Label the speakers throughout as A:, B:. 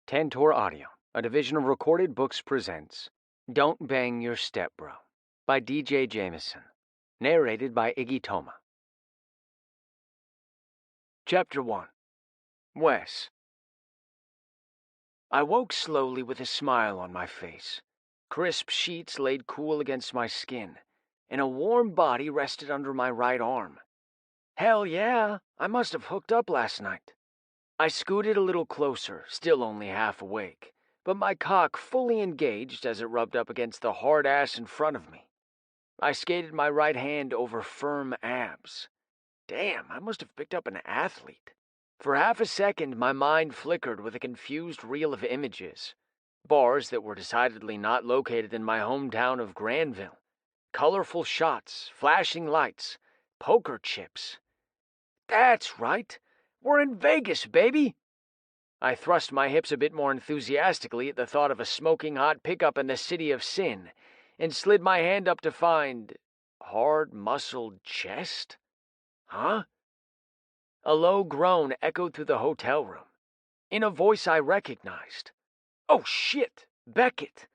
A: Tantor Audio, a division of Recorded Books, presents Don't Bang Your Stepbro by DJ Jamison, narrated by Iggy Toma. Chapter 1. Wes. I woke slowly with a smile on my face. Crisp sheets laid cool against my skin, and a warm body rested under my right arm. Hell yeah, I must have hooked up last night. I scooted a little closer, still only half awake, but my cock fully engaged as it rubbed up against the hard ass in front of me. I skated my right hand over firm abs. Damn, I must have picked up an athlete. For half a second, my mind flickered with a confused reel of images. Bars that were decidedly not located in my hometown of Granville. Colorful shots, flashing lights, poker chips. That's right. We're in Vegas, baby! I thrust my hips a bit more enthusiastically at the thought of a smoking hot pickup in the city of sin, and slid my hand up to find hard-muscled chest? Huh? A low groan echoed through the hotel room. In a voice I recognized. Oh shit, Beckett!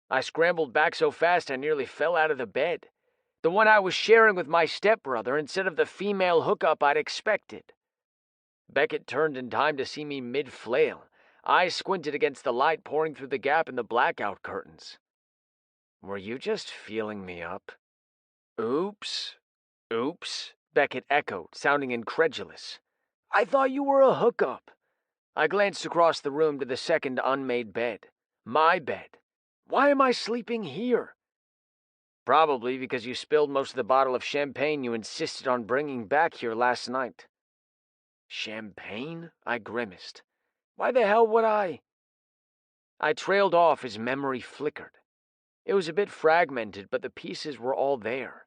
A: I scrambled back so fast I nearly fell out of the bed. The one I was sharing with my stepbrother instead of the female hookup I'd expected. Beckett turned in time to see me mid-flail, eyes squinted against the light pouring through the gap in the blackout curtains. Were you just feeling me up? Oops, Beckett echoed, sounding incredulous. I thought you were a hookup. I glanced across the room to the second unmade bed. My bed. Why am I sleeping here? Probably because you spilled most of the bottle of champagne you insisted on bringing back here last night. Champagne? I grimaced. Why the hell would I? I trailed off as memory flickered. It was a bit fragmented, but the pieces were all there.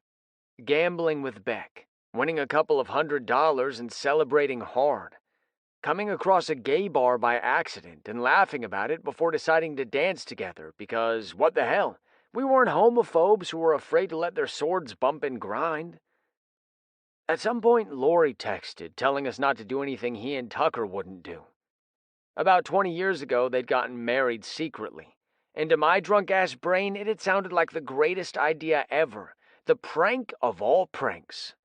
A: Gambling with Beck, winning a couple of $100 and celebrating hard. Coming across a gay bar by accident and laughing about it before deciding to dance together because, what the hell, we weren't homophobes who were afraid to let their swords bump and grind. At some point, Lori texted, telling us not to do anything he and Tucker wouldn't do. About 20 years ago, they'd gotten married secretly, and to my drunk-ass brain, it had sounded like the greatest idea ever, the prank of all pranks.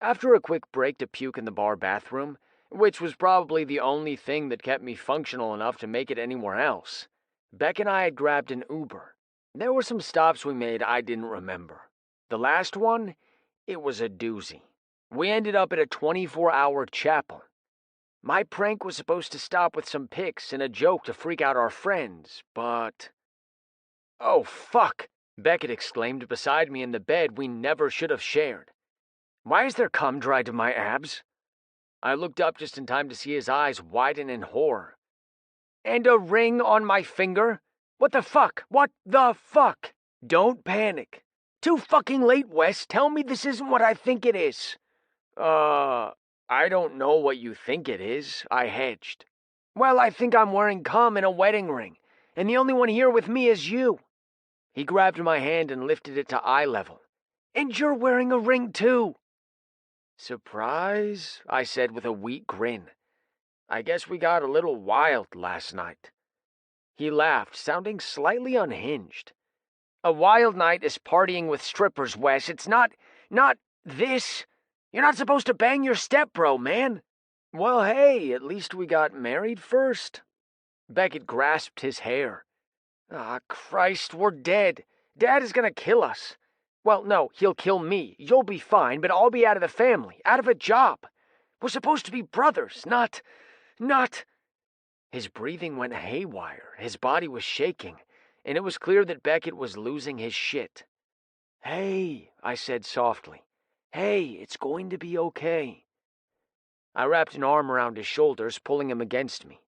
A: After a quick break to puke in the bar bathroom, which was probably the only thing that kept me functional enough to make it anywhere else, Beck and I had grabbed an Uber. There were some stops we made I didn't remember. The last one? It was a doozy. We ended up at a 24-hour chapel. My prank was supposed to stop with some pics and a joke to freak out our friends, but... Oh, fuck! Beckett exclaimed beside me in the bed we never should have shared. Why is there cum dried to my abs? I looked up just in time to see his eyes widen in horror. And a ring on my finger? What the fuck? What the fuck? Don't panic. Too fucking late, Wes. Tell me this isn't what I think it is. I don't know what you think it is, I hedged. Well, I think I'm wearing cum in a wedding ring, and the only one here with me is you. He grabbed my hand and lifted it to eye level. And you're wearing a ring too. Surprise, I said with a weak grin. I guess we got a little wild last night. He laughed, sounding slightly unhinged. A wild night is partying with strippers, Wes. It's not this. You're not supposed to bang your stepbro, man. Well, hey, at least we got married first. Beckett grasped his hair. Ah, Christ, we're dead. Dad is gonna kill us. Well, no, he'll kill me. You'll be fine, but I'll be out of the family, out of a job. We're supposed to be brothers, not... His breathing went haywire. His body was shaking. And it was clear that Beckett was losing his shit. Hey, I said softly. Hey, it's going to be okay. I wrapped an arm around his shoulders, pulling him against me.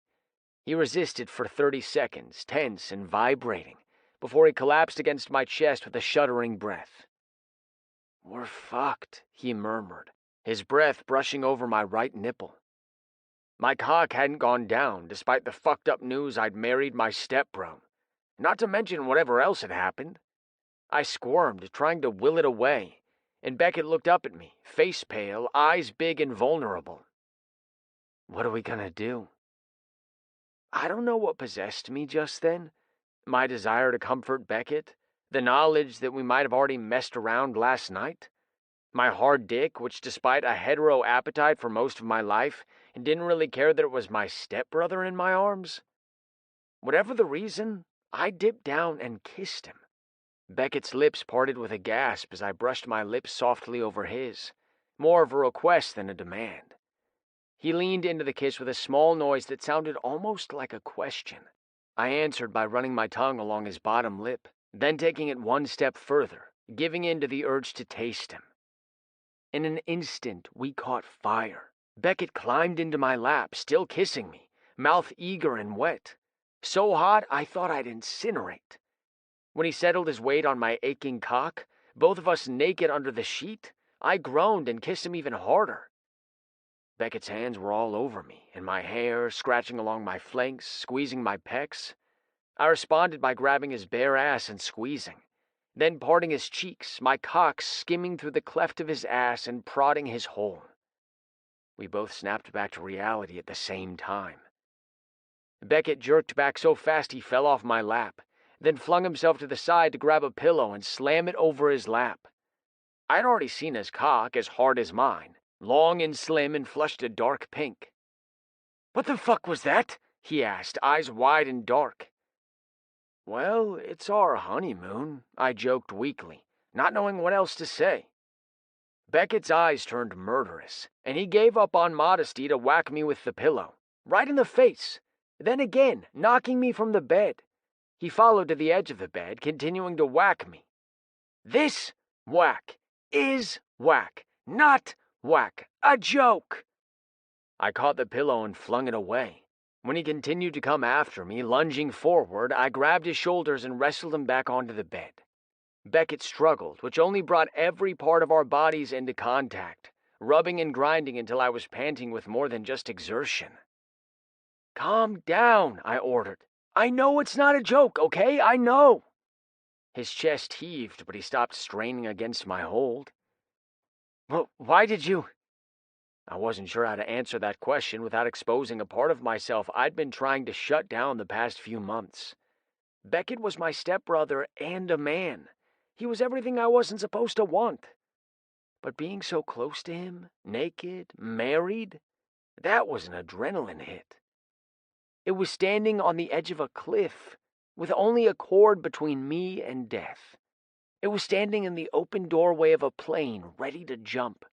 A: He resisted for 30 seconds, tense and vibrating, before he collapsed against my chest with a shuddering breath. We're fucked, he murmured, his breath brushing over my right nipple. My cock hadn't gone down, despite the fucked up news I'd married my stepbro. Not to mention whatever else had happened. I squirmed, trying to will it away, and Beckett looked up at me, face pale, eyes big and vulnerable. What are we gonna do? I don't know what possessed me just then. My desire to comfort Beckett, the knowledge that we might have already messed around last night, my hard dick, which despite a hetero appetite for most of my life, didn't really care that it was my stepbrother in my arms. Whatever the reason, I dipped down and kissed him. Beckett's lips parted with a gasp as I brushed my lips softly over his, more of a request than a demand. He leaned into the kiss with a small noise that sounded almost like a question. I answered by running my tongue along his bottom lip, then taking it one step further, giving in to the urge to taste him. In an instant, we caught fire. Beckett climbed into my lap, still kissing me, mouth eager and wet. So hot, I thought I'd incinerate. When he settled his weight on my aching cock, both of us naked under the sheet, I groaned and kissed him even harder. Beckett's hands were all over me, in my hair, scratching along my flanks, squeezing my pecs. I responded by grabbing his bare ass and squeezing, then parting his cheeks, my cock skimming through the cleft of his ass and prodding his hole. We both snapped back to reality at the same time. Beckett jerked back so fast he fell off my lap, then flung himself to the side to grab a pillow and slam it over his lap. I'd already seen his cock as hard as mine, long and slim and flushed a dark pink. "What the fuck was that?" he asked, eyes wide and dark. "Well, it's our honeymoon," I joked weakly, not knowing what else to say. Beckett's eyes turned murderous, and he gave up on modesty to whack me with the pillow, right in the face, then again, knocking me from the bed. He followed to the edge of the bed, continuing to whack me. This whack is whack, not whack, a joke. I caught the pillow and flung it away. When he continued to come after me, lunging forward, I grabbed his shoulders and wrestled him back onto the bed. Beckett struggled, which only brought every part of our bodies into contact, rubbing and grinding until I was panting with more than just exertion. "Calm down," I ordered. "I know it's not a joke, okay? I know." His chest heaved, but he stopped straining against my hold. "Well, why did you—" I wasn't sure how to answer that question without exposing a part of myself I'd been trying to shut down the past few months. Beckett was my stepbrother and a man. He was everything I wasn't supposed to want. But being so close to him, naked, married, that was an adrenaline hit. It was standing on the edge of a cliff, with only a cord between me and death. It was standing in the open doorway of a plane, ready to jump.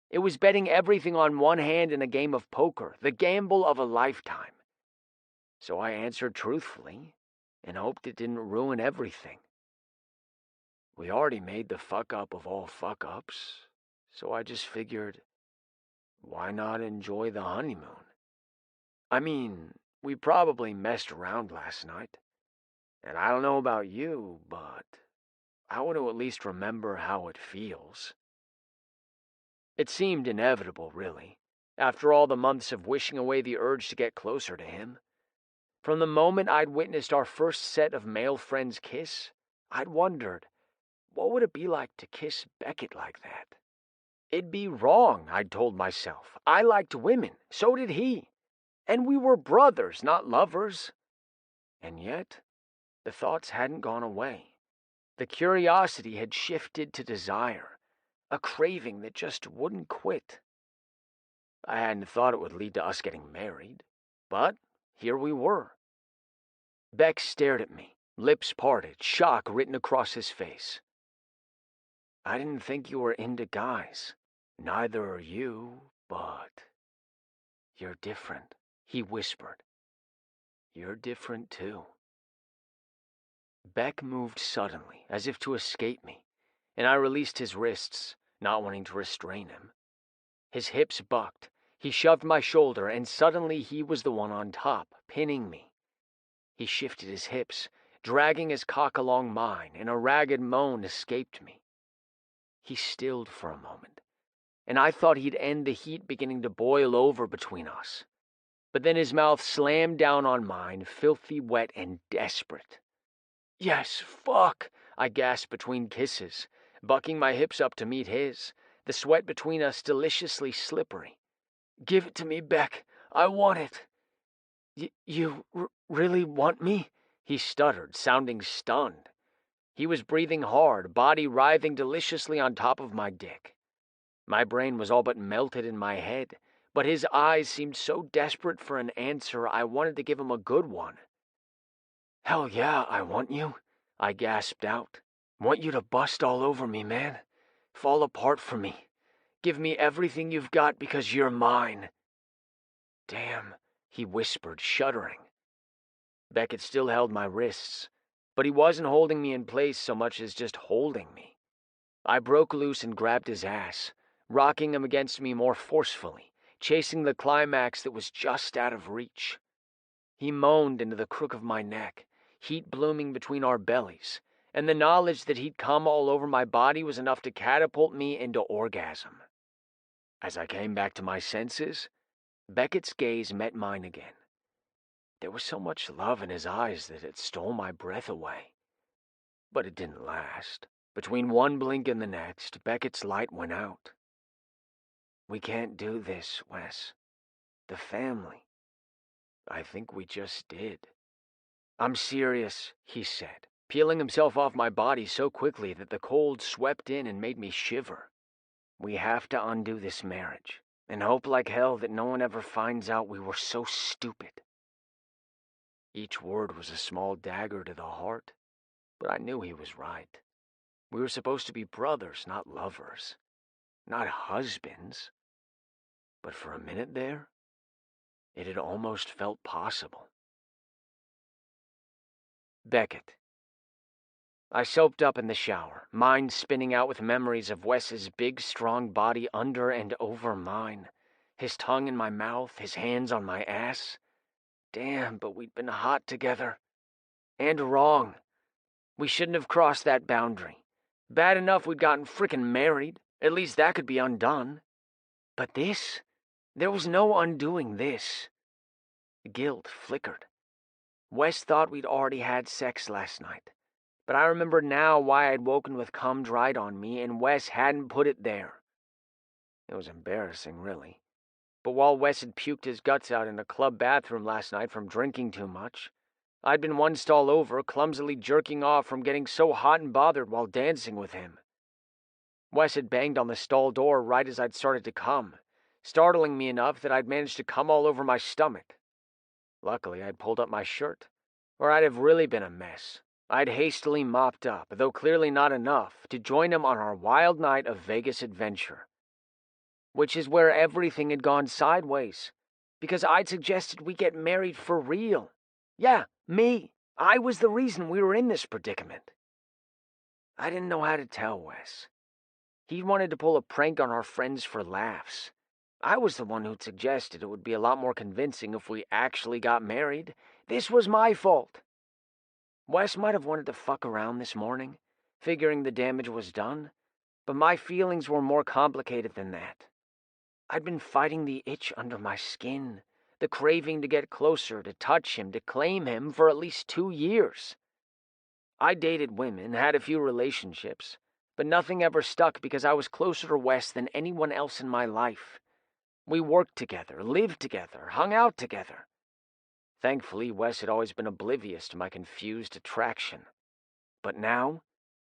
A: It was betting everything on one hand in a game of poker, the gamble of a lifetime. So I answered truthfully, and hoped it didn't ruin everything. We already made the fuck-up of all fuck-ups, so I just figured, why not enjoy the honeymoon? I mean, we probably messed around last night, and I don't know about you, but I want to at least remember how it feels. It seemed inevitable, really, after all the months of wishing away the urge to get closer to him. From the moment I'd witnessed our first set of male friends kiss, I'd wondered, what would it be like to kiss Beckett like that? It'd be wrong, I'd told myself. I liked women, so did he. And we were brothers, not lovers. And yet, the thoughts hadn't gone away. The curiosity had shifted to desire, a craving that just wouldn't quit. I hadn't thought it would lead to us getting married, but here we were. Beck stared at me, lips parted, shock written across his face. "I didn't think you were into guys. Neither are you, but you're different," he whispered. "You're different, too." Beck moved suddenly, as if to escape me, and I released his wrists, not wanting to restrain him. His hips bucked. He shoved my shoulder, and suddenly he was the one on top, pinning me. He shifted his hips, dragging his cock along mine, and a ragged moan escaped me. He stilled for a moment, and I thought he'd end the heat beginning to boil over between us. But then his mouth slammed down on mine, filthy wet and desperate. "Yes, fuck," I gasped between kisses, bucking my hips up to meet his, the sweat between us deliciously slippery. "Give it to me, Beck. I want it." You really want me?" he stuttered, sounding stunned. He was breathing hard, body writhing deliciously on top of my dick. My brain was all but melted in my head, but his eyes seemed so desperate for an answer I wanted to give him a good one. "Hell yeah, I want you," I gasped out. "Want you to bust all over me, man. Fall apart for me. Give me everything you've got because you're mine." "Damn," he whispered, shuddering. Beckett still held my wrists, but he wasn't holding me in place so much as just holding me. I broke loose and grabbed his ass, rocking him against me more forcefully, chasing the climax that was just out of reach. He moaned into the crook of my neck, heat blooming between our bellies, and the knowledge that he'd come all over my body was enough to catapult me into orgasm. As I came back to my senses, Beckett's gaze met mine again. There was so much love in his eyes that it stole my breath away. But it didn't last. Between one blink and the next, Beckett's light went out. "We can't do this, Wes. The family. I think we just did." "I'm serious," he said, peeling himself off my body so quickly that the cold swept in and made me shiver. "We have to undo this marriage, and hope like hell that no one ever finds out we were so stupid." Each word was a small dagger to the heart, but I knew he was right. We were supposed to be brothers, not lovers. Not husbands. But for a minute there, it had almost felt possible. Beckett. I soaped up in the shower, mind spinning out with memories of Wes's big, strong body under and over mine, his tongue in my mouth, his hands on my ass. Damn, but we'd been hot together. And wrong. We shouldn't have crossed that boundary. Bad enough we'd gotten frickin' married. At least that could be undone. But this? There was no undoing this. Guilt flickered. Wes thought we'd already had sex last night, but I remembered now why I'd woken with cum dried on me and Wes hadn't put it there. It was embarrassing, really. But while Wes had puked his guts out in a club bathroom last night from drinking too much, I'd been one stall over, clumsily jerking off from getting so hot and bothered while dancing with him. Wes had banged on the stall door right as I'd started to come, startling me enough that I'd managed to come all over my stomach. Luckily, I'd pulled up my shirt, or I'd have really been a mess. I'd hastily mopped up, though clearly not enough, to join him on our wild night of Vegas adventure. Which is where everything had gone sideways, because I'd suggested we get married for real. Yeah, me. I was the reason we were in this predicament. I didn't know how to tell Wes. He wanted to pull a prank on our friends for laughs. I was the one who'd suggested it would be a lot more convincing if we actually got married. This was my fault. Wes might have wanted to fuck around this morning, figuring the damage was done, but my feelings were more complicated than that. I'd been fighting the itch under my skin, the craving to get closer, to touch him, to claim him for at least 2 years. I dated women, had a few relationships, but nothing ever stuck because I was closer to Wes than anyone else in my life. We worked together, lived together, hung out together. Thankfully, Wes had always been oblivious to my confused attraction. But now,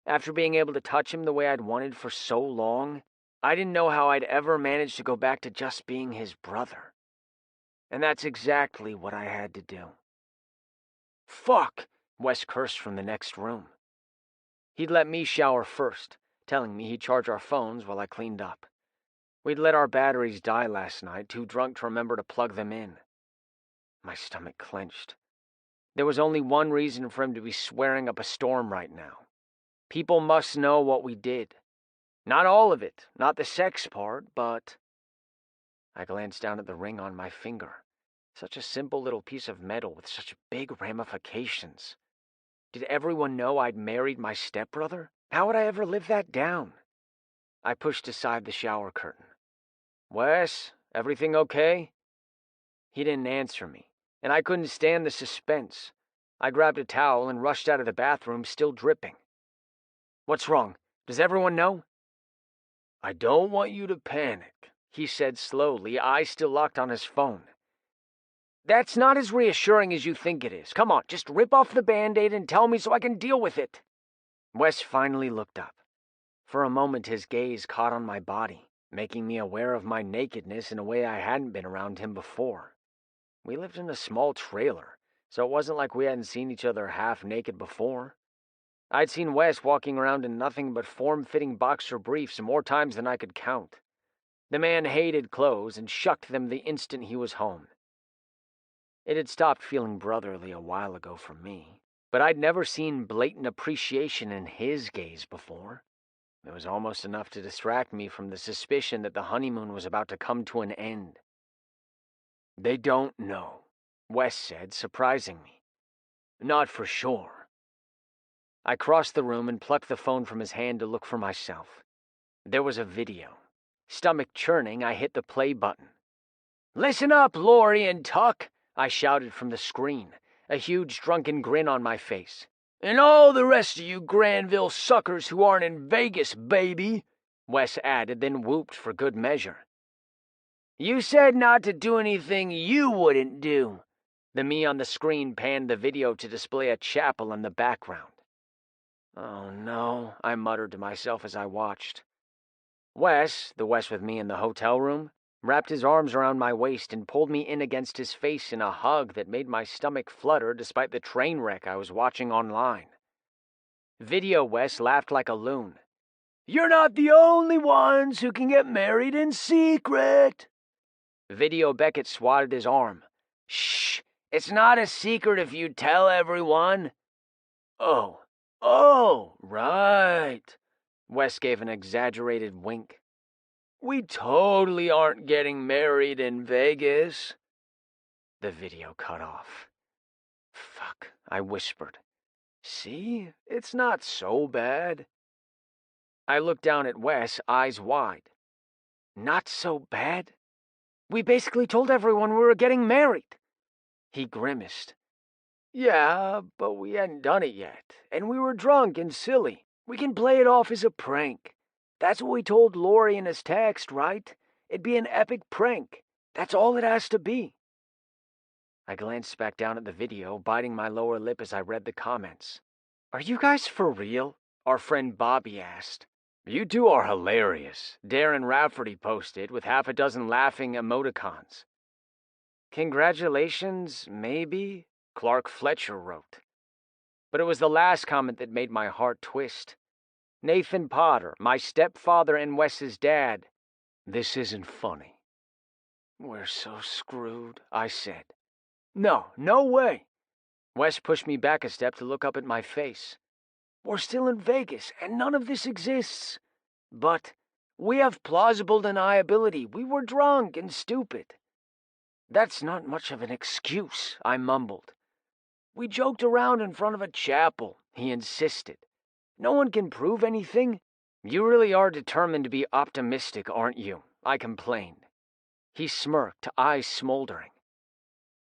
A: after being able to touch him the way I'd wanted for so long, I didn't know how I'd ever manage to go back to just being his brother. And that's exactly what I had to do. "Fuck!" Wes cursed from the next room. He'd let me shower first, telling me he'd charge our phones while I cleaned up. We'd let our batteries die last night, too drunk to remember to plug them in. My stomach clenched. There was only one reason for him to be swearing up a storm right now. People must know what we did. Not all of it, not the sex part, but... I glanced down at the ring on my finger. Such a simple little piece of metal with such big ramifications. Did everyone know I'd married my stepbrother? How would I ever live that down? I pushed aside the shower curtain. "Wes, everything okay?" He didn't answer me, and I couldn't stand the suspense. I grabbed a towel and rushed out of the bathroom, still dripping. "What's wrong? Does everyone know?" "I don't want you to panic," he said slowly, eyes still locked on his phone. That's not as reassuring as you think it is. Come on, just rip off the Band-Aid and tell me so I can deal with it. Wes finally looked up. For a moment his gaze caught on my body, making me aware of my nakedness in a way I hadn't been around him before. We lived in a small trailer, so it wasn't like we hadn't seen each other half naked before. I'd seen Wes walking around in nothing but form-fitting boxer briefs more times than I could count. The man hated clothes and shucked them the instant he was home. It had stopped feeling brotherly a while ago for me, but I'd never seen blatant appreciation in his gaze before. It was almost enough to distract me from the suspicion that the honeymoon was about to come to an end. They don't know, Wes said, surprising me. Not for sure. I crossed the room and plucked the phone from his hand to look for myself. There was a video. Stomach churning, I hit the play button. Listen up, Lori and Tuck, I shouted from the screen, a huge drunken grin on my face. And all the rest of you Granville suckers who aren't in Vegas, baby, Wes added, then whooped for good measure. You said not to do anything you wouldn't do. The me on the screen panned the video to display a chapel in the background. Oh no, I muttered to myself as I watched. Wes, the Wes with me in the hotel room, wrapped his arms around my waist and pulled me in against his face in a hug that made my stomach flutter despite the train wreck I was watching online. Video Wes laughed like a loon. You're not the only ones who can get married in secret. Video Beckett swatted his arm. Shh, it's not a secret if you tell everyone. Oh, right. Wes gave an exaggerated wink. We totally aren't getting married in Vegas. The video cut off. Fuck, I whispered. See, it's not so bad. I looked down at Wes, eyes wide. Not so bad? We basically told everyone we were getting married. He grimaced. Yeah, but we hadn't done it yet, and we were drunk and silly. We can play it off as a prank. That's what we told Lori in his text, right? It'd be an epic prank. That's all it has to be. I glanced back down at the video, biting my lower lip as I read the comments. Are you guys for real? Our friend Bobby asked. You two are hilarious, Darren Rafferty posted with half a dozen laughing emoticons. Congratulations, maybe, Clark Fletcher wrote. But it was the last comment that made my heart twist. Nathan Potter, my stepfather and Wes's dad. This isn't funny. We're so screwed, I said. No way. Wes pushed me back a step to look up at my face. We're still in Vegas, and none of this exists. But we have plausible deniability. We were drunk and stupid. That's not much of an excuse, I mumbled. We joked around in front of a chapel, he insisted. No one can prove anything. You really are determined to be optimistic, aren't you? I complained. He smirked, eyes smoldering.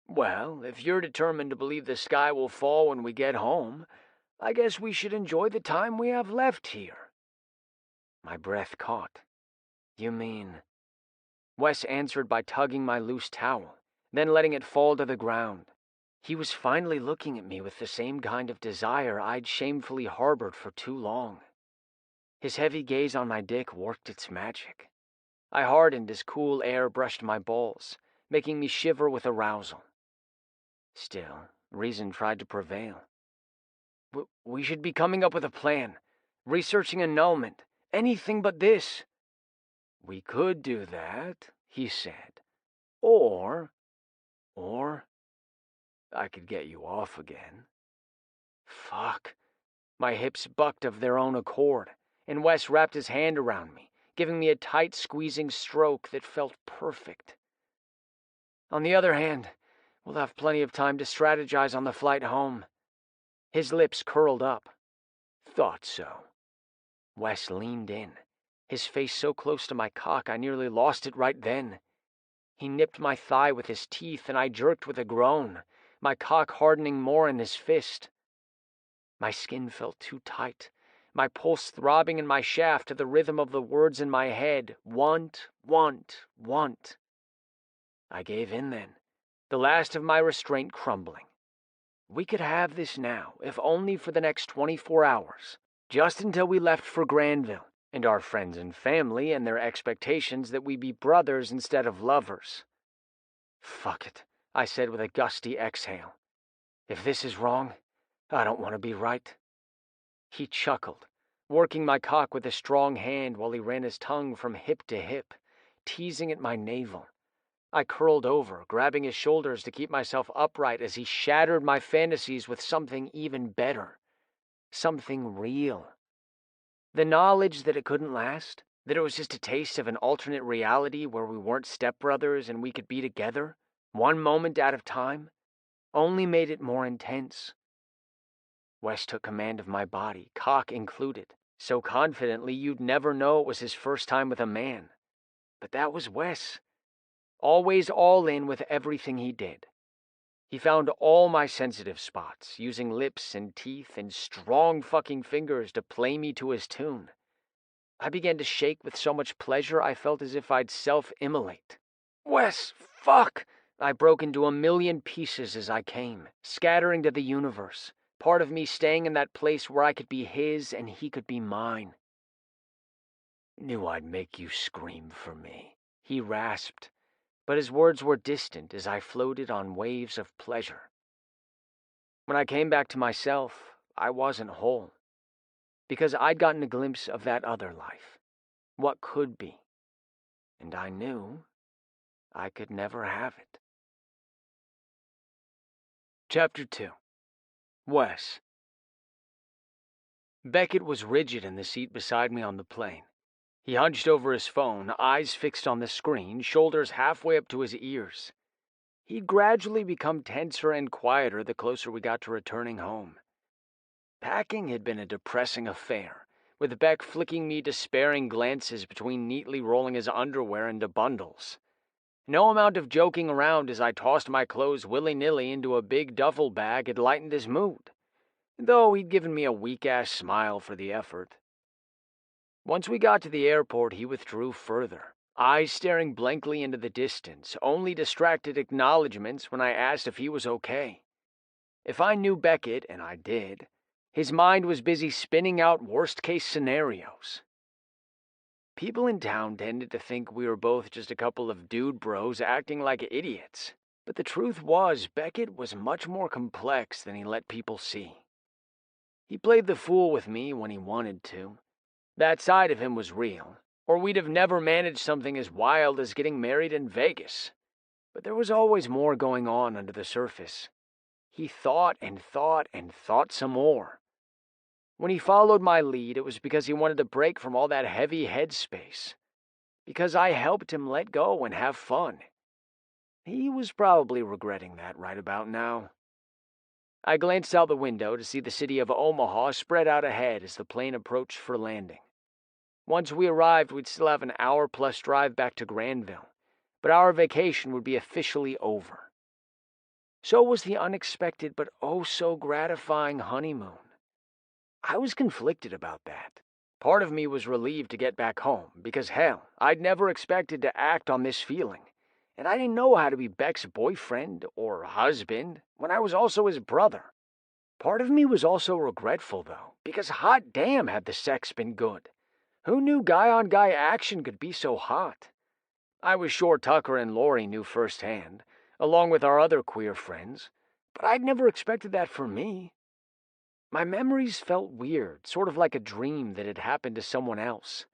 A: Well, if you're determined to believe the sky will fall when we get home, I guess we should enjoy the time we have left here. My breath caught. You mean... Wes answered by tugging my loose towel, then letting it fall to the ground. He was finally looking at me with the same kind of desire I'd shamefully harbored for too long. His heavy gaze on my dick worked its magic. I hardened as cool air brushed my balls, making me shiver with arousal. Still, reason tried to prevail. We should be coming up with a plan, researching annulment, anything but this. We could do that, he said. Or I could get you off again. Fuck. My hips bucked of their own accord, and Wes wrapped his hand around me, giving me a tight squeezing stroke that felt perfect. On the other hand, we'll have plenty of time to strategize on the flight home. His lips curled up. Thought so. Wes leaned in, his face so close to my cock I nearly lost it right then. He nipped my thigh with his teeth, and I jerked with a groan, my cock hardening more in his fist. My skin felt too tight, my pulse throbbing in my shaft to the rhythm of the words in my head, want. I gave in then, the last of my restraint crumbling. We could have this now, if only for the next 24 hours, just until we left for Granville, and our friends and family and their expectations that we be brothers instead of lovers. Fuck it, I said with a gusty exhale. If this is wrong, I don't want to be right. He chuckled, working my cock with a strong hand while he ran his tongue from hip to hip, teasing at my navel. I curled over, grabbing his shoulders to keep myself upright as he shattered my fantasies with something even better. Something real. The knowledge that it couldn't last, that it was just a taste of an alternate reality where we weren't stepbrothers and we could be together, one moment at a time, only made it more intense. Wes took command of my body, cock included, so confidently you'd never know it was his first time with a man. But that was Wes. Always all in with everything he did. He found all my sensitive spots, using lips and teeth and strong fucking fingers to play me to his tune. I began to shake with so much pleasure I felt as if I'd self-immolate. Wes, fuck! I broke into a million pieces as I came, scattering to the universe, part of me staying in that place where I could be his and he could be mine. Knew I'd make you scream for me, he rasped, but his words were distant as I floated on waves of pleasure. When I came back to myself, I wasn't whole, because I'd gotten a glimpse of that other life, what could be, and I knew I could never have it. Chapter 2. Wes. Beckett was rigid in the seat beside me on the plane. He hunched over his phone, eyes fixed on the screen, shoulders halfway up to his ears. He'd gradually become tenser and quieter the closer we got to returning home. Packing had been a depressing affair, with Beck flicking me despairing glances between neatly rolling his underwear into bundles. No amount of joking around as I tossed my clothes willy-nilly into a big duffel bag had lightened his mood, though he'd given me a weak-ass smile for the effort. Once we got to the airport, he withdrew further, eyes staring blankly into the distance, only distracted acknowledgments when I asked if he was okay. If I knew Beckett, and I did, his mind was busy spinning out worst-case scenarios. People in town tended to think we were both just a couple of dude bros acting like idiots, but the truth was Beckett was much more complex than he let people see. He played the fool with me when he wanted to. That side of him was real, or we'd have never managed something as wild as getting married in Vegas. But there was always more going on under the surface. He thought and thought and thought some more. When he followed my lead, it was because he wanted to break from all that heavy headspace. Because I helped him let go and have fun. He was probably regretting that right about now. I glanced out the window to see the city of Omaha spread out ahead as the plane approached for landing. Once we arrived, we'd still have an hour-plus drive back to Granville, but our vacation would be officially over. So was the unexpected but oh-so-gratifying honeymoon. I was conflicted about that. Part of me was relieved to get back home, because hell, I'd never expected to act on this feeling, and I didn't know how to be Beck's boyfriend or husband when I was also his brother. Part of me was also regretful, though, because hot damn had the sex been good. Who knew guy-on-guy action could be so hot? I was sure Tucker and Lori knew firsthand, along with our other queer friends, but I'd never expected that for me. My memories felt weird, sort of like a dream that had happened to someone else.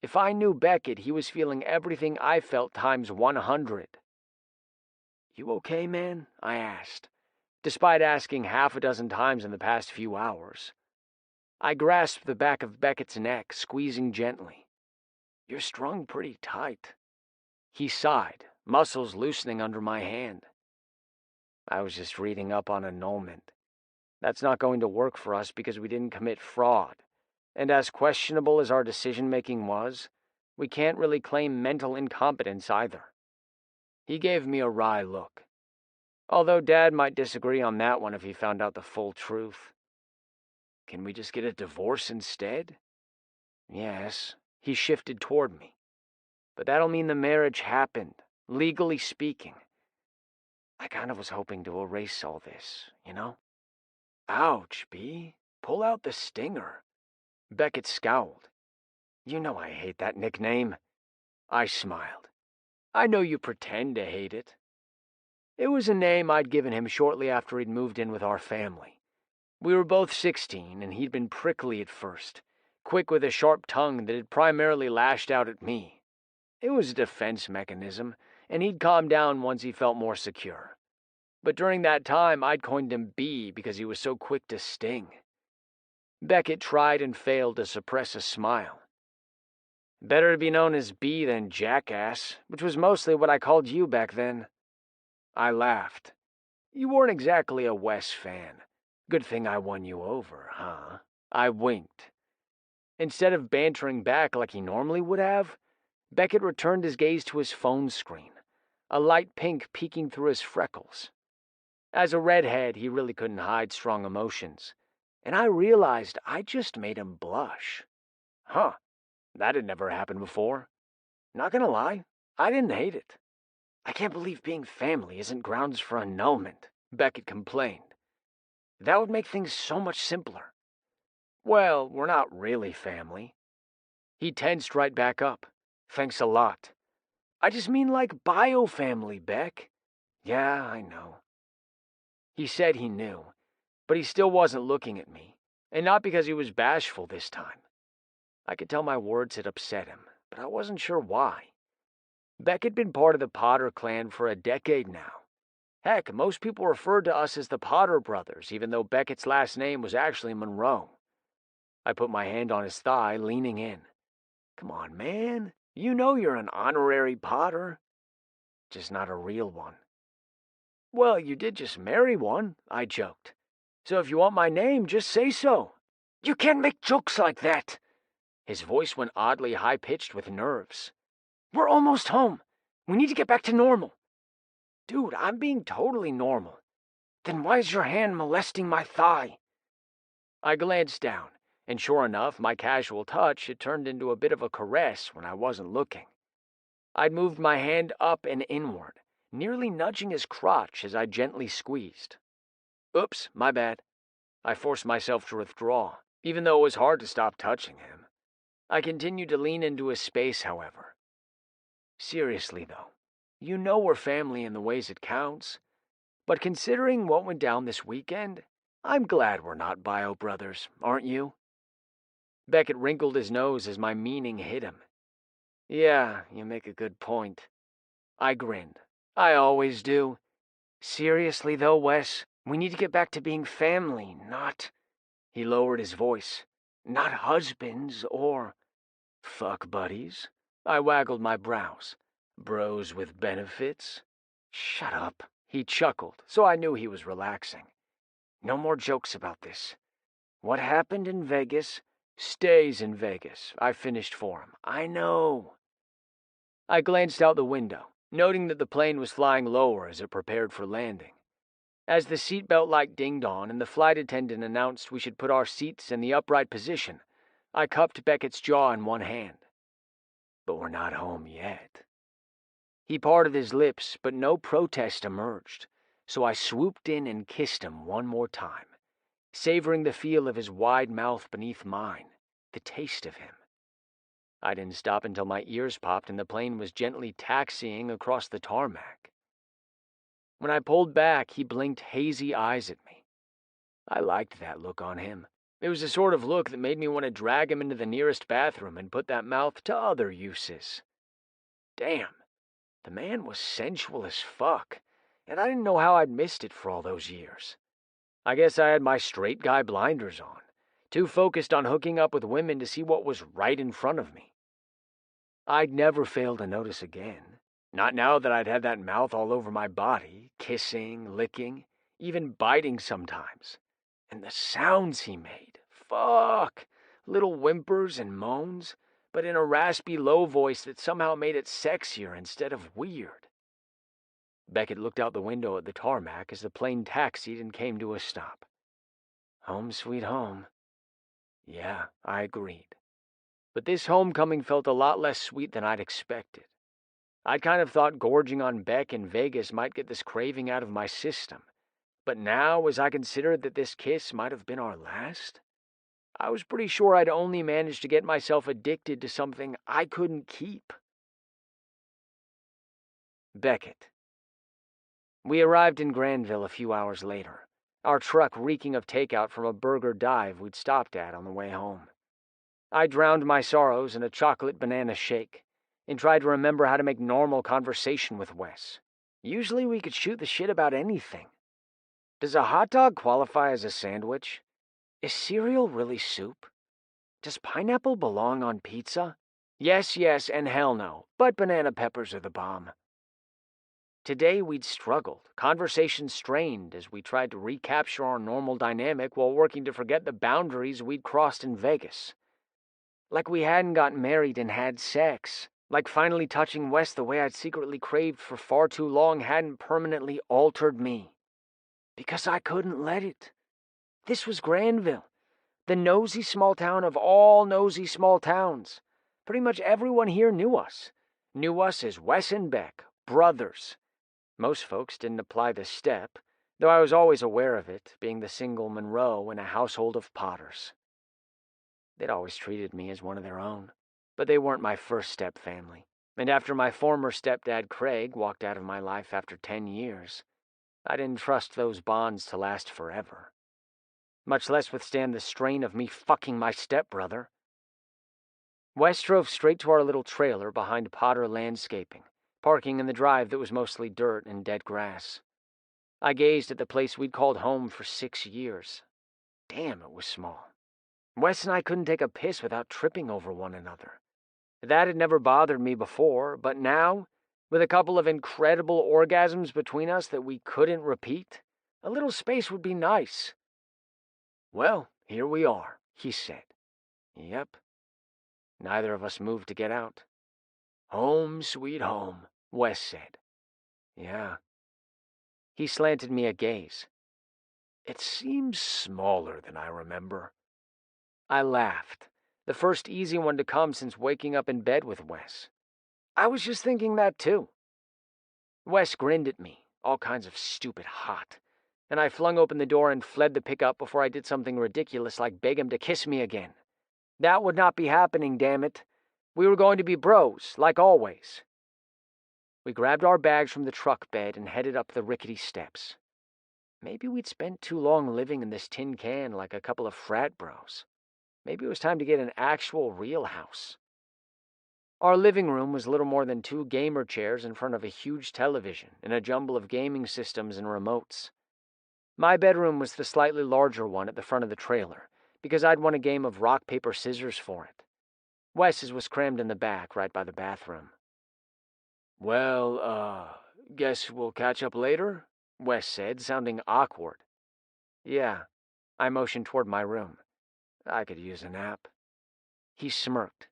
A: If I knew Beckett, he was feeling everything I felt times 100. You okay, man? I asked, despite asking half a dozen times in the past few hours. I grasped the back of Beckett's neck, squeezing gently. You're strung pretty tight. He sighed, muscles loosening under my hand. I was just reading up on annulment. That's not going to work for us because we didn't commit fraud. And as questionable as our decision-making was, we can't really claim mental incompetence either. He gave me a wry look. Although Dad might disagree on that one if he found out the full truth. Can we just get a divorce instead? Yes. He shifted toward me. But that'll mean the marriage happened, legally speaking. I kind of was hoping to erase all this, you know? Ouch, B. Pull out the stinger. Beckett scowled. You know I hate that nickname. I smiled. I know you pretend to hate it. It was a name I'd given him shortly after he'd moved in with our family. We were both 16, and he'd been prickly at first, quick with a sharp tongue that had primarily lashed out at me. It was a defense mechanism, and he'd calm down once he felt more secure. But during that time, I'd coined him B because he was so quick to sting. Beckett tried and failed to suppress a smile. Better to be known as B than Jackass, which was mostly what I called you back then. I laughed. You weren't exactly a Wes fan. Good thing I won you over, huh? I winked. Instead of bantering back like he normally would have, Beckett returned his gaze to his phone screen, a light pink peeking through his freckles. As a redhead, he really couldn't hide strong emotions, and I realized I just made him blush. Huh, that had never happened before. Not gonna lie, I didn't hate it. I can't believe being family isn't grounds for annulment, Beckett complained. That would make things so much simpler. Well, we're not really family. He tensed right back up. Thanks a lot. I just mean like bio-family, Beck. Yeah, I know. He said he knew, but he still wasn't looking at me, and not because he was bashful this time. I could tell my words had upset him, but I wasn't sure why. Beck had been part of the Potter clan for a decade now. Heck, most people referred to us as the Potter brothers, even though Beckett's last name was actually Monroe. I put my hand on his thigh, leaning in. Come on, man. You know you're an honorary Potter. Just not a real one. Well, you did just marry one, I joked. So if you want my name, just say so. You can't make jokes like that. His voice went oddly high-pitched with nerves. We're almost home. We need to get back to normal. Dude, I'm being totally normal. Then why is your hand molesting my thigh? I glanced down, and sure enough, my casual touch had turned into a bit of a caress when I wasn't looking. I'd moved my hand up and inward, nearly nudging his crotch as I gently squeezed. Oops, my bad. I forced myself to withdraw, even though it was hard to stop touching him. I continued to lean into his space, however. Seriously, though, you know we're family in the ways it counts. But considering what went down this weekend, I'm glad we're not bio brothers, aren't you? Beckett wrinkled his nose as my meaning hit him. Yeah, you make a good point. I grinned. I always do. Seriously, though, Wes, we need to get back to being family, not... He lowered his voice. Not husbands or... Fuck buddies. I waggled my brows. Bros with benefits? Shut up. He chuckled, so I knew he was relaxing. No more jokes about this. What happened in Vegas stays in Vegas. I finished for him. I know. I glanced out the window, noting that the plane was flying lower as it prepared for landing. As the seatbelt light dinged on and the flight attendant announced we should put our seats in the upright position, I cupped Beckett's jaw in one hand. But we're not home yet. He parted his lips, but no protest emerged, so I swooped in and kissed him one more time, savoring the feel of his wide mouth beneath mine, the taste of him. I didn't stop until my ears popped and the plane was gently taxiing across the tarmac. When I pulled back, he blinked hazy eyes at me. I liked that look on him. It was the sort of look that made me want to drag him into the nearest bathroom and put that mouth to other uses. Damn, the man was sensual as fuck, and I didn't know how I'd missed it for all those years. I guess I had my straight guy blinders on, too focused on hooking up with women to see what was right in front of me. I'd never fail to notice again, not now that I'd had that mouth all over my body, kissing, licking, even biting sometimes. And the sounds he made, fuck, little whimpers and moans, but in a raspy low voice that somehow made it sexier instead of weird. Beckett looked out the window at the tarmac as the plane taxied and came to a stop. Home sweet home. Yeah, I agreed. But this homecoming felt a lot less sweet than I'd expected. I'd kind of thought gorging on Beck in Vegas might get this craving out of my system, but now, as I considered that this kiss might have been our last, I was pretty sure I'd only managed to get myself addicted to something I couldn't keep. Beckett. We arrived in Granville a few hours later, our truck reeking of takeout from a burger dive we'd stopped at on the way home. I drowned my sorrows in a chocolate banana shake and tried to remember how to make normal conversation with Wes. Usually we could shoot the shit about anything. Does a hot dog qualify as a sandwich? Is cereal really soup? Does pineapple belong on pizza? Yes, yes, and hell no, but banana peppers are the bomb. Today we'd struggled, conversation strained as we tried to recapture our normal dynamic while working to forget the boundaries we'd crossed in Vegas. Like we hadn't gotten married and had sex. Like finally touching Wes the way I'd secretly craved for far too long hadn't permanently altered me. Because I couldn't let it. This was Granville, the nosy small town of all nosy small towns. Pretty much everyone here knew us. Knew us as Wes and Beck, brothers. Most folks didn't apply the step, though I was always aware of it, being the single Monroe in a household of Potters. They'd always treated me as one of their own, but they weren't my first step family. And after my former stepdad Craig walked out of my life after 10 years, I didn't trust those bonds to last forever, much less withstand the strain of me fucking my stepbrother. Wes drove straight to our little trailer behind Potter Landscaping, parking in the drive that was mostly dirt and dead grass. I gazed at the place we'd called home for 6 years. Damn, it was small. Wes and I couldn't take a piss without tripping over one another. That had never bothered me before, but now, with a couple of incredible orgasms between us that we couldn't repeat, a little space would be nice. Well, here we are, he said. Yep. Neither of us moved to get out. Home, sweet home, Wes said. Yeah. He slanted me a gaze. It seems smaller than I remember. I laughed, the first easy one to come since waking up in bed with Wes. I was just thinking that too. Wes grinned at me, all kinds of stupid hot, and I flung open the door and fled the pickup before I did something ridiculous like beg him to kiss me again. That would not be happening, damn it. We were going to be bros, like always. We grabbed our bags from the truck bed and headed up the rickety steps. Maybe we'd spent too long living in this tin can like a couple of frat bros. Maybe it was time to get an actual real house. Our living room was little more than 2 gamer chairs in front of a huge television and a jumble of gaming systems and remotes. My bedroom was the slightly larger one at the front of the trailer, because I'd won a game of rock, paper, scissors for it. Wes's was crammed in the back, right by the bathroom. Well, guess we'll catch up later? Wes said, sounding awkward. Yeah. I motioned toward my room. I could use a nap. He smirked.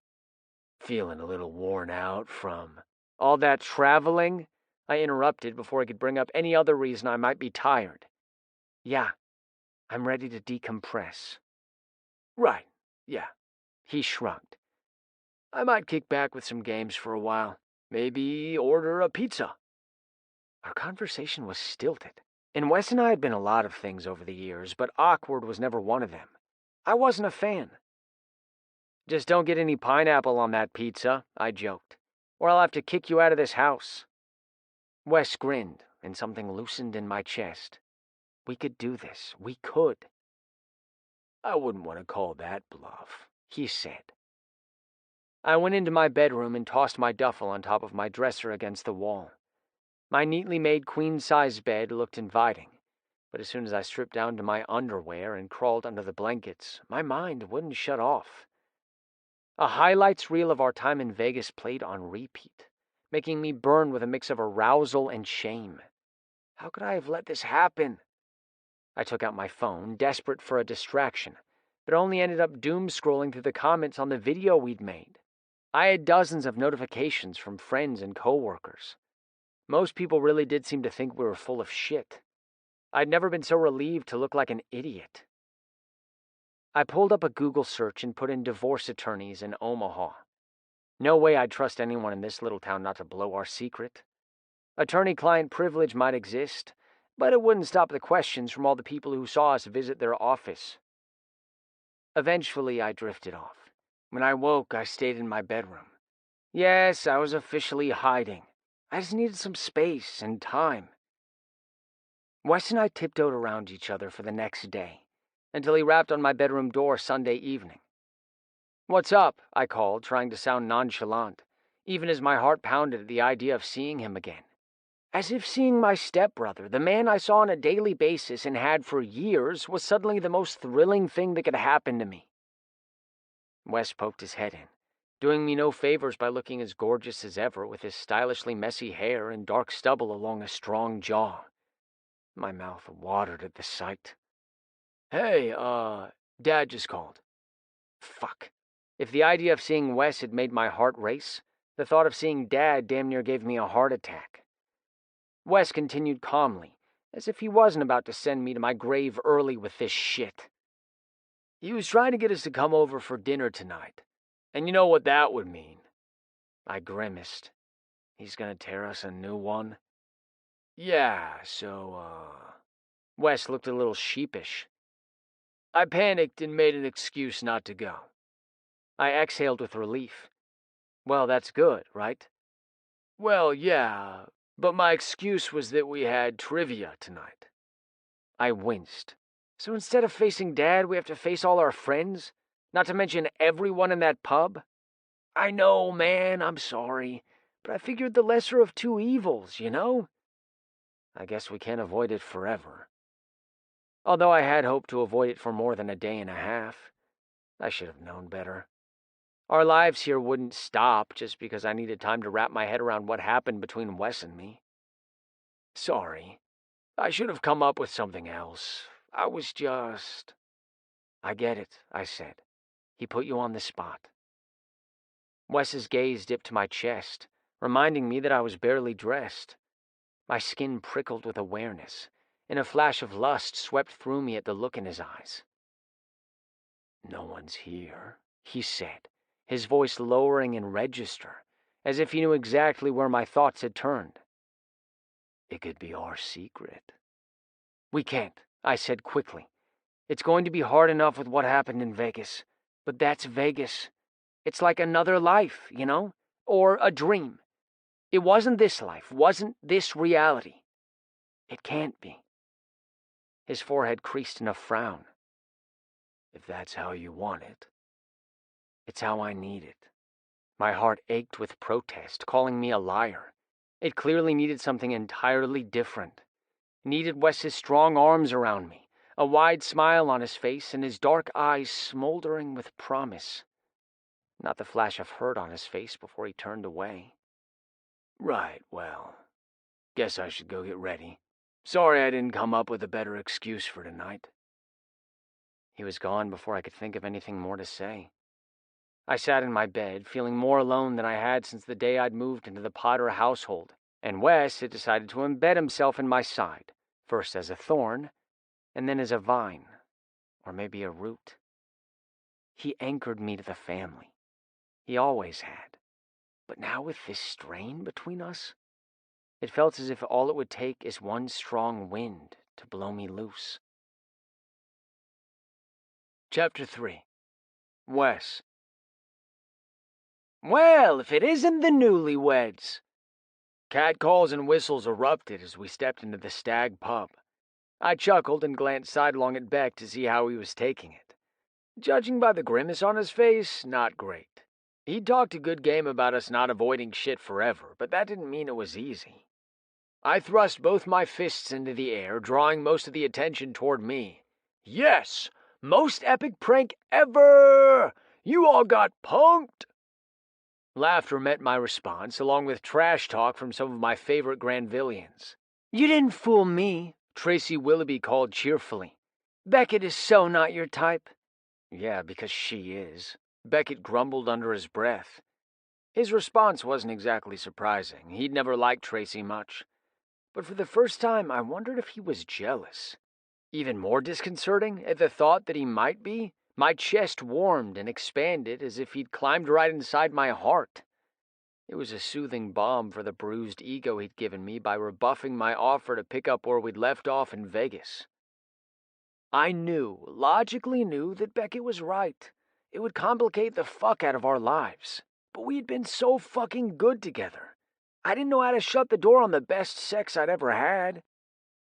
A: Feeling a little worn out from all that traveling? I interrupted before I could bring up any other reason I might be tired. Yeah, I'm ready to decompress. Right, yeah. He shrugged. I might kick back with some games for a while. Maybe order a pizza. Our conversation was stilted, and Wes and I had been a lot of things over the years, but awkward was never one of them. I wasn't a fan. Just don't get any pineapple on that pizza, I joked, or I'll have to kick you out of this house. Wes grinned, and something loosened in my chest. We could do this. We could. I wouldn't want to call that bluff, he said. I went into my bedroom and tossed my duffel on top of my dresser against the wall. My neatly made queen-size bed looked inviting, but as soon as I stripped down to my underwear and crawled under the blankets, my mind wouldn't shut off. A highlights reel of our time in Vegas played on repeat, making me burn with a mix of arousal and shame. How could I have let this happen? I took out my phone, desperate for a distraction, but only ended up doom-scrolling through the comments on the video we'd made. I had dozens of notifications from friends and coworkers. Most people really did seem to think we were full of shit. I'd never been so relieved to look like an idiot. I pulled up a Google search and put in divorce attorneys in Omaha. No way I'd trust anyone in this little town not to blow our secret. Attorney-client privilege might exist, but it wouldn't stop the questions from all the people who saw us visit their office. Eventually, I drifted off. When I woke, I stayed in my bedroom. Yes, I was officially hiding. I just needed some space and time. Wes and I tiptoed around each other for the next day, until he rapped on my bedroom door Sunday evening. "What's up?" I called, trying to sound nonchalant, even as my heart pounded at the idea of seeing him again. As if seeing my stepbrother, the man I saw on a daily basis and had for years, was suddenly the most thrilling thing that could happen to me. Wes poked his head in, doing me no favors by looking as gorgeous as ever with his stylishly messy hair and dark stubble along a strong jaw. My mouth watered at the sight. "Hey, Dad just called." Fuck. If the idea of seeing Wes had made my heart race, the thought of seeing Dad damn near gave me a heart attack. Wes continued calmly, as if he wasn't about to send me to my grave early with this shit. "He was trying to get us to come over for dinner tonight, and you know what that would mean." I grimaced. "He's gonna tear us a new one?" "Yeah, so, Wes looked a little sheepish. I panicked and made an excuse not to go." I exhaled with relief. "Well, that's good, right?" "Well, yeah, but my excuse was that we had trivia tonight." I winced. "So instead of facing Dad, we have to face all our friends? Not to mention everyone in that pub?" "I know, man, I'm sorry, but I figured the lesser of two evils, you know?" "I guess we can't avoid it forever." Although I had hoped to avoid it for more than a day and a half. I should have known better. Our lives here wouldn't stop just because I needed time to wrap my head around what happened between Wes and me. "Sorry. I should have come up with something else. I was just—" "I get it," I said. "He put you on the spot." Wes's gaze dipped to my chest, reminding me that I was barely dressed. My skin prickled with awareness, and a flash of lust swept through me at the look in his eyes. "No one's here," he said, his voice lowering in register, as if he knew exactly where my thoughts had turned. "It could be our secret." "We can't," I said quickly. "It's going to be hard enough with what happened in Vegas, but that's Vegas. It's like another life, you know? Or a dream. It wasn't this life, wasn't this reality. It can't be." His forehead creased in a frown. "If that's how you want it." "It's how I need it." My heart ached with protest, calling me a liar. It clearly needed something entirely different. It needed Wes's strong arms around me, a wide smile on his face, and his dark eyes smoldering with promise. Not the flash of hurt on his face before he turned away. "Right, well, guess I should go get ready. Sorry I didn't come up with a better excuse for tonight." He was gone before I could think of anything more to say. I sat in my bed, feeling more alone than I had since the day I'd moved into the Potter household, and Wes had decided to embed himself in my side, first as a thorn, and then as a vine, or maybe a root. He anchored me to the family. He always had. But now with this strain between us, it felt as if all it would take is one strong wind to blow me loose. Chapter 3. Wes. "Well, if it isn't the newlyweds!" Catcalls and whistles erupted as we stepped into the Stag pub. I chuckled and glanced sidelong at Beck to see how he was taking it. Judging by the grimace on his face, not great. He'd talked a good game about us not avoiding shit forever, but that didn't mean it was easy. I thrust both my fists into the air, drawing most of the attention toward me. "Yes! Most epic prank ever! You all got punked!" Laughter met my response, along with trash talk from some of my favorite Granvillians. "You didn't fool me," Tracy Willoughby called cheerfully. "Beckett is so not your type." "Yeah, because she is," Beckett grumbled under his breath. His response wasn't exactly surprising. He'd never liked Tracy much. But for the first time, I wondered if he was jealous. Even more disconcerting, at the thought that he might be, my chest warmed and expanded as if he'd climbed right inside my heart. It was a soothing balm for the bruised ego he'd given me by rebuffing my offer to pick up where we'd left off in Vegas. I logically knew that Beckett was right. It would complicate the fuck out of our lives. But we'd been so fucking good together. I didn't know how to shut the door on the best sex I'd ever had.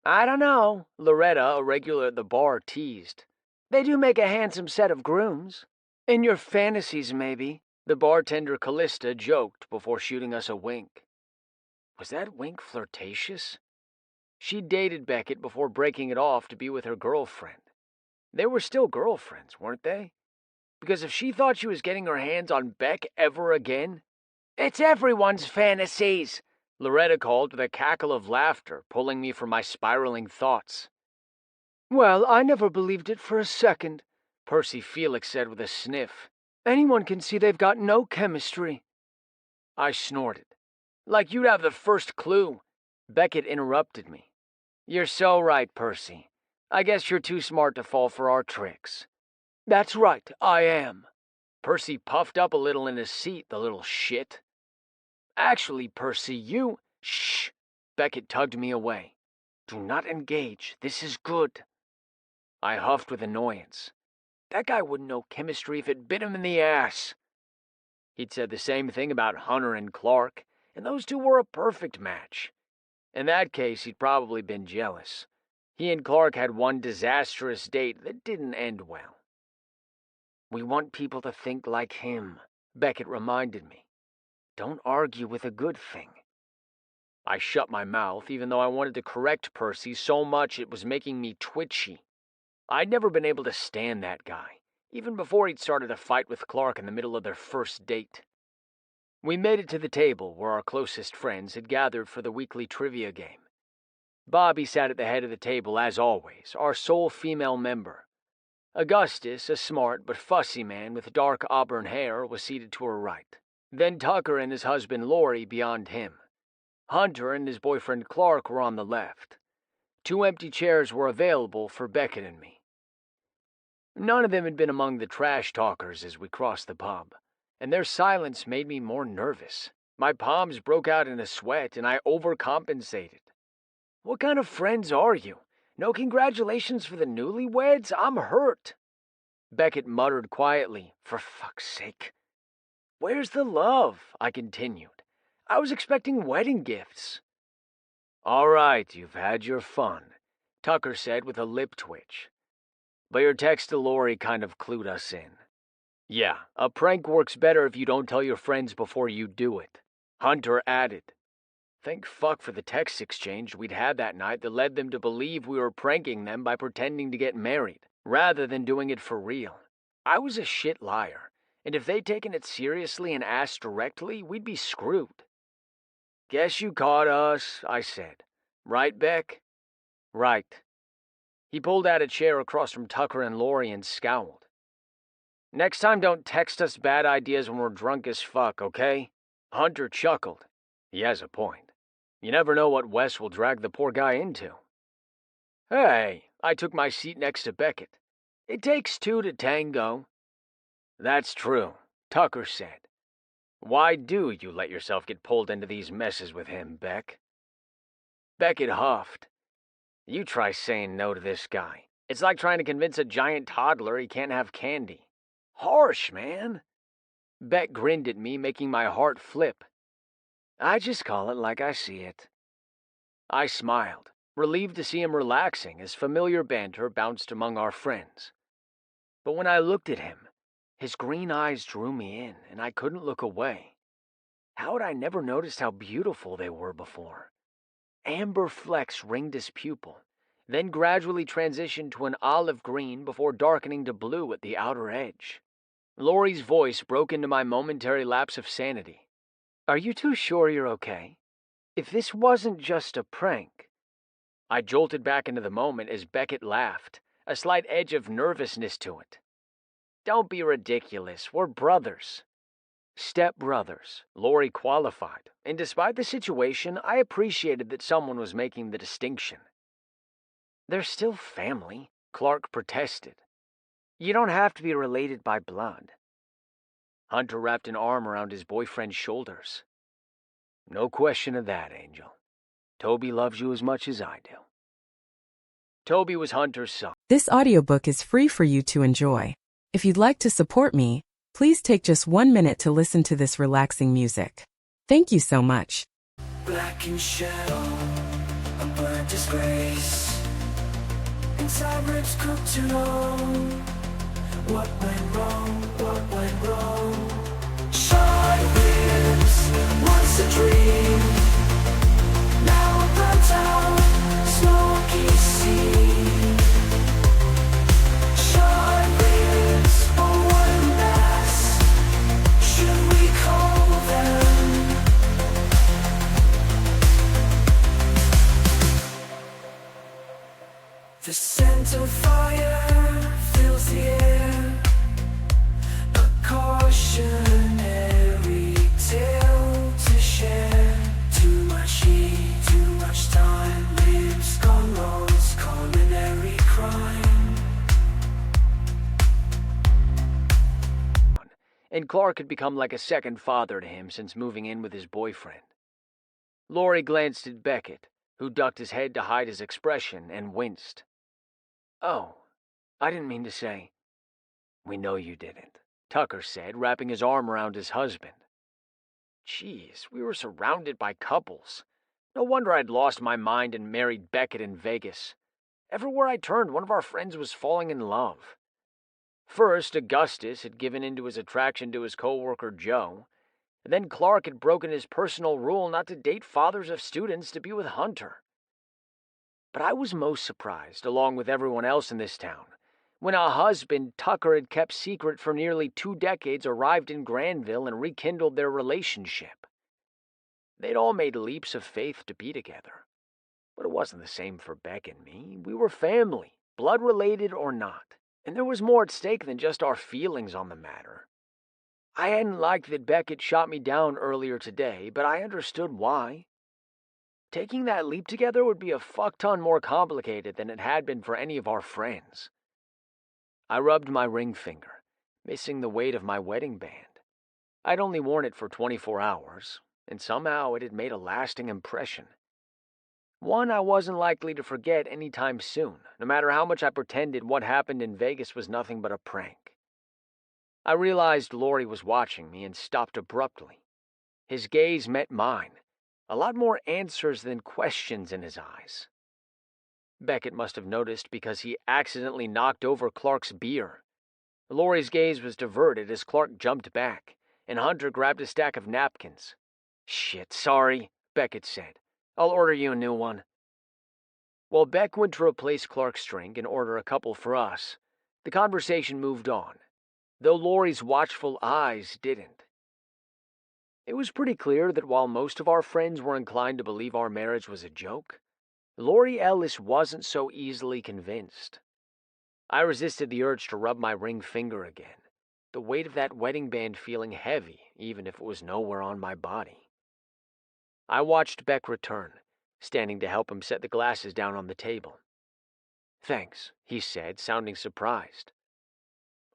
A: I don't know, Loretta, a regular at the bar, teased. They do make a handsome set of grooms. In your fantasies, maybe, the bartender Callista joked before shooting us a wink. Was that wink flirtatious? She dated Beckett before breaking it off to be with her girlfriend. They were still girlfriends, weren't they? Because if she thought she was getting her hands on Beck ever again... It's everyone's fantasies, Loretta called with a cackle of laughter, pulling me from my spiraling thoughts. Well, I never believed it for a second, Percy Felix said with a sniff. Anyone can see they've got no chemistry. I snorted. Like you'd have the first clue. Beckett interrupted me. You're so right, Percy. I guess you're too smart to fall for our tricks. That's right, I am. Percy puffed up a little in his seat, the little shit. Actually, Percy, you... Shh! Beckett tugged me away. Do not engage. This is good. I huffed with annoyance. That guy wouldn't know chemistry if it bit him in the ass. He'd said the same thing about Hunter and Clark, and those two were a perfect match. In that case, he'd probably been jealous. He and Clark had one disastrous date that didn't end well. We want people to think like him, Beckett reminded me. Don't argue with a good thing. I shut my mouth, even though I wanted to correct Percy so much it was making me twitchy. I'd never been able to stand that guy, even before he'd started a fight with Clark in the middle of their first date. We made it to the table where our closest friends had gathered for the weekly trivia game. Bobby sat at the head of the table as always, our sole female member. Augustus, a smart but fussy man with dark auburn hair, was seated to her right. Then Tucker and his husband Lori beyond him. Hunter and his boyfriend Clark were on the left. 2 empty chairs were available for Beckett and me. None of them had been among the trash talkers as we crossed the pub, and their silence made me more nervous. My palms broke out in a sweat, and I overcompensated. What kind of friends are you? No congratulations for the newlyweds? I'm hurt. Beckett muttered quietly, for fuck's sake. Where's the love? I continued. I was expecting wedding gifts. All right, you've had your fun, Tucker said with a lip twitch. But your text to Lori kind of clued us in. Yeah, a prank works better if you don't tell your friends before you do it, Hunter added. Thank fuck for the text exchange we'd had that night that led them to believe we were pranking them by pretending to get married, rather than doing it for real. I was a shit liar, and if they'd taken it seriously and asked directly, we'd be screwed. Guess you caught us, I said. Right, Beck? Right. He pulled out a chair across from Tucker and Lori and scowled. Next time don't text us bad ideas when we're drunk as fuck, okay? Hunter chuckled. He has a point. You never know what Wes will drag the poor guy into. Hey, I took my seat next to Beckett. It takes 2 to tango. That's true, Tucker said. Why do you let yourself get pulled into these messes with him, Beck? Beckett huffed. You try saying no to this guy. It's like trying to convince a giant toddler he can't have candy. Harsh, man. Beck grinned at me, making my heart flip. I just call it like I see it. I smiled, relieved to see him relaxing as familiar banter bounced among our friends. But when I looked at him, his green eyes drew me in, and I couldn't look away. How had I never noticed how beautiful they were before? Amber flecks ringed his pupil, then gradually transitioned to an olive green before darkening to blue at the outer edge. Lori's voice broke into my momentary lapse of sanity. Are you too sure you're okay? If this wasn't just a prank... I jolted back into the moment as Beckett laughed, a slight edge of nervousness to it. Don't be ridiculous, we're brothers. Step-brothers, Lori qualified, and despite the situation, I appreciated that someone was making the distinction. They're still family, Clark protested. You don't have to be related by blood. Hunter wrapped an arm around his boyfriend's shoulders. No question of that, Angel. Toby loves you as much as I do. Toby was Hunter's son.
B: This audiobook is free for you to enjoy. If you'd like to support me, please take just 1 minute to listen to this relaxing music. Thank you so much.
C: Black in shadow, a burnt disgrace. Inside ribs cooked to know what went wrong, what went wrong. Shot ribs, once a dream, now a burnt out, smoky sea. Shot ribs, oh what a mess, should we call them? The scent of fire fills the air, a cautionary tale to share. Too much heat, too much time, ribs gone lost, culinary crime.
A: And Clark had become like a second father to him since moving in with his boyfriend. Laurie glanced at Beckett, who ducked his head to hide his expression and winced. "Oh, I didn't mean to say." "We know you didn't," Tucker said, wrapping his arm around his husband. Jeez, we were surrounded by couples. No wonder I'd lost my mind and married Beckett in Vegas. Everywhere I turned, one of our friends was falling in love. First, Augustus had given in to his attraction to his coworker Joe, and then Clark had broken his personal rule not to date fathers of students to be with Hunter. But I was most surprised, along with everyone else in this town, when a husband Tucker had kept secret for nearly 2 decades arrived in Granville and rekindled their relationship. They'd all made leaps of faith to be together. But it wasn't the same for Beck and me. We were family, blood-related or not, and there was more at stake than just our feelings on the matter. I hadn't liked that Beckett shot me down earlier today, but I understood why. Taking that leap together would be a fuck-ton more complicated than it had been for any of our friends. I rubbed my ring finger, missing the weight of my wedding band. I'd only worn it for 24 hours, and somehow it had made a lasting impression. One I wasn't likely to forget any time soon, no matter how much I pretended what happened in Vegas was nothing but a prank. I realized Laurie was watching me and stopped abruptly. His gaze met mine. A lot more answers than questions in his eyes. Beckett must have noticed because he accidentally knocked over Clark's beer. Laurie's gaze was diverted as Clark jumped back, and Hunter grabbed a stack of napkins. "Shit, sorry," Beckett said. "I'll order you a new one." While Beck went to replace Clark's drink and order a couple for us, the conversation moved on, though Laurie's watchful eyes didn't. It was pretty clear that while most of our friends were inclined to believe our marriage was a joke, Laurie Ellis wasn't so easily convinced. I resisted the urge to rub my ring finger again, the weight of that wedding band feeling heavy even if it was nowhere on my body. I watched Beck return, standing to help him set the glasses down on the table. "Thanks," he said, sounding surprised.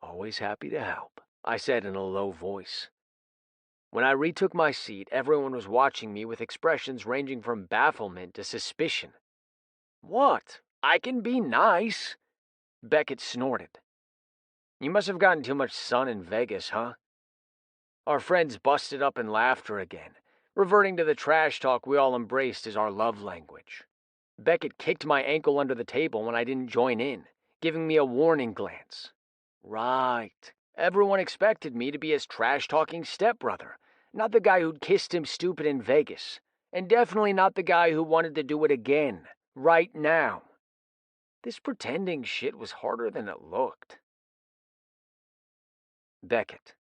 A: "Always happy to help," I said in a low voice. When I retook my seat, everyone was watching me with expressions ranging from bafflement to suspicion. "What? I can be nice," Beckett snorted. "You must have gotten too much sun in Vegas, huh?" Our friends busted up in laughter again, reverting to the trash talk we all embraced as our love language. Beckett kicked my ankle under the table when I didn't join in, giving me a warning glance. Right. Everyone expected me to be his trash-talking stepbrother, not the guy who'd kissed him stupid in Vegas, and definitely not the guy who wanted to do it again, right now. This pretending shit was harder than it looked. Beckett.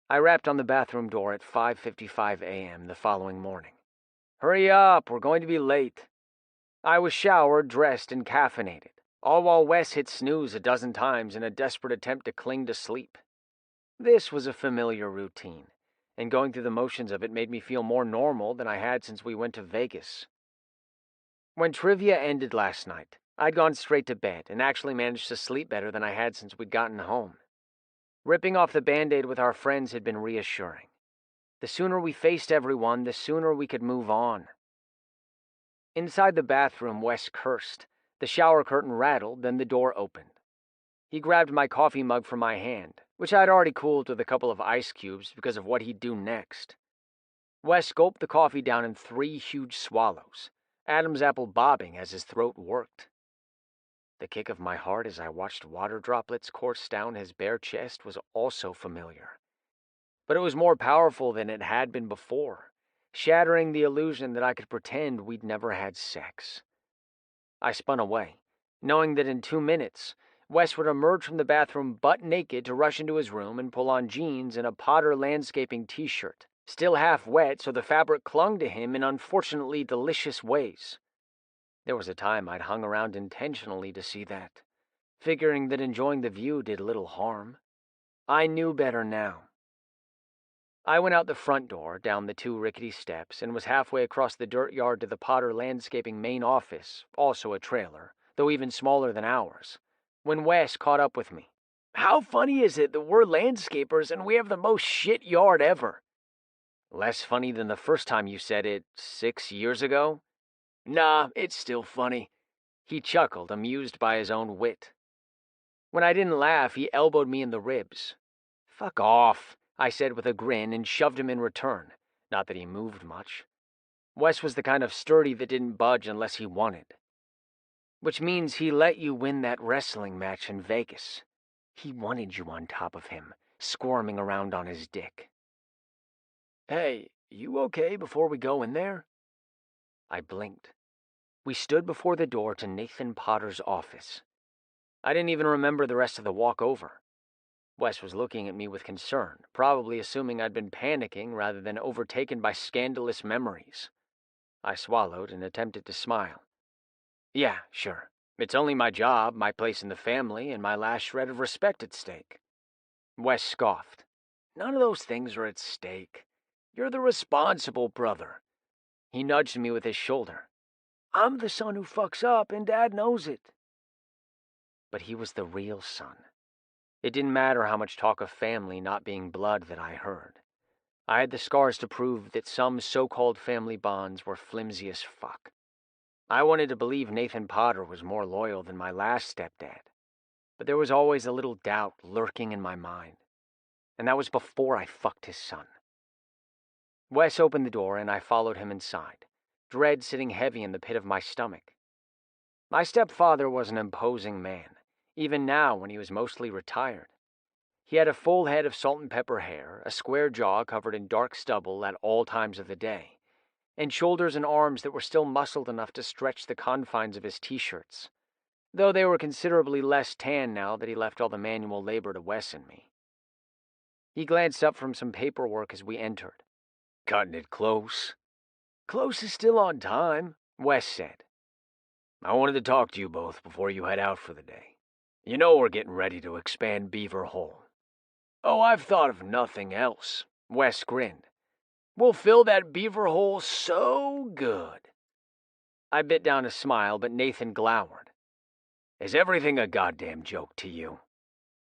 A: I rapped on the bathroom door at 5:55 a.m. the following morning. "Hurry up, we're going to be late." I was showered, dressed, and caffeinated, all while Wes hit snooze a dozen times in a desperate attempt to cling to sleep. This was a familiar routine, and going through the motions of it made me feel more normal than I had since we went to Vegas. When trivia ended last night, I'd gone straight to bed and actually managed to sleep better than I had since we'd gotten home. Ripping off the Band-Aid with our friends had been reassuring. The sooner we faced everyone, the sooner we could move on. Inside the bathroom, Wes cursed. The shower curtain rattled, then the door opened. He grabbed my coffee mug from my hand, which I had already cooled with a couple of ice cubes because of what he'd do next. Wes gulped the coffee down in 3 huge swallows, Adam's apple bobbing as his throat worked. The kick of my heart as I watched water droplets course down his bare chest was also familiar. But it was more powerful than it had been before, shattering the illusion that I could pretend we'd never had sex. I spun away, knowing that in 2 minutes, Wes would emerge from the bathroom butt naked to rush into his room and pull on jeans and a Potter Landscaping t-shirt, still half wet so the fabric clung to him in unfortunately delicious ways. There was a time I'd hung around intentionally to see that, figuring that enjoying the view did little harm. I knew better now. I went out the front door, down the 2 rickety steps, and was halfway across the dirt yard to the Potter Landscaping main office, also a trailer, though even smaller than ours, when Wes caught up with me. "How funny is it that we're landscapers and we have the most shit yard ever?" "Less funny than the first time you said it 6 years ago?" "Nah, it's still funny." He chuckled, amused by his own wit. When I didn't laugh, he elbowed me in the ribs. "Fuck off," I said with a grin and shoved him in return, not that he moved much. Wes was the kind of sturdy that didn't budge unless he wanted. Which means he let you win that wrestling match in Vegas. He wanted you on top of him, squirming around on his dick. "Hey, you okay before we go in there?" I blinked. We stood before the door to Nathan Potter's office. I didn't even remember the rest of the walk over. Wes was looking at me with concern, probably assuming I'd been panicking rather than overtaken by scandalous memories. I swallowed and attempted to smile. "Yeah, sure. It's only my job, my place in the family, and my last shred of respect at stake." Wes scoffed. "None of those things are at stake. You're the responsible brother." He nudged me with his shoulder. "I'm the son who fucks up, and Dad knows it." But he was the real son. It didn't matter how much talk of family not being blood that I heard. I had the scars to prove that some so-called family bonds were flimsy as fuck. I wanted to believe Nathan Potter was more loyal than my last stepdad, but there was always a little doubt lurking in my mind, and that was before I fucked his son. Wes opened the door and I followed him inside, dread sitting heavy in the pit of my stomach. My stepfather was an imposing man, even now when he was mostly retired. He had a full head of salt and pepper hair, a square jaw covered in dark stubble at all times of the day, and shoulders and arms that were still muscled enough to stretch the confines of his t-shirts, though they were considerably less tan now that he left all the manual labor to Wes and me. He glanced up from some paperwork as we entered. "Cutting it close?" "Close is still on time," Wes said. "I wanted to talk to you both before you head out for the day. You know we're getting ready to expand Beaver Hole." "Oh, I've thought of nothing else," Wes grinned. "We'll fill that beaver hole so good." I bit down a smile, but Nathan glowered. "Is everything a goddamn joke to you?"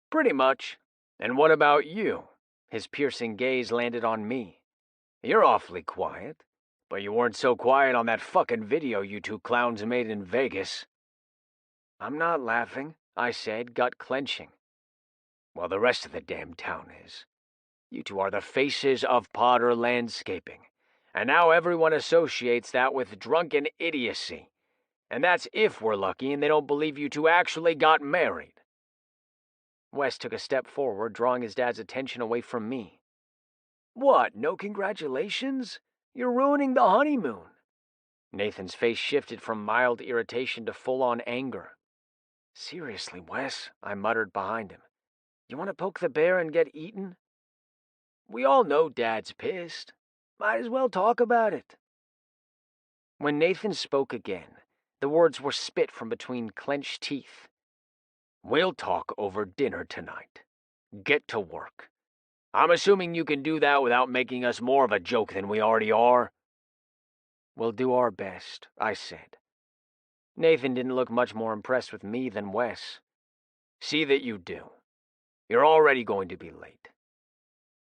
A: "Pretty much. And what about you?" His piercing gaze landed on me. "You're awfully quiet, but you weren't so quiet on that fucking video you 2 clowns made in Vegas." "I'm not laughing," I said, gut clenching. "Well, the rest of the damn town is. You 2 are the faces of Potter Landscaping, and now everyone associates that with drunken idiocy. And that's if we're lucky and they don't believe you 2 actually got married." Wes took a step forward, drawing his dad's attention away from me. "What, no congratulations? You're ruining the honeymoon." Nathan's face shifted from mild irritation to full-on anger. "Seriously, Wes," I muttered behind him. "You want to poke the bear and get eaten?" "We all know Dad's pissed. Might as well talk about it." When Nathan spoke again, the words were spit from between clenched teeth. "We'll talk over dinner tonight. Get to work. I'm assuming you can do that without making us more of a joke than we already are." "We'll do our best," I said. Nathan didn't look much more impressed with me than Wes. "See that you do. You're already going to be late."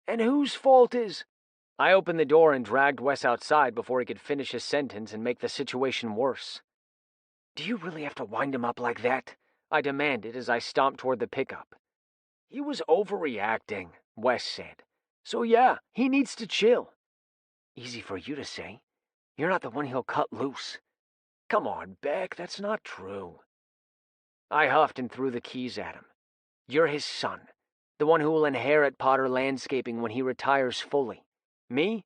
A: "And whose fault is—" I opened the door and dragged Wes outside before he could finish his sentence and make the situation worse. "Do you really have to wind him up like that?" I demanded as I stomped toward the pickup. "He was overreacting," Wes said. "So yeah, he needs to chill." "Easy for you to say. You're not the one he'll cut loose." "Come on, Beck, that's not true." I huffed and threw the keys at him. "You're his son, the one who will inherit Potter Landscaping when he retires fully. Me?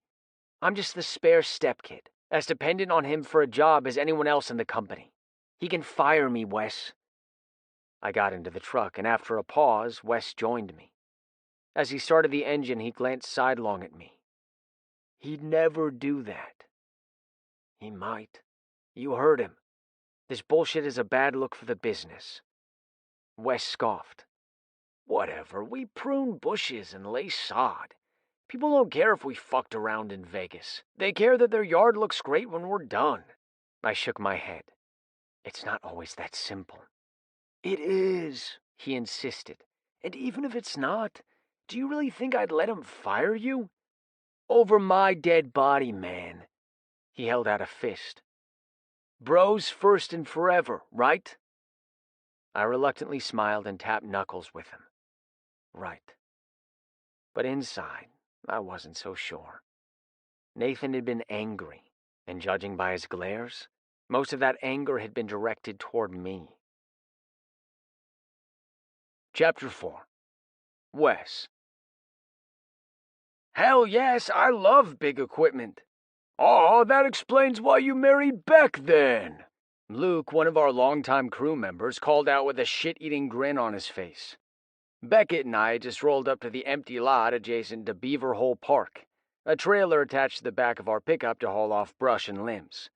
A: I'm just the spare stepkid, as dependent on him for a job as anyone else in the company. He can fire me, Wes." I got into the truck, and after a pause, Wes joined me. As he started the engine, he glanced sidelong at me. "He'd never do that." "He might. You heard him. This bullshit is a bad look for the business." Wes scoffed. "Whatever, we prune bushes and lay sod. People don't care if we fucked around in Vegas. They care that their yard looks great when we're done." I shook my head. "It's not always that simple." "It is," he insisted. "And even if it's not, do you really think I'd let him fire you? Over my dead body, man." He held out a fist. "Bros first and forever, right?" I reluctantly smiled and tapped knuckles with him. Right. But inside, I wasn't so sure. Nathan had been angry, and judging by his glares, most of that anger had been directed toward me. Chapter 4. Wes. "Hell yes, I love big equipment." "Oh, that explains why you married Beck then." Luke, one of our longtime crew members, called out with a shit-eating grin on his face. Beckett and I had just rolled up to the empty lot adjacent to Beaver Hole Park, a trailer attached to the back of our pickup to haul off brush and limbs.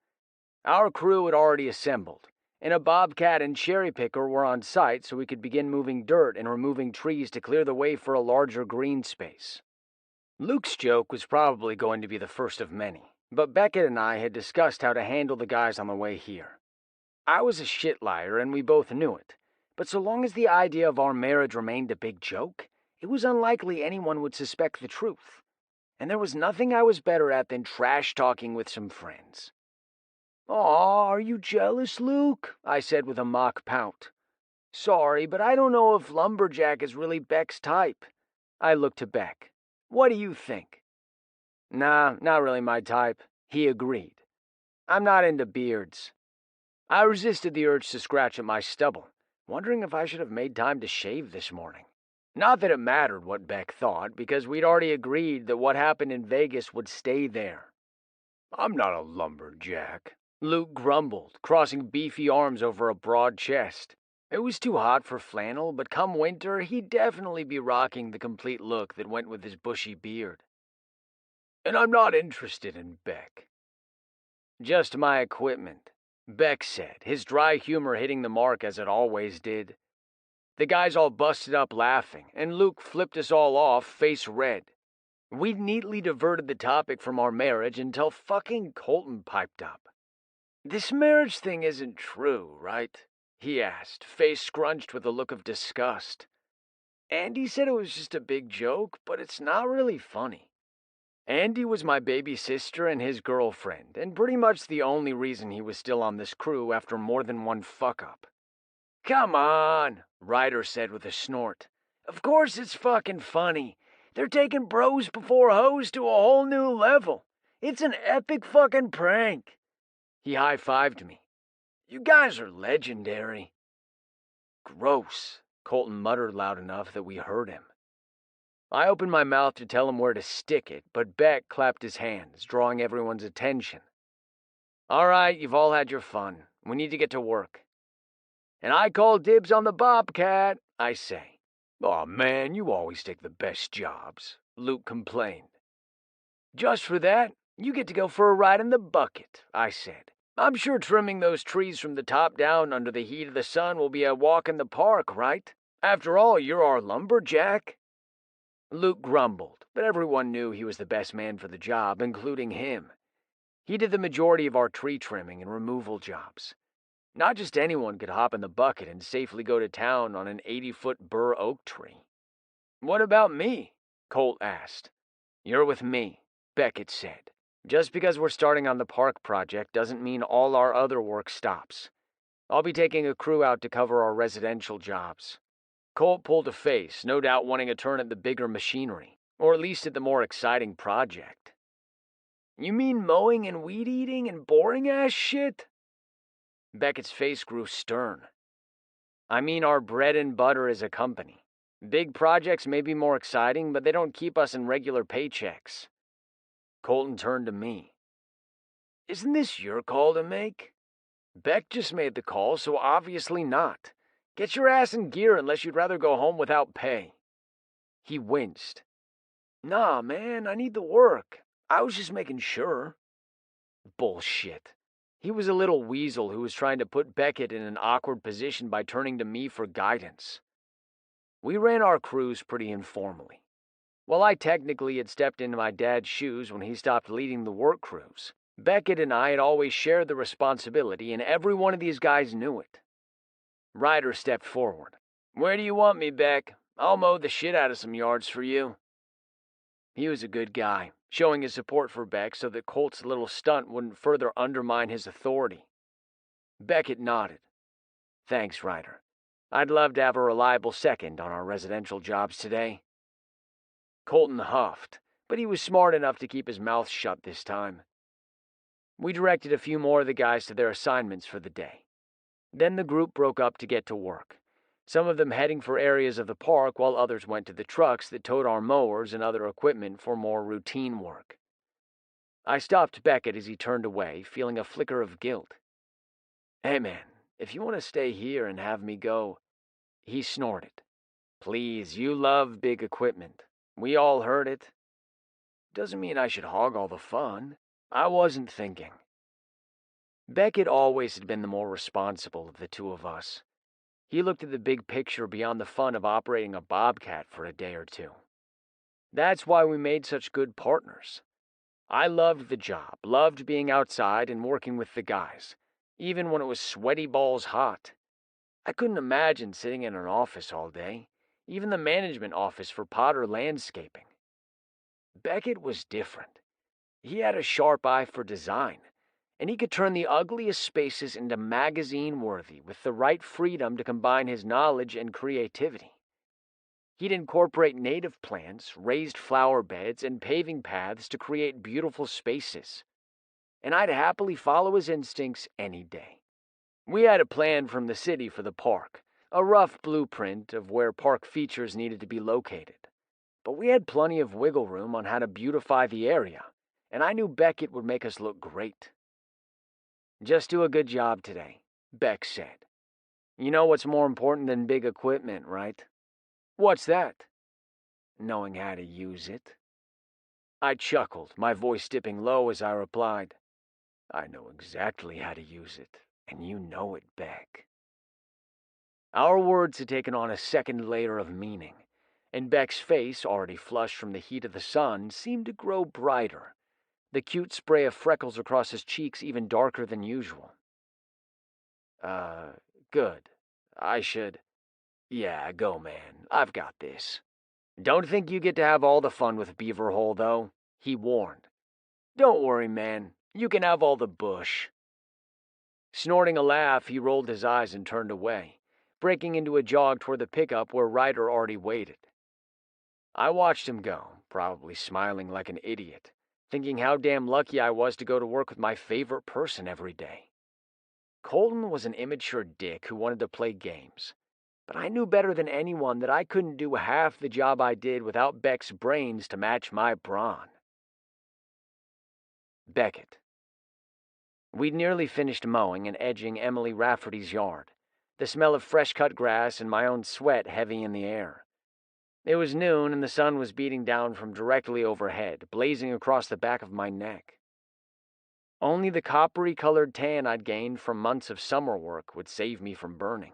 A: Our crew had already assembled, and a bobcat and cherry picker were on site so we could begin moving dirt and removing trees to clear the way for a larger green space. Luke's joke was probably going to be the first of many, but Beckett and I had discussed how to handle the guys on the way here. I was a shit liar, and we both knew it, but so long as the idea of our marriage remained a big joke, it was unlikely anyone would suspect the truth. And there was nothing I was better at than trash-talking with some friends. "Aw, are you jealous, Luke?" I said with a mock pout. "Sorry, but I don't know if lumberjack is really Beck's type." I looked to Beck. "What do you think?" "Nah, not really my type," he agreed. "I'm not into beards." I resisted the urge to scratch at my stubble, wondering if I should have made time to shave this morning. Not that it mattered what Beck thought, because we'd already agreed that what happened in Vegas would stay there. "I'm not a lumberjack," Luke grumbled, crossing beefy arms over a broad chest. It was too hot for flannel, but come winter, he'd definitely be rocking the complete look that went with his bushy beard. "And I'm not interested in Beck." "Just my equipment," Beck said, his dry humor hitting the mark as it always did. The guys all busted up laughing, and Luke flipped us all off, face red. We'd neatly diverted the topic from our marriage until fucking Colton piped up. "This marriage thing isn't true, right?" he asked, face scrunched with a look of disgust. "Andy said it was just a big joke, but it's not really funny." Andy was my baby sister and his girlfriend, and pretty much the only reason he was still on this crew after more than one fuck-up. "Come on," Ryder said with a snort. "Of course it's fucking funny. They're taking bros before hoes to a whole new level. It's an epic fucking prank." He high-fived me. "You guys are legendary." "Gross," Colton muttered loud enough that we heard him. I opened my mouth to tell him where to stick it, but Beck clapped his hands, drawing everyone's attention. "All right, you've all had your fun. We need to get to work." "And I call dibs on the bobcat," I say. "Aw, man, you always take the best jobs," Luke complained. "Just for that, you get to go for a ride in the bucket," I said. "I'm sure trimming those trees from the top down under the heat of the sun will be a walk in the park, right? After all, you're our lumberjack." Luke grumbled, but everyone knew he was the best man for the job, including him. He did the majority of our tree trimming and removal jobs. Not just anyone could hop in the bucket and safely go to town on an 80-foot bur oak tree. "What about me?" Colt asked. "You're with me," Beckett said. Just because we're starting on the park project doesn't mean all our other work stops. I'll be taking a crew out to cover our residential jobs. Colt pulled a face, no doubt wanting a turn at the bigger machinery, or at least at the more exciting project. You mean mowing and weed eating and boring ass shit? Beckett's face grew stern. I mean our bread and butter as a company. Big projects may be more exciting, but they don't keep us in regular paychecks. Colton turned to me. Isn't this your call to make? Beck just made the call, so obviously not. Get your ass in gear unless you'd rather go home without pay. He winced. Nah, man, I need the work. I was just making sure. Bullshit. He was a little weasel who was trying to put Beckett in an awkward position by turning to me for guidance. We ran our crews pretty informally. While I technically had stepped into my dad's shoes when he stopped leading the work crews, Beckett and I had always shared the responsibility, and every one of these guys knew it. Ryder stepped forward. Where do you want me, Beck? I'll mow the shit out of some yards for you. He was a good guy, showing his support for Beck so that Colt's little stunt wouldn't further undermine his authority. Beckett nodded. Thanks, Ryder. I'd love to have a reliable second on our residential jobs today. Colton huffed, but he was smart enough to keep his mouth shut this time. We directed a few more of the guys to their assignments for the day. Then the group broke up to get to work, some of them heading for areas of the park while others went to the trucks that towed our mowers and other equipment for more routine work. I stopped Beckett as he turned away, feeling a flicker of guilt. Hey man, if you want to stay here and have me go... He snorted. Please, you love big equipment. We all heard it. Doesn't mean I should hog all the fun. I wasn't thinking. Beckett always had been the more responsible of the two of us. He looked at the big picture beyond the fun of operating a bobcat for a day or two. That's why we made such good partners. I loved the job, loved being outside and working with the guys, even when it was sweaty balls hot. I couldn't imagine sitting in an office all day, even the management office for Potter Landscaping. Beckett was different. He had a sharp eye for design, and he could turn the ugliest spaces into magazine-worthy with the right freedom to combine his knowledge and creativity. He'd incorporate native plants, raised flower beds, and paving paths to create beautiful spaces. And I'd happily follow his instincts any day. We had a plan from the city for the park, a rough blueprint of where park features needed to be located. But we had plenty of wiggle room on how to beautify the area, and I knew Beckett would make us look great. Just do a good job today, Beck said. You know what's more important than big equipment, right? What's that? Knowing how to use it. I chuckled, my voice dipping low as I replied, I know exactly how to use it, and you know it, Beck. Our words had taken on a second layer of meaning, and Beck's face, already flushed from the heat of the sun, seemed to grow brighter, the cute spray of freckles across his cheeks even darker than usual. Good. I should... Yeah, go, man. I've got this. Don't think you get to have all the fun with Beaver Hole, though, he warned. Don't worry, man. You can have all the bush. Snorting a laugh, he rolled his eyes and turned away, breaking into a jog toward the pickup where Ryder already waited. I watched him go, probably smiling like an idiot, thinking how damn lucky I was to go to work with my favorite person every day. Colton was an immature dick who wanted to play games, but I knew better than anyone that I couldn't do half the job I did without Beck's brains to match my brawn. Beckett. We'd nearly finished mowing and edging Emily Rafferty's yard, the smell of fresh-cut grass and my own sweat heavy in the air. It was noon and the sun was beating down from directly overhead, blazing across the back of my neck. Only the coppery-colored tan I'd gained from months of summer work would save me from burning.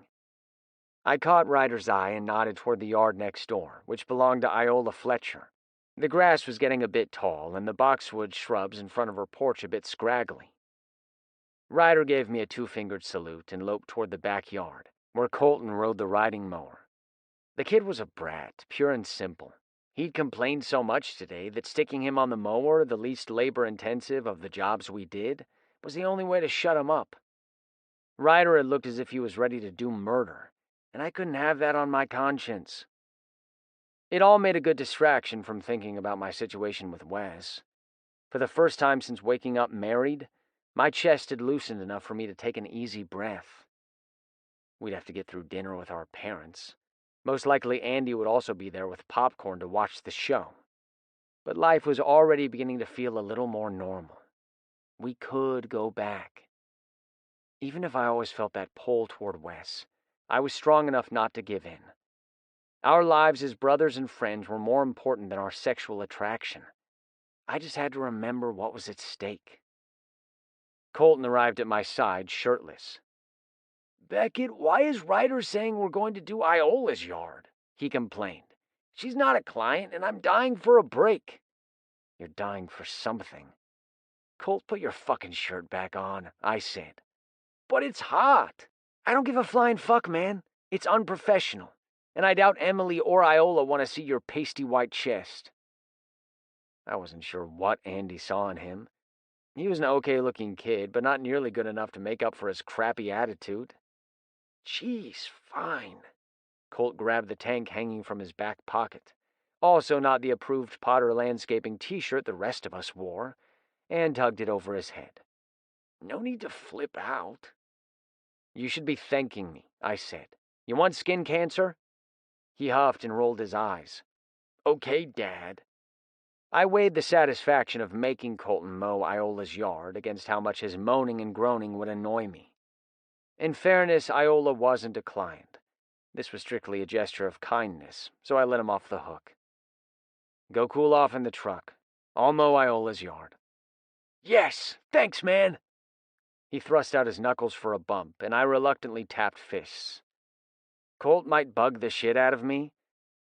A: I caught Ryder's eye and nodded toward the yard next door, which belonged to Iola Fletcher. The grass was getting a bit tall and the boxwood shrubs in front of her porch a bit scraggly. Ryder gave me a two-fingered salute and loped toward the backyard, where Colton rode the riding mower. The kid was a brat, pure and simple, He'd complained so much today that sticking him on the mower, the least labor-intensive of the jobs we did, was the only way to shut him up. Ryder had looked as if he was ready to do murder, and I couldn't have that on my conscience. It all made a good distraction from thinking about my situation with Wes. For the first time since waking up married, my chest had loosened enough for me to take an easy breath. We'd have to get through dinner with our parents. Most likely Andy would also be there with popcorn to watch the show. But life was already beginning to feel a little more normal. We could go back. Even if I always felt that pull toward Wes, I was strong enough not to give in. Our lives as brothers and friends were more important than our sexual attraction. I just had to remember what was at stake. Colton arrived at my side, shirtless. "Beckett, why is Ryder saying we're going to do Iola's yard?" he complained. "She's not a client, and I'm dying for a break." "You're dying for something." "Colt, put your fucking shirt back on," I said. "But it's hot." "I don't give a flying fuck, man. It's unprofessional, and I doubt Emily or Iola want to see your pasty white chest." I wasn't sure what Andy saw in him. He was an okay-looking kid, but not nearly good enough to make up for his crappy attitude. "Jeez, fine." Colt grabbed the tank hanging from his back pocket, also not the approved Potter Landscaping t-shirt the rest of us wore, and tugged it over his head. "No need to flip out." "You should be thanking me," I said. "You want skin cancer?" He huffed and rolled his eyes. "Okay, Dad." I weighed the satisfaction of making Colton mow Iola's yard against how much his moaning and groaning would annoy me. In fairness, Iola wasn't a client. This was strictly a gesture of kindness, so I let him off the hook. "Go cool off in the truck. I'll mow Iola's yard." "Yes, thanks, man." He thrust out his knuckles for a bump, and I reluctantly tapped fists. Colt might bug the shit out of me,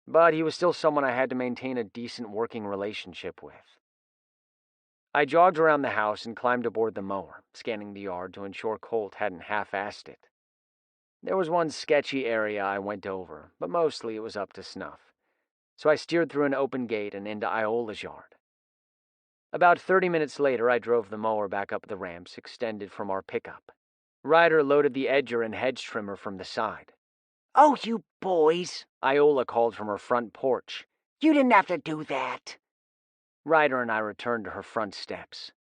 A: but he was still someone I had to maintain a decent working relationship with. I jogged around the house and climbed aboard the mower, scanning the yard to ensure Colt hadn't half-assed it. There was one sketchy area I went over, but mostly it was up to snuff, so I steered through an open gate and into Iola's yard. About 30 minutes later, I drove the mower back up the ramps extended from our pickup. Ryder loaded the edger and hedge trimmer from the side.
D: "Oh, you boys,"
A: Iola called from her front porch.
D: "You didn't have to do that."
A: Ryder and I returned to her front steps.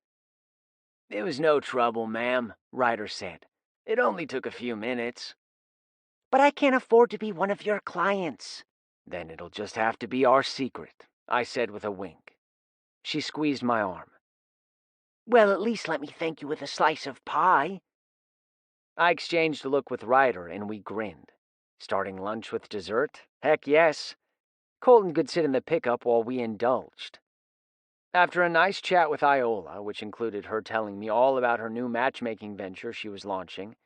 A: "It was no trouble, ma'am," Ryder said. "It only took a few minutes."
D: "But I can't afford to be one of your clients."
A: "Then it'll just have to be our secret," I said with a wink. She squeezed my arm.
D: "Well, at least let me thank you with a slice of pie."
A: I exchanged a look with Ryder, and we grinned. Starting lunch with dessert? Heck yes. Colton could sit in the pickup while we indulged. After a nice chat with Iola, which included her telling me all about her new matchmaking venture she was launching,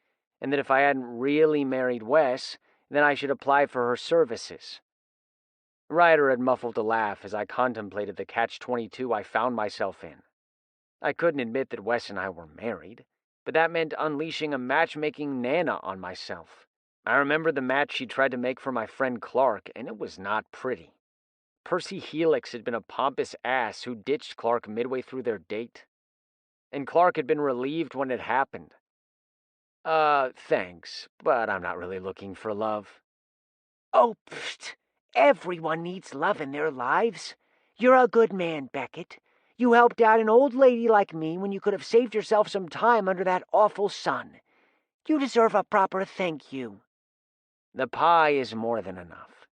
A: and that if I hadn't really married Wes, then I should apply for her services. Ryder had muffled a laugh as I contemplated the catch-22 I found myself in. I couldn't admit that Wes and I were married, but that meant unleashing a matchmaking nana on myself. I remembered the match she tried to make for my friend Clark, and it was not pretty. Percy Helix had been a pompous ass who ditched Clark midway through their date. And Clark had been relieved when it happened. Thanks, but I'm not really looking for love."
D: "Oh, pfft. Everyone needs love in their lives. You're a good man, Beckett. You helped out an old lady like me when you could have saved yourself some time under that awful sun. You deserve a proper thank you."
A: "The pie is more than enough."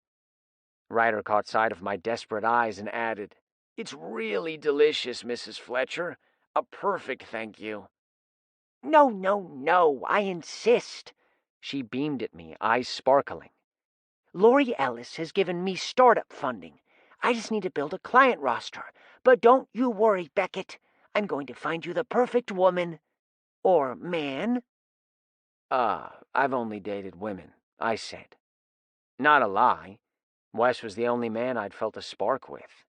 A: Ryder caught sight of my desperate eyes and added, "It's really delicious, Mrs. Fletcher. A perfect thank you."
D: "No, no, no, I insist."
A: She beamed at me, eyes sparkling.
D: "Lori Ellis has given me startup funding. I just need to build a client roster. But don't you worry, Beckett. I'm going to find you the perfect woman. Or man."
A: I've only dated women," I said. Not a lie. Wes was the only man I'd felt a spark with.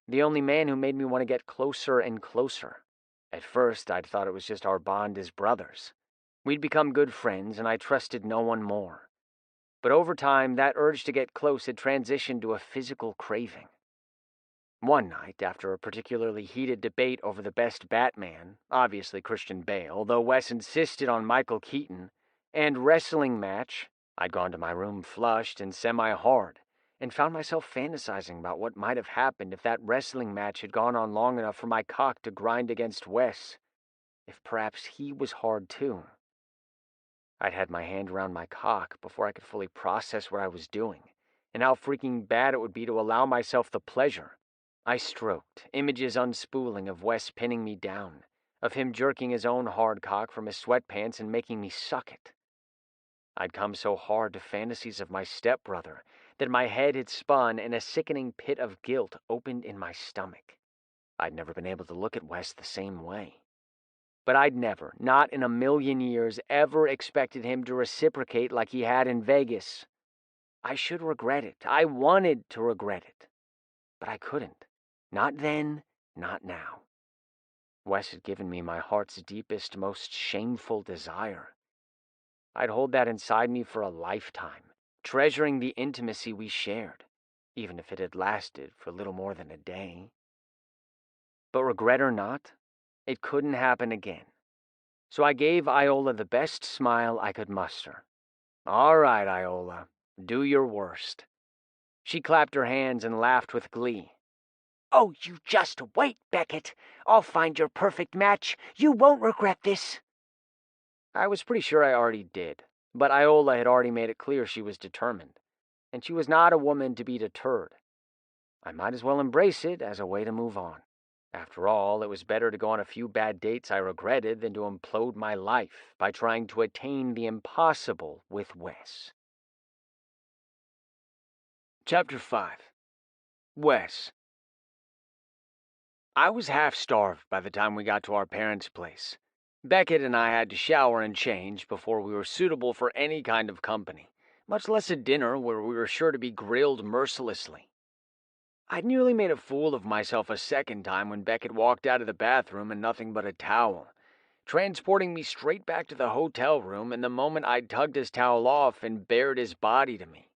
A: The only man who made me want to get closer and closer. At first, I'd thought it was just our bond as brothers. We'd become good friends, and I trusted no one more. But over time, that urge to get close had transitioned to a physical craving. One night, after a particularly heated debate over the best Batman, obviously Christian Bale, though Wes insisted on Michael Keaton, and wrestling match, I'd gone to my room flushed and semi-hard, and found myself fantasizing about what might have happened if that wrestling match had gone on long enough for my cock to grind against Wes, if perhaps he was hard too. I'd had my hand around my cock before I could fully process what I was doing, and how freaking bad it would be to allow myself the pleasure. I stroked, images unspooling of Wes pinning me down, of him jerking his own hard cock from his sweatpants and making me suck it. I'd come so hard to fantasies of my stepbrother that my head had spun and a sickening pit of guilt opened in my stomach. I'd never been able to look at Wes the same way. But I'd never, not in a million years, ever expected him to reciprocate like he had in Vegas. I should regret it. I wanted to regret it. But I couldn't. Not then, not now. Wes had given me my heart's deepest, most shameful desire. I'd hold that inside me for a lifetime, treasuring the intimacy we shared, even if it had lasted for little more than a day. But regret or not, it couldn't happen again. So I gave Iola the best smile I could muster. "All right, Iola, do your worst." She clapped her hands and laughed with glee.
D: Oh, you just wait, Beckett. I'll find your perfect match. You won't regret this.
A: I was pretty sure I already did, but Iola had already made it clear she was determined, and she was not a woman to be deterred. I might as well embrace it as a way to move on. After all, it was better to go on a few bad dates I regretted than to implode my life by trying to attain the impossible with Wes. Chapter 5. Wes. I was half-starved by the time we got to our parents' place. Beckett and I had to shower and change before we were suitable for any kind of company, much less a dinner where we were sure to be grilled mercilessly. I'd nearly made a fool of myself a second time when Beckett walked out of the bathroom in nothing but a towel, transporting me straight back to the hotel room in the moment I'd tugged his towel off and bared his body to me.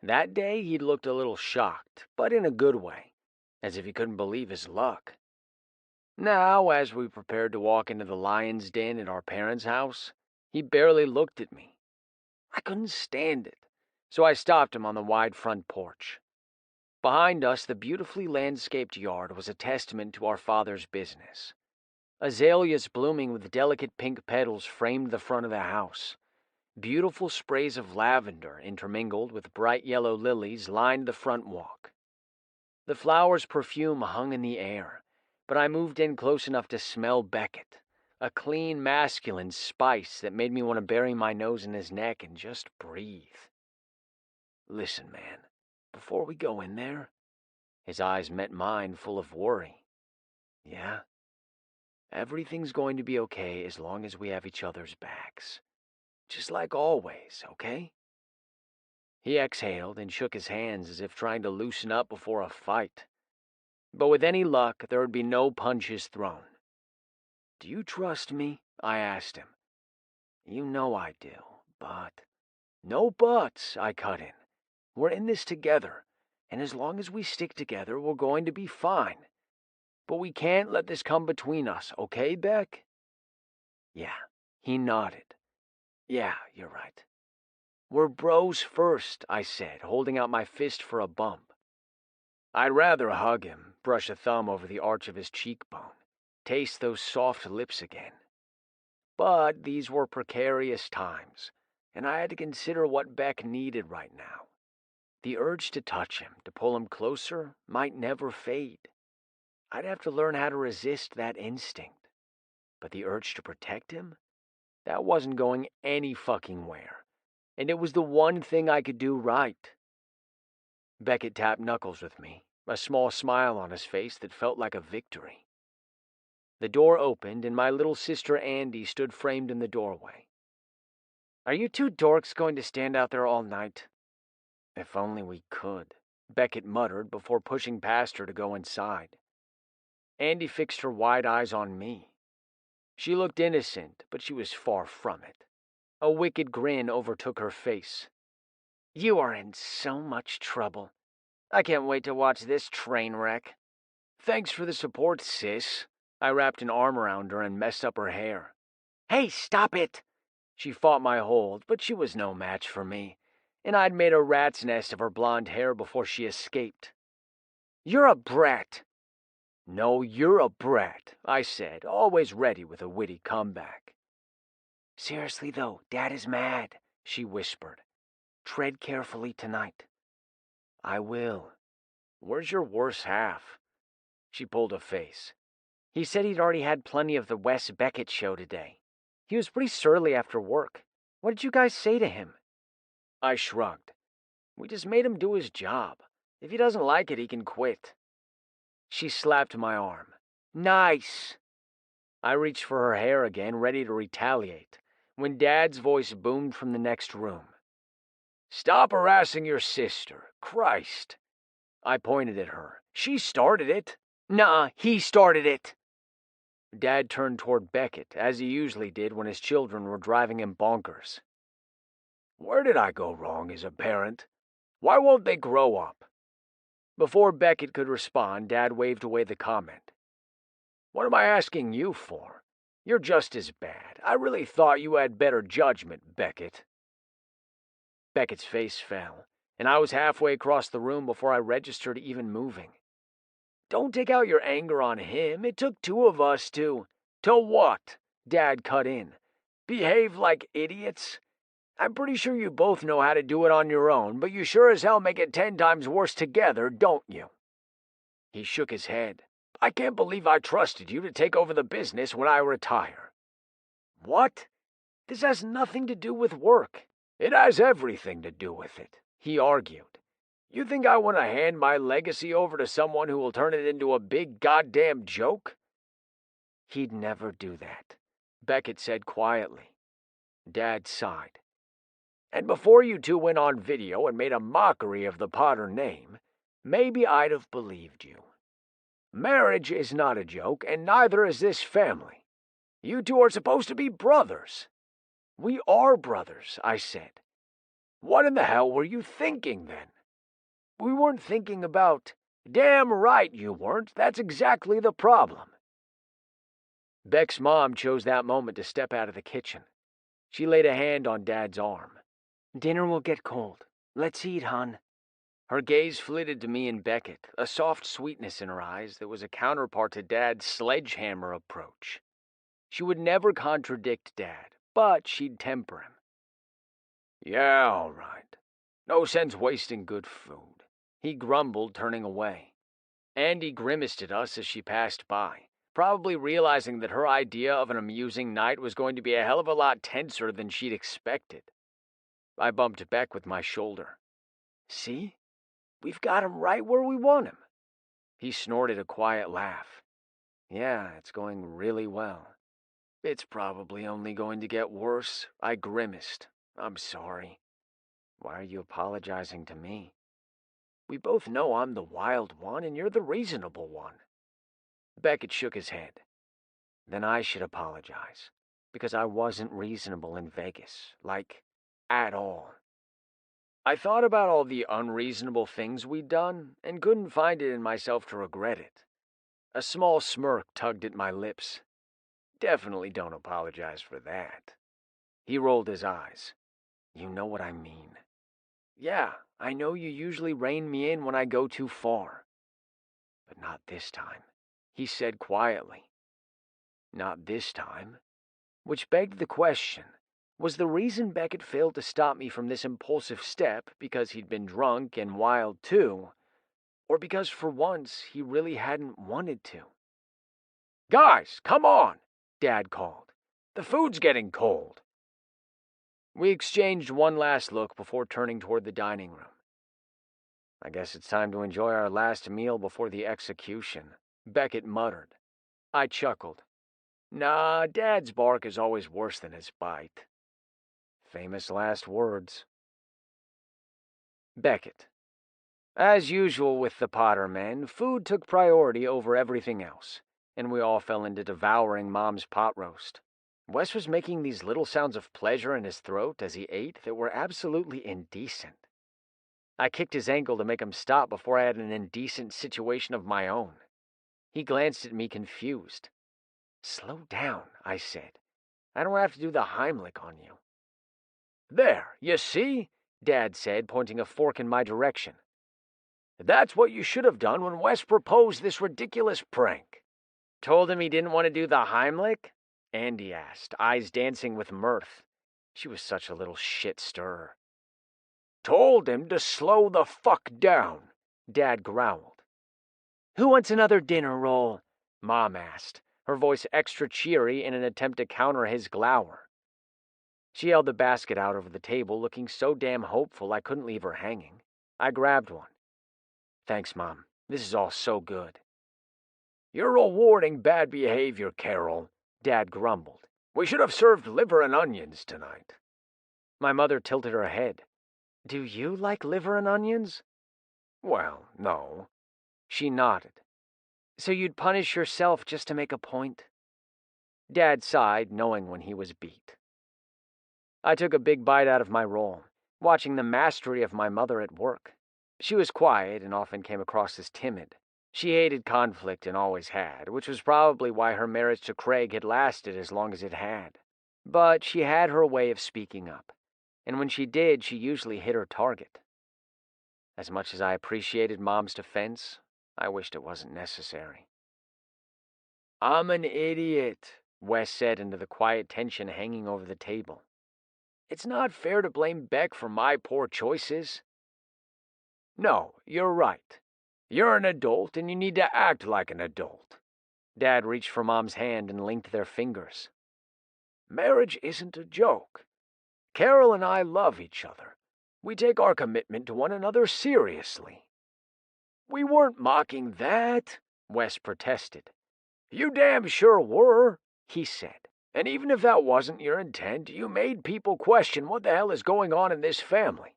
A: That day he'd looked a little shocked, but in a good way, as if he couldn't believe his luck. Now, as we prepared to walk into the lion's den at our parents' house, he barely looked at me. I couldn't stand it, so I stopped him on the wide front porch. Behind us, the beautifully landscaped yard was a testament to our father's business. Azaleas blooming with delicate pink petals framed the front of the house. Beautiful sprays of lavender intermingled with bright yellow lilies lined the front walk. The flowers' perfume hung in the air, but I moved in close enough to smell Beckett, a clean, masculine spice that made me want to bury my nose in his neck and just breathe. "Listen, man, before we go in there," his eyes met mine full of worry. "Yeah? Everything's going to be okay as long as we have each other's backs. Just like always, okay?" He exhaled and shook his hands as if trying to loosen up before a fight. But with any luck, there would be no punches thrown. "Do you trust me?" I asked him. "You know I do, but—" "No buts," I cut in. "We're in this together, and as long as we stick together, we're going to be fine. But we can't let this come between us, okay, Beck?" "Yeah," he nodded. "Yeah, you're right. We're bros first," I said, holding out my fist for a bump. I'd rather hug him, brush a thumb over the arch of his cheekbone, taste those soft lips again. But these were precarious times, and I had to consider what Beck needed right now. The urge to touch him, to pull him closer, might never fade. I'd have to learn how to resist that instinct. But the urge to protect him? That wasn't going any fucking where. And it was the one thing I could do right. Beckett tapped knuckles with me, a small smile on his face that felt like a victory. The door opened, and my little sister Andy stood framed in the doorway. "Are you two dorks going to stand out there all night?" "If only we could," Beckett muttered before pushing past her to go inside. Andy fixed her wide eyes on me. She looked innocent, but she was far from it. A wicked grin overtook her face. "You are in so much trouble. I can't wait to watch this train wreck. Thanks for the support, sis. I wrapped an arm around her and messed up her hair.
D: Hey, stop it!
A: She fought my hold, but she was no match for me, and I'd made a rat's nest of her blonde hair before she escaped.
D: You're a brat.
A: No, you're a brat, I said, always ready with a witty comeback.
D: Seriously, though, Dad is mad, she whispered. Tread carefully tonight.
A: I will. Where's your worse half? She pulled a face.
D: He said he'd already had plenty of the Wes Beckett show today. He was pretty surly after work. What did you guys say to him?
A: I shrugged. We just made him do his job. If he doesn't like it, he can quit. She slapped my arm.
D: Nice.
A: I reached for her hair again, ready to retaliate, when Dad's voice boomed from the next room. Stop harassing your sister. Christ. I pointed at her. She started it.
D: Nuh-uh, he started it.
A: Dad turned toward Beckett, as he usually did when his children were driving him bonkers. Where did I go wrong as a parent? Why won't they grow up? Before Beckett could respond, Dad waved away the comment. What am I asking you for? You're just as bad. I really thought you had better judgment, Beckett. Beckett's face fell, and I was halfway across the room before I registered even moving. Don't take out your anger on him. It took two of us to... To what? Dad cut in. Behave like idiots? I'm pretty sure you both know how to do it on your own, but you sure as hell make it 10 times worse together, don't you? He shook his head. I can't believe I trusted you to take over the business when I retire. What? This has nothing to do with work. It has everything to do with it, he argued. You think I want to hand my legacy over to someone who will turn it into a big goddamn joke? He'd never do that, Beckett said quietly. Dad sighed. And before you two went on video and made a mockery of the Potter name, maybe I'd have believed you. Marriage is not a joke, and neither is this family. You two are supposed to be brothers. We are brothers, I said. What in the hell were you thinking then? We weren't thinking about... Damn right you weren't. That's exactly the problem. Beck's mom chose that moment to step out of the kitchen. She laid a hand on Dad's arm.
D: Dinner will get cold. Let's eat, hon.
A: Her gaze flitted to me and Beckett, a soft sweetness in her eyes that was a counterpart to Dad's sledgehammer approach. She would never contradict Dad, but she'd temper him. Yeah, all right. No sense wasting good food. He grumbled, turning away. Andy grimaced at us as she passed by, probably realizing that her idea of an amusing night was going to be a hell of a lot tenser than she'd expected. I bumped Beck with my shoulder. See? We've got him right where we want him. He snorted a quiet laugh. Yeah, it's going really well. It's probably only going to get worse, I grimaced. I'm sorry. Why are you apologizing to me? We both know I'm the wild one and you're the reasonable one. Beckett shook his head. Then I should apologize, because I wasn't reasonable in Vegas, like, at all. I thought about all the unreasonable things we'd done and couldn't find it in myself to regret it. A small smirk tugged at my lips. Definitely don't apologize for that. He rolled his eyes. You know what I mean. Yeah, I know you usually rein me in when I go too far. But not this time, he said quietly. Not this time. Which begged the question, was the reason Beckett failed to stop me from this impulsive step because he'd been drunk and wild too, or because for once he really hadn't wanted to? Guys, come on, Dad called. The food's getting cold. We exchanged one last look before turning toward the dining room. I guess it's time to enjoy our last meal before the execution, Beckett muttered. I chuckled. Nah, Dad's bark is always worse than his bite. Famous last words. Beckett. As usual with the Potter men, food took priority over everything else, and we all fell into devouring Mom's pot roast. Wes was making these little sounds of pleasure in his throat as he ate that were absolutely indecent. I kicked his ankle to make him stop before I had an indecent situation of my own. He glanced at me confused. "Slow down," I said. "I don't have to do the Heimlich on you." "There, you see?" Dad said, pointing a fork in my direction. "That's what you should have done when Wes proposed this ridiculous prank." "Told him he didn't want to do the Heimlich?" Andy asked, eyes dancing with mirth. She was such a little shit stirrer. "Told him to slow the fuck down," Dad growled.
D: Who wants another dinner roll?
A: Mom asked, her voice extra cheery in an attempt to counter his glower. She held the basket out over the table, looking so damn hopeful I couldn't leave her hanging. I grabbed one. "Thanks, Mom. This is all so good." "You're rewarding bad behavior, Carol," Dad grumbled. "We should have served liver and onions tonight." My mother tilted her head. "Do you like liver and onions?" "Well, no." She nodded. "So you'd punish yourself just to make a point?" Dad sighed, knowing when he was beat. I took a big bite out of my roll, watching the mastery of my mother at work. She was quiet and often came across as timid. She hated conflict and always had, which was probably why her marriage to Craig had lasted as long as it had. But she had her way of speaking up, and when she did, she usually hit her target. As much as I appreciated Mom's defense, I wished it wasn't necessary. "I'm an idiot," Wes said into the quiet tension hanging over the table. "It's not fair to blame Beck for my poor choices." "No, you're right. You're an adult and you need to act like an adult." Dad reached for Mom's hand and linked their fingers. "Marriage isn't a joke. Carol and I love each other. We take our commitment to one another seriously." "We weren't mocking that," Wes protested. "You damn sure were," he said. "And even if that wasn't your intent, you made people question what the hell is going on in this family.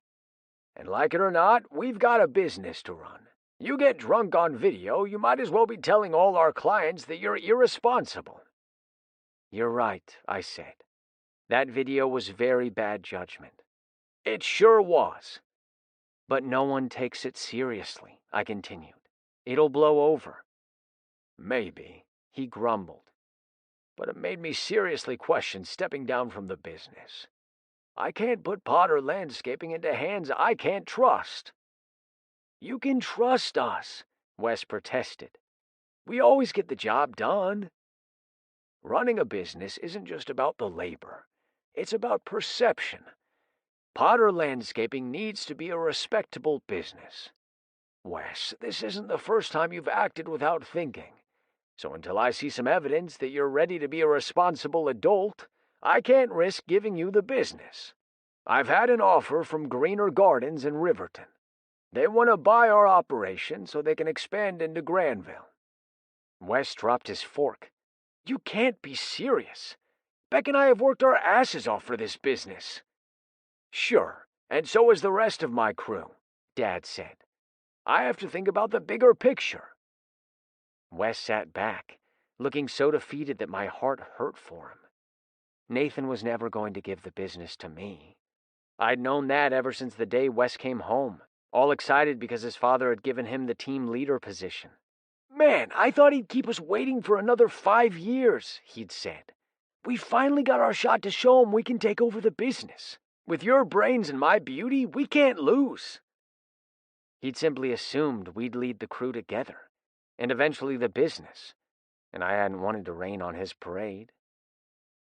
A: And like it or not, we've got a business to run. You get drunk on video, you might as well be telling all our clients that you're irresponsible." "You're right," I said. "That video was very bad judgment." "It sure was." "But no one takes it seriously," I continued. "It'll blow over." "Maybe," he grumbled. "But it made me seriously question stepping down from the business. I can't put Potter Landscaping into hands I can't trust." "You can trust us," Wes protested. "We always get the job done." "Running a business isn't just about the labor. It's about perception. Potter Landscaping needs to be a respectable business. Wes, this isn't the first time you've acted without thinking. So until I see some evidence that you're ready to be a responsible adult, I can't risk giving you the business. I've had an offer from Greener Gardens in Riverton. They want to buy our operation so they can expand into Granville." Wes dropped his fork. "You can't be serious. Beck and I have worked our asses off for this business." "Sure, and so has the rest of my crew," Dad said. "I have to think about the bigger picture." Wes sat back, looking so defeated that my heart hurt for him. Nathan was never going to give the business to me. I'd known that ever since the day Wes came home, all excited because his father had given him the team leader position. "Man, I thought he'd keep us waiting for another 5 years," he'd said. "We finally got our shot to show him we can take over the business. With your brains and my beauty, we can't lose." He'd simply assumed we'd lead the crew together, and eventually the business, and I hadn't wanted to rain on his parade.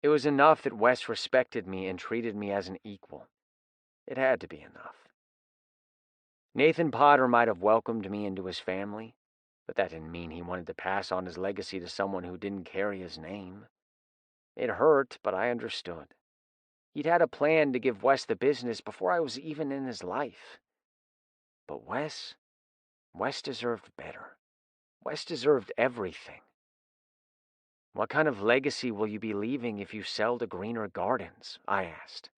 A: It was enough that Wes respected me and treated me as an equal. It had to be enough. Nathan Potter might have welcomed me into his family, but that didn't mean he wanted to pass on his legacy to someone who didn't carry his name. It hurt, but I understood. He'd had a plan to give Wes the business before I was even in his life. But Wes deserved better. Wes deserved everything. "What kind of legacy will you be leaving if you sell to Greener Gardens?" I asked.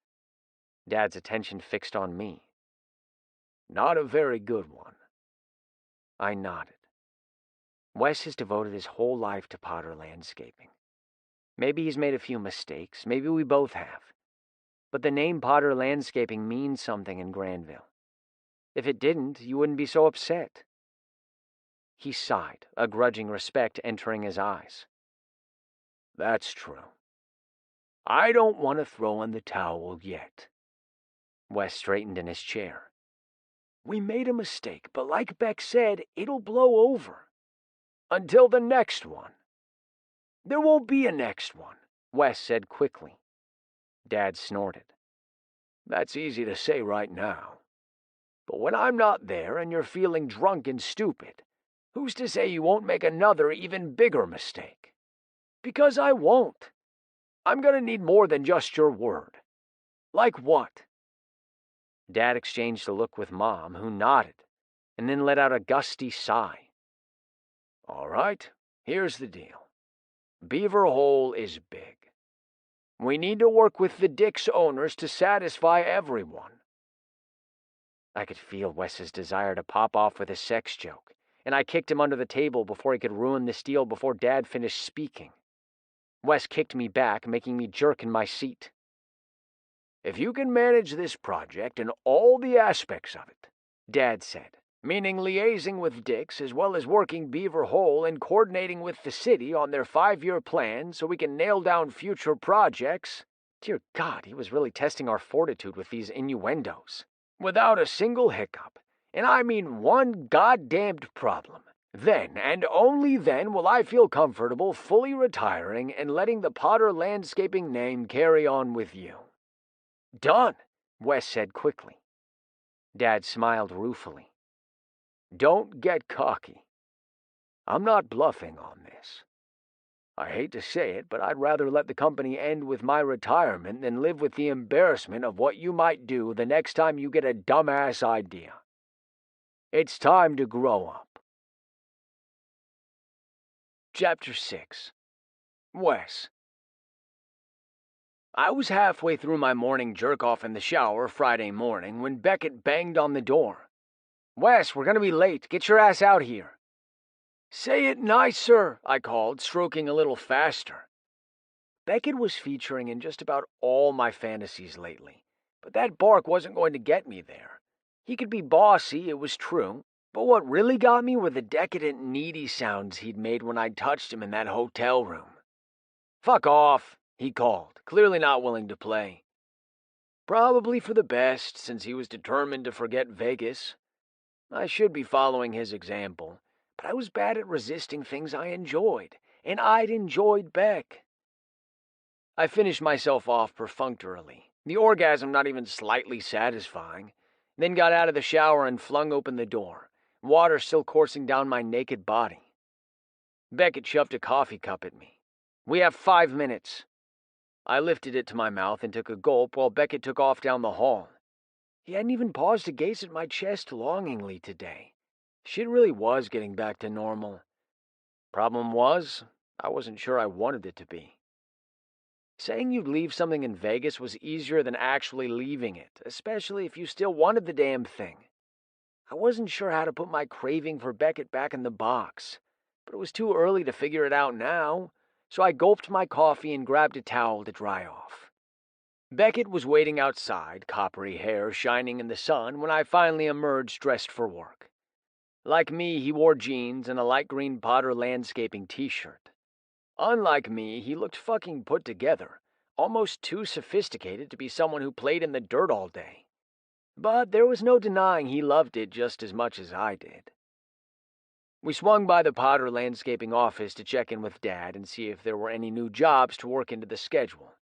A: Dad's attention fixed on me. "Not a very good one." I nodded. Wes has devoted his whole life to Potter Landscaping. Maybe he's made a few mistakes, maybe we both have. But the name Potter Landscaping means something in Granville. If it didn't, you wouldn't be so upset." He sighed, a grudging respect entering his eyes. "That's true. I don't want to throw in the towel yet." Wes straightened in his chair. "We made a mistake, but like Beck said, it'll blow over. Until the next one." "There won't be a next one," Wes said quickly. Dad snorted. "That's easy to say right now. But when I'm not there and you're feeling drunk and stupid, who's to say you won't make another, even bigger mistake? Because I won't. I'm gonna need more than just your word." "Like what?" Dad exchanged a look with Mom, who nodded, and then let out a gusty sigh. "All right, here's the deal. Beaver Hole is big. We need to work with the Dick's owners to satisfy everyone." I could feel Wes's desire to pop off with a sex joke, and I kicked him under the table before he could ruin this deal before Dad finished speaking. Wes kicked me back, making me jerk in my seat. "If you can manage this project and all the aspects of it," Dad said, "meaning liaising with Dick's as well as working Beaver Hole and coordinating with the city on their 5-year plan so we can nail down future projects." Dear God, he was really testing our fortitude with these innuendos. "Without a single hiccup, and I mean one goddamned problem, then and only then will I feel comfortable fully retiring and letting the Potter Landscaping name carry on with you." "Done," Wes said quickly. Dad smiled ruefully. "Don't get cocky. I'm not bluffing on this. I hate to say it, but I'd rather let the company end with my retirement than live with the embarrassment of what you might do the next time you get a dumbass idea. It's time to grow up." Chapter 6. Wes. I was halfway through my morning jerk-off in the shower Friday morning when Beckett banged on the door. "Wes, we're gonna be late. Get your ass out here." "Say it nicer," I called, stroking a little faster. Beckett was featuring in just about all my fantasies lately, but that bark wasn't going to get me there. He could be bossy, it was true, but what really got me were the decadent, needy sounds he'd made when I'd touched him in that hotel room. "Fuck off," he called, clearly not willing to play. Probably for the best, since he was determined to forget Vegas. I should be following his example, but I was bad at resisting things I enjoyed, and I'd enjoyed Beck. I finished myself off perfunctorily, the orgasm not even slightly satisfying, then got out of the shower and flung open the door, water still coursing down my naked body. Beckett shoved a coffee cup at me. "We have 5 minutes." I lifted it to my mouth and took a gulp while Beckett took off down the hall. He hadn't even paused to gaze at my chest longingly today. Shit really was getting back to normal. Problem was, I wasn't sure I wanted it to be. Saying you'd leave something in Vegas was easier than actually leaving it, especially if you still wanted the damn thing. I wasn't sure how to put my craving for Beckett back in the box, but it was too early to figure it out now, so I gulped my coffee and grabbed a towel to dry off. Beckett was waiting outside, coppery hair shining in the sun, when I finally emerged dressed for work. Like me, he wore jeans and a light green Potter Landscaping t-shirt. Unlike me, he looked fucking put together, almost too sophisticated to be someone who played in the dirt all day. But there was no denying he loved it just as much as I did. We swung by the Potter Landscaping office to check in with Dad and see if there were any new jobs to work into the schedule,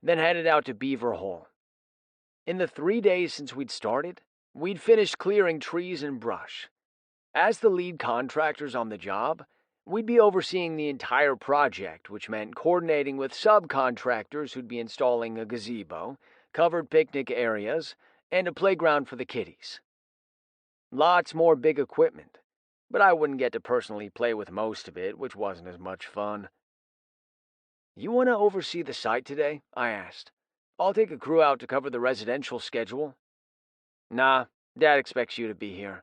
A: then headed out to Beaver Hole. In the 3 days since we'd started, we'd finished clearing trees and brush. As the lead contractors on the job, we'd be overseeing the entire project, which meant coordinating with subcontractors who'd be installing a gazebo, covered picnic areas, and a playground for the kiddies. Lots more big equipment, but I wouldn't get to personally play with most of it, which wasn't as much fun. "You want to oversee the site today?" I asked. "I'll take a crew out to cover the residential schedule." "Nah, Dad expects you to be here.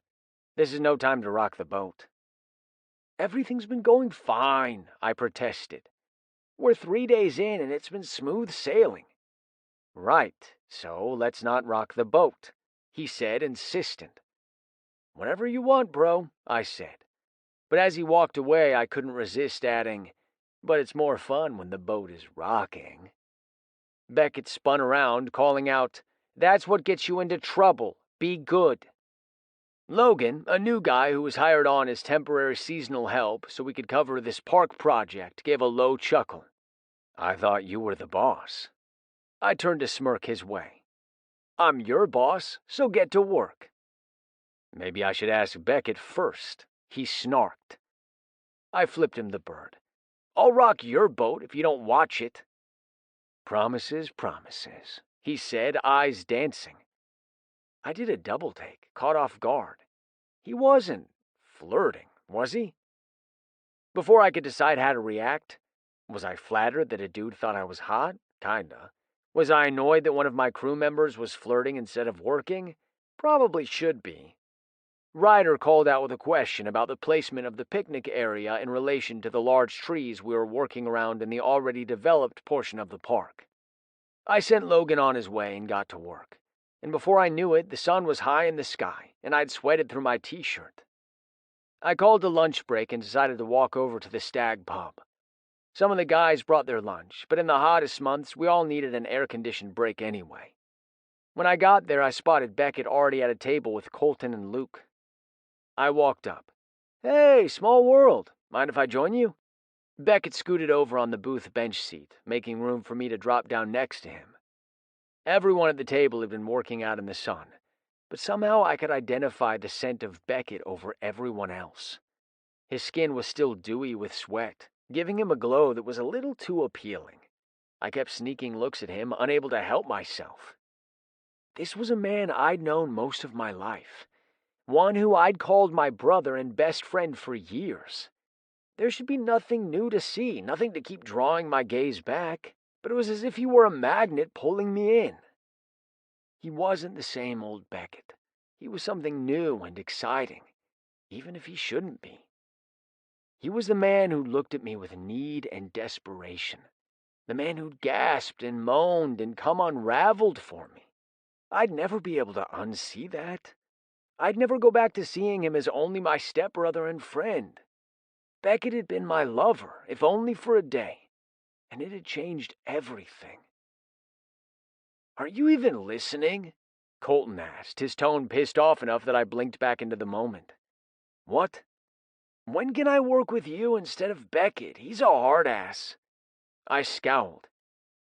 A: This is no time to rock the boat." "Everything's been going fine," I protested. "We're 3 days in and it's been smooth sailing." "Right, so let's not rock the boat," he said, insistent. Whenever you want, bro, I said. But as he walked away, I couldn't resist adding, but it's more fun when the boat is rocking. Beckett spun around, calling out, "That's what gets you into trouble. Be good." Logan, a new guy who was hired on as temporary seasonal help so we could cover this park project, gave a low chuckle. "I thought you were the boss." I turned to smirk his way. "I'm your boss, so get to work." "Maybe I should ask Beckett first," he snarked. I flipped him the bird. "I'll rock your boat if you don't watch it." "Promises, promises," he said, eyes dancing. I did a double take, caught off guard. He wasn't flirting, was he? Before I could decide how to react, was I flattered that a dude thought I was hot? Kinda. Was I annoyed that one of my crew members was flirting instead of working? Probably should be. Ryder called out with a question about the placement of the picnic area in relation to the large trees we were working around in the already developed portion of the park. I sent Logan on his way and got to work. And before I knew it, the sun was high in the sky, and I'd sweated through my t-shirt. I called a lunch break and decided to walk over to the Stag pub. Some of the guys brought their lunch, but in the hottest months, we all needed an air-conditioned break anyway. When I got there, I spotted Beckett already at a table with Colton and Luke. I walked up. "Hey, small world. Mind if I join you?" Beckett scooted over on the booth bench seat, making room for me to drop down next to him. Everyone at the table had been working out in the sun, but somehow I could identify the scent of Beckett over everyone else. His skin was still dewy with sweat, giving him a glow that was a little too appealing. I kept sneaking looks at him, unable to help myself. This was a man I'd known most of my life. One who I'd called my brother and best friend for years. There should be nothing new to see, nothing to keep drawing my gaze back, but it was as if he were a magnet pulling me in. He wasn't the same old Beckett. He was something new and exciting, even if he shouldn't be. He was the man who looked at me with need and desperation, the man who'd gasped and moaned and come unraveled for me. I'd never be able to unsee that. I'd never go back to seeing him as only my stepbrother and friend. Beckett had been my lover, if only for a day, and it had changed everything. "Are you even listening?" Colton asked, his tone pissed off enough that I blinked back into the moment. "What?" "When can I work with you instead of Beckett? He's a hard ass." I scowled.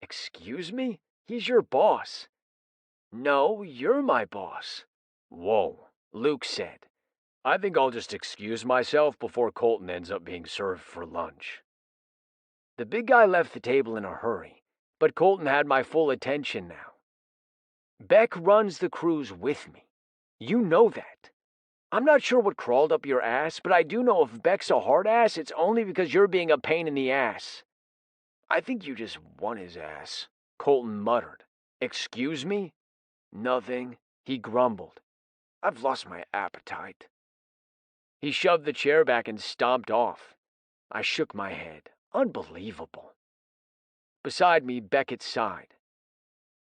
A: "Excuse me? He's your boss." "No, you're my boss." "Whoa," Luke said. "I think I'll just excuse myself before Colton ends up being served for lunch." The big guy left the table in a hurry, but Colton had my full attention now. "Beck runs the cruise with me. You know that. I'm not sure what crawled up your ass, but I do know if Beck's a hard ass, it's only because you're being a pain in the ass." "I think you just won his ass," Colton muttered. "Excuse me?" "Nothing," he grumbled. "I've lost my appetite." He shoved the chair back and stomped off. I shook my head. Unbelievable. Beside me, Beckett sighed.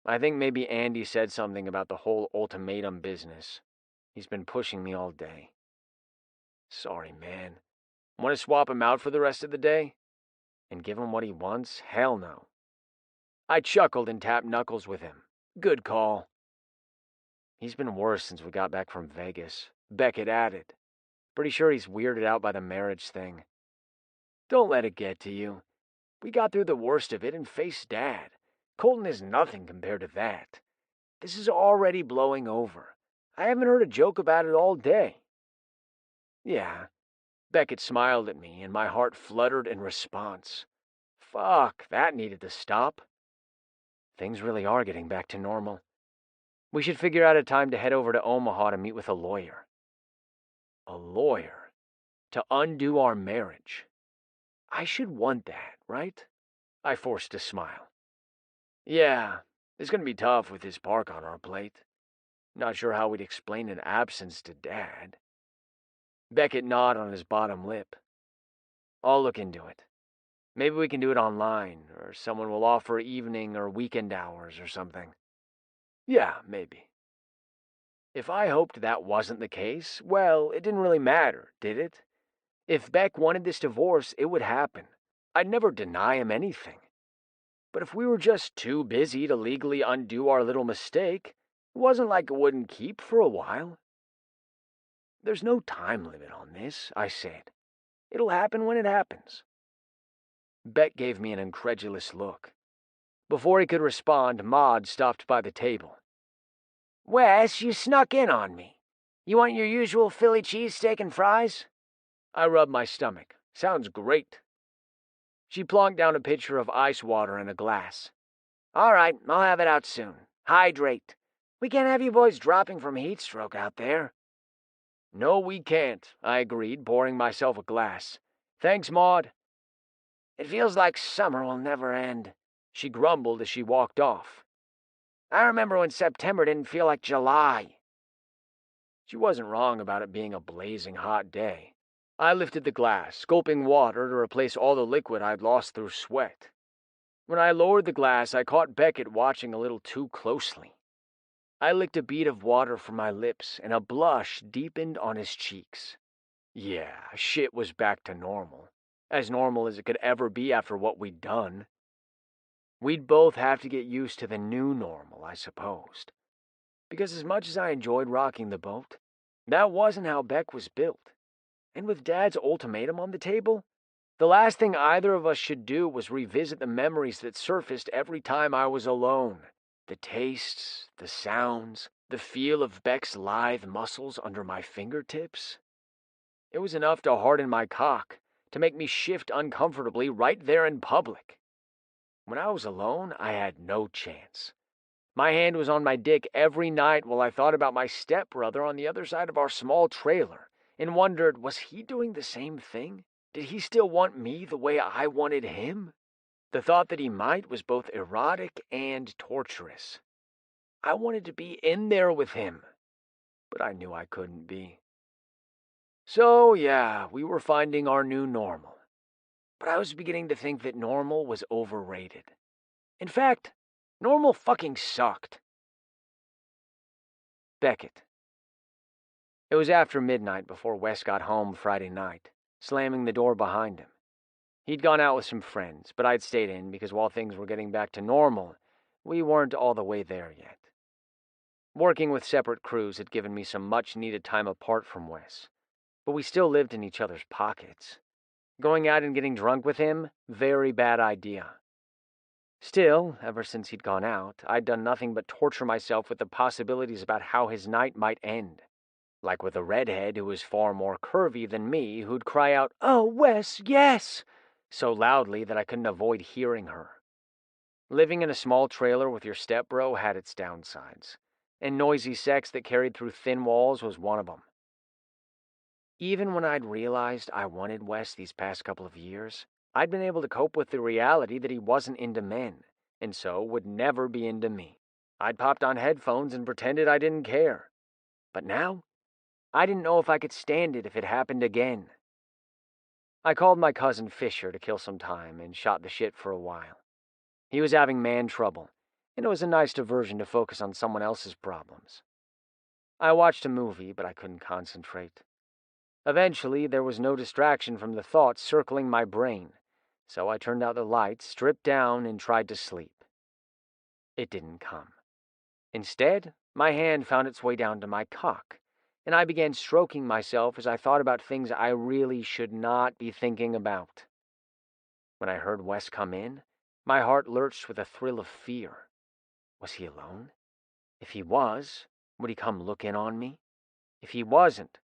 A: "I think maybe Andy said something about the whole ultimatum business. He's been pushing me all day." "Sorry, man. Want to swap him out for the rest of the day? And give him what he wants? Hell no." I chuckled and tapped knuckles with him. "Good call." "He's been worse since we got back from Vegas," Beckett added. "Pretty sure he's weirded out by the marriage thing." "Don't let it get to you. We got through the worst of it and faced Dad. Colton is nothing compared to that. This is already blowing over. I haven't heard a joke about it all day." "Yeah." Beckett smiled at me, and my heart fluttered in response. Fuck, that needed to stop. Things really are getting back to normal. We should figure out a time to head over to Omaha to meet with a lawyer. A lawyer? To undo our marriage. I should want that, right? I forced a smile. "Yeah, it's going to be tough with this park on our plate. Not sure how we'd explain an absence to Dad." Beckett gnawed on his bottom lip. "I'll look into it. Maybe we can do it online, or someone will offer evening or weekend hours or something." "Yeah, maybe." If I hoped that wasn't the case, well, it didn't really matter, did it? If Beck wanted this divorce, it would happen. I'd never deny him anything. But if we were just too busy to legally undo our little mistake, it wasn't like it wouldn't keep for a while. There's no time limit on this, I said. It'll happen when it happens. Beck gave me an incredulous look. Before he could respond, Maud stopped by the table.
D: Wes, you snuck in on me. You want your usual Philly cheesesteak and fries?
A: I rubbed my stomach. Sounds great. She plonked down a pitcher of ice water in a glass.
D: All right, I'll have it out soon. Hydrate. We can't have you boys dropping from heat stroke out there.
A: No, we can't, I agreed, pouring myself a glass. Thanks, Maud.
D: It feels like summer will never end,
A: she grumbled as she walked off.
D: I remember when September didn't feel like July.
A: She wasn't wrong about it being a blazing hot day. I lifted the glass, gulping water to replace all the liquid I'd lost through sweat. When I lowered the glass, I caught Beckett watching a little too closely. I licked a bead of water from my lips, and a blush deepened on his cheeks. Yeah, shit was back to normal. As normal as it could ever be after what we'd done. We'd both have to get used to the new normal, I supposed. Because as much as I enjoyed rocking the boat, that wasn't how Beck was built. And with Dad's ultimatum on the table, the last thing either of us should do was revisit the memories that surfaced every time I was alone. The tastes, the sounds, the feel of Beck's lithe muscles under my fingertips. It was enough to harden my cock, to make me shift uncomfortably right there in public. When I was alone, I had no chance. My hand was on my dick every night while I thought about my stepbrother on the other side of our small trailer and wondered, was he doing the same thing? Did he still want me the way I wanted him? The thought that he might was both erotic and torturous. I wanted to be in there with him, but I knew I couldn't be. So, yeah, we were finding our new normal. But I was beginning to think that normal was overrated. In fact, normal fucking sucked. Beckett. It was after midnight before Wes got home Friday night, slamming the door behind him. He'd gone out with some friends, but I'd stayed in because while things were getting back to normal, we weren't all the way there yet. Working with separate crews had given me some much-needed time apart from Wes, but we still lived in each other's pockets. Going out and getting drunk with him, very bad idea. Still, ever since he'd gone out, I'd done nothing but torture myself with the possibilities about how his night might end. Like with a redhead who was far more curvy than me, who'd cry out, "Oh, Wes, yes!" so loudly that I couldn't avoid hearing her. Living in a small trailer with your stepbro had its downsides, and noisy sex that carried through thin walls was one of them. Even when I'd realized I wanted Wes these past couple of years, I'd been able to cope with the reality that he wasn't into men, and so would never be into me. I'd popped on headphones and pretended I didn't care. But now, I didn't know if I could stand it if it happened again. I called my cousin Fisher to kill some time and shot the shit for a while. He was having man trouble, and it was a nice diversion to focus on someone else's problems. I watched a movie, but I couldn't concentrate. Eventually, there was no distraction from the thoughts circling my brain, so I turned out the lights, stripped down, and tried to sleep. It didn't come. Instead, my hand found its way down to my cock, and I began stroking myself as I thought about things I really should not be thinking about. When I heard Wes come in, my heart lurched with a thrill of fear. Was he alone? If he was, would he come look in on me? If he wasn't,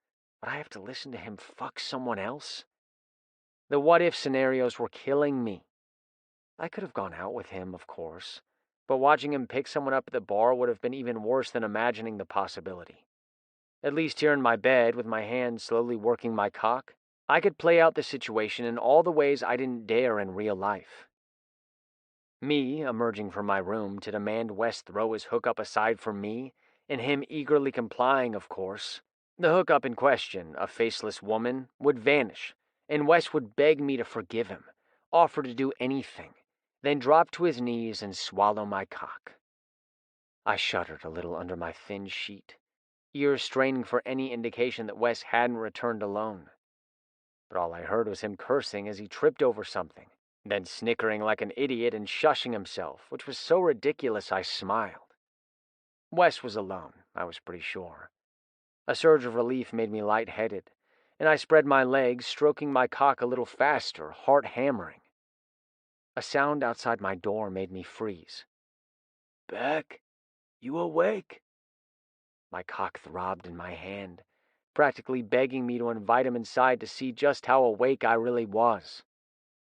A: would I have to listen to him fuck someone else? The what-if scenarios were killing me. I could have gone out with him, of course, but watching him pick someone up at the bar would have been even worse than imagining the possibility. At least here in my bed, with my hand slowly working my cock, I could play out the situation in all the ways I didn't dare in real life. Me emerging from my room to demand Wes throw his hookup aside for me, and him eagerly complying, of course. The hookup in question, a faceless woman, would vanish, and Wes would beg me to forgive him, offer to do anything, then drop to his knees and swallow my cock. I shuddered a little under my thin sheet. ears straining for any indication that Wes hadn't returned alone. But all I heard was him cursing as he tripped over something, then snickering like an idiot and shushing himself, which was so ridiculous I smiled. Wes was alone, I was pretty sure. A surge of relief made me lightheaded, and I spread my legs, stroking my cock a little faster, heart hammering. A sound outside my door made me freeze.
D: Beck, you awake?
A: My cock throbbed in my hand, practically begging me to invite him inside to see just how awake I really was.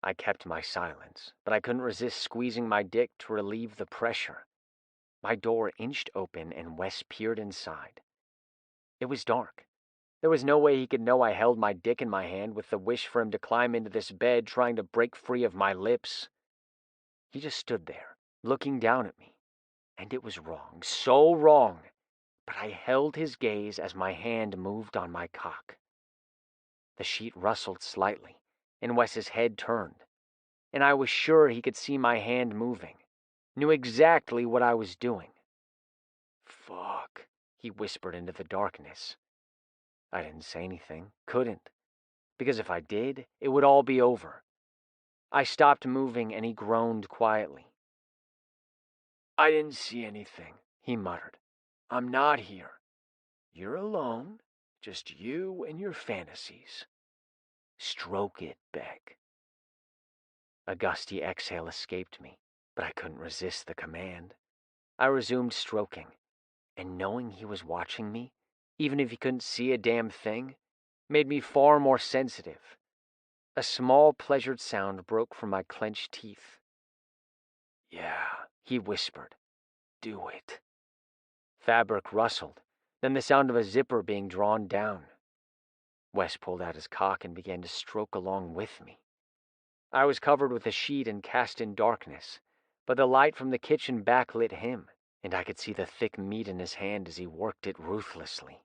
A: I kept my silence, but I couldn't resist squeezing my dick to relieve the pressure. My door inched open and Wes peered inside. It was dark. There was no way he could know I held my dick in my hand with the wish for him to climb into this bed trying to break free of my lips. He just stood there, looking down at me. And it was wrong, so wrong. But I held his gaze as my hand moved on my cock. The sheet rustled slightly, and Wes's head turned. And I was sure he could see my hand moving, knew exactly what I was doing.
D: Fuck,
A: he whispered into the darkness. I didn't say anything, couldn't, because if I did, it would all be over. I stopped moving and he groaned quietly.
D: I didn't see anything,
A: he muttered.
D: I'm not here. You're alone, just you and your fantasies. Stroke it, Beck.
A: A gusty exhale escaped me, but I couldn't resist the command. I resumed stroking, and knowing he was watching me, even if he couldn't see a damn thing, made me far more sensitive. A small, pleasured sound broke from my clenched teeth.
D: Yeah,
A: he whispered.
D: Do it.
A: Fabric rustled, then the sound of a zipper being drawn down. Wes pulled out his cock and began to stroke along with me. I was covered with a sheet and cast in darkness, but the light from the kitchen backlit him, and I could see the thick meat in his hand as he worked it ruthlessly.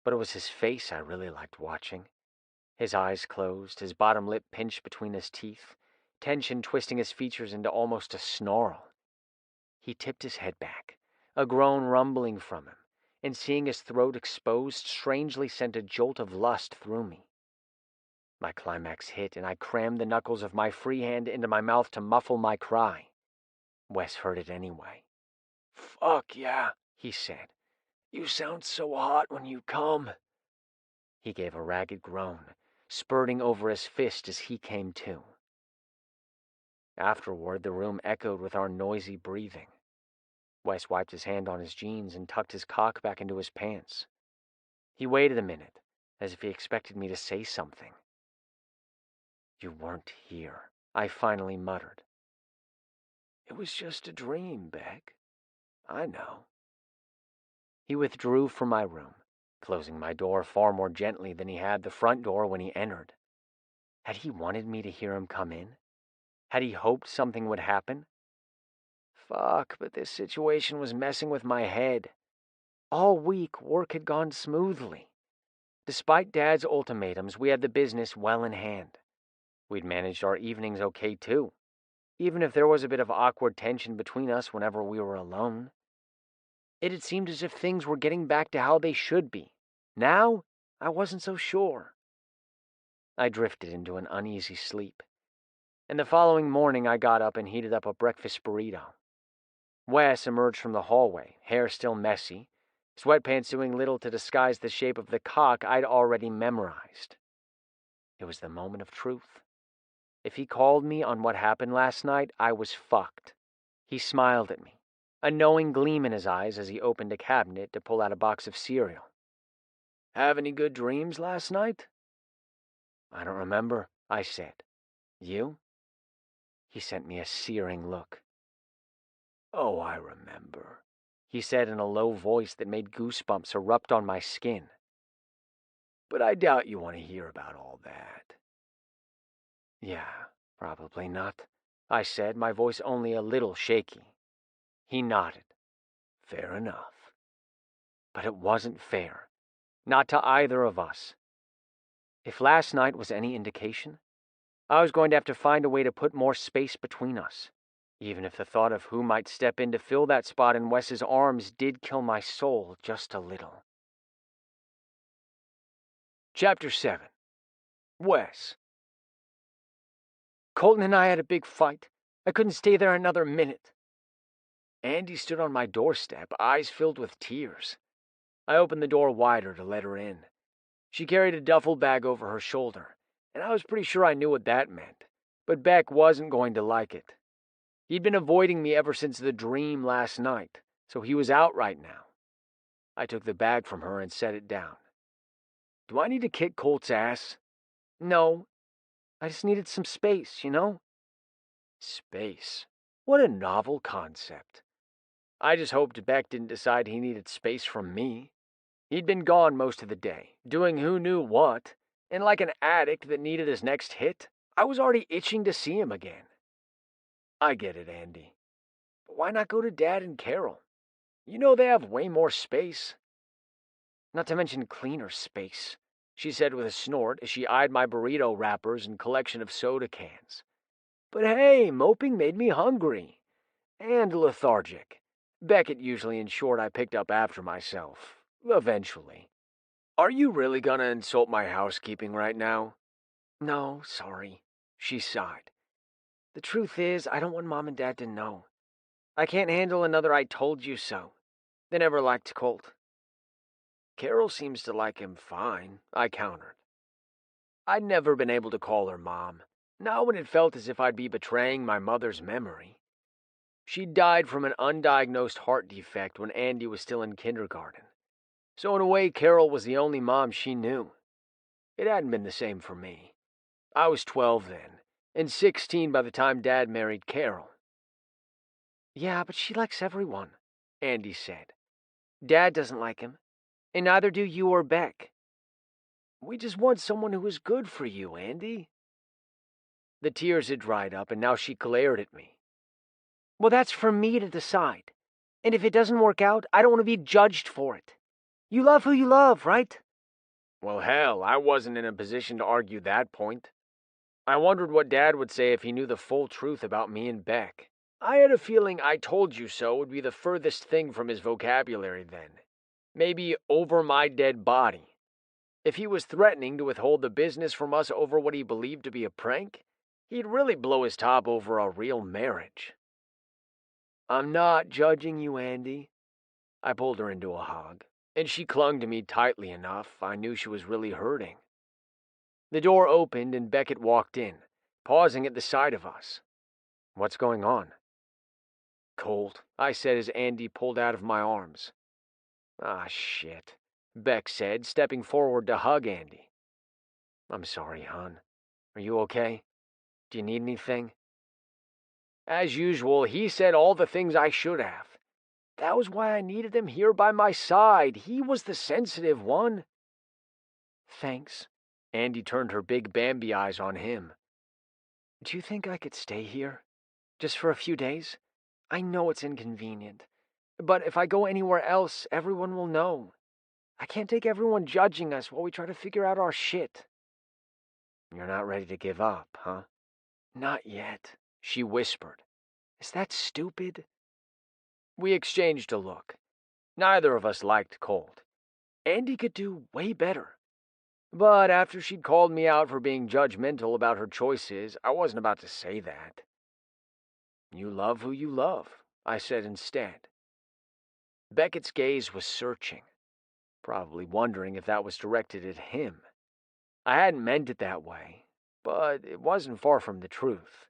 A: But it was his face I really liked watching. His eyes closed, his bottom lip pinched between his teeth, tension twisting his features into almost a snarl. He tipped his head back, a groan rumbling from him, and seeing his throat exposed strangely sent a jolt of lust through me. My climax hit, and I crammed the knuckles of my free hand into my mouth to muffle my cry. Wes heard it anyway.
D: Fuck yeah,
A: he said.
D: You sound so hot when you come.
A: He gave a ragged groan, spurting over his fist as he came to. Afterward, the room echoed with our noisy breathing. Wes wiped his hand on his jeans and tucked his cock back into his pants. He waited a minute, as if he expected me to say something. You weren't here, I finally muttered.
D: It was just a dream, Beck. I know.
A: He withdrew from my room, closing my door far more gently than he had the front door when he entered. Had he wanted me to hear him come in? Had he hoped something would happen? Fuck, but this situation was messing with my head. All week, work had gone smoothly. Despite Dad's ultimatums, we had the business well in hand. We'd managed our evenings okay, too, even if there was a bit of awkward tension between us whenever we were alone. It had seemed as if things were getting back to how they should be. Now, I wasn't so sure. I drifted into an uneasy sleep, and the following morning I got up and heated up a breakfast burrito. Wes emerged from the hallway, hair still messy, sweatpants doing little to disguise the shape of the cock I'd already memorized. It was the moment of truth. If he called me on what happened last night, I was fucked. He smiled at me, a knowing gleam in his eyes as he opened a cabinet to pull out a box of cereal.
D: Have any good dreams last night?
A: I don't remember, I said. You? He sent me a searing look.
D: Oh, I remember,
A: he said in a low voice that made goosebumps erupt on my skin.
D: But I doubt you want to hear about all that.
A: Yeah, probably not, I said, my voice only a little shaky. He nodded.
D: Fair enough.
A: But it wasn't fair. Not to either of us. If last night was any indication, I was going to have to find a way to put more space between us. even if the thought of who might step in to fill that spot in Wes's arms did kill my soul just a little. Chapter 7. Wes. Colton and I had a big fight. I couldn't stay there another minute. Andy stood on my doorstep, eyes filled with tears. I opened the door wider to let her in. She carried a duffel bag over her shoulder, and I was pretty sure I knew what that meant, but Beck wasn't going to like it. He'd been avoiding me ever since the dream last night, so he was out right now. I took the bag from her and set it down. Do I need to kick Colt's ass? No. I just needed some space, you know? Space. What a novel concept. I just hoped Beck didn't decide he needed space from me. He'd been gone most of the day, doing who knew what, and like an addict that needed his next hit, I was already itching to see him again. I get it, Andy. But why not go to Dad and Carol? You know they have way more space. Not to mention cleaner space, she said with a snort as she eyed my burrito wrappers and collection of soda cans. But hey, moping made me hungry. And lethargic. Beckett usually ensured I picked up after myself. Eventually. Are you really gonna insult my housekeeping right now? No, sorry, she sighed. The truth is, I don't want Mom and Dad to know. I can't handle another I told you so. They never liked Colt. Carol seems to like him fine, I countered. I'd never been able to call her Mom, not when it felt as if I'd be betraying my mother's memory. She'd died from an undiagnosed heart defect when Andy was still in kindergarten. So in a way, Carol was the only mom she knew. It hadn't been the same for me. I was 12 then, and 16 by the time Dad married Carol. Yeah, but she likes everyone, Andy said. Dad doesn't like him, and neither do you or Beck. We just want someone who is good for you, Andy. The tears had dried up, and now she glared at me. Well, that's for me to decide. And if it doesn't work out, I don't want to be judged for it. You love who you love, right? Well, hell, I wasn't in a position to argue that point. I wondered what Dad would say if he knew the full truth about me and Beck. I had a feeling "I told you so" would be the furthest thing from his vocabulary then. Maybe over my dead body. If he was threatening to withhold the business from us over what he believed to be a prank, he'd really blow his top over a real marriage. I'm not judging you, Andy. I pulled her into a hug, and she clung to me tightly enough I knew she was really hurting. The door opened and Beckett walked in, pausing at the sight of us. What's going on? Colt, I said as Andy pulled out of my arms. Ah, shit, Beck said, stepping forward to hug Andy. I'm sorry, hon. Are you okay? Do you need anything? As usual, he said all the things I should have. That was why I needed him here by my side. He was the sensitive one. Thanks. Andy turned her big Bambi eyes on him. Do you think I could stay here? Just for a few days? I know it's inconvenient. But if I go anywhere else, everyone will know. I can't take everyone judging us while we try to figure out our shit. You're not ready to give up, huh? Not yet, she whispered. Is that stupid? We exchanged a look. Neither of us liked Colt. Andy could do way better. But after she'd called me out for being judgmental about her choices, I wasn't about to say that. You love who you love, I said instead. Beckett's gaze was searching, probably wondering if that was directed at him. I hadn't meant it that way, but it wasn't far from the truth.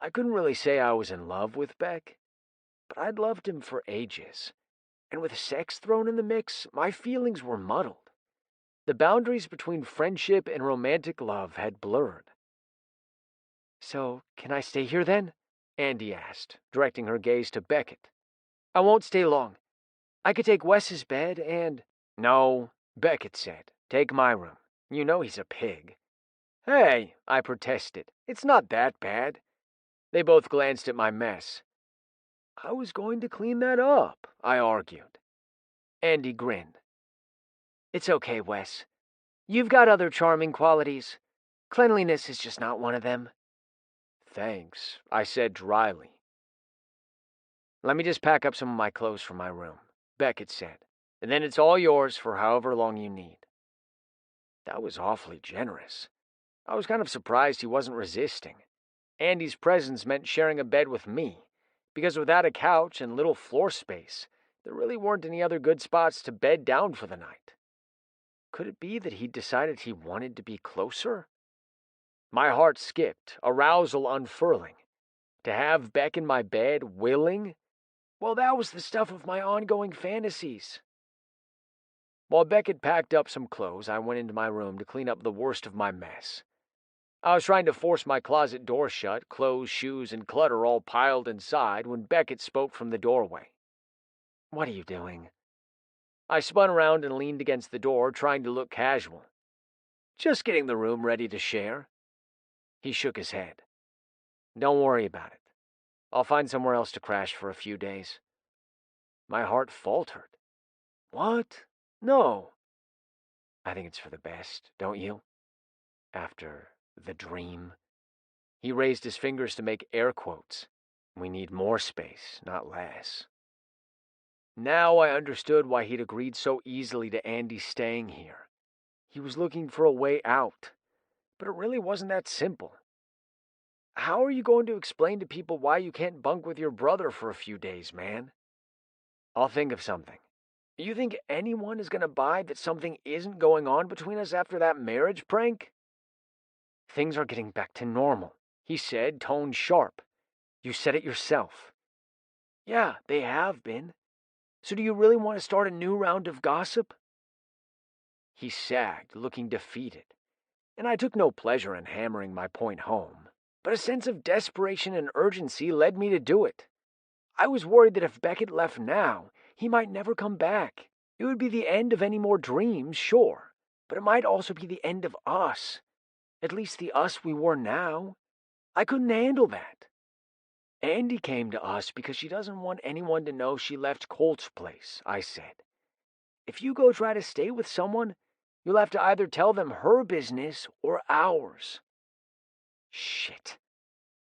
A: I couldn't really say I was in love with Beck, but I'd loved him for ages, and with sex thrown in the mix, my feelings were muddled. The boundaries between friendship and romantic love had blurred. So, can I stay here then? Andy asked, directing her gaze to Beckett. I won't stay long. I could take Wes's bed and... No, Beckett said. Take my room. You know he's a pig. Hey, I protested. It's not that bad. They both glanced at my mess. I was going to clean that up, I argued. Andy grinned. It's okay, Wes. You've got other charming qualities. Cleanliness is just not one of them. Thanks, I said dryly. Let me just pack up some of my clothes from my room, Beckett said, and then it's all yours for however long you need. That was awfully generous. I was kind of surprised he wasn't resisting. Andy's presence meant sharing a bed with me, because without a couch and little floor space, there really weren't any other good spots to bed down for the night. Could it be that he'd decided he wanted to be closer? My heart skipped, arousal unfurling. To have Beck in my bed, willing? Well, that was the stuff of my ongoing fantasies. While Beck had packed up some clothes, I went into my room to clean up the worst of my mess. I was trying to force my closet door shut, clothes, shoes, and clutter all piled inside, when Beckett spoke from the doorway. "What are you doing?" I spun around and leaned against the door, trying to look casual. "Just getting the room ready to share." He shook his head. "Don't worry about it. I'll find somewhere else to crash for a few days." My heart faltered. "What? No." "I think it's for the best, don't you? After the dream." He raised his fingers to make air quotes. "We need more space, not less." Now I understood why he'd agreed so easily to Andy staying here. He was looking for a way out, but it really wasn't that simple. How are you going to explain to people why you can't bunk with your brother for a few days, man? "I'll think of something." "You think anyone is going to buy that something isn't going on between us after that marriage prank?" "Things are getting back to normal," he said, tone sharp. "You said it yourself." "Yeah, they have been. So do you really want to start a new round of gossip?" He sagged, looking defeated, and I took no pleasure in hammering my point home, but a sense of desperation and urgency led me to do it. I was worried that if Beckett left now, he might never come back. It would be the end of any more dreams, sure, but it might also be the end of us. At least the us we were now. I couldn't handle that. "Andy came to us because she doesn't want anyone to know she left Colt's place," I said. "If you go try to stay with someone, you'll have to either tell them her business or ours." Shit.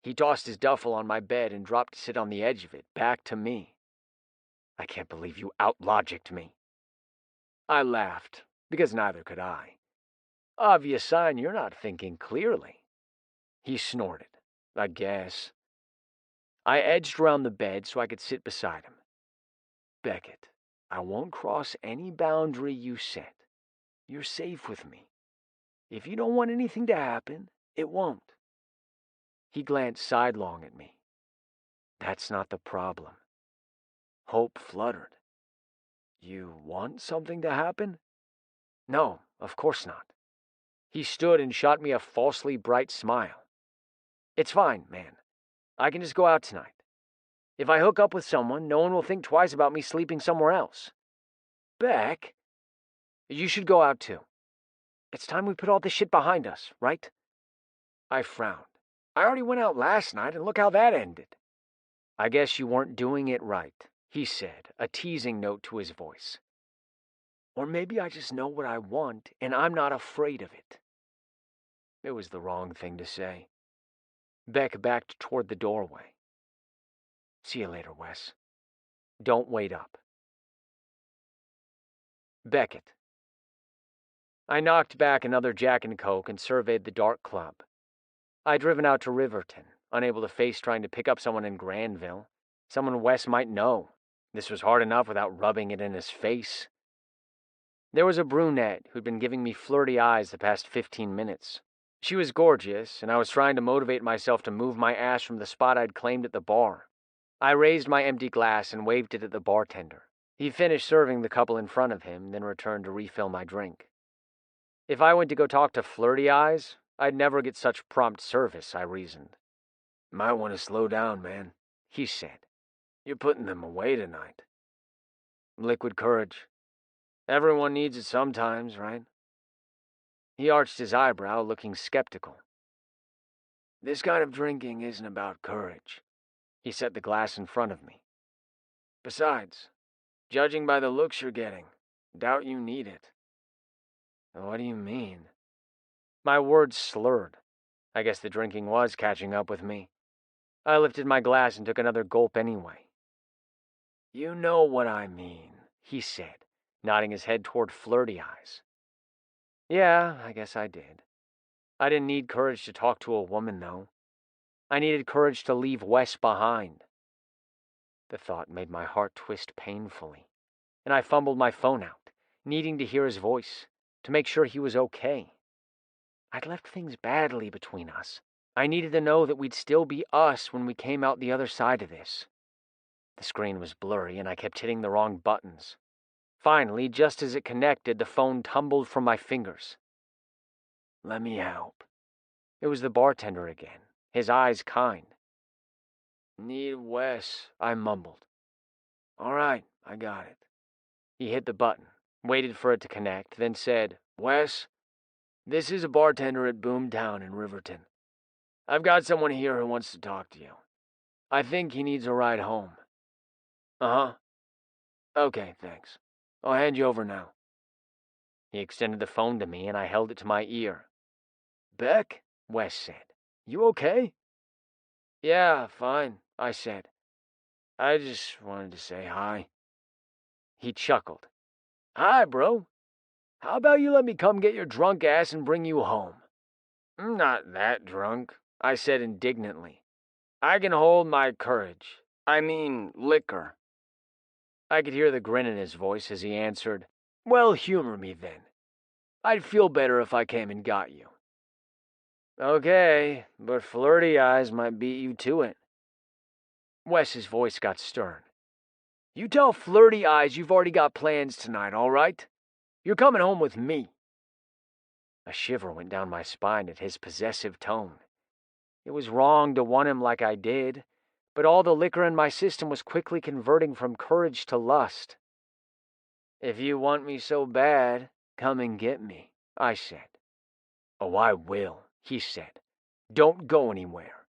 A: He tossed his duffel on my bed and dropped to sit on the edge of it, back to me. "I can't believe you out-logicked me." I laughed, because neither could I. "Obvious sign you're not thinking clearly." He snorted. "I guess." I edged around the bed so I could sit beside him. "Beckett, I won't cross any boundary you set. You're safe with me. If you don't want anything to happen, it won't." He glanced sidelong at me. "That's not the problem." Hope fluttered. "You want something to happen?" "No, of course not." He stood and shot me a falsely bright smile. "It's fine, man. I can just go out tonight. If I hook up with someone, no one will think twice about me sleeping somewhere else." "Beck, you should go out too. It's time we put all this shit behind us, right?" I frowned. "I already went out last night, and look how that ended." "I guess you weren't doing it right," he said, a teasing note to his voice. "Or maybe I just know what I want, and I'm not afraid of it." It was the wrong thing to say. Beck backed toward the doorway. "See you later, Wes. Don't wait up." Beckett. I knocked back another Jack and Coke and surveyed the dark club. I'd driven out to Riverton, unable to face trying to pick up someone in Granville, someone Wes might know. This was hard enough without rubbing it in his face. There was a brunette who'd been giving me flirty eyes the past 15 minutes. She was gorgeous, and I was trying to motivate myself to move my ass from the spot I'd claimed at the bar. I raised my empty glass and waved it at the bartender. He finished serving the couple in front of him, then returned to refill my drink. If I went to go talk to Flirty Eyes, I'd never get such prompt service, I reasoned. "Might want to slow down, man," he said. "You're putting them away tonight." Liquid courage. Everyone needs it sometimes, right? He arched his eyebrow, looking skeptical. "This kind of drinking isn't about courage." He set the glass in front of me. "Besides, judging by the looks you're getting, doubt you need it." "What do you mean?" My words slurred. I guess the drinking was catching up with me. I lifted my glass and took another gulp anyway. You know what I mean, he said, nodding his head toward Flirty Eyes. Yeah, I guess I did. I didn't need courage to talk to a woman, though. I needed courage to leave Wes behind. The thought made my heart twist painfully, and I fumbled my phone out, needing to hear his voice, to make sure he was okay. I'd left things badly between us. I needed to know that we'd still be us when we came out the other side of this. The screen was blurry, and I kept hitting the wrong buttons. Finally, just as it connected, the phone tumbled from my fingers. Let me help. It was the bartender again, his eyes kind. Need Wes, I mumbled. All right, I got it. He hit the button, waited for it to connect, then said, Wes, this is a bartender at Boomtown in Riverton. I've got someone here who wants to talk to you. I think he needs a ride home. Uh-huh. Okay, thanks. I'll hand you over now. He extended the phone to me, and I held it to my ear. Beck, Wes said. You okay? Yeah, fine, I said. I just wanted to say hi. He chuckled. Hi, bro. How about you let me come get your drunk ass and bring you home? I'm not that drunk, I said indignantly. I can hold my courage. I mean, liquor. I could hear the grin in his voice as he answered, Well, humor me then. I'd feel better if I came and got you. Okay, but Flirty Eyes might beat you to it. Wes's voice got stern. You tell Flirty Eyes you've already got plans tonight, all right? You're coming home with me. A shiver went down my spine at his possessive tone. It was wrong to want him like I did, but all the liquor in my system was quickly converting from courage to lust. If you want me so bad, come and get me, I said. Oh, I will, he said. Don't go anywhere.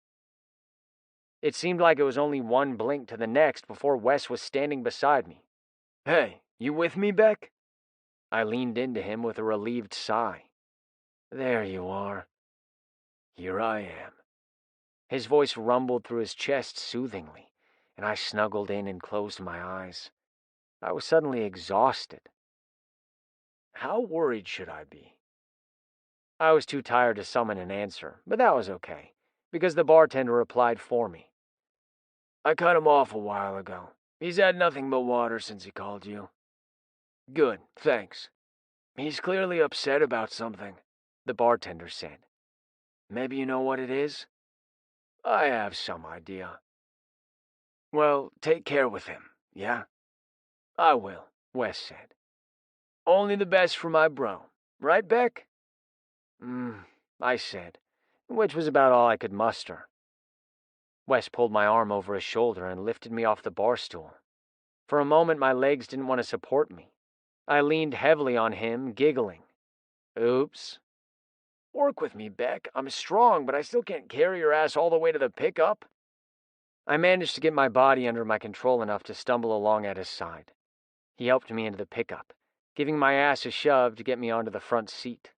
A: It seemed like it was only one blink to the next before Wes was standing beside me. Hey, you with me, Beck? I leaned into him with a relieved sigh. There you are. Here I am. His voice rumbled through his chest soothingly, and I snuggled in and closed my eyes. I was suddenly exhausted. How worried should I be? I was too tired to summon an answer, but that was okay, because the bartender replied for me. I cut him off a while ago. He's had nothing but water since he called you. Good, thanks. He's clearly upset about something, the bartender said. Maybe you know what it is? I have some idea. Well, take care with him, yeah? I will, Wes said. Only the best for my bro, right, Beck? I said, which was about all I could muster. Wes pulled my arm over his shoulder and lifted me off the bar stool. For a moment, my legs didn't want to support me. I leaned heavily on him, giggling. Oops. Work with me, Beck. I'm strong, but I still can't carry your ass all the way to the pickup. I managed to get my body under my control enough to stumble along at his side. He helped me into the pickup, giving my ass a shove to get me onto the front seat.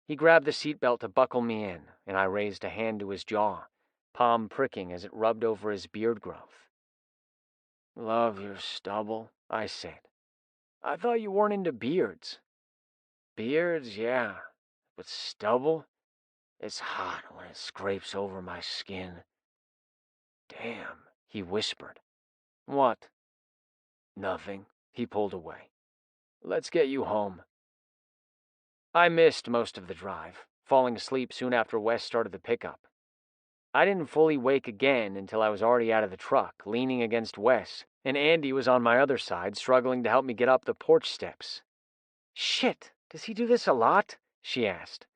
A: He grabbed the seatbelt to buckle me in, and I raised a hand to his jaw, palm pricking as it rubbed over his beard growth. Love your stubble, I said. I thought you weren't into beards. Beards, yeah, but stubble? It's hot when it scrapes over my skin. Damn, he whispered. What? Nothing. He pulled away. Let's get you home. I missed most of the drive, falling asleep soon after Wes started the pickup. I didn't fully wake again until I was already out of the truck, leaning against Wes, and Andy was on my other side, struggling to help me get up the porch steps. Shit, does he do this a lot? She asked.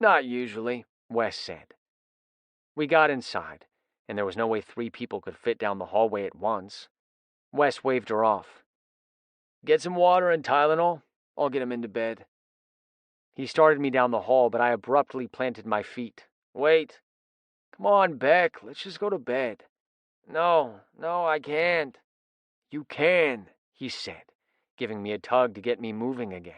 A: Not usually, Wes said. We got inside, and there was no way 3 people could fit down the hallway at once. Wes waved her off. Get some water and Tylenol. I'll get him into bed. He started me down the hall, but I abruptly planted my feet. Wait. Come on, Beck. Let's just go to bed. No, I can't. You can, he said, giving me a tug to get me moving again.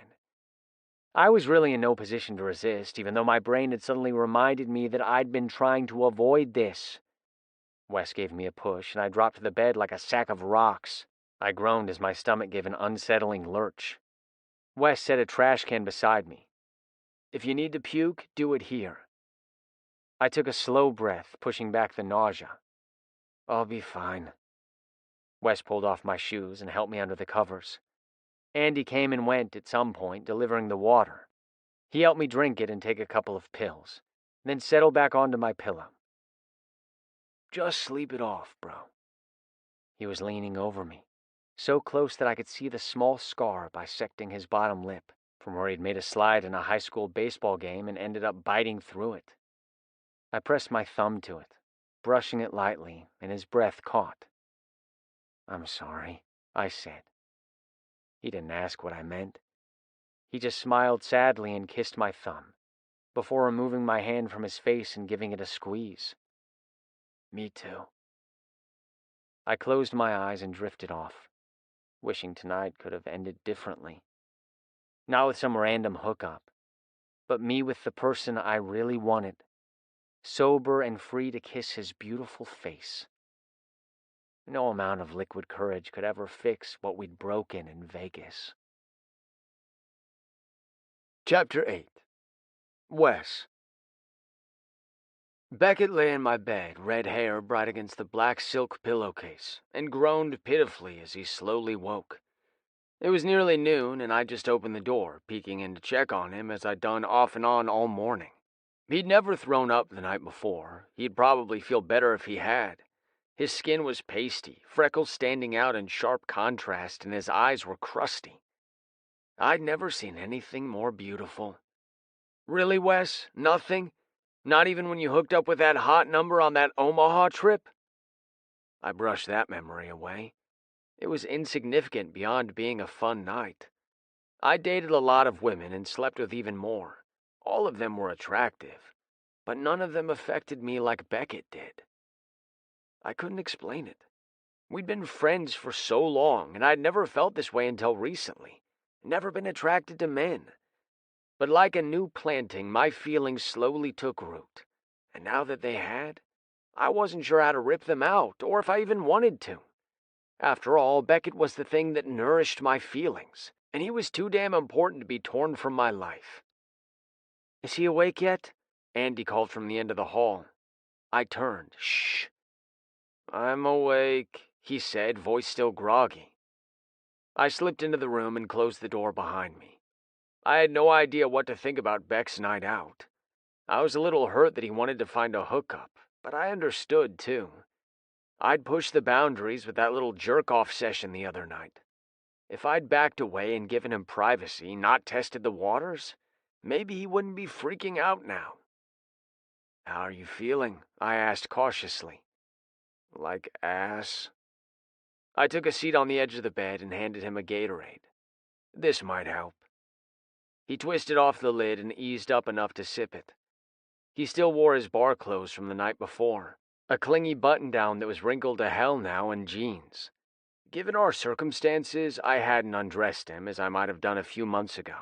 A: I was really in no position to resist, even though my brain had suddenly reminded me that I'd been trying to avoid this. Wes gave me a push, and I dropped to the bed like a sack of rocks. I groaned as my stomach gave an unsettling lurch. Wes set a trash can beside me. If you need to puke, do it here. I took a slow breath, pushing back the nausea. I'll be fine. Wes pulled off my shoes and helped me under the covers. Andy came and went at some point, delivering the water. He helped me drink it and take a couple of pills, then settled back onto my pillow. Just sleep it off, bro. He was leaning over me, so close that I could see the small scar bisecting his bottom lip from where he'd made a slide in a high school baseball game and ended up biting through it. I pressed my thumb to it, brushing it lightly, and his breath caught. I'm sorry, I said. He didn't ask what I meant. He just smiled sadly and kissed my thumb, before removing my hand from his face and giving it a squeeze. Me too. I closed my eyes and drifted off, wishing tonight could have ended differently. Not with some random hookup, but me with the person I really wanted, sober and free to kiss his beautiful face. No amount of liquid courage could ever fix what we'd broken in Vegas. Chapter 8. Wes. Beckett lay in my bed, red hair bright against the black silk pillowcase, and groaned pitifully as he slowly woke. It was nearly noon, and I just opened the door, peeking in to check on him as I'd done off and on all morning. He'd never thrown up the night before. He'd probably feel better if he had. His skin was pasty, freckles standing out in sharp contrast, and his eyes were crusty. I'd never seen anything more beautiful. Really, Wes? Nothing? Not even when you hooked up with that hot number on that Omaha trip? I brushed that memory away. It was insignificant beyond being a fun night. I dated a lot of women and slept with even more. All of them were attractive, but none of them affected me like Beckett did. I couldn't explain it. We'd been friends for so long, and I'd never felt this way until recently. Never been attracted to men. But like a new planting, my feelings slowly took root. And now that they had, I wasn't sure how to rip them out, or if I even wanted to. After all, Beckett was the thing that nourished my feelings, and he was too damn important to be torn from my life. Is he awake yet? Andy called from the end of the hall. I turned. Shh. I'm awake, he said, voice still groggy. I slipped into the room and closed the door behind me. I had no idea what to think about Beck's night out. I was a little hurt that he wanted to find a hookup, but I understood, too. I'd pushed the boundaries with that little jerk-off session the other night. If I'd backed away and given him privacy, not tested the waters, maybe he wouldn't be freaking out now. How are you feeling? I asked cautiously. Like ass? I took a seat on the edge of the bed and handed him a Gatorade. This might help. He twisted off the lid and eased up enough to sip it. He still wore his bar clothes from the night before, a clingy button-down that was wrinkled to hell now and jeans. Given our circumstances, I hadn't undressed him as I might have done a few months ago.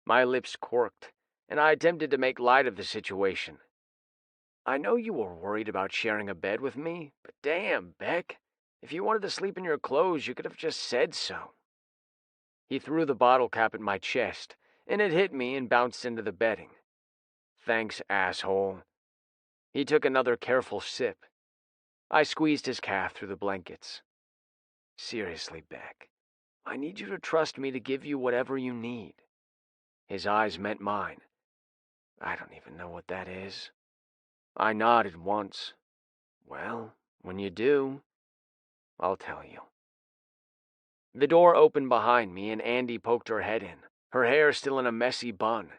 A: My lips quirked, and I attempted to make light of the situation. I know you were worried about sharing a bed with me, but damn, Beck, if you wanted to sleep in your clothes, you could have just said so. He threw the bottle cap at my chest, and it hit me and bounced into the bedding. Thanks, asshole. He took another careful sip. I squeezed his calf through the blankets. Seriously, Beck, I need you to trust me to give you whatever you need. His eyes met mine. I don't even know what that is. I nodded once. Well, when you do, I'll tell you. The door opened behind me and Andy poked her head in, her hair still in a messy bun.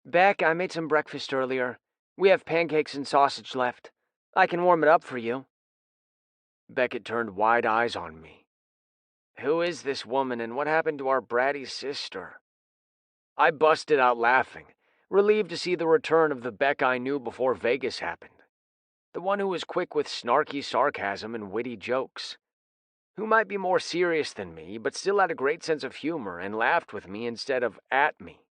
A: Beck, I made some breakfast earlier. We have pancakes and sausage left. I can warm it up for you. Beckett turned wide eyes on me. Who is this woman and what happened to our bratty sister? I busted out laughing, relieved to see the return of the Beck I knew before Vegas happened. The one who was quick with snarky sarcasm and witty jokes. Who might be more serious than me, but still had a great sense of humor and laughed with me instead of at me.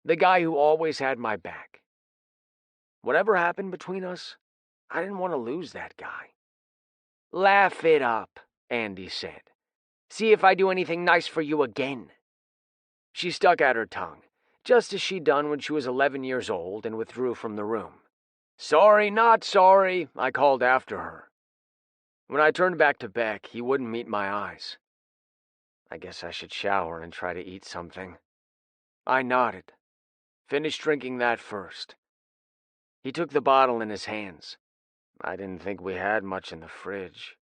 A: The guy who always had my back. Whatever happened between us, I didn't want to lose that guy. Laugh it up, Andy said. "See if I do anything nice for you again." She stuck out her tongue, just as she'd done when she was 11 years old, and withdrew from the room. "Sorry, not sorry," I called after her. When I turned back to Beck, he wouldn't meet my eyes. "I guess I should shower and try to eat something." I nodded. "Finish drinking that first." He took the bottle in his hands. "I didn't think we had much in the fridge."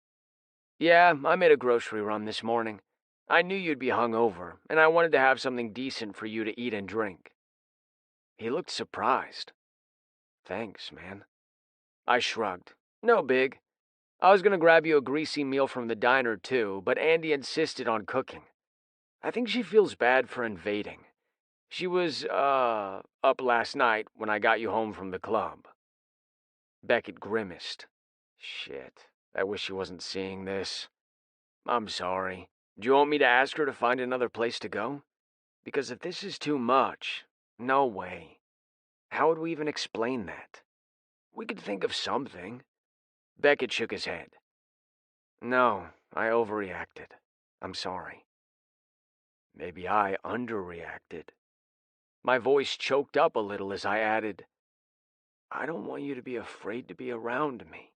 A: "Yeah, I made a grocery run this morning. I knew you'd be hungover, and I wanted to have something decent for you to eat and drink." He looked surprised. "Thanks, man." I shrugged. "No big. I was going to grab you a greasy meal from the diner, too, but Andy insisted on cooking. I think she feels bad for invading. She was, up last night when I got you home from the club." Beckett grimaced. "Shit, I wish she wasn't seeing this." "I'm sorry. Do you want me to ask her to find another place to go? Because if this is too much, no way. How would we even explain that? We could think of something." Beckett shook his head. "No, I overreacted. I'm sorry." "Maybe I underreacted." My voice choked up a little as I added, "I don't want you to be afraid to be around me."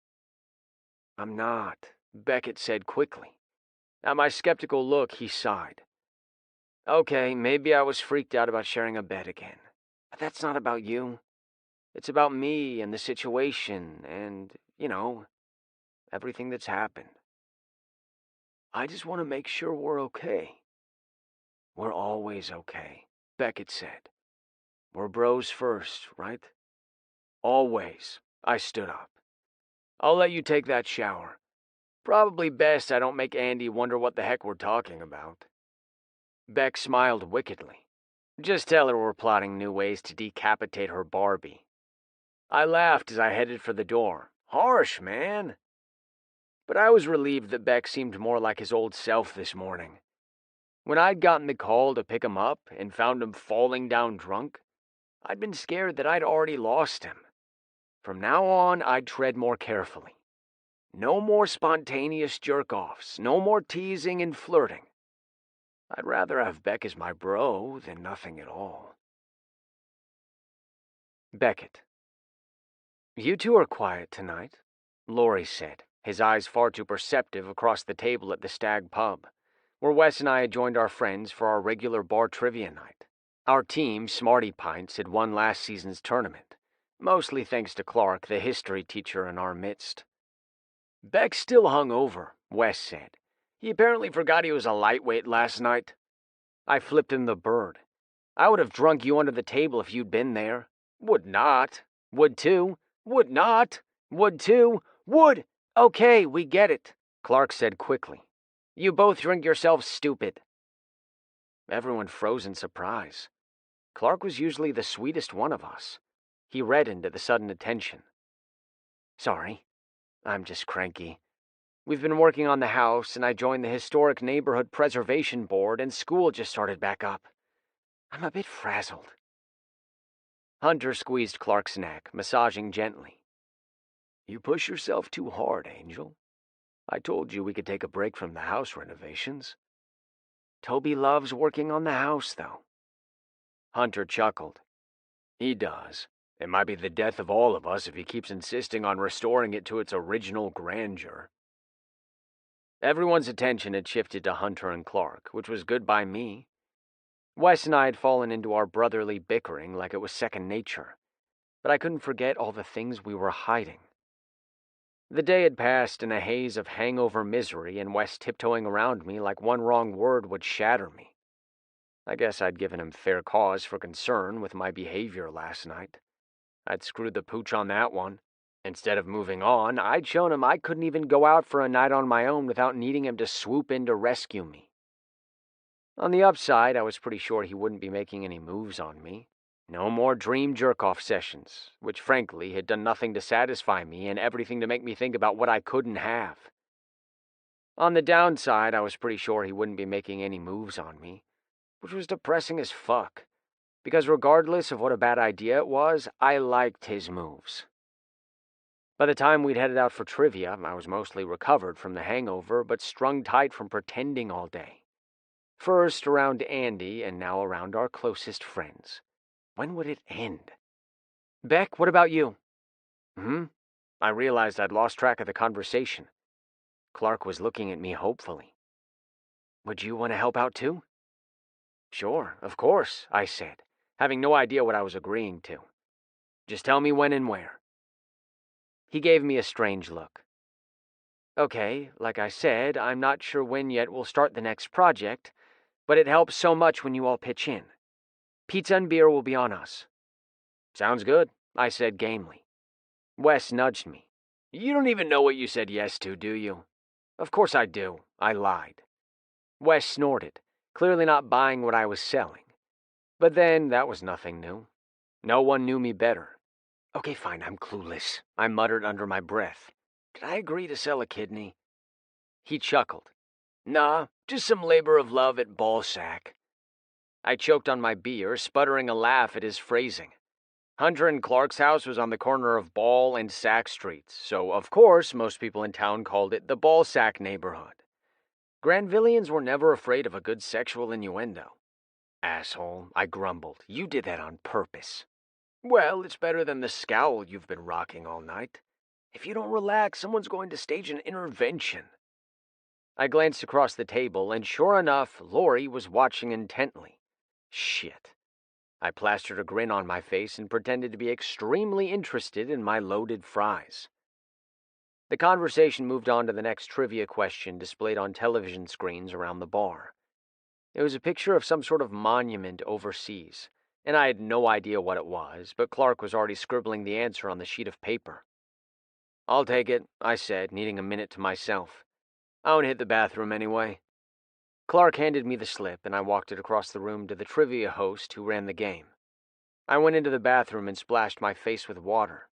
A: "I'm not," Beckett said quickly. At my skeptical look, he sighed. "Okay, maybe I was freaked out about sharing a bed again. But that's not about you. It's about me and the situation and, everything that's happened. I just want to make sure we're okay." "We're always okay," Beckett said. "We're bros first, right?" "Always." I stood up. "I'll let you take that shower. Probably best I don't make Andy wonder what the heck we're talking about." Beck smiled wickedly. "Just tell her we're plotting new ways to decapitate her Barbie." I laughed as I headed for the door. Harsh, man. But I was relieved that Beck seemed more like his old self this morning. When I'd gotten the call to pick him up and found him falling down drunk, I'd been scared that I'd already lost him. From now on, I'd tread more carefully. No more spontaneous jerk-offs, no more teasing and flirting. I'd rather have Beck as my bro than nothing at all. Beckett. "You two are quiet tonight," Laurie said, his eyes far too perceptive across the table at the Stag Pub, where Wes and I had joined our friends for our regular bar trivia night. Our team, Smarty Pints, had won last season's tournament, mostly thanks to Clark, the history teacher in our midst. "Beck's still hung over," Wes said. "He apparently forgot he was a lightweight last night." I flipped him the bird. "I would have drunk you under the table if you'd been there." "Would not." "Would too." "Would not." "Would too." "Would." "Okay, we get it," Clark said quickly. "You both drink yourselves stupid." Everyone froze in surprise. Clark was usually the sweetest one of us. He reddened at the sudden attention. "Sorry, I'm just cranky. We've been working on the house, and I joined the Historic Neighborhood Preservation Board, and school just started back up. I'm a bit frazzled." Hunter squeezed Clark's neck, massaging gently. "You push yourself too hard, Angel. I told you we could take a break from the house renovations." "Toby loves working on the house, though." Hunter chuckled. "He does. It might be the death of all of us if he keeps insisting on restoring it to its original grandeur." Everyone's attention had shifted to Hunter and Clark, which was good by me. Wes and I had fallen into our brotherly bickering like it was second nature, but I couldn't forget all the things we were hiding. The day had passed in a haze of hangover misery, and Wes tiptoeing around me like one wrong word would shatter me. I guess I'd given him fair cause for concern with my behavior last night. I'd screwed the pooch on that one. Instead of moving on, I'd shown him I couldn't even go out for a night on my own without needing him to swoop in to rescue me. On the upside, I was pretty sure he wouldn't be making any moves on me. No more dream jerk-off sessions, which frankly had done nothing to satisfy me and everything to make me think about what I couldn't have. On the downside, I was pretty sure he wouldn't be making any moves on me, which was depressing as fuck, because regardless of what a bad idea it was, I liked his moves. By the time we'd headed out for trivia, I was mostly recovered from the hangover, but strung tight from pretending all day. First around Andy, and now around our closest friends. When would it end? Beck, what about you? I realized I'd lost track of the conversation. Clark was looking at me hopefully. Would you want to help out too? Sure, of course, I said, having no idea what I was agreeing to. Just tell me when and where. He gave me a strange look. Okay, like I said, I'm not sure when yet we'll start the next project, but it helps so much when you all pitch in. Pizza and beer will be on us. Sounds good, I said gamely. Wes nudged me. You don't even know what you said yes to, do you? Of course I do, I lied. Wes snorted, clearly not buying what I was selling. But then, that was nothing new. No one knew me better. Okay, fine, I'm clueless, I muttered under my breath. Did I agree to sell a kidney? He chuckled. Nah, just some labor of love at Ballsack. I choked on my beer, sputtering a laugh at his phrasing. Hunter and Clark's house was on the corner of Ball and Sack Streets, so of course most people in town called it the Ballsack neighborhood. Granvillians were never afraid of a good sexual innuendo. Asshole, I grumbled. You did that on purpose. Well, it's better than the scowl you've been rocking all night. If you don't relax, someone's going to stage an intervention. I glanced across the table, and sure enough, Lori was watching intently. Shit. I plastered a grin on my face and pretended to be extremely interested in my loaded fries. The conversation moved on to the next trivia question displayed on television screens around the bar. It was a picture of some sort of monument overseas, and I had no idea what it was, but Clark was already scribbling the answer on the sheet of paper. I'll take it, I said, needing a minute to myself. I won't hit the bathroom anyway. Clark handed me the slip, and I walked it across the room to the trivia host who ran the game. I went into the bathroom and splashed my face with water.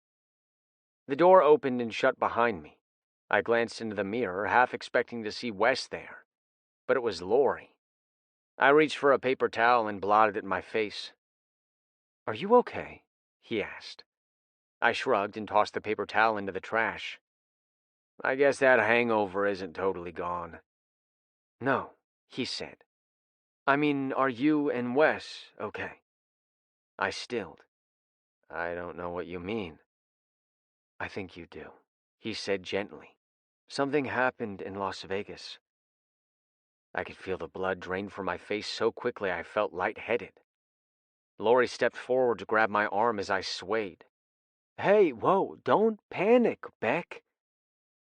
A: The door opened and shut behind me. I glanced into the mirror, half expecting to see Wes there, but it was Lori. I reached for a paper towel and blotted it in my face. Are you okay? He asked. I shrugged and tossed the paper towel into the trash. I guess that hangover isn't totally gone. No, he said. I mean, are you and Wes okay? I stilled. I don't know what you mean. I think you do, he said gently. Something happened in Las Vegas. I could feel the blood drain from my face so quickly I felt lightheaded. Lori stepped forward to grab my arm as I swayed. Hey, whoa, don't panic, Beck.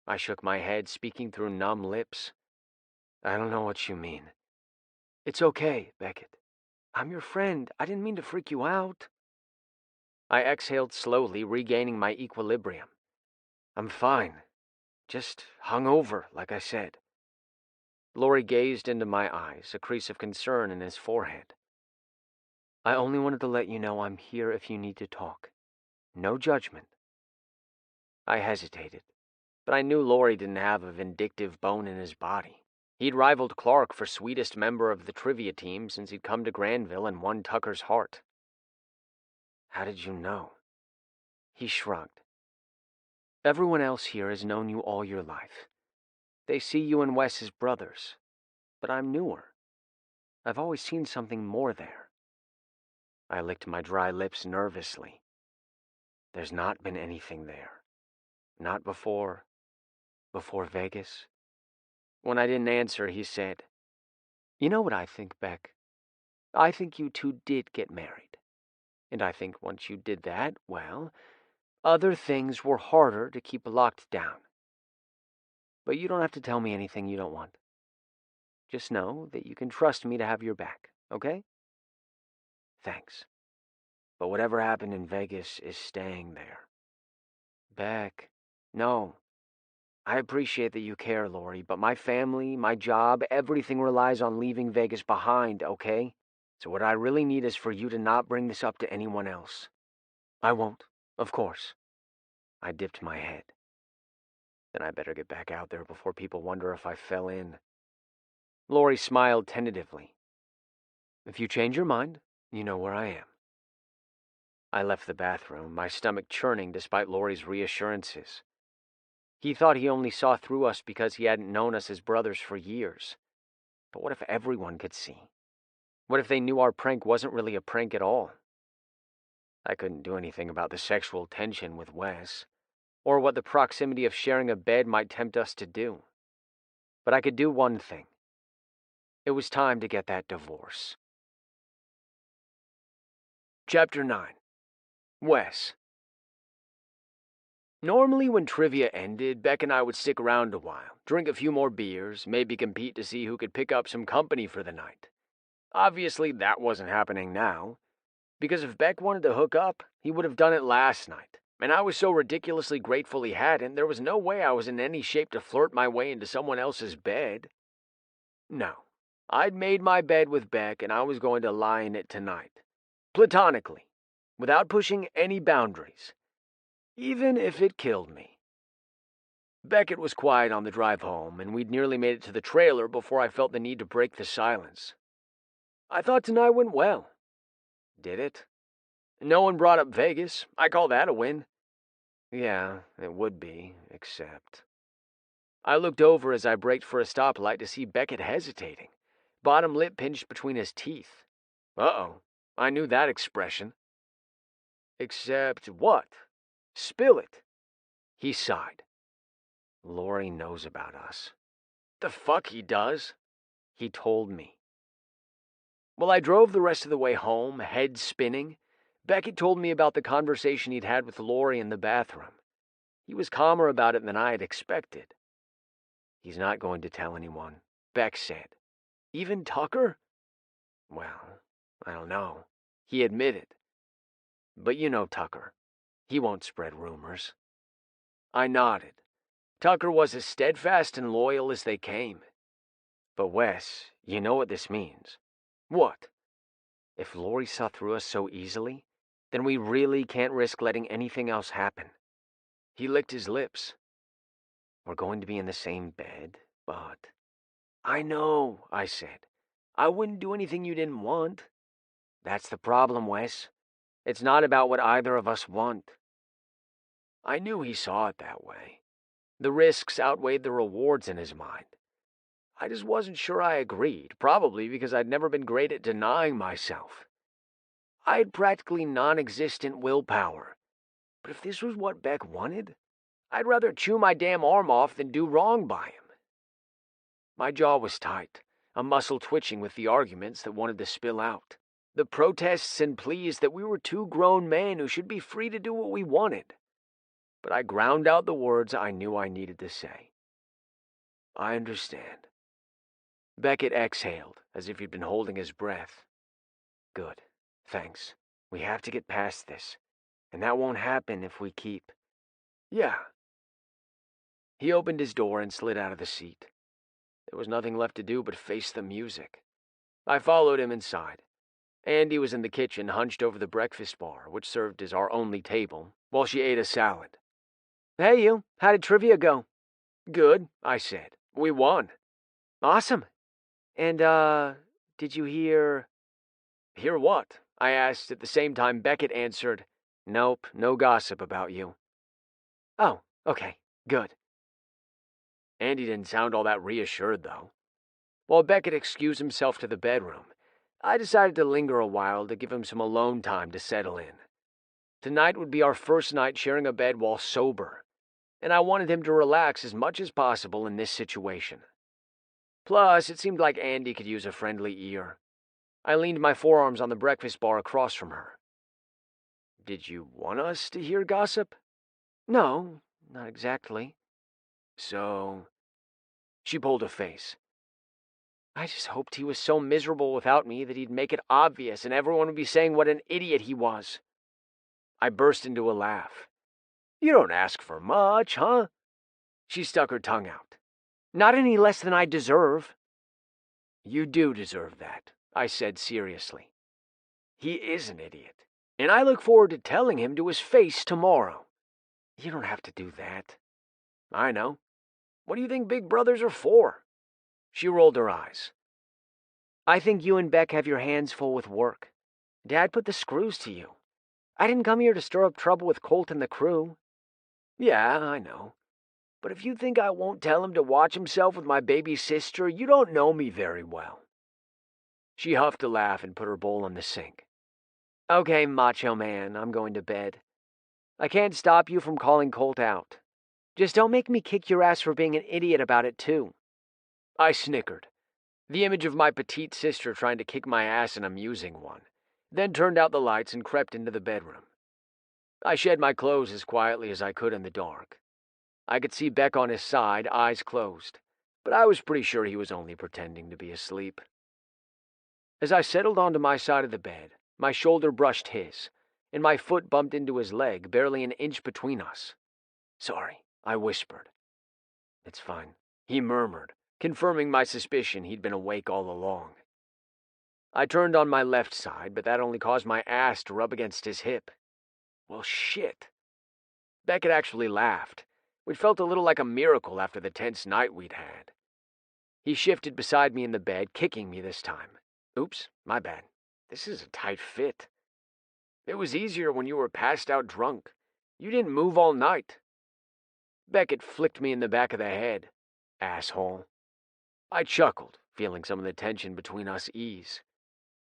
A: I shook my head, speaking through numb lips. I don't know what you mean. It's okay, Beckett. I'm your friend. I didn't mean to freak you out. I exhaled slowly, regaining my equilibrium. I'm fine. Just hungover, like I said. Lori gazed into my eyes, a crease of concern in his forehead. I only wanted to let you know I'm here if you need to talk. No judgment. I hesitated, but I knew Lori didn't have a vindictive bone in his body. He'd rivaled Clark for sweetest member of the trivia team since he'd come to Granville and won Tucker's heart. How did you know? He shrugged. Everyone else here has known you all your life. They see you and Wes as brothers, but I'm newer. I've always seen something more there. I licked my dry lips nervously. There's not been anything there. Not before Vegas. When I didn't answer, he said, You know what I think, Beck? I think you two did get married. And I think once you did that, well, other things were harder to keep locked down. But you don't have to tell me anything you don't want. Just know that you can trust me to have your back, okay? Thanks. But whatever happened in Vegas is staying there. Beck, no. I appreciate that you care, Lori, but my family, my job, everything relies on leaving Vegas behind, okay? So what I really need is for you to not bring this up to anyone else. I won't, of course. I dipped my head. Then I better get back out there before people wonder if I fell in. Lori smiled tentatively. If you change your mind, you know where I am. I left the bathroom, my stomach churning despite Laurie's reassurances. He thought he only saw through us because he hadn't known us as brothers for years. But what if everyone could see? What if they knew our prank wasn't really a prank at all? I couldn't do anything about the sexual tension with Wes, or what the proximity of sharing a bed might tempt us to do. But I could do one thing. It was time to get that divorce. Chapter 9. Wes. Normally when trivia ended, Beck and I would stick around a while, drink a few more beers, maybe compete to see who could pick up some company for the night. Obviously, that wasn't happening now, because if Beck wanted to hook up, he would have done it last night, and I was so ridiculously grateful he hadn't, there was no way I was in any shape to flirt my way into someone else's bed. No, I'd made my bed with Beck, and I was going to lie in it tonight, platonically, without pushing any boundaries, even if it killed me. Beckett was quiet on the drive home, and we'd nearly made it to the trailer before I felt the need to break the silence. I thought tonight went well. Did it? No one brought up Vegas. I call that a win. Yeah, it would be, except... I looked over as I braked for a stoplight to see Beckett hesitating, bottom lip pinched between his teeth. Uh-oh, I knew that expression. Except what? Spill it. He sighed. Laurie knows about us. The fuck he does? He told me. While I drove the rest of the way home, head spinning, Beckett told me about the conversation he'd had with Laurie in the bathroom. He was calmer about it than I had expected. He's not going to tell anyone, Beck said. Even Tucker? Well, I don't know. He admitted. But you know Tucker. He won't spread rumors. I nodded. Tucker was as steadfast and loyal as they came. But Wes, you know what this means. What? If Laurie saw through us so easily, then we really can't risk letting anything else happen. He licked his lips. We're going to be in the same bed, but... I know, I said. I wouldn't do anything you didn't want. That's the problem, Wes. It's not about what either of us want. I knew he saw it that way. The risks outweighed the rewards in his mind. I just wasn't sure I agreed, probably because I'd never been great at denying myself. I had practically non-existent willpower. But if this was what Beck wanted, I'd rather chew my damn arm off than do wrong by him. My jaw was tight, a muscle twitching with the arguments that wanted to spill out. The protests and pleas that we were two grown men who should be free to do what we wanted. But I ground out the words I knew I needed to say. I understand. Beckett exhaled, as if he'd been holding his breath. Good, thanks. We have to get past this, and that won't happen if we keep... Yeah. He opened his door and slid out of the seat. There was nothing left to do but face the music. I followed him inside. Andy was in the kitchen, hunched over the breakfast bar, which served as our only table, while she ate a salad. Hey, you. How did trivia go? Good, I said. We won. Awesome. And, did you hear... Hear what? I asked at the same time Beckett answered, Nope, no gossip about you. Oh, okay, good. Andy didn't sound all that reassured, though. While Beckett excused himself to the bedroom, I decided to linger a while to give him some alone time to settle in. Tonight would be our first night sharing a bed while sober, and I wanted him to relax as much as possible in this situation. Plus, it seemed like Andy could use a friendly ear. I leaned my forearms on the breakfast bar across from her. Did you want us to hear gossip? No, not exactly. So... She pulled a face. I just hoped he was so miserable without me that he'd make it obvious and everyone would be saying what an idiot he was. I burst into a laugh. You don't ask for much, huh? She stuck her tongue out. Not any less than I deserve. You do deserve that, I said seriously. He is an idiot, and I look forward to telling him to his face tomorrow. You don't have to do that. I know. What do you think big brothers are for? She rolled her eyes. I think you and Beck have your hands full with work. Dad put the screws to you.
D: I didn't come here to stir up trouble with Colt and the crew.
A: Yeah, I know. But if you think I won't tell him to watch himself with my baby sister, you don't know me very well. She huffed a laugh and put her bowl on the sink.
D: Okay, macho man, I'm going to bed. I can't stop you from calling Colt out. Just don't make me kick your ass for being an idiot about it, too.
A: I snickered. The image of my petite sister trying to kick my ass an amusing one, then turned out the lights and crept into the bedroom. I shed my clothes as quietly as I could in the dark. I could see Beck on his side, eyes closed, but I was pretty sure he was only pretending to be asleep. As I settled onto my side of the bed, my shoulder brushed his, and my foot bumped into his leg, barely an inch between us. Sorry, I whispered. It's fine, he murmured, confirming my suspicion he'd been awake all along. I turned on my left side, but that only caused my ass to rub against his hip. Well, shit. Beckett actually laughed, which felt a little like a miracle after the tense night we'd had. He shifted beside me in the bed, kicking me this time. Oops, my bad. This is a tight fit. It was easier when you were passed out drunk. You didn't move all night. Beckett flicked me in the back of the head. Asshole. I chuckled, feeling some of the tension between us ease.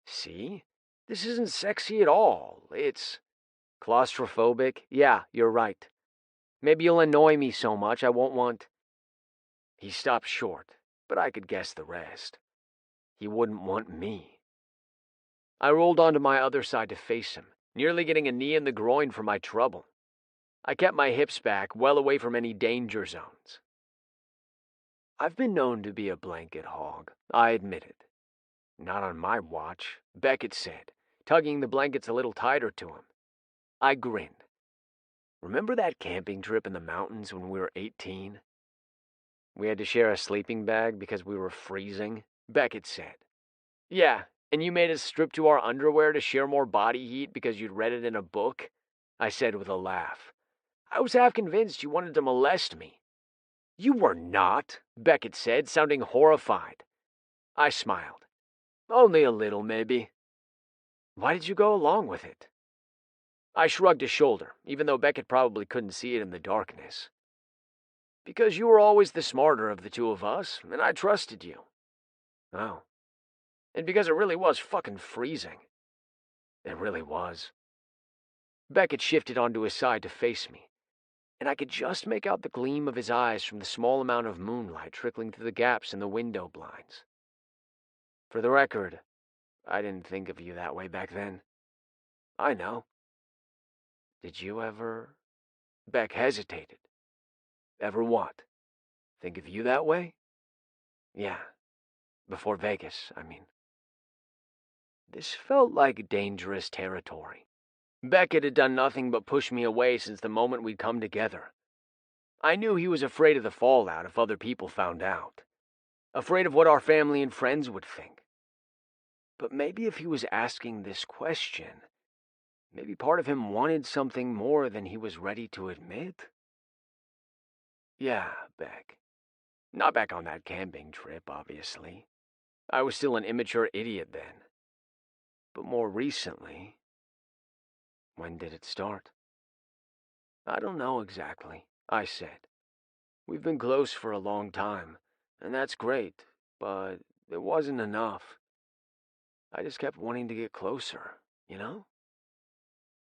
A: See? This isn't sexy at all. It's claustrophobic. Yeah, you're right. Maybe you'll annoy me so much I won't want... He stopped short, but I could guess the rest. He wouldn't want me. I rolled onto my other side to face him, nearly getting a knee in the groin for my trouble. I kept my hips back, well away from any danger zones. I've been known to be a blanket hog, I admitted. Not on my watch, Beckett said, tugging the blankets a little tighter to him. I grinned. Remember that camping trip in the mountains when we were 18? We had to share a sleeping bag because we were freezing, Beckett said. Yeah, and you made us strip to our underwear to share more body heat because you'd read it in a book? I said with a laugh. I was half convinced you wanted to molest me. You were not, Beckett said, sounding horrified. I smiled. Only a little, maybe. Why did you go along with it? I shrugged a shoulder, even though Beckett probably couldn't see it in the darkness. Because you were always the smarter of the two of us, and I trusted you. Oh. And because it really was fucking freezing. It really was. Beckett shifted onto his side to face me, and I could just make out the gleam of his eyes from the small amount of moonlight trickling through the gaps in the window blinds. For the record, I didn't think of you that way back then. I know. Did you ever... Beck hesitated. Ever what? Think of you that way? Yeah. Before Vegas, I mean. This felt like dangerous territory. Beckett had done nothing but push me away since the moment we'd come together. I knew he was afraid of the fallout if other people found out. Afraid of what our family and friends would think. But maybe if he was asking this question, maybe part of him wanted something more than he was ready to admit? Yeah, Beck. Not back on that camping trip, obviously. I was still an immature idiot then. But more recently... When did it start? I don't know exactly, I said. We've been close for a long time, and that's great, but it wasn't enough. I just kept wanting to get closer, you know?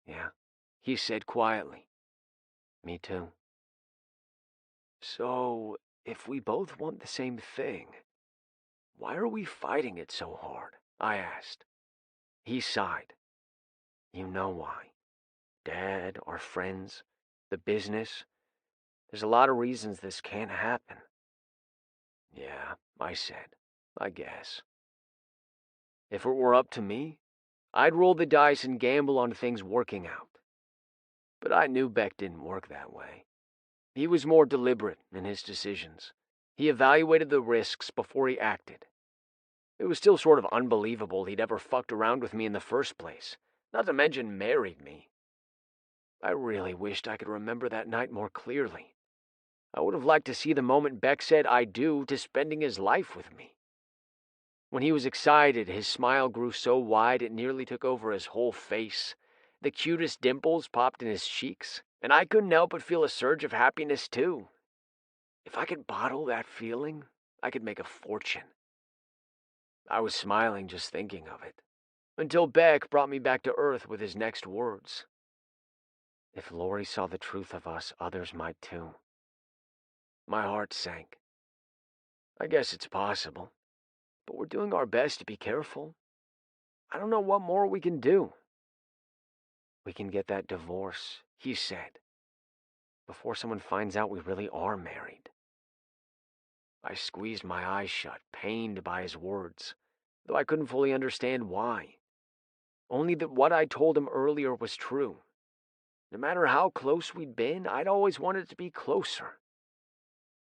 A: Yeah, he said quietly. Me too. So, if we both want the same thing, why are we fighting it so hard? I asked. He sighed. You know why. Dad, our friends, the business. There's a lot of reasons this can't happen. Yeah, I said. I guess. If it were up to me, I'd roll the dice and gamble on things working out. But I knew Beck didn't work that way. He was more deliberate in his decisions. He evaluated the risks before he acted. It was still sort of unbelievable he'd ever fucked around with me in the first place, not to mention married me. I really wished I could remember that night more clearly. I would have liked to see the moment Beck said I do to spending his life with me. When he was excited, his smile grew so wide it nearly took over his whole face. The cutest dimples popped in his cheeks, and I couldn't help but feel a surge of happiness too. If I could bottle that feeling, I could make a fortune. I was smiling just thinking of it, until Beck brought me back to earth with his next words. If Lori saw the truth of us, others might too. My heart sank. I guess it's possible, but we're doing our best to be careful. I don't know what more we can do. We can get that divorce, he said, before someone finds out we really are married. I squeezed my eyes shut, pained by his words, though I couldn't fully understand why. Only that what I told him earlier was true. No matter how close we'd been, I'd always wanted to be closer.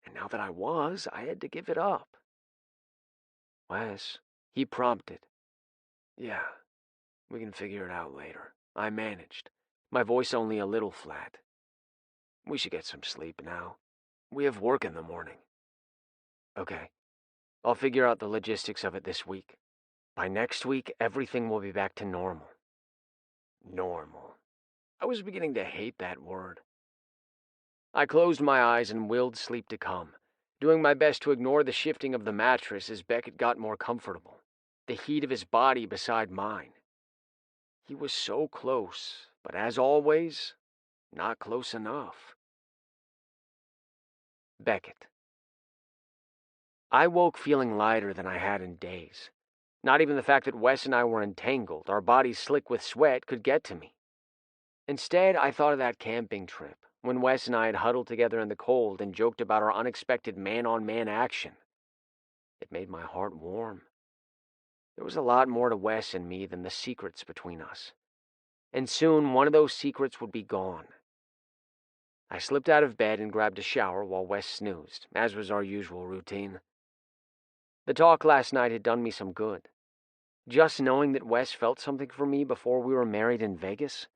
A: And now that I had to give it up. Wes, he prompted. Yeah, we can figure it out later, I managed, my voice only a little flat. We should get some sleep now. We have work in the morning. Okay, I'll figure out the logistics of it this week. By next week, everything will be back to normal. Normal. I was beginning to hate that word. I closed my eyes and willed sleep to come, doing my best to ignore the shifting of the mattress as Beckett got more comfortable, the heat of his body beside mine. He was so close, but as always, not close enough. Beckett. I woke feeling lighter than I had in days. Not even the fact that Wes and I were entangled, our bodies slick with sweat, could get to me. Instead, I thought of that camping trip, when Wes and I had huddled together in the cold and joked about our unexpected man-on-man action. It made my heart warm. There was a lot more to Wes and me than the secrets between us. And soon one of those secrets would be gone. I slipped out of bed and grabbed a shower while Wes snoozed, as was our usual routine. The talk last night had done me some good. Just knowing that Wes felt something for me before we were married in Vegas,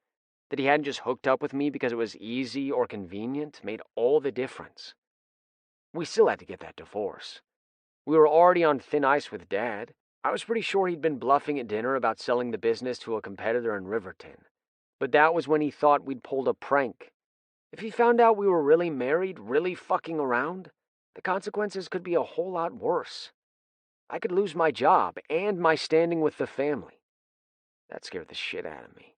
A: that he hadn't just hooked up with me because it was easy or convenient, made all the difference. We still had to get that divorce. We were already on thin ice with Dad. I was pretty sure he'd been bluffing at dinner about selling the business to a competitor in Riverton. But that was when he thought we'd pulled a prank. If he found out we were really married, really fucking around, the consequences could be a whole lot worse. I could lose my job and my standing with the family. That scared the shit out of me.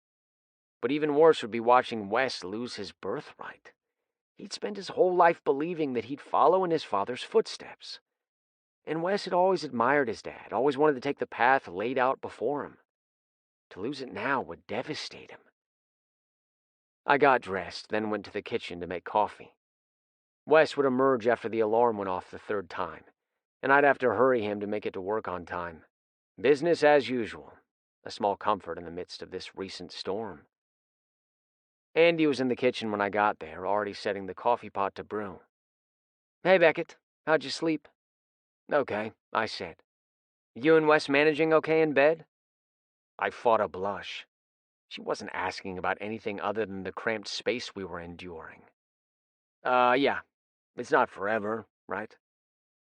A: But even worse would be watching Wes lose his birthright. He'd spent his whole life believing that he'd follow in his father's footsteps. And Wes had always admired his dad, always wanted to take the path laid out before him. To lose it now would devastate him. I got dressed, then went to the kitchen to make coffee. Wes would emerge after the alarm went off the third time, and I'd have to hurry him to make it to work on time. Business as usual, a small comfort in the midst of this recent storm. Andy was in the kitchen when I got there, already setting the coffee pot to brew. Hey, Beckett, how'd you sleep? Okay, I said. You and Wes managing okay in bed? I fought a blush. She wasn't asking about anything other than the cramped space we were enduring. Yeah. It's not forever, right?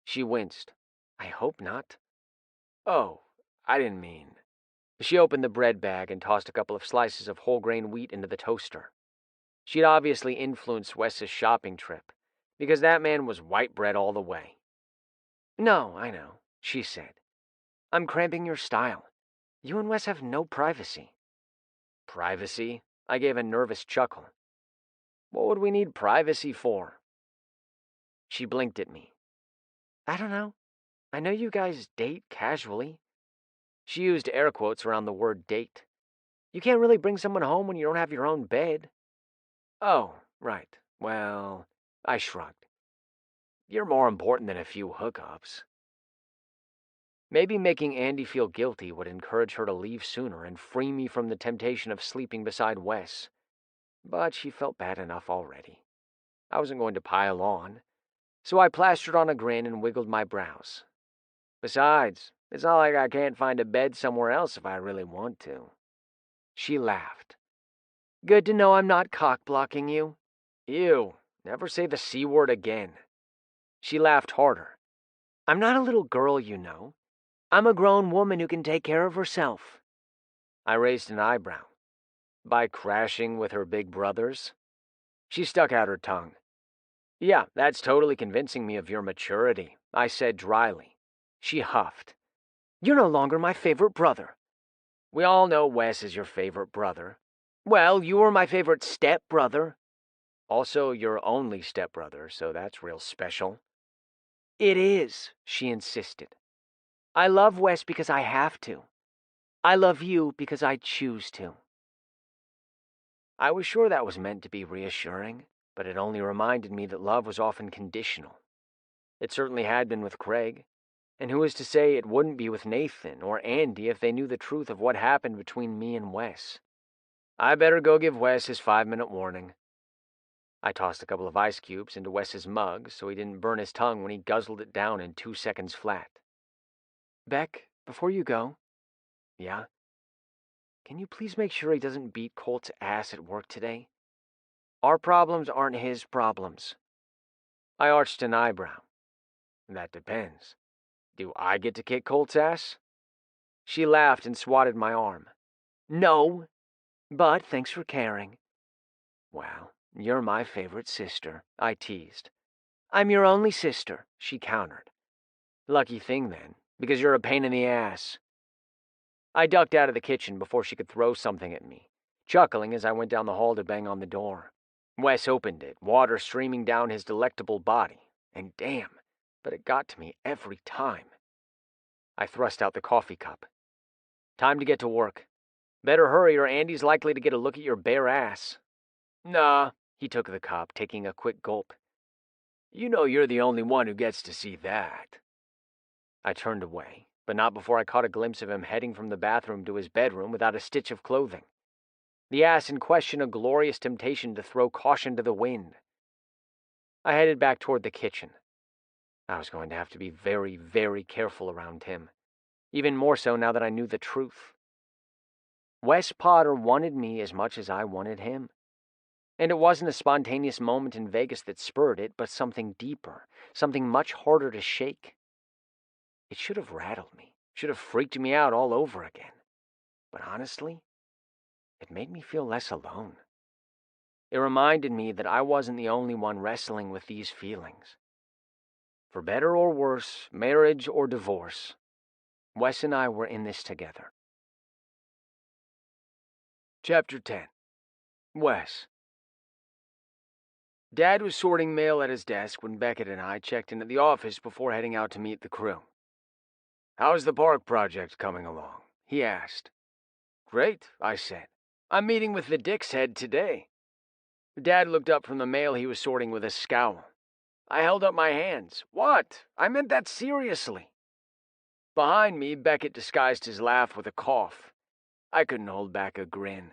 A: She winced. I hope not. Oh, I didn't mean. She opened the bread bag and tossed a couple of slices of whole grain wheat into the toaster. She'd obviously influenced Wes's shopping trip, because that man was white bread all the way. No, I know, she said. I'm cramping your style. You and Wes have no privacy. Privacy? I gave a nervous chuckle. What would we need privacy for? She blinked at me. I don't know. I know you guys date casually. She used air quotes around the word date. You can't really bring someone home when you don't have your own bed. Oh, right. Well, I shrugged. You're more important than a few hookups. Maybe making Andy feel guilty would encourage her to leave sooner and free me from the temptation of sleeping beside Wes. But she felt bad enough already. I wasn't going to pile on, so I plastered on a grin and wiggled my brows. Besides, it's not like I can't find a bed somewhere else if I really want to. She laughed. Good to know I'm not cock-blocking you. Ew, never say the C word again. She laughed harder. I'm not a little girl, you know. I'm a grown woman who can take care of herself. I raised an eyebrow. By crashing with her big brothers? She stuck out her tongue. Yeah, that's totally convincing me of your maturity, I said dryly. She huffed.
D: You're no longer my favorite brother.
A: We all know Wes is your favorite brother.
D: Well, you were my favorite stepbrother.
A: Also your only stepbrother, so that's real special.
D: It is, she insisted. I love Wes because I have to. I love you because I choose to.
A: I was sure that was meant to be reassuring, but it only reminded me that love was often conditional. It certainly had been with Craig, and who is to say it wouldn't be with Nathan or Andy if they knew the truth of what happened between me and Wes. I better go give Wes his 5-minute warning. I tossed a couple of ice cubes into Wes's mug so he didn't burn his tongue when he guzzled it down in 2 seconds flat.
D: Beck, before you go.
A: Yeah?
D: Can you please make sure he doesn't beat Colt's ass at work today? Our problems aren't his problems.
A: I arched an eyebrow. That depends. Do I get to kick Colt's ass? She laughed and swatted my arm.
D: No, but thanks for caring.
A: Well, you're my favorite sister, I teased.
D: I'm your only sister, she countered.
A: Lucky thing then, because you're a pain in the ass. I ducked out of the kitchen before she could throw something at me, chuckling as I went down the hall to bang on the door. Wes opened it, water streaming down his delectable body, and damn, but it got to me every time. I thrust out the coffee cup. Time to get to work. Better hurry or Andy's likely to get a look at your bare ass. Nah, he took the cup, taking a quick gulp. You know you're the only one who gets to see that. I turned away, but not before I caught a glimpse of him heading from the bathroom to his bedroom without a stitch of clothing. The ass in question a glorious temptation to throw caution to the wind. I headed back toward the kitchen. I was going to have to be very, very careful around him, even more so now that I knew the truth. Wes Potter wanted me as much as I wanted him. And it wasn't a spontaneous moment in Vegas that spurred it, but something deeper, something much harder to shake. It should have rattled me, should have freaked me out all over again. But honestly, it made me feel less alone. It reminded me that I wasn't the only one wrestling with these feelings. For better or worse, marriage or divorce, Wes and I were in this together. Chapter 10. Wes. Dad was sorting mail at his desk when Beckett and I checked in at the office before heading out to meet the crew. How's the park project coming along? He asked. Great, I said. I'm meeting with the Dick's head today. Dad looked up from the mail he was sorting with a scowl. I held up my hands. What? I meant that seriously. Behind me, Beckett disguised his laugh with a cough. I couldn't hold back a grin.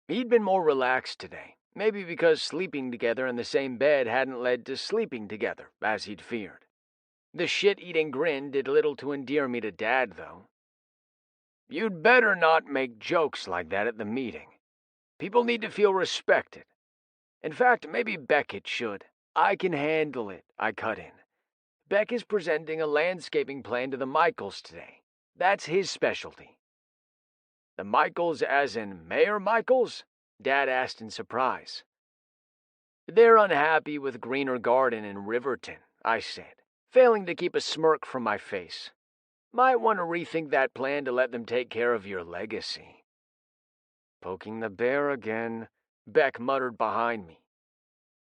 A: He'd been more relaxed today, maybe because sleeping together in the same bed hadn't led to sleeping together, as he'd feared. The shit-eating grin did little to endear me to Dad, though. You'd better not make jokes like that at the meeting. People need to feel respected. In fact, maybe Beckett should. I can handle it, I cut in. Beck is presenting a landscaping plan to the Michaels today. That's his specialty. The Michaels as in Mayor Michaels? Dad asked in surprise. They're unhappy with Greener Garden in Riverton, I said, failing to keep a smirk from my face. Might want to rethink that plan to let them take care of your legacy. Poking the bear again, Beck muttered behind me.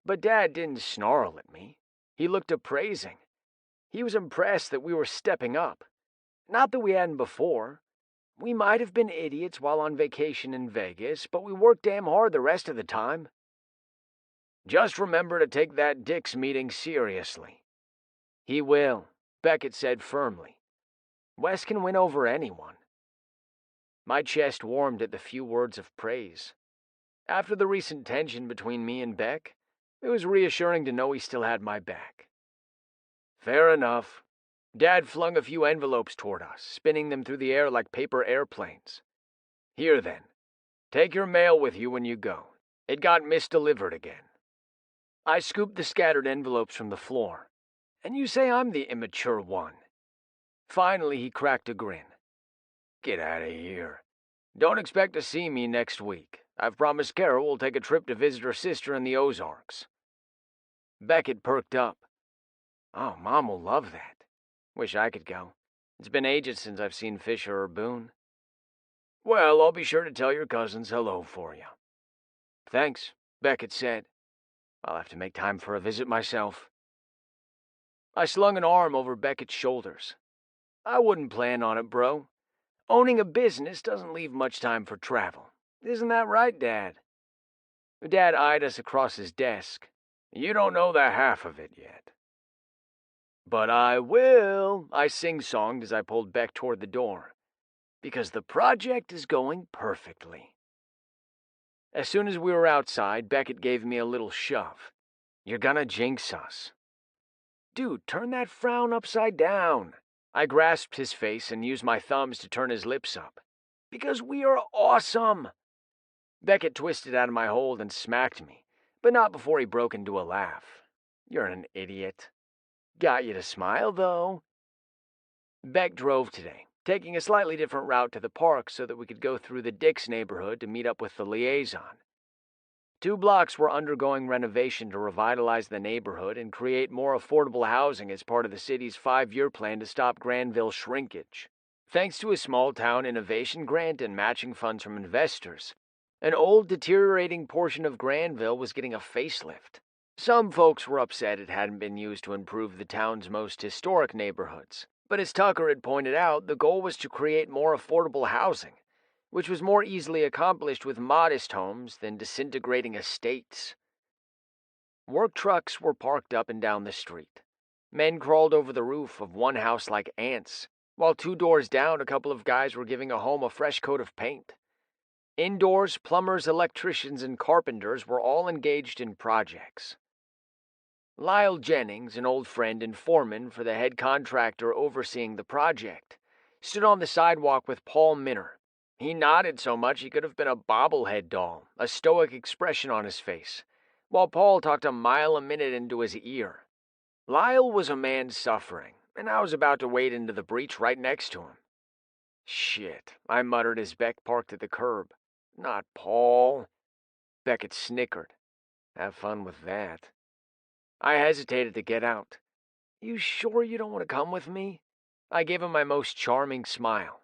A: But Dad didn't snarl at me. He looked appraising. He was impressed that we were stepping up. Not that we hadn't before. We might have been idiots while on vacation in Vegas, but we worked damn hard the rest of the time. Just remember to take that Dick's meeting seriously. He will, Beckett said firmly. Wes can win over anyone. My chest warmed at the few words of praise. After the recent tension between me and Beck, it was reassuring to know he still had my back. Fair enough. Dad flung a few envelopes toward us, spinning them through the air like paper airplanes. Here then, take your mail with you when you go. It got misdelivered again. I scooped the scattered envelopes from the floor. And you say I'm the immature one. Finally, he cracked a grin. Get out of here. Don't expect to see me next week. I've promised Carol we'll take a trip to visit her sister in the Ozarks." Beckett perked up. "Oh, Mom will love that. Wish I could go. It's been ages since I've seen Fisher or Boone." "Well, I'll be sure to tell your cousins hello for you." "Thanks," Beckett said. "I'll have to make time for a visit myself." I slung an arm over Beckett's shoulders. "I wouldn't plan on it, bro. Owning a business doesn't leave much time for travel. Isn't that right, Dad?" Dad eyed us across his desk. "You don't know the half of it yet." "But I will," I sing-songed as I pulled Beck toward the door. "Because the project is going perfectly." As soon as we were outside, Beckett gave me a little shove. "You're gonna jinx us." "Dude, turn that frown upside down." I grasped his face and used my thumbs to turn his lips up. "Because we are awesome." Beckett twisted out of my hold and smacked me, but not before he broke into a laugh. "You're an idiot." "Got you to smile, though." Beck drove today, taking a slightly different route to the park so that we could go through the Dix neighborhood to meet up with the liaison. 2 blocks were undergoing renovation to revitalize the neighborhood and create more affordable housing as part of the city's 5-year plan to stop Granville shrinkage. Thanks to a small-town innovation grant and matching funds from investors, an old, deteriorating portion of Granville was getting a facelift. Some folks were upset it hadn't been used to improve the town's most historic neighborhoods, but as Tucker had pointed out, the goal was to create more affordable housing, which was more easily accomplished with modest homes than disintegrating estates. Work trucks were parked up and down the street. Men crawled over the roof of one house like ants, while 2 doors down a couple of guys were giving a home a fresh coat of paint. Indoors, plumbers, electricians, and carpenters were all engaged in projects. Lyle Jennings, an old friend and foreman for the head contractor overseeing the project, stood on the sidewalk with Paul Minner. He nodded so much he could have been a bobblehead doll, a stoic expression on his face, while Paul talked a mile a minute into his ear. Lyle was a man suffering, and I was about to wade into the breach right next to him. "Shit," I muttered as Beck parked at the curb. "Not Paul." Beckett snickered. "Have fun with that." I hesitated to get out. "You sure you don't want to come with me?" I gave him my most charming smile.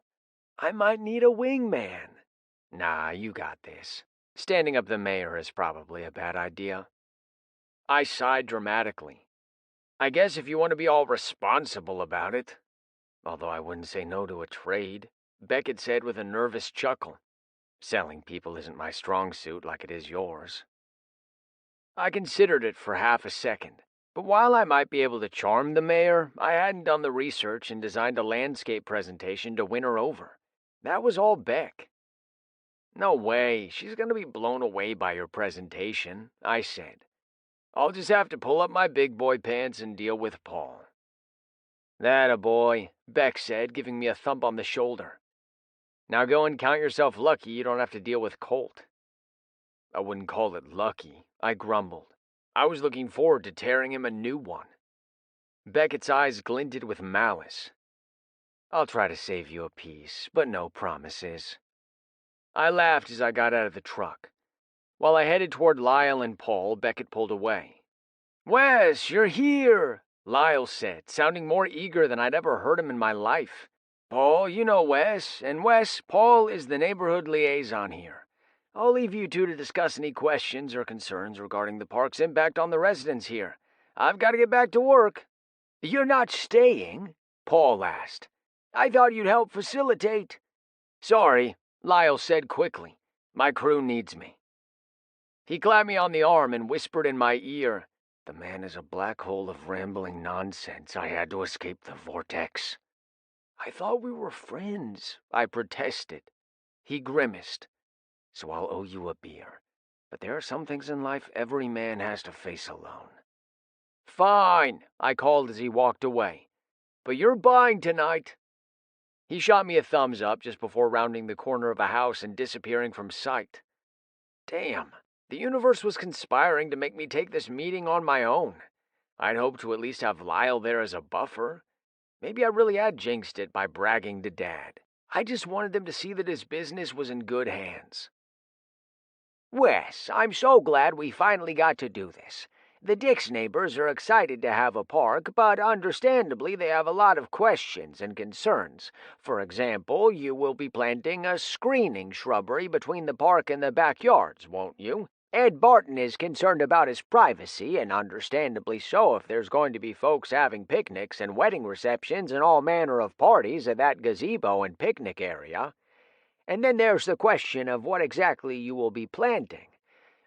A: "I might need a wingman." "Nah, you got this. Standing up the mayor is probably a bad idea." I sighed dramatically. "I guess if you want to be all responsible about it." "Although I wouldn't say no to a trade," Beckett said with a nervous chuckle. "Selling people isn't my strong suit like it is yours." I considered it for half a second, but while I might be able to charm the mayor, I hadn't done the research and designed a landscape presentation to win her over. That was all Beck. "No way, she's going to be blown away by your presentation," I said. "I'll just have to pull up my big boy pants and deal with Paul." "That a boy," Beck said, giving me a thump on the shoulder. "Now go and count yourself lucky you don't have to deal with Colt." "I wouldn't call it lucky," I grumbled. "I was looking forward to tearing him a new one." Beckett's eyes glinted with malice. "I'll try to save you a piece, but no promises." I laughed as I got out of the truck. While I headed toward Lyle and Paul, Beckett pulled away. "Wes, you're here," Lyle said, sounding more eager than I'd ever heard him in my life. "Paul, you know Wes, and Wes, Paul is the neighborhood liaison here. I'll leave you two to discuss any questions or concerns regarding the park's impact on the residents here. I've got to get back to work." "You're not staying?" Paul asked. "I thought you'd help facilitate." "Sorry," Lyle said quickly. "My crew needs me." He clapped me on the arm and whispered in my ear, "The man is a black hole of rambling nonsense. I had to escape the vortex." "I thought we were friends," I protested. He grimaced. "So I'll owe you a beer. But there are some things in life every man has to face alone." "Fine," I called as he walked away. "But you're buying tonight." He shot me a thumbs up just before rounding the corner of a house and disappearing from sight. Damn, the universe was conspiring to make me take this meeting on my own. I'd hoped to at least have Lyle there as a buffer. Maybe I really had jinxed it by bragging to Dad. I just wanted them to see that his business was in good hands.
D: Wes, I'm so glad we finally got to do this. The Dix neighbors are excited to have a park, but understandably they have a lot of questions and concerns. For example, you will be planting a screening shrubbery between the park and the backyards, won't you? Ed Barton is concerned about his privacy, and understandably so if there's going to be folks having picnics and wedding receptions and all manner of parties at that gazebo and picnic area. And then there's the question of what exactly you will be planting.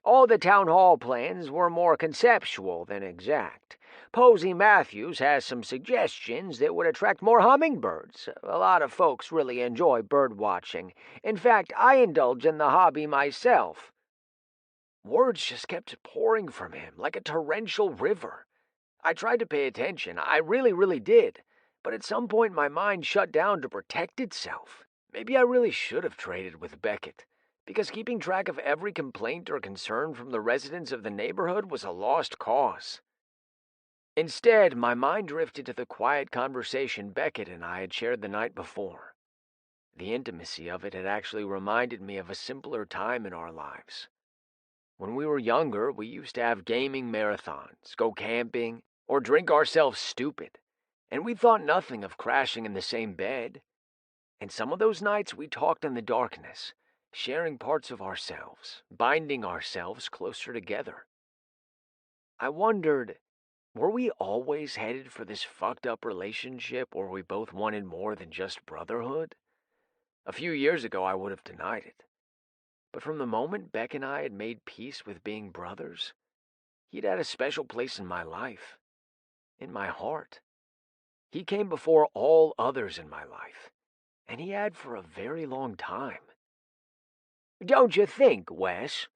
D: All the town hall plans were more conceptual than exact. Posey Matthews has some suggestions that would attract more hummingbirds. A lot of folks really enjoy bird watching. In fact, I indulge in the hobby myself. Words just kept pouring from him like a torrential river. I tried to pay attention. I really did. But at some point my mind shut down to protect itself. Maybe I really should have traded with Beckett, because keeping track of every complaint or concern from the residents of the neighborhood was a lost cause. Instead, my mind drifted to the quiet conversation Beckett and I had shared the night before. The intimacy of it had actually reminded me of a simpler time in our lives. When we were younger, we used to have gaming marathons, go camping, or drink ourselves stupid, and we thought nothing of crashing in the same bed. And some of those nights we talked in the darkness, sharing parts of ourselves, binding ourselves closer together. I wondered, were we always headed for this fucked up relationship or we both wanted more than just brotherhood? A few years ago I would have denied it. But from the moment Beck and I had made peace with being brothers, he'd had a special place in my life, in my heart. He came before all others in my life, and he had for a very long time. Don't you think, Wes?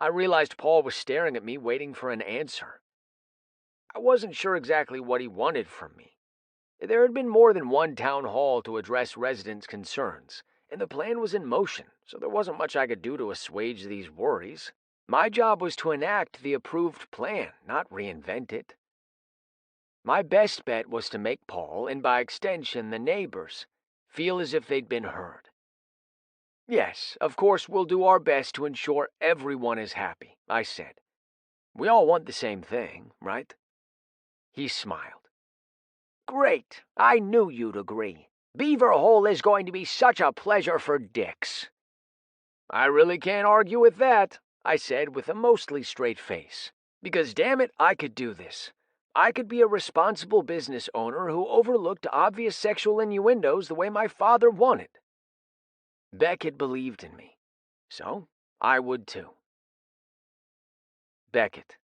D: I realized Paul was staring at me, waiting for an answer. I wasn't sure exactly what he wanted from me. There had been more than one town hall to address residents' concerns, and the plan was in motion, so there wasn't much I could do to assuage these worries. My job was to enact the approved plan, not reinvent it. My best bet was to make Paul, and by extension the neighbors, feel as if they'd been heard. Yes, of course we'll do our best to ensure everyone is happy, I said. We all want the same thing, right? He smiled. Great, I knew you'd agree. Beaver Hole is going to be such a pleasure for Dix. I really can't argue with that, I said with a mostly straight face. Because damn it, I could do this. I could be a responsible business owner who overlooked obvious sexual innuendos the way my father wanted. Beck had believed in me, so I would too. Beckett.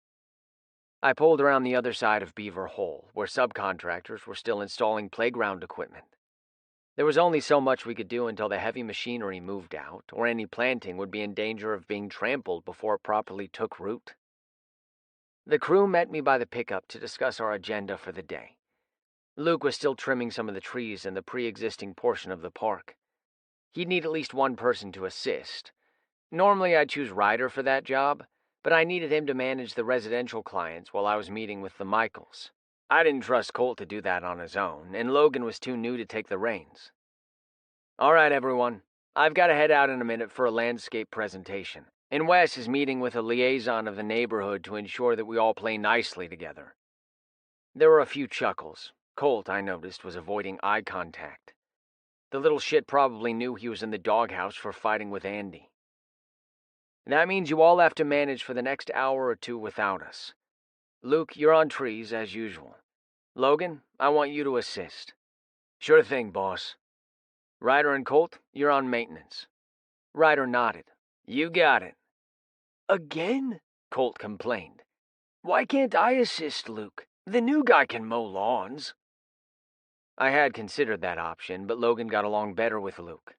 D: I pulled around the other side of Beaver Hole, where subcontractors were still installing playground equipment. There was only so much we could do until the heavy machinery moved out, or any planting would be in danger of being trampled before it properly took root. The crew met me by the pickup to discuss our agenda for the day. Luke was still trimming some of the trees in the pre-existing portion of the park. He'd need at least one person to assist. Normally I'd choose Ryder for that job, but I needed him to manage the residential clients while I was meeting with the Michaels. I didn't trust Colt to do that on his own, and Logan was too new to take the reins. All right, everyone. I've got to head out in a minute for a landscape presentation, and Wes is meeting with a liaison of the neighborhood to ensure that we all play nicely together. There were a few chuckles. Colt, I noticed, was avoiding eye contact. The little shit probably knew he was in the doghouse for fighting with Andy. That means you all have to manage for the next hour or two without us. Luke, you're on trees, as usual. Logan, I want you to assist. Sure thing, boss. Ryder and Colt, you're on maintenance. Ryder nodded. You got it. Again? Colt complained. Why can't I assist Luke? The new guy can mow lawns. I had considered that option, but Logan got along better with Luke.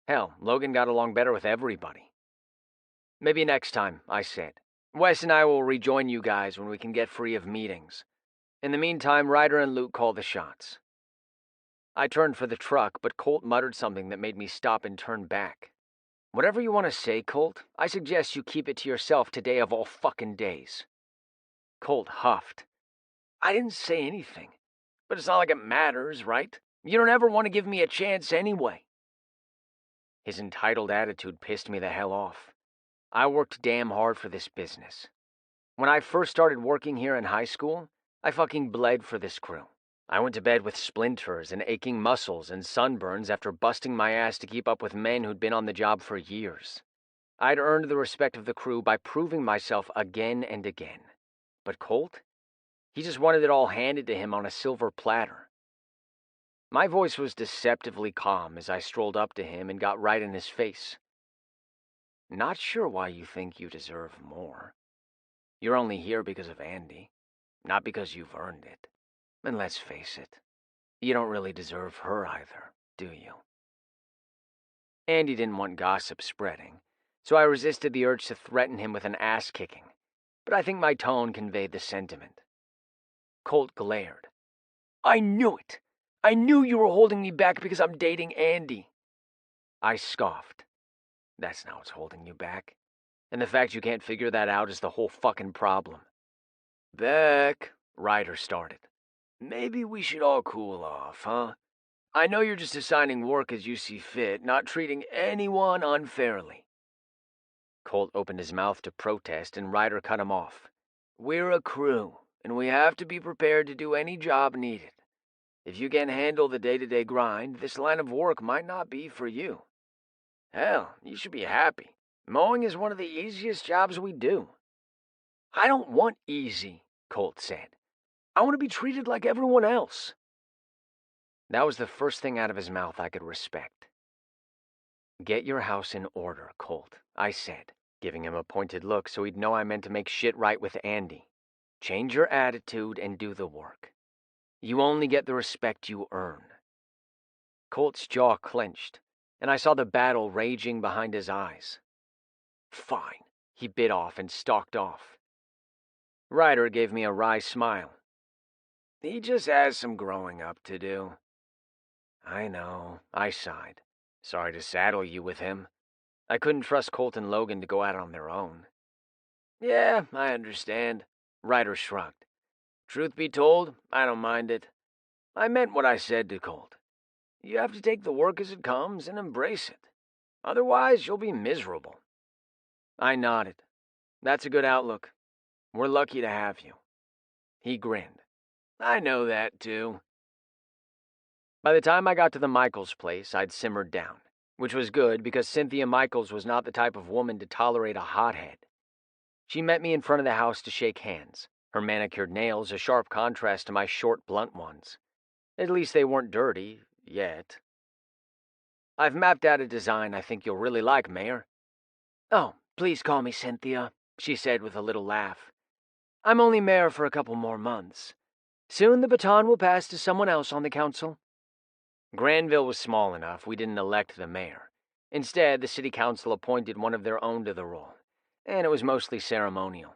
D: Hell, Logan got along better with everybody. Maybe next time, I said. Wes and I will rejoin you guys when we can get free of meetings. In the meantime, Ryder and Luke call the shots. I turned for the truck, but Colt muttered something that made me stop and turn back. Whatever you want to say, Colt, I suggest you keep it to yourself today of all fucking days. Colt huffed. I didn't say anything. But it's not like it matters, right? You don't ever want to give me a chance anyway. His entitled attitude pissed me the hell off.
A: I worked damn hard for this business. When I first started working here in high school, I fucking bled for this crew. I went to bed with splinters and aching muscles and sunburns after busting my ass to keep up with men who'd been on the job for years. I'd earned the respect of the crew by proving myself again and again. But Colt? He just wanted it all handed to him on a silver platter. My voice was deceptively calm as I strolled up to him and got right in his face. Not sure why you think you deserve more. You're only here because of Andy, not because you've earned it. And let's face it, you don't really deserve her either, do you? Andy didn't want gossip spreading, so I resisted the urge to threaten him with an ass-kicking, but I think my tone conveyed the sentiment. Colt glared. I knew it! I knew you were holding me back because I'm dating Andy. I scoffed. That's not what's holding you back. And the fact you can't figure that out is the whole fucking problem. Beck, Ryder started. Maybe we should all cool off, huh? I know you're just assigning work as you see fit, not treating anyone unfairly. Colt opened his mouth to protest, and Ryder cut him off. We're a crew, and we have to be prepared to do any job needed. If you can't handle the day-to-day grind, this line of work might not be for you. Hell, you should be happy. Mowing is one of the easiest jobs we do. I don't want easy, Colt said. I want to be treated like everyone else. That was the first thing out of his mouth I could respect. Get your house in order, Colt, I said, giving him a pointed look so he'd know I meant to make shit right with Andy. Change your attitude and do the work. You only get the respect you earn. Colt's jaw clenched, and I saw the battle raging behind his eyes. Fine, he bit off and stalked off. Ryder gave me a wry smile. He just has some growing up to do. I know, I sighed. Sorry to saddle you with him. I couldn't trust Colt and Logan to go out on their own. Yeah, I understand, Ryder shrugged. Truth be told, I don't mind it. I meant what I said to Colt. You have to take the work as it comes and embrace it. Otherwise, you'll be miserable. I nodded. That's a good outlook. We're lucky to have you. He grinned. I know that, too. By the time I got to the Michaels place, I'd simmered down, which was good because Cynthia Michaels was not the type of woman to tolerate a hothead. She met me in front of the house to shake hands, her manicured nails a sharp contrast to my short, blunt ones. At least they weren't dirty, yet. I've mapped out a design I think you'll really like, Mayor. Oh, please call me Cynthia, she said with a little laugh. I'm only mayor for a couple more months. Soon the baton will pass to someone else on the council. Granville was small enough we didn't elect the mayor. Instead, the city council appointed one of their own to the role, and it was mostly ceremonial.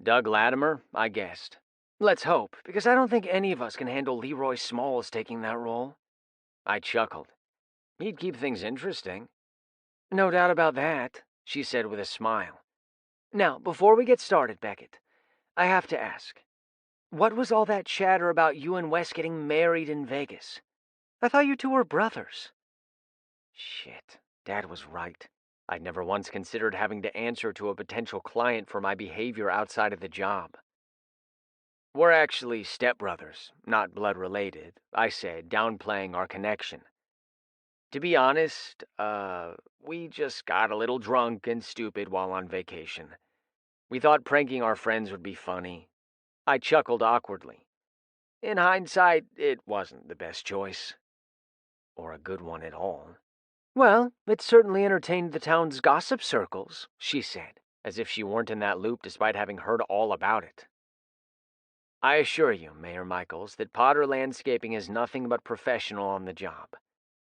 A: Doug Latimer, I guessed. Let's hope, because I don't think any of us can handle Leroy Smalls taking that role. I chuckled. He'd keep things interesting. No doubt about that, she said with a smile. Now, before we get started, Beckett, I have to ask. What was all that chatter about you and Wes getting married in Vegas? I thought you two were brothers. Shit, Dad was right. I'd never once considered having to answer to a potential client for my behavior outside of the job. We're actually stepbrothers, not blood-related, I said, downplaying our connection. To be honest, we just got a little drunk and stupid while on vacation. We thought pranking our friends would be funny. I chuckled awkwardly. In hindsight, it wasn't the best choice. Or a good one at all. Well, it certainly entertained the town's gossip circles, she said, as if she weren't in that loop despite having heard all about it. I assure you, Mayor Michaels, that Potter Landscaping is nothing but professional on the job.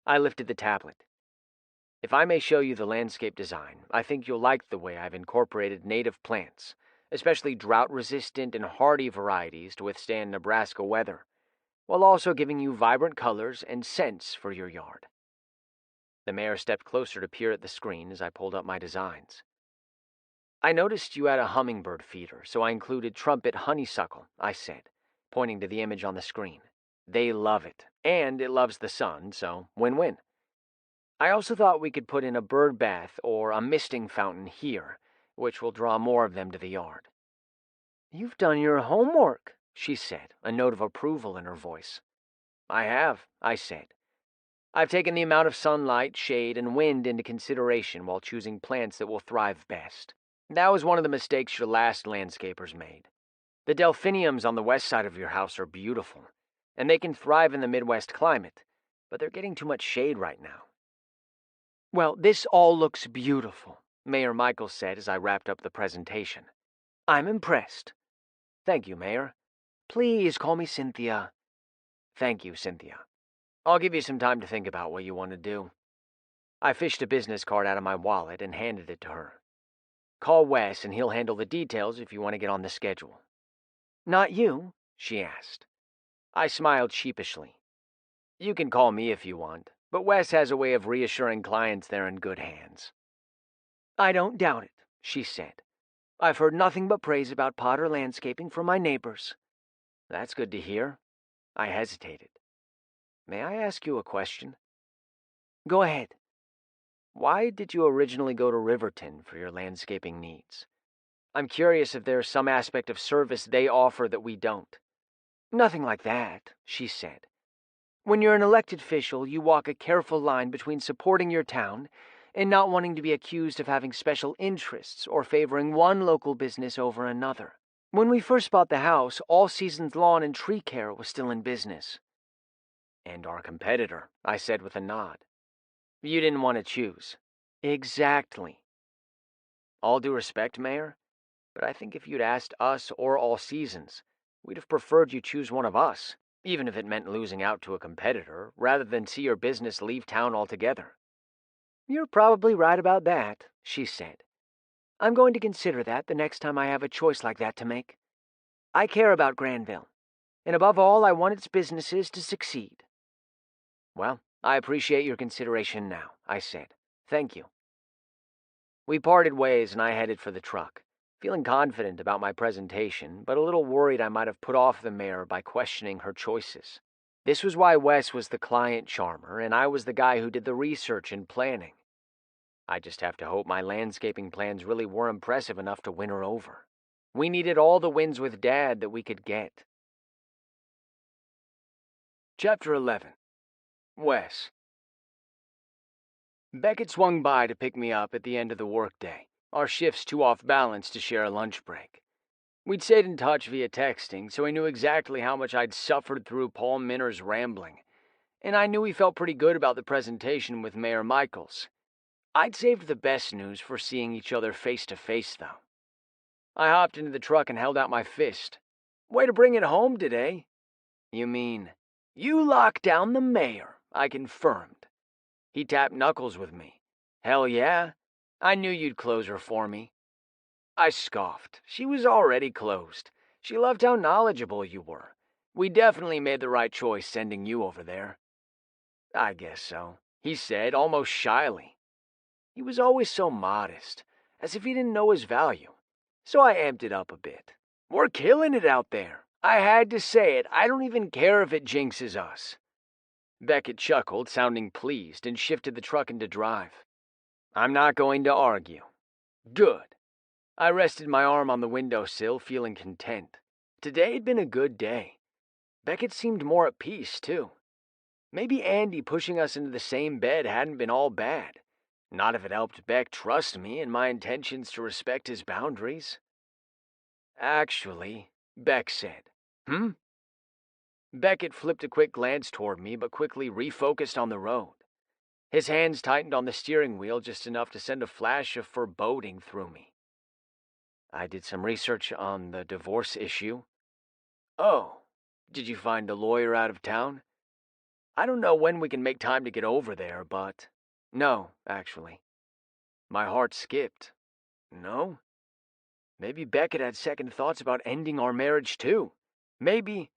A: I lifted the tablet. If I may show you the landscape design, I think you'll like the way I've incorporated native plants, especially drought-resistant and hardy varieties to withstand Nebraska weather, while also giving you vibrant colors and scents for your yard. The mayor stepped closer to peer at the screen as I pulled up my designs. I noticed you had a hummingbird feeder, so I included trumpet honeysuckle, I said, pointing to the image on the screen. They love it, and it loves the sun, so win-win. I also thought we could put in a bird bath or a misting fountain here, which will draw more of them to the yard.
D: You've done your homework, she said, a note of approval in her voice.
A: I have, I said. I've taken the amount of sunlight, shade, and wind into consideration while choosing plants that will thrive best. That was one of the mistakes your last landscapers made. The delphiniums on the west side of your house are beautiful, and they can thrive in the Midwest climate, but they're getting too much shade right now.
D: Well, this all looks beautiful,
A: Mayor Michaels said as I wrapped up the presentation.
D: I'm impressed.
A: Thank you, Mayor.
D: Please call me Cynthia.
A: Thank you, Cynthia. I'll give you some time to think about what you want to do. I fished a business card out of my wallet and handed it to her. Call Wes and he'll handle the details if you want to get on the schedule.
D: Not you?
A: She asked. I smiled sheepishly. You can call me if you want, but Wes has a way of reassuring clients they're in good hands.
D: I don't doubt it, she said. I've heard nothing but praise about Potter Landscaping from my neighbors.
A: That's good to hear. I hesitated. May I ask you a question?
D: Go ahead.
A: Why did you originally go to Riverton for your landscaping needs? I'm curious if there's some aspect of service they offer that we don't.
D: Nothing like that, she said. When you're an elected official, you walk a careful line between supporting your town and not wanting to be accused of having special interests or favoring one local business over another. When we first bought the house, All Seasons Lawn and Tree Care was still in business.
A: And our competitor, I said with a nod. You didn't want to choose.
D: Exactly.
A: All due respect, Mayor, but I think if you'd asked us or All Seasons, we'd have preferred you choose one of us, even if it meant losing out to a competitor, rather than see your business leave town altogether.
D: You're probably right about that, she said. I'm going to consider that the next time I have a choice like that to make. I care about Granville, and above all, I want its businesses to succeed.
A: Well, I appreciate your consideration now, I said. Thank you. We parted ways and I headed for the truck, feeling confident about my presentation, but a little worried I might have put off the mayor by questioning her choices. This was why Wes was the client charmer and I was the guy who did the research and planning. I just have to hope my landscaping plans really were impressive enough to win her over. We needed all the wins with Dad that we could get. Chapter 11. Wes. Beckett swung by to pick me up at the end of the workday, our shifts too off balance to share a lunch break. We'd stayed in touch via texting, so he knew exactly how much I'd suffered through Paul Minner's rambling, and I knew he felt pretty good about the presentation with Mayor Michaels. I'd saved the best news for seeing each other face to face, though. I hopped into the truck and held out my fist. Way to bring it home today. You mean, you locked down the mayor, I confirmed. He tapped knuckles with me. Hell yeah. I knew you'd close her for me. I scoffed. She was already closed. She loved how knowledgeable you were. We definitely made the right choice sending you over there. I guess so, he said, almost shyly. He was always so modest, as if he didn't know his value. So I amped it up a bit. We're killing it out there. I had to say it. I don't even care if it jinxes us. Beckett chuckled, sounding pleased, and shifted the truck into drive. I'm not going to argue. Good. I rested my arm on the windowsill, feeling content. Today had been a good day. Beckett seemed more at peace, too. Maybe Andy pushing us into the same bed hadn't been all bad. Not if it helped Beck trust me and my intentions to respect his boundaries. Actually, Beck said. Beckett flipped a quick glance toward me, but quickly refocused on the road. His hands tightened on the steering wheel just enough to send a flash of foreboding through me. I did some research on the divorce issue. Oh, did you find a lawyer out of town? I don't know when we can make time to get over there, but... No, actually. My heart skipped. No? Maybe Beckett had second thoughts about ending our marriage, too. Maybe...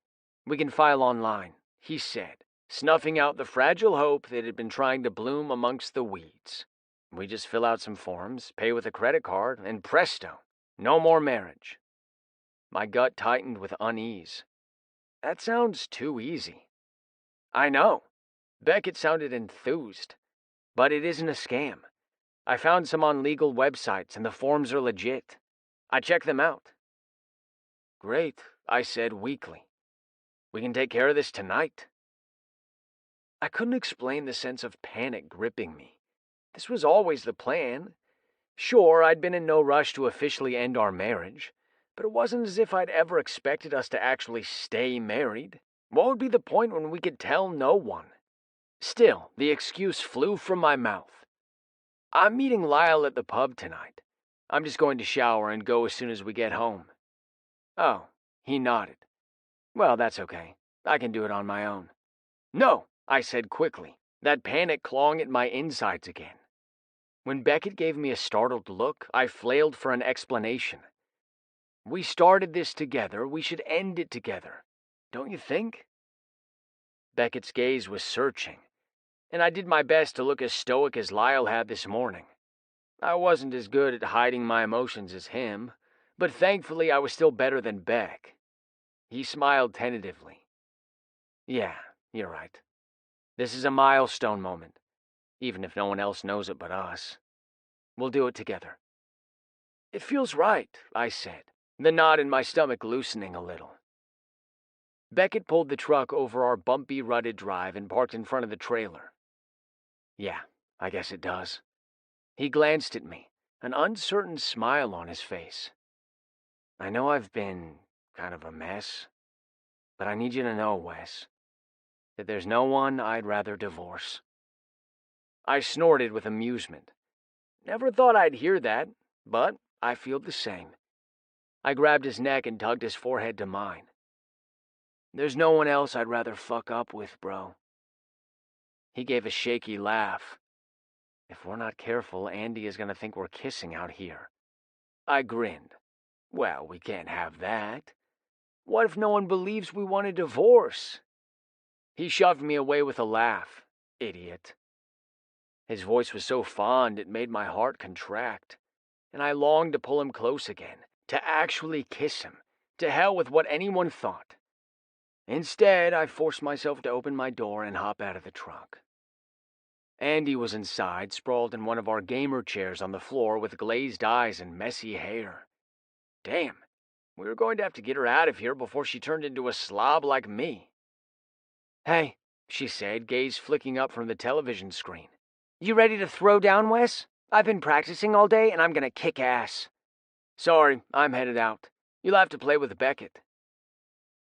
A: We can file online, he said, snuffing out the fragile hope that had been trying to bloom amongst the weeds. We just fill out some forms, pay with a credit card, and presto, no more marriage. My gut tightened with unease. That sounds too easy. I know. Beckett sounded enthused. But it isn't a scam. I found some on legal websites and the forms are legit. I checked them out. Great, I said weakly. We can take care of this tonight. I couldn't explain the sense of panic gripping me. This was always the plan. Sure, I'd been in no rush to officially end our marriage, but it wasn't as if I'd ever expected us to actually stay married. What would be the point when we could tell no one? Still, the excuse flew from my mouth. I'm meeting Lyle at the pub tonight. I'm just going to shower and go as soon as we get home. Oh, he nodded. Well, that's okay. I can do it on my own. No, I said quickly, that panic clawing at my insides again. When Beckett gave me a startled look, I flailed for an explanation. We started this together, we should end it together. Don't you think? Beckett's gaze was searching, and I did my best to look as stoic as Lyle had this morning. I wasn't as good at hiding my emotions as him, but thankfully I was still better than Beck. He smiled tentatively. Yeah, you're right. This is a milestone moment, even if no one else knows it but us. We'll do it together. It feels right, I said, the knot in my stomach loosening a little. Beckett pulled the truck over our bumpy, rutted drive and parked in front of the trailer. Yeah, I guess it does. He glanced at me, an uncertain smile on his face. I know I've been kind of a mess, but I need you to know, Wes, that there's no one I'd rather divorce. I snorted with amusement. Never thought I'd hear that, but I feel the same. I grabbed his neck and tugged his forehead to mine. There's no one else I'd rather fuck up with, bro. He gave a shaky laugh. If we're not careful, Andy is going to think we're kissing out here. I grinned. Well, we can't have that. What if no one believes we want a divorce? He shoved me away with a laugh. Idiot. His voice was so fond it made my heart contract, and I longed to pull him close again, to actually kiss him, to hell with what anyone thought. Instead, I forced myself to open my door and hop out of the truck. Andy was inside, sprawled in one of our gamer chairs on the floor with glazed eyes and messy hair. Damn, we were going to have to get her out of here before she turned into a slob like me. Hey, she said, gaze flicking up from the television screen.
D: You ready to throw down, Wes? I've been practicing all day and I'm gonna kick ass.
A: Sorry, I'm headed out. You'll have to play with Beckett.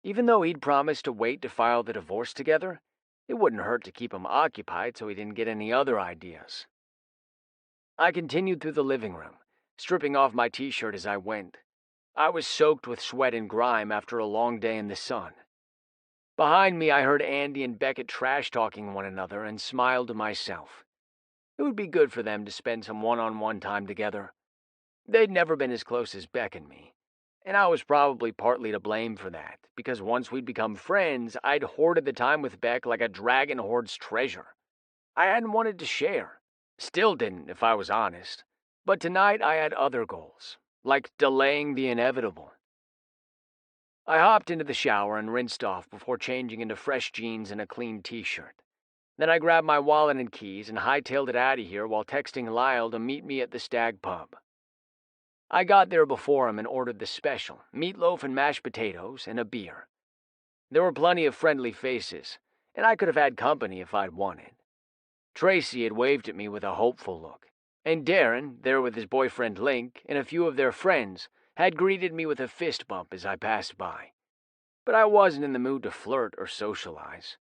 A: Even though he'd promised to wait to file the divorce together, it wouldn't hurt to keep him occupied so he didn't get any other ideas. I continued through the living room, stripping off my t-shirt as I went. I was soaked with sweat and grime after a long day in the sun. Behind me, I heard Andy and Beckett trash-talking one another and smiled to myself. It would be good for them to spend some one-on-one time together. They'd never been as close as Beck and me, and I was probably partly to blame for that, because once we'd become friends, I'd hoarded the time with Beck like a dragon hoards treasure. I hadn't wanted to share. Still didn't, if I was honest. But tonight I had other goals, like delaying the inevitable. I hopped into the shower and rinsed off before changing into fresh jeans and a clean t-shirt. Then I grabbed my wallet and keys and hightailed it out of here while texting Lyle to meet me at the Stag Pub. I got there before him and ordered the special, meatloaf and mashed potatoes, and a beer. There were plenty of friendly faces, and I could have had company if I'd wanted. Tracy had waved at me with a hopeful look, and Darren, there with his boyfriend Link, and a few of their friends, had greeted me with a fist bump as I passed by. But I wasn't in the mood to flirt or socialize.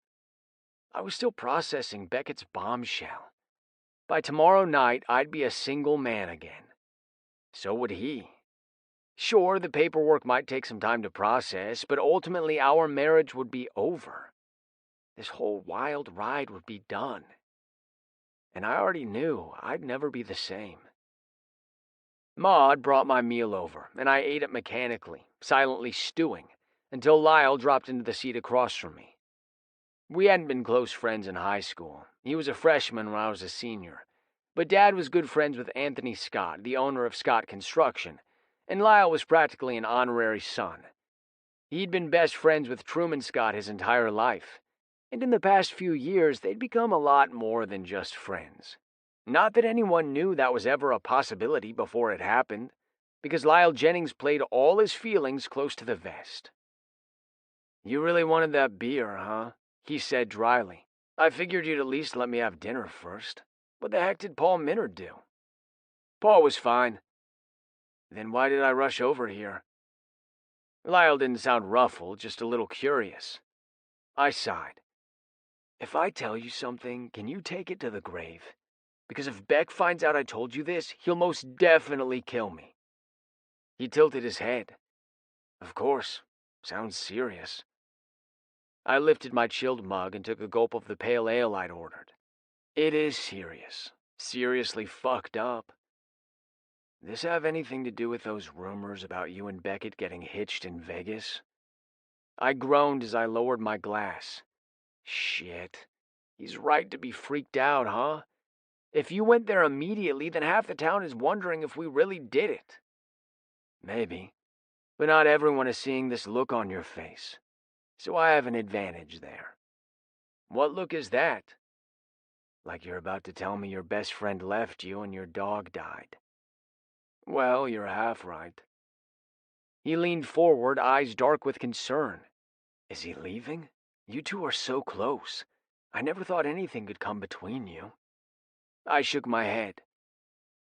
A: I was still processing Beckett's bombshell. By tomorrow night, I'd be a single man again. So would he. Sure, the paperwork might take some time to process, but ultimately our marriage would be over. This whole wild ride would be done. And I already knew I'd never be the same. Maud brought my meal over, and I ate it mechanically, silently stewing, until Lyle dropped into the seat across from me. We hadn't been close friends in high school. He was a freshman when I was a senior. But Dad was good friends with Anthony Scott, the owner of Scott Construction, and Lyle was practically an honorary son. He'd been best friends with Truman Scott his entire life, and in the past few years they'd become a lot more than just friends. Not that anyone knew that was ever a possibility before it happened, because Lyle Jennings played all his feelings close to the vest. "You really wanted that beer, huh?" he said dryly. "I figured you'd at least let me have dinner first. What the heck did Paul Minard do?" "Paul was fine." "Then why did I rush over here?" Lyle didn't sound ruffled, just a little curious. I sighed. "If I tell you something, can you take it to the grave? Because if Beck finds out I told you this, he'll most definitely kill me." He tilted his head. "Of course. Sounds serious." I lifted my chilled mug and took a gulp of the pale ale I'd ordered. "It is serious. Seriously fucked up. This have anything to do with those rumors about you and Beckett getting hitched in Vegas?" I groaned as I lowered my glass. Shit. He's right to be freaked out, huh? If you went there immediately, then half the town is wondering if we really did it. Maybe. But not everyone is seeing this look on your face. So I have an advantage there. What look is that? Like you're about to tell me your best friend left you and your dog died. Well, you're half right. He leaned forward, eyes dark with concern. Is he leaving? You two are so close. I never thought anything could come between you. I shook my head.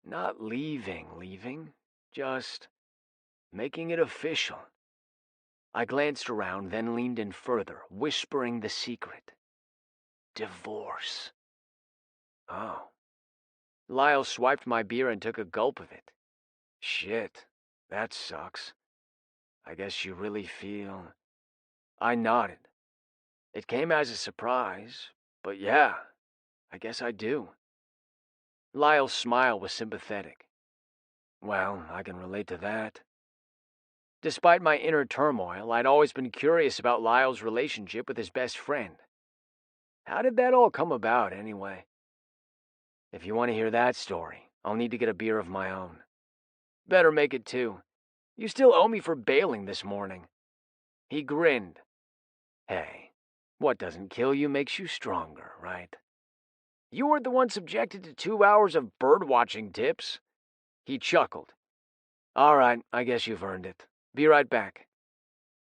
A: Not leaving. Just making it official. I glanced around, then leaned in further, whispering the secret. Divorce. Oh. Lyle swiped my beer and took a gulp of it. Shit, that sucks. I guess you really feel... I nodded. It came as a surprise, but yeah, I guess I do. Lyle's smile was sympathetic. Well, I can relate to that. Despite my inner turmoil, I'd always been curious about Lyle's relationship with his best friend. How did that all come about, anyway? If you want to hear that story, I'll need to get a beer of my own. Better make it two. You still owe me for bailing this morning. He grinned. Hey, what doesn't kill you makes you stronger, right? You weren't the one subjected to 2 hours of bird-watching tips. He chuckled. All right, I guess you've earned it. Be right back.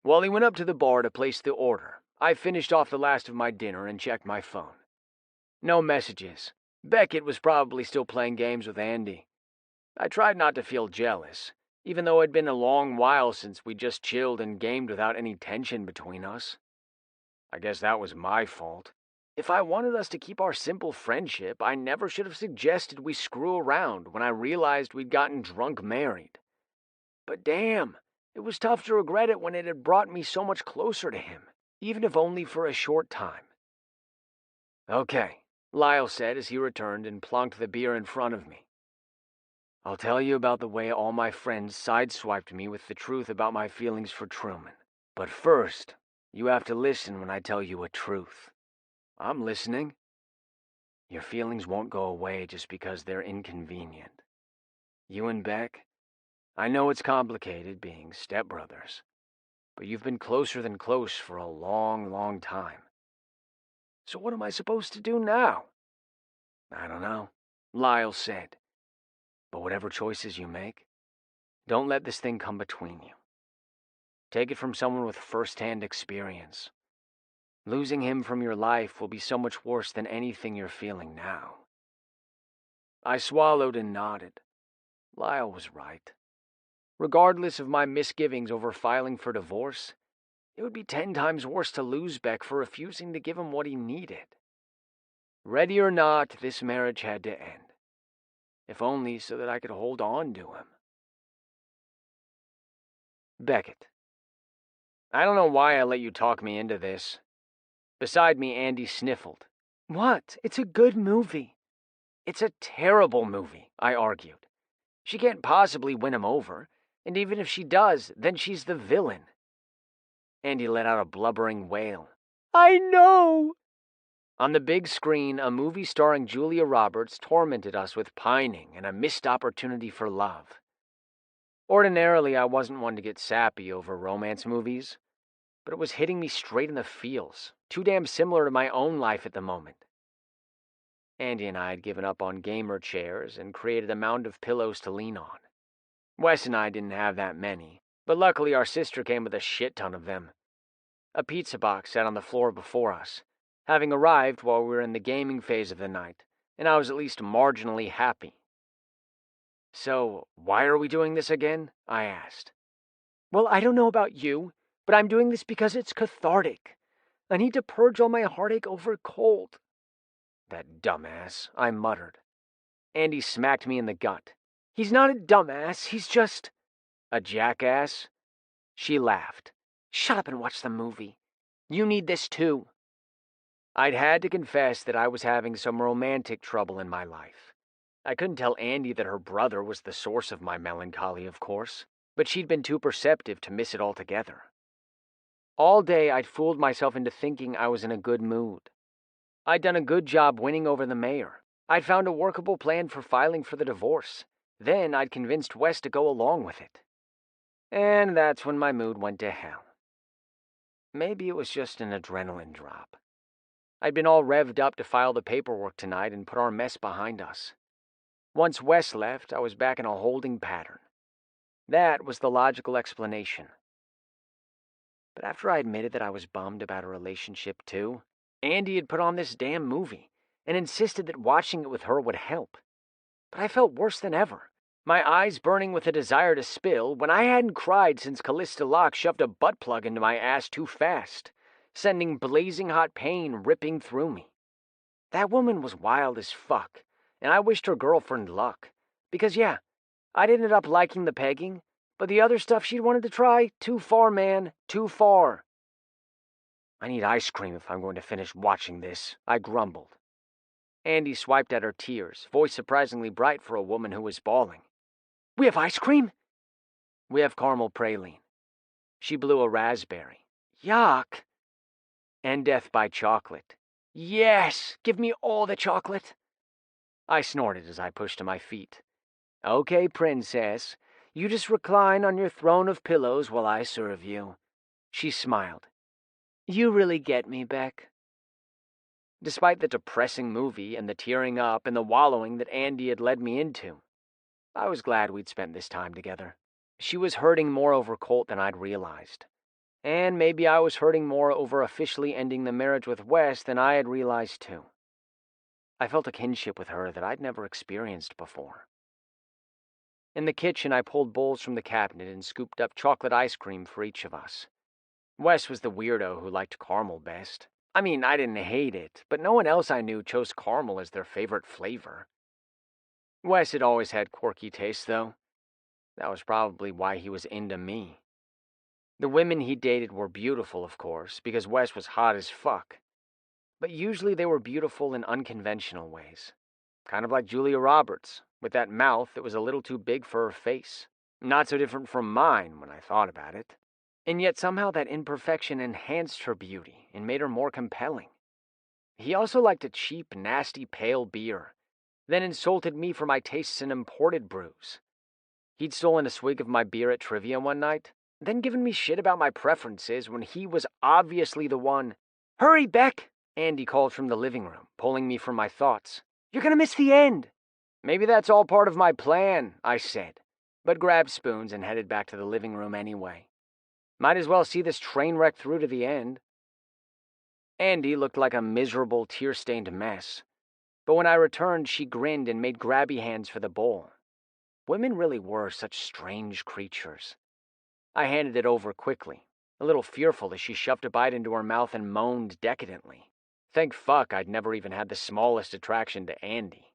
A: While he went up to the bar to place the order, I finished off the last of my dinner and checked my phone. No messages. Beckett was probably still playing games with Andy. I tried not to feel jealous, even though it'd been a long while since we just chilled and gamed without any tension between us. I guess that was my fault. If I wanted us to keep our simple friendship, I never should have suggested we screw around when I realized we'd gotten drunk married. But damn, it was tough to regret it when it had brought me so much closer to him, even if only for a short time. Okay, Lyle said as he returned and plonked the beer in front of me. I'll tell you about the way all my friends sideswiped me with the truth about my feelings for Truman. But first, you have to listen when I tell you a truth. I'm listening. Your feelings won't go away just because they're inconvenient. You and Beck, I know it's complicated being stepbrothers, but you've been closer than close for a long, long time. So what am I supposed to do now? I don't know, Lyle said. But whatever choices you make, don't let this thing come between you. Take it from someone with first-hand experience. Losing him from your life will be so much worse than anything you're feeling now. I swallowed and nodded. Lyle was right. Regardless of my misgivings over filing for divorce, it would be 10 times worse to lose Beck for refusing to give him what he needed. Ready or not, this marriage had to end. If only so that I could hold on to him. Beckett. I don't know why I let you talk me into this. Beside me, Andy sniffled.
D: What? It's a good movie.
A: It's a terrible movie, I argued. She can't possibly win him over, and even if she does, then she's the villain. Andy let out a blubbering wail.
D: I know!
A: On the big screen, a movie starring Julia Roberts tormented us with pining and a missed opportunity for love. Ordinarily, I wasn't one to get sappy over romance movies, but it was hitting me straight in the feels, too damn similar to my own life at the moment. Andy and I had given up on gamer chairs and created a mound of pillows to lean on. Wes and I didn't have that many, but luckily our sister came with a shit ton of them. A pizza box sat on the floor before us, having arrived while we were in the gaming phase of the night, and I was at least marginally happy. "So, why are we doing this again?" I asked.
D: Well, I don't know about you, but I'm doing this because it's cathartic. I need to purge all my heartache over Colt.
A: "That dumbass," I muttered. Andy smacked me in the gut.
D: He's not a dumbass, he's just
A: "A jackass?" She laughed.
D: Shut up and watch the movie. You need this too.
A: I'd had to confess that I was having some romantic trouble in my life. I couldn't tell Andy that her brother was the source of my melancholy, of course, but she'd been too perceptive to miss it altogether. All day I'd fooled myself into thinking I was in a good mood. I'd done a good job winning over the mayor. I'd found a workable plan for filing for the divorce. Then I'd convinced Wes to go along with it. And that's when my mood went to hell. Maybe it was just an adrenaline drop. I'd been all revved up to file the paperwork tonight and put our mess behind us. Once Wes left, I was back in a holding pattern. That was the logical explanation. But after I admitted that I was bummed about a relationship too, Andy had put on this damn movie and insisted that watching it with her would help. But I felt worse than ever, my eyes burning with a desire to spill when I hadn't cried since Callista Locke shoved a butt plug into my ass too fast, sending blazing hot pain ripping through me. That woman was wild as fuck, and I wished her girlfriend luck. Because yeah, I'd ended up liking the pegging, but the other stuff she'd wanted to try, too far, man, too far. "I need ice cream if I'm going to finish watching this," I grumbled. Andy swiped at her tears, voice surprisingly bright for a woman who was bawling.
D: We have ice cream?
A: "We have caramel praline." She blew a raspberry.
D: Yuck.
A: "And death by chocolate."
D: Yes, give me all the chocolate.
A: I snorted as I pushed to my feet. "Okay, princess. You just recline on your throne of pillows while I serve you." She smiled. "You really get me, Beck." Despite the depressing movie and the tearing up and the wallowing that Andy had led me into, I was glad we'd spent this time together. She was hurting more over Colt than I'd realized. And maybe I was hurting more over officially ending the marriage with Wes than I had realized too. I felt a kinship with her that I'd never experienced before. In the kitchen, I pulled bowls from the cabinet and scooped up chocolate ice cream for each of us. Wes was the weirdo who liked caramel best. I mean, I didn't hate it, but no one else I knew chose caramel as their favorite flavor. Wes had always had quirky tastes, though. That was probably why he was into me. The women he dated were beautiful, of course, because Wes was hot as fuck. But usually they were beautiful in unconventional ways. Kind of like Julia Roberts, with that mouth that was a little too big for her face. Not so different from mine when I thought about it. And yet somehow that imperfection enhanced her beauty and made her more compelling. He also liked a cheap, nasty, pale beer, then insulted me for my tastes in imported brews. He'd stolen a swig of my beer at trivia one night, then given me shit about my preferences when he was obviously the one.
D: Hurry, Beck,
A: Andy called from the living room, pulling me from my thoughts.
D: You're gonna miss the end.
A: Maybe that's all part of my plan, I said, but grabbed spoons and headed back to the living room anyway. Might as well see this train wreck through to the end. Andy looked like a miserable, tear-stained mess, but when I returned, she grinned and made grabby hands for the bowl. Women really were such strange creatures. I handed it over quickly, a little fearful as she shoved a bite into her mouth and moaned decadently. Thank fuck I'd never even had the smallest attraction to Andy.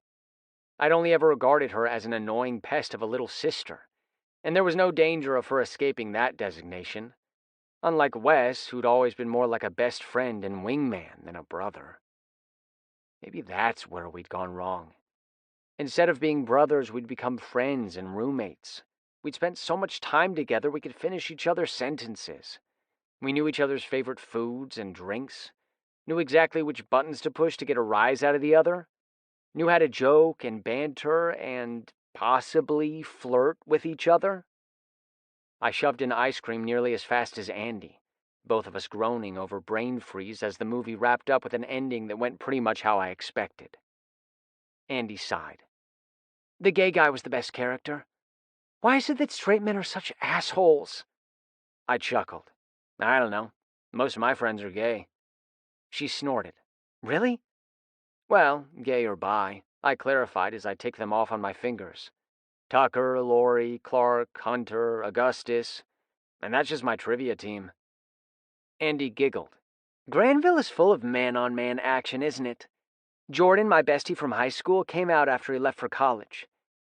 A: I'd only ever regarded her as an annoying pest of a little sister, and there was no danger of her escaping that designation. Unlike Wes, who'd always been more like a best friend and wingman than a brother. Maybe that's where we'd gone wrong. Instead of being brothers, we'd become friends and roommates. We'd spent so much time together we could finish each other's sentences. We knew each other's favorite foods and drinks, knew exactly which buttons to push to get a rise out of the other, knew how to joke and banter and possibly flirt with each other. I shoved in ice cream nearly as fast as Andy, both of us groaning over brain freeze as the movie wrapped up with an ending that went pretty much how I expected. Andy sighed. The gay guy was the best character.
D: Why is it that straight men are such assholes?
A: I chuckled. I don't know. Most of my friends are gay. She snorted.
D: Really?
A: Well, gay or bi, I clarified as I ticked them off on my fingers. Tucker, Lori, Clark, Hunter, Augustus, and that's just my trivia team. Andy giggled.
D: Granville is full of man-on-man action, isn't it? Jordan, my bestie from high school, came out after he left for college.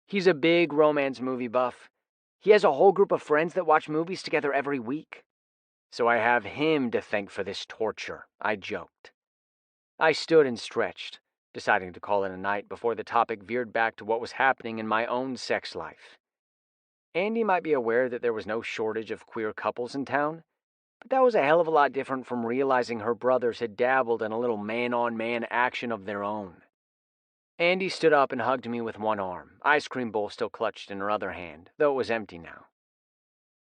D: He's a big romance movie buff. He has a whole group of friends that watch movies together every week.
A: So I have him to thank for this torture, I joked. I stood and stretched, deciding to call it a night before the topic veered back to what was happening in my own sex life. Andy might be aware that there was no shortage of queer couples in town, but that was a hell of a lot different from realizing her brothers had dabbled in a little man-on-man action of their own. Andy stood up and hugged me with one arm, ice cream bowl still clutched in her other hand, though it was empty now.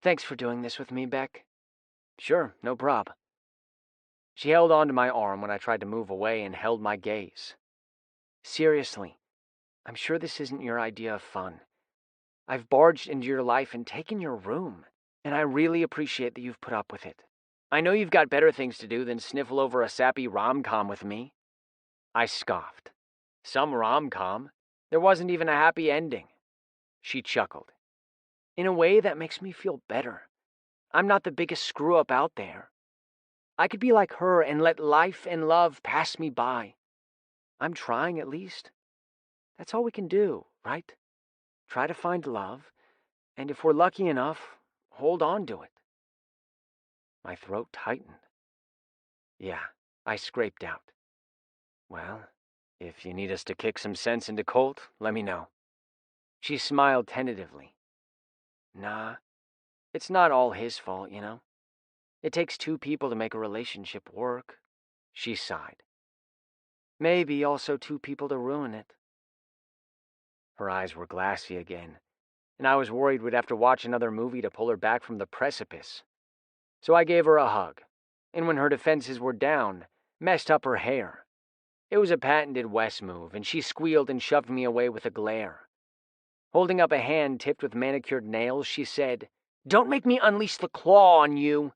D: Thanks for doing this with me, Beck.
A: Sure, no prob. She held onto my arm when I tried to move away and held my gaze.
D: Seriously, I'm sure this isn't your idea of fun. I've barged into your life and taken your room, and I really appreciate that you've put up with it.
A: I know you've got better things to do than sniffle over a sappy rom-com with me. I scoffed. Some rom-com? There wasn't even a happy ending. She chuckled.
D: In a way that makes me feel better. I'm not the biggest screw-up out there. I could be like her and let life and love pass me by. I'm trying, at least. That's all we can do, right? Try to find love, and if we're lucky enough, hold on to it.
A: My throat tightened. Yeah, I scraped out. Well, if you need us to kick some sense into Colt, let me know. She smiled tentatively.
D: Nah, it's not all his fault, you know. It takes two people to make a relationship work.
A: She sighed.
D: Maybe also two people to ruin it.
A: Her eyes were glassy again, and I was worried we'd have to watch another movie to pull her back from the precipice. So I gave her a hug, and when her defenses were down, messed up her hair. It was a patented Wes move, and she squealed and shoved me away with a glare. Holding up a hand tipped with manicured nails, she said, "Don't make me unleash the claw on you."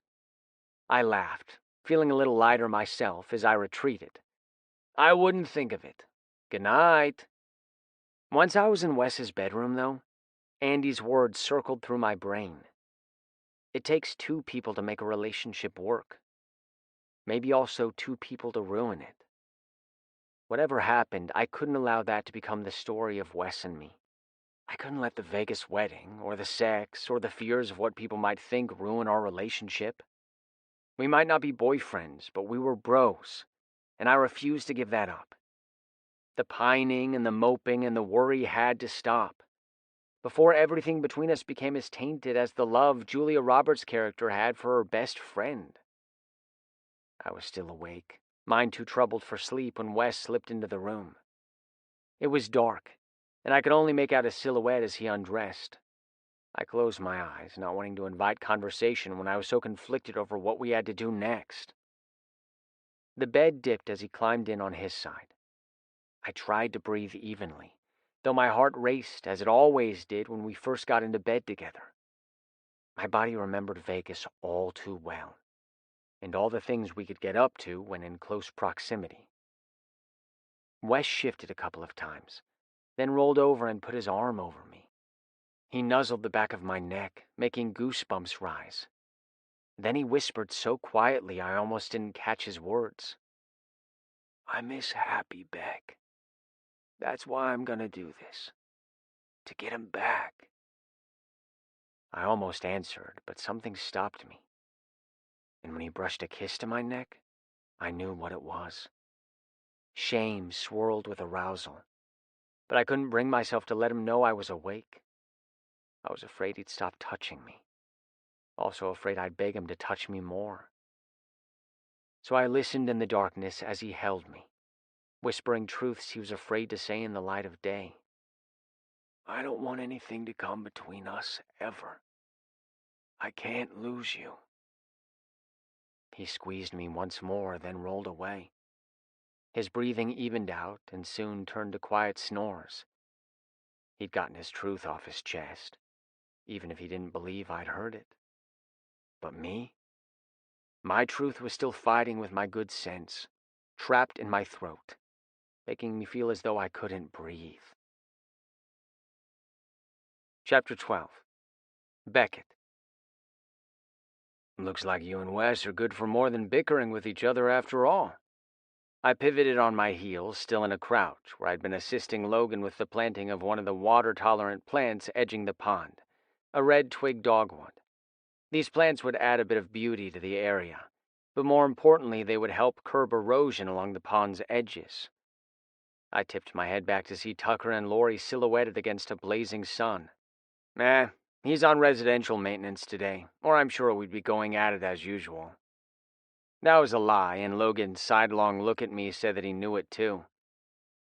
A: I laughed, feeling a little lighter myself as I retreated. I wouldn't think of it. Good night. Once I was in Wes's bedroom, though, Andy's words circled through my brain. It takes two people to make a relationship work. Maybe also two people to ruin it. Whatever happened, I couldn't allow that to become the story of Wes and me. I couldn't let the Vegas wedding, or the sex, or the fears of what people might think ruin our relationship. We might not be boyfriends, but we were bros, and I refused to give that up. The pining and the moping and the worry had to stop, before everything between us became as tainted as the love Julia Roberts' character had for her best friend. I was still awake, mind too troubled for sleep when Wes slipped into the room. It was dark, and I could only make out his silhouette as he undressed. I closed my eyes, not wanting to invite conversation when I was so conflicted over what we had to do next. The bed dipped as he climbed in on his side. I tried to breathe evenly, though my heart raced as it always did when we first got into bed together. My body remembered Vegas all too well, and all the things we could get up to when in close proximity. Wes shifted a couple of times, then rolled over and put his arm over me. He nuzzled the back of my neck, making goosebumps rise. Then he whispered so quietly I almost didn't catch his words. "I miss Happy, Beck. That's why I'm gonna do this. To get him back." I almost answered, but something stopped me. And when he brushed a kiss to my neck, I knew what it was. Shame swirled with arousal, but I couldn't bring myself to let him know I was awake. I was afraid he'd stop touching me, also afraid I'd beg him to touch me more. So I listened in the darkness as he held me, whispering truths he was afraid to say in the light of day. "I don't want anything to come between us, ever. I can't lose you." He squeezed me once more, then rolled away. His breathing evened out and soon turned to quiet snores. He'd gotten his truth off his chest, even if he didn't believe I'd heard it. But me? My truth was still fighting with my good sense, trapped in my throat, making me feel as though I couldn't breathe. Chapter 12. Beckett. Looks like you and Wes are good for more than bickering with each other after all. I pivoted on my heels, still in a crouch, where I'd been assisting Logan with the planting of one of the water-tolerant plants edging the pond, a red-twig dogwood. These plants would add a bit of beauty to the area, but more importantly, they would help curb erosion along the pond's edges. I tipped my head back to see Tucker and Lori silhouetted against a blazing sun. He's on residential maintenance today, or I'm sure we'd be going at it as usual. That was a lie, and Logan's sidelong look at me said that he knew it too.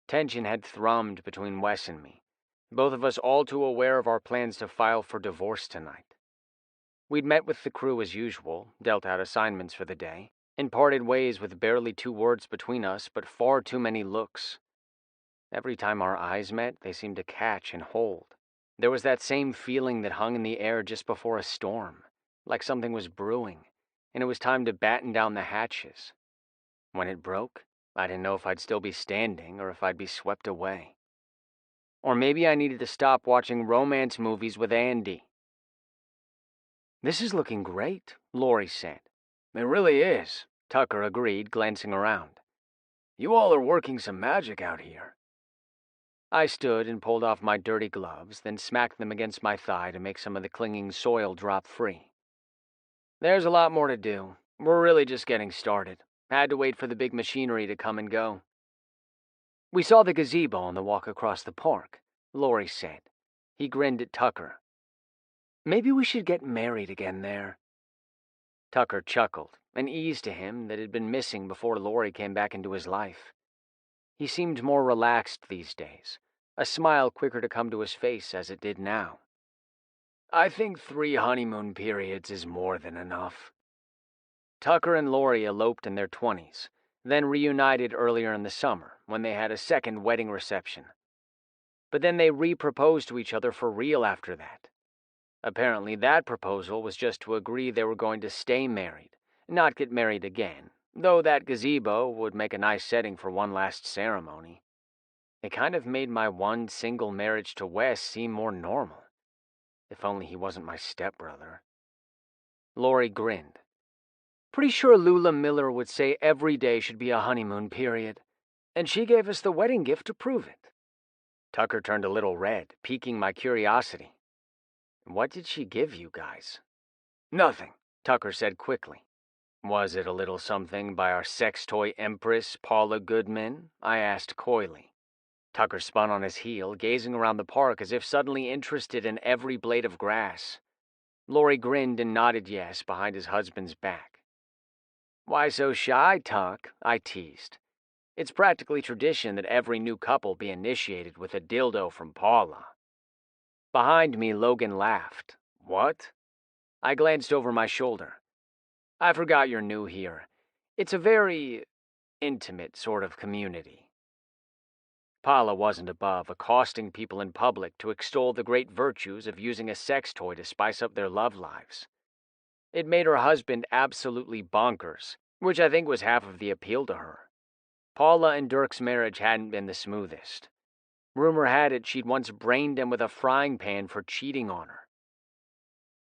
A: Tension had thrummed between Wes and me, both of us all too aware of our plans to file for divorce tonight. We'd met with the crew as usual, dealt out assignments for the day, and parted ways with barely 2 words between us, but far too many looks. Every time our eyes met, they seemed to catch and hold. There was that same feeling that hung in the air just before a storm, like something was brewing, and it was time to batten down the hatches. When it broke, I didn't know if I'd still be standing or if I'd be swept away. Or maybe I needed to stop watching romance movies with Andy. "This is looking great," Lori said. "It really is," Tucker agreed, glancing around. "You all are working some magic out here." I stood and pulled off my dirty gloves, then smacked them against my thigh to make some of the clinging soil drop free. "There's a lot more to do. We're really just getting started. Had to wait for the big machinery to come and go." "We saw the gazebo on the walk across the park," Lori said. He grinned at Tucker. "Maybe we should get married again there." Tucker chuckled, an ease to him that had been missing before Lori came back into his life. He seemed more relaxed these days, a smile quicker to come to his face as it did now. "I think 3 honeymoon periods is more than enough." Tucker and Lori eloped in their 20s, then reunited earlier in the summer when they had a second wedding reception. But then they re-proposed to each other for real after that. Apparently that proposal was just to agree they were going to stay married, not get married again, though that gazebo would make a nice setting for one last ceremony. It kind of made my one single marriage to Wes seem more normal. If only he wasn't my stepbrother. Lori grinned. "Pretty sure Lula Miller would say every day should be a honeymoon period, and she gave us the wedding gift to prove it." Tucker turned a little red, piquing my curiosity. "What did she give you guys?" "Nothing," Tucker said quickly. "Was it a little something by our sex toy empress, Paula Goodman?" I asked coyly. Tucker spun on his heel, gazing around the park as if suddenly interested in every blade of grass. Lori grinned and nodded yes behind his husband's back. "Why so shy, Tuck?" I teased. "It's practically tradition that every new couple be initiated with a dildo from Paula." Behind me, Logan laughed. "What?" I glanced over my shoulder. "I forgot you're new here. It's a very intimate sort of community." Paula wasn't above accosting people in public to extol the great virtues of using a sex toy to spice up their love lives. It made her husband absolutely bonkers, which I think was half of the appeal to her. Paula and Dirk's marriage hadn't been the smoothest. Rumor had it she'd once brained him with a frying pan for cheating on her.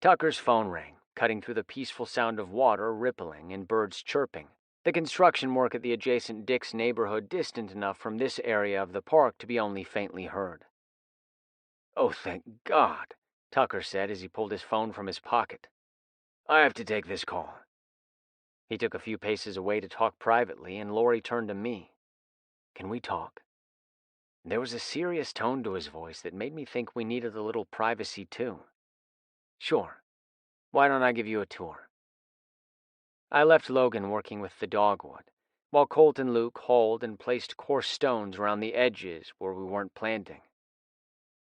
A: Tucker's phone rang, cutting through the peaceful sound of water rippling and birds chirping, the construction work at the adjacent Dick's neighborhood distant enough from this area of the park to be only faintly heard. "Oh, thank God," Tucker said as he pulled his phone from his pocket. "I have to take this call." He took a few paces away to talk privately, and Lori turned to me. "Can we talk?" There was a serious tone to his voice that made me think we needed a little privacy too. "Sure. Why don't I give you a tour?" I left Logan working with the dogwood, while Colt and Luke hauled and placed coarse stones around the edges where we weren't planting.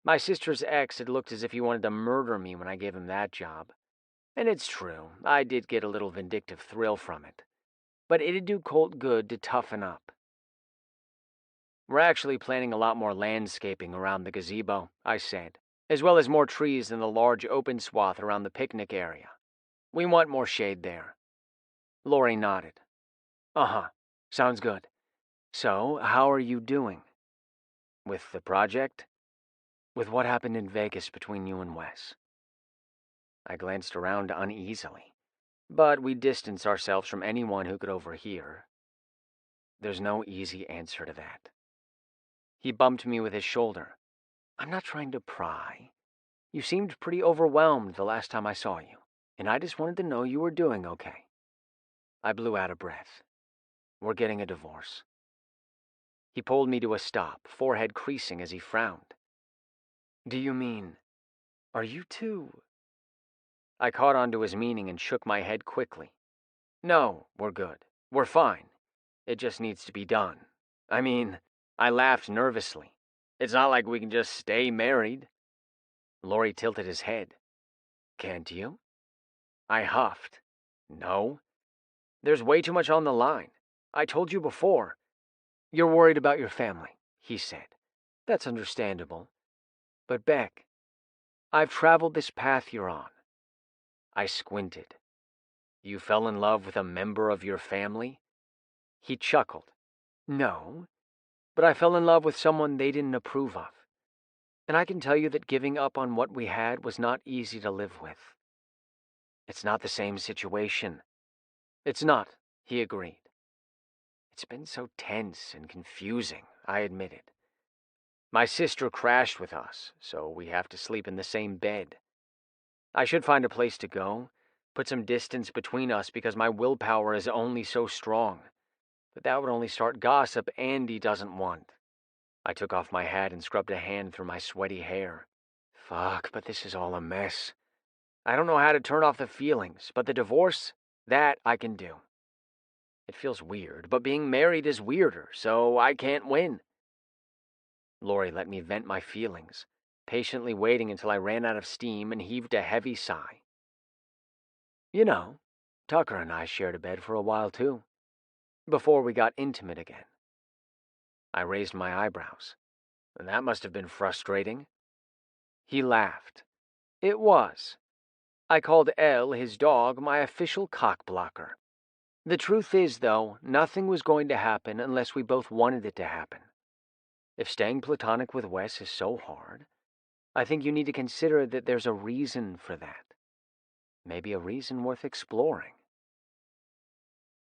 A: My sister's ex had looked as if he wanted to murder me when I gave him that job. And it's true, I did get a little vindictive thrill from it. But it'd do Colt good to toughen up. We're actually planning a lot more landscaping around the gazebo, I said, as well as more trees in the large open swath around the picnic area. We want more shade there. Lori nodded. Uh-huh. Sounds good. So, how are you doing? With the project? With what happened in Vegas between you and Wes? I glanced around uneasily, but we distanced ourselves from anyone who could overhear. There's no easy answer to that. He bumped me with his shoulder. I'm not trying to pry. You seemed pretty overwhelmed the last time I saw you, and I just wanted to know you were doing okay. I blew out of breath. We're getting a divorce. He pulled me to a stop, forehead creasing as he frowned. Do you mean, are you two? I caught on to his meaning and shook my head quickly. No, we're good. We're fine. It just needs to be done. I mean, I laughed nervously. It's not like we can just stay married. Lori tilted his head. Can't you? I huffed. No. There's way too much on the line. I told you before. You're worried about your family, he said. That's understandable. But Beck, I've traveled this path you're on. I squinted. You fell in love with a member of your family? He chuckled. No, but I fell in love with someone they didn't approve of. And I can tell you that giving up on what we had was not easy to live with. It's not the same situation. It's not, he agreed. It's been so tense and confusing, I admitted. My sister crashed with us, so we have to sleep in the same bed. I should find a place to go, put some distance between us because my willpower is only so strong. But that would only start gossip Andy doesn't want. I took off my hat and scrubbed a hand through my sweaty hair. Fuck, but this is all a mess. I don't know how to turn off the feelings, but the divorce, that I can do. It feels weird, but being married is weirder, so I can't win. Lori let me vent my feelings, patiently waiting until I ran out of steam and heaved a heavy sigh. You know, Tucker and I shared a bed for a while too, before we got intimate again. I raised my eyebrows. That must have been frustrating. He laughed. It was. I called Elle, his dog, my official cock-blocker. The truth is, though, nothing was going to happen unless we both wanted it to happen. If staying platonic with Wes is so hard, I think you need to consider that there's a reason for that. Maybe a reason worth exploring.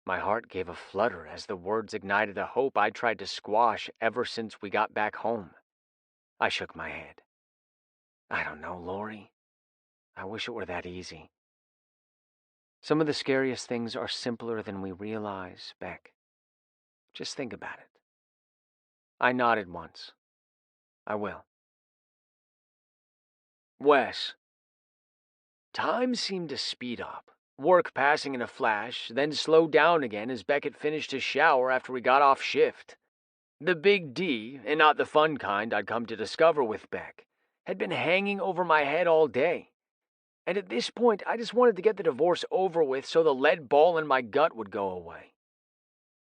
A: My heart gave a flutter as the words ignited a hope I'd tried to squash ever since we got back home. I shook my head. I don't know, Lori. I wish it were that easy. Some of the scariest things are simpler than we realize, Beck. Just think about it. I nodded once. I will. Wes. Time seemed to speed up, work passing in a flash, then slow down again as Beckett finished his shower after we got off shift. The big D, and not the fun kind I'd come to discover with Beck, had been hanging over my head all day. And at this point, I just wanted to get the divorce over with so the lead ball in my gut would go away.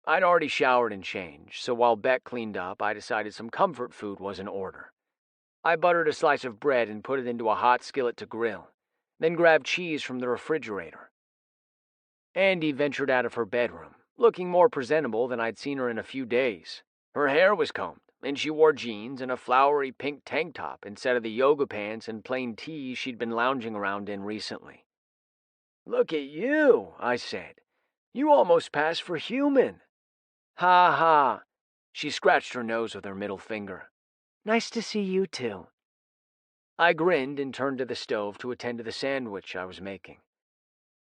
A: I'd already showered and changed, so while Beck cleaned up, I decided some comfort food was in order. I buttered a slice of bread and put it into a hot skillet to grill, then grabbed cheese from the refrigerator. Andy ventured out of her bedroom, looking more presentable than I'd seen her in a few days. Her hair was combed, and she wore jeans and a flowery pink tank top instead of the yoga pants and plain tees she'd been lounging around in recently. "Look at you," I said. "You almost pass for human." "Ha ha." She scratched her nose with her middle finger. "Nice to see you too." I grinned and turned to the stove to attend to the sandwich I was making,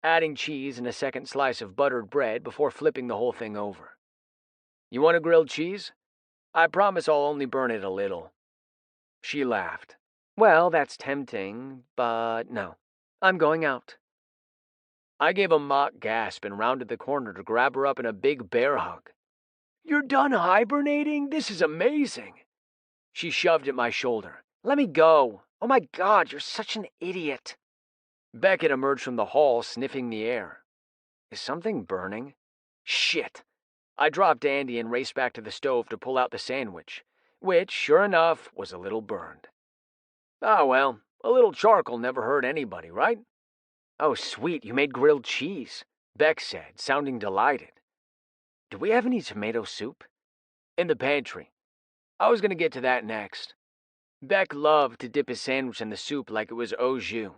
A: adding cheese and a second slice of buttered bread before flipping the whole thing over. "You want a grilled cheese? I promise I'll only burn it a little." She laughed. "Well, that's tempting, but no. I'm going out." I gave a mock gasp and rounded the corner to grab her up in a big bear hug. "You're done hibernating? This is amazing." She shoved at my shoulder. "Let me go. Oh my God, you're such an idiot." Beckett emerged from the hall, sniffing the air. "Is something burning?" "Shit." I dropped Andy and raced back to the stove to pull out the sandwich, which, sure enough, was a little burned. Ah, well, a little charcoal never hurt anybody, right?
D: Oh, sweet, you made grilled cheese,
A: Beck said, sounding delighted.
D: Do we have any tomato soup?
A: In the pantry. I was going to get to that next. Beck loved to dip his sandwich in the soup like it was au jus.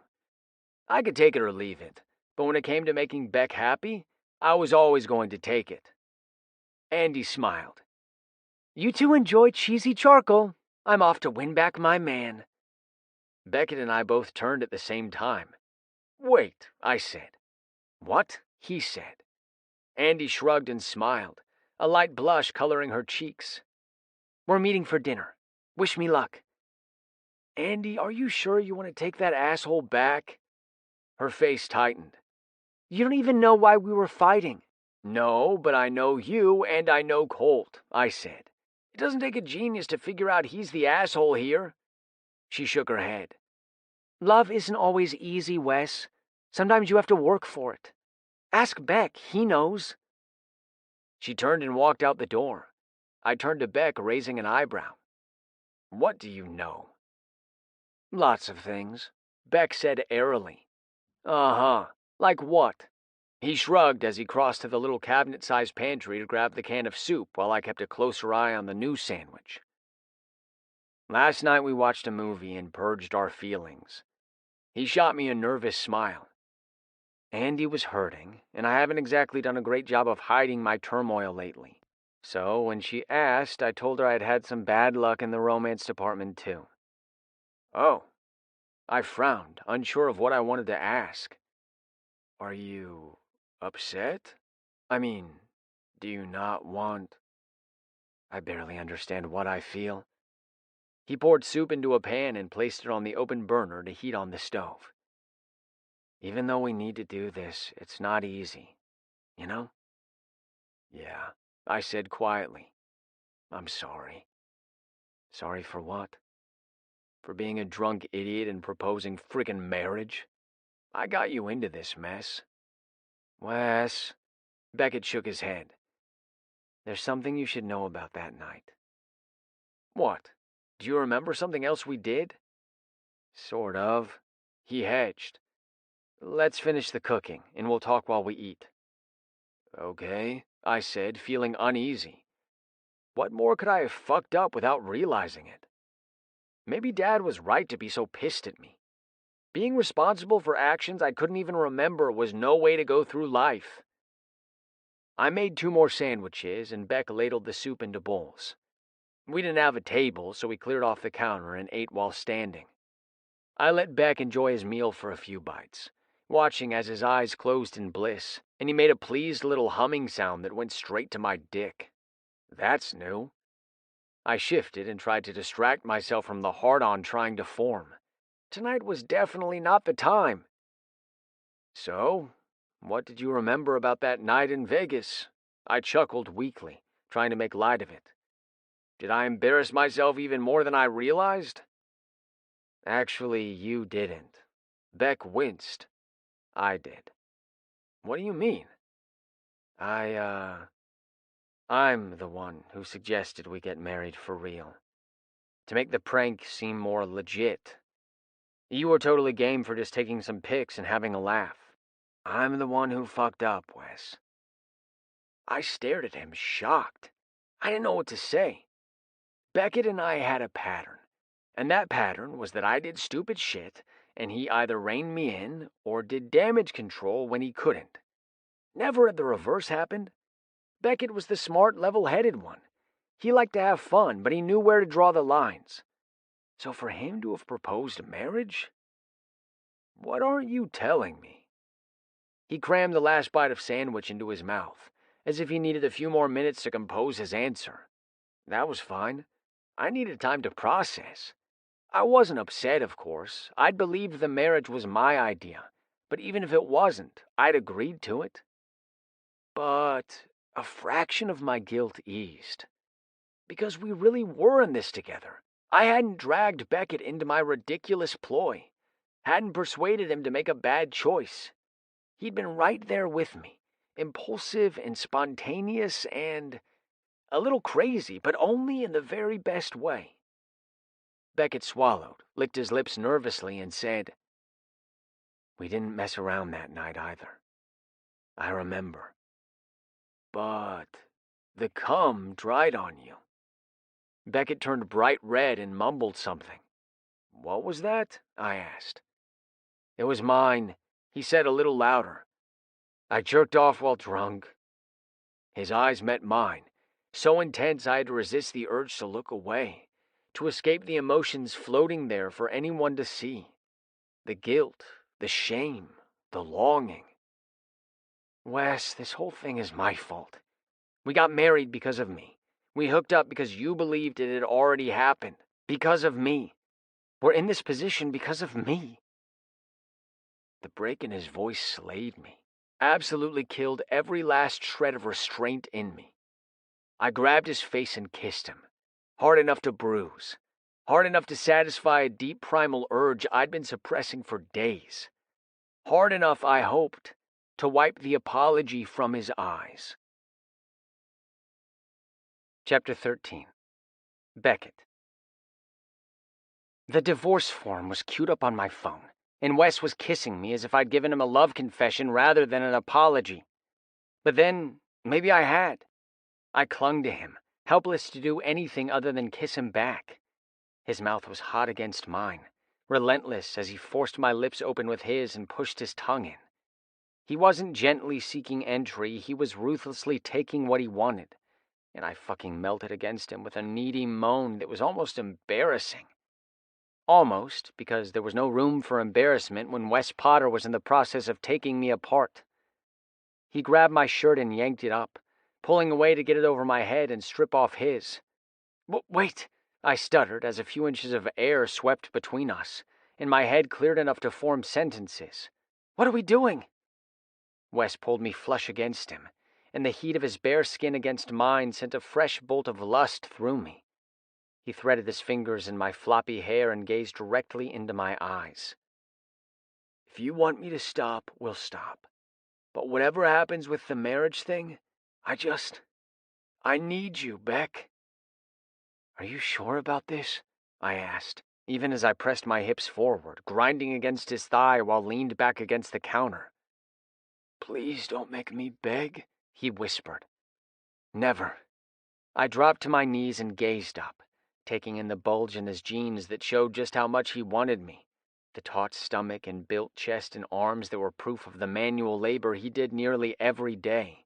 A: I could take it or leave it, but when it came to making Beck happy, I was always going to take it. Andy smiled.
D: You two enjoy cheesy charcoal. I'm off to win back my man.
A: Beckett and I both turned at the same time. Wait, I said. What? He said. Andy shrugged and smiled, a light blush coloring her cheeks.
D: We're meeting for dinner. Wish me luck.
A: Andy, are you sure you want to take that asshole back? Her face tightened.
D: You don't even know why we were fighting.
A: No, but I know you and I know Colt, I said. It doesn't take a genius to figure out he's the asshole here. She shook her head.
D: Love isn't always easy, Wes. Sometimes you have to work for it. Ask Beck, he knows.
A: She turned and walked out the door. I turned to Beck, raising an eyebrow. What do you know?
D: Lots of things,
A: Beck said airily. Uh-huh. Like what? He shrugged as he crossed to the little cabinet-sized pantry to grab the can of soup while I kept a closer eye on the new sandwich. Last night we watched a movie and purged our feelings. He shot me a nervous smile. Andy was hurting, and I haven't exactly done a great job of hiding my turmoil lately. So when she asked, I told her I'd had some bad luck in the romance department too. Oh. I frowned, unsure of what I wanted to ask. Are you upset? I mean, do you not want... I barely understand what I feel. He poured soup into a pan and placed it on the open burner to heat on the stove. Even though we need to do this, it's not easy, you know? Yeah, I said quietly. I'm sorry. Sorry for what? For being a drunk idiot and proposing frickin' marriage? I got you into this mess. Wes, Beckett shook his head. There's something you should know about that night. What? Do you remember something else we did? Sort of. He hedged. Let's finish the cooking, and we'll talk while we eat. Okay, I said, feeling uneasy. What more could I have fucked up without realizing it? Maybe Dad was right to be so pissed at me. Being responsible for actions I couldn't even remember was no way to go through life. I made 2 more sandwiches, and Beck ladled the soup into bowls. We didn't have a table, so we cleared off the counter and ate while standing. I let Beck enjoy his meal for a few bites, watching as his eyes closed in bliss, and he made a pleased little humming sound that went straight to my dick. That's new. I shifted and tried to distract myself from the hard-on trying to form. Tonight was definitely not the time. So, what did you remember about that night in Vegas? I chuckled weakly, trying to make light of it. Did I embarrass myself even more than I realized? Actually, you didn't. Beck winced. I did. What do you mean? I'm the one who suggested we get married for real. To make the prank seem more legit. You were totally game for just taking some pics and having a laugh. I'm the one who fucked up, Wes. I stared at him, shocked. I didn't know what to say. Beckett and I had a pattern, and that pattern was that I did stupid shit, and he either reined me in or did damage control when he couldn't. Never had the reverse happened. Beckett was the smart, level-headed one. He liked to have fun, but he knew where to draw the lines. So for him to have proposed marriage? What aren't you telling me? He crammed the last bite of sandwich into his mouth, as if he needed a few more minutes to compose his answer. That was fine. I needed time to process. I wasn't upset, of course. I'd believed the marriage was my idea, but even if it wasn't, I'd agreed to it. But a fraction of my guilt eased. Because we really were in this together. I hadn't dragged Beckett into my ridiculous ploy. Hadn't persuaded him to make a bad choice. He'd been right there with me, impulsive and spontaneous and a little crazy, but only in the very best way. Beckett swallowed, licked his lips nervously, and said, "We didn't mess around that night either. I remember. But the cum dried on you." Beckett turned bright red and mumbled something. "What was that?" I asked. "It was mine," he said a little louder. "I jerked off while drunk." His eyes met mine, so intense I had to resist the urge to look away, to escape the emotions floating there for anyone to see. The guilt, the shame, the longing. "Wes, this whole thing is my fault. We got married because of me. We hooked up because you believed it had already happened. Because of me. We're in this position because of me." The break in his voice slayed me, absolutely killed every last shred of restraint in me. I grabbed his face and kissed him, hard enough to bruise, hard enough to satisfy a deep primal urge I'd been suppressing for days, hard enough, I hoped, to wipe the apology from his eyes. Chapter 13. Beckett. The divorce form was queued up on my phone, and Wes was kissing me as if I'd given him a love confession rather than an apology. But then, maybe I had. I clung to him, helpless to do anything other than kiss him back. His mouth was hot against mine, relentless as he forced my lips open with his and pushed his tongue in. He wasn't gently seeking entry, he was ruthlessly taking what he wanted, and I fucking melted against him with a needy moan that was almost embarrassing. Almost, because there was no room for embarrassment when Wes Potter was in the process of taking me apart. He grabbed my shirt and yanked it up, pulling away to get it over my head and strip off his. "Wait," I stuttered as a few inches of air swept between us, and my head cleared enough to form sentences. "What are we doing?" Wes pulled me flush against him, and the heat of his bare skin against mine sent a fresh bolt of lust through me. He threaded his fingers in my floppy hair and gazed directly into my eyes. "If you want me to stop, we'll stop. But whatever happens with the marriage thing, I need you, Beck." "Are you sure about this?" I asked, even as I pressed my hips forward, grinding against his thigh while leaned back against the counter. "Please don't make me beg," he whispered. "Never." I dropped to my knees and gazed up, taking in the bulge in his jeans that showed just how much he wanted me, the taut stomach and built chest and arms that were proof of the manual labor he did nearly every day,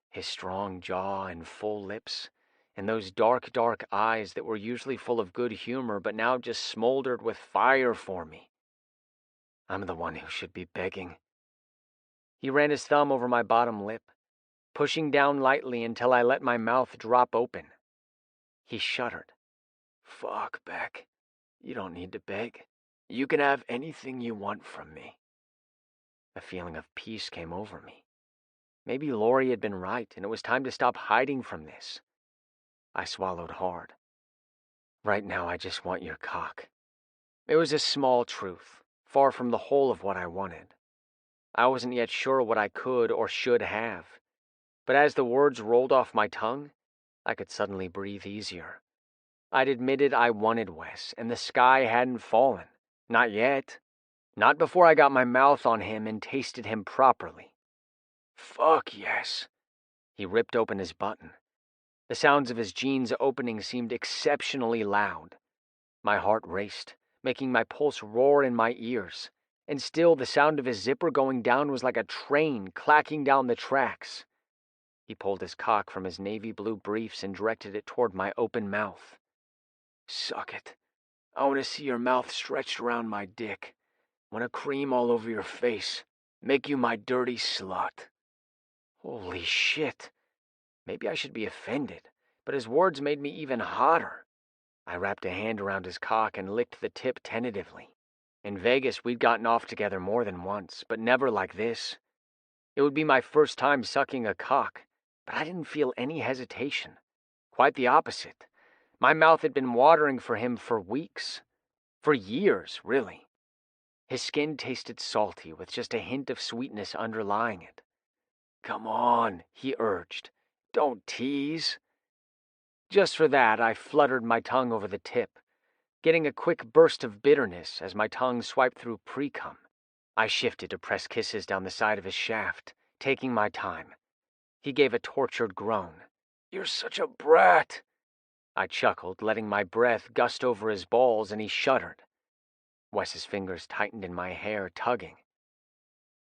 A: his strong jaw and full lips, and those dark, dark eyes that were usually full of good humor but now just smoldered with fire for me. I'm the one who should be begging. He ran his thumb over my bottom lip, pushing down lightly until I let my mouth drop open. He shuddered. "Fuck, Beck. You don't need to beg. You can have anything you want from me." A feeling of peace came over me. Maybe Lori had been right, and it was time to stop hiding from this. I swallowed hard. "Right now, I just want your cock." It was a small truth, far from the whole of what I wanted. I wasn't yet sure what I could or should have, but as the words rolled off my tongue, I could suddenly breathe easier. I'd admitted I wanted Wes, and the sky hadn't fallen. Not yet. Not before I got my mouth on him and tasted him properly. "Fuck yes." He ripped open his button. The sounds of his jeans opening seemed exceptionally loud. My heart raced, making my pulse roar in my ears, and still the sound of his zipper going down was like a train clacking down the tracks. He pulled his cock from his navy blue briefs and directed it toward my open mouth. "Suck it. I want to see your mouth stretched around my dick. Want to cream all over your face. Make you my dirty slut." Holy shit. Maybe I should be offended, but his words made me even hotter. I wrapped a hand around his cock and licked the tip tentatively. In Vegas, we'd gotten off together more than once, but never like this. It would be my first time sucking a cock, but I didn't feel any hesitation. Quite the opposite. My mouth had been watering for him for weeks. For years, really. His skin tasted salty with just a hint of sweetness underlying it. Come on, he urged. Don't tease. Just for that, I fluttered my tongue over the tip, getting a quick burst of bitterness as my tongue swiped through pre-cum. I shifted to press kisses down the side of his shaft, taking my time. He gave a tortured groan. You're such a brat. I chuckled, letting my breath gust over his balls, and he shuddered. Wes's fingers tightened in my hair, tugging.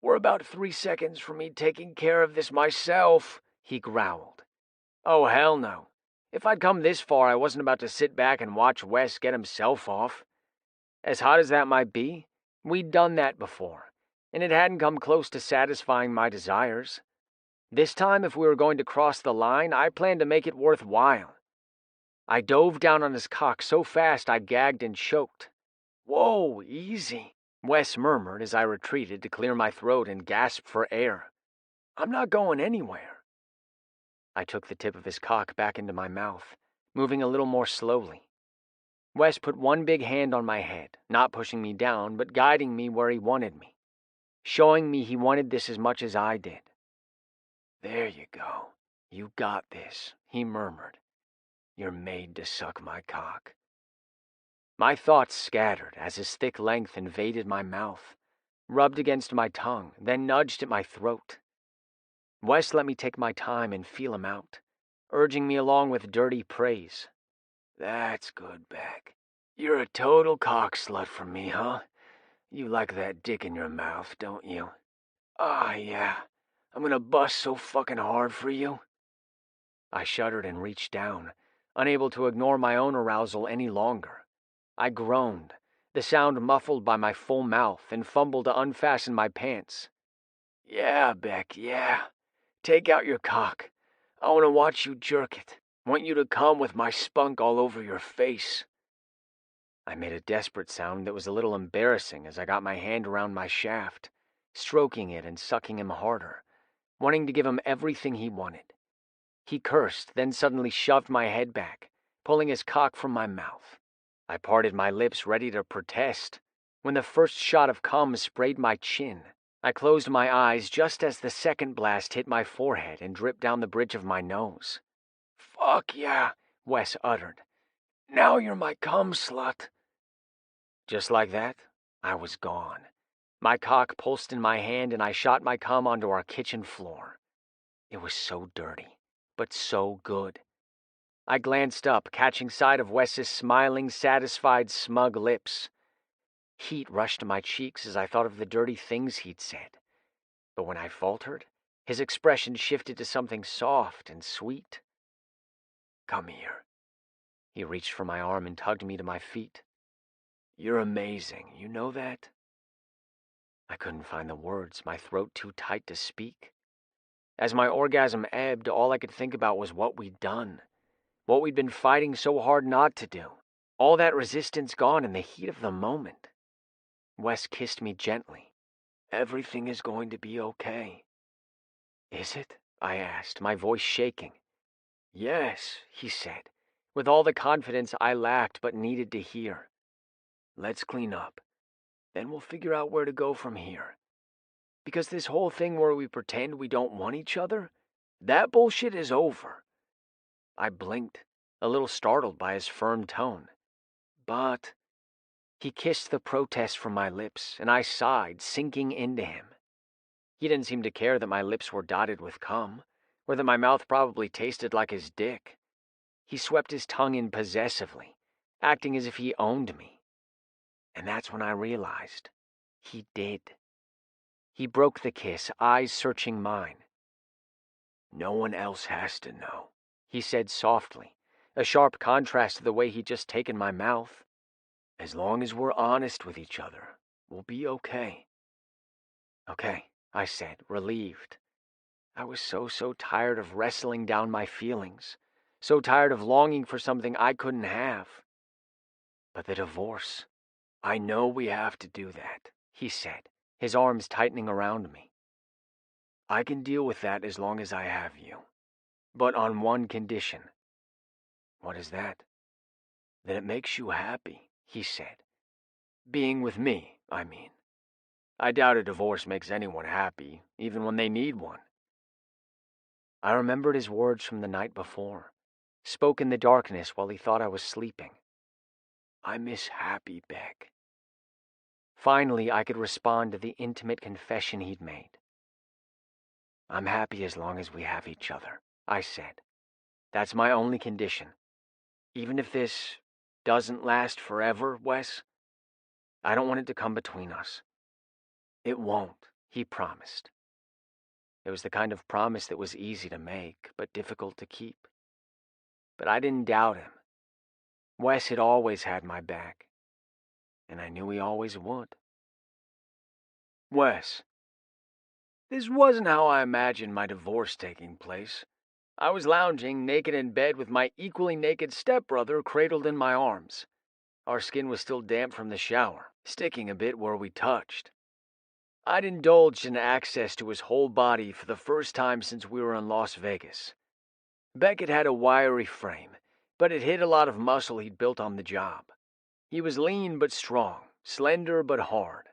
A: We're about 3 seconds from me taking care of this myself, he growled. Oh, hell no. If I'd come this far, I wasn't about to sit back and watch Wes get himself off. As hot as that might be, we'd done that before, and it hadn't come close to satisfying my desires. This time, if we were going to cross the line, I planned to make it worthwhile. I dove down on his cock so fast I gagged and choked. Whoa, easy, Wes murmured as I retreated to clear my throat and gasped for air. I'm not going anywhere. I took the tip of his cock back into my mouth, moving a little more slowly. Wes put one big hand on my head, not pushing me down, but guiding me where he wanted me, showing me he wanted this as much as I did. There you go. You got this, he murmured. You're made to suck my cock. My thoughts scattered as his thick length invaded my mouth, rubbed against my tongue, then nudged at my throat. Wes let me take my time and feel him out, urging me along with dirty praise. That's good, Beck. You're a total cock slut for me, huh? You like that dick in your mouth, don't you? Ah, yeah. I'm gonna bust so fucking hard for you. I shuddered and reached down, unable to ignore my own arousal any longer. I groaned, the sound muffled by my full mouth, and fumbled to unfasten my pants. Yeah, Beck, yeah. Take out your cock. I want to watch you jerk it. Want you to come with my spunk all over your face. I made a desperate sound that was a little embarrassing as I got my hand around my shaft, stroking it and sucking him harder, wanting to give him everything he wanted. He cursed, then suddenly shoved my head back, pulling his cock from my mouth. I parted my lips ready to protest, when the first shot of cum sprayed my chin. I closed my eyes just as the second blast hit my forehead and dripped down the bridge of my nose. Fuck yeah, Wes uttered. Now you're my cum slut. Just like that, I was gone. My cock pulsed in my hand and I shot my cum onto our kitchen floor. It was so dirty, but so good. I glanced up, catching sight of Wes's smiling, satisfied, smug lips. Heat rushed to my cheeks as I thought of the dirty things he'd said. But when I faltered, his expression shifted to something soft and sweet. Come here. He reached for my arm and tugged me to my feet. You're amazing, you know that? I couldn't find the words, my throat too tight to speak. As my orgasm ebbed, all I could think about was what we'd done. What we'd been fighting so hard not to do. All that resistance gone in the heat of the moment. Wes kissed me gently. Everything is going to be okay. Is it? I asked, my voice shaking. Yes, he said, with all the confidence I lacked but needed to hear. Let's clean up. Then we'll figure out where to go from here. Because this whole thing where we pretend we don't want each other, that bullshit is over. I blinked, a little startled by his firm tone. But he kissed the protest from my lips, and I sighed, sinking into him. He didn't seem to care that my lips were dotted with cum, or that my mouth probably tasted like his dick. He swept his tongue in possessively, acting as if he owned me. And that's when I realized he did. He broke the kiss, eyes searching mine. No one else has to know, he said softly, a sharp contrast to the way he'd just taken my mouth. As long as we're honest with each other, we'll be okay. Okay, I said, relieved. I was so tired of wrestling down my feelings, so tired of longing for something I couldn't have. But the divorce, I know we have to do that, he said, his arms tightening around me. I can deal with that as long as I have you, but on one condition. What is that? That it makes you happy, he said. Being with me, I mean. I doubt a divorce makes anyone happy, even when they need one. I remembered his words from the night before, spoke in the darkness while he thought I was sleeping. I miss happy, Beck. Finally, I could respond to the intimate confession he'd made. I'm happy as long as we have each other, I said. That's my only condition. Even if this doesn't last forever, Wes, I don't want it to come between us. It won't, he promised. It was the kind of promise that was easy to make, but difficult to keep. But I didn't doubt him. Wes had always had my back, and I knew he always would. Wes, this wasn't how I imagined my divorce taking place. I was lounging naked in bed with my equally naked stepbrother cradled in my arms. Our skin was still damp from the shower, sticking a bit where we touched. I'd indulged in access to his whole body for the first time since we were in Las Vegas. Beckett had a wiry frame, but it hid a lot of muscle he'd built on the job. He was lean but strong, slender but hard.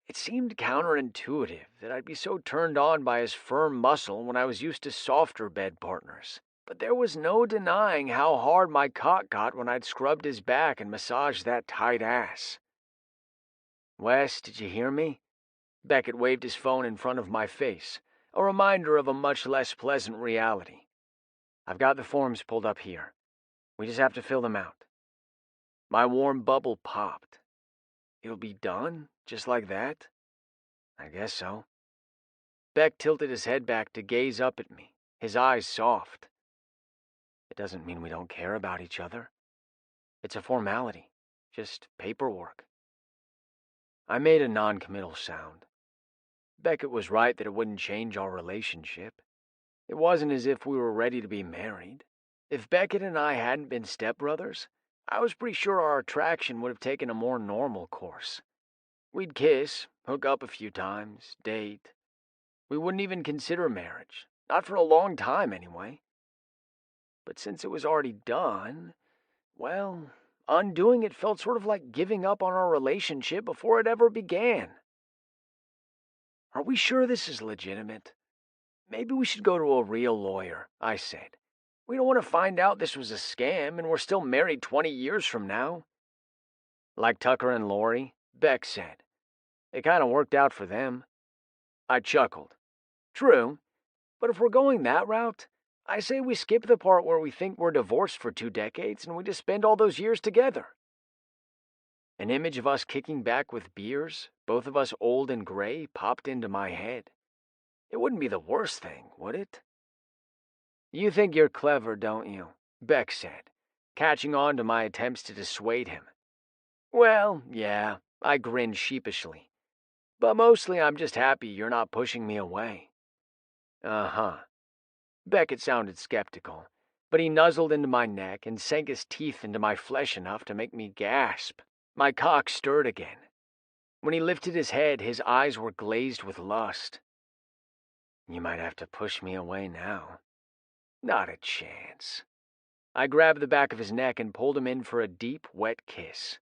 A: It seemed counterintuitive that I'd be so turned on by his firm muscle when I was used to softer bed partners. But there was no denying how hard my cock got when I'd scrubbed his back and massaged that tight ass. Wes, did you hear me? Beckett waved his phone in front of my face, a reminder of a much less pleasant reality. I've got the forms pulled up here. We just have to fill them out. My warm bubble popped. It'll be done, just like that? I guess so. Beck tilted his head back to gaze up at me, his eyes soft. It doesn't mean we don't care about each other. It's a formality, just paperwork. I made a non-committal sound. Beckett was right that it wouldn't change our relationship. It wasn't as if we were ready to be married. If Beckett and I hadn't been stepbrothers, I was pretty sure our attraction would have taken a more normal course. We'd kiss, hook up a few times, date. We wouldn't even consider marriage, not for a long time anyway. But since it was already done, well, undoing it felt sort of like giving up on our relationship before it ever began. Are we sure this is legitimate? Maybe we should go to a real lawyer, I said. We don't want to find out this was a scam and we're still married 20 years from now. Like Tucker and Lori, Beck said. It kind of worked out for them. I chuckled. True, but if we're going that route, I say we skip the part where we think we're divorced for 2 decades and we just spend all those years together. An image of us kicking back with beers, both of us old and gray, popped into my head. It wouldn't be the worst thing, would it? You think you're clever, don't you? Beck said, catching on to my attempts to dissuade him. Well, yeah, I grinned sheepishly. But mostly I'm just happy you're not pushing me away. Uh-huh. Beckett sounded skeptical, but he nuzzled into my neck and sank his teeth into my flesh enough to make me gasp. My cock stirred again. When he lifted his head, his eyes were glazed with lust. You might have to push me away now. Not a chance. I grabbed the back of his neck and pulled him in for a deep, wet kiss.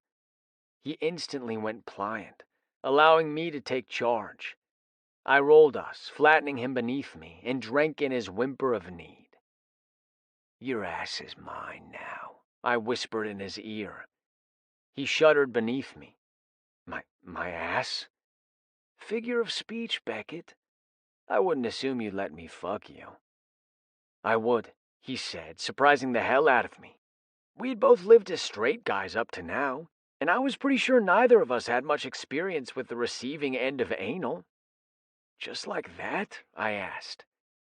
A: He instantly went pliant, allowing me to take charge. I rolled us, flattening him beneath me, and drank in his whimper of need. Your ass is mine now, I whispered in his ear. He shuddered beneath me. My ass? Figure of speech, Beckett. I wouldn't assume you'd let me fuck you. I would, he said, surprising the hell out of me. We'd both lived as straight guys up to now, and I was pretty sure neither of us had much experience with the receiving end of anal. Just like that? I asked.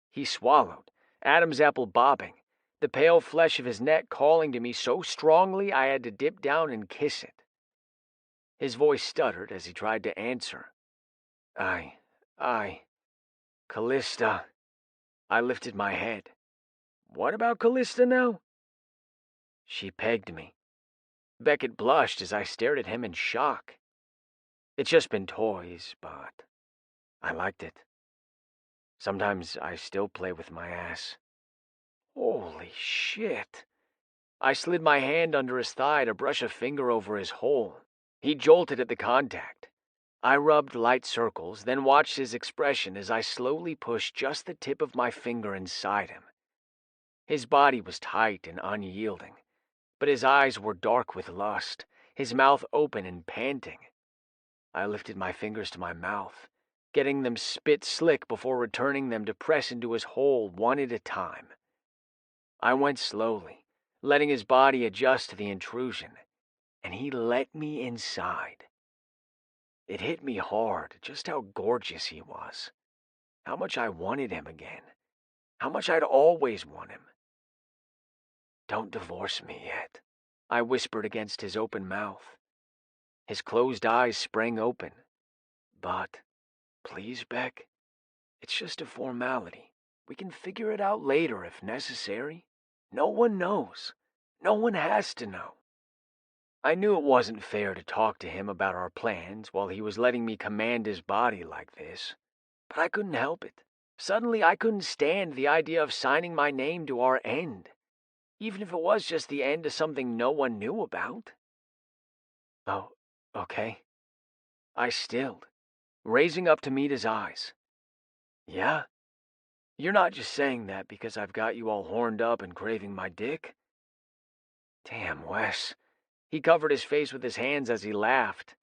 A: He swallowed, Adam's apple bobbing, the pale flesh of his neck calling to me so strongly I had to dip down and kiss it. His voice stuttered as he tried to answer. Callista. I lifted my head. What about Callista now? She pegged me. Beckett blushed as I stared at him in shock. It's just been toys, but I liked it. Sometimes I still play with my ass. Holy shit. I slid my hand under his thigh to brush a finger over his hole. He jolted at the contact. I rubbed light circles, then watched his expression as I slowly pushed just the tip of my finger inside him. His body was tight and unyielding, but his eyes were dark with lust, his mouth open and panting. I lifted my fingers to my mouth, getting them spit slick before returning them to press into his hole one at a time. I went slowly, letting his body adjust to the intrusion, and he let me inside. It hit me hard just how gorgeous he was, how much I wanted him again, how much I'd always want him. "Don't divorce me yet," I whispered against his open mouth. His closed eyes sprang open. "But, please, Beck, it's just a formality. We can figure it out later if necessary. No one knows. No one has to know." I knew it wasn't fair to talk to him about our plans while he was letting me command his body like this, but I couldn't help it. Suddenly I couldn't stand the idea of signing my name to our end, even if it was just the end of something no one knew about. "Oh, okay." I stilled, raising up to meet his eyes. "Yeah? You're not just saying that because I've got you all horned up and craving my dick?" Damn, Wes. He covered his face with his hands as he laughed.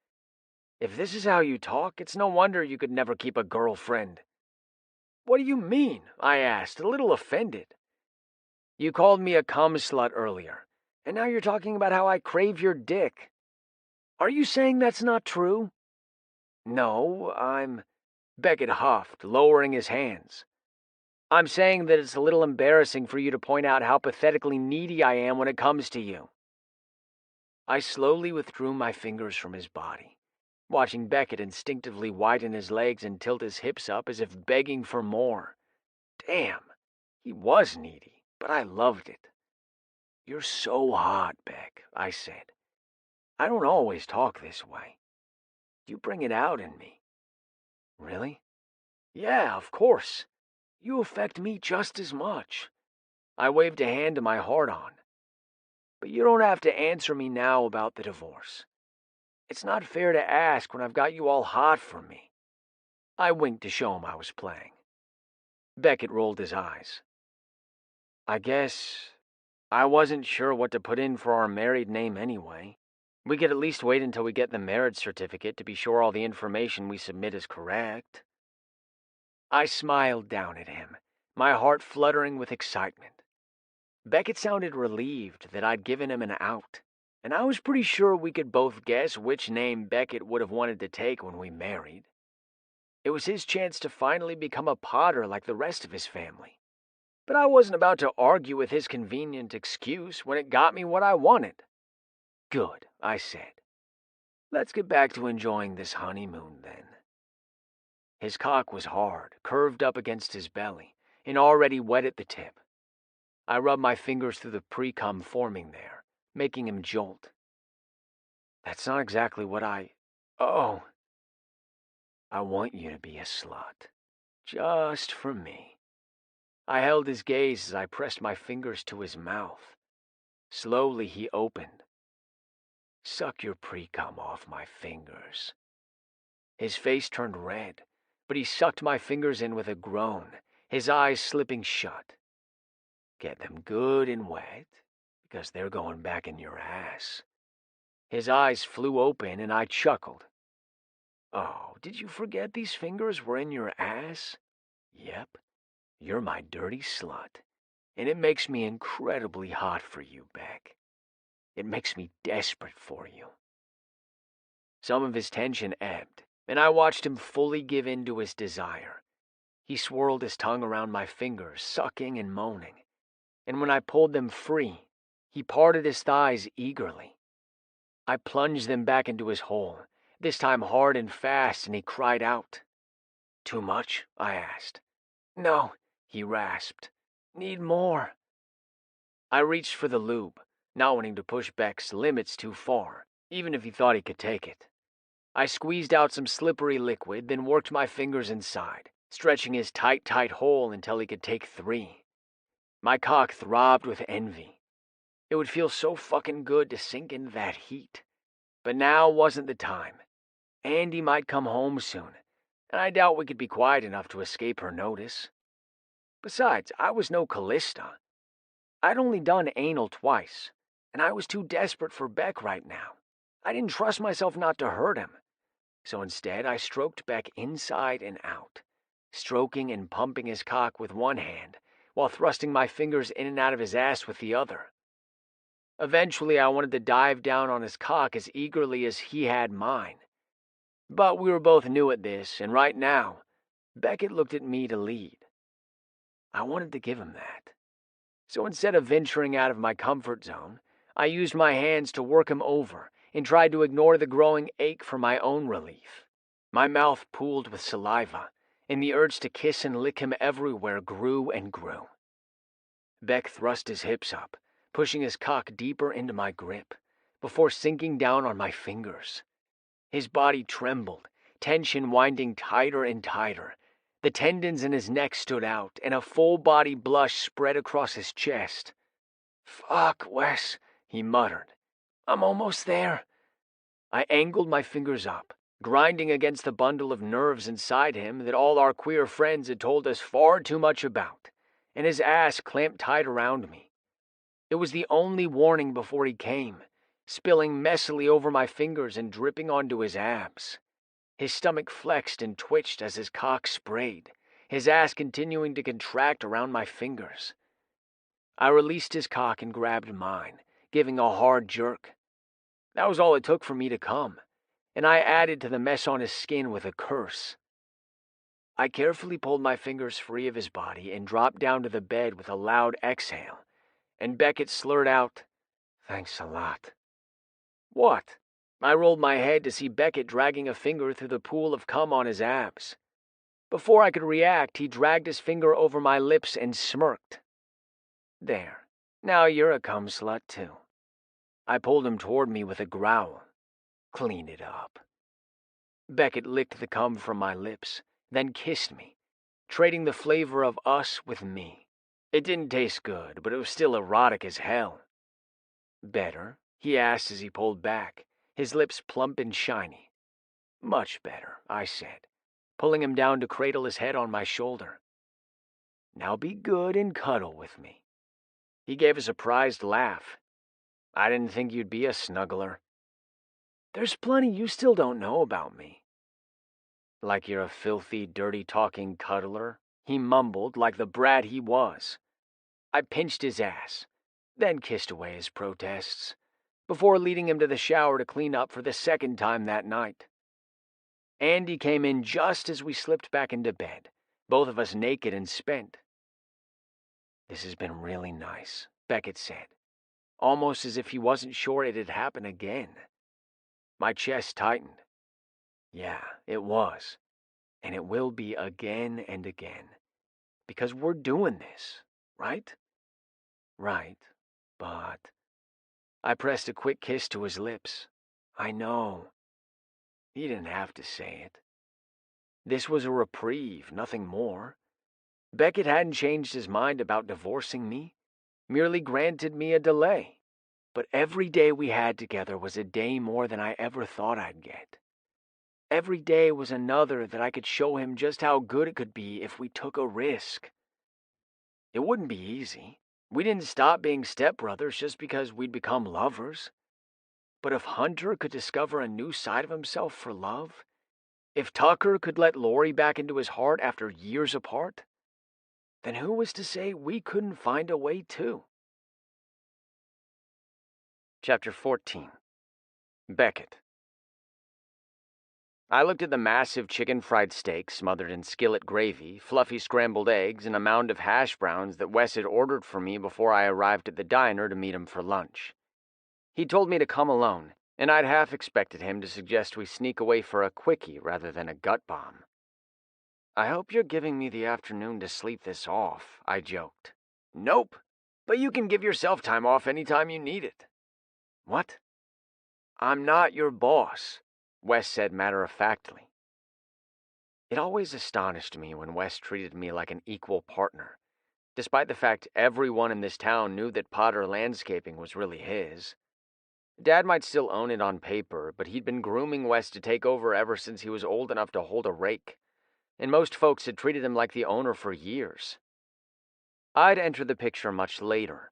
A: "If this is how you talk, it's no wonder you could never keep a girlfriend." "What do you mean?" I asked, a little offended. "You called me a cum slut earlier, and now you're talking about how I crave your dick. Are you saying that's not true?" "No, Beckett huffed, lowering his hands. "I'm saying that it's a little embarrassing for you to point out how pathetically needy I am when it comes to you." I slowly withdrew my fingers from his body, watching Beckett instinctively widen his legs and tilt his hips up as if begging for more. Damn, he was needy, but I loved it. "You're so hot, Beck," I said. "I don't always talk this way. You bring it out in me." "Really?" "Yeah, of course. You affect me just as much." I waved a hand to my heart-on. "But you don't have to answer me now about the divorce. It's not fair to ask when I've got you all hot for me." I winked to show him I was playing. Beckett rolled his eyes. "I guess I wasn't sure what to put in for our married name anyway. We could at least wait until we get the marriage certificate to be sure all the information we submit is correct." I smiled down at him, my heart fluttering with excitement. Beckett sounded relieved that I'd given him an out, and I was pretty sure we could both guess which name Beckett would have wanted to take when we married. It was his chance to finally become a Potter like the rest of his family. But I wasn't about to argue with his convenient excuse when it got me what I wanted. "Good," I said. "Let's get back to enjoying this honeymoon, then." His cock was hard, curved up against his belly, and already wet at the tip. I rubbed my fingers through the pre-cum forming there, making him jolt. "That's not exactly what Oh. I want you to be a slut. Just for me." I held his gaze as I pressed my fingers to his mouth. Slowly he opened. "Suck your pre-cum off my fingers." His face turned red, but he sucked my fingers in with a groan, his eyes slipping shut. "Get them good and wet, because they're going back in your ass." His eyes flew open and I chuckled. "Oh, did you forget these fingers were in your ass? Yep, you're my dirty slut, and it makes me incredibly hot for you, Beck. It makes me desperate for you." Some of his tension ebbed, and I watched him fully give in to his desire. He swirled his tongue around my fingers, sucking and moaning, and when I pulled them free, he parted his thighs eagerly. I plunged them back into his hole, this time hard and fast, and he cried out. "Too much?" I asked. "No," he rasped. "Need more." I reached for the lube, not wanting to push Beck's limits too far, even if he thought he could take it. I squeezed out some slippery liquid, then worked my fingers inside, stretching his tight hole until he could take 3. My cock throbbed with envy. It would feel so fucking good to sink into that heat. But now wasn't the time. Andy might come home soon, and I doubt we could be quiet enough to escape her notice. Besides, I was no Callista. I'd only done anal twice, and I was too desperate for Beck right now. I didn't trust myself not to hurt him. So instead, I stroked Beck inside and out, stroking and pumping his cock with one hand, while thrusting my fingers in and out of his ass with the other. Eventually, I wanted to dive down on his cock as eagerly as he had mine. But we were both new at this, and right now, Beckett looked at me to lead. I wanted to give him that. So instead of venturing out of my comfort zone, I used my hands to work him over and tried to ignore the growing ache for my own relief. My mouth pooled with saliva, and the urge to kiss and lick him everywhere grew and grew. Beck thrust his hips up, pushing his cock deeper into my grip, before sinking down on my fingers. His body trembled, tension winding tighter and tighter. The tendons in his neck stood out, and a full-body blush spread across his chest. "Fuck, Wes," he muttered. "I'm almost there." I angled my fingers up, grinding against the bundle of nerves inside him that all our queer friends had told us far too much about, and his ass clamped tight around me. It was the only warning before he came, spilling messily over my fingers and dripping onto his abs. His stomach flexed and twitched as his cock sprayed, his ass continuing to contract around my fingers. I released his cock and grabbed mine, giving a hard jerk. That was all it took for me to come, and I added to the mess on his skin with a curse. I carefully pulled my fingers free of his body and dropped down to the bed with a loud exhale, and Beckett slurred out, "Thanks a lot." "What?" I rolled my head to see Beckett dragging a finger through the pool of cum on his abs. Before I could react, he dragged his finger over my lips and smirked. "There. Now you're a cum slut, too." I pulled him toward me with a growl. "Clean it up." Beckett licked the cum from my lips, then kissed me, trading the flavor of us with me. It didn't taste good, but it was still erotic as hell. "Better?" he asked as he pulled back, his lips plump and shiny. "Much better," I said, pulling him down to cradle his head on my shoulder. "Now be good and cuddle with me." He gave a surprised laugh. "I didn't think you'd be a snuggler." "There's plenty you still don't know about me." "Like you're a filthy, dirty-talking cuddler," he mumbled like the brat he was. I pinched his ass, then kissed away his protests, before leading him to the shower to clean up for the second time that night. Andy came in just as we slipped back into bed, both of us naked and spent. "This has been really nice," Beckett said, almost as if he wasn't sure it'd happen again. My chest tightened. Yeah, it was, and it will be again and again, because we're doing this, right? Right, but... I pressed a quick kiss to his lips. I know. He didn't have to say it. This was a reprieve, nothing more. Beckett hadn't changed his mind about divorcing me, merely granted me a delay. But every day we had together was a day more than I ever thought I'd get. Every day was another that I could show him just how good it could be if we took a risk. It wouldn't be easy. We didn't stop being stepbrothers just because we'd become lovers. But if Hunter could discover a new side of himself for love, if Tucker could let Lori back into his heart after years apart, then who was to say we couldn't find a way too? Chapter 14. Beckett. I looked at the massive chicken fried steak smothered in skillet gravy, fluffy scrambled eggs, and a mound of hash browns that Wes had ordered for me before I arrived at the diner to meet him for lunch. He told me to come alone, and I'd half expected him to suggest we sneak away for a quickie rather than a gut bomb. "I hope you're giving me the afternoon to sleep this off," I joked. "Nope, but you can give yourself time off anytime you need it." "What?" "I'm not your boss," Wes said matter-of-factly. It always astonished me when Wes treated me like an equal partner, despite the fact everyone in this town knew that Potter Landscaping was really his. Dad might still own it on paper, but he'd been grooming Wes to take over ever since he was old enough to hold a rake, and most folks had treated him like the owner for years. I'd entered the picture much later,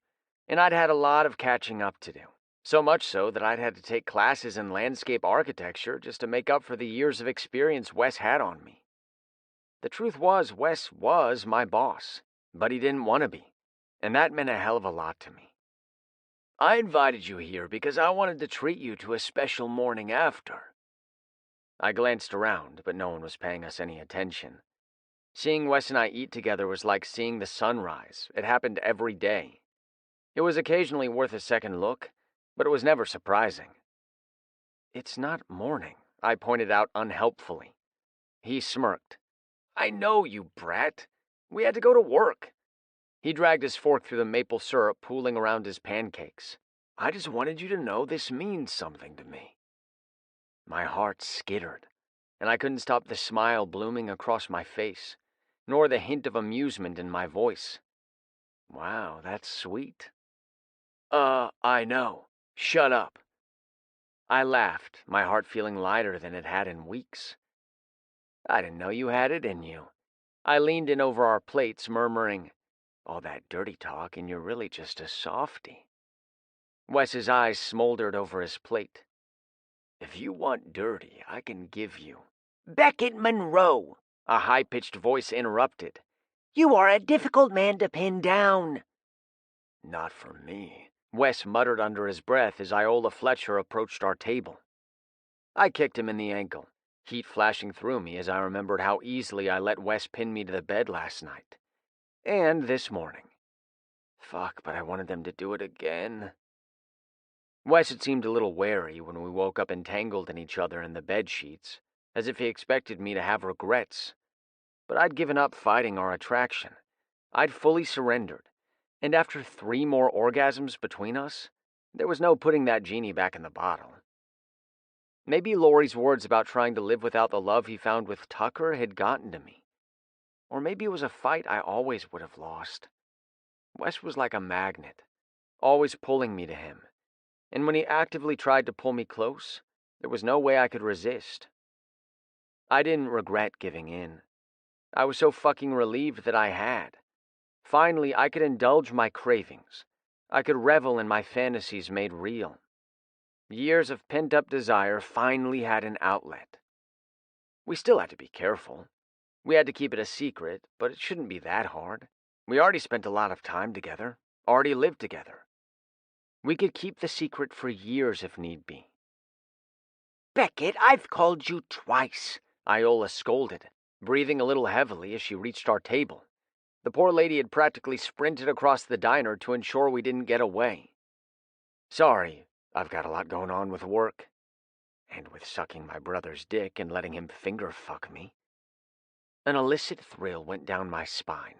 A: and I'd had a lot of catching up to do. So much so that I'd had to take classes in landscape architecture just to make up for the years of experience Wes had on me. The truth was, Wes was my boss, but he didn't want to be, and that meant a hell of a lot to me. I invited you here because I wanted to treat you to a special morning after. I glanced around, but no one was paying us any attention. Seeing Wes and I eat together was like seeing the sunrise. It happened every day. It was occasionally worth a second look, but it was never surprising. It's not morning, I pointed out unhelpfully. He smirked. I know, you brat. We had to go to work. He dragged his fork through the maple syrup pooling around his pancakes. I just wanted you to know this means something to me. My heart skittered, and I couldn't stop the smile blooming across my face, nor the hint of amusement in my voice. Wow, that's sweet. I know. Shut up. I laughed, my heart feeling lighter than it had in weeks. I didn't know you had it in you. I leaned in over our plates, murmuring, all that dirty talk, and you're really just a softy. Wes's eyes smoldered over his plate. If you want dirty, I can give you.
D: Beckett Monroe,
A: A high-pitched voice interrupted.
D: you are a difficult man to pin down.
A: Not for me, Wes muttered under his breath as Iola Fletcher approached our table. I kicked him in the ankle, heat flashing through me as I remembered how easily I let Wes pin me to the bed last night. And this morning. Fuck, but I wanted them to do it again. Wes had seemed a little wary when we woke up entangled in each other in the bed sheets, as if he expected me to have regrets. But I'd given up fighting our attraction. I'd fully surrendered, and after 3 more orgasms between us, there was no putting that genie back in the bottle. Maybe Laurie's words about trying to live without the love he found with Tucker had gotten to me. Or maybe it was a fight I always would have lost. Wes was like a magnet, always pulling me to him, and when he actively tried to pull me close, there was no way I could resist. I didn't regret giving in. I was so fucking relieved that I had. Finally, I could indulge my cravings. I could revel in my fantasies made real. Years of pent-up desire finally had an outlet. We still had to be careful. We had to keep it a secret, but it shouldn't be that hard. We already spent a lot of time together, already lived together. We could keep the secret for years if need be.
D: Beckett, I've called you twice,
A: Iola scolded, breathing a little heavily as she reached our table. The poor lady had practically sprinted across the diner to ensure we didn't get away. Sorry, I've got a lot going on with work. And with sucking my brother's dick and letting him finger fuck me. An illicit thrill went down my spine.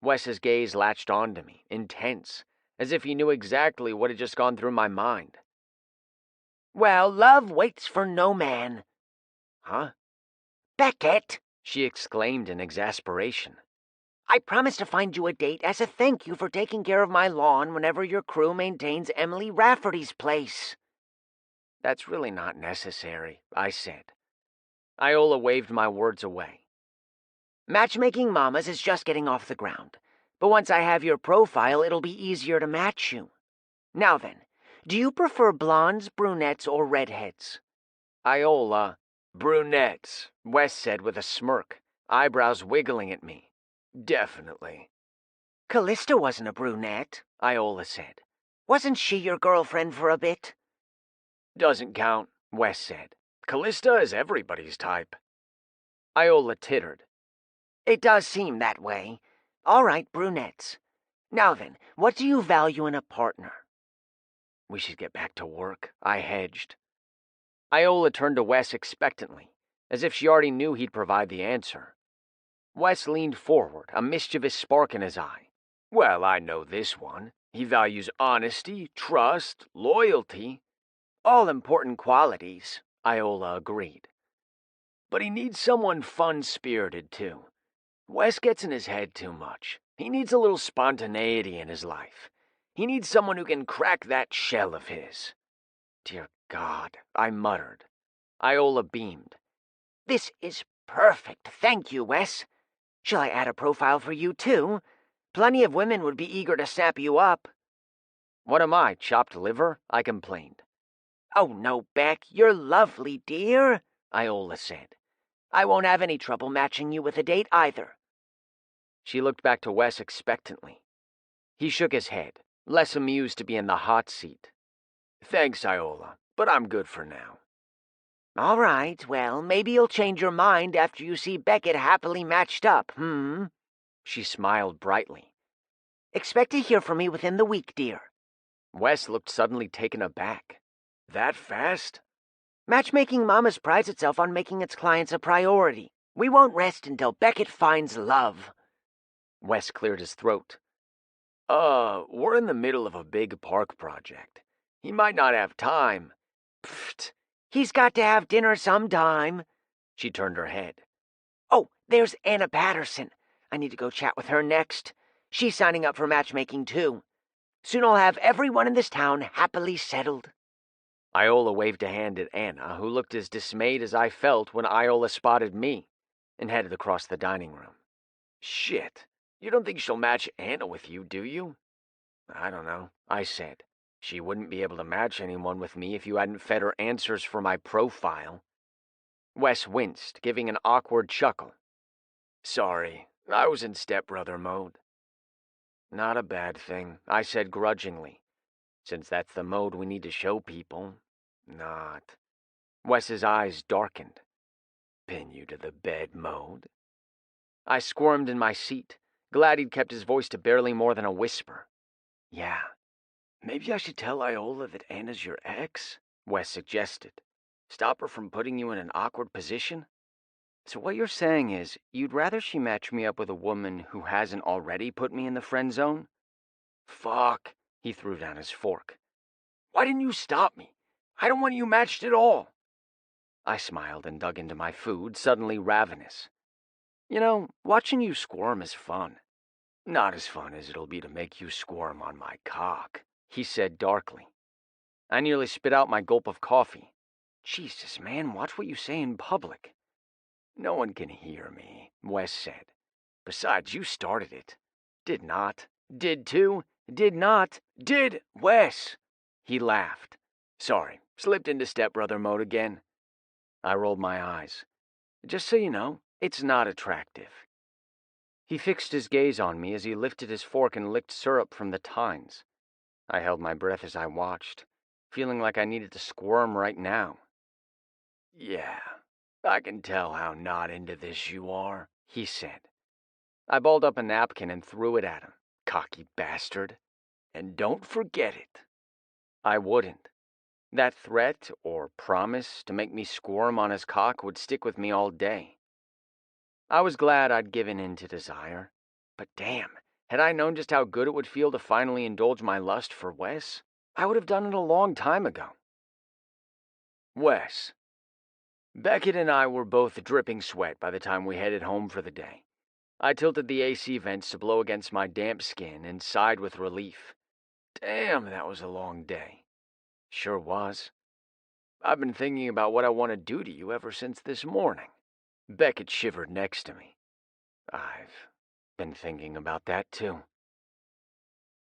A: Wes's gaze latched onto me, intense, as if he knew exactly what had just gone through my mind.
D: Well, love waits for no man.
A: Huh?
D: Beckett,
A: She exclaimed in exasperation.
D: I promised to find you a date as a thank you for taking care of my lawn whenever your crew maintains Emily Rafferty's place.
A: That's really not necessary, I said. Iola waved my words away.
D: Matchmaking Mamas is just getting off the ground, but once I have your profile, it'll be easier to match you. Now then, do you prefer blondes, brunettes, or redheads?
A: Iola, brunettes, Wes said with a smirk, eyebrows wiggling at me. Definitely.
D: Callista wasn't a brunette,
A: Iola said.
D: Wasn't she your girlfriend for a bit?
A: Doesn't count, Wes said. Callista is everybody's type. Iola tittered.
D: It does seem that way. All right, brunettes. Now then, what do you value in a partner?
A: We should get back to work, I hedged. Iola turned to Wes expectantly, as if she already knew he'd provide the answer. Wes leaned forward, a mischievous spark in his eye. Well, I know this one. He values honesty, trust, loyalty.
D: All important qualities,
A: Iola agreed. But he needs someone fun-spirited, too. Wes gets in his head too much. He needs a little spontaneity in his life. He needs someone who can crack that shell of his. Dear God, I muttered. Iola beamed.
D: This is perfect. Thank you, Wes. Shall I add a profile for you, too? Plenty of women would be eager to snap you up.
A: What am I, chopped liver? I complained.
D: Oh, no, Beck, you're lovely, dear, Iola said. I won't have any trouble matching you with a date either.
A: She looked back to Wes expectantly. He shook his head, less amused to be in the hot seat. Thanks, Iola, but I'm good for now.
D: All right, well, maybe you'll change your mind after you see Beckett happily matched up,
A: She smiled brightly.
D: Expect to hear from me within the week, dear.
A: Wes looked suddenly taken aback. That fast?
D: Matchmaking Mamas prides itself on making its clients a priority. We won't rest until Beckett finds love.
A: Wes cleared his throat. We're in the middle of a big park project. He might not have time.
D: Pfft, he's got to have dinner sometime.
A: She turned her head.
D: Oh, there's Anna Patterson. I need to go chat with her next. She's signing up for matchmaking, too. Soon I'll have everyone in this town happily settled.
A: Iola waved a hand at Anna, who looked as dismayed as I felt when Iola spotted me, and headed across the dining room. Shit, you don't think she'll match Anna with you, do you? I don't know, I said. She wouldn't be able to match anyone with me if you hadn't fed her answers for my profile. Wes winced, giving an awkward chuckle. Sorry, I was in stepbrother mode. Not a bad thing, I said grudgingly, since that's the mode we need to show people. Not. Wes's eyes darkened. Pin you to the bed mode? I squirmed in my seat, glad he'd kept his voice to barely more than a whisper. Yeah. Maybe I should tell Iola that Anna's your ex? Wes suggested. Stop her from putting you in an awkward position? So what you're saying is, you'd rather she match me up with a woman who hasn't already put me in the friend zone? Fuck, he threw down his fork. Why didn't you stop me? I don't want you matched at all. I smiled and dug into my food, suddenly ravenous. You know, watching you squirm is fun. Not as fun as it'll be to make you squirm on my cock, he said darkly. I nearly spit out my gulp of coffee. Jesus, man, watch what you say in public. No one can hear me, Wes said. Besides, you started it. Did not. Did too. Did not. Did. Wes. He laughed. Sorry, slipped into stepbrother mode again. I rolled my eyes. Just so you know, it's not attractive. He fixed his gaze on me as he lifted his fork and licked syrup from the tines. I held my breath as I watched, feeling like I needed to squirm right now. Yeah, I can tell how not into this you are, he said. I balled up a napkin and threw it at him. Cocky bastard. And don't forget it. I wouldn't. That threat or promise to make me squirm on his cock would stick with me all day. I was glad I'd given in to desire, but damn, had I known just how good it would feel to finally indulge my lust for Wes, I would have done it a long time ago. Wes. Beckett and I were both dripping sweat by the time we headed home for the day. I tilted the AC vents to blow against my damp skin and sighed with relief. Damn, that was a long day. Sure was. I've been thinking about what I want to do to you ever since this morning. Beckett shivered next to me. I've been thinking about that too.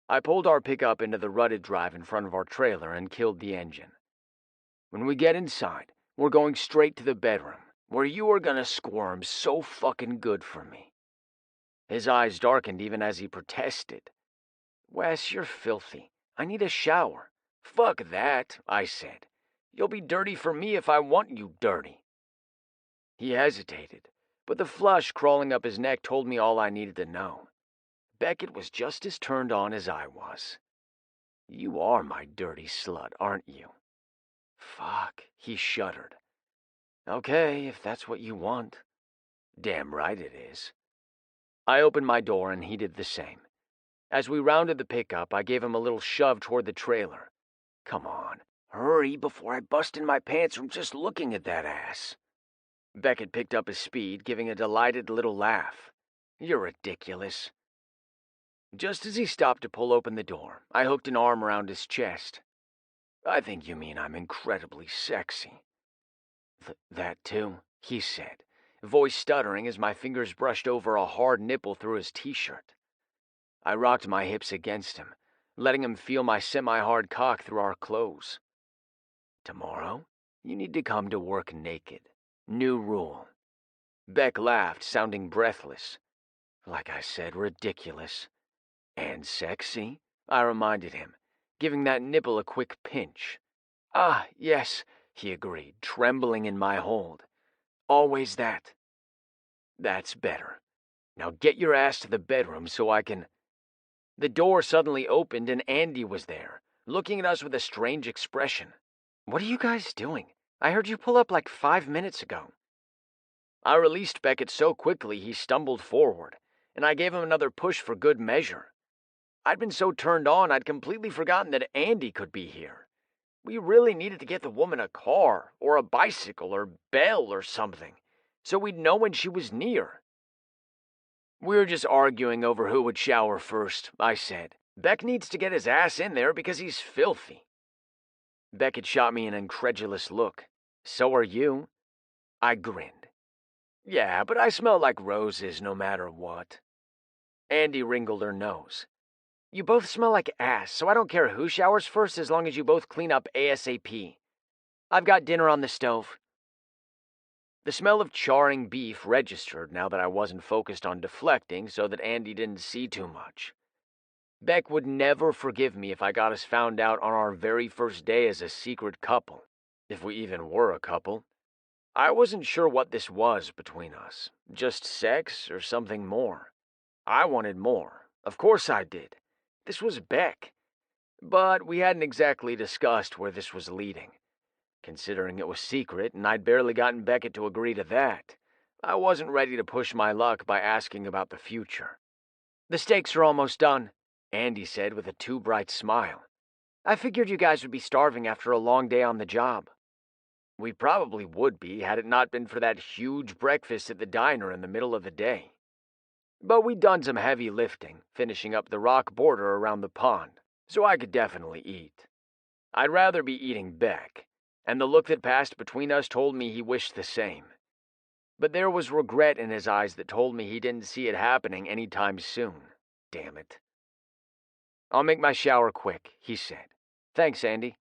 A: I pulled our pickup into the rutted drive in front of our trailer and killed the engine. When we get inside, we're going straight to the bedroom, where you are gonna squirm so fucking good for me. His eyes darkened even as he protested. Wes, you're filthy. I need a shower. Fuck that, I said. You'll be dirty for me if I want you dirty. He hesitated, but the flush crawling up his neck told me all I needed to know. Beckett was just as turned on as I was. You are my dirty slut, aren't you? Fuck, he shuddered. Okay, if that's what you want. Damn right it is. I opened my door and he did the same. As we rounded the pickup, I gave him a little shove toward the trailer. Come on, hurry before I bust in my pants from just looking at that ass. Beckett picked up his speed, giving a delighted little laugh. You're ridiculous. Just as he stopped to pull open the door, I hooked an arm around his chest. I think you mean I'm incredibly sexy. That too, he said, voice stuttering as my fingers brushed over a hard nipple through his t-shirt. I rocked my hips against him, letting him feel my semi-hard cock through our clothes. Tomorrow, you need to come to work naked. New rule. Beck laughed, sounding breathless. Like I said, ridiculous. And sexy, I reminded him, giving that nipple a quick pinch. Ah, yes, he agreed, trembling in my hold. Always that. That's better. Now get your ass to the bedroom so I can... The door suddenly opened and Andy was there, looking at us with a strange expression. What are you guys doing? I heard you pull up like 5 minutes ago. I released Beckett so quickly he stumbled forward, and I gave him another push for good measure. I'd been so turned on I'd completely forgotten that Andy could be here. We really needed to get the woman a car, or a bicycle, or bell, or something, so we'd know when she was near. We were just arguing over who would shower first, I said. Beck needs to get his ass in there because he's filthy. Beckett shot me an incredulous look. So are you? I grinned. Yeah, but I smell like roses no matter what. Andy wrinkled her nose. You both smell like ass, so I don't care who showers first as long as you both clean up ASAP. I've got dinner on the stove. The smell of charring beef registered now that I wasn't focused on deflecting so that Andy didn't see too much. Beck would never forgive me if I got us found out on our very first day as a secret couple, if we even were a couple. I wasn't sure what this was between us, just sex or something more. I wanted more. Of course I did. This was Beck. But we hadn't exactly discussed where this was leading. Considering it was secret and I'd barely gotten Beckett to agree to that, I wasn't ready to push my luck by asking about the future. The steaks are almost done, Andy said with a too bright smile. I figured you guys would be starving after a long day on the job. We probably would be had it not been for that huge breakfast at the diner in the middle of the day. But we'd done some heavy lifting, finishing up the rock border around the pond, so I could definitely eat. I'd rather be eating Beck, and the look that passed between us told me he wished the same. But there was regret in his eyes that told me he didn't see it happening any time soon. Damn it. I'll make my shower quick, he said. Thanks, Andy.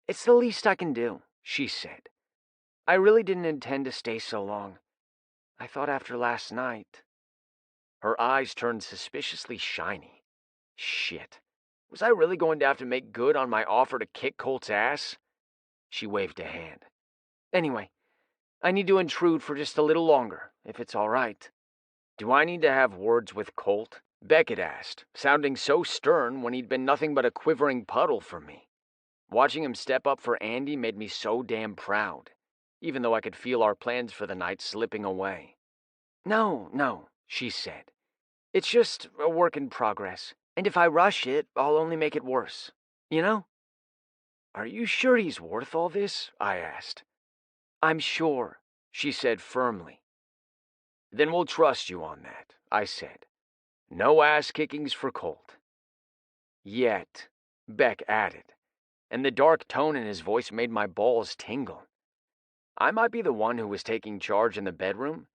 A: It's the least I can do, she said. I really didn't intend to stay so long. I thought after last night... Her eyes turned suspiciously shiny. Shit. Was I really going to have to make good on my offer to kick Colt's ass? She waved a hand. Anyway, I need to intrude for just a little longer, if it's all right. Do I need to have words with Colt? Beckett asked, sounding so stern when he'd been nothing but a quivering puddle for me. Watching him step up for Andy made me so damn proud, even though I could feel our plans for the night slipping away. No, she said. It's just a work in progress, and if I rush it, I'll only make it worse. You know? Are you sure he's worth all this? I asked. I'm sure, she said firmly. Then we'll trust you on that, I said. No ass-kickings for Colt. Yet, Beck added, and the dark tone in his voice made my balls tingle. I might be the one who was taking charge in the bedroom,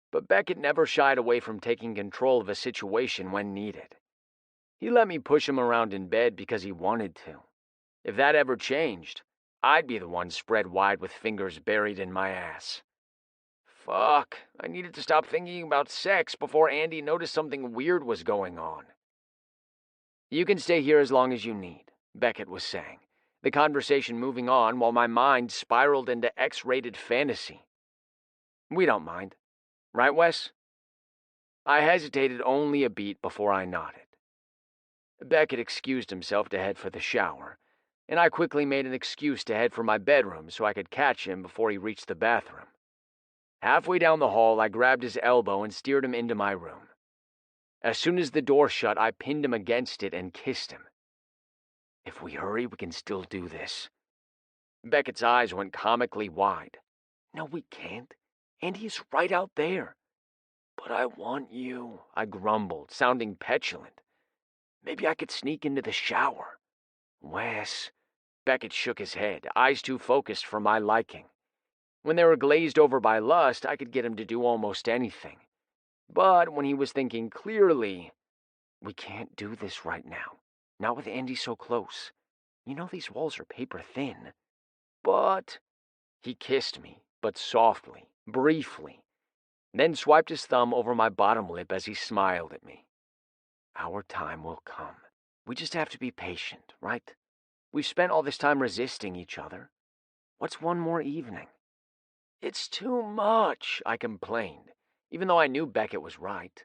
A: but Beckett never shied away from taking control of a situation when needed. He let me push him around in bed because he wanted to. If that ever changed, I'd be the one spread wide with fingers buried in my ass. Fuck, I needed to stop thinking about sex before Andy noticed something weird was going on. You can stay here as long as you need, Beckett was saying, the conversation moving on while my mind spiraled into X-rated fantasy. We don't mind. Right, Wes? I hesitated only a beat before I nodded. Beckett excused himself to head for the shower, and I quickly made an excuse to head for my bedroom so I could catch him before he reached the bathroom. Halfway down the hall, I grabbed his elbow and steered him into my room. As soon as the door shut, I pinned him against it and kissed him. If we hurry, we can still do this. Beckett's eyes went comically wide. No, we can't. Andy's right out there. But I want you, I grumbled, sounding petulant. Maybe I could sneak into the shower. Wes, Beckett shook his head, eyes too focused for my liking. When they were glazed over by lust, I could get him to do almost anything. But when he was thinking clearly, we can't do this right now. Not with Andy so close. You know these walls are paper thin. But he kissed me, but softly, briefly, then swiped his thumb over my bottom lip as he smiled at me. Our time will come. We just have to be patient, right? We've spent all this time resisting each other. What's one more evening? It's too much, I complained, even though I knew Beckett was right.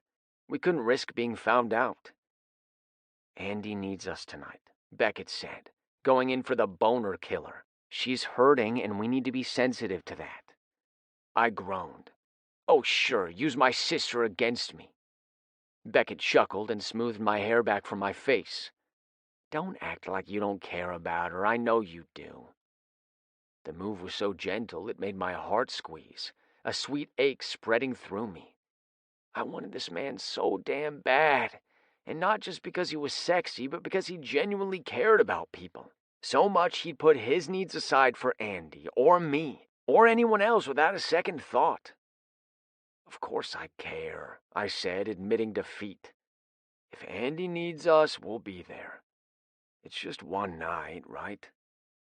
A: We couldn't risk being found out. Andy needs us tonight, Beckett said, going in for the boner killer. She's hurting, and we need to be sensitive to that. I groaned. Oh, sure, use my sister against me. Beckett chuckled and smoothed my hair back from my face. Don't act like you don't care about her. I know you do. The move was so gentle it made my heart squeeze, a sweet ache spreading through me. I wanted this man so damn bad, and not just because he was sexy, but because he genuinely cared about people. So much he'd put his needs aside for Andy, or me, or anyone else without a second thought. Of course I care, I said, admitting defeat. If Andy needs us, we'll be there. It's just one night, right?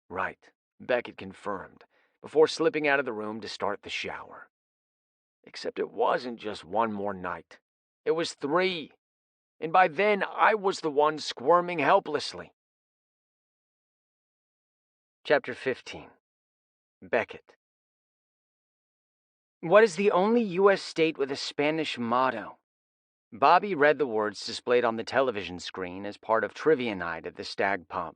A: Right, Beckett confirmed, before slipping out of the room to start the shower. Except it wasn't just one more night. It was 3. And by then, I was the one squirming helplessly. Chapter 15. Beckett. What is the only U.S. state with a Spanish motto? Bobby read the words displayed on the television screen as part of trivia night at the Stag Pub.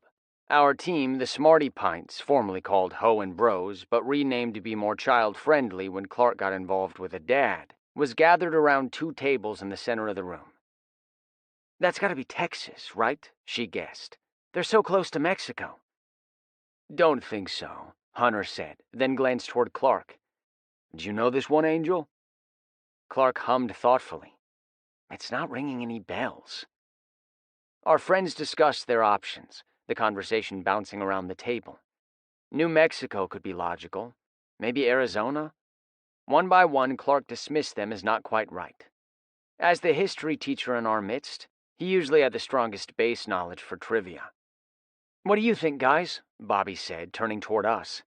A: Our team, the Smarty Pints, formerly called Ho and Bros, but renamed to be more child-friendly when Clark got involved with a dad, was gathered around 2 tables in the center of the room. That's gotta be Texas, right? She guessed. They're so close to Mexico. Don't think so, Hunter said, then glanced toward Clark. Do you know this one, Angel? Clark hummed thoughtfully. It's not ringing any bells. Our friends discussed their options, the conversation bouncing around the table. New Mexico could be logical. Maybe Arizona? One by one, Clark dismissed them as not quite right. As the history teacher in our midst, he usually had the strongest base knowledge for trivia. What do you think, guys? Bobby said, turning toward us.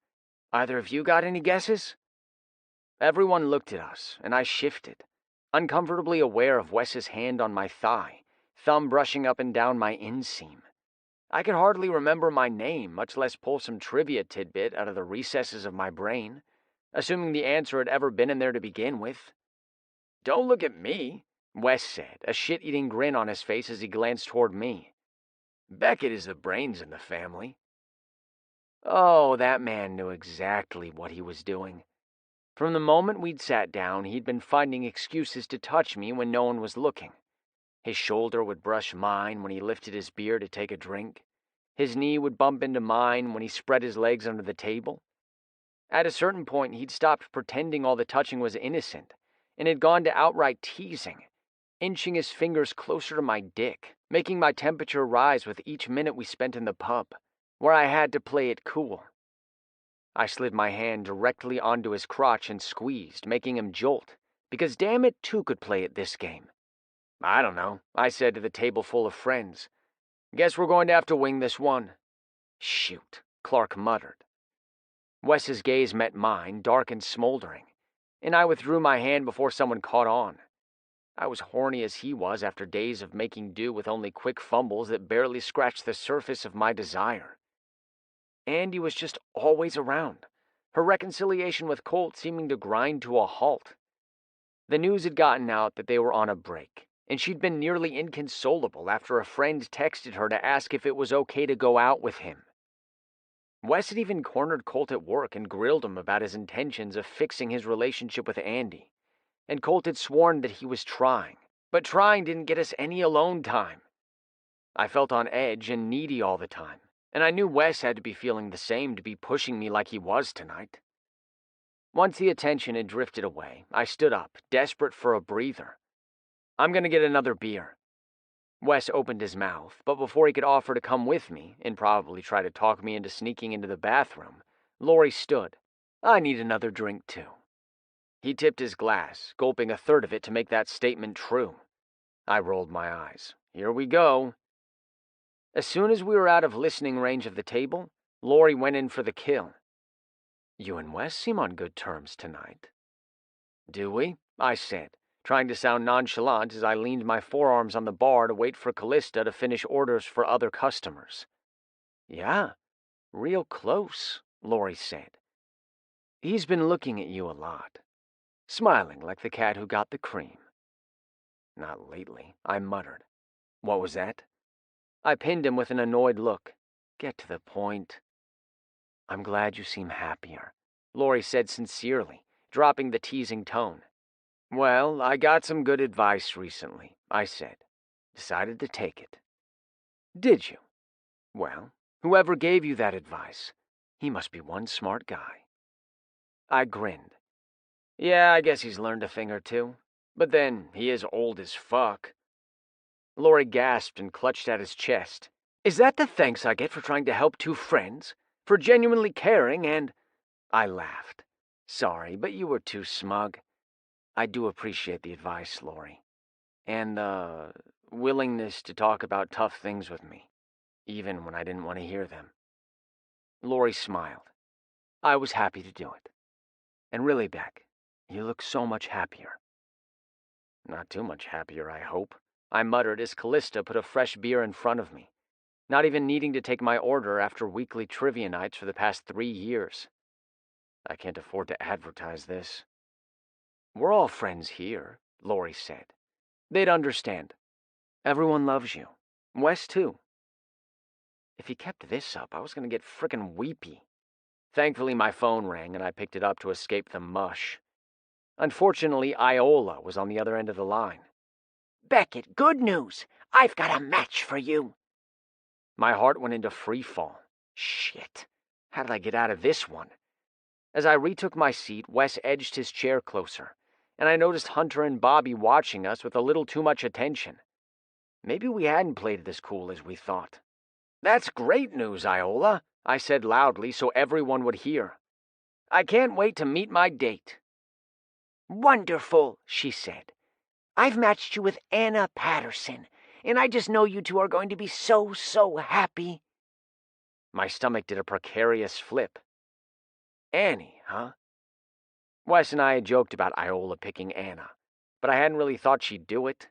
A: Either of you got any guesses? Everyone looked at us, and I shifted, uncomfortably aware of Wes's hand on my thigh, thumb brushing up and down my inseam. I could hardly remember my name, much less pull some trivia tidbit out of the recesses of my brain, assuming the answer had ever been in there to begin with. Don't look at me, Wes said, a shit-eating grin on his face as he glanced toward me. Beckett is the brains in the family. Oh, that man knew exactly what he was doing. From the moment we'd sat down, he'd been finding excuses to touch me when no one was looking. His shoulder would brush mine when he lifted his beer to take a drink. His knee would bump into mine when he spread his legs under the table. At a certain point, he'd stopped pretending all the touching was innocent, and had gone to outright teasing, inching his fingers closer to my dick, making my temperature rise with each minute we spent in the pub, where I had to play it cool. I slid my hand directly onto his crotch and squeezed, making him jolt, because damn it, 2 could play at this game. I don't know, I said to the table full of friends. Guess we're going to have to wing this one. Shoot, Clark muttered. Wes's gaze met mine, dark and smoldering, and I withdrew my hand before someone caught on. I was horny as he was after days of making do with only quick fumbles that barely scratched the surface of my desire. Andy was just always around, her reconciliation with Colt seeming to grind to a halt. The news had gotten out that they were on a break, and she'd been nearly inconsolable after a friend texted her to ask if it was okay to go out with him. Wes had even cornered Colt at work and grilled him about his intentions of fixing his relationship with Andy, and Colt had sworn that he was trying, but trying didn't get us any alone time. I felt on edge and needy all the time, and I knew Wes had to be feeling the same to be pushing me like he was tonight. Once the attention had drifted away, I stood up, desperate for a breather. I'm going to get another beer. Wes opened his mouth, but before he could offer to come with me and probably try to talk me into sneaking into the bathroom, Lori stood. I need another drink, too. He tipped his glass, gulping a third of it to make that statement true. I rolled my eyes. Here we go. As soon as we were out of listening range of the table, Lori went in for the kill. You and Wes seem on good terms tonight. Do we? I said, trying to sound nonchalant as I leaned my forearms on the bar to wait for Callista to finish orders for other customers. Yeah, real close, Lori said. He's been looking at you a lot, smiling like the cat who got the cream. Not lately, I muttered. What was that? I pinned him with an annoyed look. Get to the point. I'm glad you seem happier, Lori said sincerely, dropping the teasing tone. Well, I got some good advice recently, I said. Decided to take it. Did you? Well, whoever gave you that advice, he must be one smart guy. I grinned. Yeah, I guess he's learned a thing or two. But then, he is old as fuck. Lori gasped and clutched at his chest. Is that the thanks I get for trying to help two friends? For genuinely caring and... I laughed. Sorry, but you were too smug. I do appreciate the advice, Lori. And the willingness to talk about tough things with me, even when I didn't want to hear them. Lori smiled. I was happy to do it. And really, Beck, you look so much happier. Not too much happier, I hope, I muttered as Callista put a fresh beer in front of me, not even needing to take my order after weekly trivia nights for the past 3 years. I can't afford to advertise this. We're all friends here, Lori said. They'd understand. Everyone loves you. Wes, too. If he kept this up, I was going to get frickin' weepy. Thankfully, my phone rang and I picked it up to escape the mush. Unfortunately, Iola was on the other end of the line.
D: Beckett, good news. I've got a match for you.
A: My heart went into free fall. Shit. How did I get out of this one? As I retook my seat, Wes edged his chair closer, and I noticed Hunter and Bobby watching us with a little too much attention. Maybe we hadn't played it as cool as we thought. That's great news, Iola, I said loudly so everyone would hear. I can't wait to meet my date.
D: Wonderful, she said. I've matched you with Anna Patterson, and I just know you two are going to be so happy.
A: My stomach did a precarious flip. Annie, huh? Wes and I had joked about Iola picking Anna, but I hadn't really thought she'd do it.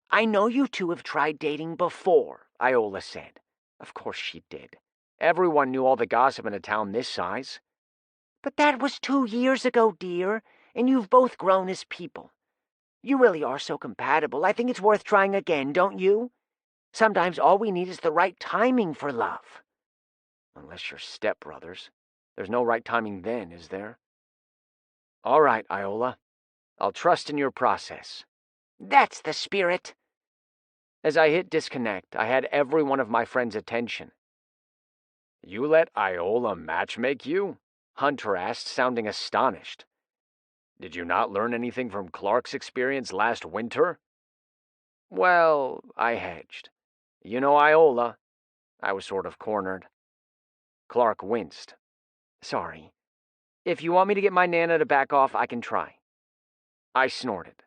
D: I know you two have tried dating before,
A: Iola said. Of course she did. Everyone knew all the gossip in a town this size.
D: But that was 2 years ago, dear, and you've both grown as people. You really are so compatible. I think it's worth trying again, don't you? Sometimes all we need is the right timing for love.
A: Unless you're stepbrothers. There's no right timing then, is there? All right, Iola. I'll trust in your process.
D: That's the spirit.
A: As I hit disconnect, I had every one of my friends' attention. You let Iola matchmake you? Hunter asked, sounding astonished. Did you not learn anything from Clark's experience last winter? Well, I hedged. You know Iola. I was sort of cornered. Clark winced. Sorry. If you want me to get my Nana to back off, I can try. I snorted.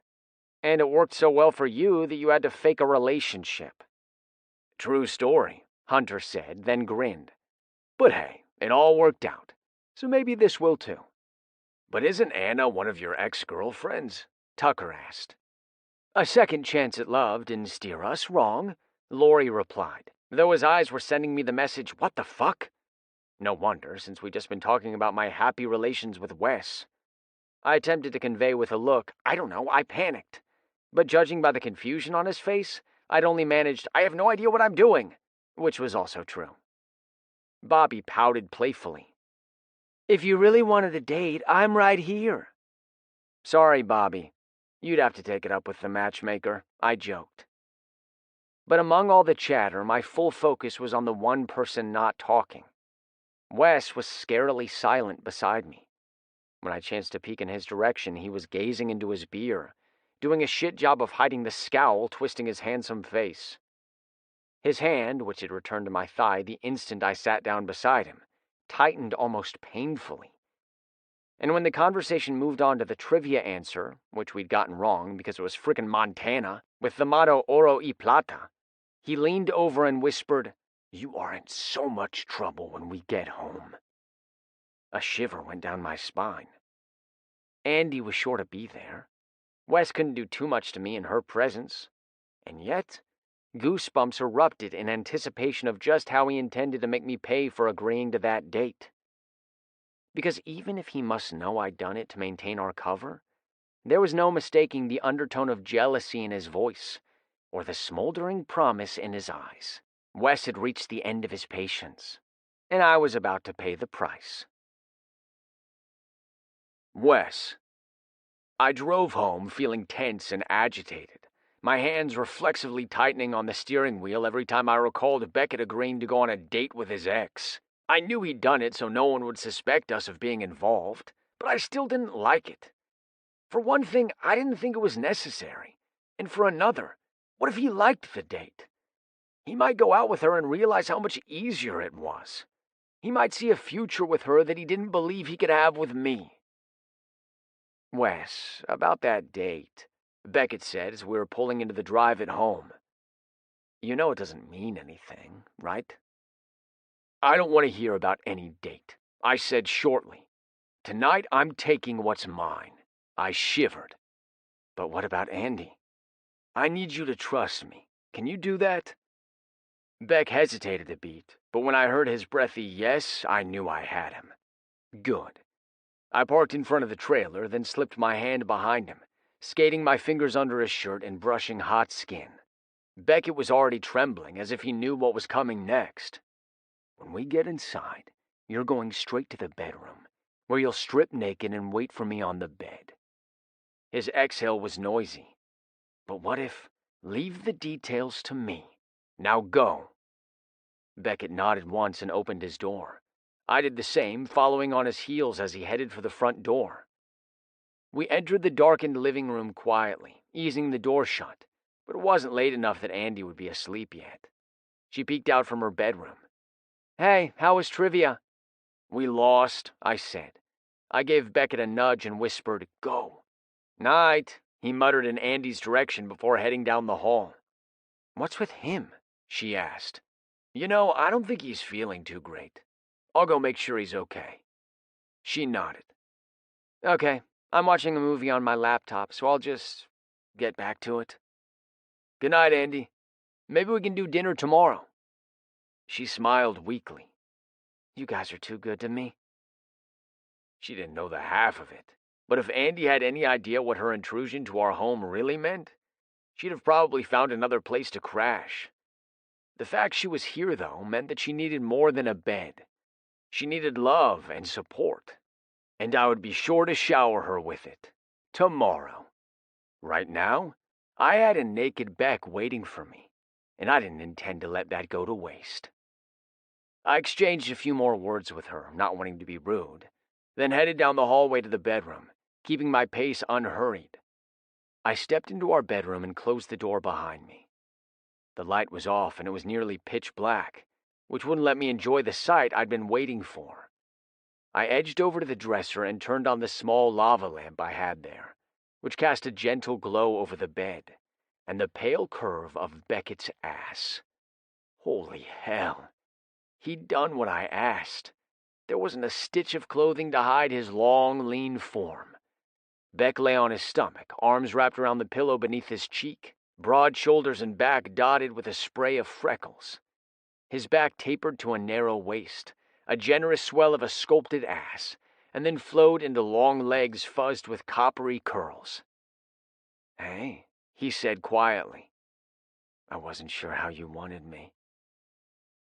A: And it worked so well for you that you had to fake a relationship. True story, Hunter said, then grinned. But hey, it all worked out. So maybe this will too. But isn't Anna one of your ex-girlfriends? Tucker asked. A second chance at love didn't steer us wrong, Lori replied, though his eyes were sending me the message, what the fuck? No wonder, since we'd just been talking about my happy relations with Wes. I attempted to convey with a look, I don't know, I panicked. But judging by the confusion on his face, I'd only managed, I have no idea what I'm doing, which was also true. Bobby pouted playfully. If you really wanted a date, I'm right here. Sorry, Bobby. You'd have to take it up with the matchmaker, I joked. But among all the chatter, my full focus was on the one person not talking. Wes was scarily silent beside me. When I chanced to peek in his direction, he was gazing into his beer, doing a shit job of hiding the scowl twisting his handsome face. His hand, which had returned to my thigh the instant I sat down beside him, tightened almost painfully. And when the conversation moved on to the trivia answer, which we'd gotten wrong because it was frickin' Montana, with the motto Oro y Plata, he leaned over and whispered, "You are in so much trouble when we get home." A shiver went down my spine. Andy was sure to be there. Wes couldn't do too much to me in her presence. And yet, goosebumps erupted in anticipation of just how he intended to make me pay for agreeing to that date. Because even if he must know I'd done it to maintain our cover, there was no mistaking the undertone of jealousy in his voice, or the smoldering promise in his eyes. Wes had reached the end of his patience, and I was about to pay the price. Wes. I drove home feeling tense and agitated, my hands reflexively tightening on the steering wheel every time I recalled Beckett agreeing to go on a date with his ex. I knew he'd done it so no one would suspect us of being involved, but I still didn't like it. For one thing, I didn't think it was necessary, and for another, what if he liked the date? He might go out with her and realize how much easier it was. He might see a future with her that he didn't believe he could have with me. "Wes, about that date," Beckett said as we were pulling into the drive at home. "You know it doesn't mean anything, right?" "I don't want to hear about any date," I said shortly. "Tonight I'm taking what's mine." I shivered. "But what about Andy? I need you to trust me. Can you do that?" Beck hesitated a beat, but when I heard his breathy yes, I knew I had him. Good. I parked in front of the trailer, then slipped my hand behind him, skating my fingers under his shirt and brushing hot skin. Beckett was already trembling, as if he knew what was coming next. "When we get inside, you're going straight to the bedroom, where you'll strip naked and wait for me on the bed." His exhale was noisy. "But what if... leave the details to me. Now go." Beckett nodded once and opened his door. I did the same, following on his heels as he headed for the front door. We entered the darkened living room quietly, easing the door shut, but it wasn't late enough that Andy would be asleep yet. She peeked out from her bedroom. "Hey, how was trivia?" "We lost," I said. I gave Beckett a nudge and whispered, "Go." "Night," he muttered in Andy's direction before heading down the hall. "What's with him?" she asked. "You know, I don't think he's feeling too great. I'll go make sure he's okay." She nodded. "Okay, I'm watching a movie on my laptop, so I'll just get back to it." "Good night, Andy. Maybe we can do dinner tomorrow." She smiled weakly. "You guys are too good to me." She didn't know the half of it, but if Andy had any idea what her intrusion to our home really meant, she'd have probably found another place to crash. The fact she was here, though, meant that she needed more than a bed. She needed love and support, and I would be sure to shower her with it. Tomorrow. Right now, I had a naked Beck waiting for me, and I didn't intend to let that go to waste. I exchanged a few more words with her, not wanting to be rude, then headed down the hallway to the bedroom, keeping my pace unhurried. I stepped into our bedroom and closed the door behind me. The light was off and it was nearly pitch black, which wouldn't let me enjoy the sight I'd been waiting for. I edged over to the dresser and turned on the small lava lamp I had there, which cast a gentle glow over the bed and the pale curve of Beckett's ass. Holy hell. He'd done what I asked. There wasn't a stitch of clothing to hide his long, lean form. Beck lay on his stomach, arms wrapped around the pillow beneath his cheek, broad shoulders and back dotted with a spray of freckles. His back tapered to a narrow waist, a generous swell of a sculpted ass, and then flowed into long legs fuzzed with coppery curls. "Hey," he said quietly. "I wasn't sure how you wanted me.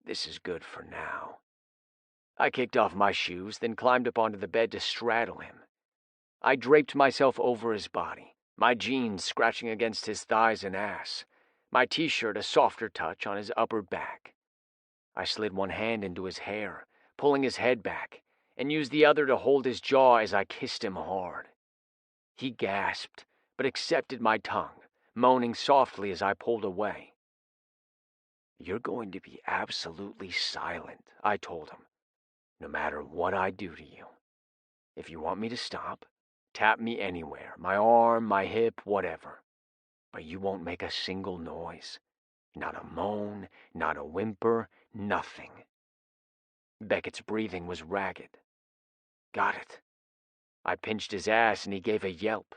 A: This is good for now." I kicked off my shoes, then climbed up onto the bed to straddle him. I draped myself over his body, my jeans scratching against his thighs and ass, my t-shirt a softer touch on his upper back. I slid one hand into his hair, pulling his head back, and used the other to hold his jaw as I kissed him hard. He gasped, but accepted my tongue, moaning softly as I pulled away. "You're going to be absolutely silent," I told him, "no matter what I do to you. If you want me to stop, tap me anywhere, my arm, my hip, whatever. But you won't make a single noise. Not a moan, not a whimper, nothing." Beckett's breathing was ragged. "Got it." I pinched his ass and he gave a yelp.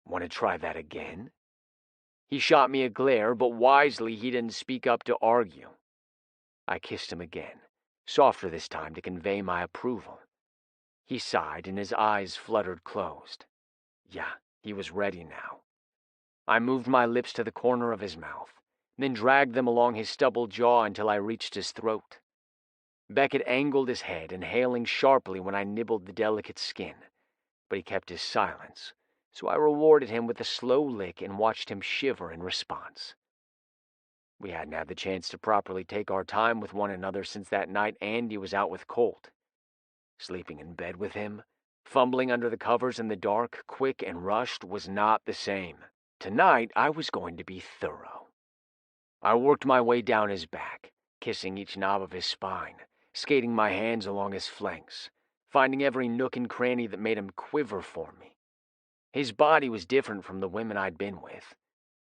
A: "Want to try that again?" He shot me a glare, but wisely he didn't speak up to argue. I kissed him again, softer this time to convey my approval. He sighed and his eyes fluttered closed. Yeah, he was ready now. I moved my lips to the corner of his mouth, then dragged them along his stubble jaw until I reached his throat. Beckett angled his head, inhaling sharply when I nibbled the delicate skin, but he kept his silence, so I rewarded him with a slow lick and watched him shiver in response. We hadn't had the chance to properly take our time with one another since that night Andy was out with Colt. Sleeping in bed with him, fumbling under the covers in the dark, quick and rushed, was not the same. Tonight, I was going to be thorough. I worked my way down his back, kissing each knob of his spine, skating my hands along his flanks, finding every nook and cranny that made him quiver for me. His body was different from the women I'd been with,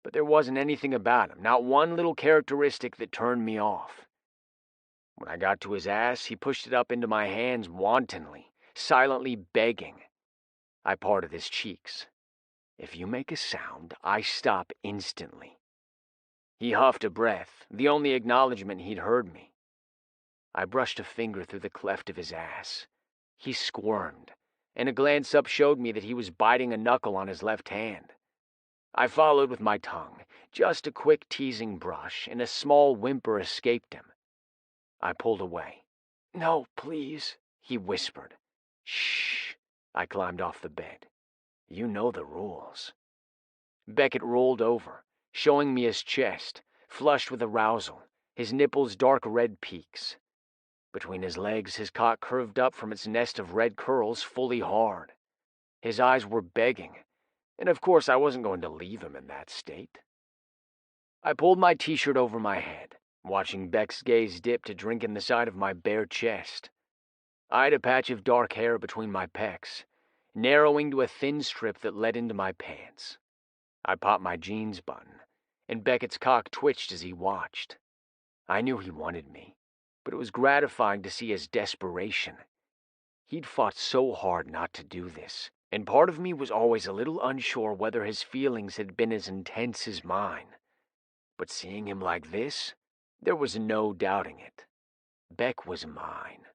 A: but there wasn't anything about him, not one little characteristic that turned me off. When I got to his ass, he pushed it up into my hands wantonly, silently begging. I parted his cheeks. "If you make a sound, I stop instantly." He huffed a breath, the only acknowledgement he'd heard me. I brushed a finger through the cleft of his ass. He squirmed, and a glance up showed me that he was biting a knuckle on his left hand. I followed with my tongue, just a quick teasing brush, and a small whimper escaped him. I pulled away. "No, please," he whispered. "Shh." I climbed off the bed. "You know the rules." Beckett rolled over, showing me his chest, flushed with arousal, his nipples dark red peaks. Between his legs, his cock curved up from its nest of red curls fully hard. His eyes were begging, and of course I wasn't going to leave him in that state. I pulled my t-shirt over my head, watching Beck's gaze dip to drink in the side of my bare chest. I had a patch of dark hair between my pecs, narrowing to a thin strip that led into my pants. I popped my jeans button, and Beckett's cock twitched as he watched. I knew he wanted me, but it was gratifying to see his desperation. He'd fought so hard not to do this, and part of me was always a little unsure whether his feelings had been as intense as mine. But seeing him like this, there was no doubting it. Beck was mine.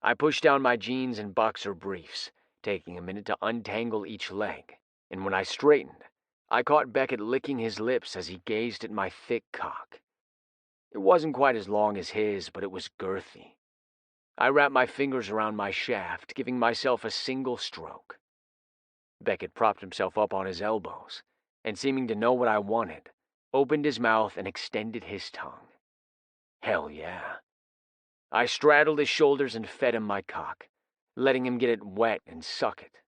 A: I pushed down my jeans and boxer briefs, taking a minute to untangle each leg, and when I straightened, I caught Beckett licking his lips as he gazed at my thick cock. It wasn't quite as long as his, but it was girthy. I wrapped my fingers around my shaft, giving myself a single stroke. Beckett propped himself up on his elbows, and seeming to know what I wanted, opened his mouth and extended his tongue. Hell yeah. I straddled his shoulders and fed him my cock, letting him get it wet and suck it.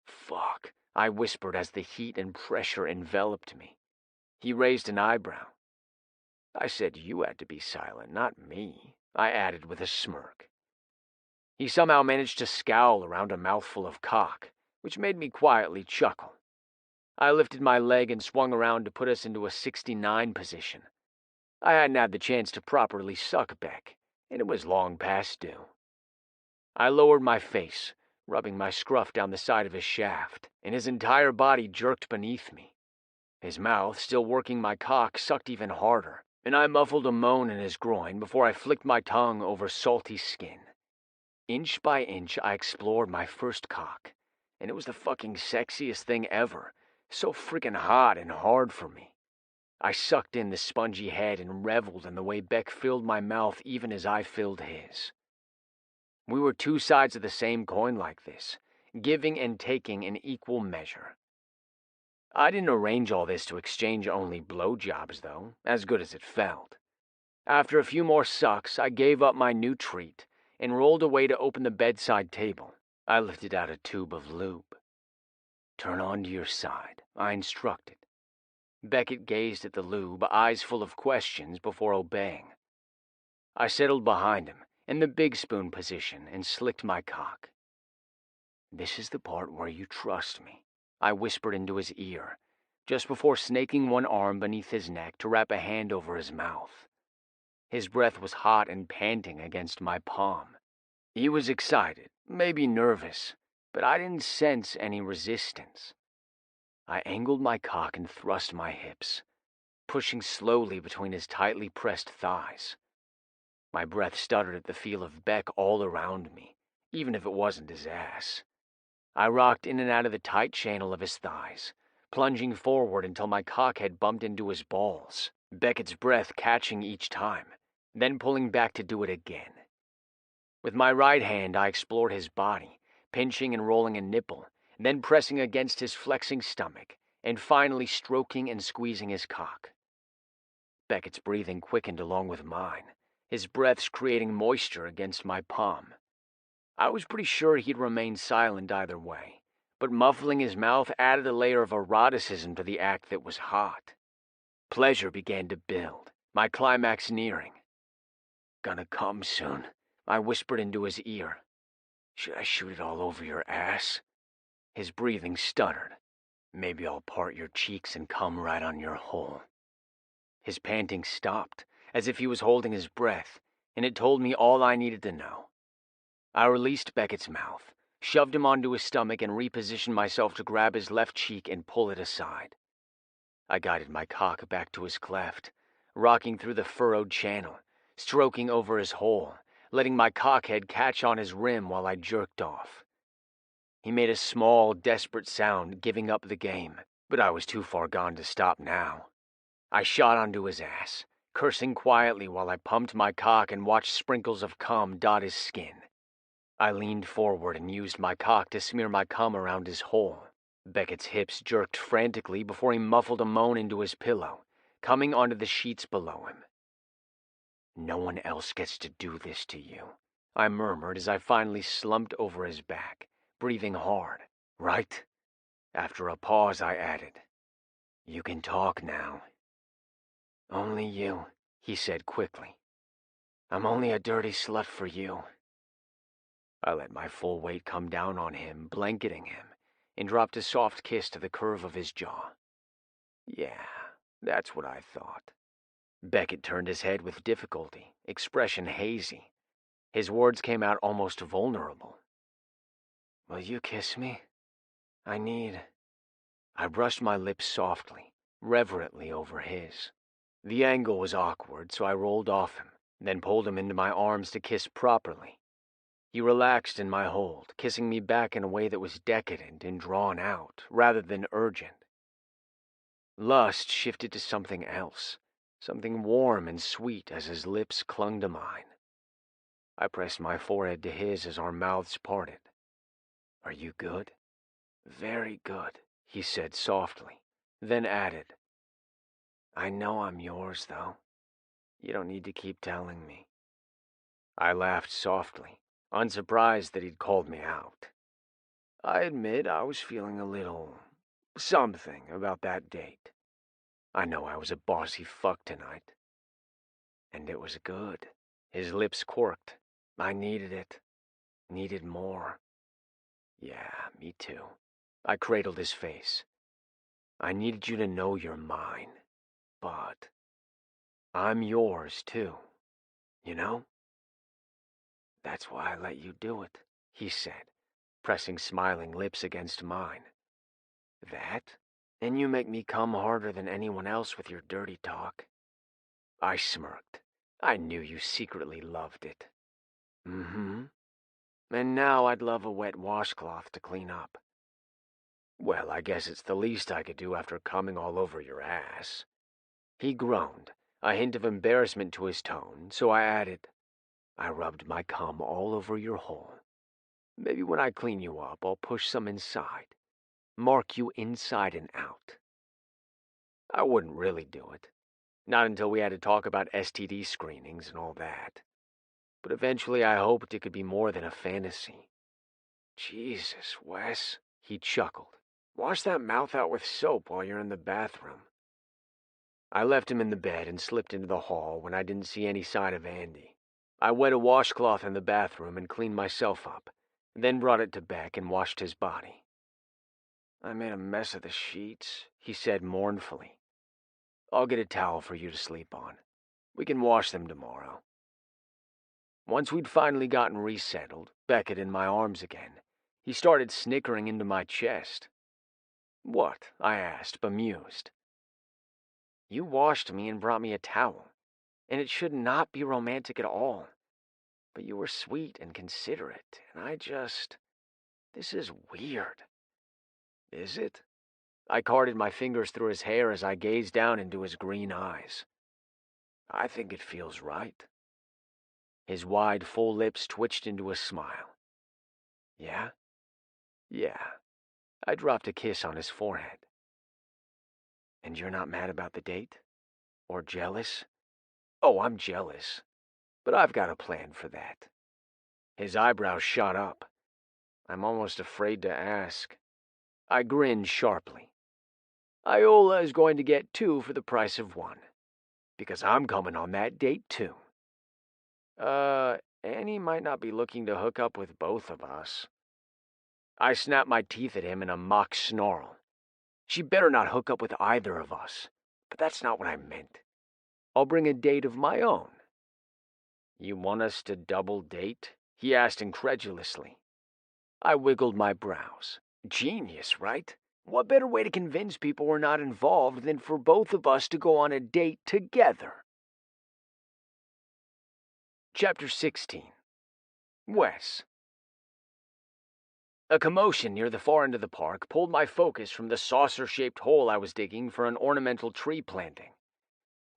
A: "Fuck," I whispered as the heat and pressure enveloped me. He raised an eyebrow. "I said you had to be silent, not me," I added with a smirk. He somehow managed to scowl around a mouthful of cock, which made me quietly chuckle. I lifted my leg and swung around to put us into a 69 position. I hadn't had the chance to properly suck Beck, and it was long past due. I lowered my face, rubbing my scruff down the side of his shaft, and his entire body jerked beneath me. His mouth, still working my cock, sucked even harder, and I muffled a moan in his groin before I flicked my tongue over salty skin. Inch by inch, I explored my first cock, and it was the fucking sexiest thing ever, so freaking hot and hard for me. I sucked in the spongy head and reveled in the way Beck filled my mouth even as I filled his. We were two sides of the same coin like this, giving and taking in equal measure. I didn't arrange all this to exchange only blowjobs, though, as good as it felt. After a few more sucks, I gave up my new treat and rolled away to open the bedside table. I lifted out a tube of lube. Turn onto your side, I instructed. Beckett gazed at the lube, eyes full of questions, before obeying. I settled behind him, in the big spoon position, and slicked my cock. This is the part where you trust me, I whispered into his ear, just before snaking one arm beneath his neck to wrap a hand over his mouth. His breath was hot and panting against my palm. He was excited, maybe nervous, but I didn't sense any resistance. I angled my cock and thrust my hips, pushing slowly between his tightly pressed thighs. My breath stuttered at the feel of Beck all around me, even if it wasn't his ass. I rocked in and out of the tight channel of his thighs, plunging forward until my cockhead bumped into his balls, Beckett's breath catching each time, then pulling back to do it again. With my right hand, I explored his body, pinching and rolling a nipple, then pressing against his flexing stomach, and finally stroking and squeezing his cock. Beckett's breathing quickened along with mine, his breaths creating moisture against my palm. I was pretty sure he'd remain silent either way, but muffling his mouth added a layer of eroticism to the act that was hot. Pleasure began to build, my climax nearing. Gonna come soon, I whispered into his ear. Should I shoot it all over your ass? His breathing stuttered. Maybe I'll part your cheeks and come right on your hole. His panting stopped, as if he was holding his breath, and it told me all I needed to know. I released Beckett's mouth, shoved him onto his stomach, and repositioned myself to grab his left cheek and pull it aside. I guided my cock back to his cleft, rocking through the furrowed channel, stroking over his hole, letting my cockhead catch on his rim while I jerked off. He made a small, desperate sound, giving up the game, but I was too far gone to stop now. I shot onto his ass, cursing quietly while I pumped my cock and watched sprinkles of cum dot his skin. I leaned forward and used my cock to smear my cum around his hole. Beckett's hips jerked frantically before he muffled a moan into his pillow, coming onto the sheets below him. No one else gets to do this to you, I murmured as I finally slumped over his back, breathing hard. Right? After a pause, I added, You can talk now. Only you, he said quickly. I'm only a dirty slut for you. I let my full weight come down on him, blanketing him, and dropped a soft kiss to the curve of his jaw. Yeah, that's what I thought. Beckett turned his head with difficulty, expression hazy. His words came out almost vulnerable. Will you kiss me? I brushed my lips softly, reverently over his. The angle was awkward, so I rolled off him, then pulled him into my arms to kiss properly. He relaxed in my hold, kissing me back in a way that was decadent and drawn out, rather than urgent. Lust shifted to something else, something warm and sweet as his lips clung to mine. I pressed my forehead to his as our mouths parted. Are you good? Very good, he said softly, then added, I know I'm yours, though. You don't need to keep telling me. I laughed softly, unsurprised that he'd called me out. I admit I was feeling a little something about that date. I know I was a bossy fuck tonight. And it was good. His lips quirked. I needed it. Needed more. Yeah, me too. I cradled his face. I needed you to know you're mine. But I'm yours, too. You know? That's why I let you do it, he said, pressing smiling lips against mine. That? And you make me come harder than anyone else with your dirty talk. I smirked. I knew you secretly loved it. Mm-hmm. And now I'd love a wet washcloth to clean up. Well, I guess it's the least I could do after coming all over your ass. He groaned, a hint of embarrassment to his tone, so I added, I rubbed my cum all over your hole. Maybe when I clean you up, I'll push some inside. Mark you inside and out. I wouldn't really do it. Not until we had to talk about STD screenings and all that. But eventually I hoped it could be more than a fantasy. Jesus, Wes, he chuckled. Wash that mouth out with soap while you're in the bathroom. I left him in the bed and slipped into the hall when I didn't see any sign of Andy. I wet a washcloth in the bathroom and cleaned myself up, then brought it to Beck and washed his body. I made a mess of the sheets, he said mournfully. I'll get a towel for you to sleep on. We can wash them tomorrow. Once we'd finally gotten resettled, Beckett in my arms again, he started snickering into my chest. What? I asked, bemused. You washed me and brought me a towel, and it should not be romantic at all. But you were sweet and considerate, and this is weird. Is it? I carded my fingers through his hair as I gazed down into his green eyes. I think it feels right. His wide, full lips twitched into a smile. Yeah? Yeah. I dropped a kiss on his forehead. And you're not mad about the date? Or jealous? Oh, I'm jealous. But I've got a plan for that. His eyebrows shot up. I'm almost afraid to ask. I grinned sharply. Iola is going to get 2 for the price of 1. Because I'm coming on that date too. Annie might not be looking to hook up with both of us. I snapped my teeth at him in a mock snarl. She better not hook up with either of us. But that's not what I meant. I'll bring a date of my own. You want us to double date? He asked incredulously. I wiggled my brows. Genius, right? What better way to convince people we're not involved than for both of us to go on a date together? Chapter 16. Wes. A commotion near the far end of the park pulled my focus from the saucer-shaped hole I was digging for an ornamental tree planting.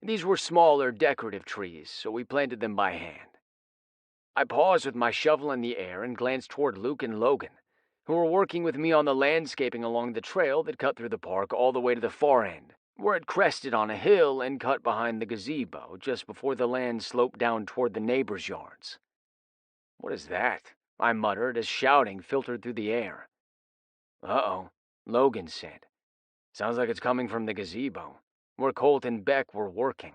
A: These were smaller, decorative trees, so we planted them by hand. I paused with my shovel in the air and glanced toward Luke and Logan, who were working with me on the landscaping along the trail that cut through the park all the way to the far end, where it crested on a hill and cut behind the gazebo just before the land sloped down toward the neighbors' yards. What is that? I muttered as shouting filtered through the air. Uh-oh, Logan said. Sounds like it's coming from the gazebo, where Colt and Beck were working.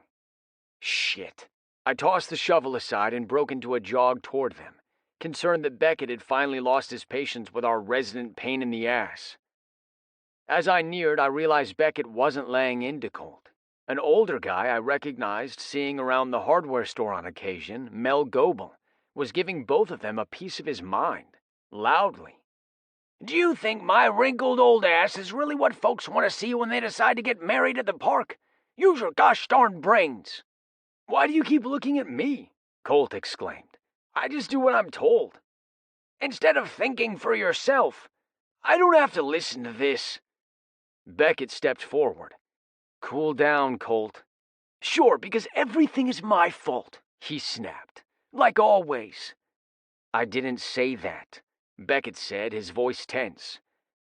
A: Shit. I tossed the shovel aside and broke into a jog toward them, concerned that Beckett had finally lost his patience with our resident pain in the ass. As I neared, I realized Beckett wasn't laying into Colt. An older guy I recognized seeing around the hardware store on occasion, Mel Goebel, was giving both of them a piece of his mind, loudly. Do you think my wrinkled old ass is really what folks want to see when they decide to get married at the park? Use your gosh darn brains. Why do you keep looking at me? Colt exclaimed. I just do what I'm told. Instead of thinking for yourself, I don't have to listen to this. Beckett stepped forward. Cool down, Colt. Sure, because everything is my fault, he snapped. Like always. I didn't say that, Beckett said, his voice tense.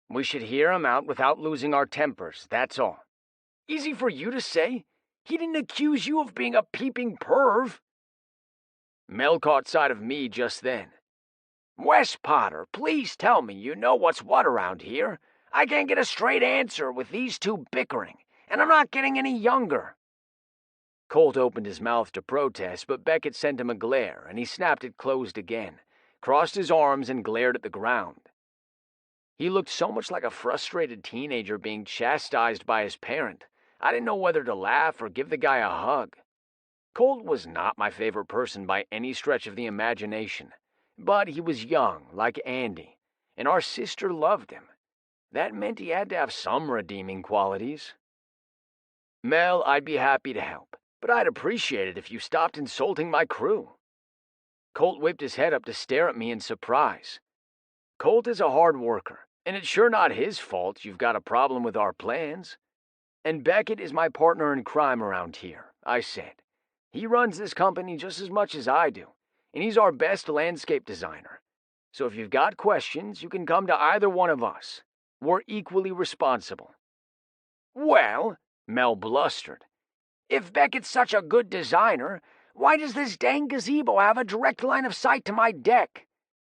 A: We should hear him out without losing our tempers, that's all. Easy for you to say. He didn't accuse you of being a peeping perv. Mel caught sight of me just then. Wes Potter, please tell me you know what's what around here. I can't get a straight answer with these two bickering, and I'm not getting any younger. Colt opened his mouth to protest, but Beckett sent him a glare, and he snapped it closed again, crossed his arms, and glared at the ground. He looked so much like a frustrated teenager being chastised by his parent. I didn't know whether to laugh or give the guy a hug. Colt was not my favorite person by any stretch of the imagination, but he was young, like Andy, and our sister loved him. That meant he had to have some redeeming qualities. Mel, I'd be happy to help, but I'd appreciate it if you stopped insulting my crew. Colt whipped his head up to stare at me in surprise. Colt is a hard worker, and it's sure not his fault you've got a problem with our plans. And Beckett is my partner in crime around here, I said. He runs this company just as much as I do, and he's our best landscape designer. So if you've got questions, you can come to either one of us. We're equally responsible. Well, Mel blustered, if Beckett's such a good designer, why does this dang gazebo have a direct line of sight to my deck?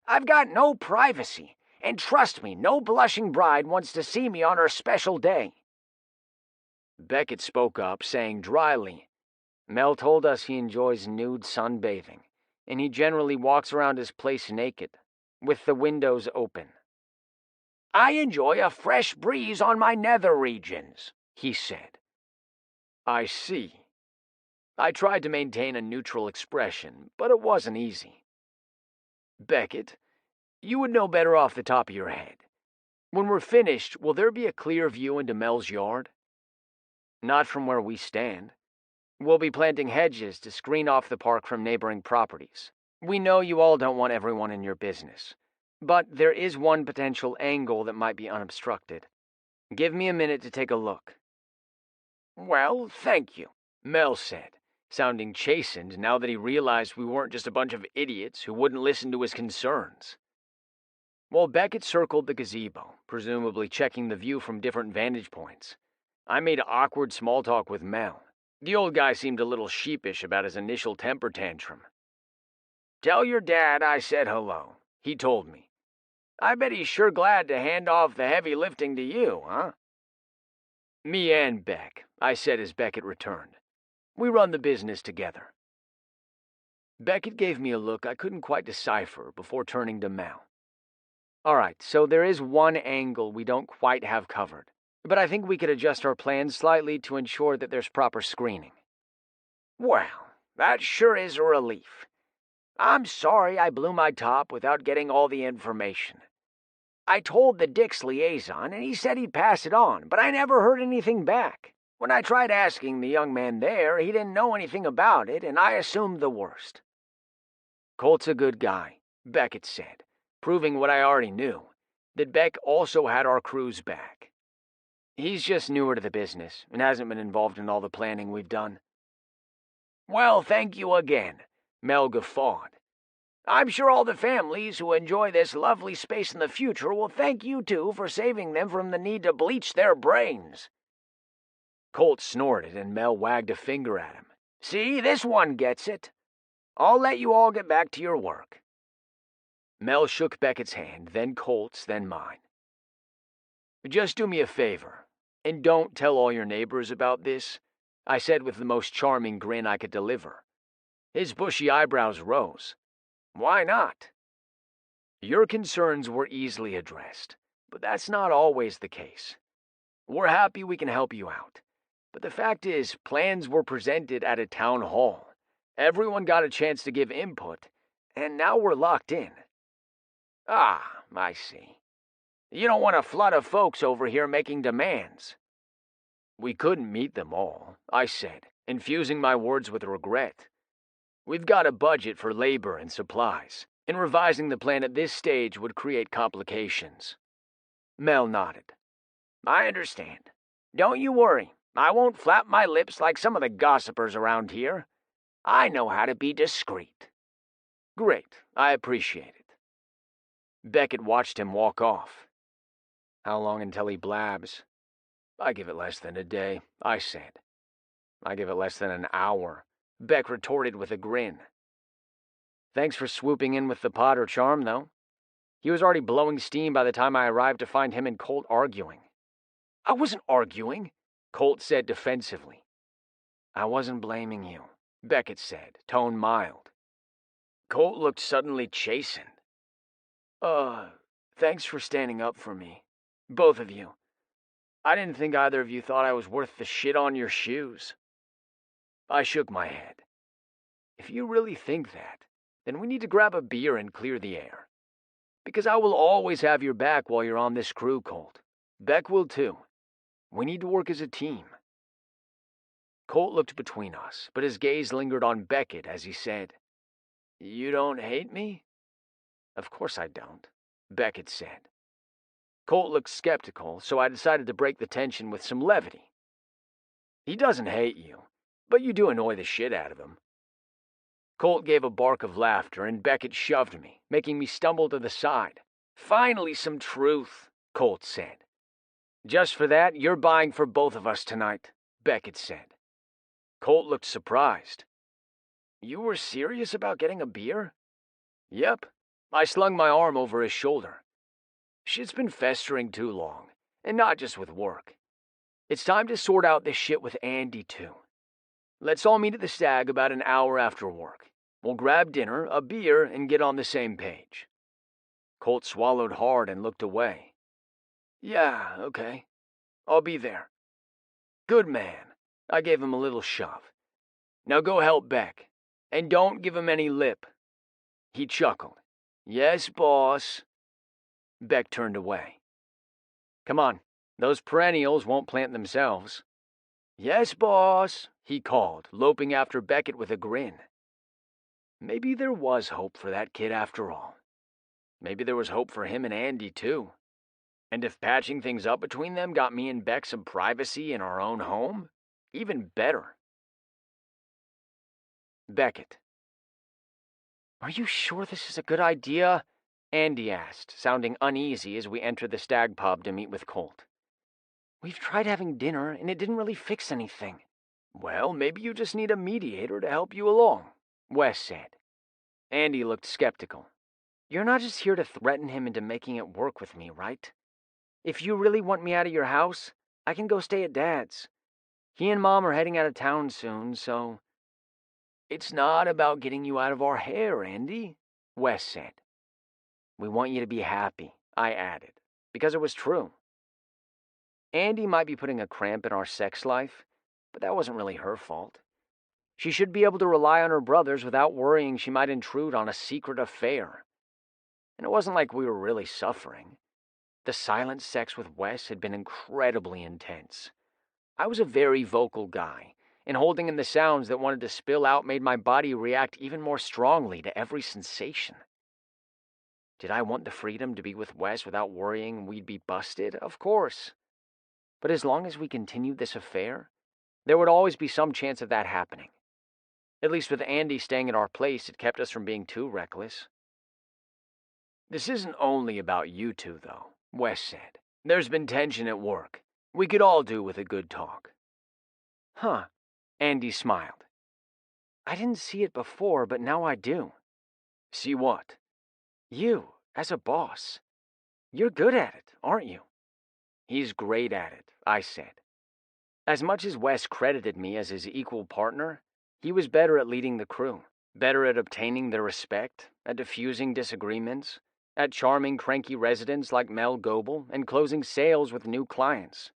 A: I've got no privacy,
D: And trust me, no blushing bride wants to see me on her special day."
A: Beckett spoke up, saying dryly, "Mel told us he enjoys nude sunbathing, and he generally walks around his place naked, with the windows open."
D: "I enjoy a fresh breeze on my nether regions," he said.
A: "I see." I tried to maintain a neutral expression, but it wasn't easy. "Beckett, you would know better off the top of your head. When we're finished, will there be a clear view into Mel's yard?" "Not from where we stand. We'll be planting hedges to screen off the park from neighboring properties. We know you all don't want everyone in your business, but there is one potential angle that might be unobstructed. Give me a minute to take a look."
D: "Well, thank you,"
A: Mel said, sounding chastened now that he realized we weren't just a bunch of idiots who wouldn't listen to his concerns. While Beckett circled the gazebo, presumably checking the view from different vantage points, I made awkward small talk with Mel. The old guy seemed a little sheepish about his initial temper tantrum.
D: "Tell your dad I said hello," he told me. "I bet he's sure glad to hand off the heavy lifting to you, huh?"
A: "Me and Beck," I said as Beckett returned. "We run the business together." Beckett gave me a look I couldn't quite decipher before turning to Mel. "All right, so there is one angle we don't quite have covered, but I think we could adjust our plans slightly to ensure that there's proper screening."
D: "Well, that sure is a relief. I'm sorry I blew my top without getting all the information. I told the Dix liaison, and he said he'd pass it on, but I never heard anything back. When I tried asking the young man there, he didn't know anything about it, and I assumed the worst."
A: "Colt's a good guy," Beckett said, proving what I already knew, that Beck also had our crew's back. "He's just newer to the business and hasn't been involved in all the planning we've done."
D: "Well, thank you again," Mel guffawed. "I'm sure all the families who enjoy this lovely space in the future will thank you too for saving them from the need to bleach their brains."
A: Colt snorted and Mel wagged a finger at him.
D: "See, this one gets it. I'll let you all get back to your work."
A: Mel shook Beckett's hand, then Colt's, then mine. "Just do me a favor, and don't tell all your neighbors about this," I said with the most charming grin I could deliver. His bushy eyebrows rose.
D: "Why not?"
A: "Your concerns were easily addressed, but that's not always the case. We're happy we can help you out, but the fact is, plans were presented at a town hall. Everyone got a chance to give input, and now we're locked in."
D: "Ah, I see. You don't want a flood of folks over here making demands."
A: "We couldn't meet them all," I said, infusing my words with regret. "We've got a budget for labor and supplies, and revising the plan at this stage would create complications." Mel nodded.
D: "I understand. Don't you worry. I won't flap my lips like some of the gossipers around here. I know how to be discreet."
A: "Great. I appreciate it." Beckett watched him walk off. "How long until he blabs?" "I give it less than a day," I said. "I give it less than an hour," Beck retorted with a grin. "Thanks for swooping in with the Potter charm, though. He was already blowing steam by the time I arrived to find him and Colt arguing."
D: "I wasn't arguing,"
A: Colt said defensively. "I wasn't blaming you," Beckett said, tone mild. Colt looked suddenly chastened. Thanks for standing up for me. Both of you. I didn't think either of you thought I was worth the shit on your shoes." I shook my head. "If you really think that, then we need to grab a beer and clear the air. Because I will always have your back while you're on this crew, Colt. Beck will too. We need to work as a team." Colt looked between us, but his gaze lingered on Beckett as he said, "You don't hate me?" "Of course I don't," Beckett said. Colt looked skeptical, so I decided to break the tension with some levity. "He doesn't hate you, but you do annoy the shit out of him." Colt gave a bark of laughter, and Beckett shoved me, making me stumble to the side. "Finally some truth," Colt said. "Just for that, you're buying for both of us tonight," Beckett said. Colt looked surprised. "You were serious about getting a beer?" "Yep." I slung my arm over his shoulder. Shit's been festering too long, and not just with work. It's time to sort out this shit with Andy, too. Let's all meet at the Stag about an hour after work. We'll grab dinner, a beer, and get on the same page. Colt swallowed hard and looked away. Yeah, okay. I'll be there. Good man. I gave him a little shove. Now go help Beck. And don't give him any lip. He chuckled. Yes, boss. Beck turned away. Come on, those perennials won't plant themselves. Yes, boss, he called, loping after Beckett with a grin. Maybe there was hope for that kid after all. Maybe there was hope for him and Andy, too. And if patching things up between them got me and Beck some privacy in our own home, even better. Beckett. Are you sure this is a good idea? Andy asked, sounding uneasy as we entered the Stag pub to meet with Colt. We've tried having dinner, and it didn't really fix anything. Well, maybe you just need a mediator to help you along, Wes said. Andy looked skeptical. You're not just here to threaten him into making it work with me, right? If you really want me out of your house, I can go stay at Dad's. He and Mom are heading out of town soon, so... It's not about getting you out of our hair, Andy, Wes said. We want you to be happy, I added, because it was true. Andy might be putting a cramp in our sex life, but that wasn't really her fault. She should be able to rely on her brothers without worrying she might intrude on a secret affair. And it wasn't like we were really suffering. The silent sex with Wes had been incredibly intense. I was a very vocal guy, and holding in the sounds that wanted to spill out made my body react even more strongly to every sensation. Did I want the freedom to be with Wes without worrying we'd be busted? Of course. But as long as we continued this affair, there would always be some chance of that happening. At least with Andy staying at our place, it kept us from being too reckless. This isn't only about you two, though, Wes said. There's been tension at work. We could all do with a good talk. Huh, Andy smiled. I didn't see it before, but now I do. See what? You, as a boss. You're good at it, aren't you? He's great at it, I said. As much as Wes credited me as his equal partner, he was better at leading the crew, better at obtaining their respect, at diffusing disagreements, at charming cranky residents like Mel Goebel, and closing sales with new clients.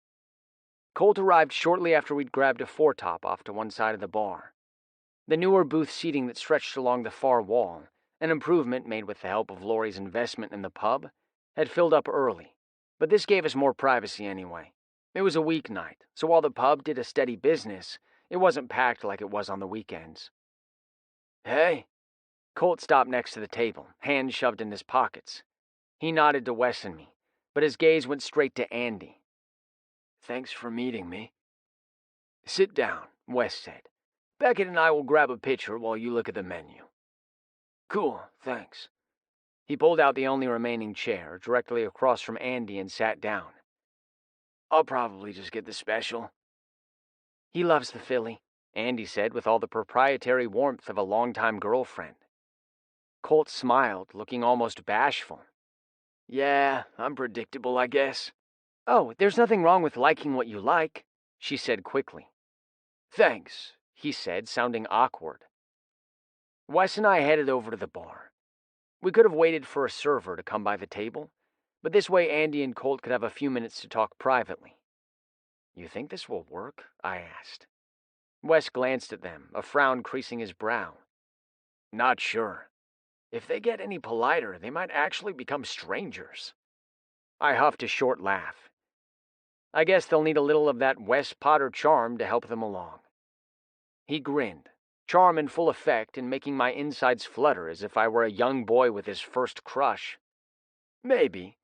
A: Colt arrived shortly after we'd grabbed a four-top off to one side of the bar. The newer booth seating that stretched along the far wall, an improvement made with the help of Laurie's investment in the pub, had filled up early, but this gave us more privacy anyway. It was a weeknight, so while the pub did a steady business, it wasn't packed like it was on the weekends. Hey. Colt stopped next to the table, hands shoved in his pockets. He nodded to Wes and me, but his gaze went straight to Andy. Thanks for meeting me. Sit down, Wes said. Beckett and I will grab a pitcher while you look at the menu. Cool, thanks. He pulled out the only remaining chair, directly across from Andy, and sat down. I'll probably just get the special. He loves the Philly, Andy said with all the proprietary warmth of a longtime girlfriend. Colt smiled, looking almost bashful. Yeah, I'm predictable, I guess. Oh, there's nothing wrong with liking what you like, she said quickly. Thanks, he said, sounding awkward. Wes and I headed over to the bar. We could have waited for a server to come by the table, but this way Andy and Colt could have a few minutes to talk privately. You think this will work? I asked. Wes glanced at them, a frown creasing his brow. Not sure. If they get any politer, they might actually become strangers. I huffed a short laugh. I guess they'll need a little of that Wes Potter charm to help them along. He grinned, charm in full effect and making my insides flutter as if I were a young boy with his first crush. Maybe,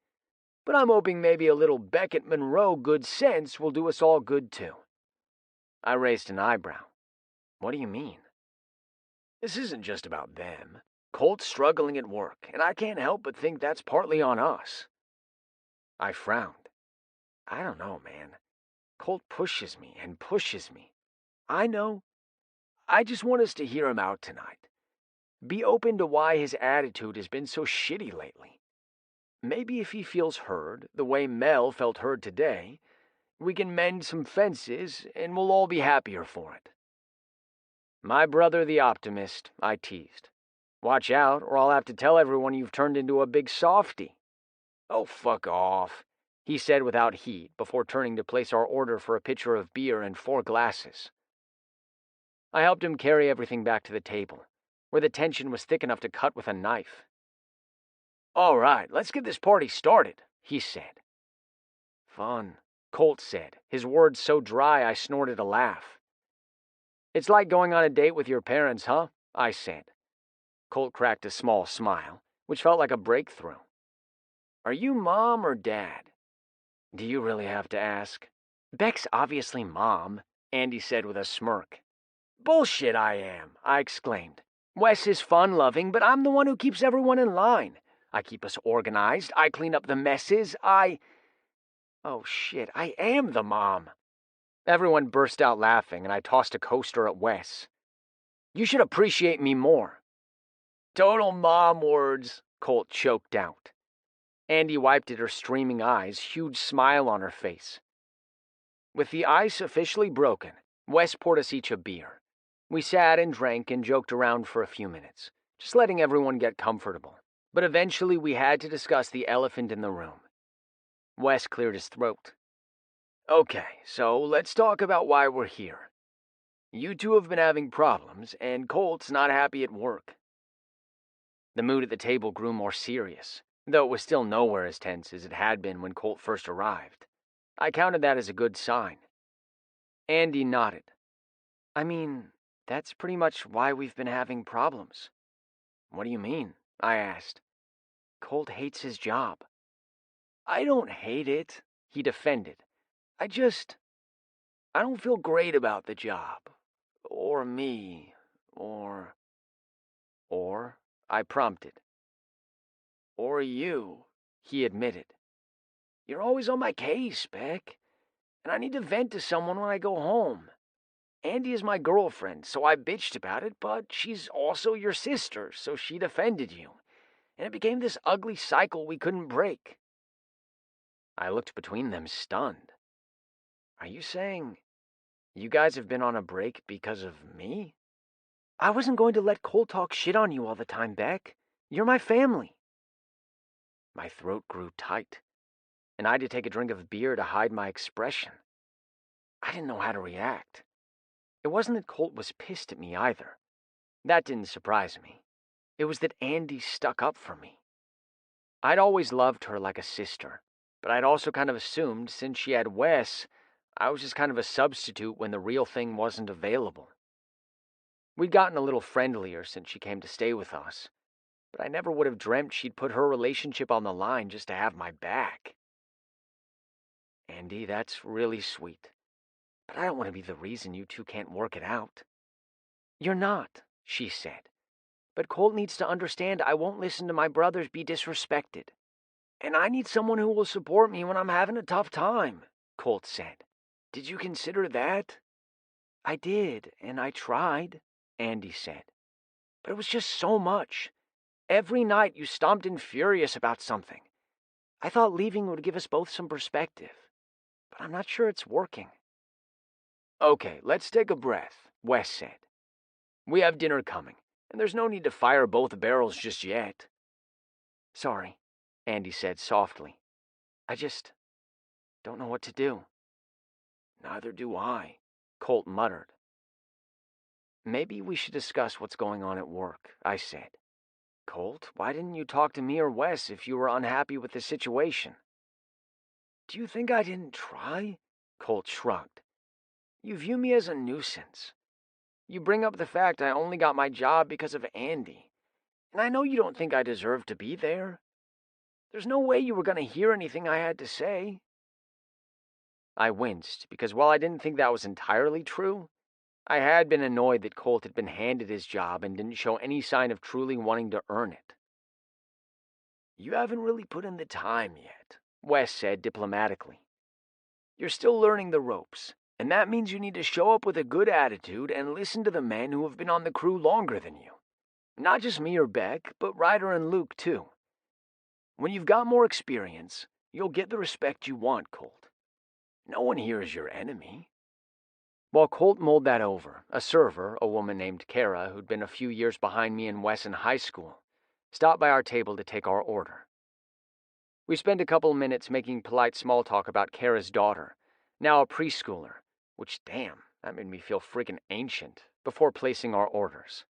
A: but I'm hoping maybe a little Beckett Monroe good sense will do us all good too. I raised an eyebrow. What do you mean? This isn't just about them. Colt's struggling at work, and I can't help but think that's partly on us. I frowned. I don't know, man. Colt pushes me and pushes me. I know. I just want us to hear him out tonight. Be open to why his attitude has been so shitty lately. Maybe if he feels heard, the way Mel felt heard today, we can mend some fences and we'll all be happier for it. My brother the optimist, I teased. Watch out, or I'll have to tell everyone you've turned into a big softy. Oh, fuck off, he said without heat before turning to place our order for a pitcher of beer and 4 glasses. I helped him carry everything back to the table, where the tension was thick enough to cut with a knife. All right, let's get this party started, he said. Fun, Colt said, his words so dry I snorted a laugh. It's like going on a date with your parents, huh? I said. Colt cracked a small smile, which felt like a breakthrough. Are you mom or dad? Do you really have to ask? Beck's obviously mom, Andy said with a smirk. Bullshit I am, I exclaimed. Wes is fun-loving, but I'm the one who keeps everyone in line. I keep us organized, I clean up the messes, Oh shit, I am the mom. Everyone burst out laughing, and I tossed a coaster at Wes. You should appreciate me more. Total mom words, Colt choked out. Andy wiped at her streaming eyes, huge smile on her face. With the ice officially broken, Wes poured us each a beer. We sat and drank and joked around for a few minutes, just letting everyone get comfortable. But eventually we had to discuss the elephant in the room. Wes cleared his throat. Okay, so let's talk about why we're here. You two have been having problems, and Colt's not happy at work. The mood at the table grew more serious, though it was still nowhere as tense as it had been when Colt first arrived. I counted that as a good sign. Andy nodded. I mean, that's pretty much why we've been having problems. What do you mean? I asked. Colt hates his job. I don't hate it, he defended. I don't feel great about the job. Or me. Or, I prompted. Or you, he admitted. You're always on my case, Beck. And I need to vent to someone when I go home. Andy is my girlfriend, so I bitched about it, but she's also your sister, so she defended you. And it became this ugly cycle we couldn't break. I looked between them, stunned. Are you saying you guys have been on a break because of me? I wasn't going to let Cole talk shit on you all the time, Beck. You're my family. My throat grew tight, and I had to take a drink of beer to hide my expression. I didn't know how to react. It wasn't that Colt was pissed at me either. That didn't surprise me. It was that Andy stuck up for me. I'd always loved her like a sister, but I'd also kind of assumed since she had Wes, I was just kind of a substitute when the real thing wasn't available. We'd gotten a little friendlier since she came to stay with us, but I never would have dreamt she'd put her relationship on the line just to have my back. Andy, that's really sweet, but I don't want to be the reason you two can't work it out. You're not, she said, but Colt needs to understand I won't listen to my brothers be disrespected. And I need someone who will support me when I'm having a tough time, Colt said. Did you consider that? I did, and I tried, Andy said. But it was just so much. Every night you stomped in furious about something. I thought leaving would give us both some perspective, but I'm not sure it's working. Okay, let's take a breath, Wes said. We have dinner coming, and there's no need to fire both barrels just yet. Sorry, Andy said softly. I just don't know what to do. Neither do I, Colt muttered. Maybe we should discuss what's going on at work, I said. Colt, why didn't you talk to me or Wes if you were unhappy with the situation? Do you think I didn't try? Colt shrugged. You view me as a nuisance. You bring up the fact I only got my job because of Andy, and I know you don't think I deserve to be there. There's no way you were going to hear anything I had to say. I winced, because while I didn't think that was entirely true, I had been annoyed that Colt had been handed his job and didn't show any sign of truly wanting to earn it. You haven't really put in the time yet, Wes said diplomatically. You're still learning the ropes, and that means you need to show up with a good attitude and listen to the men who have been on the crew longer than you. Not just me or Beck, but Ryder and Luke, too. When you've got more experience, you'll get the respect you want, Colt. No one here is your enemy. While Colt mulled that over, a server, a woman named Kara, who'd been a few years behind me and Wes in high school, stopped by our table to take our order. We spent a couple minutes making polite small talk about Kara's daughter, now a preschooler, which, damn, that made me feel freaking ancient, before placing our orders.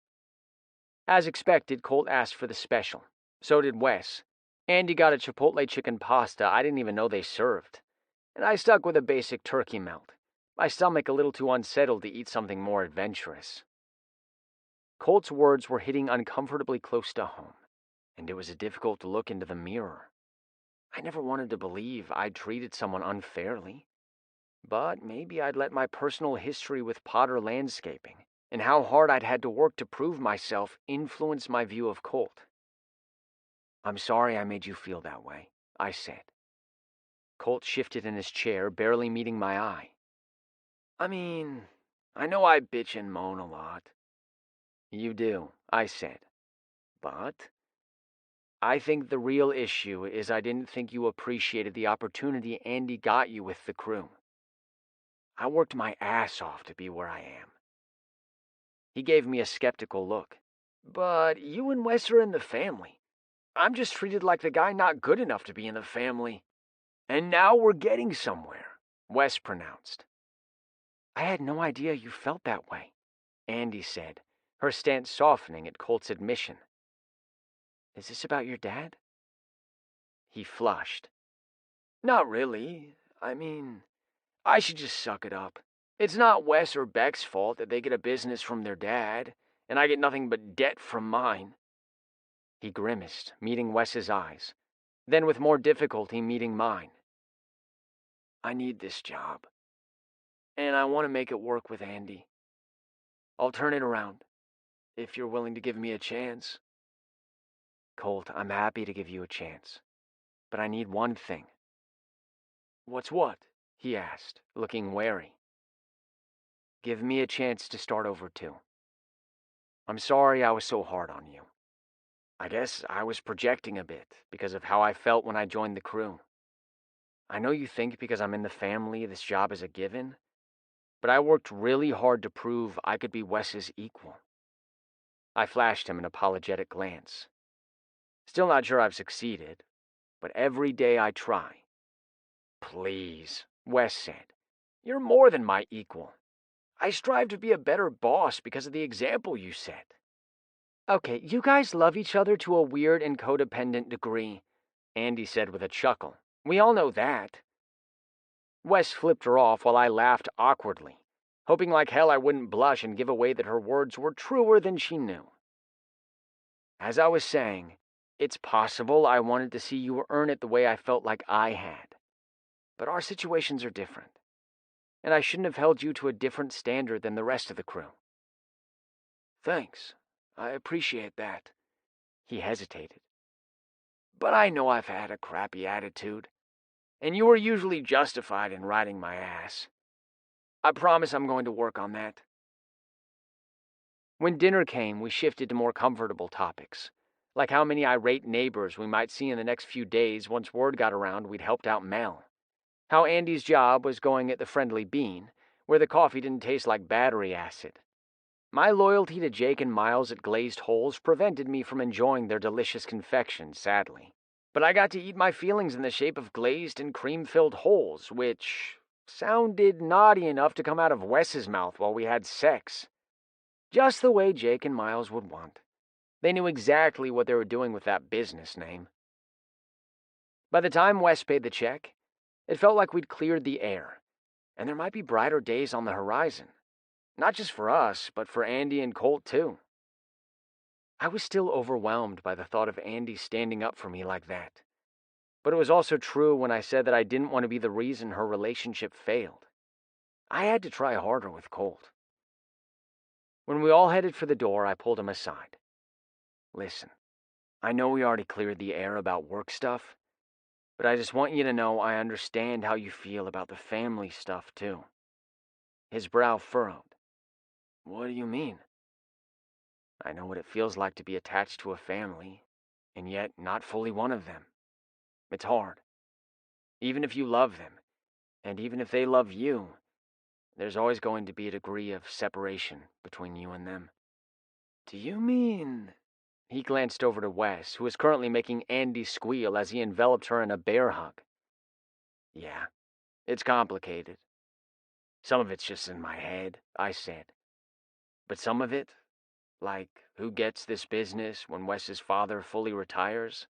A: As expected, Colt asked for the special. So did Wes. Andy got a chipotle chicken pasta I didn't even know they served. And I stuck with a basic turkey melt, my stomach a little too unsettled to eat something more adventurous. Colt's words were hitting uncomfortably close to home, and it was difficult to look into the mirror. I never wanted to believe I'd treated someone unfairly. But maybe I'd let my personal history with Potter Landscaping and how hard I'd had to work to prove myself influence my view of Colt. I'm sorry I made you feel that way, I said. Colt shifted in his chair, barely meeting my eye. I mean, I know I bitch and moan a lot. You do, I said. But I think the real issue is I didn't think you appreciated the opportunity Andy got you with the crew. I worked my ass off to be where I am. He gave me a skeptical look. But you and Wes are in the family. I'm just treated like the guy not good enough to be in the family. And now we're getting somewhere, Wes pronounced. I had no idea you felt that way, Andy said, her stance softening at Colt's admission. Is this about your dad? He flushed. Not really. I mean, I should just suck it up. It's not Wes or Beck's fault that they get a business from their dad, and I get nothing but debt from mine. He grimaced, meeting Wes's eyes, then with more difficulty meeting mine. I need this job, and I want to make it work with Andy. I'll turn it around, if you're willing to give me a chance. Colt, I'm happy to give you a chance, but I need one thing. What's what? He asked, looking wary. Give me a chance to start over too. I'm sorry I was so hard on you. I guess I was projecting a bit because of how I felt when I joined the crew. I know you think because I'm in the family this job is a given, but I worked really hard to prove I could be Wes's equal. I flashed him an apologetic glance. Still not sure I've succeeded, but every day I try. Please, Wes said. You're more than my equal. I strive to be a better boss because of the example you set. Okay, you guys love each other to a weird and codependent degree, Andy said with a chuckle. We all know that. Wes flipped her off while I laughed awkwardly, hoping like hell I wouldn't blush and give away that her words were truer than she knew. As I was saying, it's possible I wanted to see you earn it the way I felt like I had. But our situations are different, and I shouldn't have held you to a different standard than the rest of the crew. Thanks. I appreciate that. He hesitated. But I know I've had a crappy attitude, and you are usually justified in riding my ass. I promise I'm going to work on that. When dinner came, we shifted to more comfortable topics, like how many irate neighbors we might see in the next few days once word got around we'd helped out Mel, how Andy's job was going at the Friendly Bean, where the coffee didn't taste like battery acid. My loyalty to Jake and Miles at Glazed Holes prevented me from enjoying their delicious confection, sadly. But I got to eat my feelings in the shape of glazed and cream-filled holes, which sounded naughty enough to come out of Wes's mouth while we had sex. Just the way Jake and Miles would want. They knew exactly what they were doing with that business name. By the time Wes paid the check, it felt like we'd cleared the air, and there might be brighter days on the horizon. Not just for us, but for Andy and Colt, too. I was still overwhelmed by the thought of Andy standing up for me like that. But it was also true when I said that I didn't want to be the reason her relationship failed. I had to try harder with Colt. When we all headed for the door, I pulled him aside. Listen, I know we already cleared the air about work stuff, but I just want you to know I understand how you feel about the family stuff, too. His brow furrowed. What do you mean? I know what it feels like to be attached to a family, and yet not fully one of them. It's hard. Even if you love them, and even if they love you, there's always going to be a degree of separation between you and them.
D: Do you mean...
A: He glanced over to Wes, who was currently making Andy squeal as he enveloped her in a bear hug. Yeah, it's complicated. Some of it's just in my head, I said. But some of it, like who gets this business when Wes's father fully retires,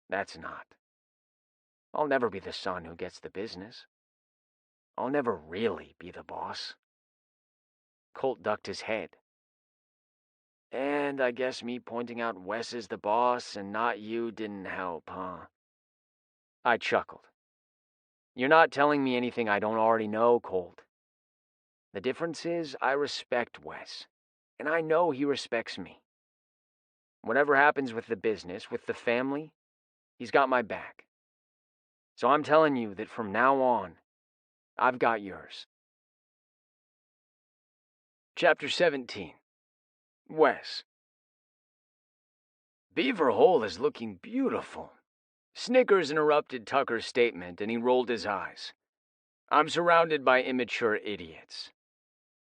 A: that's not. I'll never be the son who gets the business. I'll never really be the boss. Colt ducked his head. And I guess me pointing out Wes is the boss and not you didn't help, huh? I chuckled. You're not telling me anything I don't already know, Colt. The difference is I respect Wes, and I know he respects me. Whatever happens with the business, with the family, he's got my back. So I'm telling you that from now on, I've got yours. Chapter 17. Wes. Beaver Hole is looking beautiful. Snickers interrupted Tucker's statement, and he rolled his eyes. I'm surrounded by immature idiots.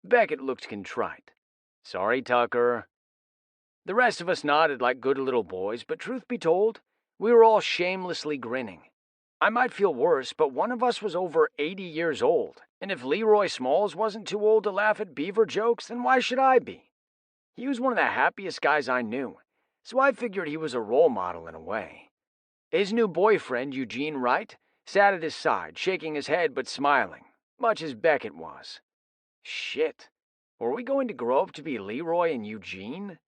A: Beckett looked contrite. Sorry, Tucker. The rest of us nodded like good little boys, but truth be told, we were all shamelessly grinning. I might feel worse, but one of us was over 80 years old, and if Leroy Smalls wasn't too old to laugh at beaver jokes, then why should I be? He was one of the happiest guys I knew, so I figured he was a role model in a way. His new boyfriend, Eugene Wright, sat at his side, shaking his head but smiling, much as Beckett was. Shit, were we going to grow up to be Leroy and Eugene?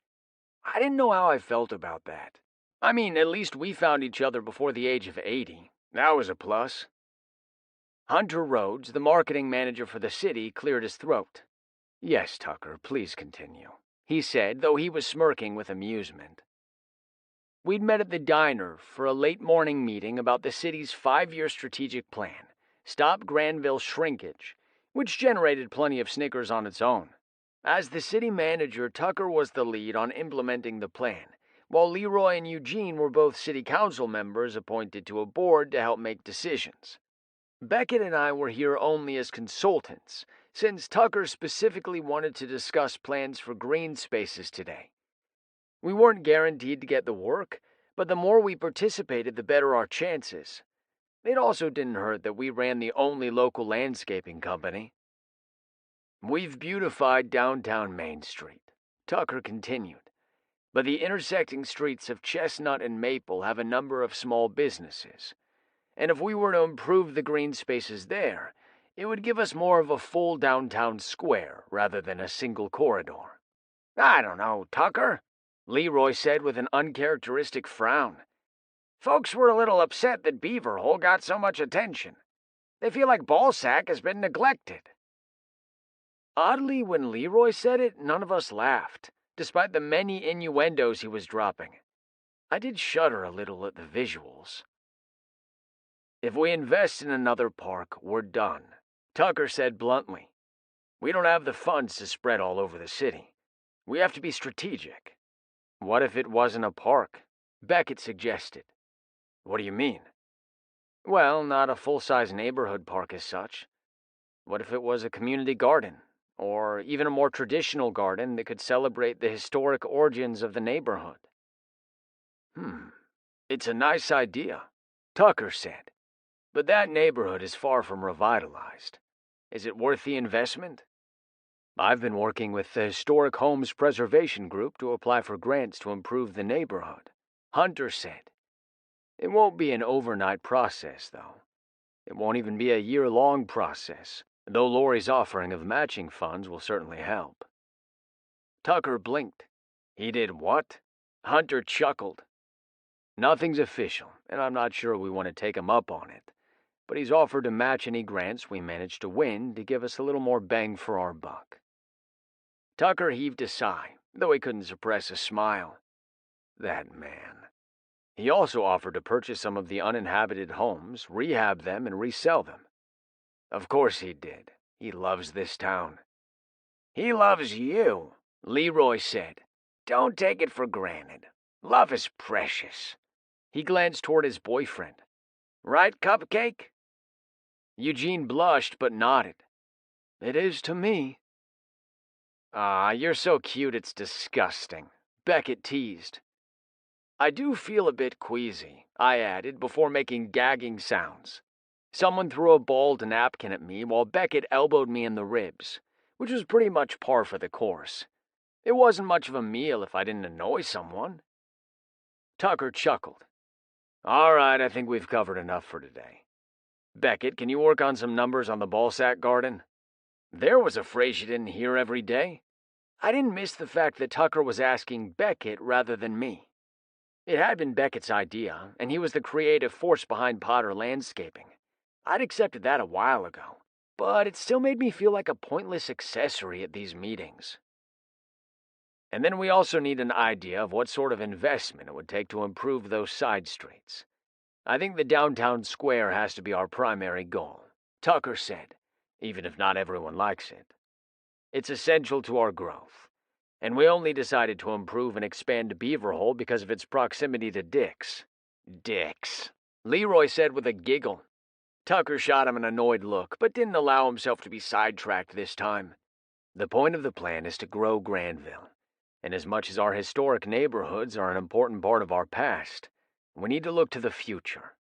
A: I didn't know how I felt about that. I mean, at least we found each other before the age of 80. That was a plus. Hunter Rhodes, the marketing manager for the city, cleared his throat. Yes, Tucker, please continue, he said, though he was smirking with amusement. We'd met at the diner for a late morning meeting about the city's 5-year strategic plan, Stop Granville Shrinkage, which generated plenty of snickers on its own. As the city manager, Tucker was the lead on implementing the plan, while Leroy and Eugene were both city council members appointed to a board to help make decisions. Beckett and I were here only as consultants, since Tucker specifically wanted to discuss plans for green spaces today. We weren't guaranteed to get the work, but the more we participated, the better our chances. It also didn't hurt that we ran the only local landscaping company. We've beautified downtown Main Street, Tucker continued, but the intersecting streets of Chestnut and Maple have a number of small businesses, and if we were to improve the green spaces there, it would give us more of a full downtown square rather than a single corridor. I don't know, Tucker, Leroy said with an uncharacteristic frown. Folks were a little upset that Beaver Hole got so much attention. They feel like Ballsack has been neglected. Oddly, when Leroy said it, none of us laughed, despite the many innuendos he was dropping. I did shudder a little at the visuals. If we invest in another park, we're done, Tucker said bluntly. We don't have the funds to spread all over the city. We have to be strategic. What if it wasn't a park? Beckett suggested. What do you mean? Well, not a full-size neighborhood park as such. What if it was a community garden? Or even a more traditional garden that could celebrate the historic origins of the neighborhood? It's a nice idea, Tucker said. But that neighborhood is far from revitalized. Is it worth the investment? I've been working with the Historic Homes Preservation Group to apply for grants to improve the neighborhood, Hunter said. It won't be an overnight process, though. It won't even be a year-long process, though Lori's offering of matching funds will certainly help. Tucker blinked. He did what? Hunter chuckled. Nothing's official, and I'm not sure we want to take him up on it, but he's offered to match any grants we manage to win to give us a little more bang for our buck. Tucker heaved a sigh, though he couldn't suppress a smile. That man. He also offered to purchase some of the uninhabited homes, rehab them, and resell them. Of course he did. He loves this town. He loves you, Leroy said. Don't take it for granted. Love is precious. He glanced toward his boyfriend. Right, Cupcake?" Eugene blushed but nodded. "It is to me." "Ah, you're so cute it's disgusting," Beckett teased. "I do feel a bit queasy," I added before making gagging sounds. Someone threw a balled napkin at me while Beckett elbowed me in the ribs, which was pretty much par for the course. It wasn't much of a meal if I didn't annoy someone. Tucker chuckled. "All right, I think we've covered enough for today. Beckett, can you work on some numbers on the ballsack garden?" There was a phrase you didn't hear every day. I didn't miss the fact that Tucker was asking Beckett rather than me. It had been Beckett's idea, and he was the creative force behind Potter Landscaping. I'd accepted that a while ago, but it still made me feel like a pointless accessory at these meetings. And then we also need an idea of what sort of investment it would take to improve those side streets. I think the downtown square has to be our primary goal, Tucker said, even if not everyone likes it. It's essential to our growth, and we only decided to improve and expand Beaver Hole because of its proximity to Dick's. Dick's, Leroy said with a giggle. Tucker shot him an annoyed look, but didn't allow himself to be sidetracked this time. The point of the plan is to grow Granville, and as much as our historic neighborhoods are an important part of our past, we need to look to the future.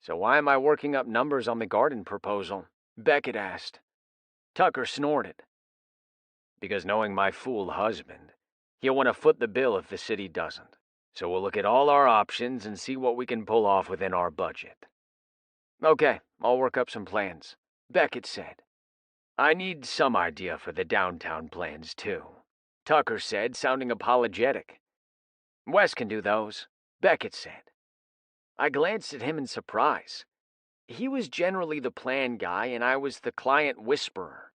A: "So why am I working up numbers on the garden proposal?" Beckett asked. Tucker snorted. "Because knowing my fool husband, he'll want to foot the bill if the city doesn't. So we'll look at all our options and see what we can pull off within our budget." "Okay, I'll work up some plans," Beckett said. "I need some idea for the downtown plans, too," Tucker said, sounding apologetic. "Wes can do those," Beckett said. I glanced at him in surprise. He was generally the plan guy, and I was the client whisperer.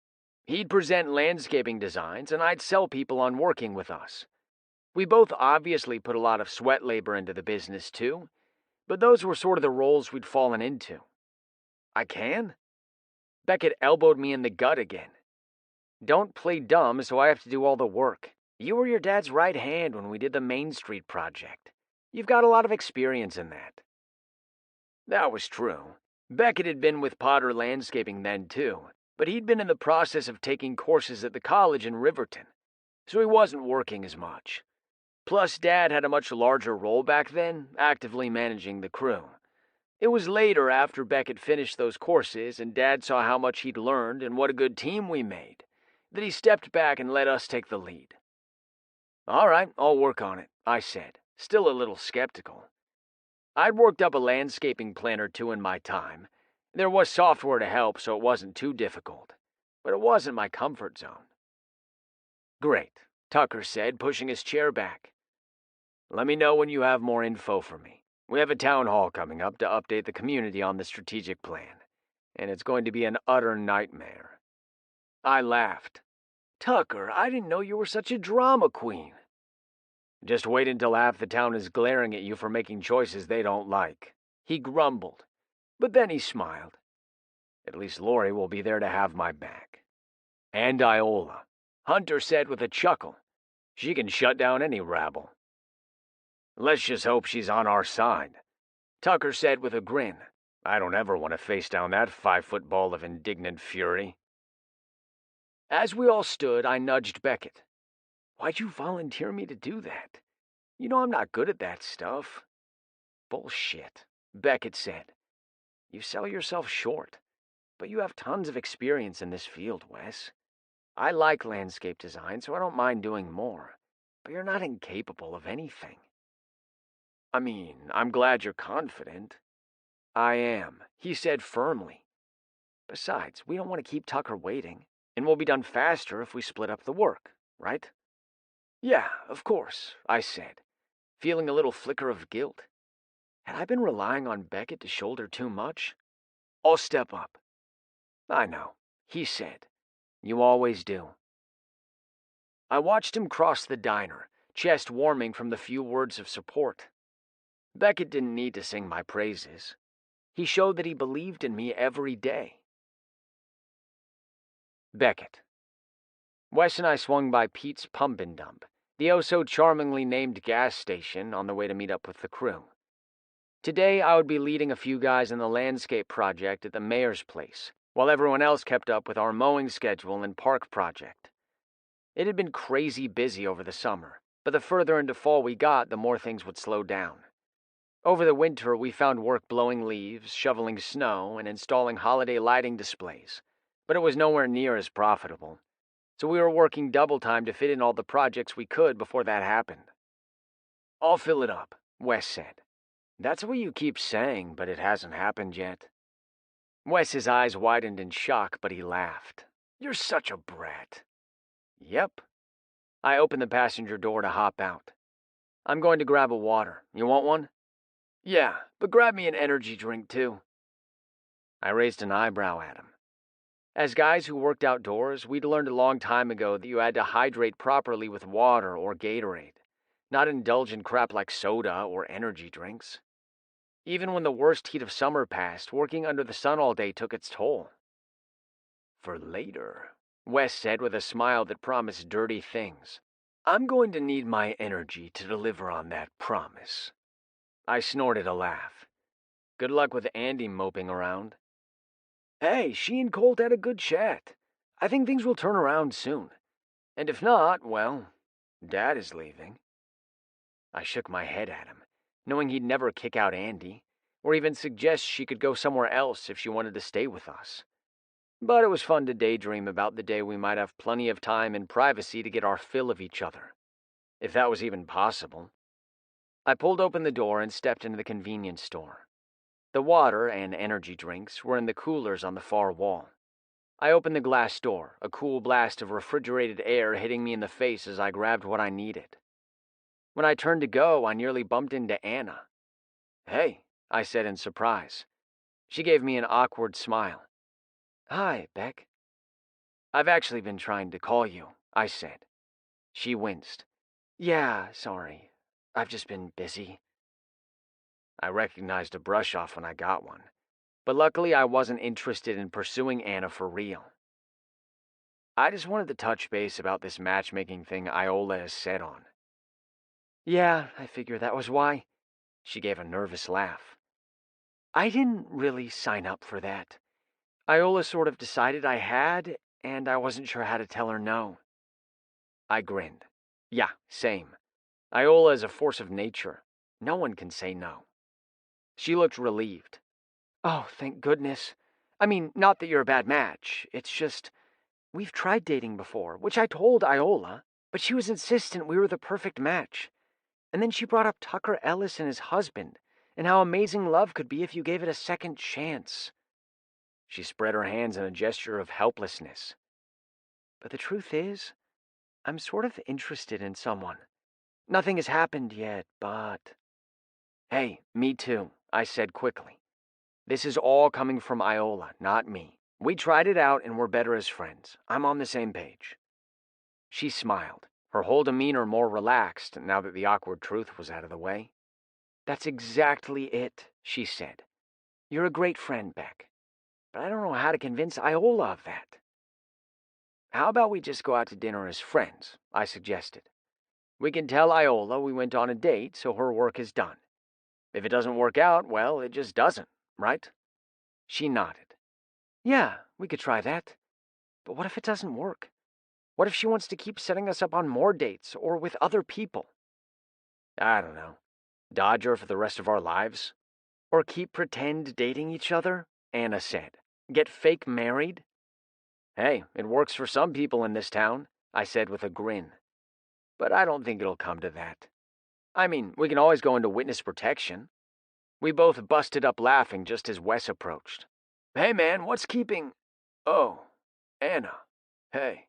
A: He'd present landscaping designs, and I'd sell people on working with us. We both obviously put a lot of sweat labor into the business, too, but those were sort of the roles we'd fallen into. "I can?" Beckett elbowed me in the gut again. "Don't play dumb, so I have to do all the work. You were your dad's right hand when we did the Main Street project. You've got a lot of experience in that." That was true. Beckett had been with Potter Landscaping then, too, but he'd been in the process of taking courses at the college in Riverton, so he wasn't working as much. Plus, Dad had a much larger role back then, actively managing the crew. It was later, after Beckett finished those courses and Dad saw how much he'd learned and what a good team we made, that he stepped back and let us take the lead. "All right, I'll work on it," I said, still a little skeptical. I'd worked up a landscaping plan or two in my time. There was software to help, so it wasn't too difficult, but it wasn't my comfort zone. "Great," Tucker said, pushing his chair back. "Let me know when you have more info for me. We have a town hall coming up to update the community on the strategic plan, and it's going to be an utter nightmare." I laughed. "Tucker, I didn't know you were such a drama queen." "Just wait until half the town is glaring at you for making choices they don't like," he grumbled, but then he smiled. "At least Lori will be there to have my back." "And Iola," Hunter said with a chuckle. "She can shut down any rabble." "Let's just hope she's on our side," Tucker said with a grin. "I don't ever want to face down that 5-foot ball of indignant fury." As we all stood, I nudged Beckett. "Why'd you volunteer me to do that? You know I'm not good at that stuff." "Bullshit," Beckett said. "You sell yourself short, but you have tons of experience in this field, Wes. I like landscape design, so I don't mind doing more, but you're not incapable of anything." "I mean, I'm glad you're confident." "I am," he said firmly. "Besides, we don't want to keep Tucker waiting, and we'll be done faster if we split up the work, right?" "Yeah, of course," I said, feeling a little flicker of guilt. Had I been relying on Beckett to shoulder too much? "I'll step up." "I know," he said. "You always do." I watched him cross the diner, chest warming from the few words of support. Beckett didn't need to sing my praises. He showed that he believed in me every day. Beckett. Wes and I swung by Pete's Pump and Dump, the oh-so-charmingly named gas station, on the way to meet up with the crew. Today, I would be leading a few guys in the landscape project at the mayor's place, while everyone else kept up with our mowing schedule and park project. It had been crazy busy over the summer, but the further into fall we got, the more things would slow down. Over the winter, we found work blowing leaves, shoveling snow, and installing holiday lighting displays, but it was nowhere near as profitable, so we were working double time to fit in all the projects we could before that happened. "I'll fill it up," Wes said. "That's what you keep saying, but it hasn't happened yet." Wes's eyes widened in shock, but he laughed. "You're such a brat." "Yep." I opened the passenger door to hop out. "I'm going to grab a water. You want one?" "Yeah, but grab me an energy drink, too." I raised an eyebrow at him. As guys who worked outdoors, we'd learned a long time ago that you had to hydrate properly with water or Gatorade, not indulge in crap like soda or energy drinks. Even when the worst heat of summer passed, working under the sun all day took its toll. "For later," Wes said with a smile that promised dirty things. "I'm going to need my energy to deliver on that promise." I snorted a laugh. Good luck with Andy moping around. "Hey, she and Colt had a good chat. I think things will turn around soon. And if not, well, Dad is leaving." I shook my head at him, knowing he'd never kick out Andy, or even suggest she could go somewhere else if she wanted to stay with us. But it was fun to daydream about the day we might have plenty of time and privacy to get our fill of each other, if that was even possible. I pulled open the door and stepped into the convenience store. The water and energy drinks were in the coolers on the far wall. I opened the glass door, a cool blast of refrigerated air hitting me in the face as I grabbed what I needed. When I turned to go, I nearly bumped into Anna. "Hey," I said in surprise. She gave me an awkward smile. "Hi, Beck." "I've actually been trying to call you," I said. She winced. "Yeah, sorry. I've just been busy." I recognized a brush off when I got one, but luckily I wasn't interested in pursuing Anna for real. "I just wanted to touch base about this matchmaking thing Iola is set on." "Yeah, I figure that was why." She gave a nervous laugh. "I didn't really sign up for that. Iola sort of decided I had, and I wasn't sure how to tell her no." I grinned. "Yeah, same. Iola is a force of nature. No one can say no." She looked relieved. "Oh, thank goodness. I mean, not that you're a bad match. It's just, we've tried dating before, which I told Iola, but she was insistent we were the perfect match. And then she brought up Tucker Ellis and his husband, and how amazing love could be if you gave it a second chance." She spread her hands in a gesture of helplessness. "But the truth is, I'm sort of interested in someone. Nothing has happened yet, but—" "Hey, me too," I said quickly. "This is all coming from Iola, not me. We tried it out and we're better as friends. I'm on the same page." She smiled, her whole demeanor more relaxed now that the awkward truth was out of the way. "That's exactly it," she said. "You're a great friend, Beck. But I don't know how to convince Iola of that." "How about we just go out to dinner as friends?" I suggested. "We can tell Iola we went on a date, so her work is done. If it doesn't work out, well, it just doesn't, right?" She nodded. "Yeah, we could try that. But what if it doesn't work? What if she wants to keep setting us up on more dates, or with other people?" "I don't know. Dodge her for the rest of our lives? Or keep pretend dating each other?" Anna said. "Get fake married?" "Hey, it works for some people in this town," I said with a grin. "But I don't think it'll come to that. I mean, we can always go into witness protection." We both busted up laughing just as Wes approached. "Hey man, what's keeping—" "Oh, Anna. Hey."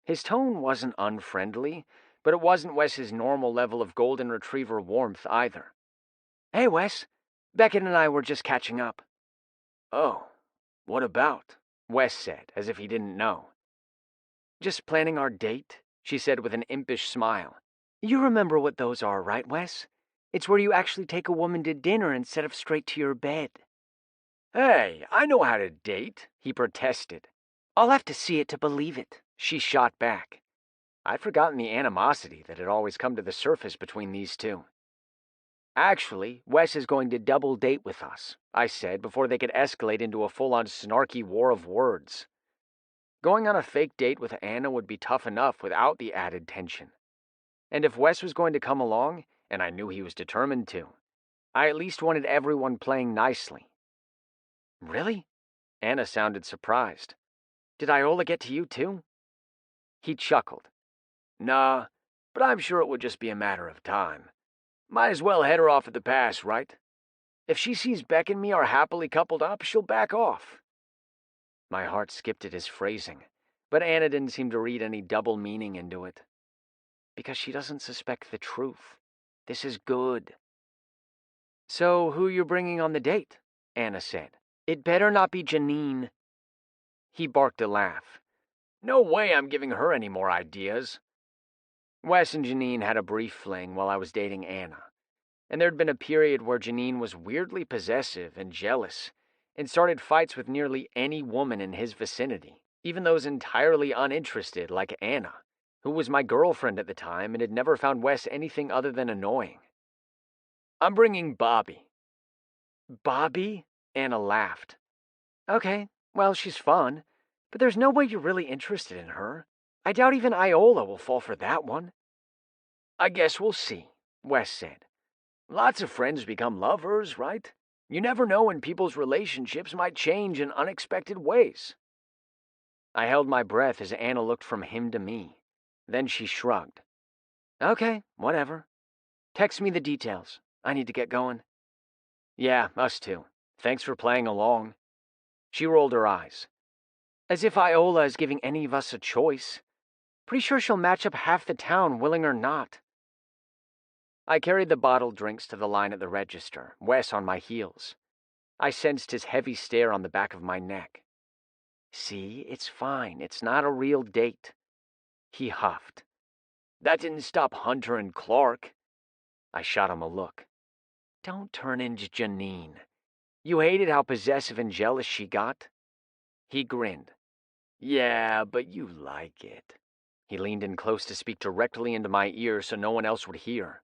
A: His tone wasn't unfriendly, but it wasn't Wes's normal level of golden retriever warmth either. "Hey Wes, Beckett and I were just catching up." "Oh, what about?" Wes said, as if he didn't know. "Just planning our date," she said with an impish smile. "You remember what those are, right, Wes? It's where you actually take a woman to dinner instead of straight to your bed." "Hey, I know how to date," he protested. "I'll have to see it to believe it," she shot back. I'd forgotten the animosity that had always come to the surface between these two. Actually, Wes is going to double date with us, I said before they could escalate into a full-on snarky war of words. Going on a fake date with Anna would be tough enough without the added tension. And if Wes was going to come along, and I knew he was determined to, I at least wanted everyone playing nicely. Really? Anna sounded surprised. Did Iola get to you too? He chuckled. Nah, but I'm sure it would just be a matter of time. Might as well head her off at the pass, right? If she sees Beck and me are happily coupled up, she'll back off. My heart skipped at his phrasing, but Anna didn't seem to read any double meaning into it. Because she doesn't suspect the truth. This is good. So who you bringing on the date? Anna said. It better not be Janine. He barked a laugh. No way I'm giving her any more ideas. Wes and Janine had a brief fling while I was dating Anna, and there'd been a period where Janine was weirdly possessive and jealous, and started fights with nearly any woman in his vicinity, even those entirely uninterested like Anna, who was my girlfriend at the time and had never found Wes anything other than annoying. I'm bringing Bobby. Bobby? Anna laughed. Okay, well, she's fun, but there's no way you're really interested in her. I doubt even Iola will fall for that one. I guess we'll see, Wes said. Lots of friends become lovers, right? You never know when people's relationships might change in unexpected ways. I held my breath as Anna looked from him to me. Then she shrugged. Okay, whatever. Text me the details. I need to get going. Yeah, us too. Thanks for playing along. She rolled her eyes. As if Iola is giving any of us a choice. Pretty sure she'll match up half the town, willing or not. I carried the bottled drinks to the line at the register, Wes on my heels. I sensed his heavy stare on the back of my neck. See, it's fine. It's not a real date. He huffed. That didn't stop Hunter and Clark. I shot him a look. Don't turn into Janine. You hated how possessive and jealous she got? He grinned. Yeah, but you like it. He leaned in close to speak directly into my ear so no one else would hear.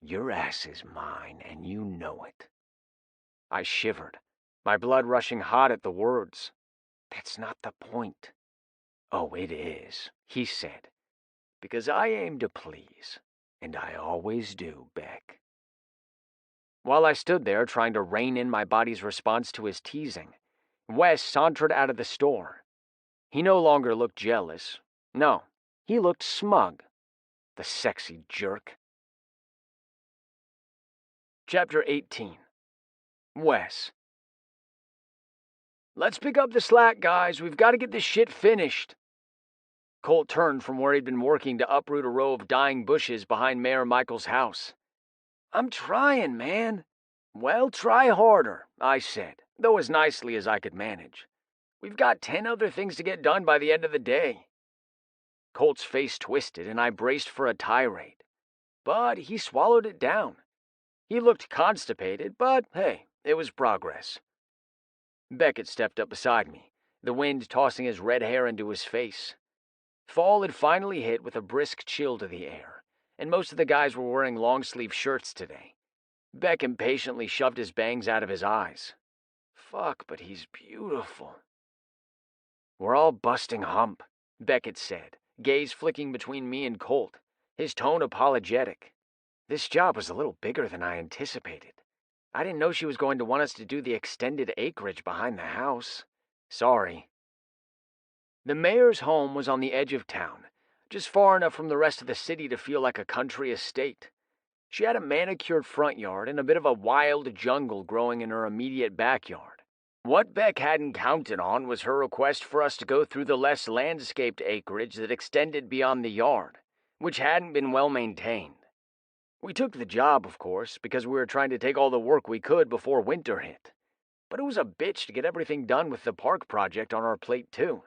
A: Your ass is mine, and you know it. I shivered, my blood rushing hot at the words. That's not the point. Oh, it is, he said, because I aim to please, and I always do, Beck. While I stood there trying to rein in my body's response to his teasing, Wes sauntered out of the store. He no longer looked jealous. No, he looked smug. The sexy jerk. Chapter 18. Wes. Let's pick up the slack, guys. We've got to get this shit finished. Colt turned from where he'd been working to uproot a row of dying bushes behind Mayor Michael's house. I'm trying, man. Well, try harder, I said, though as nicely as I could manage. We've got 10 other things to get done by the end of the day. Colt's face twisted, and I braced for a tirade. But he swallowed it down. He looked constipated, but hey, it was progress. Beckett stepped up beside me, the wind tossing his red hair into his face. Fall had finally hit with a brisk chill to the air, and most of the guys were wearing long-sleeve shirts today. Beck impatiently shoved his bangs out of his eyes. Fuck, but he's beautiful. We're all busting hump, Beckett said, gaze flicking between me and Colt, his tone apologetic. This job was a little bigger than I anticipated. I didn't know she was going to want us to do the extended acreage behind the house. Sorry. The mayor's home was on the edge of town, just far enough from the rest of the city to feel like a country estate. She had a manicured front yard and a bit of a wild jungle growing in her immediate backyard. What Beck hadn't counted on was her request for us to go through the less landscaped acreage that extended beyond the yard, which hadn't been well maintained. We took the job, of course, because we were trying to take all the work we could before winter hit. But it was a bitch to get everything done with the park project on our plate, too.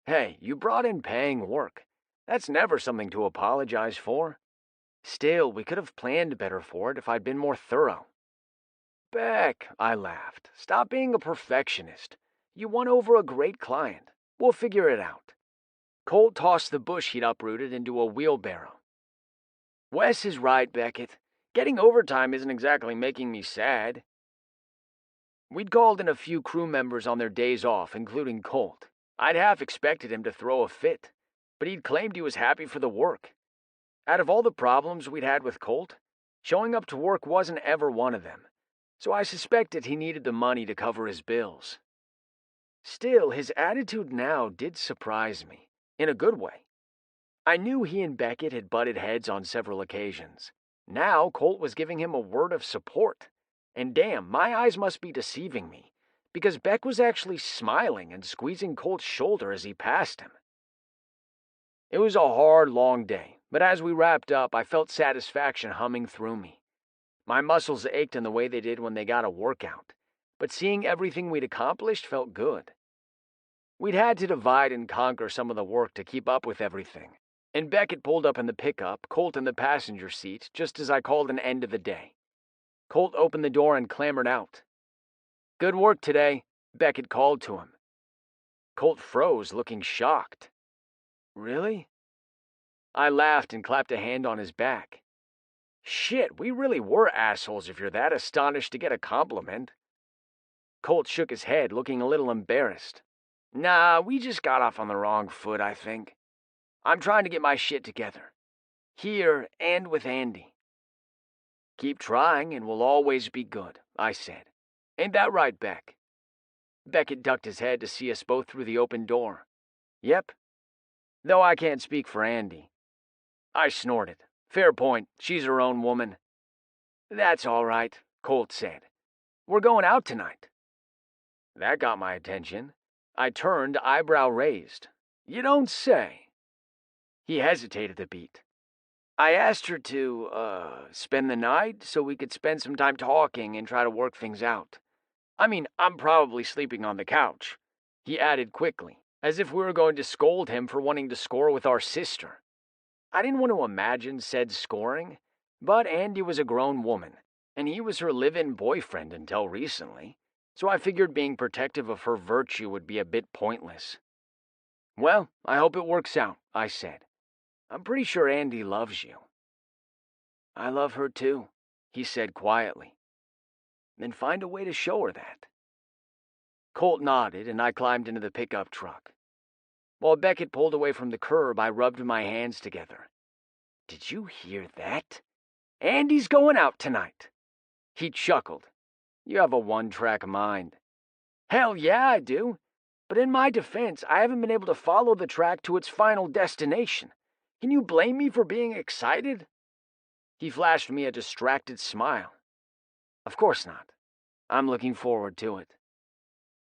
A: Hey, you brought in paying work. That's never something to apologize for. Still, we could have planned better for it if I'd been more thorough. Beck, I laughed. Stop being a perfectionist. You won over a great client. We'll figure it out. Colt tossed the bush he'd uprooted into a wheelbarrow. Wes is right, Beckett. Getting overtime isn't exactly making me sad. We'd called in a few crew members on their days off, including Colt. I'd half expected him to throw a fit, but he'd claimed he was happy for the work. Out of all the problems we'd had with Colt, showing up to work wasn't ever one of them, so I suspected he needed the money to cover his bills. Still, his attitude now did surprise me, in a good way. I knew he and Beckett had butted heads on several occasions. Now Colt was giving him a word of support. And damn, my eyes must be deceiving me, because Beck was actually smiling and squeezing Colt's shoulder as he passed him. It was a hard, long day, but as we wrapped up, I felt satisfaction humming through me. My muscles ached in the way they did when they got a workout, but seeing everything we'd accomplished felt good. We'd had to divide and conquer some of the work to keep up with everything, and Beckett pulled up in the pickup, Colt in the passenger seat, just as I called an end to the day. Colt opened the door and clambered out. "Good work today," Beckett called to him. Colt froze, looking shocked. "Really?" I laughed and clapped a hand on his back. "Shit, we really were assholes if you're that astonished to get a compliment." Colt shook his head, looking a little embarrassed. "Nah, we just got off on the wrong foot, I think. I'm trying to get my shit together. Here and with Andy." "Keep trying and we'll always be good," I said. "Ain't that right, Beck?" Beckett ducked his head to see us both through the open door. "Yep. Though I can't speak for Andy." I snorted. "Fair point. She's her own woman." "That's all right," Colt said. "We're going out tonight." That got my attention. I turned, eyebrow raised. "You don't say." He hesitated a beat. "I asked her to, spend the night so we could spend some time talking and try to work things out. I mean, I'm probably sleeping on the couch," he added quickly, as if we were going to scold him for wanting to score with our sister. I didn't want to imagine said scoring, but Andy was a grown woman, and he was her live-in boyfriend until recently, so I figured being protective of her virtue would be a bit pointless. "Well, I hope it works out," I said. "I'm pretty sure Andy loves you." "I love her too," he said quietly. "Then find a way to show her that." Colt nodded, and I climbed into the pickup truck. While Beckett pulled away from the curb, I rubbed my hands together. "Did you hear that? Andy's going out tonight." He chuckled. "You have a one-track mind." "Hell yeah, I do. But in my defense, I haven't been able to follow the track to its final destination. Can you blame me for being excited?" He flashed me a distracted smile. "Of course not. I'm looking forward to it."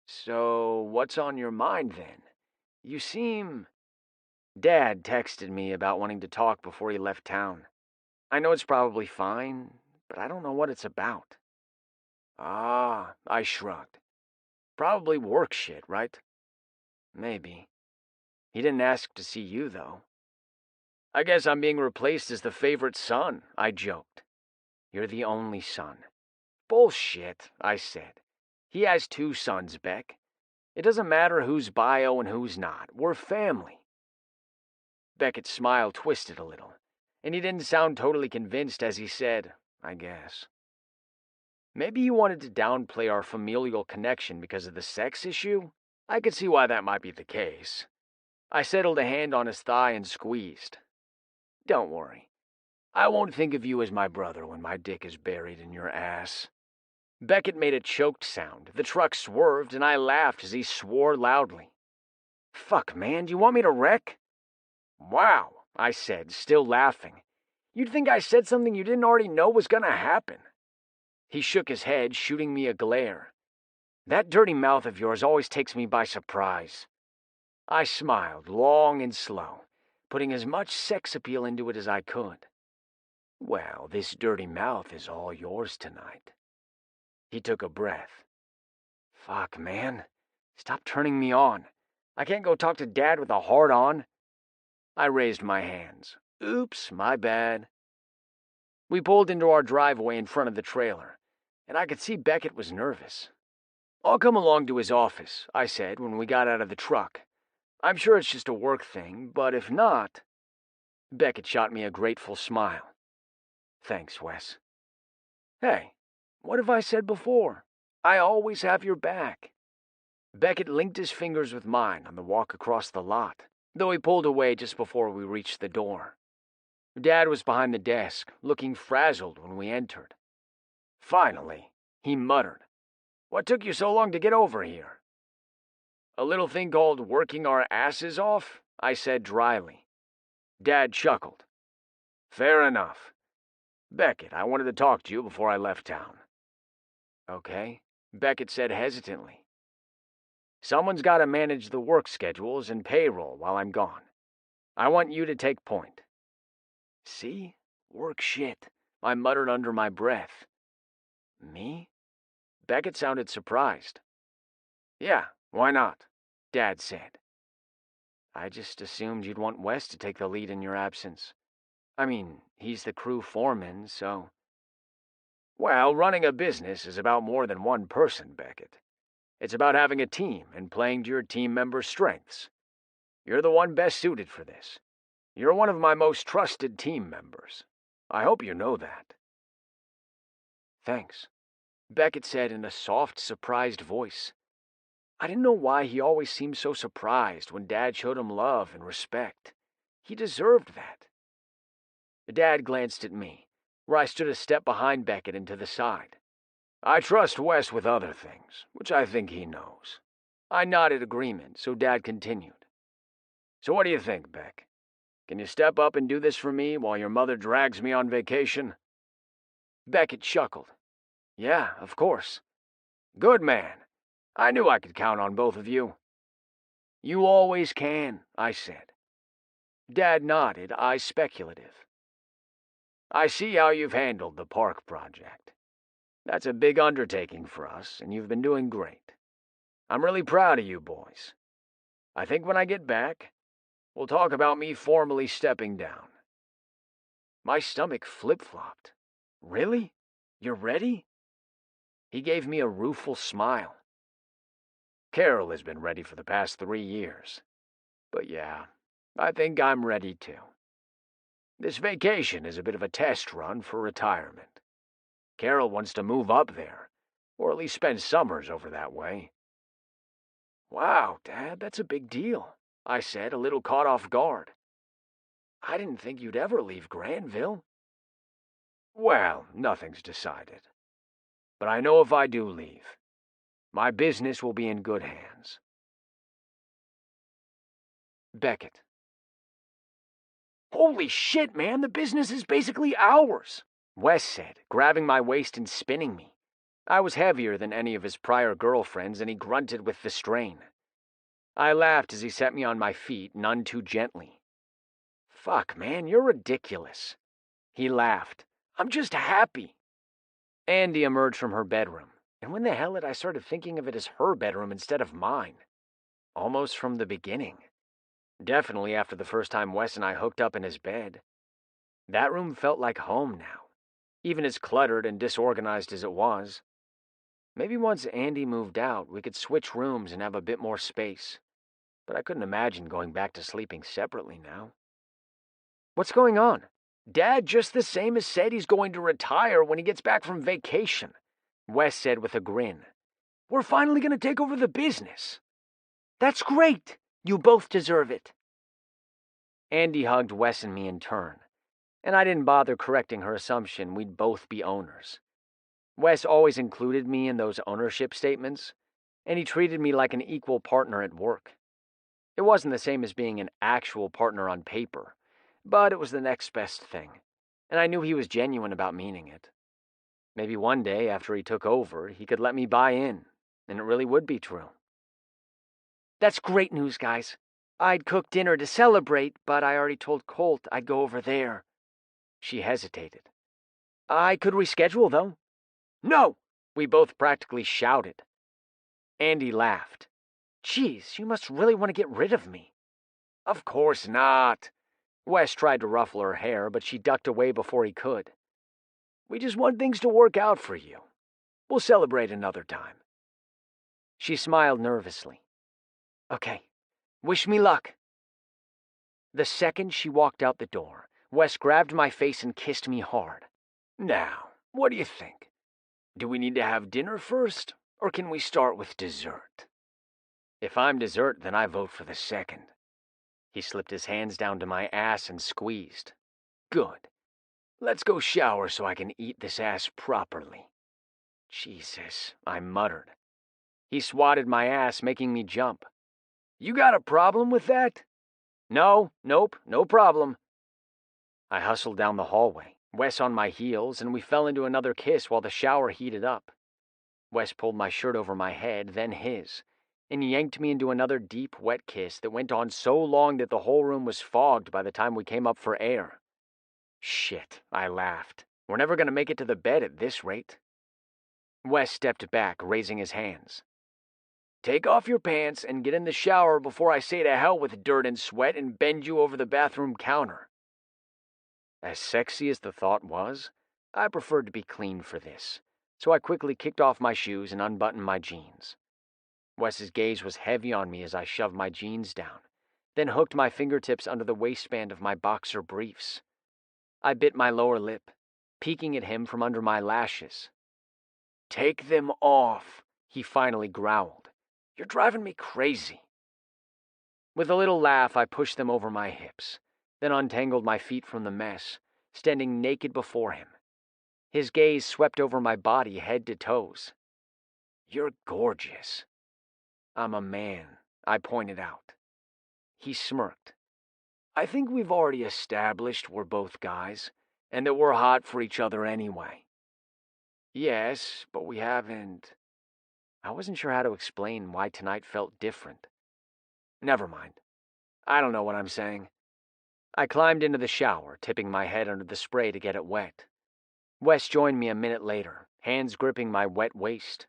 A: "So, what's on your mind then? You seem—" "Dad texted me about wanting to talk before he left town. I know it's probably fine, but I don't know what it's about." "Ah," I shrugged. "Probably work shit, right?" "Maybe. He didn't ask to see you, though." "I guess I'm being replaced as the favorite son," I joked. "You're the only son." "Bullshit," I said. "He has 2 sons, Beck. It doesn't matter who's bio and who's not. We're family." Beckett's smile twisted a little, and he didn't sound totally convinced as he said, "I guess." Maybe he wanted to downplay our familial connection because of the sex issue? I could see why that might be the case. I settled a hand on his thigh and squeezed. "Don't worry. I won't think of you as my brother when my dick is buried in your ass." Beckett made a choked sound. The truck swerved, and I laughed as he swore loudly. "Fuck, man, do you want me to wreck?" "Wow," I said, still laughing. "You'd think I said something you didn't already know was gonna happen." He shook his head, shooting me a glare. "That dirty mouth of yours always takes me by surprise." I smiled, long and slow, putting as much sex appeal into it as I could. "Well, this dirty mouth is all yours tonight." He took a breath. "Fuck, man. Stop turning me on. I can't go talk to Dad with a hard-on." I raised my hands. "Oops, my bad." We pulled into our driveway in front of the trailer, and I could see Beckett was nervous. "I'll come along to his office," I said when we got out of the truck. "I'm sure it's just a work thing, but if not—" Beckett shot me a grateful smile. "Thanks, Wes. Hey, what have I said before? I always have your back. Beckett linked his fingers with mine on the walk across the lot, though he pulled away just before we reached the door. Dad was behind the desk, looking frazzled when we entered. Finally, he muttered, "What took you so long to get over here?" "A little thing called working our asses off," I said dryly. Dad chuckled. "Fair enough. Beckett, I wanted to talk to you before I left town." "Okay," Beckett said hesitantly. "Someone's got to manage the work schedules and payroll while I'm gone. I want you to take point." "See? Work shit," I muttered under my breath. "Me?" Beckett sounded surprised. "Yeah, why not?" Dad said. "I just assumed you'd want Wes to take the lead in your absence. I mean, he's the crew foreman, so..." "Well, running a business is about more than one person, Beckett. It's about having a team and playing to your team members' strengths. You're the one best suited for this. You're one of my most trusted team members. I hope you know that." "Thanks," Beckett said in a soft, surprised voice. I didn't know why he always seemed so surprised when Dad showed him love and respect. He deserved that. Dad glanced at me, where I stood a step behind Beckett and to the side. "I trust Wes with other things, which I think he knows." I nodded agreement, so Dad continued. "So what do you think, Beck? Can you step up and do this for me while your mother drags me on vacation?" Beckett chuckled. "Yeah, of course." "Good man. I knew I could count on both of you." "You always can," I said. Dad nodded, eyes speculative. "I see how you've handled the park project. That's a big undertaking for us, and you've been doing great. I'm really proud of you boys. I think when I get back, we'll talk about me formally stepping down." My stomach flip-flopped. "Really? You're ready?" He gave me a rueful smile. "Carol has been ready for the past 3 years. But yeah, I think I'm ready too. This vacation is a bit of a test run for retirement. Carol wants to move up there, or at least spend summers over that way." "Wow, Dad, that's a big deal," I said, a little caught off guard. "I didn't think you'd ever leave Granville." "Well, nothing's decided. But I know if I do leave, my business will be in good hands." Beckett. "Holy shit, man, the business is basically ours," Wes said, grabbing my waist and spinning me. I was heavier than any of his prior girlfriends, and he grunted with the strain. I laughed as he set me on my feet, none too gently. "Fuck, man, you're ridiculous." He laughed. "I'm just happy." Andy emerged from her bedroom, and when the hell had I started thinking of it as her bedroom instead of mine? Almost from the beginning. Definitely after the first time Wes and I hooked up in his bed. That room felt like home now, even as cluttered and disorganized as it was. Maybe once Andy moved out, we could switch rooms and have a bit more space. But I couldn't imagine going back to sleeping separately now. "What's going on?" "Dad just the same as said he's going to retire when he gets back from vacation," Wes said with a grin. "We're finally going to take over the business." "That's great. You both deserve it." Andy hugged Wes and me in turn, and I didn't bother correcting her assumption we'd both be owners. Wes always included me in those ownership statements, and he treated me like an equal partner at work. It wasn't the same as being an actual partner on paper, but it was the next best thing, and I knew he was genuine about meaning it. Maybe one day, after he took over, he could let me buy in, and it really would be true. "That's great news, guys. I'd cook dinner to celebrate, but I already told Colt I'd go over there." She hesitated. "I could reschedule, though." "No!" we both practically shouted. Andy laughed. "Geez, you must really want to get rid of me." "Of course not." Wes tried to ruffle her hair, but she ducked away before he could. "We just want things to work out for you. We'll celebrate another time." She smiled nervously. "Okay, wish me luck." The second she walked out the door, Wes grabbed my face and kissed me hard. "Now, What do you think? Do we need to have dinner first, or can we start with dessert? If I'm dessert, then I vote for the second. He slipped his hands down to my ass and squeezed. Good. Let's go shower so I can eat this ass properly. Jesus, I muttered. He swatted my ass, making me jump. You got a problem with that? No, nope, no problem. I hustled down the hallway, Wes on my heels, and we fell into another kiss while the shower heated up. Wes pulled my shirt over my head, then his, and yanked me into another deep, wet kiss that went on so long that the whole room was fogged by the time we came up for air. Shit, I laughed. We're never going to make it to the bed at this rate. Wes stepped back, raising his hands. Take off your pants and get in the shower before I say to hell with dirt and sweat and bend you over the bathroom counter. As sexy as the thought was, I preferred to be clean for this, so I quickly kicked off my shoes and unbuttoned my jeans. Wes's gaze was heavy on me as I shoved my jeans down, then hooked my fingertips under the waistband of my boxer briefs. I bit my lower lip, peeking at him from under my lashes. Take them off, he finally growled. You're driving me crazy. With a little laugh, I pushed them over my hips, then untangled my feet from the mess, standing naked before him. His gaze swept over my body head to toes. You're gorgeous. I'm a man, I pointed out. He smirked. I think we've already established we're both guys, and that we're hot for each other anyway. Yes, but we haven't... I wasn't sure how to explain why tonight felt different. Never mind. I don't know what I'm saying. I climbed into the shower, tipping my head under the spray to get it wet. Wes joined me a minute later, hands gripping my wet waist.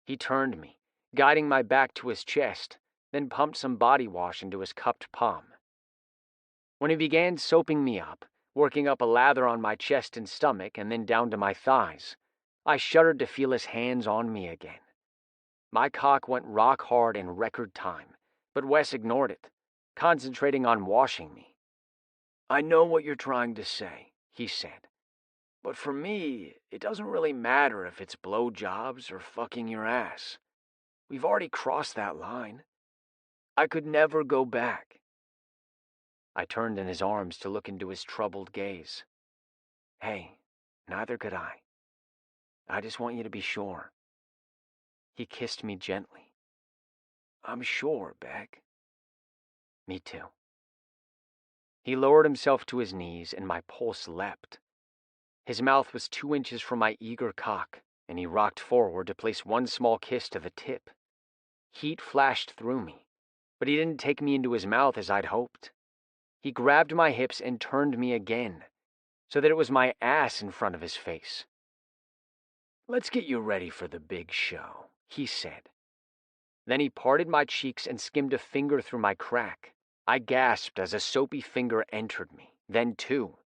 A: He turned me, guiding my back to his chest, then pumped some body wash into his cupped palm. When he began soaping me up, working up a lather on my chest and stomach and then down to my thighs, I shuddered to feel his hands on me again. My cock went rock hard in record time, but Wes ignored it, concentrating on washing me. I know what you're trying to say, he said, but for me, it doesn't really matter if it's blowjobs or fucking your ass. We've already crossed that line. I could never go back. I turned in his arms to look into his troubled gaze. Hey, neither could I. I just want you to be sure. He kissed me gently. I'm sure, Beck. Me too. He lowered himself to his knees, and my pulse leapt. His mouth was 2 inches from my eager cock, and he rocked forward to place one small kiss to the tip. Heat flashed through me, but he didn't take me into his mouth as I'd hoped. He grabbed my hips and turned me again, so that it was my ass in front of his face. Let's get you ready for the big show, he said. Then he parted my cheeks and skimmed a finger through my crack. I gasped as a soapy finger entered me, then two.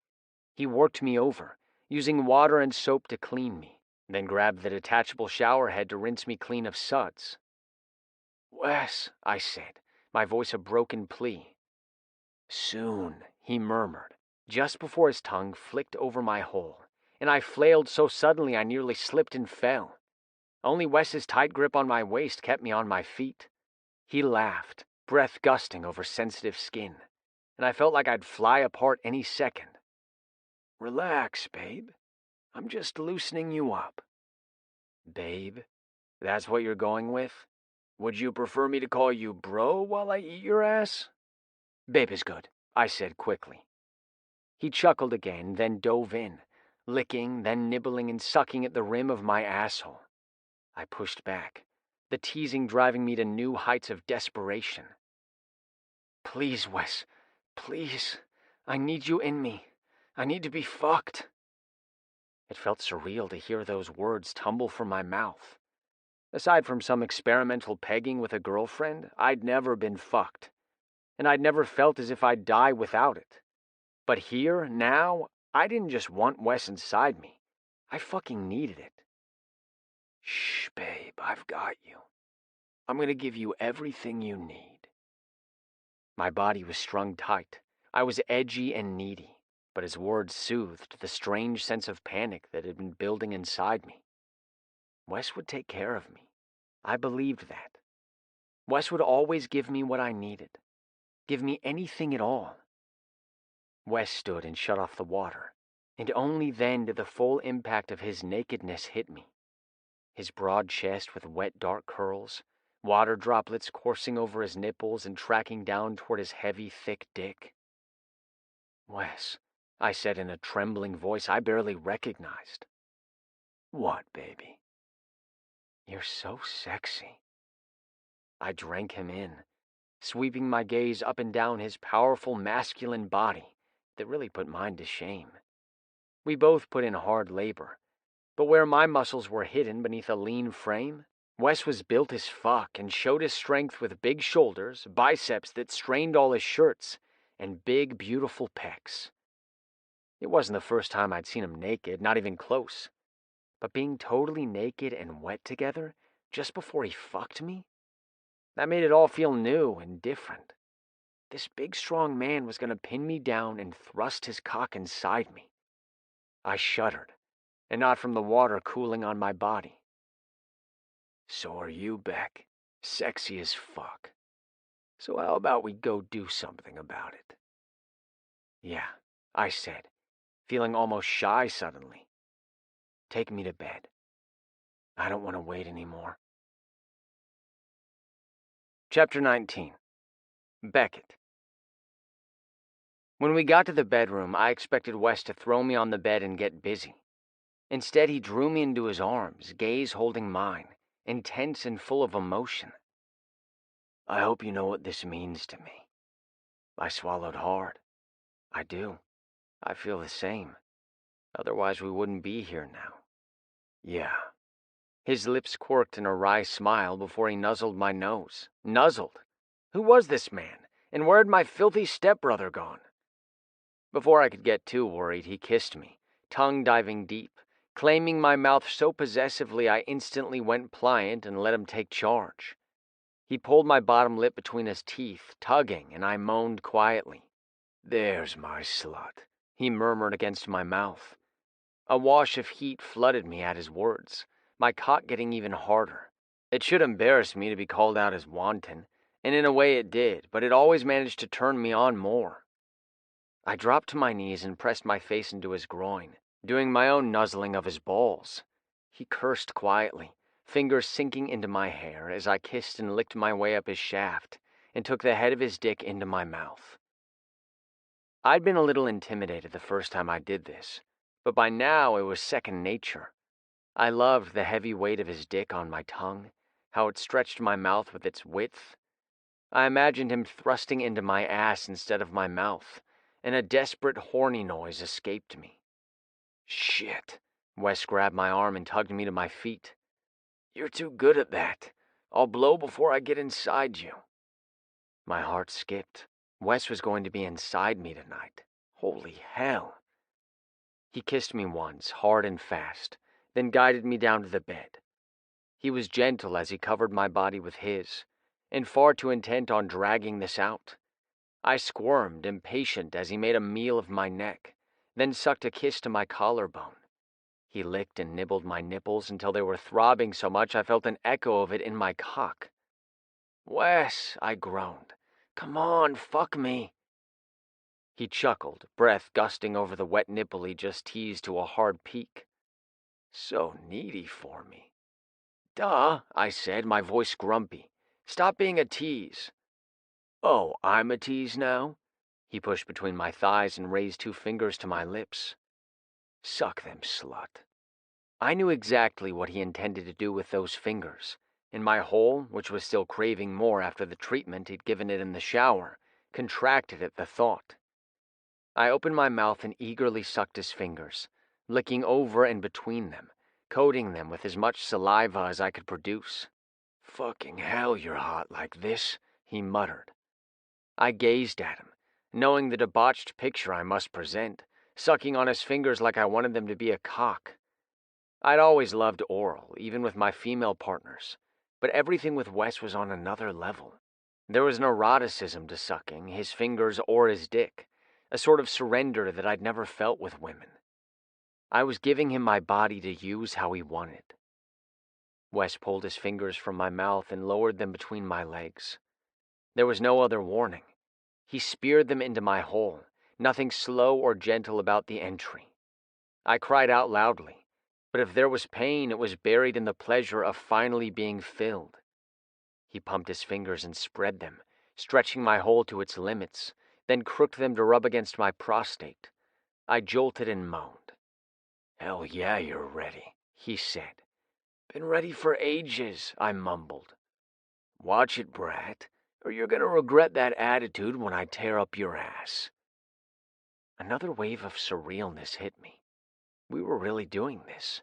A: He worked me over, using water and soap to clean me, then grabbed the detachable shower head to rinse me clean of suds. Wes, I said, my voice a broken plea. Soon, he murmured, just before his tongue flicked over my hole, and I flailed so suddenly I nearly slipped and fell. Only Wes's tight grip on my waist kept me on my feet. He laughed, breath gusting over sensitive skin, and I felt like I'd fly apart any second. Relax, babe. I'm just loosening you up. Babe? That's what you're going with? Would you prefer me to call you bro while I eat your ass? Babe is good, I said quickly. He chuckled again, then dove in, licking, then nibbling and sucking at the rim of my asshole. I pushed back, the teasing driving me to new heights of desperation. Please, Wes, please. I need you in me. I need to be fucked. It felt surreal to hear those words tumble from my mouth. Aside from some experimental pegging with a girlfriend, I'd never been fucked. And I'd never felt as if I'd die without it. But here, now, I didn't just want Wes inside me. I fucking needed it. Shh, babe, I've got you. I'm gonna give you everything you need. My body was strung tight. I was edgy and needy. but his words soothed the strange sense of panic that had been building inside me. Wes would take care of me. I believed that. Wes would always give me what I needed. Give me anything at all. Wes stood and shut off the water, and only then did the full impact of his nakedness hit me. His broad chest with wet dark curls, water droplets coursing over his nipples and tracking down toward his heavy, thick dick. "Wes," I said in a trembling voice I barely recognized. "What, baby?" "You're so sexy." I drank him in, sweeping my gaze up and down his powerful masculine body that really put mine to shame. We both put in hard labor, but where my muscles were hidden beneath a lean frame, Wes was built as fuck and showed his strength with big shoulders, biceps that strained all his shirts, and big, beautiful pecs. It wasn't the first time I'd seen him naked, not even close. But being totally naked and wet together just before he fucked me, that made it all feel new and different. This big, strong man was going to pin me down and thrust his cock inside me. I shuddered, and not from the water cooling on my body. "So are you, Beck. Sexy as fuck. So how about we go do something about it?" "Yeah," I said, feeling almost shy suddenly. "Take me to bed. I don't want to wait anymore." Chapter 19. Beckett. When we got to the bedroom, I expected Wes to throw me on the bed and get busy. Instead, he drew me into his arms, gaze holding mine, intense and full of emotion. "I hope you know what this means to me." I swallowed hard. I do. I feel the same. Otherwise, we wouldn't be here now. "Yeah." His lips quirked in a wry smile before he nuzzled my nose. Nuzzled? Who was this man? And where had my filthy stepbrother gone? Before I could get too worried, he kissed me, tongue diving deep, claiming my mouth so possessively I instantly went pliant and let him take charge. He pulled my bottom lip between his teeth, tugging, and I moaned quietly. "There's my slut," he murmured against my mouth. A wash of heat flooded me at his words, my cock getting even harder. It should embarrass me to be called out as wanton, and in a way it did, but it always managed to turn me on more. I dropped to my knees and pressed my face into his groin, doing my own nuzzling of his balls. He cursed quietly, fingers sinking into my hair as I kissed and licked my way up his shaft and took the head of his dick into my mouth. I'd been a little intimidated the first time I did this, but by now it was second nature. I loved the heavy weight of his dick on my tongue, how it stretched my mouth with its width. I imagined him thrusting into my ass instead of my mouth, and a desperate, horny noise escaped me. "Shit." Wes grabbed my arm and tugged me to my feet. "You're too good at that. I'll blow before I get inside you." My heart skipped. Wes was going to be inside me tonight. Holy hell. He kissed me once, hard and fast, then guided me down to the bed. He was gentle as he covered my body with his, and far too intent on dragging this out. I squirmed, impatient, as he made a meal of my neck, then sucked a kiss to my collarbone. He licked and nibbled my nipples until they were throbbing so much I felt an echo of it in my cock. "Wes," I groaned. "Come on, fuck me." He chuckled, breath gusting over the wet nipple he just teased to a hard peak. "So needy for me." "Duh," I said, my voice grumpy. "Stop being a tease." "Oh, I'm a tease now?" He pushed between my thighs and raised 2 fingers to my lips. "Suck them, slut." I knew exactly what he intended to do with those fingers, and my hole, which was still craving more after the treatment he'd given it in the shower, contracted at the thought. I opened my mouth and eagerly sucked his fingers, licking over and between them, coating them with as much saliva as I could produce. "Fucking hell, you're hot like this," he muttered. I gazed at him, knowing the debauched picture I must present, sucking on his fingers like I wanted them to be a cock. I'd always loved oral, even with my female partners, but everything with Wes was on another level. There was an eroticism to sucking, his fingers or his dick, a sort of surrender that I'd never felt with women. I was giving him my body to use how he wanted. Wes pulled his fingers from my mouth and lowered them between my legs. There was no other warning. He speared them into my hole, nothing slow or gentle about the entry. I cried out loudly, but if there was pain, it was buried in the pleasure of finally being filled. He pumped his fingers and spread them, stretching my hole to its limits, then crooked them to rub against my prostate. I jolted and moaned. "Hell yeah, you're ready," he said. "Been ready for ages," I mumbled. "Watch it, brat, or you're gonna regret that attitude when I tear up your ass." Another wave of surrealness hit me. We were really doing this.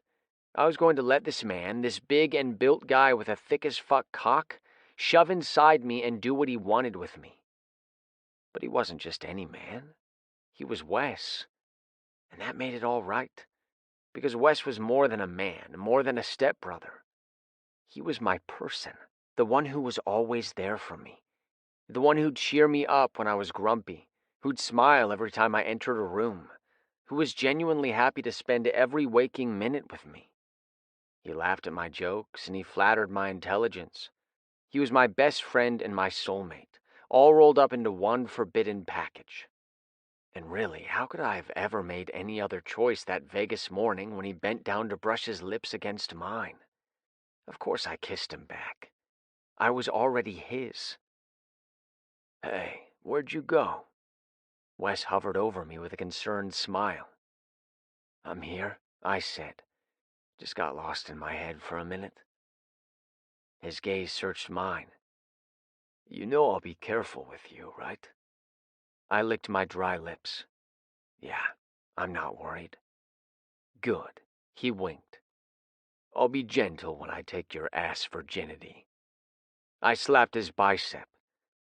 A: I was going to let this man, this big and built guy with a thick-as-fuck cock, shove inside me and do what he wanted with me. But he wasn't just any man. He was Wes. And that made it all right. Because Wes was more than a man, more than a stepbrother. He was my person, the one who was always there for me. The one who'd cheer me up when I was grumpy, who'd smile every time I entered a room, who was genuinely happy to spend every waking minute with me. He laughed at my jokes, and he flattered my intelligence. He was my best friend and my soulmate, all rolled up into one forbidden package. And really, how could I have ever made any other choice that Vegas morning when he bent down to brush his lips against mine? Of course I kissed him back. I was already his. "Hey, where'd you go?" Wes hovered over me with a concerned smile. "I'm here," I said. "Just got lost in my head for a minute." His gaze searched mine. "You know I'll be careful with you, right?" I licked my dry lips. "Yeah, I'm not worried." "Good," he winked. "I'll be gentle when I take your ass virginity." I slapped his bicep.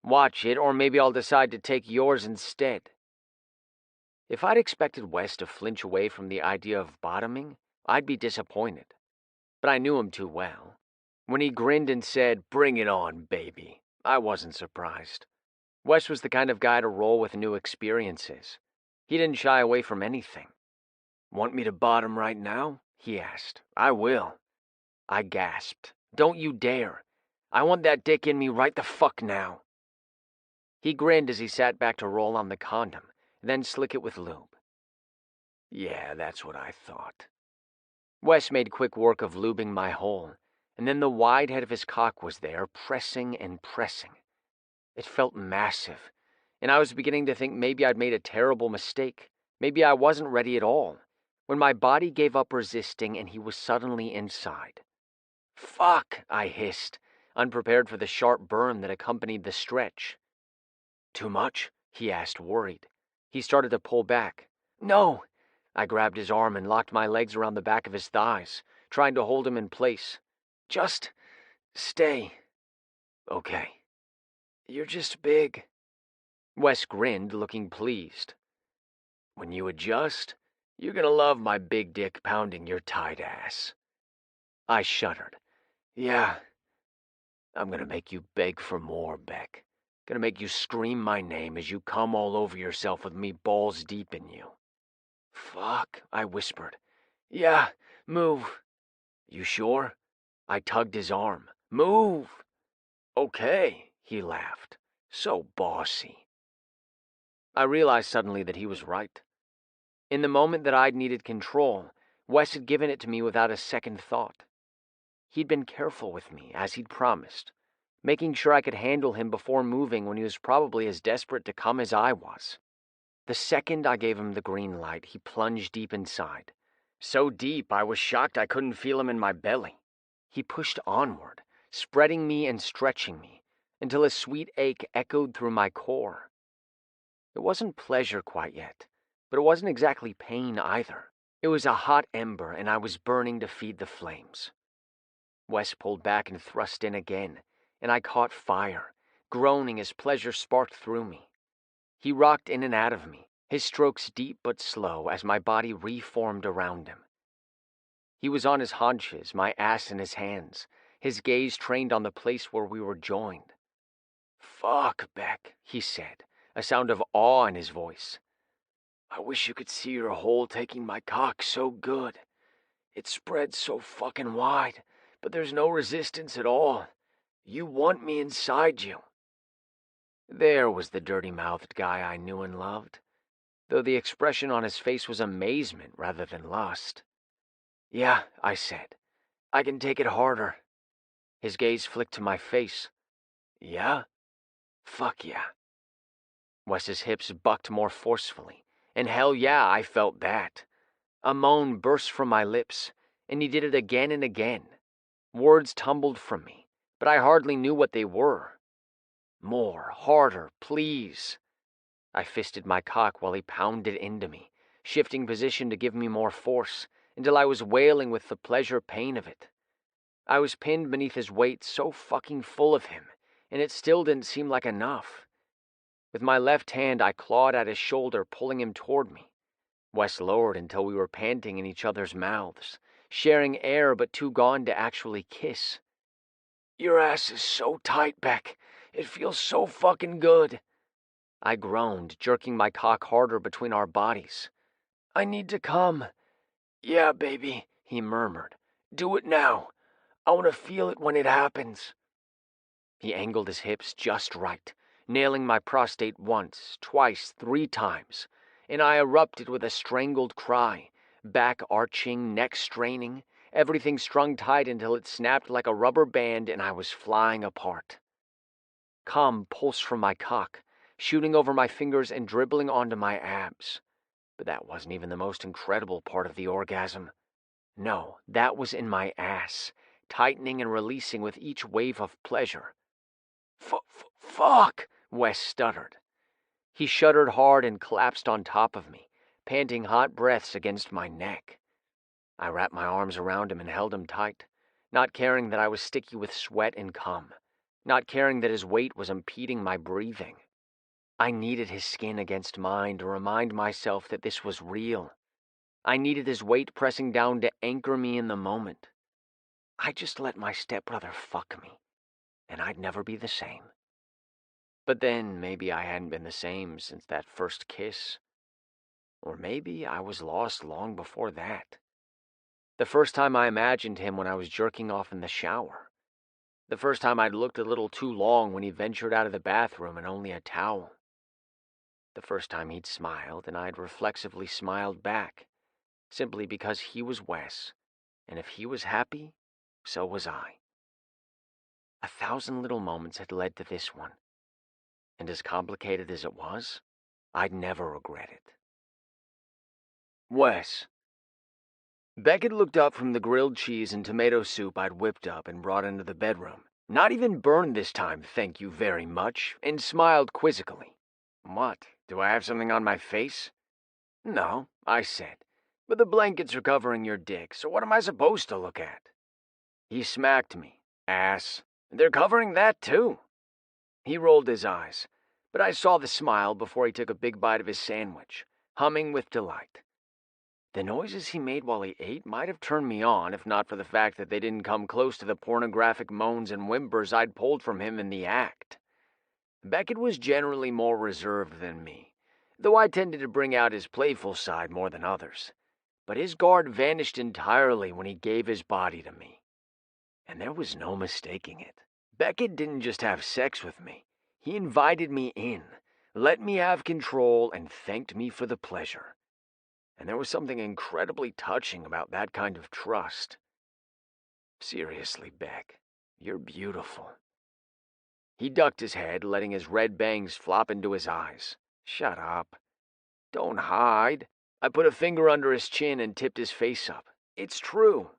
A: "Watch it, or maybe I'll decide to take yours instead." If I'd expected Wes to flinch away from the idea of bottoming, I'd be disappointed. But I knew him too well. When he grinned and said, "Bring it on, baby," I wasn't surprised. Wes was the kind of guy to roll with new experiences. He didn't shy away from anything. "Want me to bottom right now?" he asked. "I will." I gasped. "Don't you dare. I want that dick in me right the fuck now." He grinned as he sat back to roll on the condom, then slick it with lube. "Yeah, that's what I thought." Wes made quick work of lubing my hole, and then the wide head of his cock was there, pressing and pressing. It felt massive, and I was beginning to think maybe I'd made a terrible mistake. Maybe I wasn't ready at all, when my body gave up resisting and he was suddenly inside. "Fuck," I hissed, unprepared for the sharp burn that accompanied the stretch. "Too much?" he asked, worried. He started to pull back. "No!" I grabbed his arm and locked my legs around the back of his thighs, trying to hold him in place. "Just stay." "Okay." "You're just big." Wes grinned, looking pleased. "When you adjust, you're gonna love my big dick pounding your tight ass." I shuddered. "Yeah. I'm gonna make you beg for more, Beck. Gonna make you scream my name as you come all over yourself with me balls deep in you." "Fuck," I whispered. "Yeah, move." "You sure?" I tugged his arm. "Move." "Okay," he laughed. "So bossy." I realized suddenly that he was right. In the moment that I'd needed control, Wes had given it to me without a second thought. He'd been careful with me, as he'd promised, making sure I could handle him before moving when he was probably as desperate to come as I was. The second I gave him the green light, he plunged deep inside. So deep, I was shocked I couldn't feel him in my belly. He pushed onward, spreading me and stretching me, until a sweet ache echoed through my core. It wasn't pleasure quite yet, but it wasn't exactly pain either. It was a hot ember, and I was burning to feed the flames. Wes pulled back and thrust in again, and I caught fire, groaning as pleasure sparked through me. He rocked in and out of me, his strokes deep but slow as my body reformed around him. He was on his haunches, my ass in his hands, his gaze trained on the place where we were joined. "Fuck, Beck," he said, a sound of awe in his voice. I wish you could see your hole taking my cock so good. It spreads so fucking wide, but there's no resistance at all. You want me inside you." There was the dirty-mouthed guy I knew and loved, though the expression on his face was amazement rather than lust. "Yeah," I said. "I can take it harder." His gaze flicked to my face. "Yeah? Fuck yeah." Wes's hips bucked more forcefully, and hell yeah, I felt that. A moan burst from my lips, and he did it again and again. Words tumbled from me, but I hardly knew what they were. "More, harder, please." I fisted my cock while he pounded into me, shifting position to give me more force, until I was wailing with the pleasure-pain of it. I was pinned beneath his weight, so fucking full of him, and it still didn't seem like enough. With my left hand, I clawed at his shoulder, pulling him toward me. Wes lowered until we were panting in each other's mouths, sharing air but too gone to actually kiss. "Your ass is so tight, Beck. It feels so fucking good." I groaned, jerking my cock harder between our bodies. "I need to come." "Yeah, baby," he murmured. "Do it now. I want to feel it when it happens." He angled his hips just right, nailing my prostate once, twice, 3 times, and I erupted with a strangled cry, back arching, neck straining, everything strung tight until it snapped like a rubber band and I was flying apart. Cum pulsed from my cock, shooting over my fingers and dribbling onto my abs. But that wasn't even the most incredible part of the orgasm. No, that was in my ass, tightening and releasing with each wave of pleasure. Fuck, Wes stuttered. He shuddered hard and collapsed on top of me, panting hot breaths against my neck. I wrapped my arms around him and held him tight, not caring that I was sticky with sweat and cum, not caring that his weight was impeding my breathing. I needed his skin against mine to remind myself that this was real. I needed his weight pressing down to anchor me in the moment. I just let my stepbrother fuck me, and I'd never be the same. But then maybe I hadn't been the same since that first kiss. Or maybe I was lost long before that. The first time I imagined him when I was jerking off in the shower. The first time I'd looked a little too long when he ventured out of the bathroom in only a towel. The first time he'd smiled and I'd reflexively smiled back, simply because he was Wes, and if he was happy, so was I. 1,000 little moments had led to this one, and as complicated as it was, I'd never regret it. "Wes." Beckett looked up from the grilled cheese and tomato soup I'd whipped up and brought into the bedroom, not even burned this time, thank you very much, and smiled quizzically. "What, do I have something on my face?" "No," I said, "but the blankets are covering your dick, so what am I supposed to look at?" He smacked me. "Ass. They're covering that too." He rolled his eyes, but I saw the smile before he took a big bite of his sandwich, humming with delight. The noises he made while he ate might have turned me on if not for the fact that they didn't come close to the pornographic moans and whimpers I'd pulled from him in the act. Beckett was generally more reserved than me, though I tended to bring out his playful side more than others. But his guard vanished entirely when he gave his body to me. And there was no mistaking it. Beckett didn't just have sex with me. He invited me in, let me have control, and thanked me for the pleasure. And there was something incredibly touching about that kind of trust. "Seriously, Beck, you're beautiful." He ducked his head, letting his red bangs flop into his eyes. "Shut up. Don't hide." I put a finger under his chin and tipped his face up. "It's true."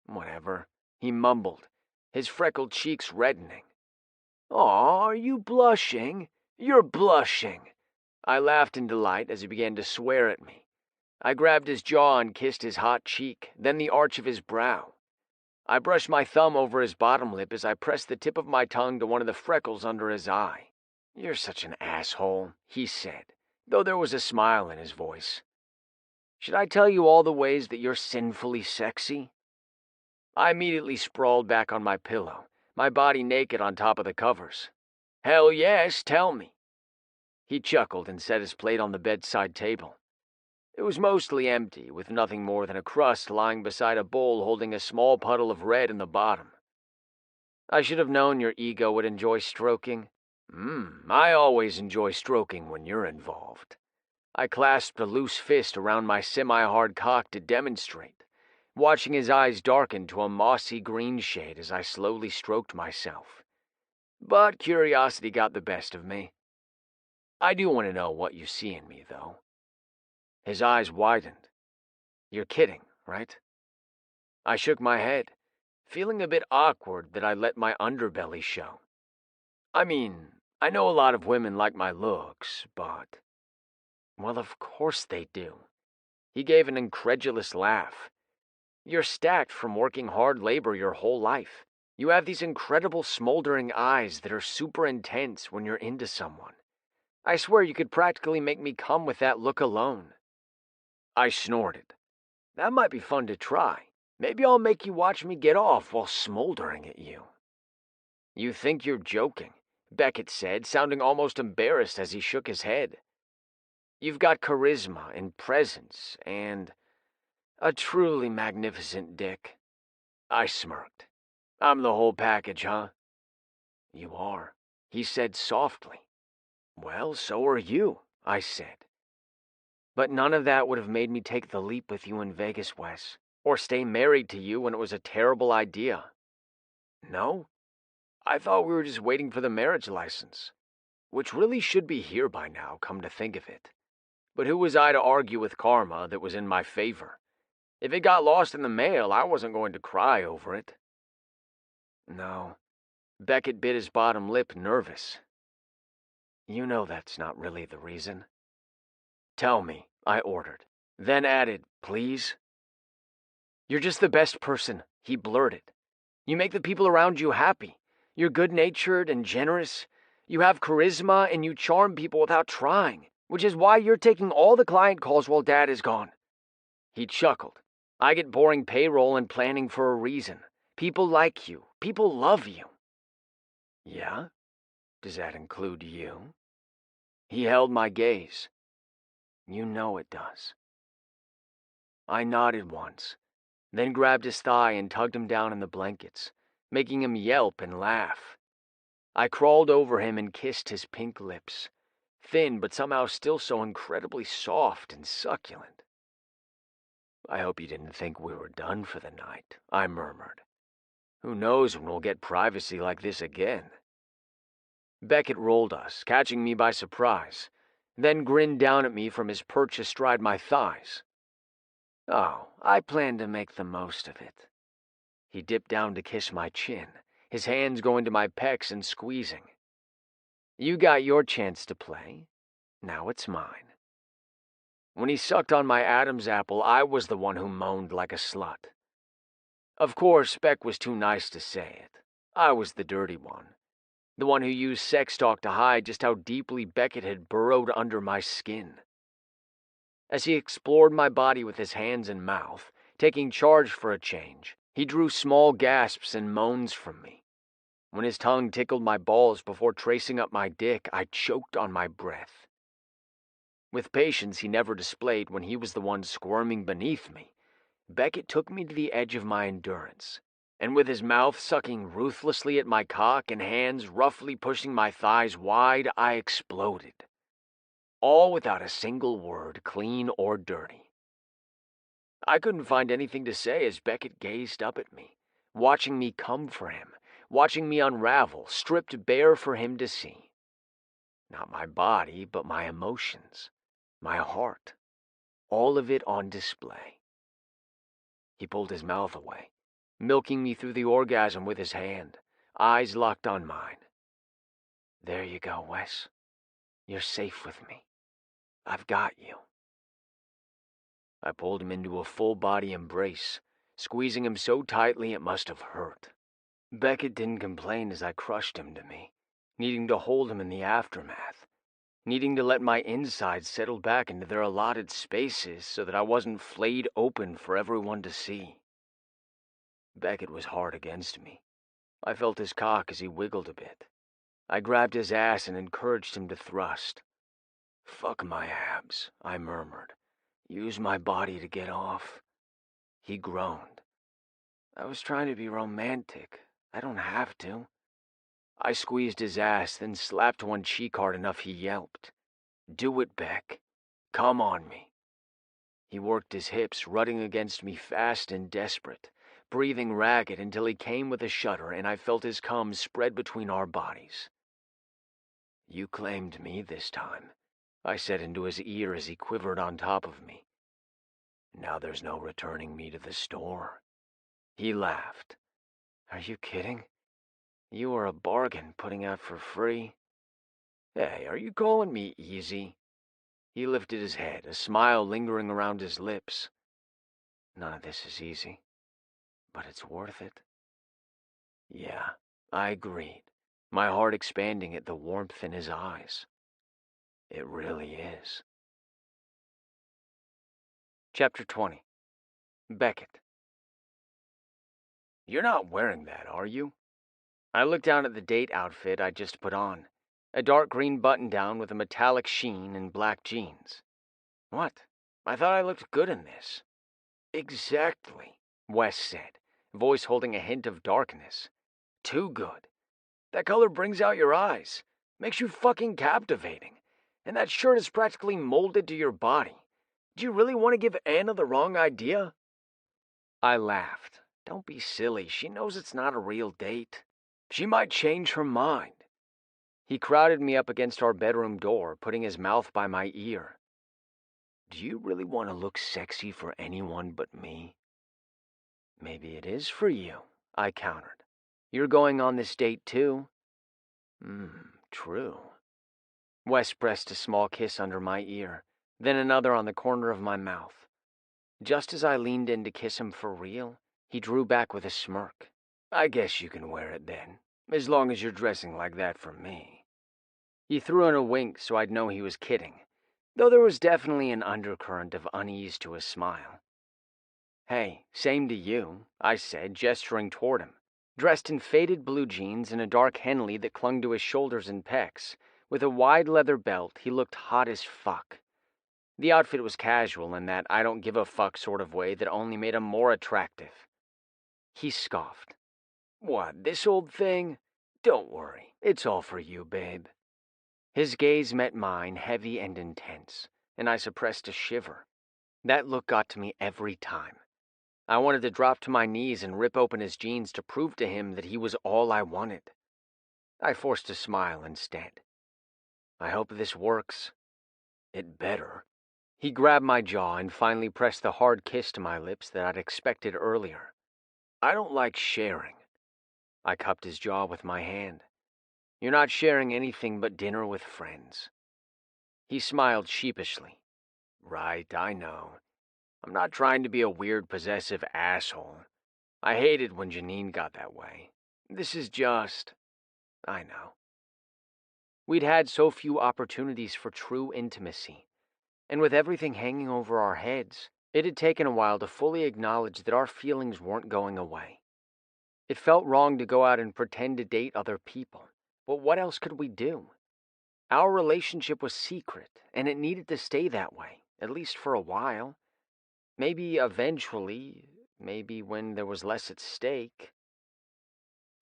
A: "Whatever," he mumbled, his freckled cheeks reddening. "Aw, are you blushing? You're blushing." I laughed in delight as he began to swear at me. I grabbed his jaw and kissed his hot cheek, then the arch of his brow. I brushed my thumb over his bottom lip as I pressed the tip of my tongue to one of the freckles under his eye. "You're such an asshole," he said, though there was a smile in his voice. "Should I tell you all the ways that you're sinfully sexy?" I immediately sprawled back on my pillow, my body naked on top of the covers. "Hell yes, tell me." He chuckled and set his plate on the bedside table. It was mostly empty, with nothing more than a crust lying beside a bowl holding a small puddle of red in the bottom. I should have known your ego would enjoy stroking. I always enjoy stroking when you're involved. I clasped a loose fist around my semi-hard cock to demonstrate, watching his eyes darken to a mossy green shade as I slowly stroked myself. But curiosity got the best of me. I do want to know what you see in me, though. His eyes widened. You're kidding, right? I shook my head, feeling a bit awkward that I let my underbelly show. I mean, I know a lot of women like my looks, but... Well, of course they do. He gave an incredulous laugh. You're stacked from working hard labor your whole life. You have these incredible smoldering eyes that are super intense when you're into someone. I swear you could practically make me come with that look alone. I snorted. That might be fun to try. Maybe I'll make you watch me get off while smoldering at you. You think you're joking, Beckett said, sounding almost embarrassed as he shook his head. You've got charisma and presence and a truly magnificent dick. I smirked. I'm the whole package, huh? You are, he said softly. Well, so are you, I said. But none of that would have made me take the leap with you in Vegas, Wes, or stay married to you when it was a terrible idea. No? I thought we were just waiting for the marriage license, which really should be here by now, come to think of it. But who was I to argue with karma that was in my favor? If it got lost in the mail, I wasn't going to cry over it. No. Beckett bit his bottom lip, nervous. You know that's not really the reason. Tell me, I ordered, then added, please. You're just the best person, he blurted. You make the people around you happy. You're good-natured and generous. You have charisma and you charm people without trying, which is why you're taking all the client calls while Dad is gone. He chuckled. I get boring payroll and planning for a reason. People like you. People love you. Yeah? Does that include you? He held my gaze. You know it does. I nodded once, then grabbed his thigh and tugged him down in the blankets, making him yelp and laugh. I crawled over him and kissed his pink lips, thin but somehow still so incredibly soft and succulent. I hope you didn't think we were done for the night, I murmured. Who knows when we'll get privacy like this again? Beckett rolled us, catching me by surprise, then grinned down at me from his perch astride my thighs. Oh, I plan to make the most of it. He dipped down to kiss my chin, his hands going to my pecs and squeezing. You got your chance to play. Now it's mine. When he sucked on my Adam's apple, I was the one who moaned like a slut. Of course, Beck was too nice to say it. I was the dirty one. The one who used sex talk to hide just how deeply Beckett had burrowed under my skin. As he explored my body with his hands and mouth, taking charge for a change, he drew small gasps and moans from me. When his tongue tickled my balls before tracing up my dick, I choked on my breath. With patience he never displayed when he was the one squirming beneath me, Beckett took me to the edge of my endurance, and with his mouth sucking ruthlessly at my cock and hands roughly pushing my thighs wide, I exploded. All without a single word, clean or dirty. I couldn't find anything to say as Beckett gazed up at me, watching me come for him, watching me unravel, stripped bare for him to see. Not my body, but my emotions, my heart, all of it on display. He pulled his mouth away, milking me through the orgasm with his hand, eyes locked on mine. There you go, Wes. You're safe with me. I've got you. I pulled him into a full-body embrace, squeezing him so tightly it must have hurt. Beckett didn't complain as I crushed him to me, needing to hold him in the aftermath, needing to let my insides settle back into their allotted spaces so that I wasn't flayed open for everyone to see. Beckett was hard against me. I felt his cock as he wiggled a bit. I grabbed his ass and encouraged him to thrust. Fuck my abs, I murmured, Use my body to get off. He groaned. I was trying to be romantic. I don't have to. I squeezed his ass, then slapped one cheek hard enough he yelped. Do it, Beck. Come on me. He worked his hips, rutting against me fast and desperate, breathing ragged until he came with a shudder and I felt his cum spread between our bodies. You claimed me this time, I said into his ear as he quivered on top of me. Now there's no returning me to the store. He laughed. Are you kidding? You were a bargain putting out for free. Hey, are you calling me easy? He lifted his head, a smile lingering around his lips. None of this is easy, but it's worth it. Yeah, I agreed, my heart expanding at the warmth in his eyes. It really is. Chapter 20. Beckett. You're not wearing that, are you? I looked down at the date outfit I'd just put on, a dark green button-down with a metallic sheen and black jeans. What? I thought I looked good in this. Exactly, Wes said, voice holding a hint of darkness. Too good. That color brings out your eyes, makes you fucking captivating, and that shirt is practically molded to your body. Do you really want to give Anna the wrong idea? I laughed. Don't be silly, she knows it's not a real date. She might change her mind. He crowded me up against our bedroom door, putting his mouth by my ear. Do you really want to look sexy for anyone but me? Maybe it is for you, I countered. You're going on this date too? True. Wes pressed a small kiss under my ear, then another on the corner of my mouth. Just as I leaned in to kiss him for real, he drew back with a smirk. I guess you can wear it then, as long as you're dressing like that for me. He threw in a wink so I'd know he was kidding, though there was definitely an undercurrent of unease to his smile. Hey, same to you, I said, gesturing toward him. Dressed in faded blue jeans and a dark Henley that clung to his shoulders and pecs, with a wide leather belt, he looked hot as fuck. The outfit was casual in that I don't give a fuck sort of way that only made him more attractive. He scoffed. What, this old thing? Don't worry, it's all for you, babe. His gaze met mine, heavy and intense, and I suppressed a shiver. That look got to me every time. I wanted to drop to my knees and rip open his jeans to prove to him that he was all I wanted. I forced a smile instead. I hope this works. It better. He grabbed my jaw and finally pressed the hard kiss to my lips that I'd expected earlier. I don't like sharing. I cupped his jaw with my hand. You're not sharing anything but dinner with friends. He smiled sheepishly. Right, I know. I'm not trying to be a weird, possessive asshole. I hated when Janine got that way. This is just... I know. We'd had so few opportunities for true intimacy, and with everything hanging over our heads, it had taken a while to fully acknowledge that our feelings weren't going away. It felt wrong to go out and pretend to date other people, but what else could we do? Our relationship was secret, and it needed to stay that way, at least for a while. Maybe eventually, maybe when there was less at stake.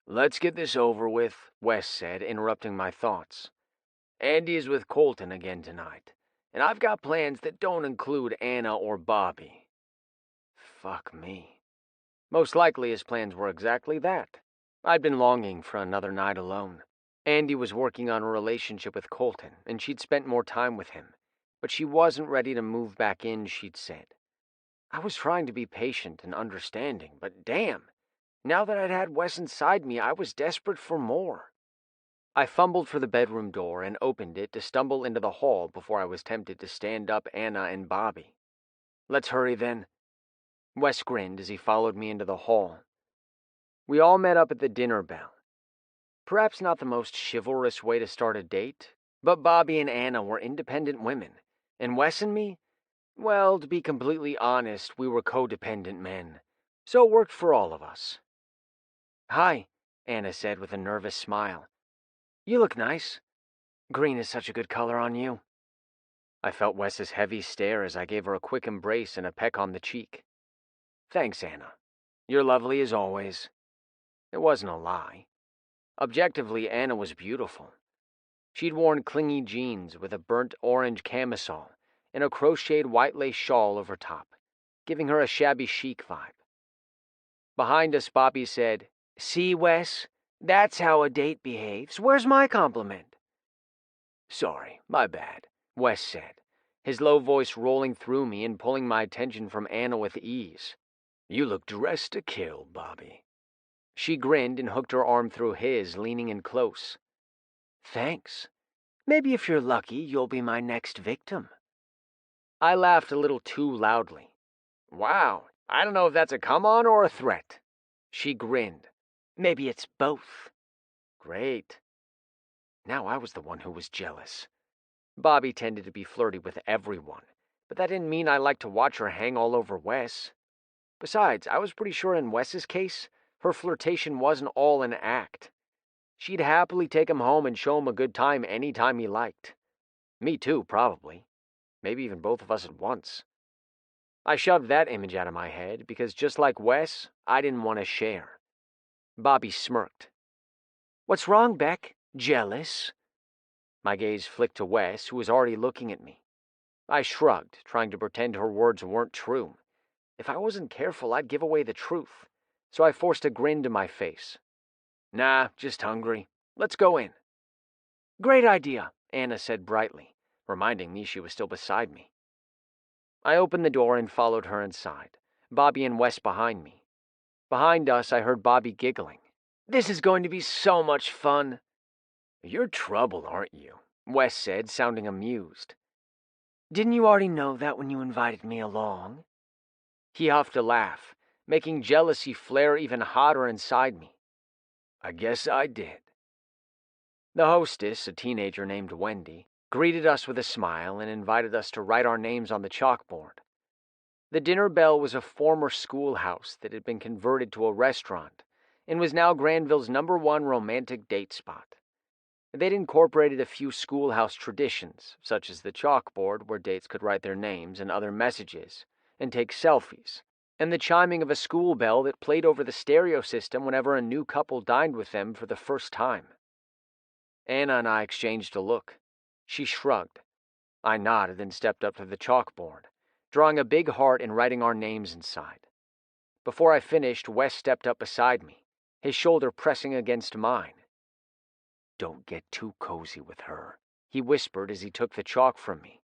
A: Let's get this over with, Wes said, interrupting my thoughts. Andy is with Colton again tonight, and I've got plans that don't include Anna or Bobby. Fuck me. Most likely his plans were exactly that. I'd been longing for another night alone. Andy was working on a relationship with Colton, and she'd spent more time with him, but she wasn't ready to move back in, she'd said. I was trying to be patient and understanding, but damn, now that I'd had Wes inside me, I was desperate for more. I fumbled for the bedroom door and opened it to stumble into the hall before I was tempted to stand up Anna and Bobby. Let's hurry then. Wes grinned as he followed me into the hall. We all met up at the dinner bell. Perhaps not the most chivalrous way to start a date, but Bobby and Anna were independent women, and Wes and me, well, to be completely honest, we were codependent men, so it worked for all of us. Hi, Anna said with a nervous smile. You look nice. Green is such a good color on you. I felt Wes's heavy stare as I gave her a quick embrace and a peck on the cheek. Thanks, Anna. You're lovely as always. It wasn't a lie. Objectively, Anna was beautiful. She'd worn clingy jeans with a burnt orange camisole and a crocheted white lace shawl over top, giving her a shabby chic vibe. Behind us, Bobby said,
D: "See, Wes? That's how a date behaves. Where's my compliment?"
A: "Sorry, my bad," Wes said, his low voice rolling through me and pulling my attention from Anna with ease. "You look dressed to kill, Bobby." She grinned and hooked her arm through his, leaning in close.
D: "Thanks. Maybe if you're lucky, you'll be my next victim."
A: I laughed a little too loudly. "Wow, I don't know if that's a come-on or a threat." She grinned.
D: "Maybe it's both."
A: "Great." Now I was the one who was jealous. Bobby tended to be flirty with everyone, but that didn't mean I liked to watch her hang all over Wes. Besides, I was pretty sure in Wes's case, her flirtation wasn't all an act. She'd happily take him home and show him a good time any time he liked. Me too, probably. Maybe even both of us at once. I shoved that image out of my head because just like Wes, I didn't want to share. Bobby smirked.
D: "What's wrong, Beck? Jealous?"
A: My gaze flicked to Wes, who was already looking at me. I shrugged, trying to pretend her words weren't true. If I wasn't careful, I'd give away the truth, so I forced a grin to my face. "Nah, just hungry. Let's go in."
D: "Great idea,"
A: Anna said brightly, reminding me she was still beside me. I opened the door and followed her inside, Bobby and Wes behind me. Behind us, I heard Bobby giggling.
D: "This is going to be so much fun."
A: "You're trouble, aren't you?" Wes said, sounding amused.
D: "Didn't you already know that when you invited me along?"
A: He huffed a laugh, making jealousy flare even hotter inside me. "I guess I did." The hostess, a teenager named Wendy, greeted us with a smile and invited us to write our names on the chalkboard. The dinner bell was a former schoolhouse that had been converted to a restaurant and was now Granville's #1 romantic date spot. They'd incorporated a few schoolhouse traditions, such as the chalkboard where dates could write their names and other messages, and take selfies, and the chiming of a school bell that played over the stereo system whenever a new couple dined with them for the first time. Anna and I exchanged a look. She shrugged. I nodded and stepped up to the chalkboard, drawing a big heart and writing our names inside. Before I finished, Wes stepped up beside me, his shoulder pressing against mine. "Don't get too cozy with her," he whispered as he took the chalk from me.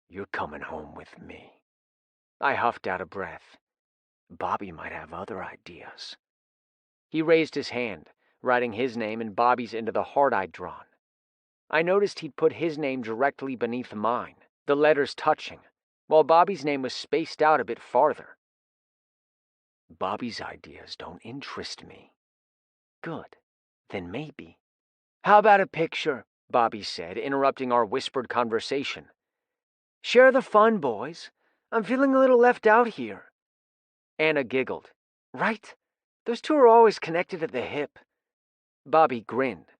A: "You're coming home with me." I huffed out of breath. Bobby might have other ideas. He raised his hand, writing his name and Bobby's into the heart I'd drawn. I noticed he'd put his name directly beneath mine, the letters touching, while Bobby's name was spaced out a bit farther. "Bobby's ideas don't interest me." "Good. Then maybe."
D: "How about a picture?"
A: Bobby said, interrupting our whispered conversation.
D: "Share the fun, boys. I'm feeling a little left out here."
A: Anna giggled.
D: "Right? Those two are always connected at the hip."
A: Bobby grinned.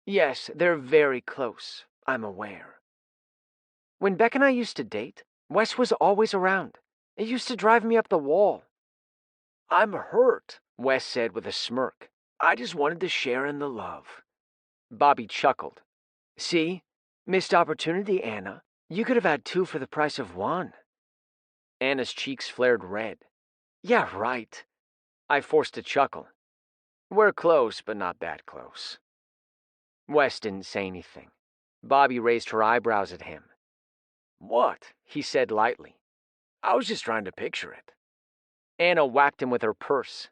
D: "Yes, they're very close, I'm aware." "When Beck and I used to date, Wes was always around. It used to drive me up the wall."
A: "I'm hurt," Wes said with a smirk. "I just wanted to share in the love." Bobby chuckled.
D: "See? Missed opportunity, Anna. You could have had two for the price of one."
A: Anna's cheeks flared red.
D: "Yeah, right."
A: I forced a chuckle. "We're close, but not that close." Wes didn't say anything. Bobby raised her eyebrows at him. "What?" he said lightly. "I was just trying to picture it." Anna whacked him with her purse.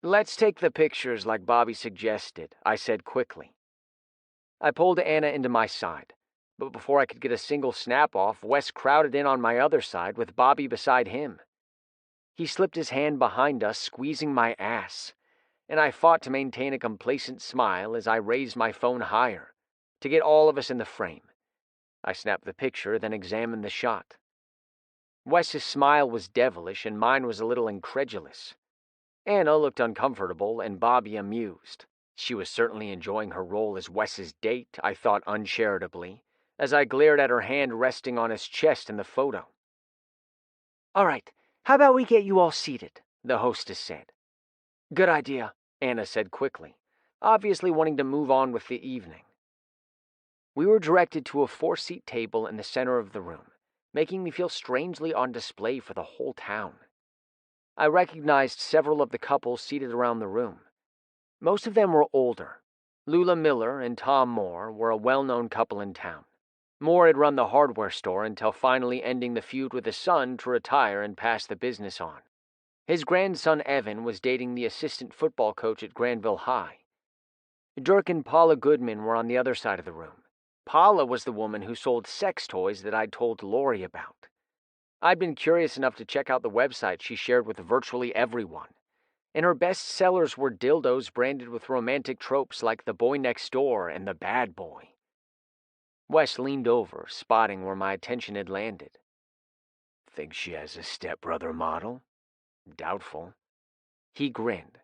A: "Let's take the pictures like Bobby suggested," I said quickly. I pulled Anna into my side, but before I could get a single snap off, Wes crowded in on my other side with Bobby beside him. He slipped his hand behind us, squeezing my ass, and I fought to maintain a complacent smile as I raised my phone higher, to get all of us in the frame. I snapped the picture, then examined the shot. Wes's smile was devilish, and mine was a little incredulous. Anna looked uncomfortable, and Bobby amused. She was certainly enjoying her role as Wes's date, I thought uncharitably, as I glared at her hand resting on his chest in the photo.
D: All right, how about we get you all seated? The hostess said.
A: Good idea, Anna said quickly, obviously wanting to move on with the evening. We were directed to a 4-seat table in the center of the room, making me feel strangely on display for the whole town. I recognized several of the couples seated around the room. Most of them were older. Lula Miller and Tom Moore were a well-known couple in town. Moore had run the hardware store until finally ending the feud with his son to retire and pass the business on. His grandson Evan was dating the assistant football coach at Granville High. Dirk and Paula Goodman were on the other side of the room. Paula was the woman who sold sex toys that I'd told Lori about. I'd been curious enough to check out the website she shared with virtually everyone, and her best sellers were dildos branded with romantic tropes like the boy next door and the bad boy. Wes leaned over, spotting where my attention had landed.
E: Think she has a stepbrother model?
A: Doubtful. He grinned.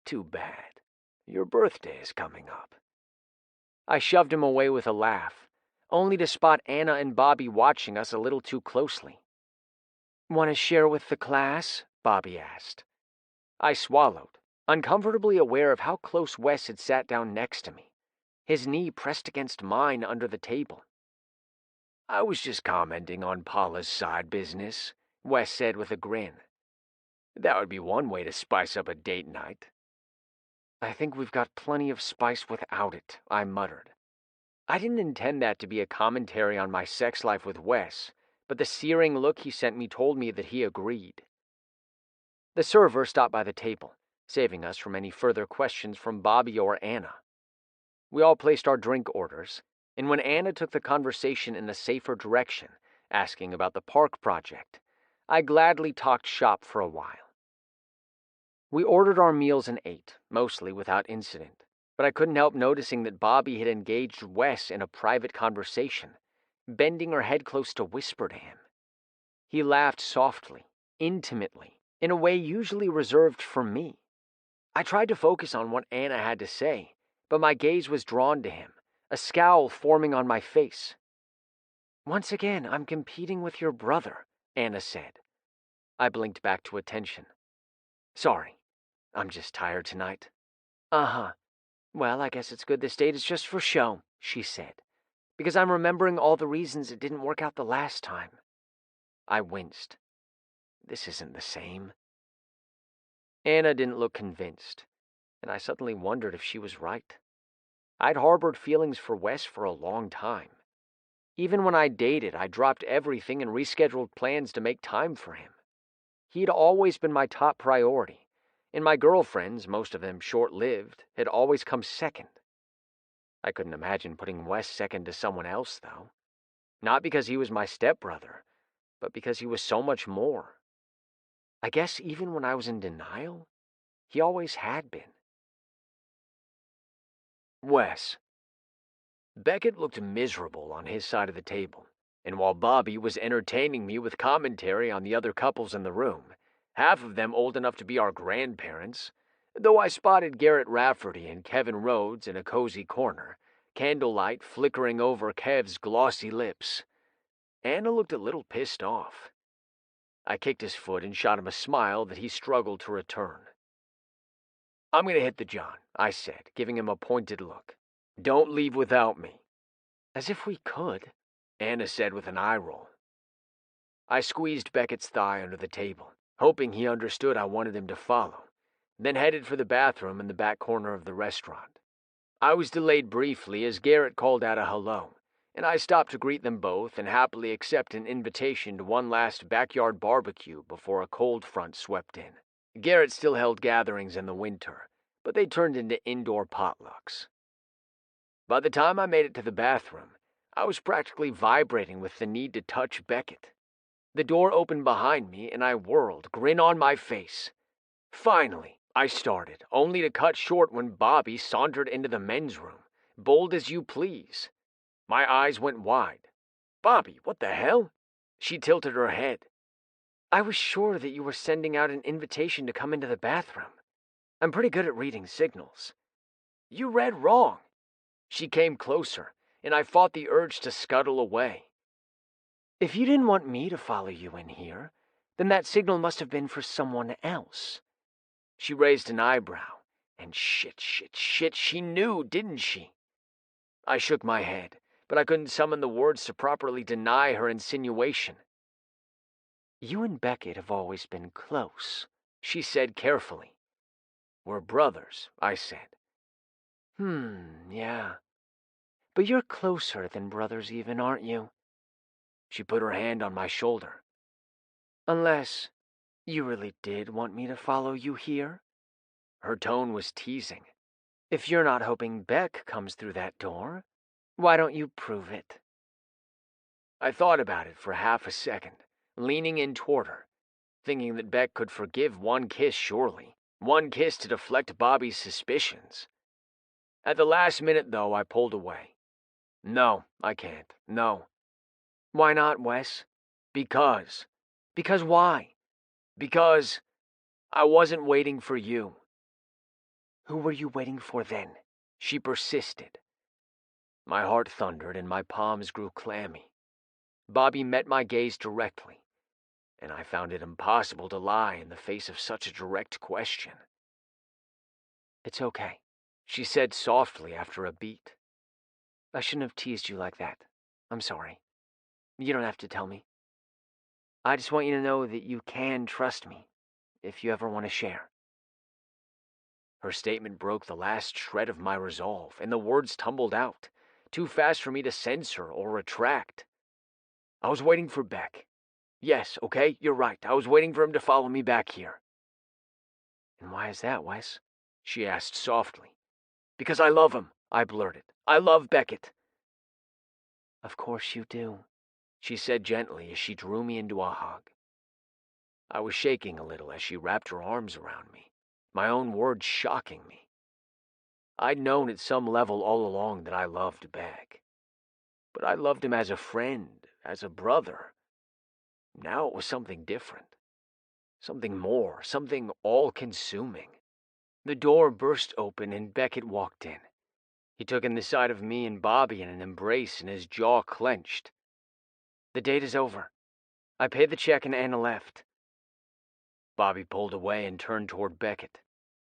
E: Too bad. Your birthday is coming up.
A: I shoved him away with a laugh, only to spot Anna and Bobby watching us a little too closely.
D: Want to share with the class? Bobby asked.
A: I swallowed, uncomfortably aware of how close Wes had sat down next to me, his knee pressed against mine under the table.
E: I was just commenting on Paula's side business,
A: Wes said with a grin.
E: That would be one way to spice up a date night.
A: I think we've got plenty of spice without it, I muttered. I didn't intend that to be a commentary on my sex life with Wes, but the searing look he sent me told me that he agreed. The server stopped by the table, saving us from any further questions from Bobby or Anna. We all placed our drink orders, and when Anna took the conversation in a safer direction, asking about the park project, I gladly talked shop for a while. We ordered our meals and ate, mostly without incident, but I couldn't help noticing that Bobby had engaged Wes in a private conversation, bending her head close to whisper to him. He laughed softly, intimately, in a way usually reserved for me. I tried to focus on what Anna had to say, but my gaze was drawn to him, a scowl forming on my face.
D: Once again, I'm competing with your brother, Anna said.
A: I blinked back to attention. Sorry, I'm just tired tonight.
D: Uh-huh. Well, I guess it's good this date is just for show, she said, because I'm remembering all the reasons it didn't work out the last time.
A: I winced. This isn't the same. Anna didn't look convinced, and I suddenly wondered if she was right. I'd harbored feelings for Wes for a long time. Even when I dated, I dropped everything and rescheduled plans to make time for him. He'd always been my top priority, and my girlfriends, most of them short-lived, had always come second. I couldn't imagine putting Wes second to someone else, though. Not because he was my stepbrother, but because he was so much more. I guess even when I was in denial, he always had been.
E: Wes. Beckett looked miserable on his side of the table, and while Bobby was entertaining me with commentary on the other couples in the room, half of them old enough to be our grandparents, though I spotted Garrett Rafferty and Kevin Rhodes in a cozy corner, candlelight flickering over Kev's glossy lips. Anna looked a little pissed off. I kicked his foot and shot him a smile that he struggled to return.
A: I'm going to hit the John, I said, giving him a pointed look. Don't leave without me.
D: As if we could,
E: Anna said with an eye roll.
A: I squeezed Beckett's thigh under the table, hoping he understood I wanted him to follow, then headed for the bathroom in the back corner of the restaurant. I was delayed briefly as Garrett called out a hello, and I stopped to greet them both and happily accept an invitation to one last backyard barbecue before a cold front swept in. Garrett still held gatherings in the winter, but they turned into indoor potlucks. By the time I made it to the bathroom, I was practically vibrating with the need to touch Beckett. The door opened behind me and I whirled, grin on my face. Finally, I started, only to cut short when Bobby sauntered into the men's room, bold as you please. My eyes went wide. Bobby, what the hell? She tilted her head.
D: I was sure that you were sending out an invitation to come into the bathroom. I'm pretty good at reading signals.
A: You read wrong. She came closer,
E: and I fought the urge to scuttle away.
A: If you didn't want me to follow you in here, then that signal must have been for someone else.
E: She raised an eyebrow, and shit, she knew, didn't she? I shook my head, but I couldn't summon the words to properly deny her insinuation.
A: You and Beckett have always been close,
E: she said carefully. We're brothers, I said.
A: Yeah. But you're closer than brothers even, aren't you?
E: She put her hand on my shoulder.
A: Unless you really did want me to follow you here?
E: Her tone was teasing.
A: If you're not hoping Beck comes through that door, why don't you prove it?
E: I thought about it for half a second, leaning in toward her, thinking that Beck could forgive one kiss surely, one kiss to deflect Bobby's suspicions. At the last minute, though, I pulled away. No, I can't. No.
A: Why not, Wes?
E: Because.
A: Because why?
E: Because I wasn't waiting for you.
A: Who were you waiting for then?
E: She persisted. My heart thundered and my palms grew clammy. Bobby met my gaze directly, and I found it impossible to lie in the face of such a direct question.
A: It's okay,
E: she said softly after a beat.
A: I shouldn't have teased you like that. I'm sorry. You don't have to tell me. I just want you to know that you can trust me if you ever want to share.
E: Her statement broke the last shred of my resolve, and the words tumbled out, too fast for me to censor or retract. I was waiting for Beck. Yes, okay, you're right. I was waiting for him to follow me back here.
A: And why is that, Wes?
E: She asked softly. Because I love him, I blurted. I love Beckett.
A: Of course you do,
E: she said gently as she drew me into a hug. I was shaking a little as she wrapped her arms around me, my own words shocking me. I'd known at some level all along that I loved Beck. But I loved him as a friend, as a brother. Now it was something different. Something more, something all-consuming. The door burst open and Beckett walked in. He took in the sight of me and Bobby in an embrace and his jaw clenched.
A: The date is over. I paid the check and Anna left.
E: Bobby pulled away and turned toward Beckett.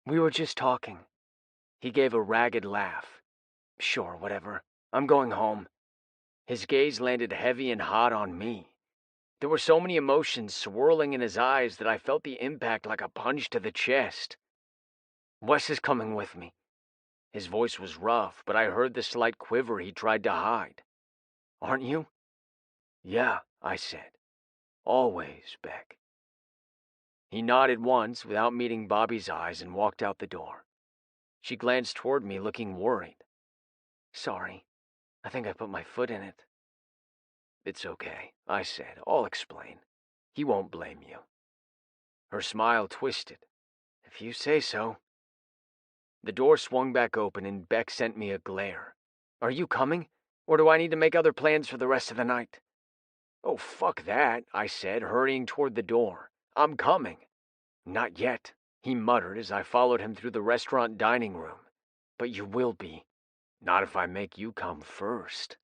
A: We were just talking.
E: He gave a ragged laugh.
A: Sure, whatever. I'm going home.
E: His gaze landed heavy and hot on me. There were so many emotions swirling in his eyes that I felt the impact like a punch to the chest.
A: Wes is coming with me.
E: His voice was rough, but I heard the slight quiver he tried to hide.
A: Aren't you?
E: Yeah, I said. Always, Beck. He nodded once without meeting Bobby's eyes and walked out the door. She glanced toward me, looking worried.
A: Sorry. I think I put my foot in it.
E: It's okay, I said. I'll explain. He won't blame you. Her smile twisted.
A: If you say so.
E: The door swung back open and Beck sent me a glare.
A: Are you coming? Or do I need to make other plans for the rest of the night?
E: Oh, fuck that, I said, hurrying toward the door. I'm coming.
A: Not yet,
E: he muttered as I followed him through the restaurant dining room.
A: But you will be.
E: Not if I make you come first.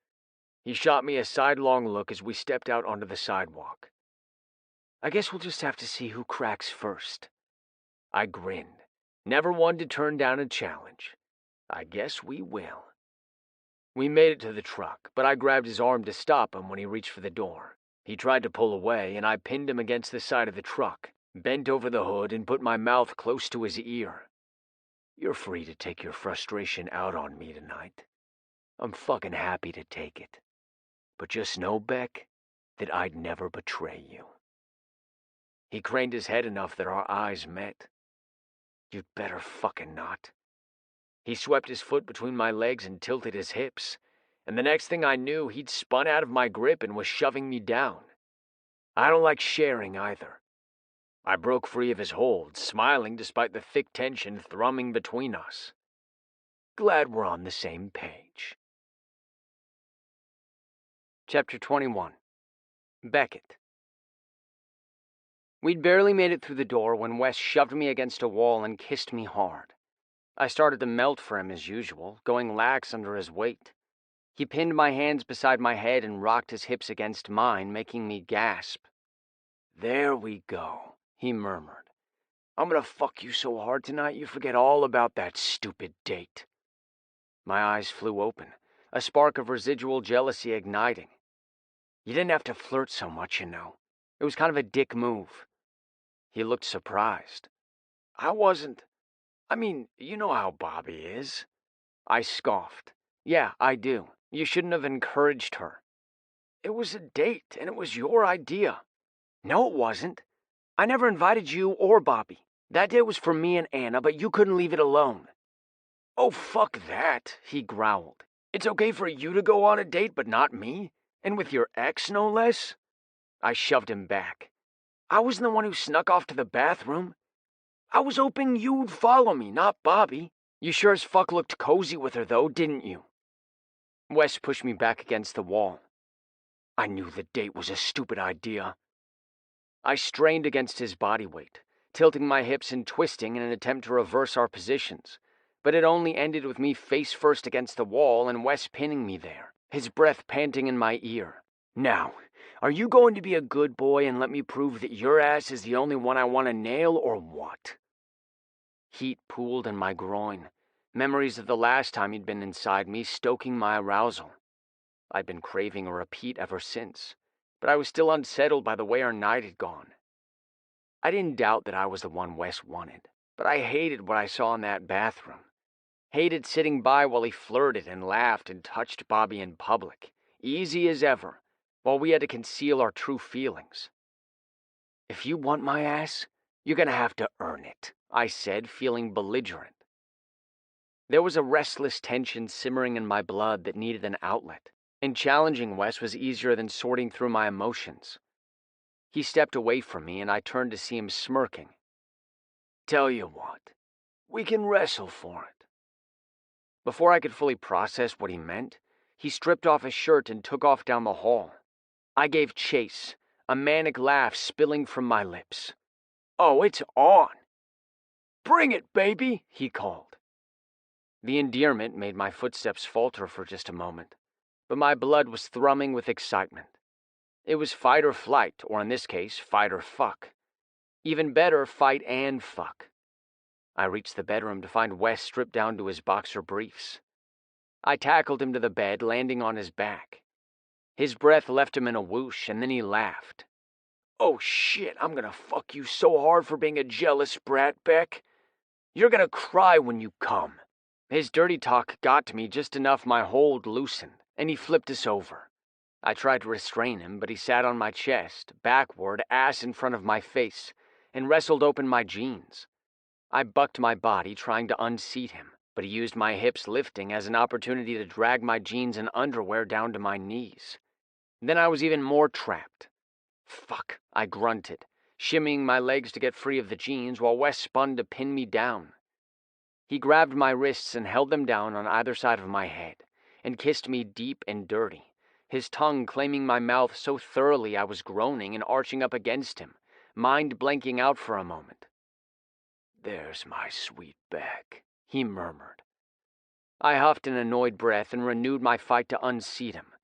E: He shot me a sidelong look as we stepped out onto the sidewalk.
A: I guess we'll just have to see who cracks first.
E: I grinned, never one to turn down a challenge. I guess we will. We made it to the truck, but I grabbed his arm to stop him when he reached for the door. He tried to pull away, and I pinned him against the side of the truck, bent over the hood, and put my mouth close to his ear. You're free to take your frustration out on me tonight. I'm fucking happy to take it. But just know, Beck, that I'd never betray you. He craned his head enough that our eyes met. You'd better fucking not. He swept his foot between my legs and tilted his hips, and the next thing I knew, he'd spun out of my grip and was shoving me down. I don't like sharing either. I broke free of his hold, smiling despite the thick tension thrumming between us. Glad we're on the same page.
A: Chapter 21. Beckett. We'd barely made it through the door when Wes shoved me against a wall and kissed me hard. I started to melt for him as usual, going lax under his weight.
E: He pinned my hands beside my head and rocked his hips against mine, making me gasp.
A: "There we go," he murmured. "I'm gonna fuck you so hard tonight you forget all about that stupid date." My eyes flew open, a spark of residual jealousy igniting. "You didn't have to flirt so much, you know. It was kind of a dick move." He looked surprised. "I wasn't. I mean, you know how Bobby is." I scoffed. "Yeah, I do. You shouldn't have encouraged her." "It was a date, and it was your idea." "No, it wasn't. I never invited you or Bobby. That date was for me and Anna, but you couldn't leave it alone." "Oh, fuck that," he growled. "It's okay for you to go on a date, but not me? And with your ex, no less?" I shoved him back. "I wasn't the one who snuck off to the bathroom. I was hoping you'd follow me, not Bobby. You sure as fuck looked cozy with her, though, didn't you?" Wes pushed me back against the wall. "I knew the date was a stupid idea." I strained against his body weight, tilting my hips and twisting in an attempt to reverse our positions, but it only ended with me face first against the wall and Wes pinning me there, his breath panting in my ear. "Now, are you going to be a good boy and let me prove that your ass is the only one I want to nail, or what?" Heat pooled in my groin, memories of the last time he'd been inside me stoking my arousal. I'd been craving a repeat ever since, but I was still unsettled by the way our night had gone. I didn't doubt that I was the one Wes wanted, but I hated what I saw in that bathroom. Hated sitting by while he flirted and laughed and touched Bobby in public, easy as ever, while we had to conceal our true feelings. "If you want my ass, you're gonna have to earn it," I said, feeling belligerent. There was a restless tension simmering in my blood that needed an outlet, and challenging Wes was easier than sorting through my emotions. He stepped away from me, and I turned to see him smirking. "Tell you what, we can wrestle for it." Before I could fully process what he meant, he stripped off his shirt and took off down the hall. I gave chase, a manic laugh spilling from my lips. "Oh, it's on." "Bring it, baby," he called. The endearment made my footsteps falter for just a moment, but my blood was thrumming with excitement. It was fight or flight, or in this case, fight or fuck. Even better, fight and fuck. I reached the bedroom to find Wes stripped down to his boxer briefs. I tackled him to the bed, landing on his back. His breath left him in a whoosh, and then he laughed. "Oh shit, I'm gonna fuck you so hard for being a jealous brat, Beck. You're gonna cry when you come." His dirty talk got to me just enough my hold loosened, and he flipped us over. I tried to restrain him, but he sat on my chest, backward, ass in front of my face, and wrestled open my jeans. I bucked my body, trying to unseat him, but he used my hips lifting as an opportunity to drag my jeans and underwear down to my knees. Then I was even more trapped. "Fuck," I grunted, shimmying my legs to get free of the jeans while Wes spun to pin me down. He grabbed my wrists and held them down on either side of my head, and kissed me deep and dirty, his tongue claiming my mouth so thoroughly I was groaning and arching up against him, mind blanking out for a moment. "There's my sweet Beck," he murmured. I huffed an annoyed breath and renewed my fight to unseat him.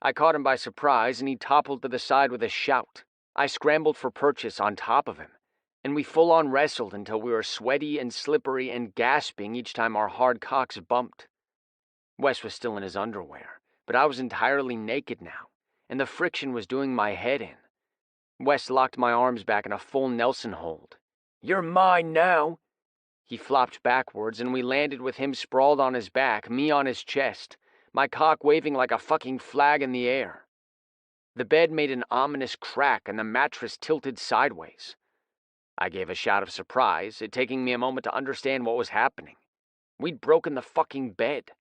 A: I caught him by surprise, and he toppled to the side with a shout. I scrambled for purchase on top of him, and we full-on wrestled until we were sweaty and slippery and gasping each time our hard cocks bumped. Wes was still in his underwear, but I was entirely naked now, and the friction was doing my head in. Wes locked my arms back in a full Nelson hold. "You're mine now." He flopped backwards, and we landed with him sprawled on his back, me on his chest, my cock waving like a fucking flag in the air. The bed made an ominous crack, and the mattress tilted sideways. I gave a shout of surprise, it taking me a moment to understand what was happening. We'd broken the fucking bed.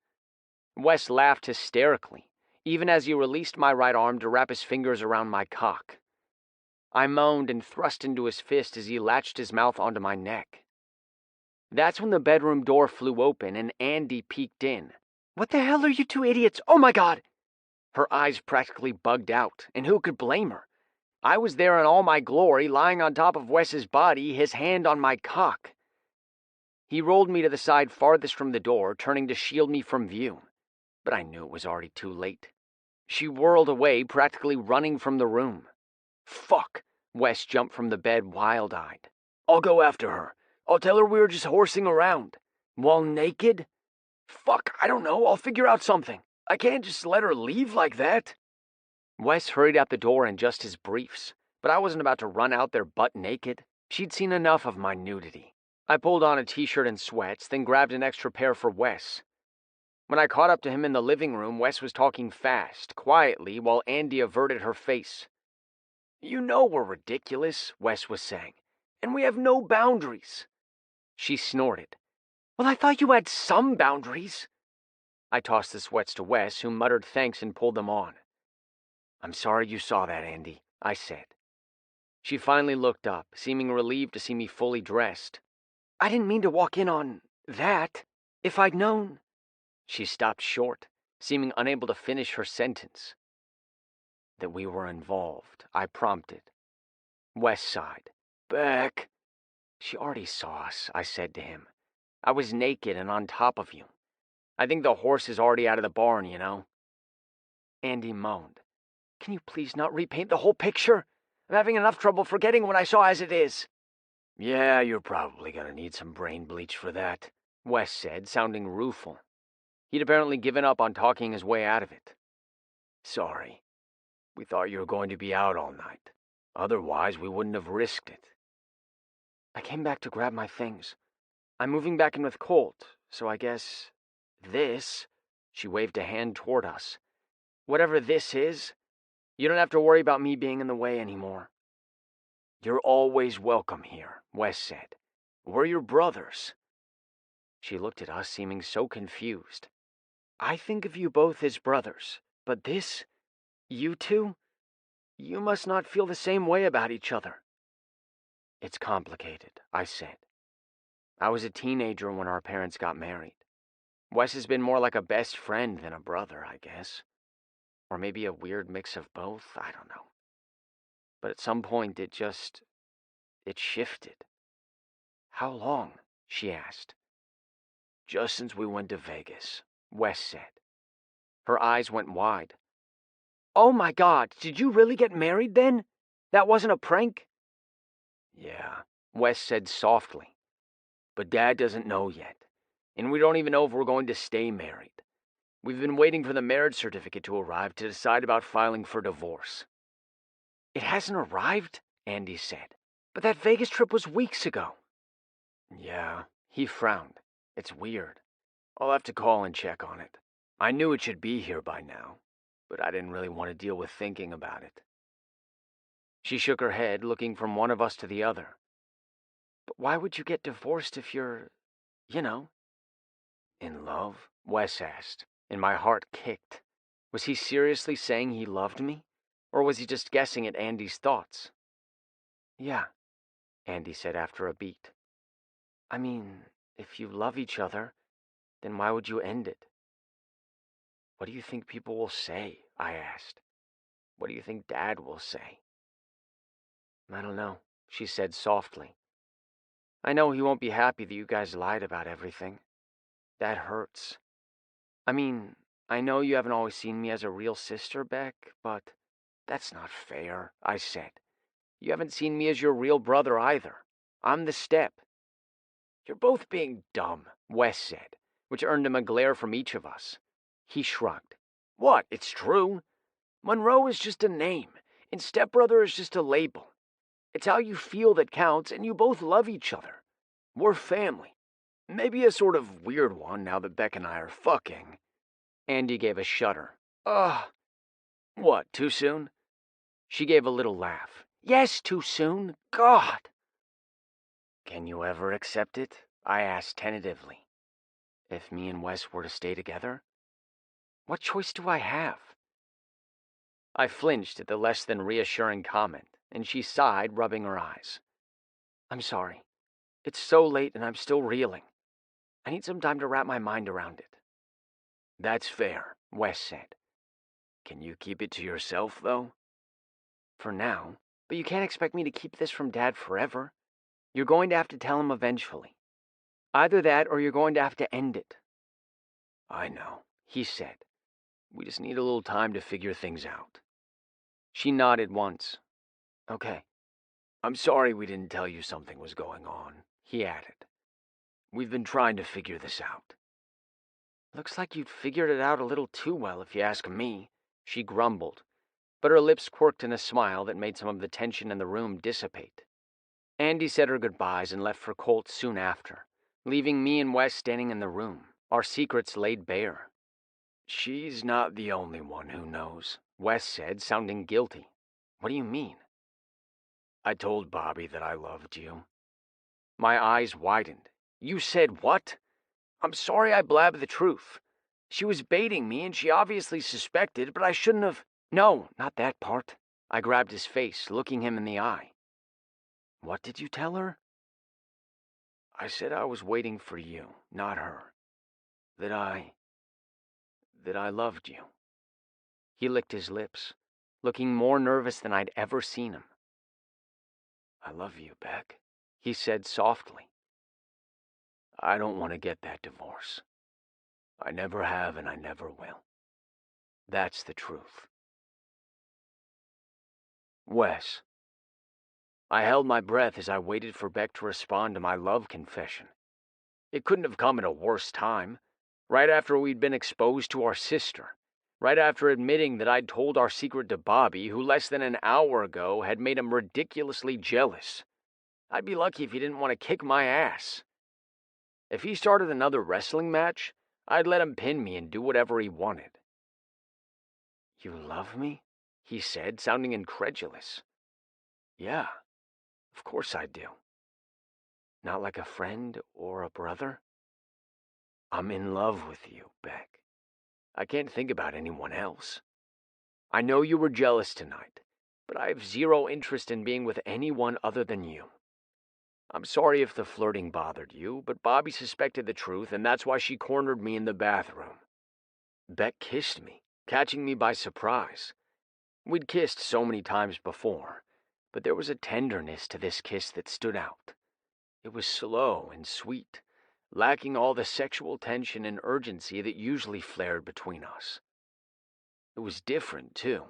A: Wes laughed hysterically, even as he released my right arm to wrap his fingers around my cock. I moaned and thrust into his fist as he latched his mouth onto my neck. That's when the bedroom door flew open and Andy peeked in.
D: What the hell are you two idiots? Oh my God!
E: Her eyes practically bugged out, and who could blame her? I was there in all my glory, lying on top of Wes's body, his hand on my cock. He rolled me to the side farthest from the door, turning to shield me from view.
A: but I knew it was already too late. She whirled away, practically running from the room. Fuck! Wes jumped from the bed, wild-eyed. I'll go after her. I'll tell her we were just horsing around. While naked? Fuck, I don't know. I'll figure out something. I can't just let her leave like that. Wes hurried out the door in just his briefs, but I wasn't about to run out there butt naked. She'd seen enough of my nudity. I pulled on a t-shirt and sweats, then grabbed an extra pair for Wes. When I caught up to him in the living room, Wes was talking fast, quietly, while Andy averted her face. You know we're ridiculous, Wes was saying, and we have no boundaries. She snorted. Well, I thought you had some boundaries. I tossed the sweats to Wes, who muttered thanks and pulled them on. I'm sorry you saw that, Andy, I said. She finally looked up, seeming relieved to see me fully dressed. I didn't mean to walk in on that. If I'd known. She stopped short, seeming unable to finish her sentence. That we were involved, I prompted. Wes sighed. Beck. She already saw us, I said to him. I was naked and on top of you. I think the horse is already out of the barn, you know. Andy moaned. Can you please not repaint the whole picture? I'm having enough trouble forgetting what I saw as it is. Yeah, you're probably gonna need some brain bleach for that, Wes said, sounding rueful. He'd apparently given up on talking his way out of it. Sorry. We thought you were going to be out all night. Otherwise, we wouldn't have risked it. I came back to grab my things. I'm moving back in with Colt, so I guess this, she waved a hand toward us. Whatever this is, you don't have to worry about me being in the way anymore. You're always welcome here, Wes said. We're your brothers. She looked at us, seeming so confused. I think of you both as brothers, but this, you two, you must not feel the same way about each other. It's complicated, I said. I was a teenager when our parents got married. Wes has been more like a best friend than a brother, I guess. Or maybe a weird mix of both, I don't know. But at some point it shifted. How long? She asked. Just since we went to Vegas, Wes said. Her eyes went wide. Oh my God, did you really get married then? That wasn't a prank? Yeah, Wes said softly. But Dad doesn't know yet, and we don't even know if we're going to stay married. We've been waiting for the marriage certificate to arrive to decide about filing for divorce. It hasn't arrived, Andy said. But that Vegas trip was weeks ago. Yeah, he frowned. It's weird. I'll have to call and check on it. I knew it should be here by now, but I didn't really want to deal with thinking about it. She shook her head, looking from one of us to the other. But why would you get divorced if you're, In love? Wes asked, and my heart kicked. Was he seriously saying he loved me? Or was he just guessing at Andy's thoughts? Yeah, Andy said after a beat. I mean, if you love each other, then why would you end it? What do you think people will say? I asked. What do you think Dad will say? I don't know, she said softly. I know he won't be happy that you guys lied about everything. That hurts. I mean, I know you haven't always seen me as a real sister, Beck, but that's not fair, I said. You haven't seen me as your real brother either. I'm the Step. You're both being dumb, Wes said, which earned him a glare from each of us. He shrugged. What? It's true. Monroe is just a name, and stepbrother is just a label. It's how you feel that counts, and you both love each other. We're family. Maybe a sort of weird one now that Beck and I are fucking. Andy gave a shudder. Ugh. What, too soon? She gave a little laugh. Yes, too soon. God. Can you ever accept it? I asked tentatively. If me and Wes were to stay together? What choice do I have? I flinched at the less than reassuring comment, and she sighed, rubbing her eyes. I'm sorry. It's so late and I'm still reeling. I need some time to wrap my mind around it. That's fair, Wes said. Can you keep it to yourself, though? For now, but you can't expect me to keep this from Dad forever. You're going to have to tell him eventually. Either that or you're going to have to end it. I know, he said,
E: We just need a little time to figure things out." She nodded once. "Okay. I'm sorry we didn't tell you something was going on," he added. "We've been trying to figure this out."
A: "Looks like you'd figured it out a little too well, if you ask me," she grumbled, but her lips quirked in a smile that made some of the tension in the room dissipate. Andy said her goodbyes and left for Colt soon after, leaving me and Wes standing in the room, our secrets laid bare.
E: "She's not the only one who knows,"
A: Wes said, sounding guilty. "What do you mean?"
E: "I told Bobby that I loved you."
A: My eyes widened. "You said what?" "I'm sorry I blabbed the truth. She was baiting me and she obviously suspected, but I shouldn't have." "No, not that part." I grabbed his face, looking him in the eye. "What did you tell her?"
E: "I said I was waiting for you, not her. That I loved you."
A: He licked his lips, looking more nervous than I'd ever seen him.
E: "I love you, Beck,"
A: he said softly.
E: "I don't want to get that divorce. I never have and I never will. That's the truth."
A: "Wes." I held my breath as I waited for Beck to respond to my love confession. It couldn't have come at a worse time, right after we'd been exposed to our sister, right after admitting that I'd told our secret to Bobby, who less than an hour ago had made him ridiculously jealous. I'd be lucky if he didn't want to kick my ass. If he started another wrestling match, I'd let him pin me and do whatever he wanted. "You love me?" he said, sounding incredulous.
E: "Yeah, of course I do."
A: "Not like a friend or a brother?"
E: "I'm in love with you, Beck. I can't think about anyone else.
A: I know you were jealous tonight, but I have zero interest in being with anyone other than you. I'm sorry if the flirting bothered you, but Bobby suspected the truth, and that's why she cornered me in the bathroom. Beck kissed me, catching me by surprise. We'd kissed so many times before, but there was a tenderness to this kiss that stood out. It was slow and sweet, lacking all the sexual tension and urgency that usually flared between us. It was different, too,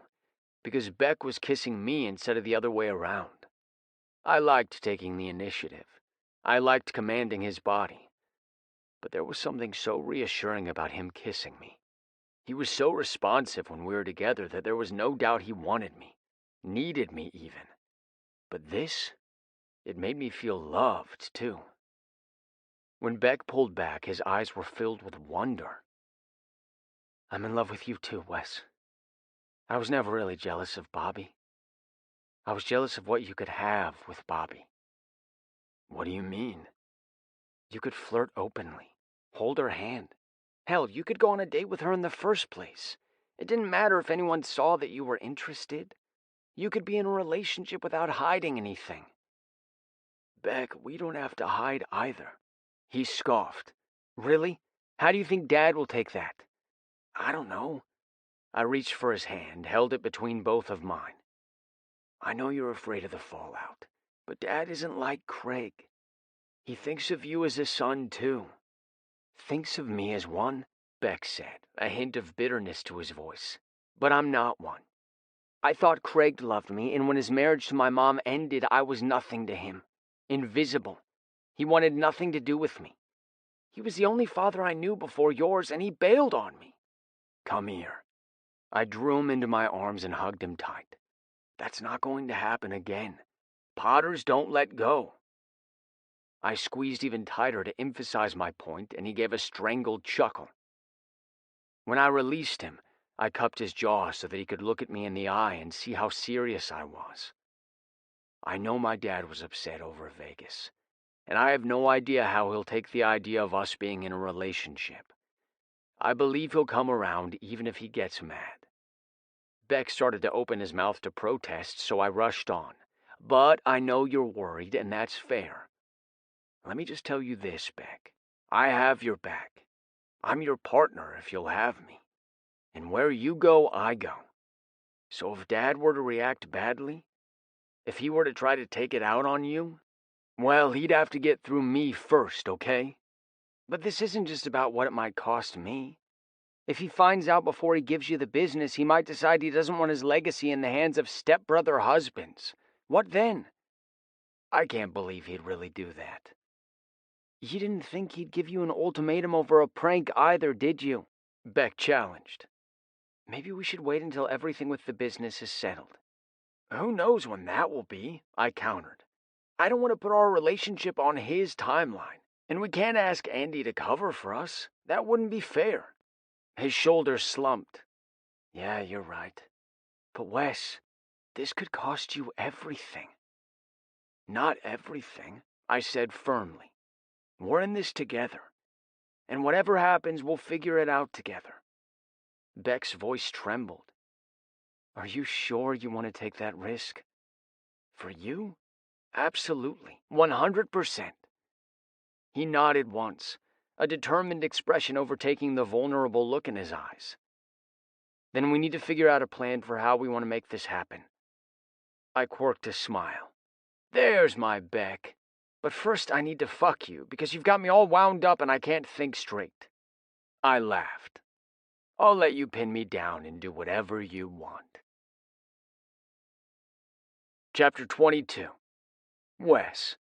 A: because Beck was kissing me instead of the other way around. I liked taking the initiative. I liked commanding his body. But there was something so reassuring about him kissing me. He was so responsive when we were together that there was no doubt he wanted me, needed me even. But this, it made me feel loved, too. When Beck pulled back, his eyes were filled with wonder. "I'm in love with you too, Wes. I was never really jealous of Bobby. I was jealous of what you could have with Bobby."
E: "What do you mean?"
A: "You could flirt openly, hold her hand. Hell, you could go on a date with her in the first place. It didn't matter if anyone saw that you were interested. You could be in a relationship without hiding anything."
E: "Beck, we don't have to hide either."
A: He scoffed. "Really? How do you think Dad will take that?"
E: "I don't know."
A: I reached for his hand, held it between both of mine.
E: "I know you're afraid of the fallout, but Dad isn't like Craig. He thinks of you as a son, too."
A: "Thinks of me as one?" Beck said, a hint of bitterness to his voice. "But I'm not one. I thought Craig loved me, and when his marriage to my mom ended, I was nothing to him. Invisible. He wanted nothing to do with me. He was the only father I knew before yours, and he bailed on me."
E: "Come here."
A: I drew him into my arms and hugged him tight.
E: "That's not going to happen again. Potters don't let go."
A: I squeezed even tighter to emphasize my point, and he gave a strangled chuckle. When I released him, I cupped his jaw so that he could look at me in the eye and see how serious I was. "I know my dad was upset over Vegas, and I have no idea how he'll take the idea of us being in a relationship. I believe he'll come around even if he gets mad." Beck started to open his mouth to protest, so I rushed on. "But I know you're worried, and that's fair. Let me just tell you this, Beck. I have your back. I'm your partner if you'll have me. And where you go, I go. So if Dad were to react badly, if he were to try to take it out on you, well, he'd have to get through me first, okay? But this isn't just about what it might cost me.
D: If he finds out before he gives you the business, he might decide he doesn't want his legacy in the hands of stepbrother husbands. What then?
A: I can't believe he'd really do that.
D: You didn't think he'd give you an ultimatum over a prank either, did you?
A: Beck challenged.
D: Maybe we should wait until everything with the business is settled.
A: Who knows when that will be, I countered. I don't want to put our relationship on his timeline, and we can't ask Andy to cover for us. That wouldn't be fair.
D: His shoulders slumped.
A: Yeah, you're right.
D: But Wes, this could cost you everything.
A: Not everything, I said firmly. We're in this together, and whatever happens, we'll figure it out together.
D: Beck's voice trembled. Are you sure you want to take that risk?
A: For you? Absolutely, 100%. He nodded once, a determined expression overtaking the vulnerable look in his eyes.
D: Then we need to figure out a plan for how we want to make this happen.
A: I quirked a smile. There's my Beck. But first I need to fuck you, because you've got me all wound up and I can't think straight. I laughed. I'll let you pin me down and do whatever you want. Chapter 22. Wes.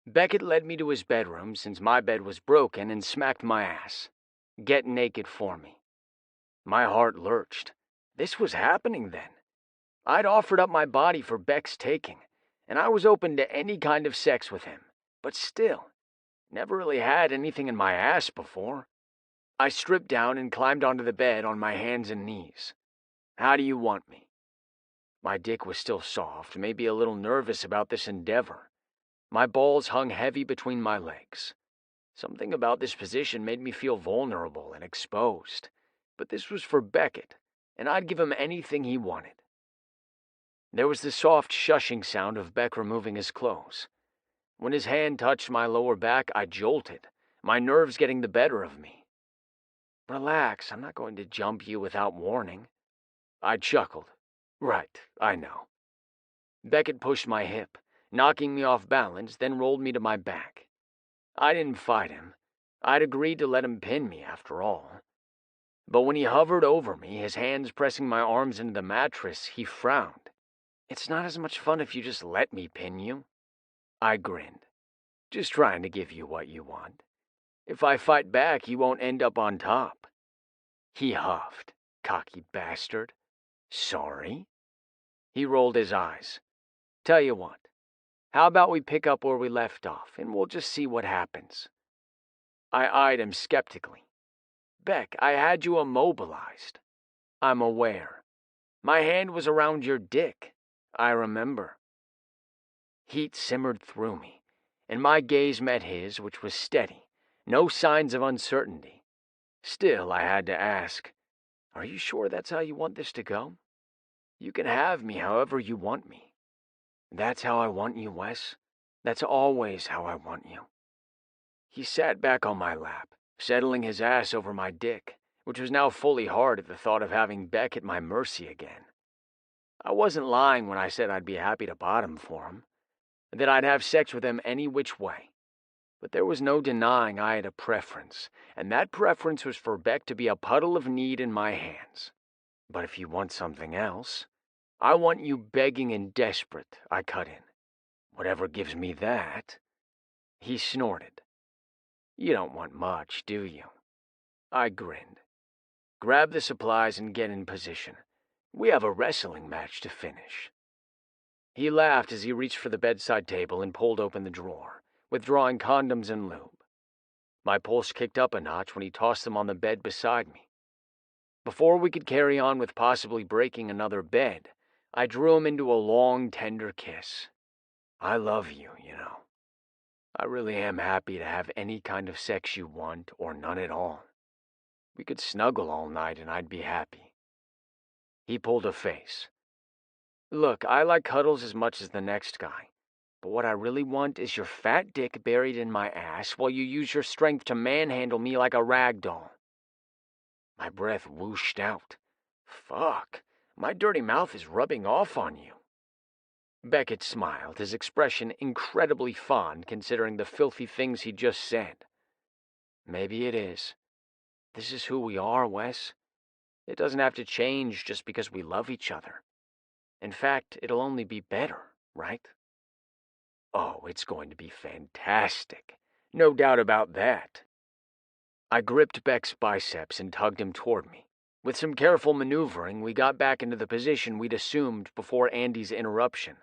A: Beckett led me to his bedroom, since my bed was broken, and smacked my ass. Get naked for me. My heart lurched. This was happening then. I'd offered up my body for Beck's taking, and I was open to any kind of sex with him, but still, never really had anything in my ass before. I stripped down and climbed onto the bed on my hands and knees. How do you want me? My dick was still soft, maybe a little nervous about this endeavor. My balls hung heavy between my legs. Something about this position made me feel vulnerable and exposed, but this was for Beckett, and I'd give him anything he wanted. There was the soft shushing sound of Beck removing his clothes. When his hand touched my lower back, I jolted, my nerves getting the better of me. Relax, I'm not going to jump you without warning. I chuckled. Right, I know. Beckett pushed my hip, knocking me off balance, then rolled me to my back. I didn't fight him. I'd agreed to let him pin me, after all. But when he hovered over me, his hands pressing my arms into the mattress, he frowned. It's not as much fun if you just let me pin you. I grinned. Just trying to give you what you want. If I fight back, you won't end up on top. He huffed. Cocky bastard. Sorry? He rolled his eyes. Tell you what, how about we pick up where we left off, and we'll just see what happens. I eyed him skeptically. Beck, I had you immobilized. I'm aware. My hand was around your dick. I remember. Heat simmered through me, and my gaze met his, which was steady, no signs of uncertainty. Still, I had to ask, are you sure that's how you want this to go? You can have me however you want me. That's how I want you, Wes. That's always how I want you. He sat back on my lap, settling his ass over my dick, which was now fully hard at the thought of having Beck at my mercy again. I wasn't lying when I said I'd be happy to bottom for him, that I'd have sex with him any which way. But there was no denying I had a preference, and that preference was for Beck to be a puddle of need in my hands. But if you want something else, I want you begging and desperate, I cut in. Whatever gives me that. He snorted. You don't want much, do you? I grinned. Grab the supplies and get in position. We have a wrestling match to finish. He laughed as he reached for the bedside table and pulled open the drawer, withdrawing condoms and lube. My pulse kicked up a notch when he tossed them on the bed beside me. Before we could carry on with possibly breaking another bed, I drew him into a long, tender kiss. I love you, you know. I really am happy to have any kind of sex you want or none at all. We could snuggle all night and I'd be happy. He pulled a face. Look, I like cuddles as much as the next guy, but what I really want is your fat dick buried in my ass while you use your strength to manhandle me like a rag doll. My breath whooshed out. Fuck, my dirty mouth is rubbing off on you. Beckett smiled, his expression incredibly fond considering the filthy things he just said. Maybe it is. This is who we are, Wes. It doesn't have to change just because we love each other. In fact, it'll only be better, right? Oh, it's going to be fantastic. No doubt about that. I gripped Beck's biceps and tugged him toward me. With some careful maneuvering, we got back into the position we'd assumed before Andy's interruption.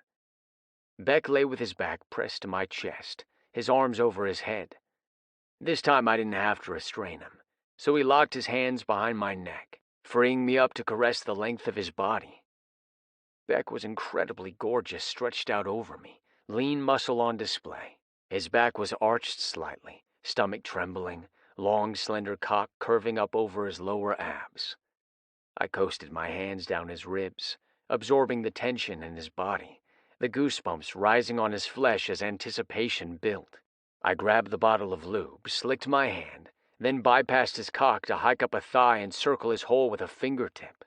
A: Beck lay with his back pressed to my chest, his arms over his head. This time I didn't have to restrain him, so he locked his hands behind my neck, freeing me up to caress the length of his body. Beck was incredibly gorgeous, stretched out over me, lean muscle on display. His back was arched slightly, stomach trembling, long slender cock curving up over his lower abs. I coasted my hands down his ribs, absorbing the tension in his body, the goosebumps rising on his flesh as anticipation built. I grabbed the bottle of lube, slicked my hand, then bypassed his cock to hike up a thigh and circle his hole with a fingertip.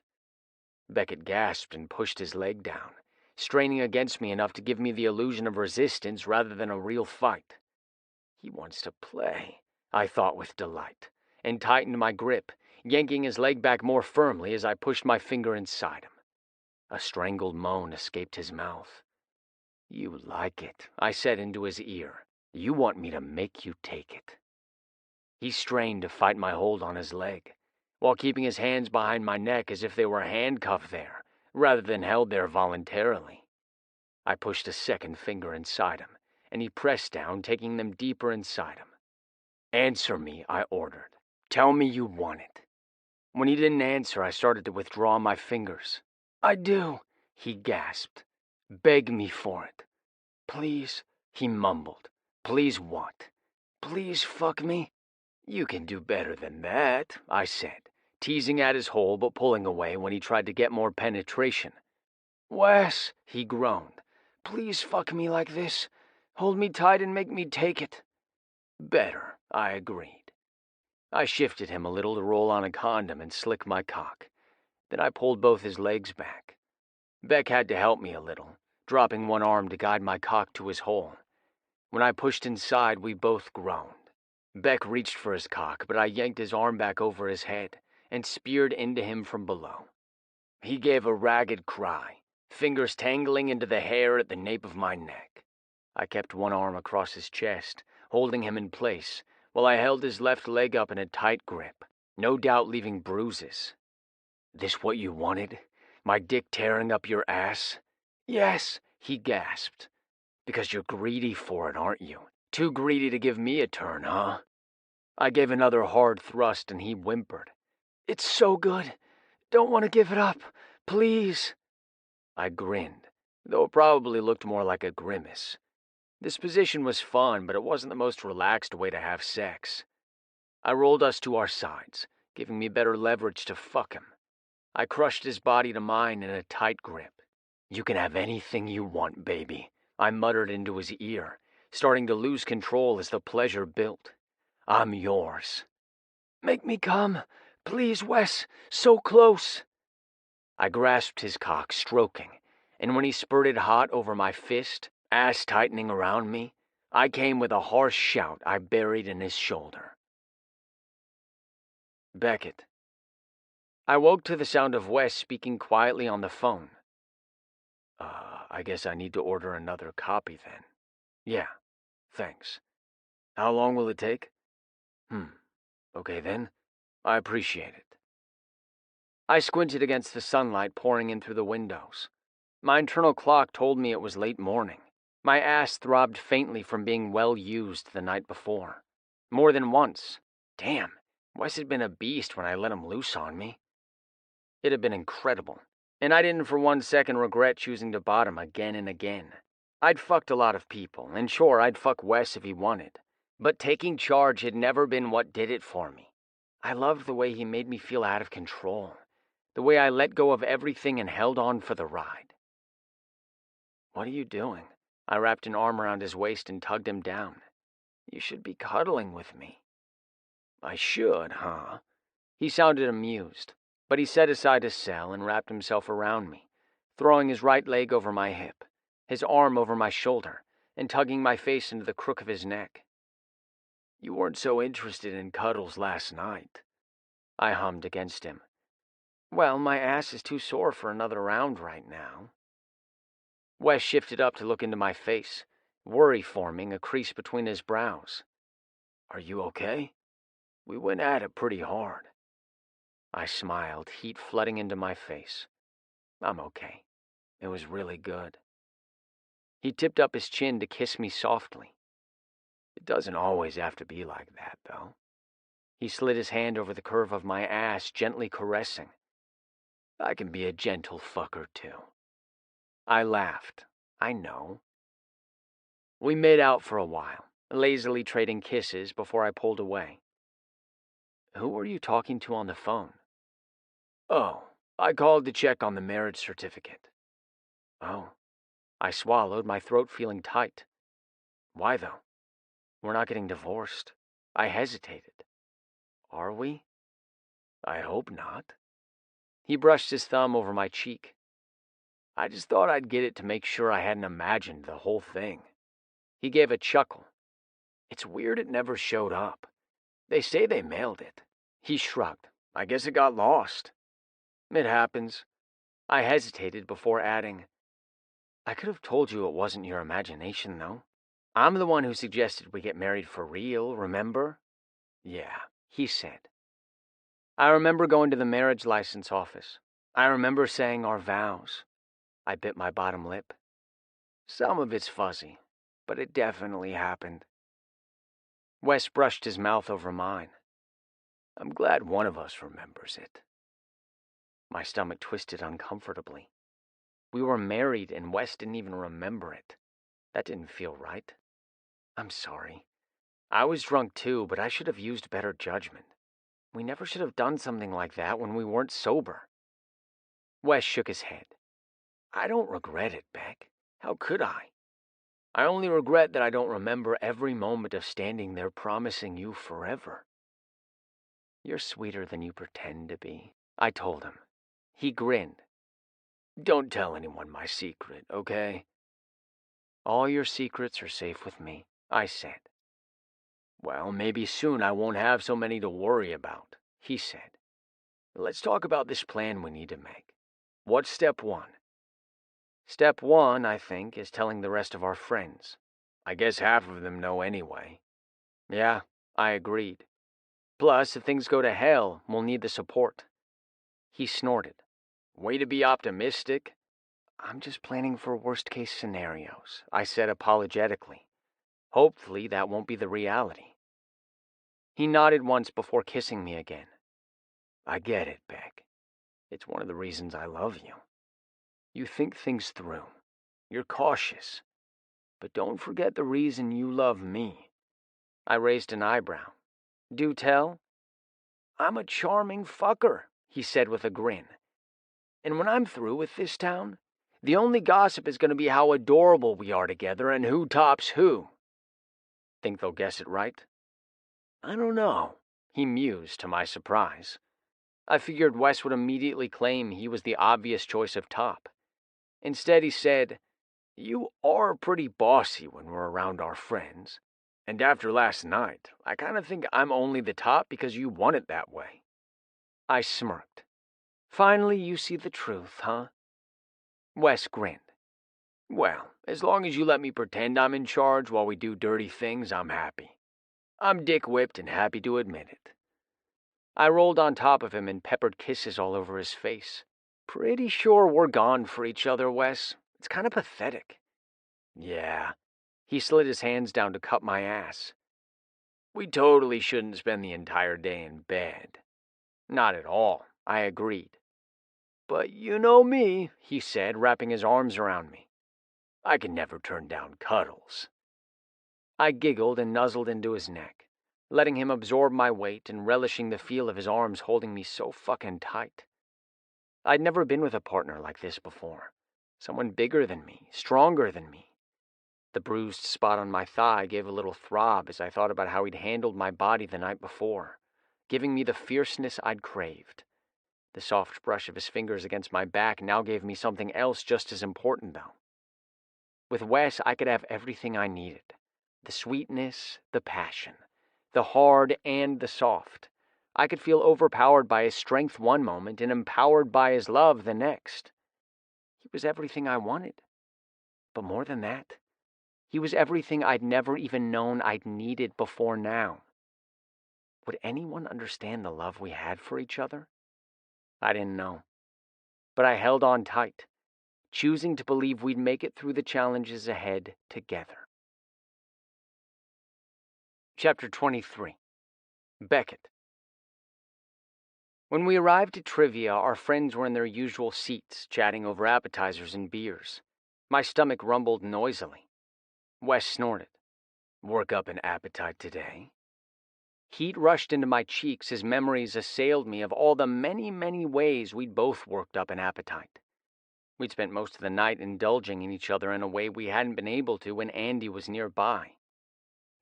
A: Beckett gasped and pushed his leg down, straining against me enough to give me the illusion of resistance rather than a real fight. He wants to play, I thought with delight, and tightened my grip, yanking his leg back more firmly as I pushed my finger inside him. A strangled moan escaped his mouth. "You like it," I said into his ear. "You want me to make you take it." He strained to fight my hold on his leg, while keeping his hands behind my neck as if they were handcuffed there, rather than held there voluntarily. I pushed a second finger inside him, and he pressed down, taking them deeper inside him. "Answer me," I ordered. "Tell me you want it." When he didn't answer, I started to withdraw my fingers. "I do," he gasped. "Beg me for it." "Please," he mumbled. "Please what?" "Please fuck me." "You can do better than that," I said, teasing at his hole but pulling away when he tried to get more penetration. "Wes," he groaned, "please fuck me like this. Hold me tight and make me take it." "Better," I agreed. I shifted him a little to roll on a condom and slick my cock. Then I pulled both his legs back. Beck had to help me a little, dropping one arm to guide my cock to his hole. When I pushed inside, we both groaned. Beck reached for his cock, but I yanked his arm back over his head and speared into him from below. He gave a ragged cry, fingers tangling into the hair at the nape of my neck. I kept one arm across his chest, holding him in place, while I held his left leg up in a tight grip, no doubt leaving bruises. "This what you wanted? My dick tearing up your ass?" "Yes," he gasped. "Because you're greedy for it, aren't you? Too greedy to give me a turn, huh?" I gave another hard thrust and he whimpered. "It's so good. Don't want to give it up. Please." I grinned, though it probably looked more like a grimace. This position was fun, but it wasn't the most relaxed way to have sex. I rolled us to our sides, giving me better leverage to fuck him. I crushed his body to mine in a tight grip. "You can have anything you want, baby," I muttered into his ear, starting to lose control as the pleasure built. "I'm yours." "Make me come. Please, Wes. So close." I grasped his cock, stroking, and when he spurted hot over my fist, ass tightening around me, I came with a harsh shout I buried in his shoulder. "Beckett." I woke to the sound of Wes speaking quietly on the phone. I guess I need to order another copy then." "Yeah, thanks. How long will it take?" Okay then. I appreciate it." I squinted against the sunlight pouring in through the windows. My internal clock told me it was late morning. My ass throbbed faintly from being well used the night before. More than once. Damn, Wes had been a beast when I let him loose on me. It had been incredible, and I didn't for 1 second regret choosing to bottom again and again. I'd fucked a lot of people, and sure, I'd fuck Wes if he wanted. But taking charge had never been what did it for me. I loved the way he made me feel out of control, the way I let go of everything and held on for the ride. "What are you doing?" I wrapped an arm around his waist and tugged him down. "You should be cuddling with me." "I should, huh?" He sounded amused, but he set aside his cell and wrapped himself around me, throwing his right leg over my hip, his arm over my shoulder, and tugging my face into the crook of his neck. "You weren't so interested in cuddles last night." I hummed against him. Well, my ass is too sore for another round right now. Wes shifted up to look into my face, worry forming a crease between his brows. Are you okay? We went at it pretty hard. I smiled, heat flooding into my face. I'm okay. It was really good. He tipped up his chin to kiss me softly. It doesn't always have to be like that, though. He slid his hand over the curve of my ass, gently caressing. I can be a gentle fucker, too. I laughed. I know. We made out for a while, lazily trading kisses before I pulled away. Who were you talking to on the phone? Oh, I called to check on the marriage certificate. Oh. I swallowed, my throat feeling tight. Why, though? We're not getting divorced. I hesitated. Are we? I hope not. He brushed his thumb over my cheek. I just thought I'd get it to make sure I hadn't imagined the whole thing. He gave a chuckle. It's weird it never showed up. They say they mailed it. He shrugged. I guess it got lost. It happens. I hesitated before adding, I could have told you it wasn't your imagination, though. I'm the one who suggested we get married for real, remember? Yeah, he said. I remember going to the marriage license office. I remember saying our vows. I bit my bottom lip. Some of it's fuzzy, but it definitely happened. Wes brushed his mouth over mine. I'm glad one of us remembers it. My stomach twisted uncomfortably. We were married and Wes didn't even remember it. That didn't feel right. I'm sorry. I was drunk too, but I should have used better judgment. We never should have done something like that when we weren't sober. Wes shook his head. I don't regret it, Beck. How could I? I only regret that I don't remember every moment of standing there promising you forever. You're sweeter than you pretend to be, I told him. He grinned. Don't tell anyone my secret, okay? All your secrets are safe with me, I said. Well, maybe soon I won't have so many to worry about, he said. Let's talk about this plan we need to make. What's step one? Step one, I think, is telling the rest of our friends. I guess half of them know anyway. Yeah, I agreed. Plus, if things go to hell, we'll need the support. He snorted. Way to be optimistic. I'm just planning for worst-case scenarios, I said apologetically. Hopefully that won't be the reality. He nodded once before kissing me again. I get it, Beck. It's one of the reasons I love you. You think things through. You're cautious. But don't forget the reason you love me. I raised an eyebrow. Do tell? I'm a charming fucker, he said with a grin. And when I'm through with this town, the only gossip is going to be how adorable we are together and who tops who. Think they'll guess it right? I don't know, he mused to my surprise. I figured Wes would immediately claim he was the obvious choice of top. Instead, he said, You are pretty bossy when we're around our friends. And after last night, I kind of think I'm only the top because you want it that way. I smirked. Finally, you see the truth, huh? Wes grinned. Well, as long as you let me pretend I'm in charge while we do dirty things, I'm happy. I'm dick-whipped and happy to admit it. I rolled on top of him and peppered kisses all over his face. Pretty sure we're gone for each other, Wes. It's kind of pathetic. Yeah. He slid his hands down to cup my ass. We totally shouldn't spend the entire day in bed. Not at all, I agreed. But you know me, he said, wrapping his arms around me. I can never turn down cuddles. I giggled and nuzzled into his neck, letting him absorb my weight and relishing the feel of his arms holding me so fucking tight. I'd never been with a partner like this before. Someone bigger than me, stronger than me. The bruised spot on my thigh gave a little throb as I thought about how he'd handled my body the night before, giving me the fierceness I'd craved. The soft brush of his fingers against my back now gave me something else just as important, though. With Wes, I could have everything I needed. The sweetness, the passion, the hard and the soft. I could feel overpowered by his strength one moment and empowered by his love the next. He was everything I wanted. But more than that, he was everything I'd never even known I'd needed before now. Would anyone understand the love we had for each other? I didn't know. But I held on tight, choosing to believe we'd make it through the challenges ahead together. Chapter 23. Beckett. When we arrived at trivia, our friends were in their usual seats, chatting over appetizers and beers. My stomach rumbled noisily. Wes snorted. Work up an appetite today? Heat rushed into my cheeks as memories assailed me of all the many, many ways we'd both worked up an appetite. We'd spent most of the night indulging in each other in a way we hadn't been able to when Andy was nearby.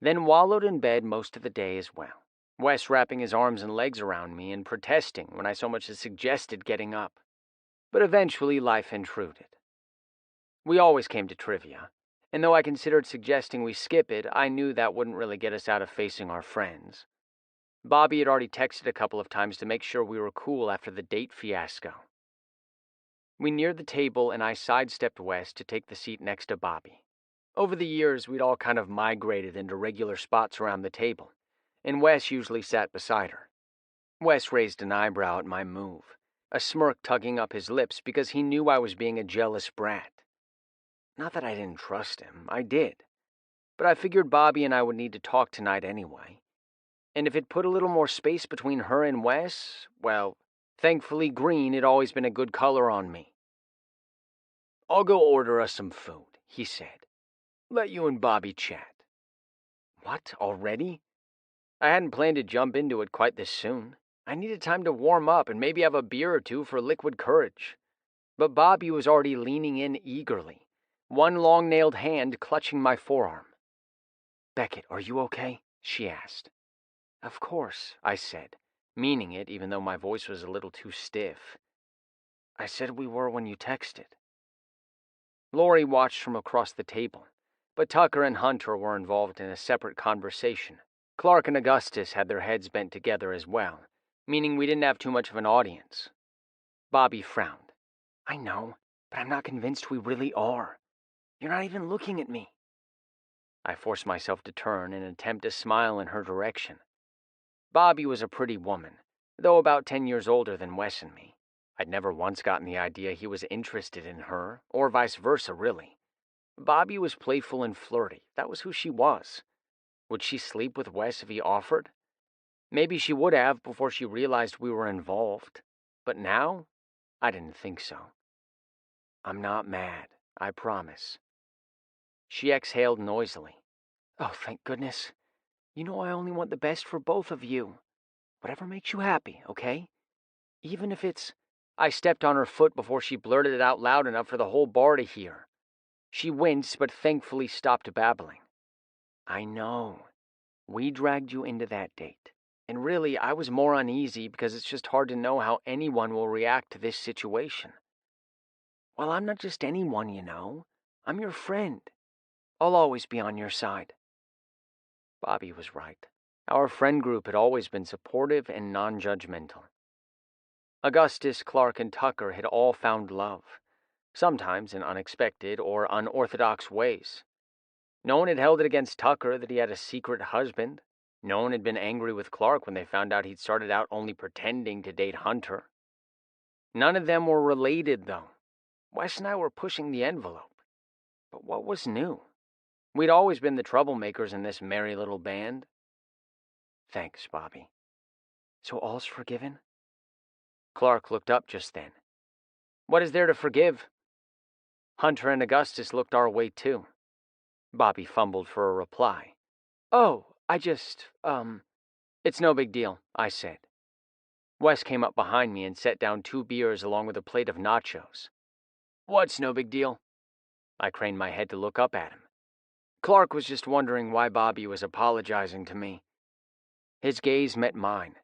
A: Then wallowed in bed most of the day as well, Wes wrapping his arms and legs around me and protesting when I so much as suggested getting up. But eventually life intruded. We always came to trivia, and though I considered suggesting we skip it, I knew that wouldn't really get us out of facing our friends. Bobby had already texted a couple of times to make sure we were cool after the date fiasco. We neared the table and I sidestepped Wes to take the seat next to Bobby. Over the years, we'd all kind of migrated into regular spots around the table, and Wes usually sat beside her. Wes raised an eyebrow at my move, a smirk tugging up his lips because he knew I was being a jealous brat. Not that I didn't trust him, I did. But I figured Bobby and I would need to talk tonight anyway. And if it put a little more space between her and Wes, well, thankfully green had always been a good color on me. I'll go order us some food, he said. Let you and Bobby chat. What, already? I hadn't planned to jump into it quite this soon. I needed time to warm up and maybe have a beer or two for liquid courage. But Bobby was already leaning in eagerly, one long-nailed hand clutching my forearm. Beckett, are you okay? She asked. Of course, I said, meaning it even though my voice was a little too stiff. I said we were when you texted. Lori watched from across the table, but Tucker and Hunter were involved in a separate conversation. Clark and Augustus had their heads bent together as well, meaning we didn't have too much of an audience. Bobby frowned. I know, but I'm not convinced we really are. You're not even looking at me. I forced myself to turn and attempt to smile in her direction. Bobby was a pretty woman, though about 10 years older than Wes and me. I'd never once gotten the idea he was interested in her, or vice versa, really. Bobby was playful and flirty. That was who she was. Would she sleep with Wes if he offered? Maybe she would have before she realized we were involved. But now, I didn't think so. I'm not mad, I promise. She exhaled noisily. Oh, thank goodness. You know I only want the best for both of you. Whatever makes you happy, okay? Even if it's... I stepped on her foot before she blurted it out loud enough for the whole bar to hear. She winced, but thankfully stopped babbling. I know. We dragged you into that date. And really, I was more uneasy because it's just hard to know how anyone will react to this situation. Well, I'm not just anyone, you know. I'm your friend. I'll always be on your side. Bobby was right. Our friend group had always been supportive and non-judgmental. Augustus, Clark, and Tucker had all found love, sometimes in unexpected or unorthodox ways. No one had held it against Tucker that he had a secret husband. No one had been angry with Clark when they found out he'd started out only pretending to date Hunter. None of them were related, though. Wes and I were pushing the envelope. But what was new? We'd always been the troublemakers in this merry little band. Thanks, Bobby. So all's forgiven? Clark looked up just then. What is there to forgive? Hunter and Augustus looked our way, too. Bobby fumbled for a reply. Oh, it's no big deal, I said. Wes came up behind me and set down 2 beers along with a plate of nachos. What's no big deal? I craned my head to look up at him. Clark was just wondering why Bobby was apologizing to me. His gaze met mine,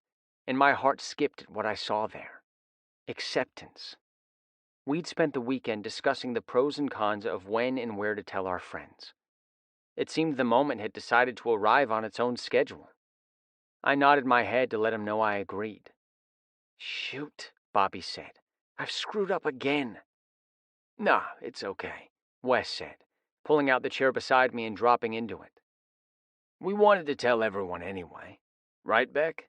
A: and my heart skipped at what I saw there. Acceptance. We'd spent the weekend discussing the pros and cons of when and where to tell our friends. It seemed the moment had decided to arrive on its own schedule. I nodded my head to let him know I agreed. Shoot, Bobby said. I've screwed up again. Nah, it's okay, Wes said, pulling out the chair beside me and dropping into it. We wanted to tell everyone anyway. Right, Beck?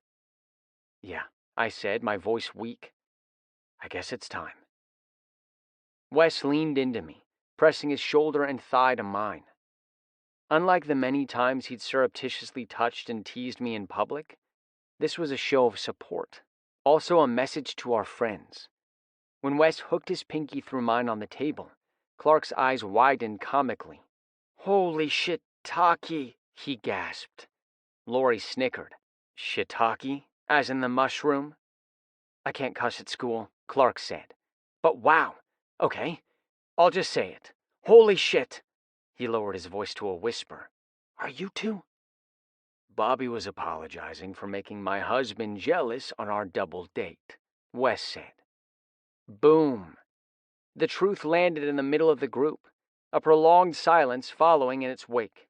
A: Yeah, I said, my voice weak. I guess it's time. Wes leaned into me, pressing his shoulder and thigh to mine. Unlike the many times he'd surreptitiously touched and teased me in public, this was a show of support, also a message to our friends. When Wes hooked his pinky through mine on the table, Clark's eyes widened comically. Holy shiitake, he gasped. Lori snickered. Shiitake? As in the mushroom? I can't cuss at school, Clark said. But wow. Okay, I'll just say it. Holy shit. He lowered his voice to a whisper. Are you two? Bobby was apologizing for making my husband jealous on our double date, Wes said. Boom. The truth landed in the middle of the group, a prolonged silence following in its wake.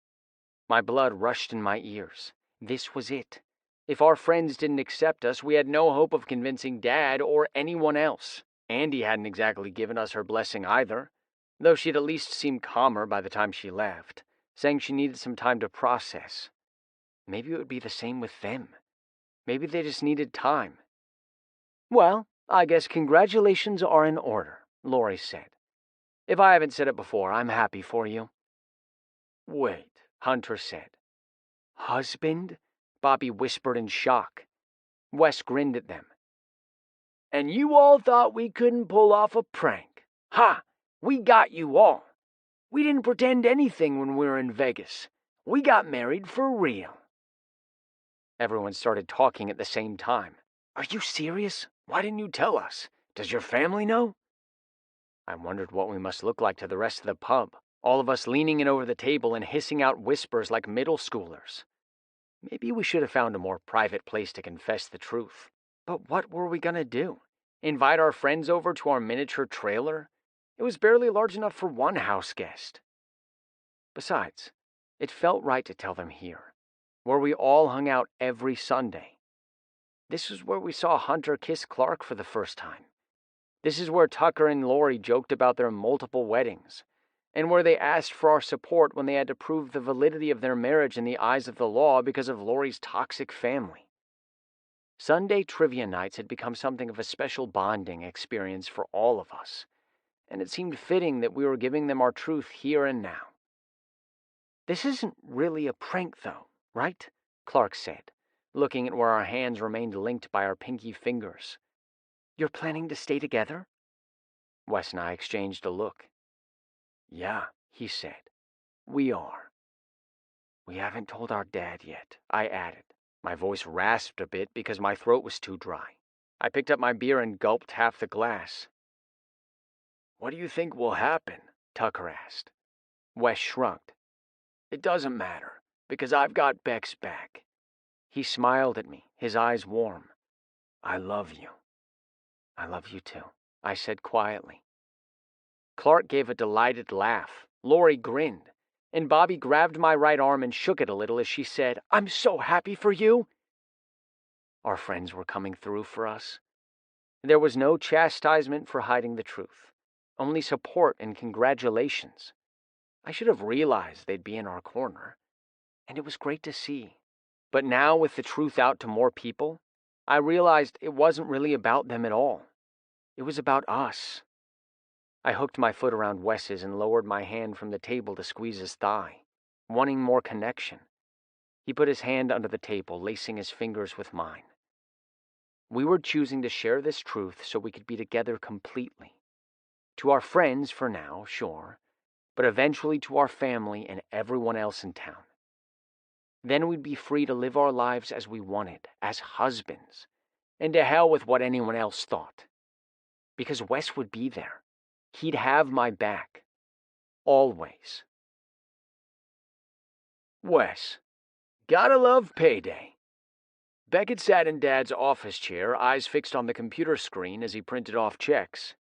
A: My blood rushed in my ears. This was it. If our friends didn't accept us, we had no hope of convincing Dad or anyone else. Andy hadn't exactly given us her blessing either, though she'd at least seemed calmer by the time she left, saying she needed some time to process. Maybe it would be the same with them. Maybe they just needed time. Well, I guess congratulations are in order, Lori said. If I haven't said it before, I'm happy for you. Wait, Hunter said. Husband? Bobby whispered in shock. Wes grinned at them. And you all thought we couldn't pull off a prank. Ha! We got you all. We didn't pretend anything when we were in Vegas. We got married for real. Everyone started talking at the same time. Are you serious? Why didn't you tell us? Does your family know? I wondered what we must look like to the rest of the pub, all of us leaning in over the table and hissing out whispers like middle schoolers. Maybe we should have found a more private place to confess the truth. But what were we gonna do? Invite our friends over to our miniature trailer? It was barely large enough for one house guest. Besides, it felt right to tell them here, where we all hung out every Sunday. This was where we saw Hunter kiss Clark for the first time. This is where Tucker and Lori joked about their multiple weddings, and where they asked for our support when they had to prove the validity of their marriage in the eyes of the law because of Lori's toxic family. Sunday trivia nights had become something of a special bonding experience for all of us, and it seemed fitting that we were giving them our truth here and now. This isn't really a prank, though, right? Clark said, looking at where our hands remained linked by our pinky fingers. You're planning to stay together? Wes and I exchanged a look. Yeah, he said. We are. We haven't told our dad yet, I added. My voice rasped a bit because my throat was too dry. I picked up my beer and gulped half the glass. What do you think will happen? Tucker asked. Wes shrugged. It doesn't matter, because I've got Beck's back. He smiled at me, his eyes warm. I love you. I love you too, I said quietly. Clark gave a delighted laugh. Lori grinned, and Bobby grabbed my right arm and shook it a little as she said, I'm so happy for you. Our friends were coming through for us. There was no chastisement for hiding the truth, only support and congratulations. I should have realized they'd be in our corner, and it was great to see. But now, with the truth out to more people, I realized it wasn't really about them at all. It was about us. I hooked my foot around Wes's and lowered my hand from the table to squeeze his thigh, wanting more connection. He put his hand under the table, lacing his fingers with mine. We were choosing to share this truth so we could be together completely. To our friends for now, sure, but eventually to our family and everyone else in town. Then we'd be free to live our lives as we wanted, as husbands, and to hell with what anyone else thought. Because Wes would be there. He'd have my back. Always. Wes. Gotta love payday. Beckett sat in Dad's office chair, eyes fixed on the computer screen as he printed off checks.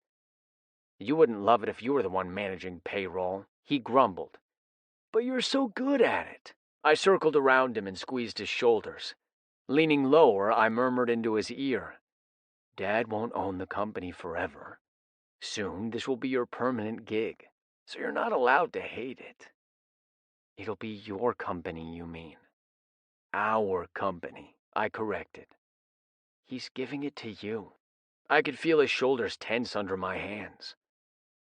A: You wouldn't love it if you were the one managing payroll, he grumbled. But you're so good at it. I circled around him and squeezed his shoulders.
E: Leaning lower, I murmured into his ear, "Dad won't own the company forever. Soon, this will be your permanent gig, so you're not allowed to hate it." "It'll be your company, you mean?" "Our company," I corrected. "He's giving it to you." I could feel his shoulders tense under my hands.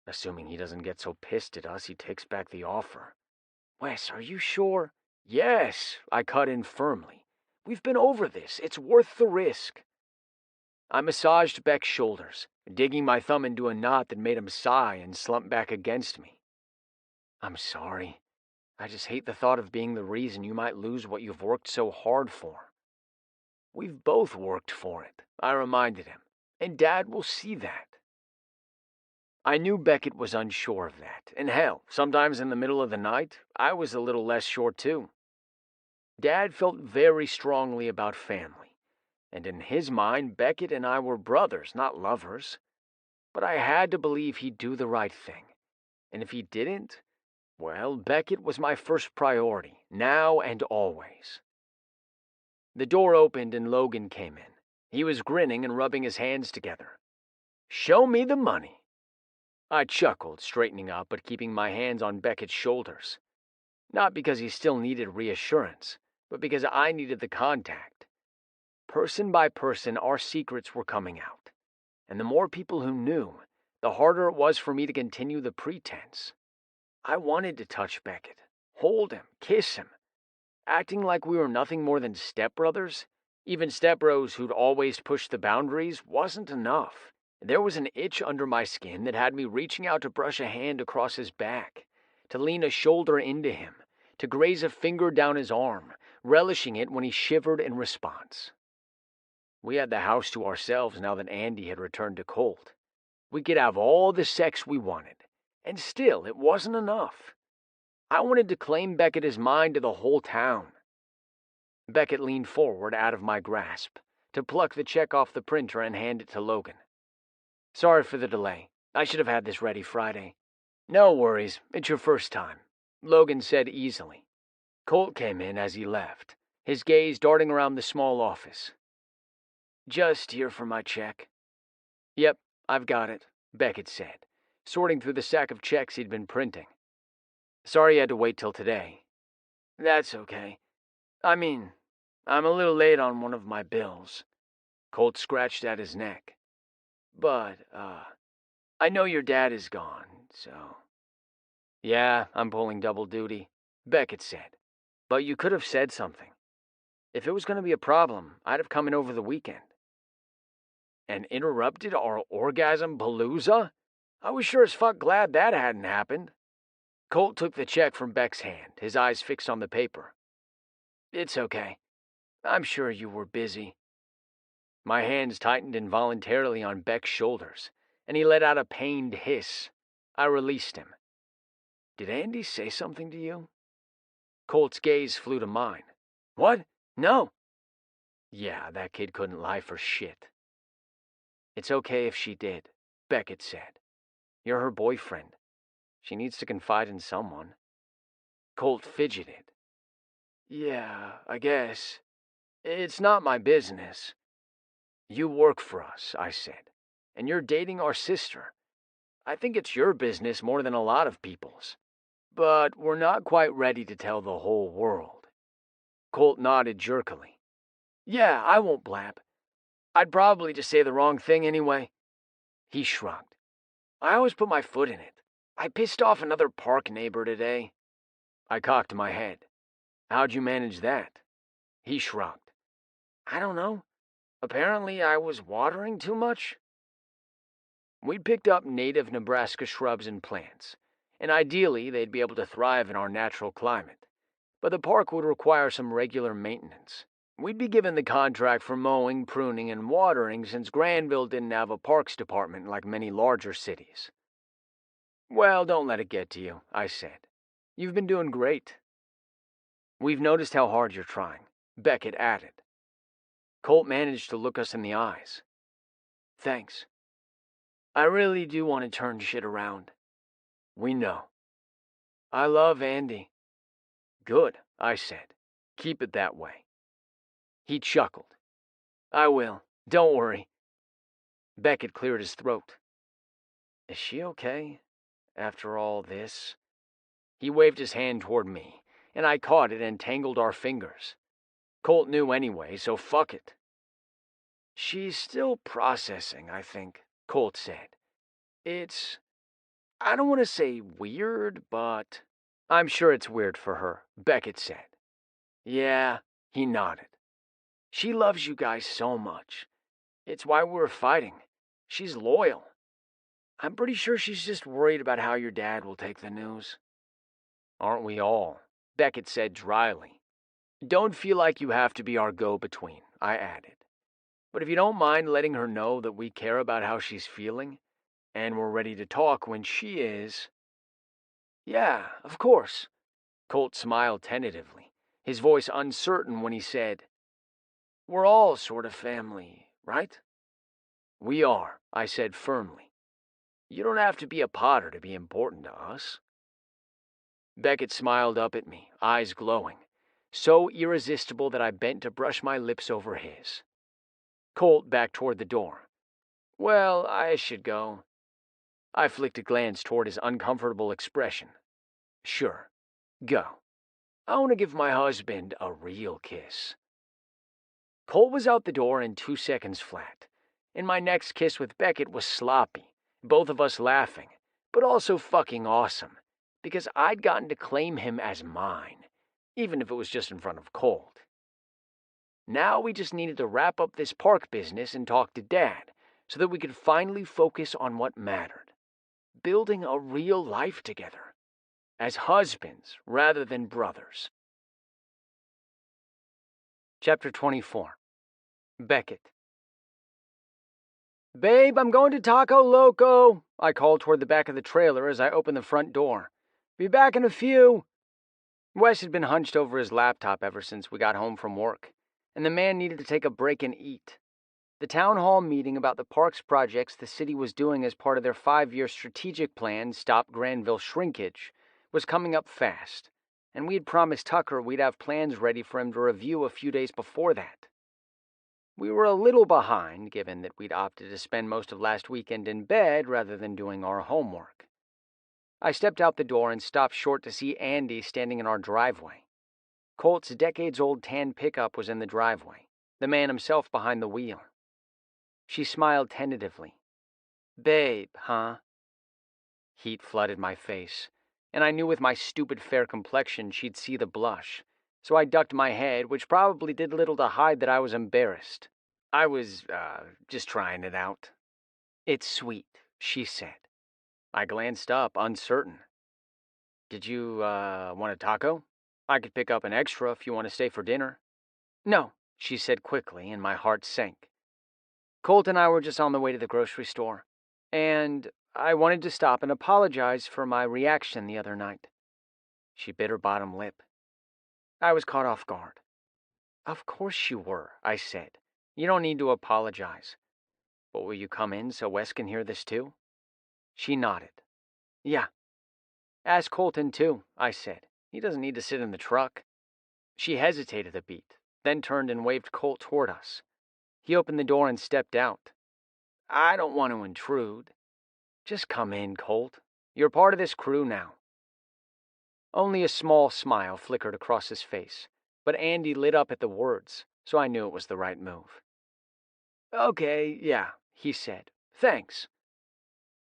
E: "Assuming he doesn't get so pissed at us, he takes back the offer." "Wes, are you sure?" "Yes," I cut in firmly. "We've been over this. It's worth the risk." I massaged Beck's shoulders, digging my thumb into a knot that made him sigh and slump back against me. "I'm sorry. I just hate the thought of being the reason you might lose what you've worked so hard for." "We've both worked for it," I reminded him, "and Dad will see that." I knew Beckett was unsure of that, and hell, sometimes in the middle of the night, I was a little less sure too. Dad felt very strongly about family, and in his mind, Beckett and I were brothers, not lovers. But I had to believe he'd do the right thing, and if he didn't, well, Beckett was my first priority, now and always. The door opened and Logan came in. He was grinning and rubbing his hands together. "Show me the money." I chuckled, straightening up but keeping my hands on Beckett's shoulders. Not because he still needed reassurance, but because I needed the contact. Person by person, our secrets were coming out, and the more people who knew, the harder it was for me to continue the pretense. I wanted to touch Beckett, hold him, kiss him. Acting like we were nothing more than stepbrothers, even stepbros who'd always pushed the boundaries, wasn't enough. There was an itch under my skin that had me reaching out to brush a hand across his back, to lean a shoulder into him, to graze a finger down his arm, relishing it when he shivered in response. We had the house to ourselves now that Andy had returned to Colt. We could have all the sex we wanted, and still it wasn't enough. I wanted to claim Beckett as mine to the whole town. Beckett leaned forward out of my grasp to pluck the check off the printer and hand it to Logan. "Sorry for the delay. I should have had this ready Friday." "No worries. It's your first time," Logan said easily. Colt came in as he left, his gaze darting around the small office. "Just here for my check." "Yep, I've got it," Beckett said, sorting through the stack of checks he'd been printing. "Sorry you had to wait till today." "That's okay. I mean, I'm a little late on one of my bills." Colt scratched at his neck. "But, I know your dad is gone, so." "Yeah, I'm pulling double duty," Beckett said. "But you could have said something. If it was going to be a problem, I'd have come in over the weekend." "And interrupted our orgasm palooza? I was sure as fuck glad that hadn't happened." Colt took the check from Beck's hand, his eyes fixed on the paper. "It's okay. I'm sure you were busy." My hands tightened involuntarily on Beck's shoulders, and he let out a pained hiss. I released him. "Did Andy say something to you?" Colt's gaze flew to mine. "What? No." "Yeah, that kid couldn't lie for shit." "It's okay if she did," Beckett said. "You're her boyfriend. She needs to confide in someone." Colt fidgeted. "Yeah, I guess. It's not my business." "You work for us," I said, "and you're dating our sister. I think it's your business more than a lot of people's. But we're not quite ready to tell the whole world." Colt nodded jerkily. "Yeah, I won't blab. I'd probably just say the wrong thing anyway." He shrugged. "I always put my foot in it. I pissed off another park neighbor today." I cocked my head. "How'd you manage that?" He shrugged. "I don't know. Apparently I was watering too much." We'd picked up native Nebraska shrubs and plants, and ideally they'd be able to thrive in our natural climate. But the park would require some regular maintenance. We'd be given the contract for mowing, pruning, and watering since Granville didn't have a parks department like many larger cities. "Well, don't let it get to you," I said. "You've been doing great." "We've noticed how hard you're trying," Beckett added. Colt managed to look us in the eyes. "Thanks. I really do want to turn shit around." "We know." "I love Andy." "Good," I said. "Keep it that way."
A: He chuckled. I will. Don't worry. Beckett cleared his throat. Is she okay? After all this? He waved his hand toward me, and I caught it and tangled our fingers. Colt knew anyway, so fuck it. She's still processing, I think, Colt said. I don't want to say weird, but I'm sure it's weird for her, Beckett said. Yeah, he nodded. She loves you guys so much. It's why we're fighting. She's loyal. I'm pretty sure she's just worried about how your dad will take the news. Aren't we all? Beckett said dryly. Don't feel like you have to be our go-between, I added. But if you don't mind letting her know that we care about how she's feeling, and we're ready to talk when she is. Yeah, of course. Colt smiled tentatively, his voice uncertain when he said, We're all sort of family, right? We are, I said firmly. You don't have to be a Potter to be important to us. Beckett smiled up at me, eyes glowing, so irresistible that I bent to brush my lips over his. Colt backed toward the door. Well, I should go. I flicked a glance toward his uncomfortable expression. Sure, go. I want to give my husband a real kiss. Colt was out the door in 2 seconds flat, and my next kiss with Beckett was sloppy, both of us laughing, but also fucking awesome, because I'd gotten to claim him as mine, even if it was just in front of Colt. Now we just needed to wrap up this park business and talk to Dad, so that we could finally focus on what mattered. Building a real life together. As husbands rather than brothers. Chapter 24. Beckett. Babe, I'm going to Taco Loco, I called toward the back of the trailer as I opened the front door. Be back in a few. Wes had been hunched over his laptop ever since we got home from work, and the man needed to take a break and eat. The town hall meeting about the parks projects the city was doing as part of their 5-year strategic plan, Stop Granville Shrinkage, was coming up fast, and we had promised Tucker we'd have plans ready for him to review a few days before that. We were a little behind, given that we'd opted to spend most of last weekend in bed rather than doing our homework. I stepped out the door and stopped short to see Andy standing in our driveway. Colt's decades-old tan pickup was in the driveway, the man himself behind the wheel. She smiled tentatively. Babe, huh? Heat flooded my face, and I knew with my stupid fair complexion she'd see the blush, so I ducked my head, which probably did little to hide that I was embarrassed. I was, just trying it out. It's sweet, she said. I glanced up, uncertain. Did you, want a taco? I could pick up an extra if you want to stay for dinner. No, she said quickly, and my heart sank. Colt and I were just on the way to the grocery store, and I wanted to stop and apologize for my reaction the other night. She bit her bottom lip. I was caught off guard. Of course you were, I said. You don't need to apologize. But will you come in so Wes can hear this too? She nodded. Yeah. Ask Colton too, I said. He doesn't need to sit in the truck. She hesitated a beat, then turned and waved Colt toward us. He opened the door and stepped out. I don't want to intrude. Just come in, Colt. You're part of this crew now. Only a small smile flickered across his face, but Andy lit up at the words, so I knew it was the right move. Okay, yeah, he said. Thanks.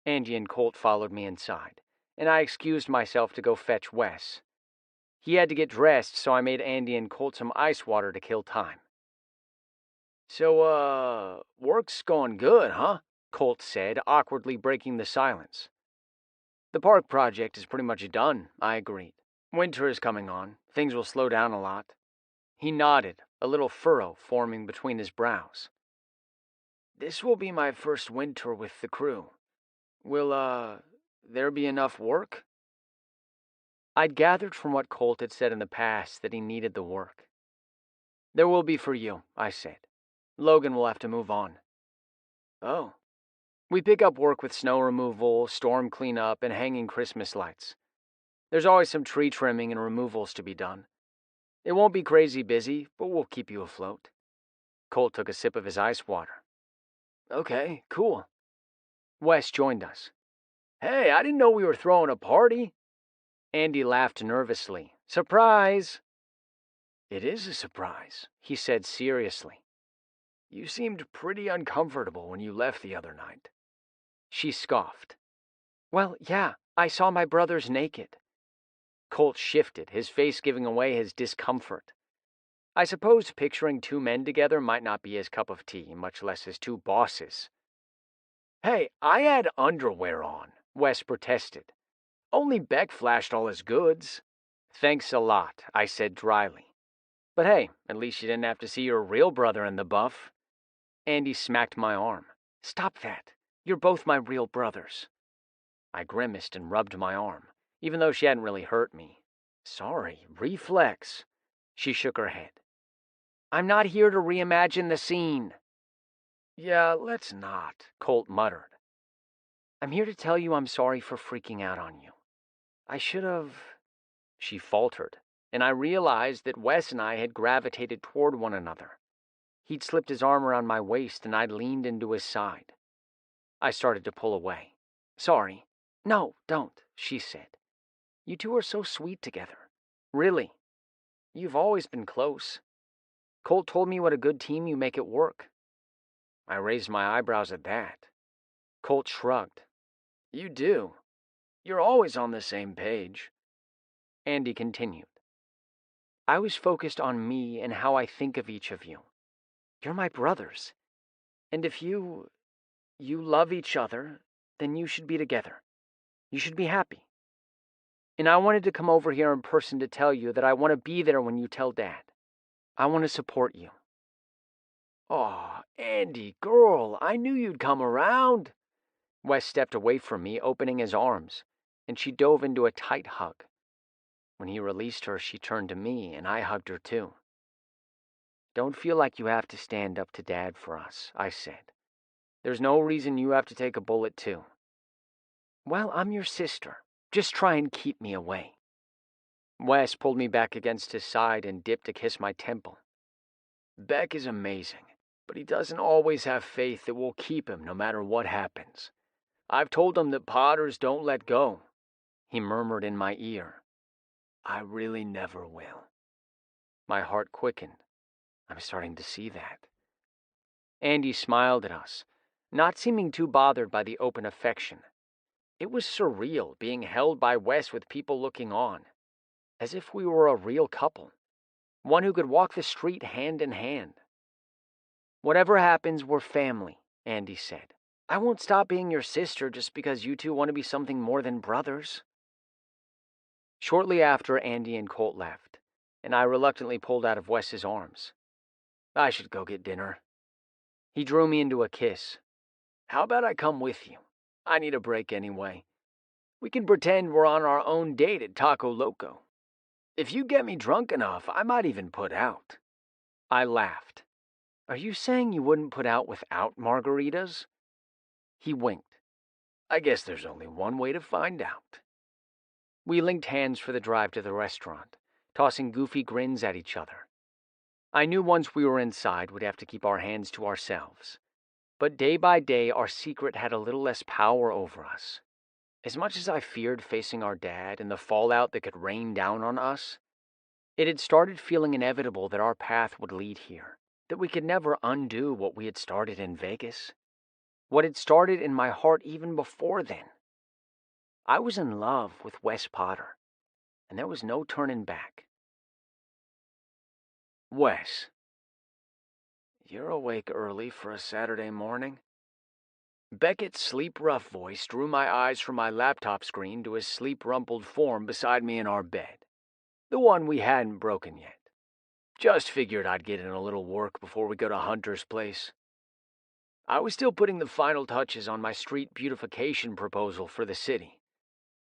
A: Andy and Colt followed me inside, and I excused myself to go fetch Wes. He had to get dressed, so I made Andy and Colt some ice water to kill time. So, work's going good, huh? Colt said, awkwardly breaking the silence. The park project is pretty much done, I agreed. Winter is coming on. Things will slow down a lot. He nodded, a little furrow forming between his brows. This will be my first winter with the crew. Will, there be enough work? I'd gathered from what Colt had said in the past that he needed the work. There will be for you, I said. Logan will have to move on. Oh. We pick up work with snow removal, storm cleanup, and hanging Christmas lights. There's always some tree trimming and removals to be done. It won't be crazy busy, but we'll keep you afloat.
E: Colt took a sip of his ice water. Okay, cool. Wes joined us. Hey, I didn't know we were throwing a party. Andy laughed nervously. Surprise! It is a surprise, he said seriously. You seemed pretty uncomfortable when you left the other night. She scoffed. Well, yeah, I saw my brothers naked. Colt shifted, his face giving away his discomfort. I suppose picturing two men together might not be his cup of tea, much less his two bosses. Hey, I had underwear on, Wes protested. Only Beck flashed all his goods. Thanks a lot, I said dryly. But hey, at least you didn't have to see your real brother in the buff. Andy smacked my arm. Stop that. You're both my real brothers. I grimaced and rubbed my arm, even though she hadn't really hurt me. Sorry, reflex. She shook her head. I'm not here to reimagine the scene. Yeah, let's not, Colt muttered. I'm here to tell you I'm sorry for freaking out on you. I should have... She faltered, and I realized that Wes and I had gravitated toward one another. He'd slipped his arm around my waist, and I'd leaned into his side. I started to pull away. Sorry. No, don't, she said. You two are so sweet together. Really. You've always been close. Colt told me what a good team you make at work. I raised my eyebrows at that. Colt shrugged. You do. You're always on the same page. Andy continued. I was focused on me and how I think of each of you. You're my brothers. And if you love each other, then you should be together. You should be happy. And I wanted to come over here in person to tell you that I want to be there when you tell Dad. I want to support you. Aw, Andy, girl, I knew you'd come around. Wes stepped away from me, opening his arms, and she dove into a tight hug. When he released her, she turned to me, and I hugged her too. Don't feel like you have to stand up to Dad for us, I said. There's no reason you have to take a bullet too. Well, I'm your sister. Just try and keep me away. Wes pulled me back against his side and dipped to kiss my temple. Beck is amazing, but he doesn't always have faith that we'll keep him no matter what happens. I've told him that Potters don't let go. He murmured in my ear. I really never will. My heart quickened. I'm starting to see that. Andy smiled at us, not seeming too bothered by the open affection. It was surreal being held by Wes with people looking on, as if we were a real couple, one who could walk the street hand in hand. Whatever happens, we're family, Andy said. I won't stop being your sister just because you two want to be something more than brothers. Shortly after, Andy and Colt left, and I reluctantly pulled out of Wes's arms. I should go get dinner. He drew me into a kiss. How about I come with you? I need a break anyway. We can pretend we're on our own date at Taco Loco. If you get me drunk enough, I might even put out. I laughed. Are you saying you wouldn't put out without margaritas? He winked. I guess there's only one way to find out. We linked hands for the drive to the restaurant, tossing goofy grins at each other. I knew once we were inside, we'd have to keep our hands to ourselves. But day by day, our secret had a little less power over us. As much as I feared facing our dad and the fallout that could rain down on us, it had started feeling inevitable that our path would lead here, that we could never undo what we had started in Vegas, what had started in my heart even before then. I was in love with Wes Potter, and there was no turning back. Wes. You're awake early for a Saturday morning? Beckett's sleep-rough voice drew my eyes from my laptop screen to his sleep-rumpled form beside me in our bed, the one we hadn't broken yet. Just figured I'd get in a little work before we go to Hunter's place. I was still putting the final touches on my street beautification proposal for the city.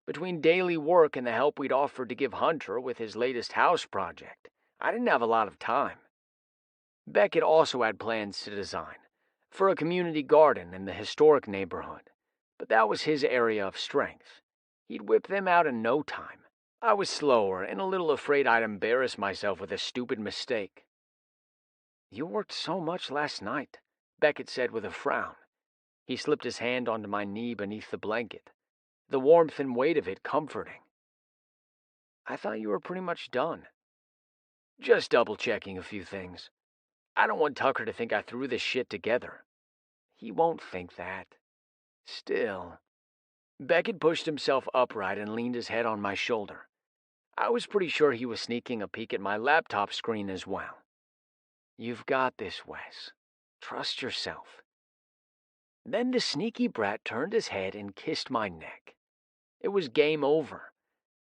E: Between daily work and the help we'd offered to give Hunter with his latest house project, I didn't have a lot of time. Beckett also had plans to design for a community garden in the historic neighborhood, but that was his area of strength. He'd whip them out in no time. I was slower and a little afraid I'd embarrass myself with a stupid mistake.
A: You worked so much last night, Beckett said with a frown. He slipped his hand onto my knee beneath the blanket, the warmth and weight of it comforting. I thought you were pretty much done. Just double-checking a few things. I don't want Tucker to think I threw this shit together. He won't think that. Still. Beckett pushed himself upright and leaned his head on my shoulder. I was pretty sure he was sneaking a peek at my laptop screen as well. You've got this, Wes. Trust yourself. Then the sneaky brat turned his head and kissed my neck. It was game over.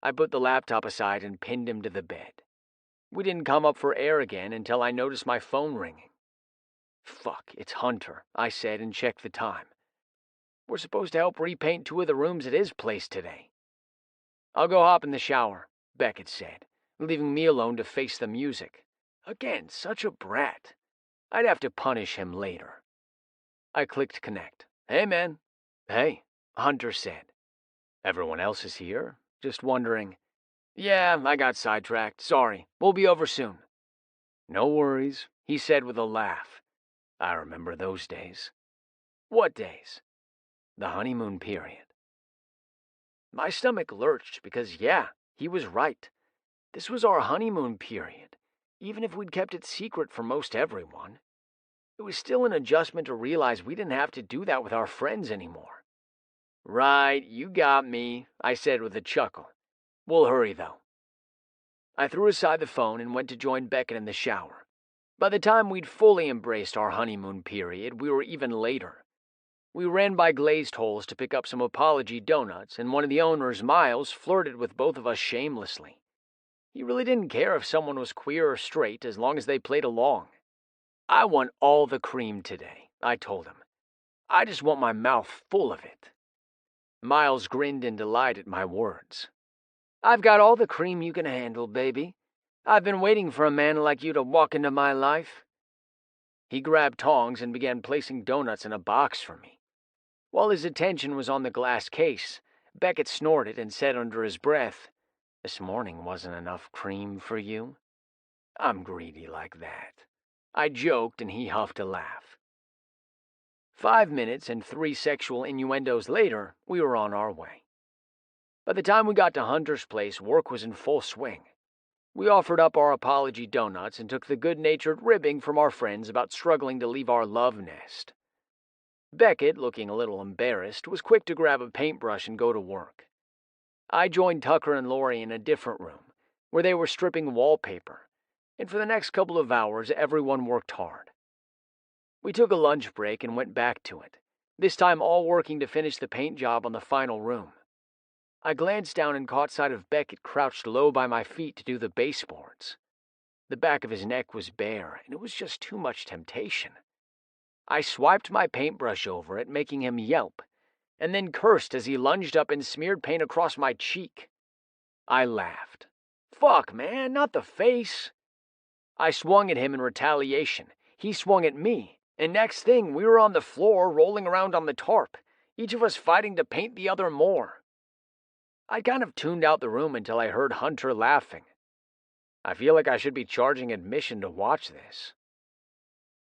A: I put the laptop aside and pinned him to the bed. We didn't come up for air again until I noticed my phone ringing. Fuck, it's Hunter, I said and checked the time. We're supposed to help repaint 2 of the rooms at his place today. I'll go hop in the shower, Beckett said, leaving me alone to face the music. Again, such a brat. I'd have to punish him later. I clicked connect. Hey, man. Hey, Hunter said. Everyone else is here? Just wondering. Yeah, I got sidetracked. Sorry. We'll be over soon. No worries, he said with a laugh. I remember those days. What days? The honeymoon period. My stomach lurched because, yeah, he was right. This was our honeymoon period, even if we'd kept it secret from most everyone. It was still an adjustment to realize we didn't have to do that with our friends anymore. Right, you got me, I said with a chuckle. We'll hurry, though. I threw aside the phone and went to join Beckett in the shower. By the time we'd fully embraced our honeymoon period, we were even later. We ran by Glazed Holes to pick up some apology donuts, and one of the owners, Miles, flirted with both of us shamelessly. He really didn't care if someone was queer or straight as long as they played along. I want all the cream today, I told him. I just want my mouth full of it. Miles grinned in delight at my words. I've got all the cream you can handle, baby. I've been waiting for a man like you to walk into my life. He grabbed tongs and began placing donuts in a box for me. While his attention was on the glass case, Beckett snorted and said under his breath, This morning wasn't enough cream for you. I'm greedy like that. I joked and he huffed a laugh. 5 minutes and 3 sexual innuendos later, we were on our way. By the time we got to Hunter's place, work was in full swing. We offered up our apology donuts and took the good-natured ribbing from our friends about struggling to leave our love nest. Beckett, looking a little embarrassed, was quick to grab a paintbrush and go to work. I joined Tucker and Lori in a different room, where they were stripping wallpaper, and for the next couple of hours everyone worked hard. We took a lunch break and went back to it, this time all working to finish the paint job on the final room. I glanced down and caught sight of Beckett crouched low by my feet to do the baseboards. The back of his neck was bare, and it was just too much temptation. I swiped my paintbrush over it, making him yelp, and then cursed as he lunged up and smeared paint across my cheek. I laughed. Fuck, man, not the face. I swung at him in retaliation. He swung at me, and next thing we were on the floor rolling around on the tarp, each of us fighting to paint the other more. I kind of tuned out the room until I heard Hunter laughing. I feel like I should be charging admission to watch this.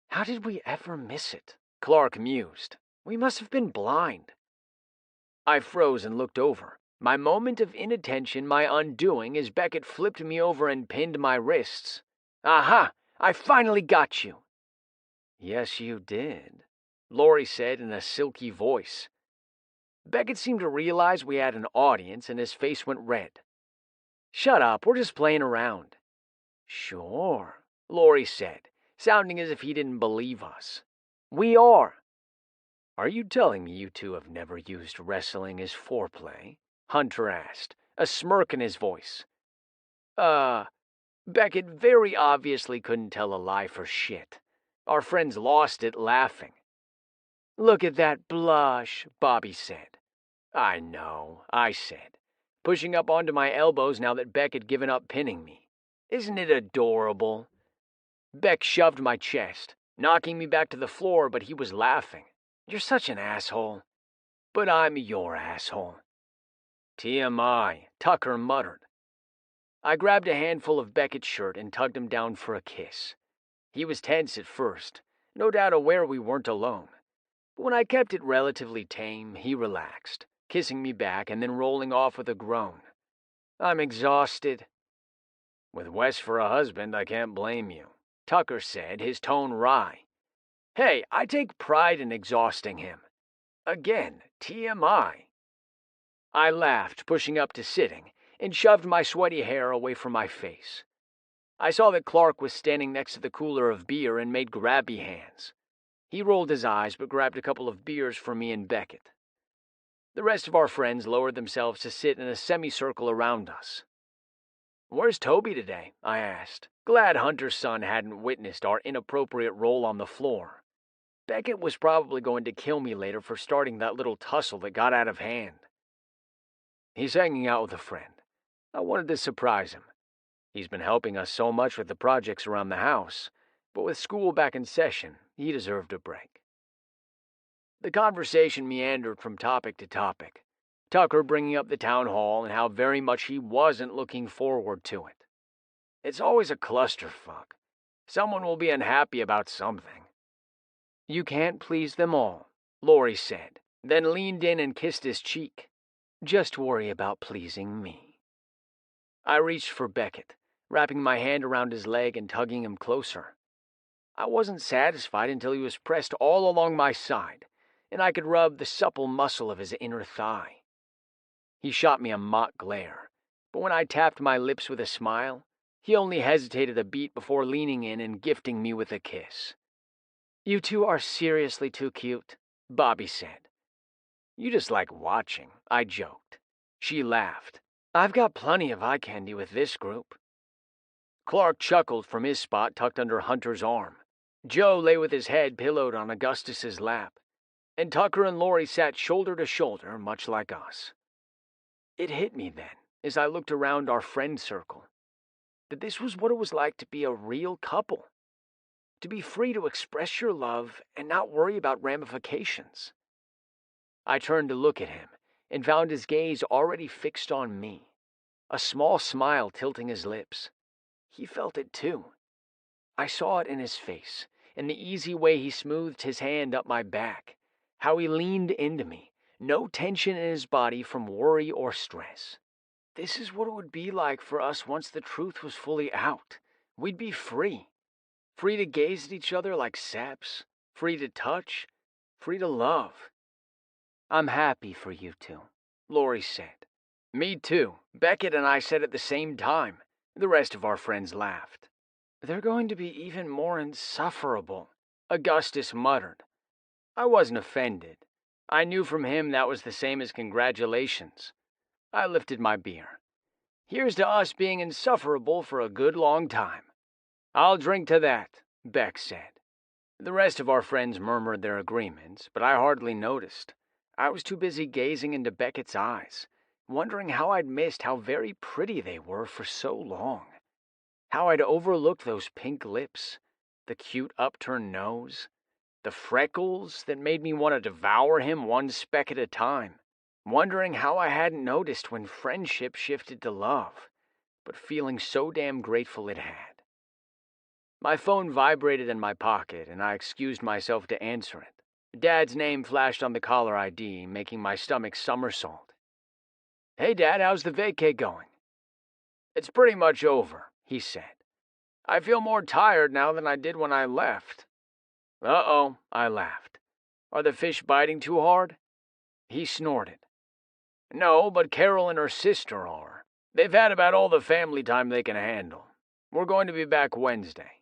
A: How did we ever miss it? Clark mused. We must have been blind. I froze and looked over. My moment of inattention, my undoing, as Beckett flipped me over and pinned my wrists. Aha! I finally got you! Yes, you did, Lori said in a silky voice. Beckett seemed to realize we had an audience, and his face went red. Shut up, we're just playing around. Sure, Lori said, sounding as if he didn't believe us. We are. Are you telling me you two have never used wrestling as foreplay? Hunter asked, a smirk in his voice. Beckett very obviously couldn't tell a lie for shit. Our friends lost it laughing. Look at that blush, Bobby said. I know, I said, pushing up onto my elbows now that Beck had given up pinning me. Isn't it adorable? Beck shoved my chest, knocking me back to the floor, but he was laughing. You're such an asshole. But I'm your asshole. TMI, Tucker muttered. I grabbed a handful of Beckett's shirt and tugged him down for a kiss.
E: He was tense at first, no doubt aware we weren't alone. But when I kept it relatively tame, he relaxed, kissing me back and then rolling off with a groan. I'm exhausted. With Wes for a husband, I can't blame you, Tucker said, his tone wry. Hey, I take pride in exhausting him. Again, TMI. I laughed, pushing up to sitting, and shoved my sweaty hair away from my face. I saw that Clark was standing next to the cooler of beer and made grabby hands. He rolled his eyes but grabbed a couple of beers for me and Beckett. The rest of our friends lowered themselves to sit in a semicircle around us. Where's Toby today? I asked, glad Hunter's son hadn't witnessed our inappropriate roll on the floor. Beckett was probably going to kill me later for starting that little tussle that got out of hand. He's hanging out with a friend. I wanted to surprise him. He's been helping us so much with the projects around the house, but with school back in session, he deserved a break. The conversation meandered from topic to topic, Tucker bringing up the town hall and how very much he wasn't looking forward to it. It's always a clusterfuck. Someone will be unhappy about something. You can't please them all, Lori said, then leaned in and kissed his cheek. Just worry about pleasing me. I reached for Beckett, wrapping my hand around his leg and tugging him closer. I wasn't satisfied until he was pressed all along my side, and I could rub the supple muscle of his inner thigh. He shot me a mock glare, but when I tapped my lips with a smile, he only hesitated a beat before leaning in and gifting me with a kiss. You two are seriously too cute, Bobby said. You just like watching, I joked. She laughed. I've got plenty of eye candy with this group. Clark chuckled from his spot tucked under Hunter's arm. Joe lay with his head pillowed on Augustus's lap, and Tucker and Lori sat shoulder to shoulder, much like us. It hit me then, as I looked around our friend circle, that this was what it was like to be a real couple. To be free to express your love and not worry about ramifications. I turned to look at him and found his gaze already fixed on me, a small smile tilting his lips. He felt it too. I saw it in his face, in the easy way he smoothed his hand up my back, how he leaned into me, no tension in his body from worry or stress. This is what it would be like for us once the truth was fully out. We'd be free. Free to gaze at each other like saps, free to touch, free to love. I'm happy for you two, Lori said. Me too. Beckett and I said at the same time. The rest of our friends laughed. They're going to be even more insufferable, Augustus muttered. I wasn't offended. I knew from him that was the same as congratulations. I lifted my beer. Here's to us being insufferable for a good long time. I'll drink to that, Beck said. The rest of our friends murmured their agreements, but I hardly noticed. I was too busy gazing into Beckett's eyes, wondering how I'd missed how very pretty they were for so long. How I'd overlooked those pink lips, the cute upturned nose, the freckles that made me want to devour him one speck at a time. Wondering how I hadn't noticed when friendship shifted to love, but feeling so damn grateful it had. My phone vibrated in my pocket, and I excused myself to answer it. Dad's name flashed on the caller ID, making my stomach somersault. Hey, Dad, how's the vacay going? It's pretty much over, he said. I feel more tired now than I did when I left. Uh-oh, I laughed. Are the fish biting too hard? He snorted. No, but Carol and her sister are. They've had about all the family time they can handle. We're going to be back Wednesday.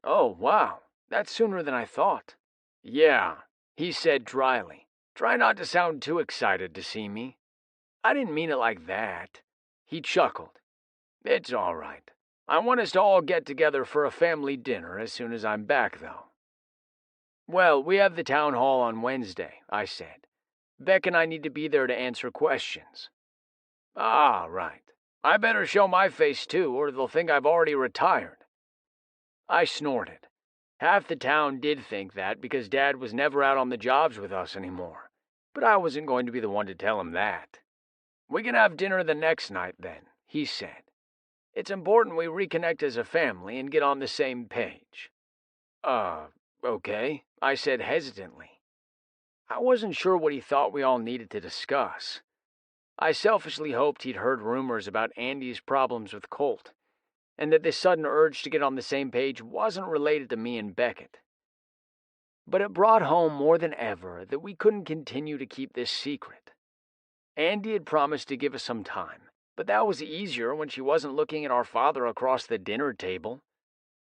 E: Oh, wow, that's sooner than I thought. Yeah, he said dryly. Try not to sound too excited to see me. I didn't mean it like that. He chuckled. It's all right. I want us to all get together for a family dinner as soon as I'm back, though. Well, we have the town hall on Wednesday, I said. Beck and I need to be there to answer questions. Ah, right. I better show my face too, or they'll think I've already retired. I snorted. Half the town did think that because Dad was never out on the jobs with us anymore, but I wasn't going to be the one to tell him that. We can have dinner the next night then, he said. It's important we reconnect as a family and get on the same page. Okay, I said hesitantly. I wasn't sure what he thought we all needed to discuss. I selfishly hoped he'd heard rumors about Andy's problems with Colt, and that this sudden urge to get on the same page wasn't related to me and Beckett. But it brought home more than ever that we couldn't continue to keep this secret. Andy had promised to give us some time, but that was easier when she wasn't looking at our father across the dinner table.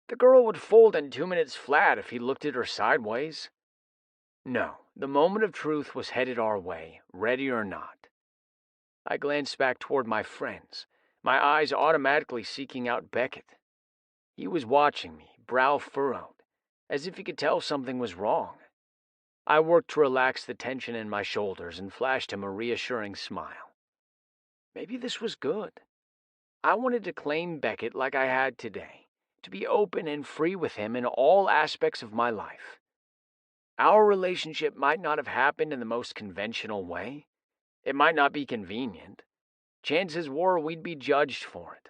E: The girl would fold in 2 minutes flat if he looked at her sideways. No, the moment of truth was headed our way, ready or not. I glanced back toward my friends, my eyes automatically seeking out Beckett. He was watching me, brow furrowed, as if he could tell something was wrong. I worked to relax the tension in my shoulders and flashed him a reassuring smile. Maybe this was good. I wanted to claim Beckett like I had today, to be open and free with him in all aspects of my life. Our relationship might not have happened in the most conventional way. It might not be convenient. Chances were we'd be judged for it.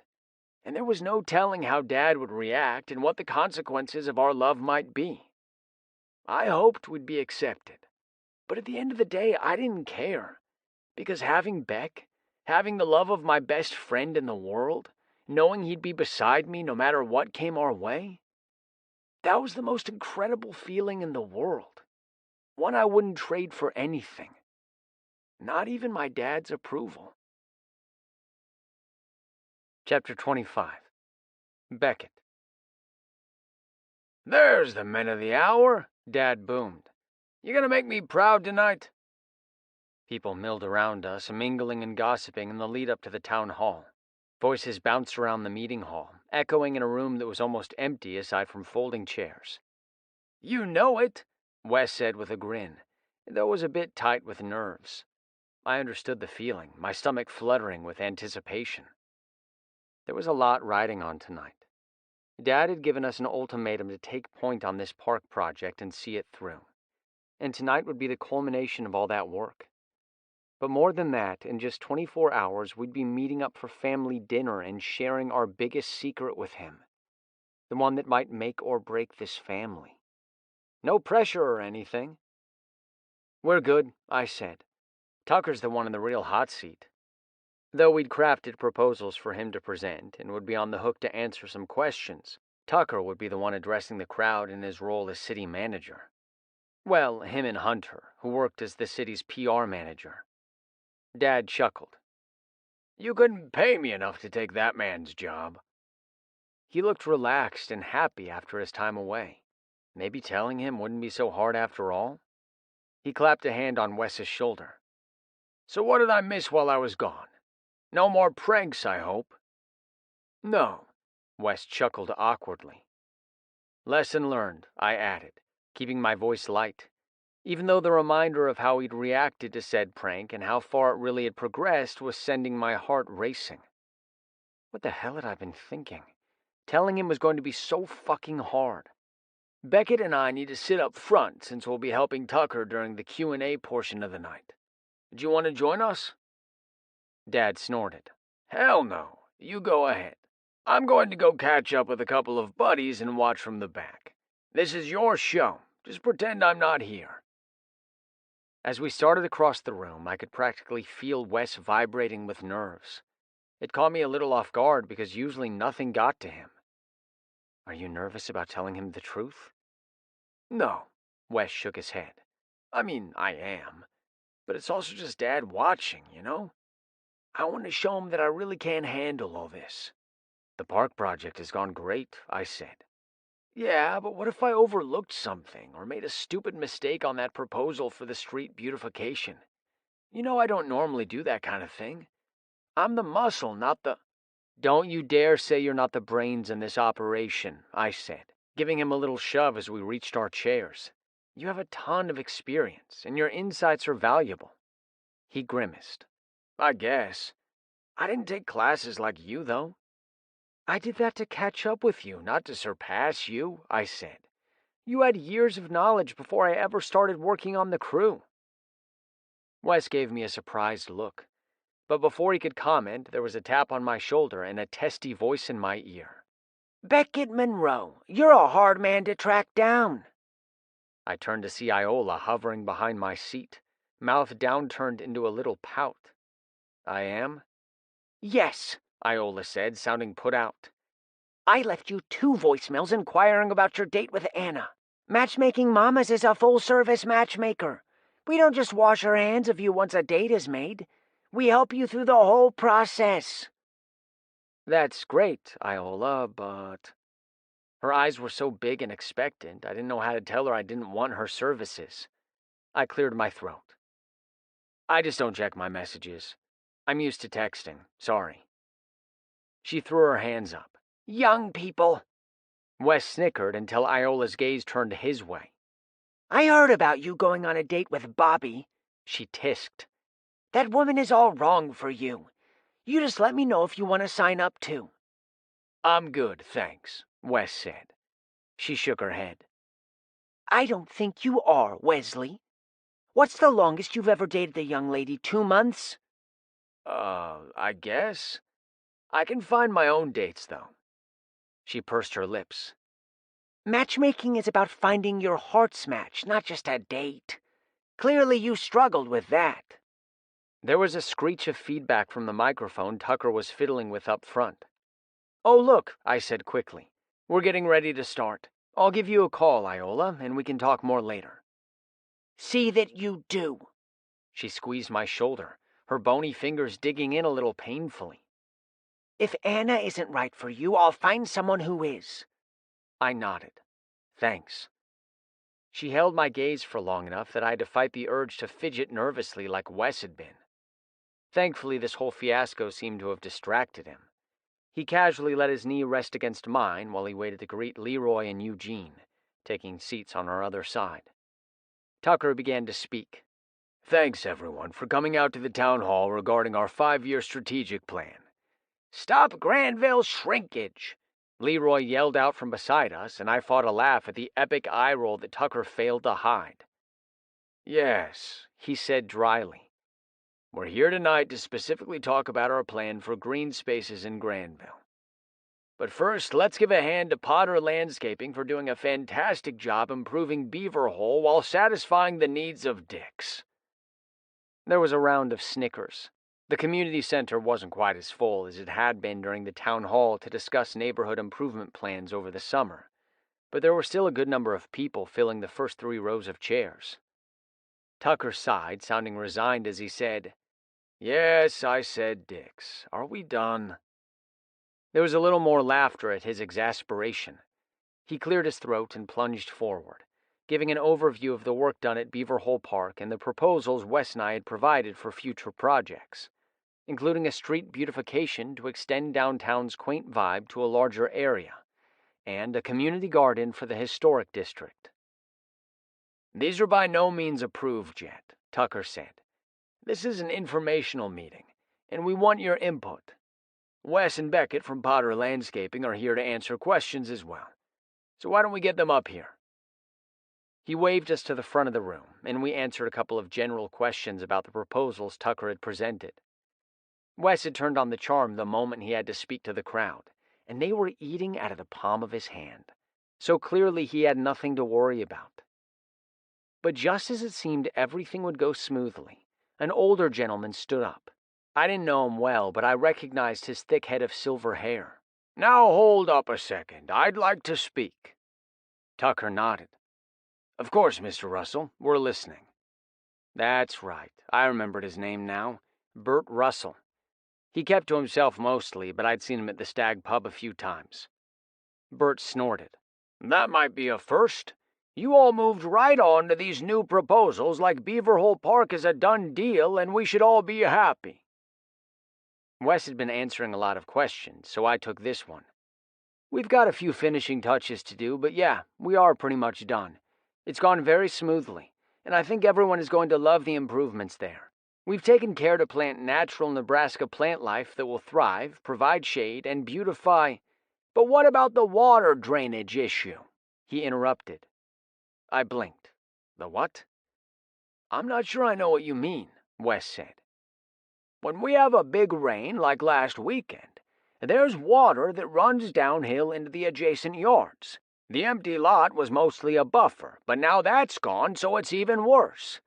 E: And there was no telling how Dad would react and what the consequences of our love might be. I hoped we'd be accepted. But at the end of the day, I didn't care. Because having Beck, having the love of my best friend in the world, knowing he'd be beside me no matter what came our way, that was the most incredible feeling in the world. One I wouldn't trade for anything. Not even my dad's approval. Chapter 25. Beckett. "There's the men of the hour," Dad boomed. "You gonna make me proud tonight?" People milled around us, mingling and gossiping in the lead up to the town hall. Voices bounced around the meeting hall, echoing in a room that was almost empty aside from folding chairs. "You know it," Wes said with a grin, though it was a bit tight with nerves. I understood the feeling, my stomach fluttering with anticipation. There was a lot riding on tonight. Dad had given us an ultimatum to take point on this park project and see it through. And tonight would be the culmination of all that work. But more than that, in just 24 hours, we'd be meeting up for family dinner and sharing our biggest secret with him. The one that might make or break this family. No pressure or anything. "We're good," I said. "Tucker's the one in the real hot seat." Though we'd crafted proposals for him to present and would be on the hook to answer some questions, Tucker would be the one addressing the crowd in his role as city manager. Well, him and Hunter, who worked as the city's PR manager. Dad chuckled. "You couldn't pay me enough to take that man's job." He looked relaxed and happy after his time away. Maybe telling him wouldn't be so hard after all? He clapped a hand on Wes's shoulder. "So what did I miss while I was gone? No more pranks, I hope?" "No," Wes chuckled awkwardly. "Lesson learned," I added, keeping my voice light, even though the reminder of how he'd reacted to said prank and how far it really had progressed was sending my heart racing. What the hell had I been thinking? Telling him was going to be so fucking hard. "Beckett and I need to sit up front since we'll be helping Tucker during the Q&A portion of the night. Do you want to join us?" Dad snorted. "Hell no. You go ahead. I'm going to go catch up with a couple of buddies and watch from the back. This is your show. Just pretend I'm not here." As we started across the room, I could practically feel Wes vibrating with nerves. It caught me a little off guard because usually nothing got to him. "Are you nervous about telling him the truth?" "No," Wes shook his head. "I mean, I am. But it's also just Dad watching, you know? I want to show him that I really can handle all this." "The park project has gone great," I said. "Yeah, but what if I overlooked something or made a stupid mistake on that proposal for the street beautification? You know I don't normally do that kind of thing. I'm the muscle, not the—" "Don't you dare say you're not the brains in this operation," I said, giving him a little shove as we reached our chairs. "You have a ton of experience, and your insights are valuable." He grimaced. "I guess. I didn't take classes like you, though." "I did that to catch up with you, not to surpass you," I said. "You had years of knowledge before I ever started working on the crew." Wes gave me a surprised look, but before he could comment, there was a tap on my shoulder and a testy voice in my ear.
D: Beckett Monroe, you're a hard man to track down.
E: I turned to see Iola hovering behind my seat, mouth downturned into a little pout. I am?
D: Yes,
E: Iola said, sounding put out.
D: I left you 2 voicemails inquiring about your date with Anna. Matchmaking Mamas is a full-service matchmaker. We don't just wash our hands of you once a date is made. We help you through the whole process.
E: That's great, Iola, but... Her eyes were so big and expectant, I didn't know how to tell her I didn't want her services. I cleared my throat. I just don't check my messages. I'm used to texting. Sorry. She threw her hands up.
D: Young people.
E: Wes snickered until Iola's gaze turned his way.
D: I heard about you going on a date with Bobby, she tisked. That woman is all wrong for you. You just let me know if you want to sign up too.
E: I'm good, thanks, Wes said. She shook her head.
D: I don't think you are, Wesley. What's the longest you've ever dated a young lady? 2 months?
E: I guess. I can find my own dates, though. She pursed her lips.
D: Matchmaking is about finding your heart's match, not just a date. Clearly you struggled with that.
E: There was a screech of feedback from the microphone Tucker was fiddling with up front. Oh, look, I said quickly. We're getting ready to start. I'll give you a call, Iola, and we can talk more later.
D: See that you do.
E: She squeezed my shoulder, her bony fingers digging in a little painfully.
D: If Anna isn't right for you, I'll find someone who is.
E: I nodded. Thanks. She held my gaze for long enough that I had to fight the urge to fidget nervously like Wes had been. Thankfully, this whole fiasco seemed to have distracted him. He casually let his knee rest against mine while he waited to greet Leroy and Eugene, taking seats on our other side. Tucker began to speak. Thanks, everyone, for coming out to the town hall regarding our 5-year strategic plan.
D: Stop Granville shrinkage!
E: Leroy yelled out from beside us, and I fought a laugh at the epic eye roll that Tucker failed to hide. Yes, he said dryly. We're here tonight to specifically talk about our plan for green spaces in Granville. But first, let's give a hand to Potter Landscaping for doing a fantastic job improving Beaver Hole while satisfying the needs of Dix. There was a round of snickers. The community center wasn't quite as full as it had been during the town hall to discuss neighborhood improvement plans over the summer, but there were still a good number of people filling the first 3 rows of chairs. Tucker sighed, sounding resigned as he said, Yes, I said Dix. Are we done? There was a little more laughter at his exasperation. He cleared his throat and plunged forward, giving an overview of the work done at Beaver Hole Park and the proposals Wes and I had provided for future projects, including a street beautification to extend downtown's quaint vibe to a larger area, and a community garden for the historic district. These are by no means approved yet, Tucker said. This is an informational meeting, and we want your input. Wes and Beckett from Potter Landscaping are here to answer questions as well, so why don't we get them up here? He waved us to the front of the room, and we answered a couple of general questions about the proposals Tucker had presented. Wes had turned on the charm the moment he had to speak to the crowd, and they were eating out of the palm of his hand, so clearly he had nothing to worry about. But just as it seemed everything would go smoothly, an older gentleman stood up. I didn't know him well, but I recognized his thick head of silver hair. Now hold up a second. I'd like to speak. Tucker nodded. Of course, Mr. Russell. We're listening. That's right. I remembered his name now. Bert Russell. He kept to himself mostly, but I'd seen him at the Stag Pub a few times. Bert snorted. That might be a first. You all moved right on to these new proposals like Beaver Hole Park is a done deal and we should all be happy. Wes had been answering a lot of questions, so I took this one. We've got a few finishing touches to do, but yeah, we are pretty much done. It's gone very smoothly, and I think everyone is going to love the improvements there. We've taken care to plant natural Nebraska plant life that will thrive, provide shade, and beautify. But what about the water drainage issue? He interrupted. I blinked. The what? I'm not sure I know what you mean, Wes said. When we have a big rain like last weekend,
A: There's water that runs downhill into the adjacent yards. The empty lot was mostly a buffer, but now that's gone, so it's even worse.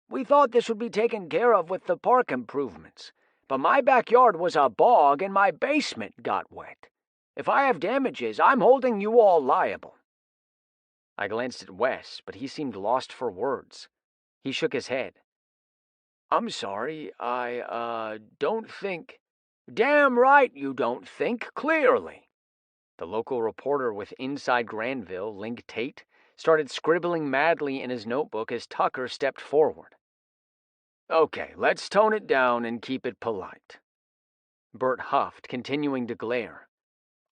A: We thought this would be taken care of with the park improvements, but my backyard was a bog and my basement got wet. If I have damages, I'm holding you all liable." I glanced at Wes, but he seemed lost for words. He shook his head. "I'm sorry, I don't think—" "Damn right you don't think, clearly." The local reporter with Inside Granville, Link Tate, started scribbling madly in his notebook as Tucker stepped forward. "Okay, let's tone it down and keep it polite." Bert huffed, continuing to glare.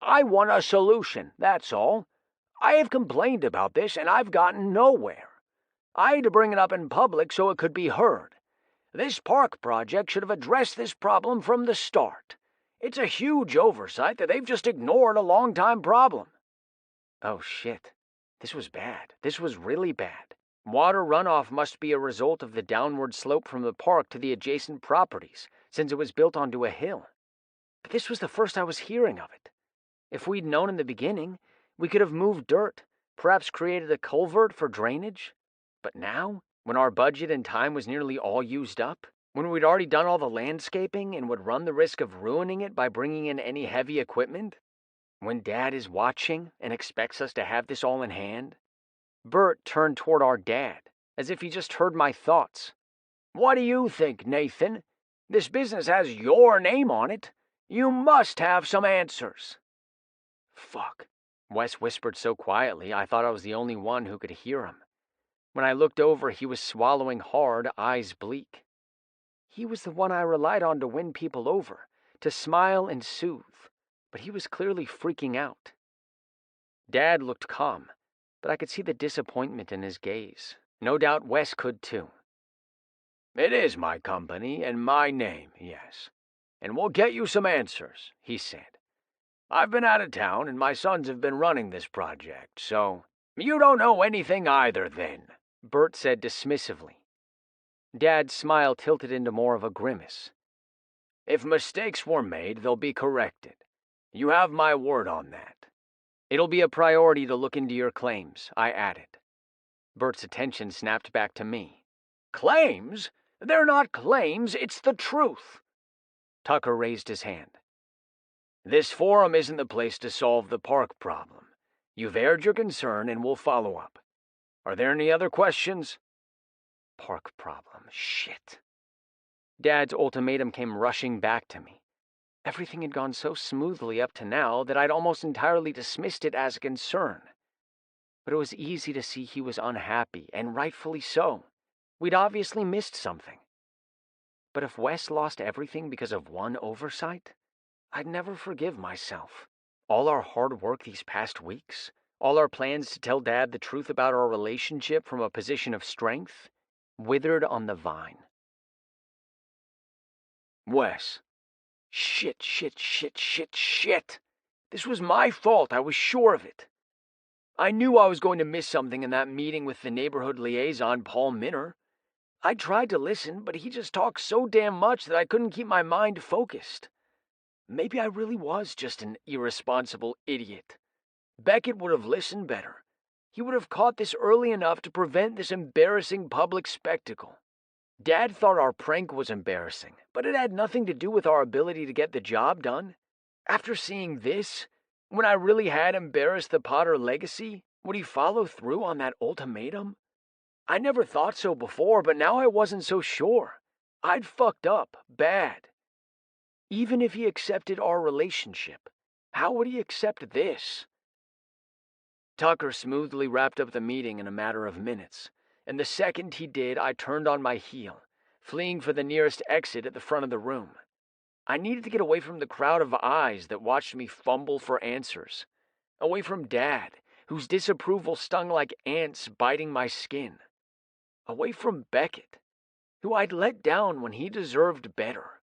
A: "I want a solution, that's all. I have complained about this and I've gotten nowhere. I had to bring it up in public so it could be heard. This park project should have addressed this problem from the start. It's a huge oversight that they've just ignored a long-time problem." Oh shit. This was bad. This was really bad. Water runoff must be a result of the downward slope from the park to the adjacent properties, since it was built onto a hill. But this was the first I was hearing of it. If we'd known in the beginning, we could have moved dirt, perhaps created a culvert for drainage. But now, when our budget and time was nearly all used up, when we'd already done all the landscaping and would run the risk of ruining it by bringing in any heavy equipment, when Dad is watching and expects us to have this all in hand, Bert turned toward our dad, as if he just heard my thoughts. "What do you think, Nathan? This business has your name on it. You must have some answers." "Fuck," Wes whispered so quietly I thought I was the only one who could hear him. When I looked over, he was swallowing hard, eyes bleak. He was the one I relied on to win people over, to smile and soothe, but he was clearly freaking out. Dad looked calm, but I could see the disappointment in his gaze. No doubt Wes could too. "It is my company and my name, yes. And we'll get you some answers," he said. "I've been out of town and my sons have been running this project, so—" "You don't know anything either, then," Bert said dismissively. Dad's smile tilted into more of a grimace. "If mistakes were made, they'll be corrected. You have my word on that." "It'll be a priority to look into your claims," I added. Bert's attention snapped back to me. "Claims? They're not claims, it's the truth." Tucker raised his hand. "This forum isn't the place to solve the park problem. You've aired your concern and we'll follow up. Are there any other questions?" Park problem. Shit. Dad's ultimatum came rushing back to me. Everything had gone so smoothly up to now that I'd almost entirely dismissed it as a concern. But it was easy to see he was unhappy, and rightfully so. We'd obviously missed something. But if Wes lost everything because of one oversight, I'd never forgive myself. All our hard work these past weeks, all our plans to tell Dad the truth about our relationship from a position of strength, withered on the vine. "Wes. Shit. This was my fault, I was sure of it. I knew I was going to miss something in that meeting with the neighborhood liaison, Paul Minner. I tried to listen, but he just talked so damn much that I couldn't keep my mind focused. Maybe I really was just an irresponsible idiot. Beckett would have listened better. He would have caught this early enough to prevent this embarrassing public spectacle. Dad thought our prank was embarrassing, but it had nothing to do with our ability to get the job done. After seeing this, when I really had embarrassed the Potter legacy, would he follow through on that ultimatum? I never thought so before, but now I wasn't so sure. I'd fucked up, bad. Even if he accepted our relationship, how would he accept this?" Tucker smoothly wrapped up the meeting in a matter of minutes, and the second he did, I turned on my heel, fleeing for the nearest exit at the front of the room. I needed to get away from the crowd of eyes that watched me fumble for answers, away from Dad, whose disapproval stung like ants biting my skin, away from Beckett, who I'd let down when he deserved better.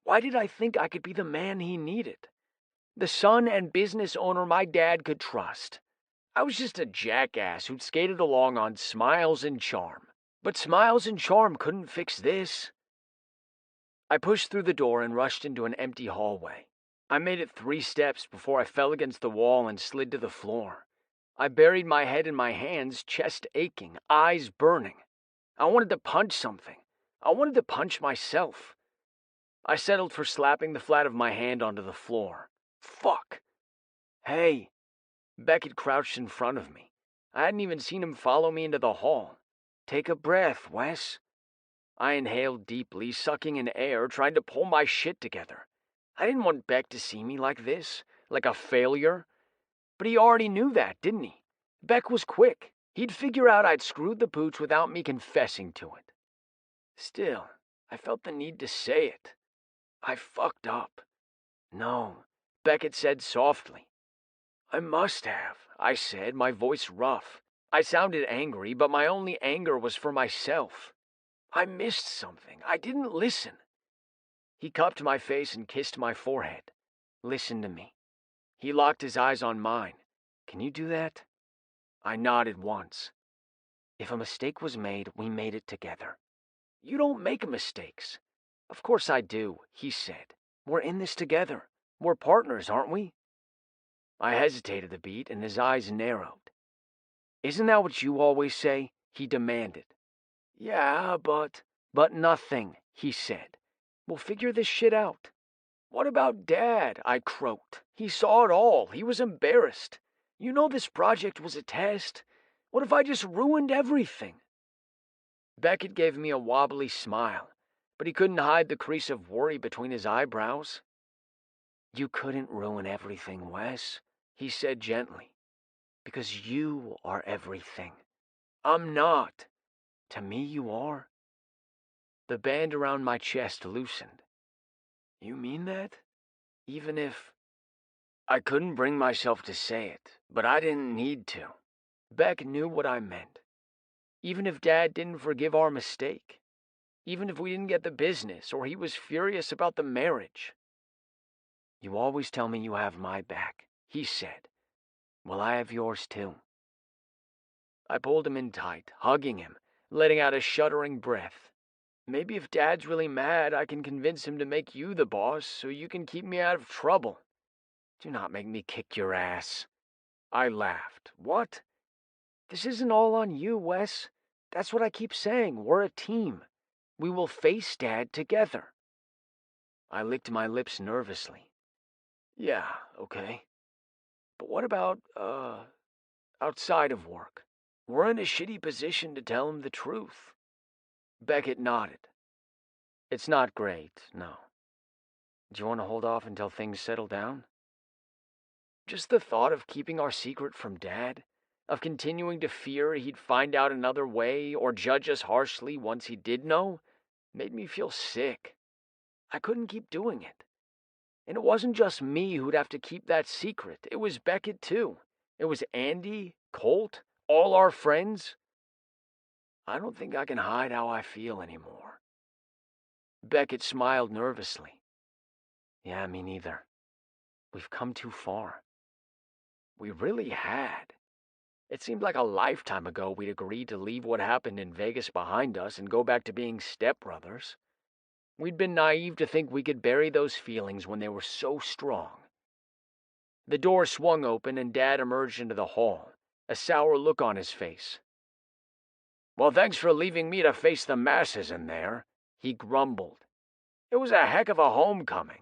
A: Why did I think I could be the man he needed? The son and business owner my dad could trust. I was just a jackass who'd skated along on smiles and charm. But smiles and charm couldn't fix this. I pushed through the door and rushed into an empty hallway. I made it 3 steps before I fell against the wall and slid to the floor. I buried my head in my hands, chest aching, eyes burning. I wanted to punch something. I wanted to punch myself. I settled for slapping the flat of my hand onto the floor. Fuck. Hey. Beckett crouched in front of me. I hadn't even seen him follow me into the hall. Take a breath, Wes. I inhaled deeply, sucking in air, trying to pull my shit together. I didn't want Beck to see me like this, like a failure. But he already knew that, didn't he? Beck was quick. He'd figure out I'd screwed the pooch without me confessing to it. Still, I felt the need to say it. I fucked up. No, Beckett said softly. I must have, I said, my voice rough. I sounded angry, but my only anger was for myself. I missed something. I didn't listen. He cupped my face and kissed my forehead. Listen to me. He locked his eyes on mine. Can you do that? I nodded once. If a mistake was made, we made it together. You don't make mistakes. Of course I do, he said. We're in this together. We're partners, aren't we? I hesitated a beat, and his eyes narrowed. Isn't that what you always say? He demanded. Yeah, but nothing, he said. We'll figure this shit out. What about Dad? I croaked. He saw it all. He was embarrassed. You know this project was a test. What if I just ruined everything? Beckett gave me a wobbly smile, but he couldn't hide the crease of worry between his eyebrows. You couldn't ruin everything, Wes, he said gently, because you are everything. I'm not. To me, you are. The band around my chest loosened. You mean that? Even if... I couldn't bring myself to say it, but I didn't need to. Beck knew what I meant. Even if Dad didn't forgive our mistake. Even if we didn't get the business, or he was furious about the marriage. You always tell me you have my back, he said. Well, I have yours too. I pulled him in tight, hugging him, letting out a shuddering breath. Maybe if Dad's really mad, I can convince him to make you the boss so you can keep me out of trouble. Do not make me kick your ass. I laughed. What? This isn't all on you, Wes. That's what I keep saying. We're a team. We will face Dad together. I licked my lips nervously. Yeah, okay. But what about, outside of work? We're in a shitty position to tell him the truth. Beckett nodded. It's not great, no. Do you want to hold off until things settle down? Just the thought of keeping our secret from Dad, of continuing to fear he'd find out another way or judge us harshly once he did know, made me feel sick. I couldn't keep doing it. And it wasn't just me who'd have to keep that secret. It was Beckett, too. It was Andy, Colt, all our friends. I don't think I can hide how I feel anymore. Beckett smiled nervously. Yeah, me neither. We've come too far. We really had. It seemed like a lifetime ago we'd agreed to leave what happened in Vegas behind us and go back to being stepbrothers. We'd been naive to think we could bury those feelings when they were so strong. The door swung open and Dad emerged into the hall, a sour look on his face. Well, thanks for leaving me to face the masses in there, he grumbled. It was a heck of a homecoming.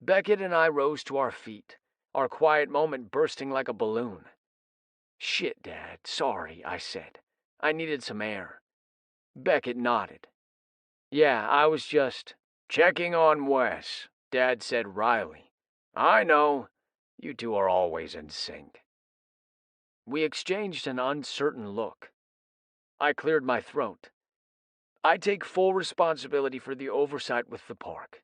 A: Beckett and I rose to our feet, our quiet moment bursting like a balloon. Shit, Dad, sorry, I said. I needed some air. Beckett nodded. Yeah, I was just checking on Wes, Dad said wryly. I know. You two are always in sync. We exchanged an uncertain look. I cleared my throat. I take full responsibility for the oversight with the park.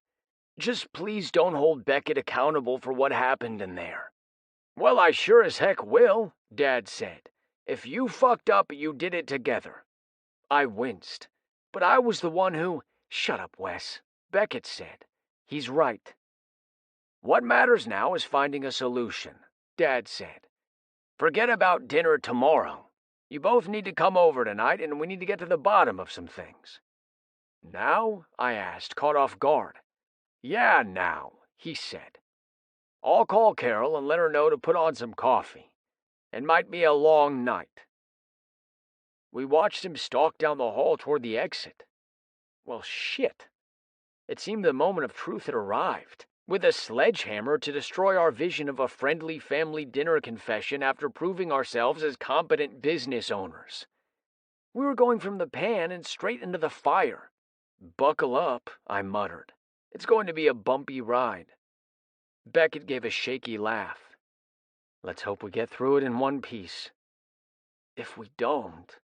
A: Just please don't hold Beckett accountable for what happened in there. Well, I sure as heck will, Dad said. If you fucked up, you did it together. I winced. But I was the one who... Shut up, Wes, Beckett said. He's right. What matters now is finding a solution, Dad said. Forget about dinner tomorrow. You both need to come over tonight, and we need to get to the bottom of some things. Now? I asked, caught off guard. Yeah, now,
E: he said. I'll call Carol and let her know to put on some coffee. It might be a long night. We watched him stalk down the hall toward the exit. Well, shit. It seemed the moment of truth had arrived, with a sledgehammer to destroy our vision of a friendly family dinner confession after proving ourselves as competent business owners. We were going from the pan and straight into the fire. Buckle up, I muttered. It's going to be a bumpy ride. Beckett gave a shaky laugh. Let's hope we get through it in one piece. If we don't...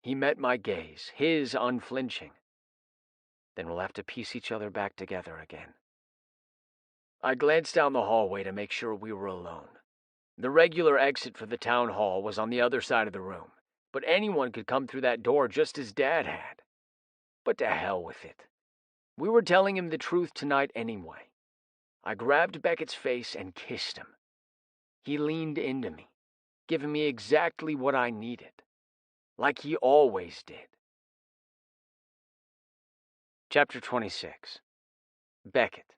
E: He met my gaze, his unflinching. Then we'll have to piece each other back together again. I glanced down the hallway to make sure we were alone. The regular exit for the town hall was on the other side of the room, but anyone could come through that door just as Dad had. But to hell with it. We were telling him the truth tonight anyway. I grabbed Beckett's face and kissed him. He leaned into me, giving me exactly what I needed, like he always did. Chapter 26. Beckett.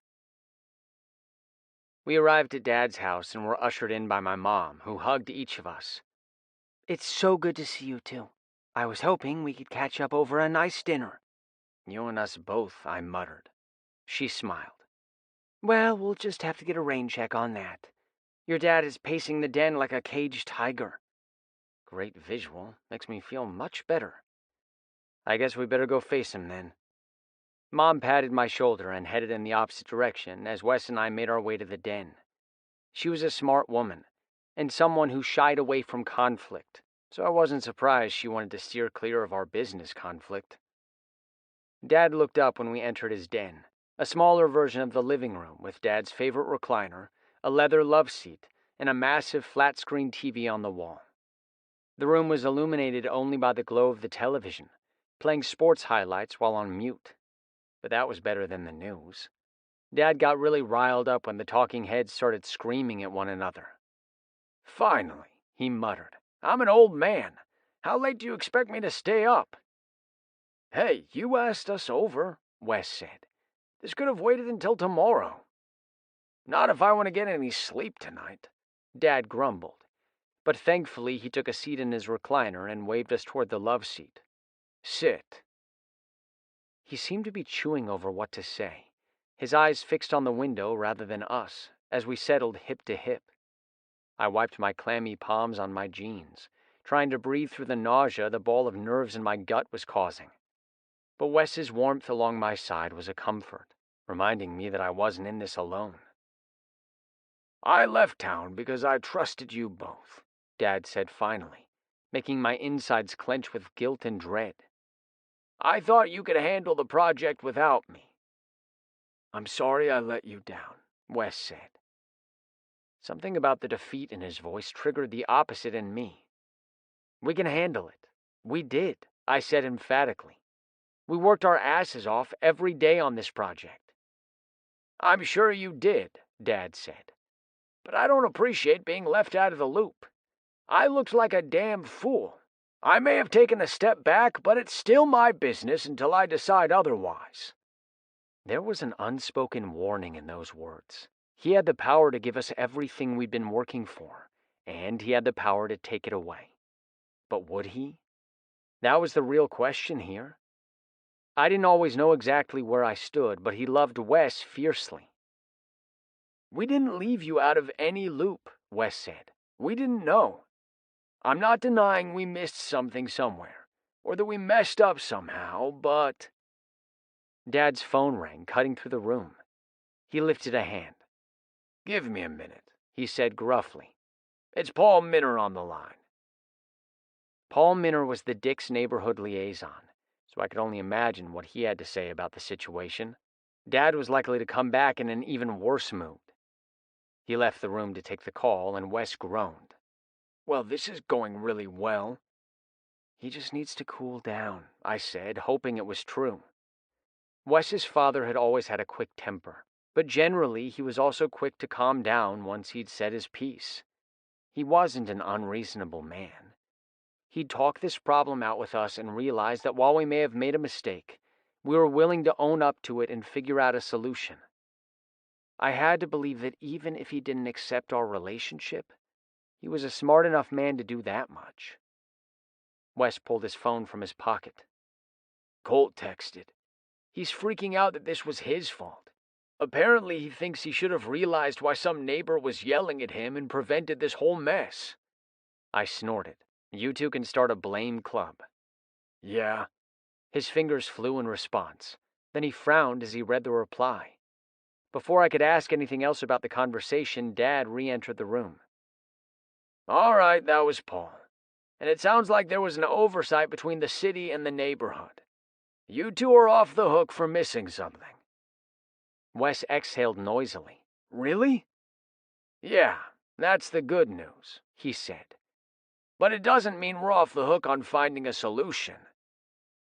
E: We arrived at Dad's house and were ushered in by my mom, who hugged each of us.
D: It's so good to see you two. I was hoping we could catch up over a nice dinner.
E: You and us both, I muttered. She smiled.
D: Well, we'll just have to get a rain check on that. Your dad is pacing the den like a caged tiger.
E: Great visual. Makes me feel much better. I guess we better go face him then. Mom patted my shoulder and headed in the opposite direction as Wes and I made our way to the den. She was a smart woman, and someone who shied away from conflict, so I wasn't surprised she wanted to steer clear of our business conflict. Dad looked up when we entered his den, a smaller version of the living room with Dad's favorite recliner, a leather love seat, and a massive flat-screen TV on the wall. The room was illuminated only by the glow of the television, playing sports highlights while on mute. But that was better than the news. Dad got really riled up when the talking heads started screaming at one another. Finally, he muttered. I'm an old man. How late do you expect me to stay up? Hey, you asked us over, Wes said. This could have waited until tomorrow. Not if I want to get any sleep tonight, Dad grumbled. But thankfully he took a seat in his recliner and waved us toward the love seat. Sit. He seemed to be chewing over what to say, his eyes fixed on the window rather than us, as we settled hip to hip. I wiped my clammy palms on my jeans, trying to breathe through the nausea the ball of nerves in my gut was causing. But Wes's warmth along my side was a comfort, reminding me that I wasn't in this alone. I left town because I trusted you both, Dad said finally, making my insides clench with guilt and dread. I thought you could handle the project without me. I'm sorry I let you down, Wes said. Something about the defeat in his voice triggered the opposite in me. We can handle it. We did, I said emphatically. We worked our asses off every day on this project. I'm sure you did, Dad said. But I don't appreciate being left out of the loop. I looked like a damn fool. I may have taken a step back, but it's still my business until I decide otherwise. There was an unspoken warning in those words. He had the power to give us everything we'd been working for, and he had the power to take it away. But would he? That was the real question here. I didn't always know exactly where I stood, but he loved Wes fiercely. We didn't leave you out of any loop, Wes said. We didn't know. I'm not denying we missed something somewhere, or that we messed up somehow, but... Dad's phone rang, cutting through the room. He lifted a hand. Give me a minute, he said gruffly. It's Paul Minner on the line. Paul Minner was the Dick's neighborhood liaison, so I could only imagine what he had to say about the situation. Dad was likely to come back in an even worse mood. He left the room to take the call, and Wes groaned. Well, this is going really well. He just needs to cool down, I said, hoping it was true. Wes's father had always had a quick temper, but generally he was also quick to calm down once he'd said his piece. He wasn't an unreasonable man. He'd talk this problem out with us and realize that while we may have made a mistake, we were willing to own up to it and figure out a solution.
A: I had to believe that even if he didn't accept our relationship, he was a smart enough man to do that much. Wes pulled his phone from his pocket.
E: Colt texted. He's freaking out that this was his fault. Apparently, he thinks he should have realized why some neighbor was yelling at him and prevented this whole mess.
A: I snorted. You two can start a blame club.
E: Yeah.
A: His fingers flew in response. Then he frowned as he read the reply. Before I could ask anything else about the conversation, Dad re-entered the room.
E: All right, that was Paul. And it sounds like there was an oversight between the city and the neighborhood. You two are off the hook for missing something.
A: Wes exhaled noisily.
E: Really? Yeah, that's the good news, he said. But it doesn't mean we're off the hook on finding a solution.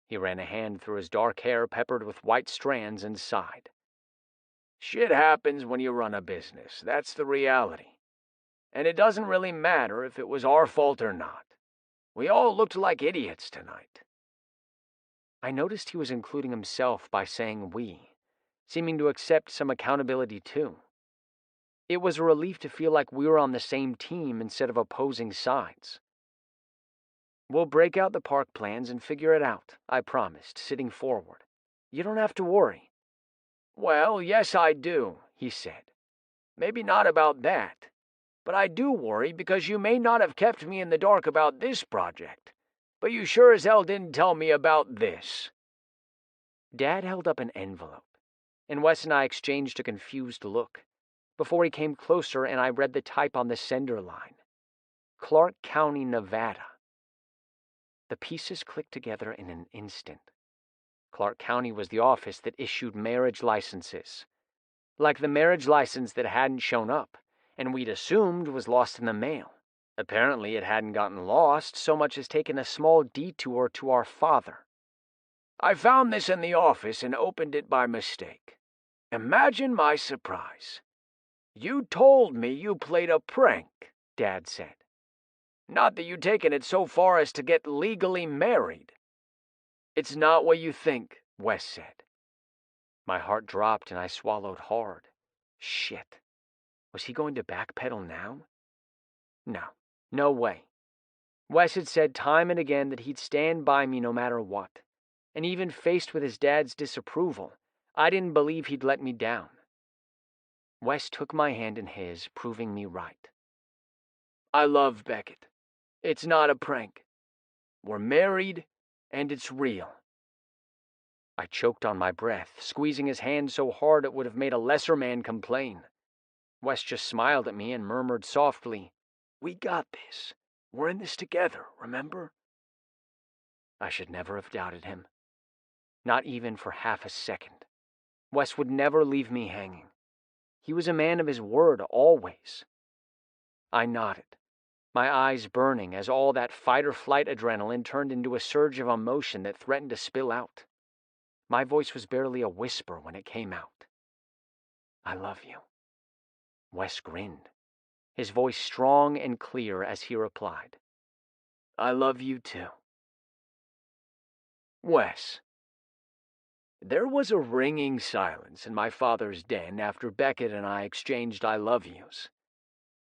A: He ran a hand through his dark hair peppered with white strands and sighed.
E: Shit happens when you run a business. That's the reality. And it doesn't really matter if it was our fault or not. We all looked like idiots tonight.
A: I noticed he was including himself by saying we, seeming to accept some accountability too. It was a relief to feel like we were on the same team instead of opposing sides. We'll break out the park plans and figure it out, I promised, sitting forward. You don't have to worry.
E: Well, yes, I do, he said. Maybe not about that. But I do worry because you may not have kept me in the dark about this project. But you sure as hell didn't tell me about this.
A: Dad held up an envelope, and Wes and I exchanged a confused look, before he came closer and I read the type on the sender line. Clark County, Nevada. The pieces clicked together in an instant. Clark County was the office that issued marriage licenses. Like the marriage license that hadn't shown up, and we'd assumed was lost in the mail. Apparently it hadn't gotten lost so much as taken a small detour to our father.
E: I found this in the office and opened it by mistake. Imagine my surprise. You told me you played a prank, Dad said. Not that you'd taken it so far as to get legally married. It's not what you think, Wes said.
A: My heart dropped and I swallowed hard. Shit. Was he going to backpedal now? No way. Wes had said time and again that he'd stand by me no matter what. And even faced with his dad's disapproval, I didn't believe he'd let me down. Wes took my hand in his, proving me right.
E: I love Beckett. It's not a prank. We're married, and it's real.
A: I choked on my breath, squeezing his hand so hard it would have made a lesser man complain. Wes just smiled at me and murmured softly,
E: We got this. We're in this together, remember?
A: I should never have doubted him. Not even for half a second. Wes would never leave me hanging. He was a man of his word always. I nodded, my eyes burning as all that fight-or-flight adrenaline turned into a surge of emotion that threatened to spill out. My voice was barely a whisper when it came out. I love you. Wes grinned, his voice strong and clear as he replied,
E: I love you too. Wes. There was a ringing silence in my father's den after Beckett and I exchanged I love yous.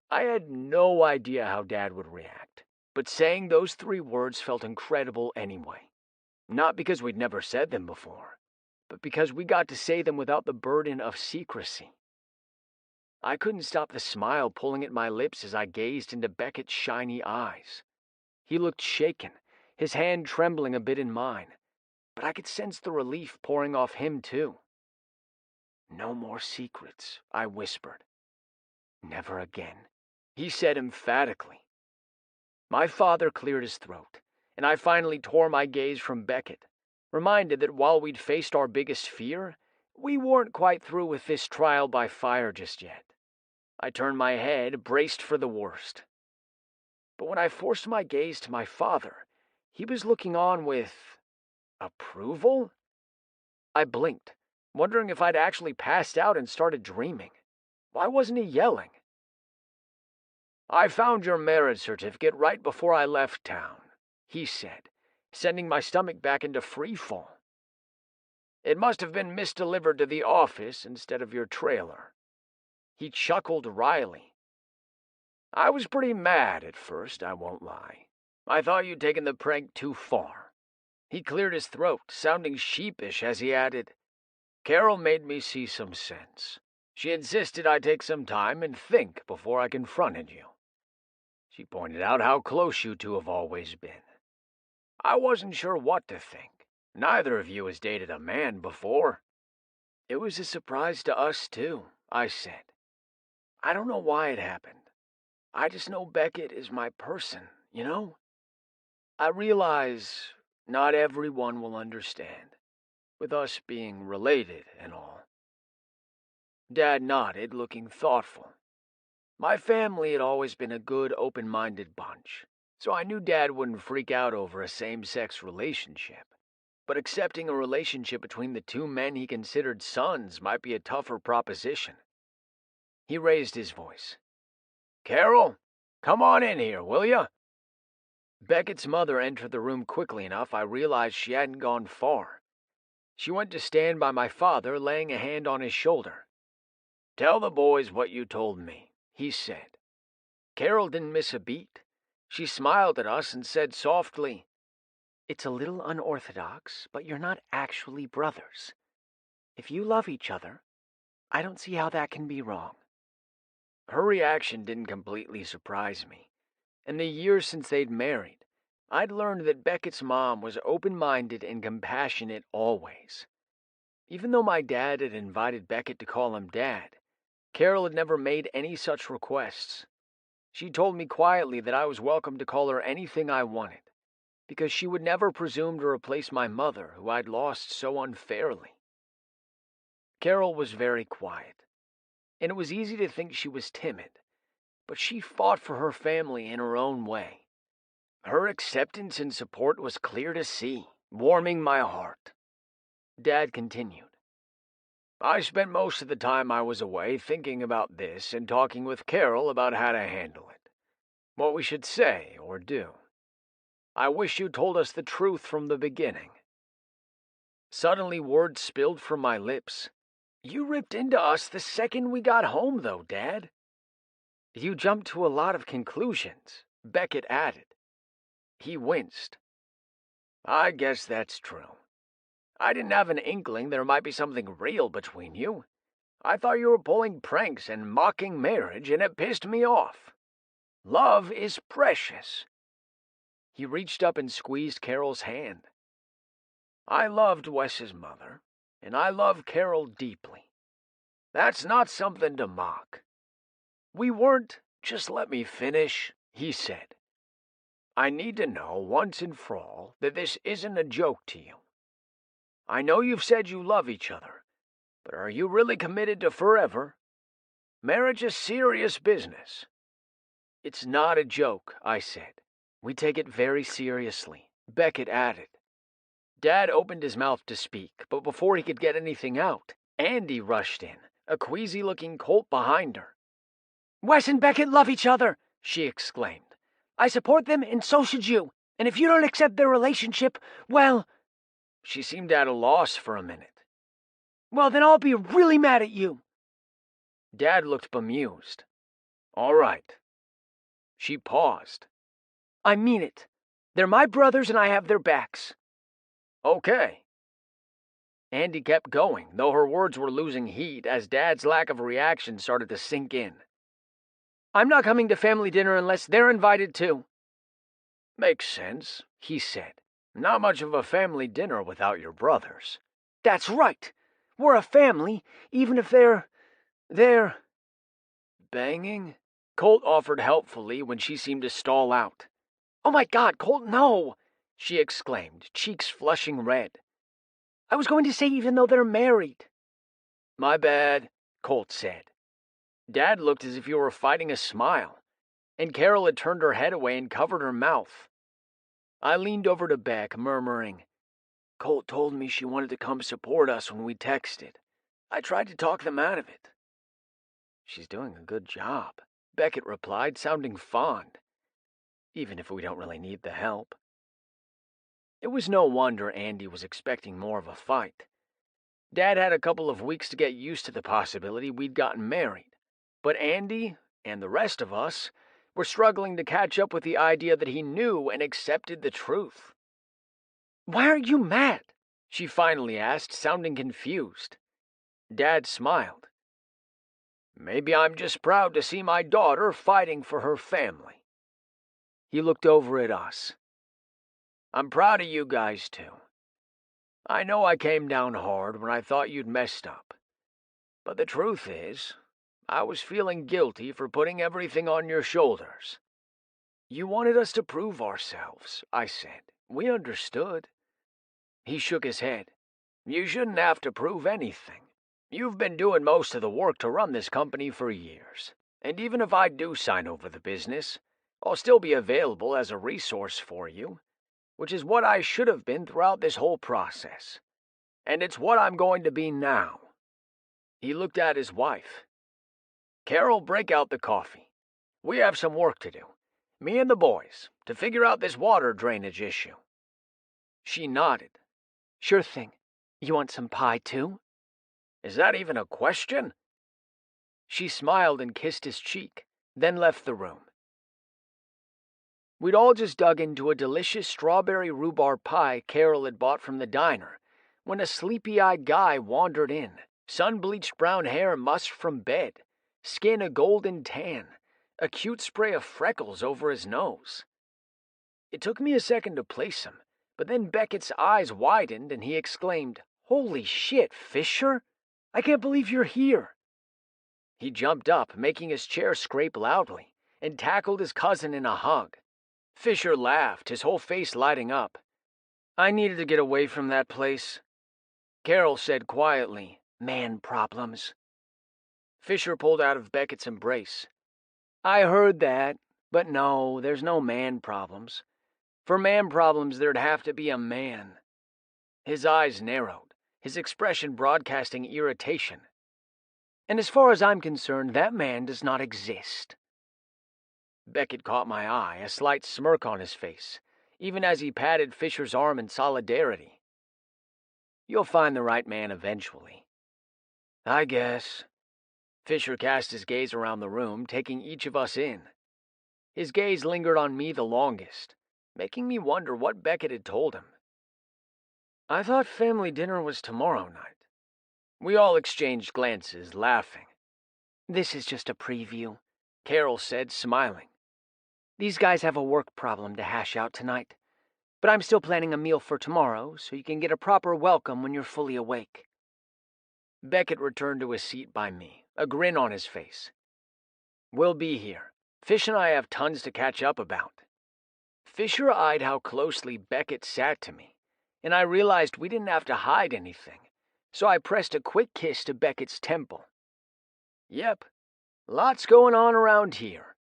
E: I had no idea how Dad would react, but saying those 3 words felt incredible anyway. Not because we'd never said them before, but because we got to say them without the burden of secrecy. I couldn't stop the smile pulling at my lips as I gazed into Beckett's shiny eyes. He looked shaken, his hand trembling a bit in mine, but I could sense the relief pouring off him too. No more secrets, I whispered.
A: Never again,
E: he said emphatically. My father cleared his throat, and I finally tore my gaze from Beckett, reminded that while we'd faced our biggest fear, we weren't quite through with this trial by fire just yet. I turned my head, braced for the worst. But when I forced my gaze to my father, he was looking on with approval? I blinked, wondering if I'd actually passed out and started dreaming. Why wasn't he yelling? I found your marriage certificate right before I left town, he said, sending my stomach back into free fall. It must have been misdelivered to the office instead of your trailer. He chuckled wryly. I was pretty mad at first, I won't lie. I thought you'd taken the prank too far. He cleared his throat, sounding sheepish as he added, Carol made me see some sense. She insisted I take some time and think before I confronted you. She pointed out how close you two have always been. I wasn't sure what to think. Neither of you has dated a man before. It was a surprise to us, too, I said. I don't know why it happened. I just know Beckett is my person, you know? I realize not everyone will understand, with us being related and all. Dad nodded, looking thoughtful. My family had always been a good, open-minded bunch, so I knew Dad wouldn't freak out over a same-sex relationship. But accepting a relationship between the two men he considered sons might be a tougher proposition. He raised his voice. Carol, come on in here, will you? Beckett's mother entered the room quickly enough I realized she hadn't gone far. She went to stand by my father, laying a hand on his shoulder. Tell the boys what you told me, he said. Carol didn't miss a beat. She smiled at us and said softly, It's a little unorthodox, but you're not actually brothers. If you love each other, I don't see how that can be wrong. Her reaction didn't completely surprise me. In the years since they'd married, I'd learned that Beckett's mom was open-minded and compassionate always. Even though my dad had invited Beckett to call him Dad, Carol had never made any such requests. She told me quietly that I was welcome to call her anything I wanted, because she would never presume to replace my mother, who I'd lost so unfairly. Carol was very quiet, and it was easy to think she was timid, but she fought for her family in her own way. Her acceptance and support was clear to see, warming my heart. Dad continued. I spent most of the time I was away thinking about this and talking with Carol about how to handle it, what we should say or do. I wish you told us the truth from the beginning. Suddenly words spilled from my lips. You ripped into us the second we got home, though, Dad. You jumped to a lot of conclusions, Beckett added. He winced. I guess that's true. I didn't have an inkling there might be something real between you. I thought you were pulling pranks and mocking marriage, and it pissed me off. Love is precious. He reached up and squeezed Carol's hand. I loved Wes's mother, and I love Carol deeply. That's not something to mock. We weren't, just let me finish, he said. I need to know once and for all that this isn't a joke to you. I know you've said you love each other, but are you really committed to forever? Marriage is serious business. It's not a joke, I said. We take it very seriously, Beckett added. Dad opened his mouth to speak, but before he could get anything out, Andy rushed in, a queasy-looking colt behind her.
D: Wes and Beckett love each other, she exclaimed. I support them, and so should you. And if you don't accept their relationship, well...
E: She seemed at a loss for a minute.
D: Well, then I'll be really mad at you.
E: Dad looked bemused. All right. She paused.
D: I mean it. They're my brothers and I have their backs.
E: Okay. Andy kept going, though her words were losing heat as Dad's lack of reaction started to sink in.
D: I'm not coming to family dinner unless they're invited too.
E: Makes sense, he said. Not much of a family dinner without your brothers.
D: That's right. We're a family, even if they're...
E: Banging? Colt offered helpfully when she seemed to stall out.
D: Oh my God, Colt, no! She exclaimed, cheeks flushing red. I was going to say even though they're married.
E: My bad, Colt said. Dad looked as if he were fighting a smile, and Carol had turned her head away and covered her mouth. I leaned over to Beck, murmuring, Colt told me she wanted to come support us when we texted. I tried to talk them out of it. She's doing a good job, Beckett replied, sounding fond, even if we don't really need the help. It was no wonder Andy was expecting more of a fight. Dad had a couple of weeks to get used to the possibility we'd gotten married, But Andy, and the rest of us, were struggling to catch up with the idea that he knew and accepted the truth.
D: "Why are you mad?"
E: she finally asked, sounding confused. Dad smiled. "Maybe I'm just proud to see my daughter fighting for her family." He looked over at us. "I'm proud of you guys, too. I know I came down hard when I thought you'd messed up. But the truth is, I was feeling guilty for putting everything on your shoulders. You wanted us to prove ourselves," I said. "We understood." He shook his head. "You shouldn't have to prove anything. You've been doing most of the work to run this company for years. And even if I do sign over the business, I'll still be available as a resource for you, which is what I should have been throughout this whole process. And it's what I'm going to be now." He looked at his wife. "Carol, break out the coffee. We have some work to do, me and the boys, to figure out this water drainage issue." She nodded.
D: "Sure thing. You want some pie, too?"
E: "Is that even a question?" She smiled and kissed his cheek, then left the room. We'd all just dug into a delicious strawberry rhubarb pie Carol had bought from the diner when a sleepy-eyed guy wandered in, sun-bleached brown hair mussed from bed, skin a golden tan, a cute spray of freckles over his nose. It took me a second to place him, but then Beckett's eyes widened and he exclaimed, "Holy shit, Fisher! I can't believe you're here!" He jumped up, making his chair scrape loudly, and tackled his cousin in a hug. Fisher laughed, his whole face lighting up. "I needed to get away from that place." Carol said quietly, "Man problems." Fisher pulled out of Beckett's embrace. "I heard that, but no, there's no man problems. For man problems, there'd have to be a man." His eyes narrowed, his expression broadcasting irritation. "And as far as I'm concerned, that man does not exist." Beckett caught my eye, a slight smirk on his face, even as he patted Fisher's arm in solidarity. "You'll find the right man eventually." "I guess." Fisher cast his gaze around the room, taking each of us in. His gaze lingered on me the longest, making me wonder what Beckett had told him. "I thought family dinner was tomorrow night." We all exchanged glances, laughing.
D: "This is just a preview,"
E: Carol said, smiling.
D: "These guys have a work problem to hash out tonight, but I'm still planning a meal for tomorrow so you can get a proper welcome when you're fully awake."
E: Beckett returned to his seat by me, a grin on his face. "We'll be here. Fish and I have tons to catch up about." Fisher eyed how closely Beckett sat to me, and I realized we didn't have to hide anything, so I pressed a quick kiss to Beckett's temple. "Yep, lots going on around here."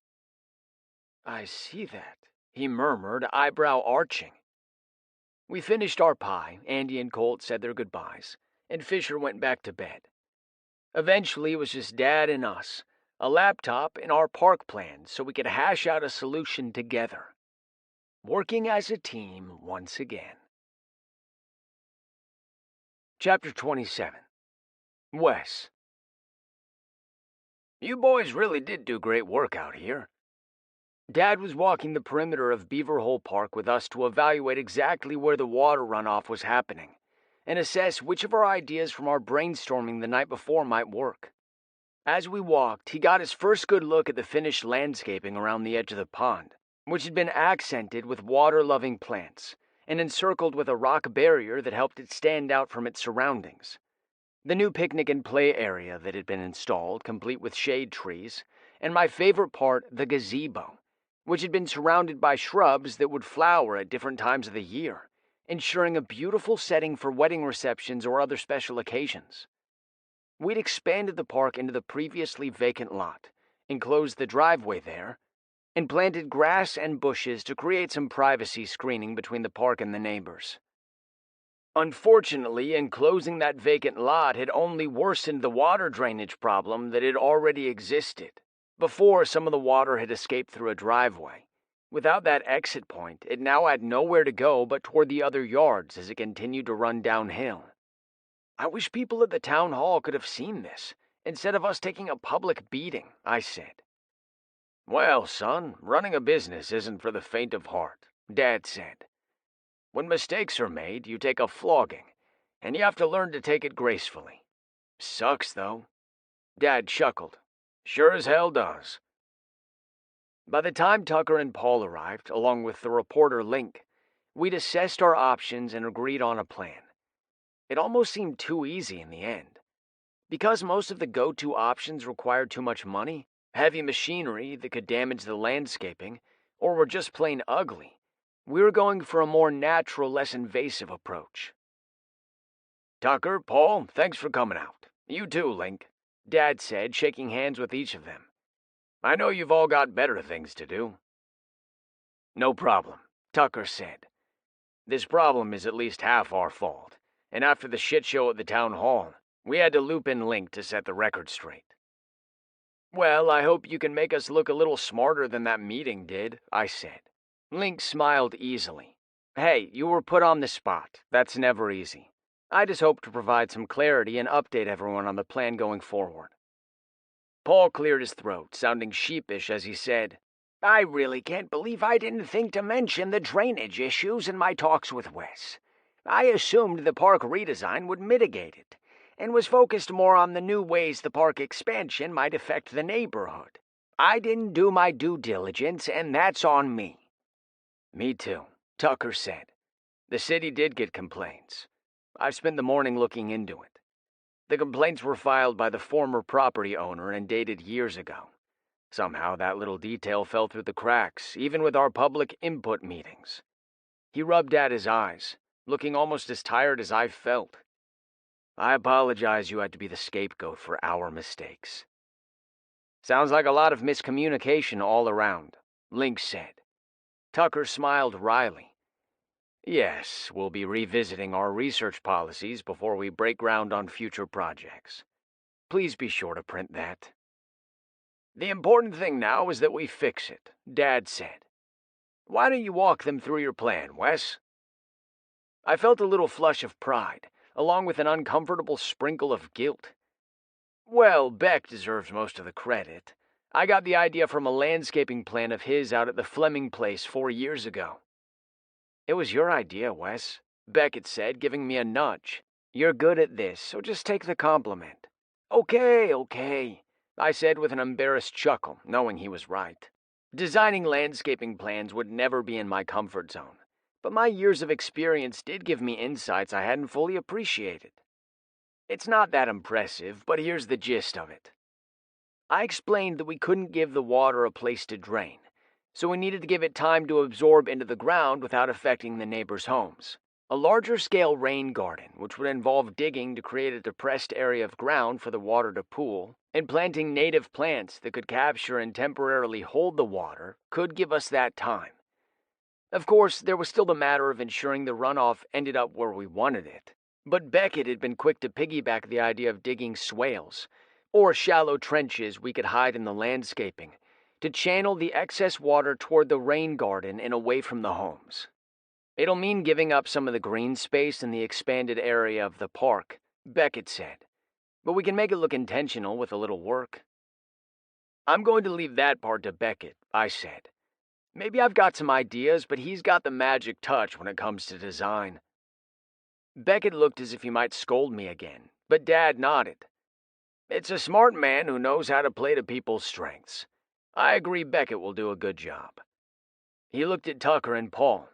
E: "I see that," he murmured, eyebrow arching. We finished our pie, Andy and Colt said their goodbyes, and Fisher went back to bed. Eventually, it was just Dad and us, a laptop, and our park plans so we could hash out a solution together. Working as a team once again. Chapter 27. Wes. "You boys really did do great work out here." Dad was walking the perimeter of Beaver Hole Park with us to evaluate exactly where the water runoff was happening and assess which of our ideas from our brainstorming the night before might work. As we walked, he got his first good look at the finished landscaping around the edge of the pond, which had been accented with water-loving plants and encircled with a rock barrier that helped it stand out from its surroundings. The new picnic and play area that had been installed, complete with shade trees, and my favorite part, the gazebo, which had been surrounded by shrubs that would flower at different times of the year, ensuring a beautiful setting for wedding receptions or other special occasions. We'd expanded the park into the previously vacant lot, enclosed the driveway there, and planted grass and bushes to create some privacy screening between the park and the neighbors. Unfortunately, enclosing that vacant lot had only worsened the water drainage problem that had already existed. Before, some of the water had escaped through a driveway. Without that exit point, it now had nowhere to go but toward the other yards as it continued to run downhill. I wish people at the town hall could have seen this
A: instead of us taking a public beating, I said.
E: Well, son, running a business isn't for the faint of heart, Dad said. When mistakes are made, you take a flogging, and you have to learn to take it gracefully. Sucks, though. Dad chuckled. Sure as hell does.
A: By the time Tucker and Paul arrived, along with the reporter Link, we'd assessed our options and agreed on a plan. It almost seemed too easy in the end. Because most of the go-to options required too much money, heavy machinery that could damage the landscaping, or were just plain ugly, we were going for a more natural, less invasive approach.
E: Tucker, Paul, thanks for coming out. You too, Link, Dad said, shaking hands with each of them. I know you've all got better things to do.
A: No problem, Tucker said. This problem is at least half our fault, and after the shit show at the town hall, we had to loop in Link to set the record straight. Well, I hope you can make us look a little smarter than that meeting did, I said. Link smiled easily. Hey, you were put on the spot. That's never easy. I just hope to provide some clarity and update everyone on the plan going forward. Paul cleared his throat, sounding sheepish as he said,
D: I really can't believe I didn't think to mention the drainage issues in my talks with Wes. I assumed the park redesign would mitigate it, and was focused more on the new ways the park expansion might affect the neighborhood. I didn't do my due diligence, and that's on me.
A: Me too, Tucker said. The city did get complaints. I've spent the morning looking into it. The complaints were filed by the former property owner and dated years ago. Somehow that little detail fell through the cracks, even with our public input meetings. He rubbed at his eyes, looking almost as tired as I felt. I apologize you had to be the scapegoat for our mistakes. Sounds like a lot of miscommunication all around, Link said. Tucker smiled wryly. Yes, we'll be revisiting our research policies before we break ground on future projects. Please be sure to print that. The important thing now is that we fix it, Dad said. Why don't you walk them through your plan, Wes? I felt a little flush of pride, along with an uncomfortable sprinkle of guilt. Well, Beck deserves most of the credit. I got the idea from a landscaping plan of his out at the Fleming place 4 years ago. It was your idea, Wes, Beckett said, giving me a nudge. You're good at this, so just take the compliment. Okay, I said with an embarrassed chuckle, knowing he was right. Designing landscaping plans would never be in my comfort zone, but my years of experience did give me insights I hadn't fully appreciated. It's not that impressive, but here's the gist of it. I explained that we couldn't give the water a place to drain, so we needed to give it time to absorb into the ground without affecting the neighbors' homes. A larger-scale rain garden, which would involve digging to create a depressed area of ground for the water to pool, and planting native plants that could capture and temporarily hold the water, could give us that time. Of course, there was still the matter of ensuring the runoff ended up where we wanted it. But Beckett had been quick to piggyback the idea of digging swales, or shallow trenches we could hide in the landscaping, to channel the excess water toward the rain garden and away from the homes. It'll mean giving up some of the green space in the expanded area of the park, Beckett said, but we can make it look intentional with a little work. I'm going to leave that part to Beckett, I said. Maybe I've got some ideas, but he's got the magic touch when it comes to design. Beckett looked as if he might scold me again, but Dad nodded. It's a smart man who knows how to play to people's strengths. I agree Beckett will do a good job. He looked at Tucker and Paul.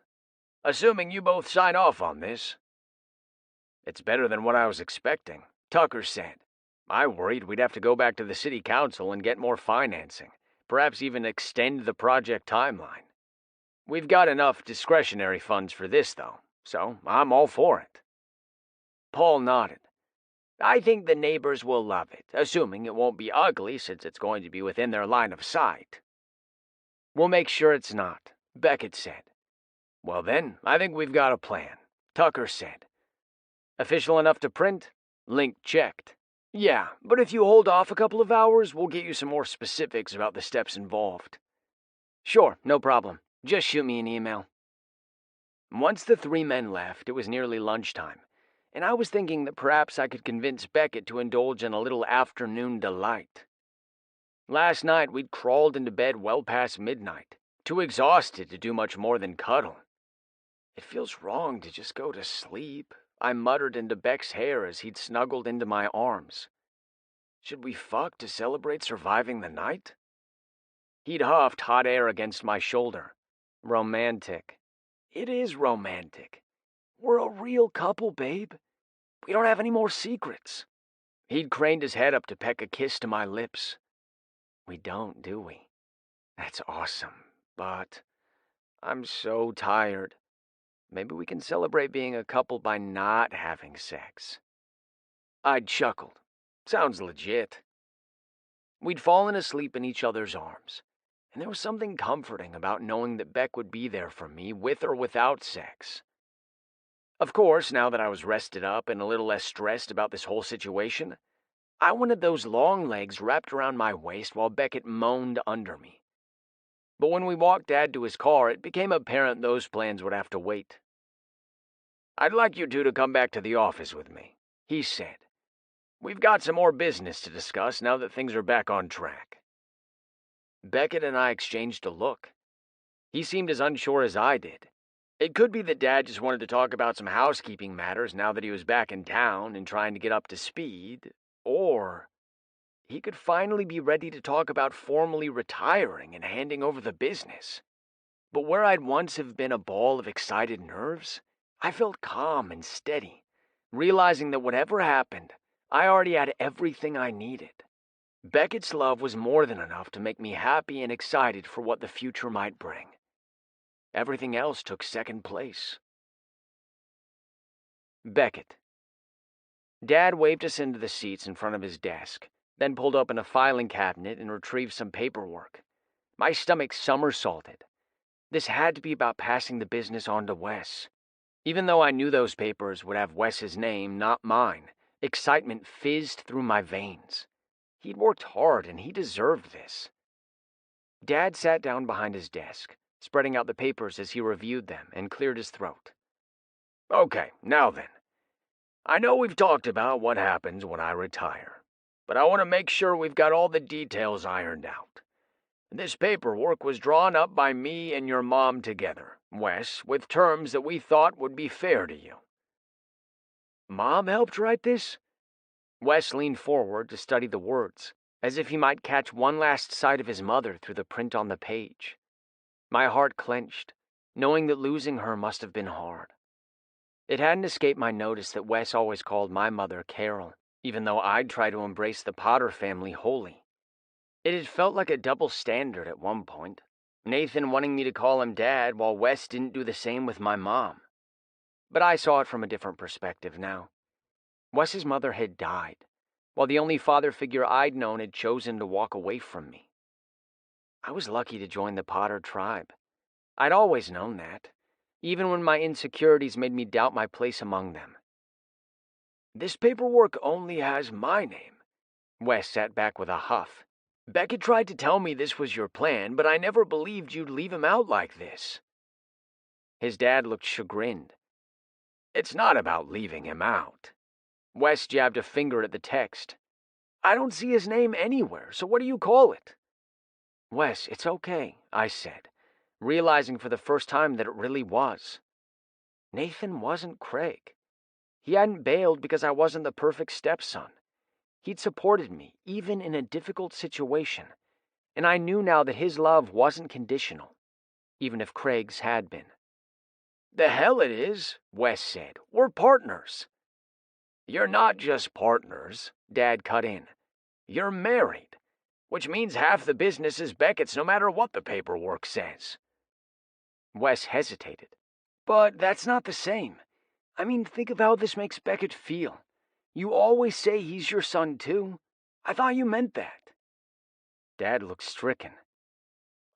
A: Assuming you both sign off on this. It's better than what I was expecting, Tucker said. I worried we'd have to go back to the city council and get more financing, perhaps even extend the project timeline. We've got enough discretionary funds for this, though, so I'm all for it. Paul nodded. I think the neighbors will love it, assuming it won't be ugly since it's going to be within their line of sight. We'll make sure it's not, Beckett said. Well then, I think we've got a plan, Tucker said. Official enough to print? Link checked. Yeah, but if you hold off a couple of hours, we'll get you some more specifics about the steps involved. Sure, no problem. Just shoot me an email. Once the 3 men left, it was nearly lunchtime, and I was thinking that perhaps I could convince Beckett to indulge in a little afternoon delight. Last night we'd crawled into bed well past midnight, too exhausted to do much more than cuddle. It feels wrong to just go to sleep, I muttered into Beck's hair as he'd snuggled into my arms. Should we fuck to celebrate surviving the night? He'd huffed hot air against my shoulder. Romantic. It is romantic. We're a real couple, babe. We don't have any more secrets. He'd craned his head up to peck a kiss to my lips. We don't, do we? That's awesome, but I'm so tired. Maybe we can celebrate being a couple by not having sex. I'd chuckled. Sounds legit. We'd fallen asleep in each other's arms, and there was something comforting about knowing that Beck would be there for me with or without sex. Of course, now that I was rested up and a little less stressed about this whole situation, I wanted those long legs wrapped around my waist while Beckett moaned under me. But when we walked Dad to his car, it became apparent those plans would have to wait. I'd like you two to come back to the office with me, he said. We've got some more business to discuss now that things are back on track. Beckett and I exchanged a look. He seemed as unsure as I did. It could be that Dad just wanted to talk about some housekeeping matters now that he was back in town and trying to get up to speed, or he could finally be ready to talk about formally retiring and handing over the business. But where I'd once have been a ball of excited nerves, I felt calm and steady, realizing that whatever happened, I already had everything I needed. Beckett's love was more than enough to make me happy and excited for what the future might bring. Everything else took second place. Beckett. Dad waved us into the seats in front of his desk, then pulled open a filing cabinet and retrieved some paperwork. My stomach somersaulted. This had to be about passing the business on to Wes. Even though I knew those papers would have Wes's name, not mine, excitement fizzed through my veins. He'd worked hard and he deserved this. Dad sat down behind his desk, spreading out the papers as he reviewed them, and cleared his throat. Okay, now then. I know we've talked about what happens when I retire, but I want to make sure we've got all the details ironed out. This paperwork was drawn up by me and your mom together, Wes, with terms that we thought would be fair to you. Mom helped write this? Wes leaned forward to study the words, as if he might catch one last sight of his mother through the print on the page. My heart clenched, knowing that losing her must have been hard. It hadn't escaped my notice that Wes always called my mother Carol, even though I'd try to embrace the Potter family wholly. It had felt like a double standard at one point, Nathan wanting me to call him Dad while Wes didn't do the same with my mom. But I saw it from a different perspective now. Wes's mother had died, while the only father figure I'd known had chosen to walk away from me. I was lucky to join the Potter tribe. I'd always known that, even when my insecurities made me doubt my place among them. This paperwork only has my name. Wes sat back with a huff. Beckett tried to tell me this was your plan, but I never believed you'd leave him out like this. His dad looked chagrined. It's not about leaving him out. Wes jabbed a finger at the text. I don't see his name anywhere, so what do you call it? Wes, it's okay, I said, realizing for the first time that it really was. Nathan wasn't Craig. He hadn't bailed because I wasn't the perfect stepson. He'd supported me, even in a difficult situation, and I knew now that his love wasn't conditional, even if Craig's had been. The hell it is, Wes said. We're partners. You're not just partners, Dad cut in. You're married, which means half the business is Beckett's no matter what the paperwork says. Wes hesitated. But that's not the same. I mean, think of how this makes Beckett feel. You always say he's your son, too. I thought you meant that. Dad looked stricken.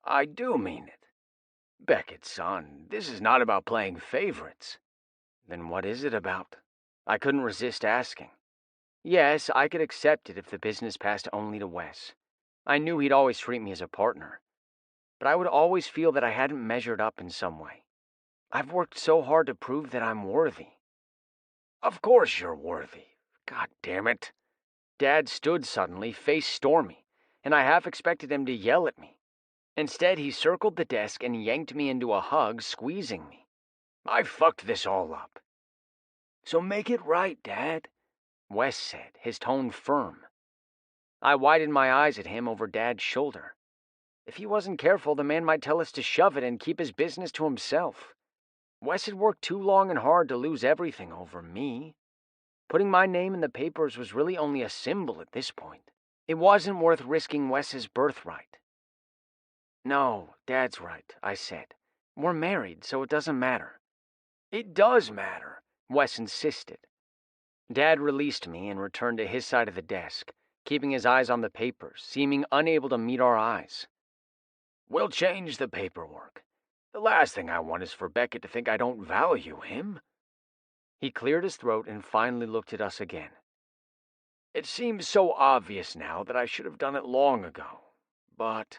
A: I do mean it. Beckett, son, this is not about playing favorites. Then what is it about? I couldn't resist asking. Yes, I could accept it if the business passed only to Wes. I knew he'd always treat me as a partner. But I would always feel that I hadn't measured up in some way. I've worked so hard to prove that I'm worthy.
E: Of course you're worthy. God damn it. Dad stood suddenly, face stormy, and I half expected him to yell at me. Instead, he circled the desk and yanked me into a hug, squeezing me. I fucked this all up.
D: So make it right, Dad,
E: Wes said, his tone firm. I widened my eyes at him over Dad's shoulder. If he wasn't careful, the man might tell us to shove it and keep his business to himself. Wes had worked too long and hard to lose everything over me. Putting my name in the papers was really only a symbol at this point. It wasn't worth risking Wes's birthright. No, Dad's right, I said. We're married, so it doesn't matter. It does matter, Wes insisted. Dad released me and returned to his side of the desk, keeping his eyes on the papers, seeming unable to meet our eyes. We'll change the paperwork. The last thing I want is for Beckett to think I don't value him. He cleared his throat and finally looked at us again. It seems so obvious now that I should have done it long ago, but,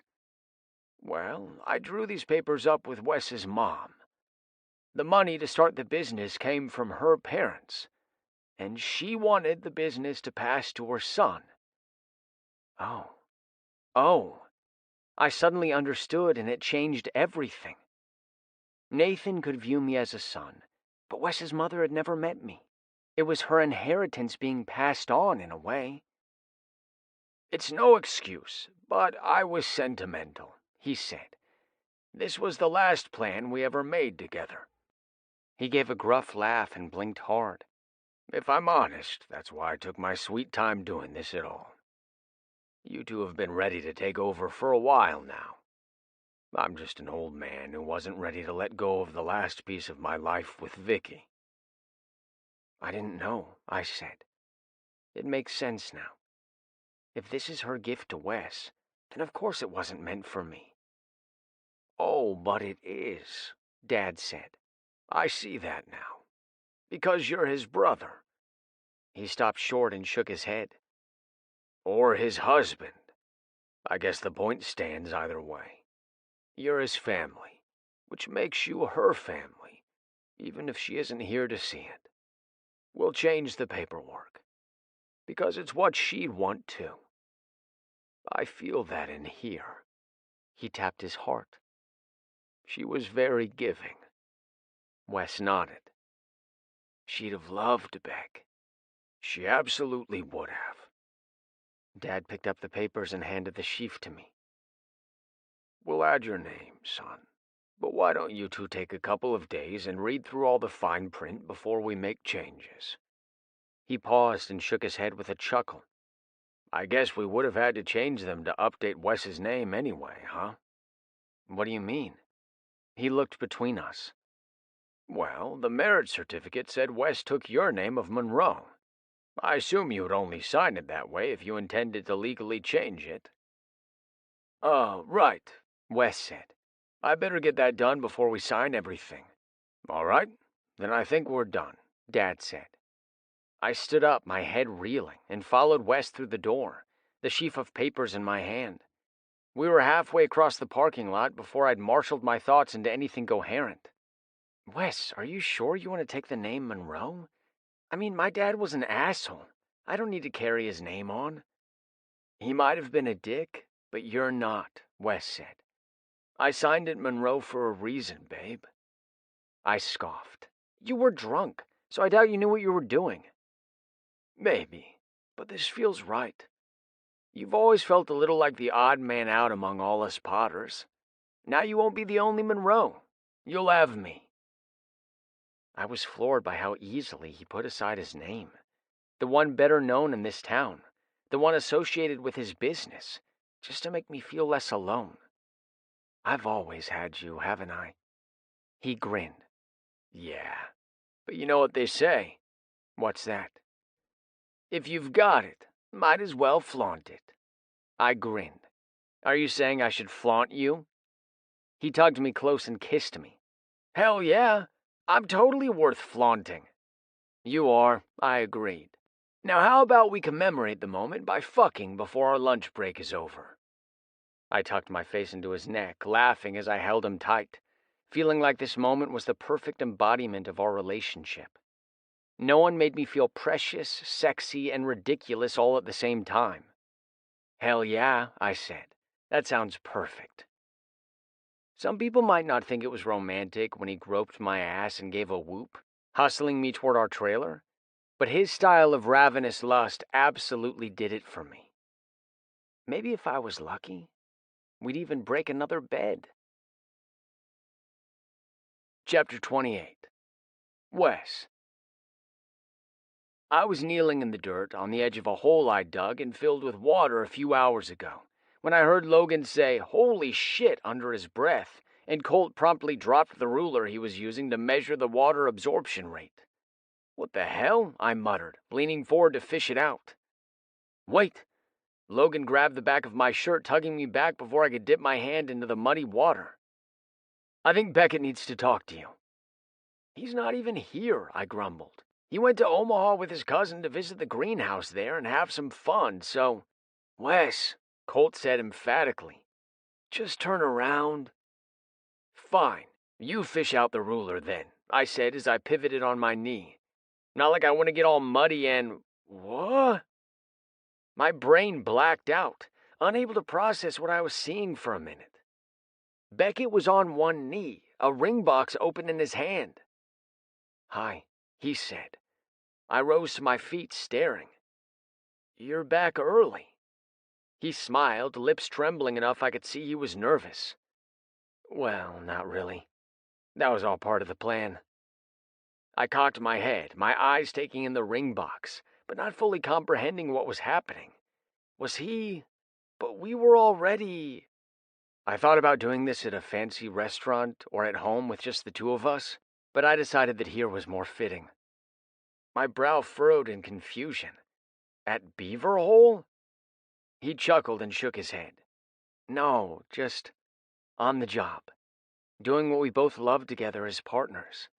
E: well, I drew these papers up with Wes's mom. The money to start the business came from her parents, and she wanted the business to pass to her son. Oh. I suddenly understood, and it changed everything. Nathan could view me as a son, but Wes's mother had never met me. It was her inheritance being passed on in a way. It's no excuse, but I was sentimental, he said. This was the last plan we ever made together. He gave a gruff laugh and blinked hard. If I'm honest, that's why I took my sweet time doing this at all. You two have been ready to take over for a while now. I'm just an old man who wasn't ready to let go of the last piece of my life with Vicky. I didn't know, I said. It makes sense now. If this is her gift to Wes, then of course it wasn't meant for me. Oh, but it is, Dad said. I see that now. Because you're his brother. He stopped short and shook his head. Or his husband. I guess the point stands either way. You're his family, which makes you her family, even if she isn't here to see it. We'll change the paperwork, because it's what she'd want too. I feel that in here. He tapped his heart. She was very giving. Wes nodded. She'd have loved Beck. She absolutely would have. Dad picked up the papers and handed the sheaf to me. We'll add your name, son. But why don't you two take a couple of days and read through all the fine print before we make changes? He paused and shook his head with a chuckle. I guess we would have had to change them to update Wes's name anyway, huh? What do you mean? He looked between us. Well, the marriage certificate said Wes took your name of Monroe. I assume you would only sign it that way if you intended to legally change it. Oh, right, Wes said. I better get that done before we sign everything. All right, then I think we're done, Dad said. I stood up, my head reeling, and followed Wes through the door, the sheaf of papers in my hand. We were halfway across the parking lot before I'd marshaled my thoughts into anything coherent. Wes, are you sure you want to take the name Monroe? I mean, my dad was an asshole. I don't need to carry his name on. He might have been a dick, but you're not, Wes said. I signed it Monroe for a reason, babe. I scoffed. You were drunk, so I doubt you knew what you were doing. Maybe, but this feels right. You've always felt a little like the odd man out among all us Potters. Now you won't be the only Monroe. You'll have me. I was floored by how easily he put aside his name, the one better known in this town, the one associated with his business, just to make me feel less alone. I've always had you, haven't I? He grinned. Yeah, but you know what they say. What's that? If you've got it, might as well flaunt it. I grinned. Are you saying I should flaunt you? He tugged me close and kissed me. Hell yeah, I'm totally worth flaunting. You are, I agreed. Now how about we commemorate the moment by fucking before our lunch break is over? I tucked my face into his neck, laughing as I held him tight, feeling like this moment was the perfect embodiment of our relationship.
A: No one made me feel precious, sexy, and ridiculous all at the same time. Hell yeah, I said. That sounds perfect. Some people might not think it was romantic when he groped my ass and gave a whoop, hustling me toward our trailer, but his style of ravenous lust absolutely did it for me. Maybe if I was lucky, we'd even break another bed. Chapter 28. Wes. I was kneeling in the dirt on the edge of a hole I dug and filled with water a few hours ago when I heard Logan say, "Holy shit," under his breath, and Colt promptly dropped the ruler he was using to measure the water absorption rate. "What the hell?" I muttered, leaning forward to fish it out. "Wait." Logan grabbed the back of my shirt, tugging me back before I could dip my hand into the muddy water. "I think Beckett needs to talk to you." "He's not even here," I grumbled. "He went to Omaha with his cousin to visit the greenhouse there and have some fun, so—" "Wes," Colt said emphatically, "just turn around." "Fine. You fish out the ruler then," I said as I pivoted on my knee. "Not like I want to get all muddy and—" "What?" My brain blacked out, unable to process what I was seeing for a minute. Beckett was on one knee, a ring box open in his hand. "Hi," he said. I rose to my feet, staring. "You're back early." He smiled, lips trembling enough I could see he was nervous. "Well, not really. That was all part of the plan." I cocked my head, my eyes taking in the ring box, but not fully comprehending what was happening. Was he... But we were already... I thought about doing this at a fancy restaurant or at home with just the two of us, but I decided that here was more fitting. My brow furrowed in confusion. "At Beaver Hole?" He chuckled and shook his head. "No, just on the job. Doing what we both love together as partners.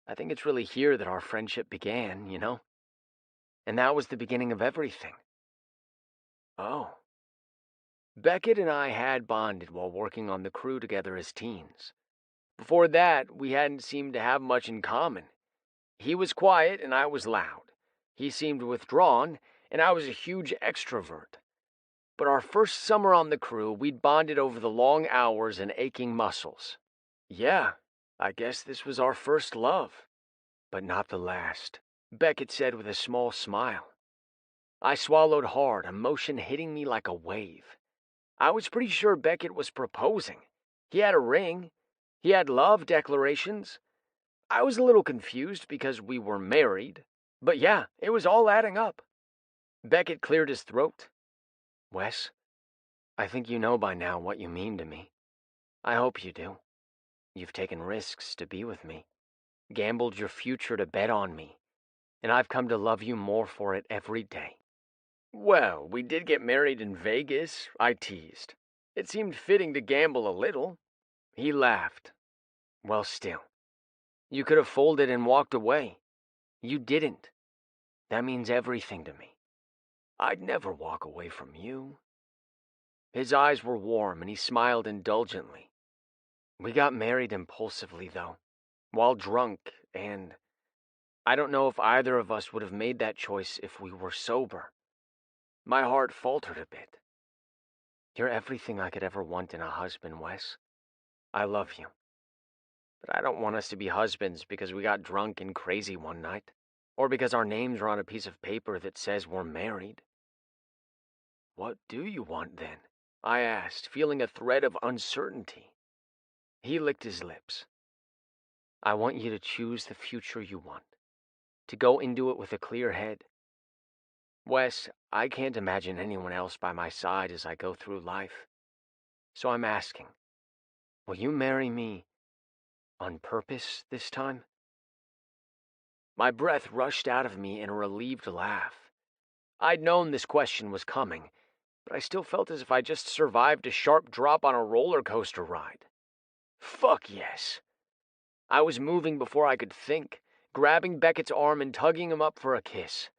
A: I think it's really here that our friendship began, you know? And that was the beginning of everything." "Oh." Beckett and I had bonded while working on the crew together as teens. Before that, we hadn't seemed to have much in common. He was quiet and I was loud. He seemed withdrawn, and I was a huge extrovert. But our first summer on the crew, we'd bonded over the long hours and aching muscles. Yeah, I guess this was our first love. But not the last, Beckett said with a small smile. I swallowed hard, emotion hitting me like a wave. I was pretty sure Beckett was proposing. He had a ring. He had love declarations. I was a little confused because we were married. But yeah, it was all adding up. Beckett cleared his throat. "Wes, I think you know by now what you mean to me. I hope you do. You've taken risks to be with me, gambled your future to bet on me, and I've come to love you more for it every day." "Well, we did get married in Vegas," I teased. "It seemed fitting to gamble a little." He laughed. "Well, still, you could have folded and walked away. You didn't. That means everything to me. I'd never walk away from you." His eyes were warm and he smiled indulgently. We got married impulsively, though, while drunk, and I don't know if either of us would have made that choice if we were sober. My heart faltered a bit. You're everything I could ever want in a husband, Wes. I love you. But I don't want us to be husbands because we got drunk and crazy one night, or because our names are on a piece of paper that says we're married. What do you want then? I asked, feeling a thread of uncertainty. He licked his lips. I want you to choose the future you want, to go into it with a clear head. Wes, I can't imagine anyone else by my side as I go through life. So I'm asking, will you marry me on purpose this time? My breath rushed out of me in a relieved laugh. I'd known this question was coming, but I still felt as if I just survived a sharp drop on a roller coaster ride. Fuck yes. I was moving before I could think, grabbing Beckett's arm and tugging him up for a kiss.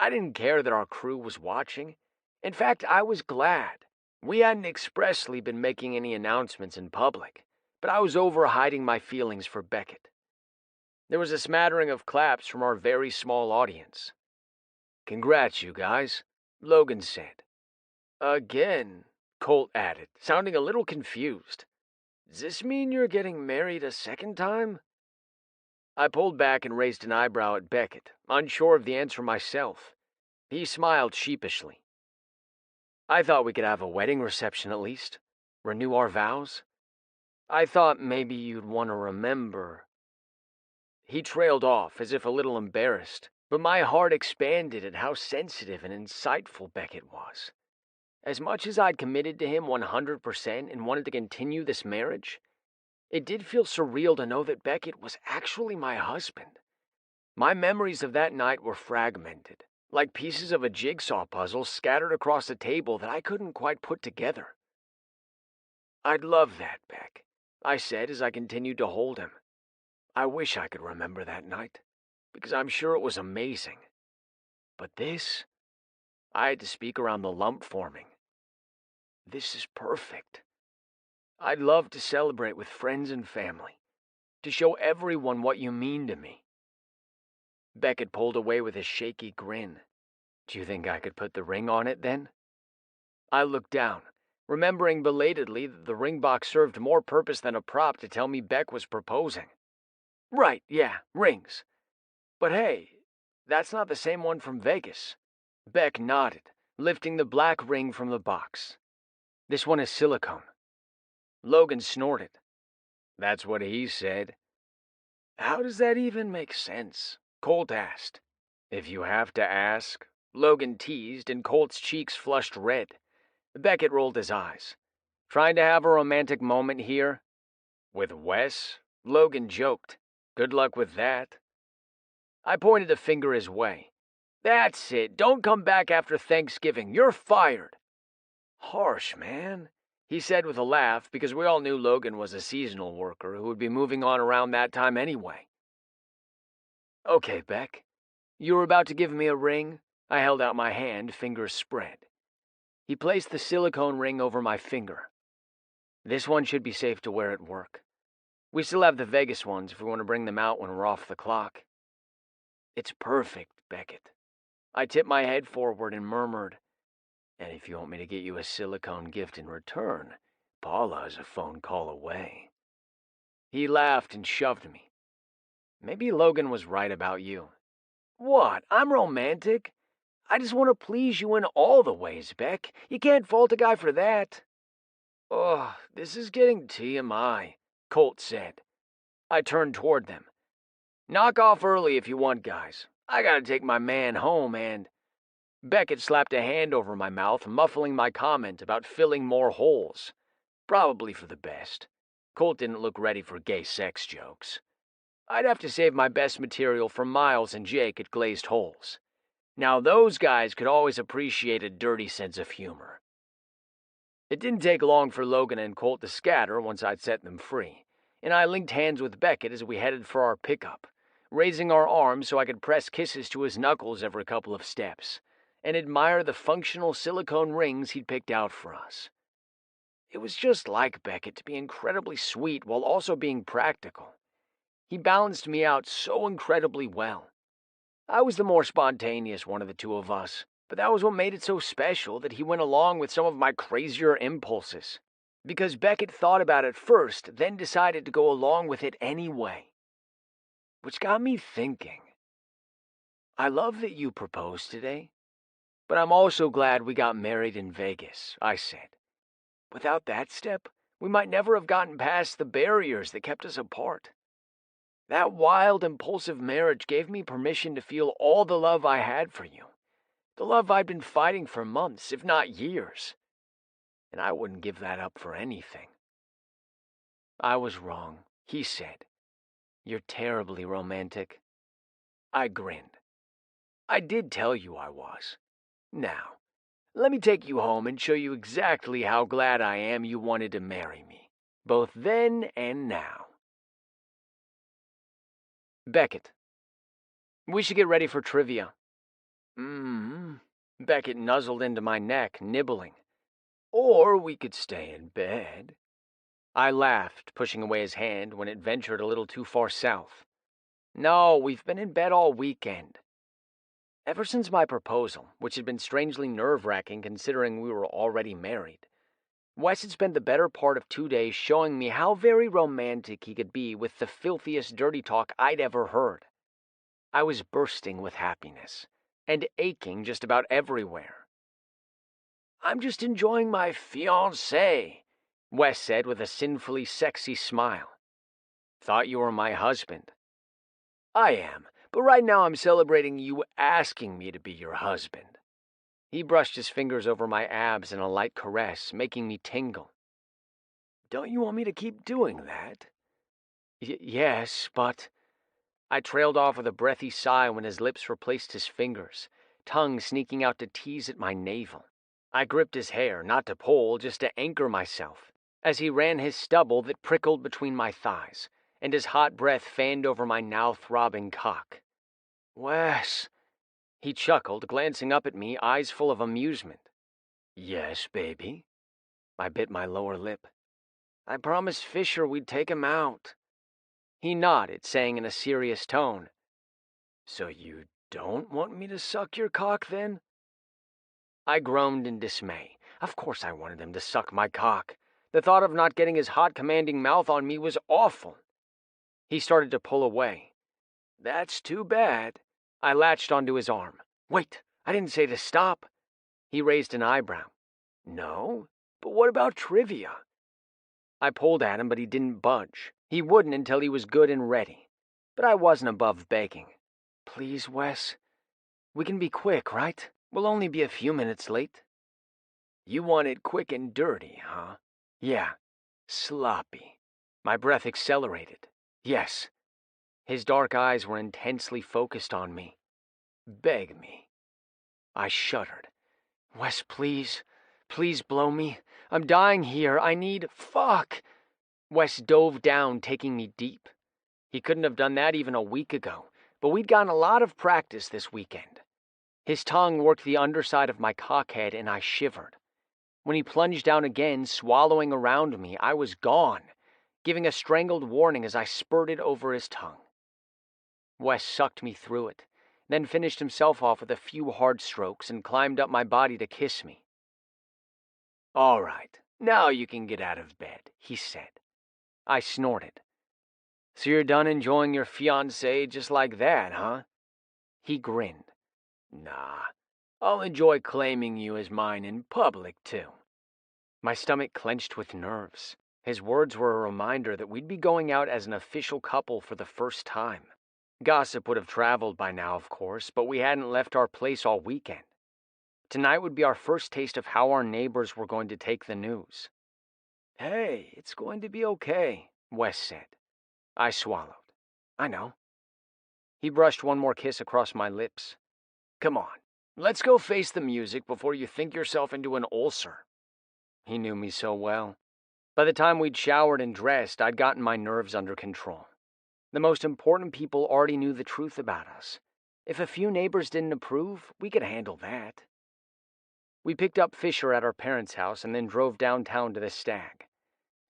A: I didn't care that our crew was watching. In fact, I was glad. We hadn't expressly been making any announcements in public, but I was over hiding my feelings for Beckett.
E: There was a smattering of claps from our very small audience. "Congrats, you guys," Logan said. "Again," Colt added, sounding a little confused. "Does this mean you're getting married a second time?" I pulled back and raised an eyebrow at Beckett, unsure of the answer myself. He smiled sheepishly. "I thought we could have a wedding reception at least. Renew our vows. I thought maybe you'd want to remember." He trailed off as if a little embarrassed, but my heart expanded at how sensitive and insightful Beckett was. As much as I'd committed to him 100% and wanted to continue this marriage, it did feel surreal to know that Beckett was actually my husband. My memories of that night were fragmented, like pieces of a jigsaw puzzle scattered across a table that I couldn't quite put together. "I'd love that, Beck," I said as I continued to hold him. "I wish I could remember that night, because I'm sure it was amazing. But this, I had to speak around the lump forming. This is perfect. I'd love to celebrate with friends and family, to show everyone what you mean to me." Beckett pulled away with a shaky grin. "Do you think I could put the ring on it then?" I looked down, remembering belatedly that the ring box served more purpose than a prop to tell me Beck was proposing. "Right, yeah, rings. But hey, that's not the same one from Vegas." Beck nodded, lifting the black ring from the box. "This one is silicone." Logan snorted. "That's what he said." "How does that even make sense?" Colt asked. "If you have to ask," Logan teased, and Colt's cheeks flushed red. Beckett rolled his eyes. "Trying to have a romantic moment here?" "With Wes?" Logan joked. "Good luck with that." I pointed a finger his way. "That's it. Don't come back after Thanksgiving. You're fired." "Harsh, man," he said with a laugh, because we all knew Logan was a seasonal worker who would be moving on around that time anyway. "Okay, Beck. You were about to give me a ring?" I held out my hand, fingers spread. He placed the silicone ring over my finger. "This one should be safe to wear at work. We still have the Vegas ones if we want to bring them out when we're off the clock." "It's perfect, Beckett." I tipped my head forward and murmured, "And if you want me to get you a silicone gift in return, Paula is a phone call away." He laughed and shoved me. "Maybe Logan was right about you." "What? I'm romantic? I just want to please you in all the ways, Beck. You can't fault a guy for that." "Oh, this is getting TMI," Colt said. I turned toward them. "Knock off early if you want, guys. I gotta take my man home and—" Beckett slapped a hand over my mouth, muffling my comment about filling more holes. Probably for the best. Colt didn't look ready for gay sex jokes. I'd have to save my best material for Miles and Jake at Glazed Holes. Now those guys could always appreciate a dirty sense of humor. It didn't take long for Logan and Colt to scatter once I'd set them free, and I linked hands with Beckett as we headed for our pickup, raising our arms so I could press kisses to his knuckles every couple of steps, and admire the functional silicone rings he'd picked out for us. It was just like Beckett to be incredibly sweet while also being practical. He balanced me out so incredibly well. I was the more spontaneous one of the two of us, but that was what made it so special that he went along with some of my crazier impulses. Because Beckett thought about it first, then decided to go along with it anyway. Which got me thinking. I love that you proposed today, but I'm also glad we got married in Vegas, I said. Without that step, we might never have gotten past the barriers that kept us apart. That wild, impulsive marriage gave me permission to feel all the love I had for you. The love I'd been fighting for months, if not years. And I wouldn't give that up for anything. I was wrong, he said. You're terribly romantic. I grinned. I did tell you I was. Now, let me take you home and show you exactly how glad I am you wanted to marry me, both then and now. Beckett. We should get ready for trivia. Beckett nuzzled into my neck, nibbling. Or we could stay in bed. I laughed, pushing away his hand when it ventured a little too far south.
A: No, we've been in bed all weekend. Ever since my proposal, which had been strangely nerve-wracking considering we were already married, Wes had spent the better part of 2 days showing me how very romantic he could be with the filthiest dirty talk I'd ever heard. I was bursting with happiness, and aching just about everywhere. "I'm just enjoying my fiancé," Wes said with a sinfully sexy smile. "Thought you were my husband." "I am, but right now I'm celebrating you asking me to be your husband." He brushed his fingers over my abs in a light caress, making me tingle. "Don't you want me to keep doing that?" Yes, but..." I trailed off with a breathy sigh when his lips replaced his fingers, tongue sneaking out to tease at my navel. I gripped his hair, not to pull, just to anchor myself, as he ran his stubble that prickled between my thighs, and his hot breath fanned over my now-throbbing cock. "Wes," he chuckled, glancing up at me, eyes full of amusement. "Yes, baby?" I bit my lower lip. "I promised Fisher we'd take him out." He nodded, saying in a serious tone, "So you don't want me to suck your cock, then?" I groaned in dismay. Of course I wanted him to suck my cock. The thought of not getting his hot, commanding mouth on me was awful. He started to pull away. "That's too bad." I latched onto his arm. "Wait, I didn't say to stop." He raised an eyebrow. "No? But what about trivia?" I pulled at him, but he didn't budge. He wouldn't until he was good and ready. But I wasn't above begging. "Please, Wes. We can be quick, right? We'll only be a few minutes late." "You want it quick and dirty, huh?" "Yeah. Sloppy." My breath accelerated. "Yes." His dark eyes were intensely focused on me. "Beg me." I shuddered. "Wes, please. Please blow me. I'm dying here. I need... Fuck!" Wes dove down, taking me deep. He couldn't have done that even a week ago, but we'd gotten a lot of practice this weekend. His tongue worked the underside of my cockhead, and I shivered. When he plunged down again, swallowing around me, I was gone, giving a strangled warning as I spurted over his tongue. Wes sucked me through it, then finished himself off with a few hard strokes and climbed up my body to kiss me. "All right, now you can get out of bed," he said. I snorted. "So you're done enjoying your fiancé just like that, huh?" He grinned. "Nah, I'll enjoy claiming you as mine in public, too." My stomach clenched with nerves. His words were a reminder that we'd be going out as an official couple for the first time. Gossip would have traveled by now, of course, but we hadn't left our place all weekend. Tonight would be our first taste of how our neighbors were going to take the news. "Hey, it's going to be okay," Wes said. I swallowed. "I know." He brushed one more kiss across my lips. "Come on, let's go face the music before you think yourself into an ulcer." He knew me so well. By the time we'd showered and dressed, I'd gotten my nerves under control. The most important people already knew the truth about us. If a few neighbors didn't approve, we could handle that. We picked up Fisher at our parents' house and then drove downtown to the Stag.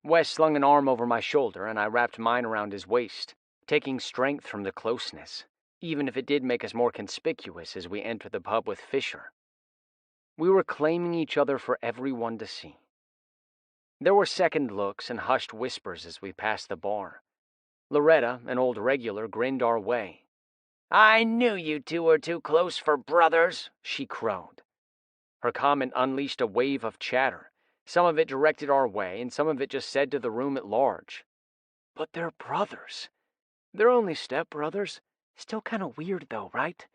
A: Wes slung an arm over my shoulder, and I wrapped mine around his waist, taking strength from the closeness, even if it did make us more conspicuous as we entered the pub with Fisher. We were claiming each other for everyone to see. There were second looks and hushed whispers as we passed the bar. Loretta, an old regular, grinned our way. "I knew you two were too close for brothers," she crowed. Her comment unleashed a wave of chatter, some of it directed our way, and some of it just said to the room at large. "But they're brothers." "They're only stepbrothers. Still kind of weird, though, right?"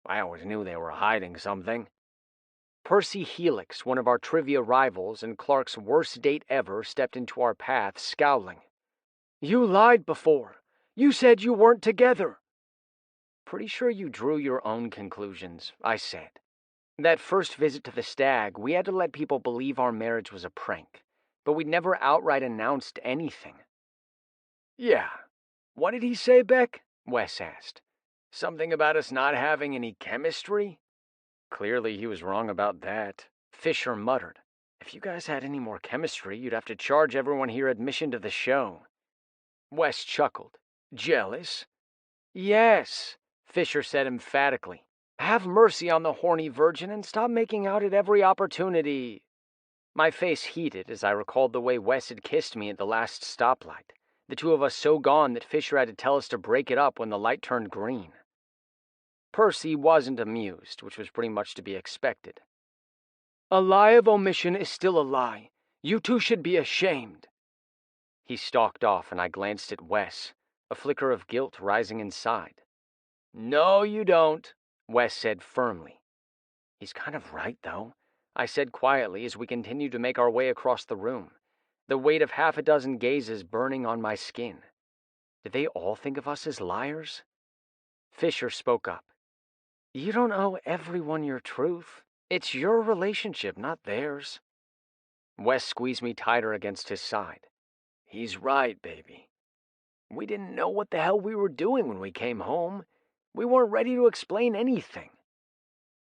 A: "I always knew they were hiding something." Percy Helix, one of our trivia rivals and Clark's worst date ever, stepped into our path, scowling. "You lied before. You said you weren't together." "Pretty sure you drew your own conclusions," I said. That first visit to the Stag, we had to let people believe our marriage was a prank, but we'd never outright announced anything. "Yeah. What did he say, Beck?" Wes asked. "Something about us not having any chemistry?" Clearly he was wrong about that. Fisher muttered. "If you guys had any more chemistry, you'd have to charge everyone here admission to the show." Wes chuckled. "Jealous?" Yes, Fisher said emphatically. Have mercy on the horny virgin and stop making out at every opportunity. My face heated as I recalled the way Wes had kissed me at the last stoplight, the two of us so gone that Fisher had to tell us to break it up when the light turned green. Percy wasn't amused, which was pretty much to be expected. A lie of omission is still a lie. You two should be ashamed. He stalked off, and I glanced at Wes, a flicker of guilt rising inside. No, you don't, Wes said firmly. He's kind of right, though, I said quietly as we continued to make our way across the room, the weight of half a dozen gazes burning on my skin. Did they all think of us as liars? Fisher spoke up. You don't owe everyone your truth. It's your relationship, not theirs. Wes squeezed me tighter against his side. He's right, baby. We didn't know what the hell we were doing when we came home. We weren't ready to explain anything.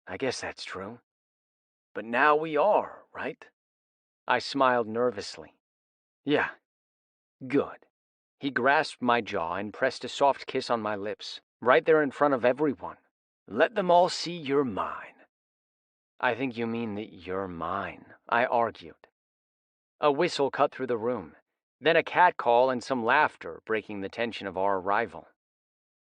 A: I guess that's true. But now we are, right? I smiled nervously. Yeah. Good. He grasped my jaw and pressed a soft kiss on my lips, right there in front of everyone. Let them all see you're mine. I think you mean that you're mine, I argued. A whistle cut through the room, then a catcall and some laughter breaking the tension of our arrival.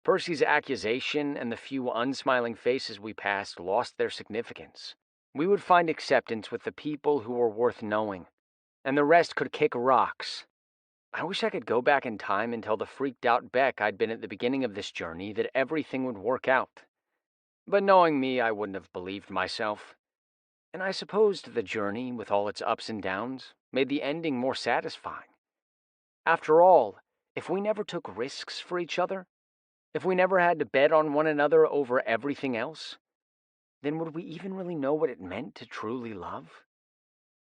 A: Percy's accusation and the few unsmiling faces we passed lost their significance. We would find acceptance with the people who were worth knowing, and the rest could kick rocks. I wish I could go back in time and tell the freaked-out Beck I'd been at the beginning of this journey that everything would work out. But knowing me, I wouldn't have believed myself. And I supposed the journey, with all its ups and downs, made the ending more satisfying. After all, if we never took risks for each other, if we never had to bet on one another over everything else, then would we even really know what it meant to truly love?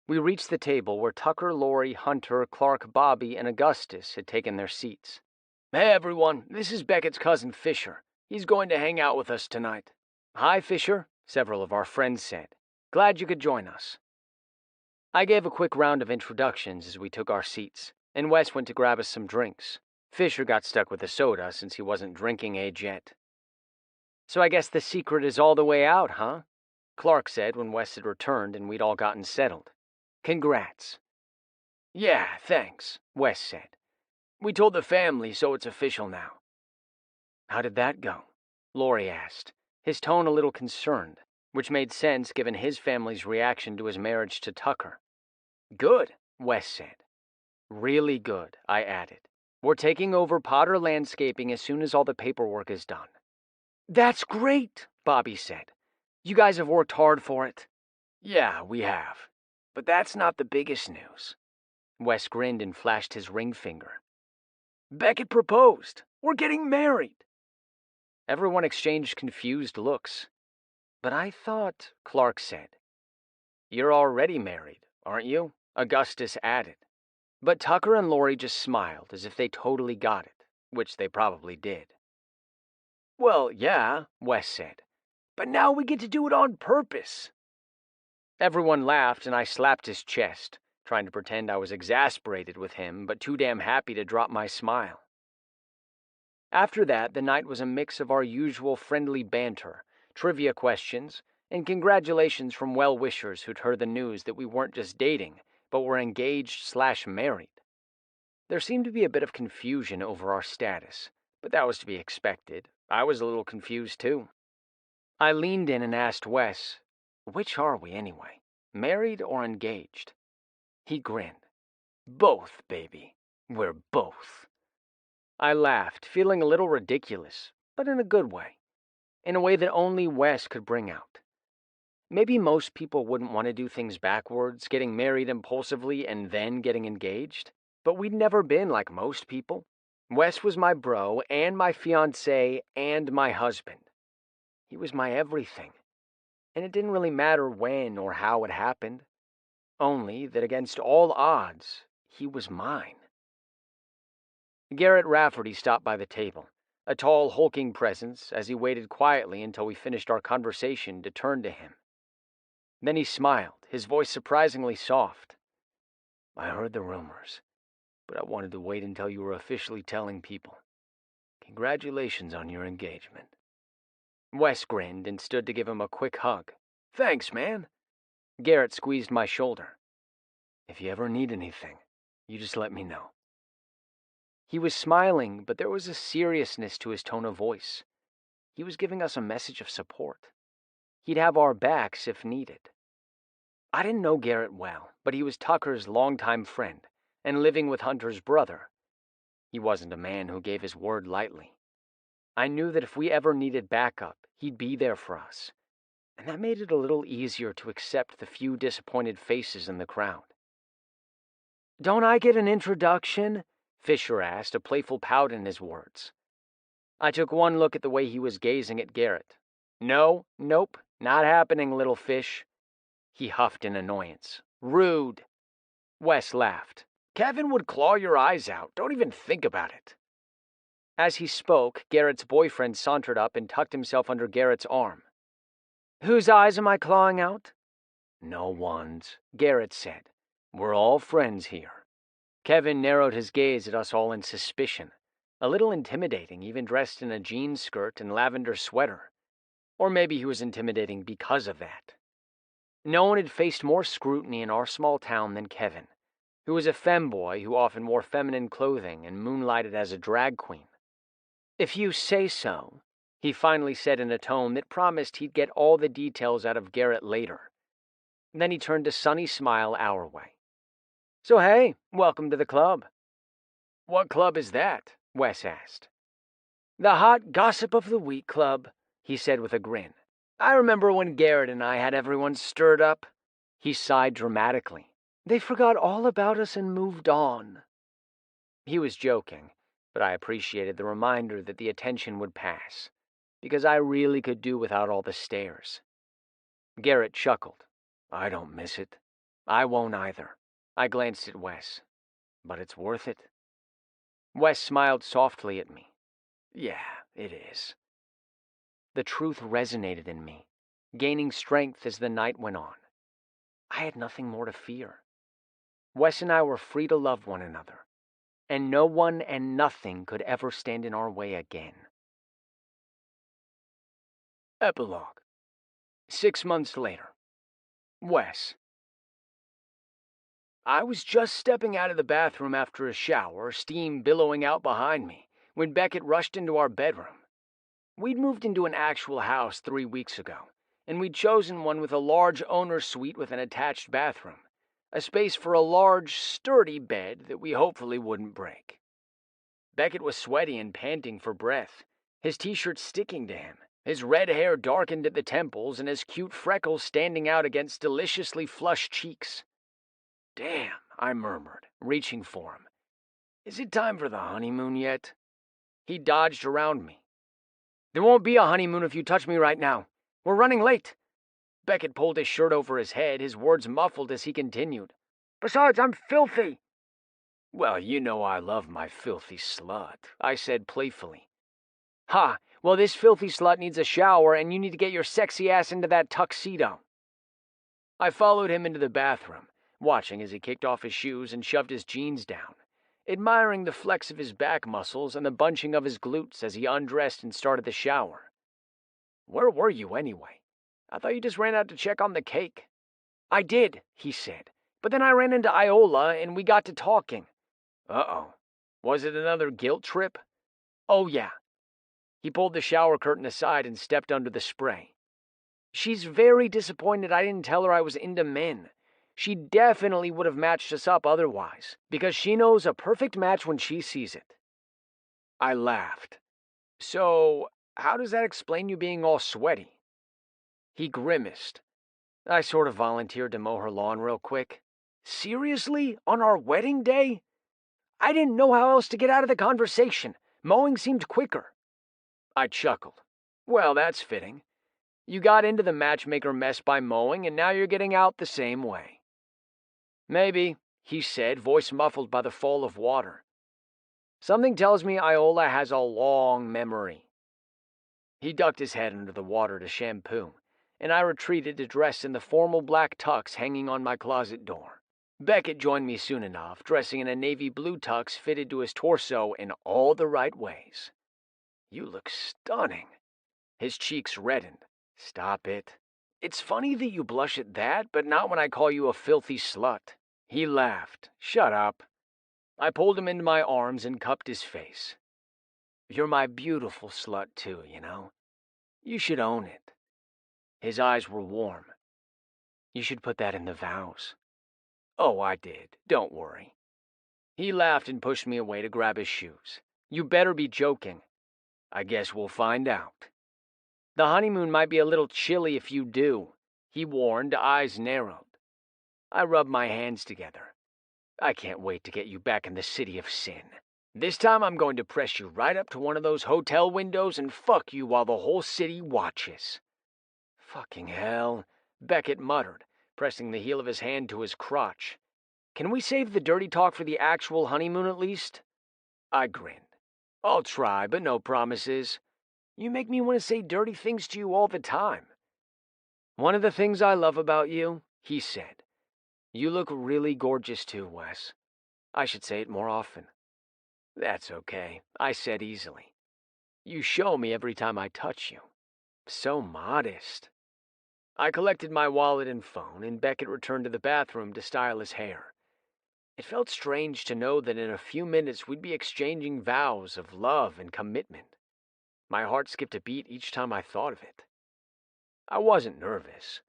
A: We reached the table where Tucker, Lori, Hunter, Clark, Bobby, and Augustus had taken their seats. Hey everyone, this is Beckett's cousin Fisher. He's going to hang out with us tonight. Hi Fisher, several of our friends said. Glad you could join us. I gave a quick round of introductions as we took our seats, and Wes went to grab us some drinks. Fisher got stuck with a soda since he wasn't drinking age yet. So I guess the secret is all the way out, huh? Clark said when Wes had returned and we'd all gotten settled. Congrats. Yeah, thanks, Wes said. We told the family, so it's official now. How did that go? Lori asked, his tone a little concerned, which made sense given his family's reaction to his marriage to Tucker. Good, Wes said. Really good, I added. We're taking over Potter Landscaping as soon as all the paperwork is done. That's great, Bobby said. You guys have worked hard for it. Yeah, we have. But that's not the biggest news. Wes grinned and flashed his ring finger. Beckett proposed. We're getting married. Everyone exchanged confused looks. But I thought, Clark said. You're already married, aren't you? Augustus added. But Tucker and Lori just smiled as if they totally got it, which they probably did. Well, yeah, Wes said. But now we get to do it on purpose. Everyone laughed and I slapped his chest, trying to pretend I was exasperated with him, but too damn happy to drop my smile. After that, the night was a mix of our usual friendly banter, trivia questions, and congratulations from well-wishers who'd heard the news that we weren't just dating, but were engaged/married. There seemed to be a bit of confusion over our status, but that was to be expected. I was a little confused too. I leaned in and asked Wes, which are we anyway, married or engaged? He grinned. Both, baby. We're both. I laughed, feeling a little ridiculous, but in a good way. In a way that only Wes could bring out. Maybe most people wouldn't want to do things backwards, getting married impulsively and then getting engaged, but we'd never been like most people. Wes was my bro and my fiancé and my husband. He was my everything, and it didn't really matter when or how it happened, only that against all odds, he was mine. Garrett Rafferty stopped by the table, a tall, hulking presence, as he waited quietly until we finished our conversation to turn to him. Then he smiled, his voice surprisingly soft. I heard the rumors, but I wanted to wait until you were officially telling people.
E: Congratulations on your engagement." Wes grinned and stood to give him a quick hug. "Thanks, man." Garrett squeezed my shoulder. "If you ever need anything, you just let me know." He was smiling, but there was a seriousness to his tone of voice. He was giving us a message of support. He'd have our backs if needed. I didn't know Garrett well, but he was Tucker's longtime friend, and living with Hunter's brother. He wasn't a man who gave his word lightly. I knew that if we ever needed backup, he'd be there for us, and that made it a little easier to accept the few disappointed faces in the crowd.
D: "Don't I get an introduction?"
E: Fisher asked, a playful pout in his words. I took one look at the way he was gazing at Garrett. Nope, not happening, little fish." He huffed in annoyance. "Rude." Wes laughed. "Kevin would claw your eyes out. Don't even think about it." As he spoke, Garrett's boyfriend sauntered up and tucked himself under Garrett's arm.
D: "Whose eyes am I clawing out?"
E: "No one's," Garrett said. "We're all friends here." Kevin narrowed his gaze at us all in suspicion, a little intimidating, even dressed in a jean skirt and lavender sweater. Or maybe he was intimidating because of that. No one had faced more scrutiny in our small town than Kevin, who was a femboy who often wore feminine clothing and moonlighted as a drag queen.
D: "If you say so,"
E: he finally said in a tone that promised he'd get all the details out of Garrett later. Then he turned a sunny smile our way.
D: "So hey, welcome to the club."
E: "What club is that?" Wes asked.
D: "The Hot Gossip of the Week Club," he said with a grin. "I remember when Garrett and I had everyone stirred up."
E: He sighed dramatically.
D: "They forgot all about us and moved on."
E: He was joking, but I appreciated the reminder that the attention would pass, because I really could do without all the stares. Garrett chuckled. "I don't miss it." "I won't either." I glanced at Wes. "But it's worth it." Wes smiled softly at me. "Yeah, it is." The truth resonated in me, gaining strength as the night went on. I had nothing more to fear. Wes and I were free to love one another, and no one and nothing could ever stand in our way again. Epilogue. 6 months later. Wes. I was just stepping out of the bathroom after a shower, steam billowing out behind me, when Beckett rushed into our bedroom. We'd moved into an actual house 3 weeks ago, and we'd chosen one with a large owner's suite with an attached bathroom, a space for a large, sturdy bed that we hopefully wouldn't break. Beckett was sweaty and panting for breath, his t-shirt sticking to him, his red hair darkened at the temples, and his cute freckles standing out against deliciously flushed cheeks. "Damn," I murmured, reaching for him. "Is it time for the honeymoon yet?" He dodged around me. "There won't be a honeymoon if you touch me right now. We're running late." Beckett pulled his shirt over his head, his words muffled as he continued. "Besides, I'm filthy." "Well, you know I love my filthy slut," I said playfully. "Ha, well this filthy slut needs a shower and you need to get your sexy ass into that tuxedo." I followed him into the bathroom, watching as he kicked off his shoes and shoved his jeans down, admiring the flex of his back muscles and the bunching of his glutes as he undressed and started the shower. "Where were you anyway? I thought you just ran out to check on the cake." "I did," he said, "but then I ran into Iola and we got to talking." "Uh-oh. Was it another guilt trip?" "Oh, yeah." He pulled the shower curtain aside and stepped under the spray. "She's very disappointed I didn't tell her I was into men. She definitely would have matched us up otherwise, because she knows a perfect match when she sees it." I laughed. "So, how does that explain you being all sweaty?" He grimaced. "I sort of volunteered to mow her lawn real quick." "Seriously? On our wedding day?" "I didn't know how else to get out of the conversation. Mowing seemed quicker." I chuckled. "Well, that's fitting. You got into the matchmaker mess by mowing, and now you're getting out the same way." "Maybe," he said, voice muffled by the fall of water. "Something tells me Iola has a long memory." He ducked his head under the water to shampoo, and I retreated to dress in the formal black tux hanging on my closet door. Beckett joined me soon enough, dressing in a navy blue tux fitted to his torso in all the right ways.
A: You look stunning." His cheeks reddened. "Stop it. It's funny that you blush at that, but not when I call you a filthy slut." He laughed. "Shut up." I pulled him into my arms and cupped his face. "You're my beautiful slut too, you know. You should own it." His eyes were warm. "You should put that in the vows." "Oh, I did. Don't worry." He laughed and pushed me away to grab his shoes. "You better be joking." "I guess we'll find out." "The honeymoon might be a little chilly if you do," he warned, eyes narrowed. I rubbed my hands together. "I can't wait to get you back in the city of sin. This time I'm going to press you right up to one of those hotel windows and fuck you while the whole city watches." "Fucking hell," Beckett muttered, pressing the heel of his hand to his crotch. "Can we save the dirty talk for the actual honeymoon at least?" I grinned. "I'll try, but no promises. You make me want to say dirty things to you all the time." "One of the things I love about you," he said. "You look really gorgeous too, Wes. I should say it more often." "That's okay," I said easily. "You show me every time I touch you. So modest." I collected my wallet and phone, and Beckett returned to the bathroom to style his hair. It felt strange to know that in a few minutes we'd be exchanging vows of love and commitment. My heart skipped a beat each time I thought of it. I wasn't nervous.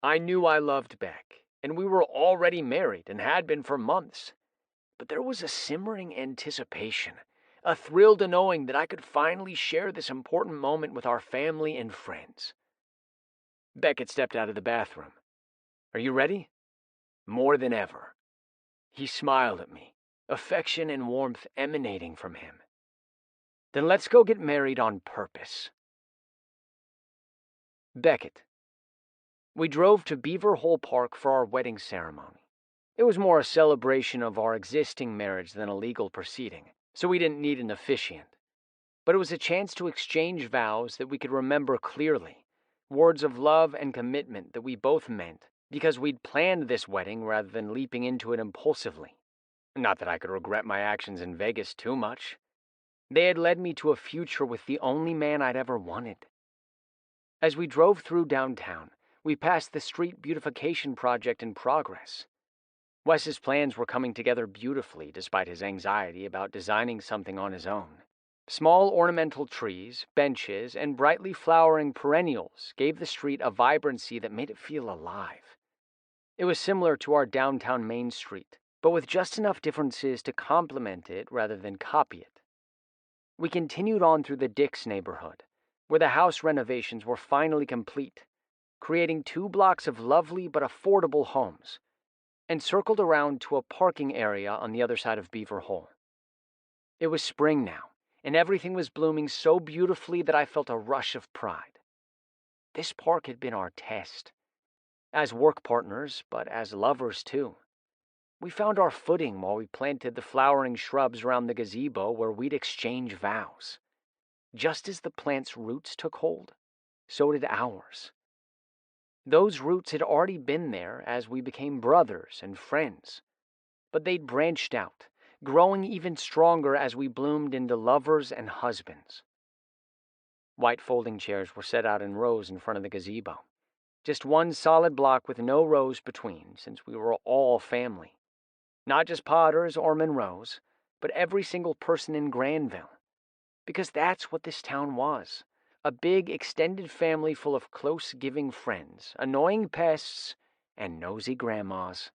A: I knew I loved Beck, and we were already married and had been for months. But there was a simmering anticipation, a thrill to knowing that I could finally share this important moment with our family and friends. Beckett stepped out of the bathroom. "Are you ready?" "More than ever." He smiled at me, affection and warmth emanating from him. "Then let's go get married on purpose." Beckett. We drove to Beaver Hole Park for our wedding ceremony. It was more a celebration of our existing marriage than a legal proceeding, so we didn't need an officiant. But it was a chance to exchange vows that we could remember clearly, words of love and commitment that we both meant because we'd planned this wedding rather than leaping into it impulsively. Not that I could regret my actions in Vegas too much. They had led me to a future with the only man I'd ever wanted. As we drove through downtown, we passed the street beautification project in progress. Wes's plans were coming together beautifully despite his anxiety about designing something on his own. Small ornamental trees, benches, and brightly flowering perennials gave the street a vibrancy that made it feel alive. It was similar to our downtown Main Street, but with just enough differences to complement it rather than copy it. We continued on through the Dix neighborhood, where the house renovations were finally complete, creating 2 blocks of lovely but affordable homes, and circled around to a parking area on the other side of Beaver Hole. It was spring now, and everything was blooming so beautifully that I felt a rush of pride. This park had been our test, as work partners, but as lovers too. We found our footing while we planted the flowering shrubs around the gazebo where we'd exchange vows. Just as the plant's roots took hold, so did ours. Those roots had already been there as we became brothers and friends, but they'd branched out, growing even stronger as we bloomed into lovers and husbands. White folding chairs were set out in rows in front of the gazebo, just one solid block with no rows between, since we were all family. Not just Potters or Monroes, but every single person in Granville. Because that's what this town was. A big, extended family full of close, giving friends, annoying pests, and nosy grandmas.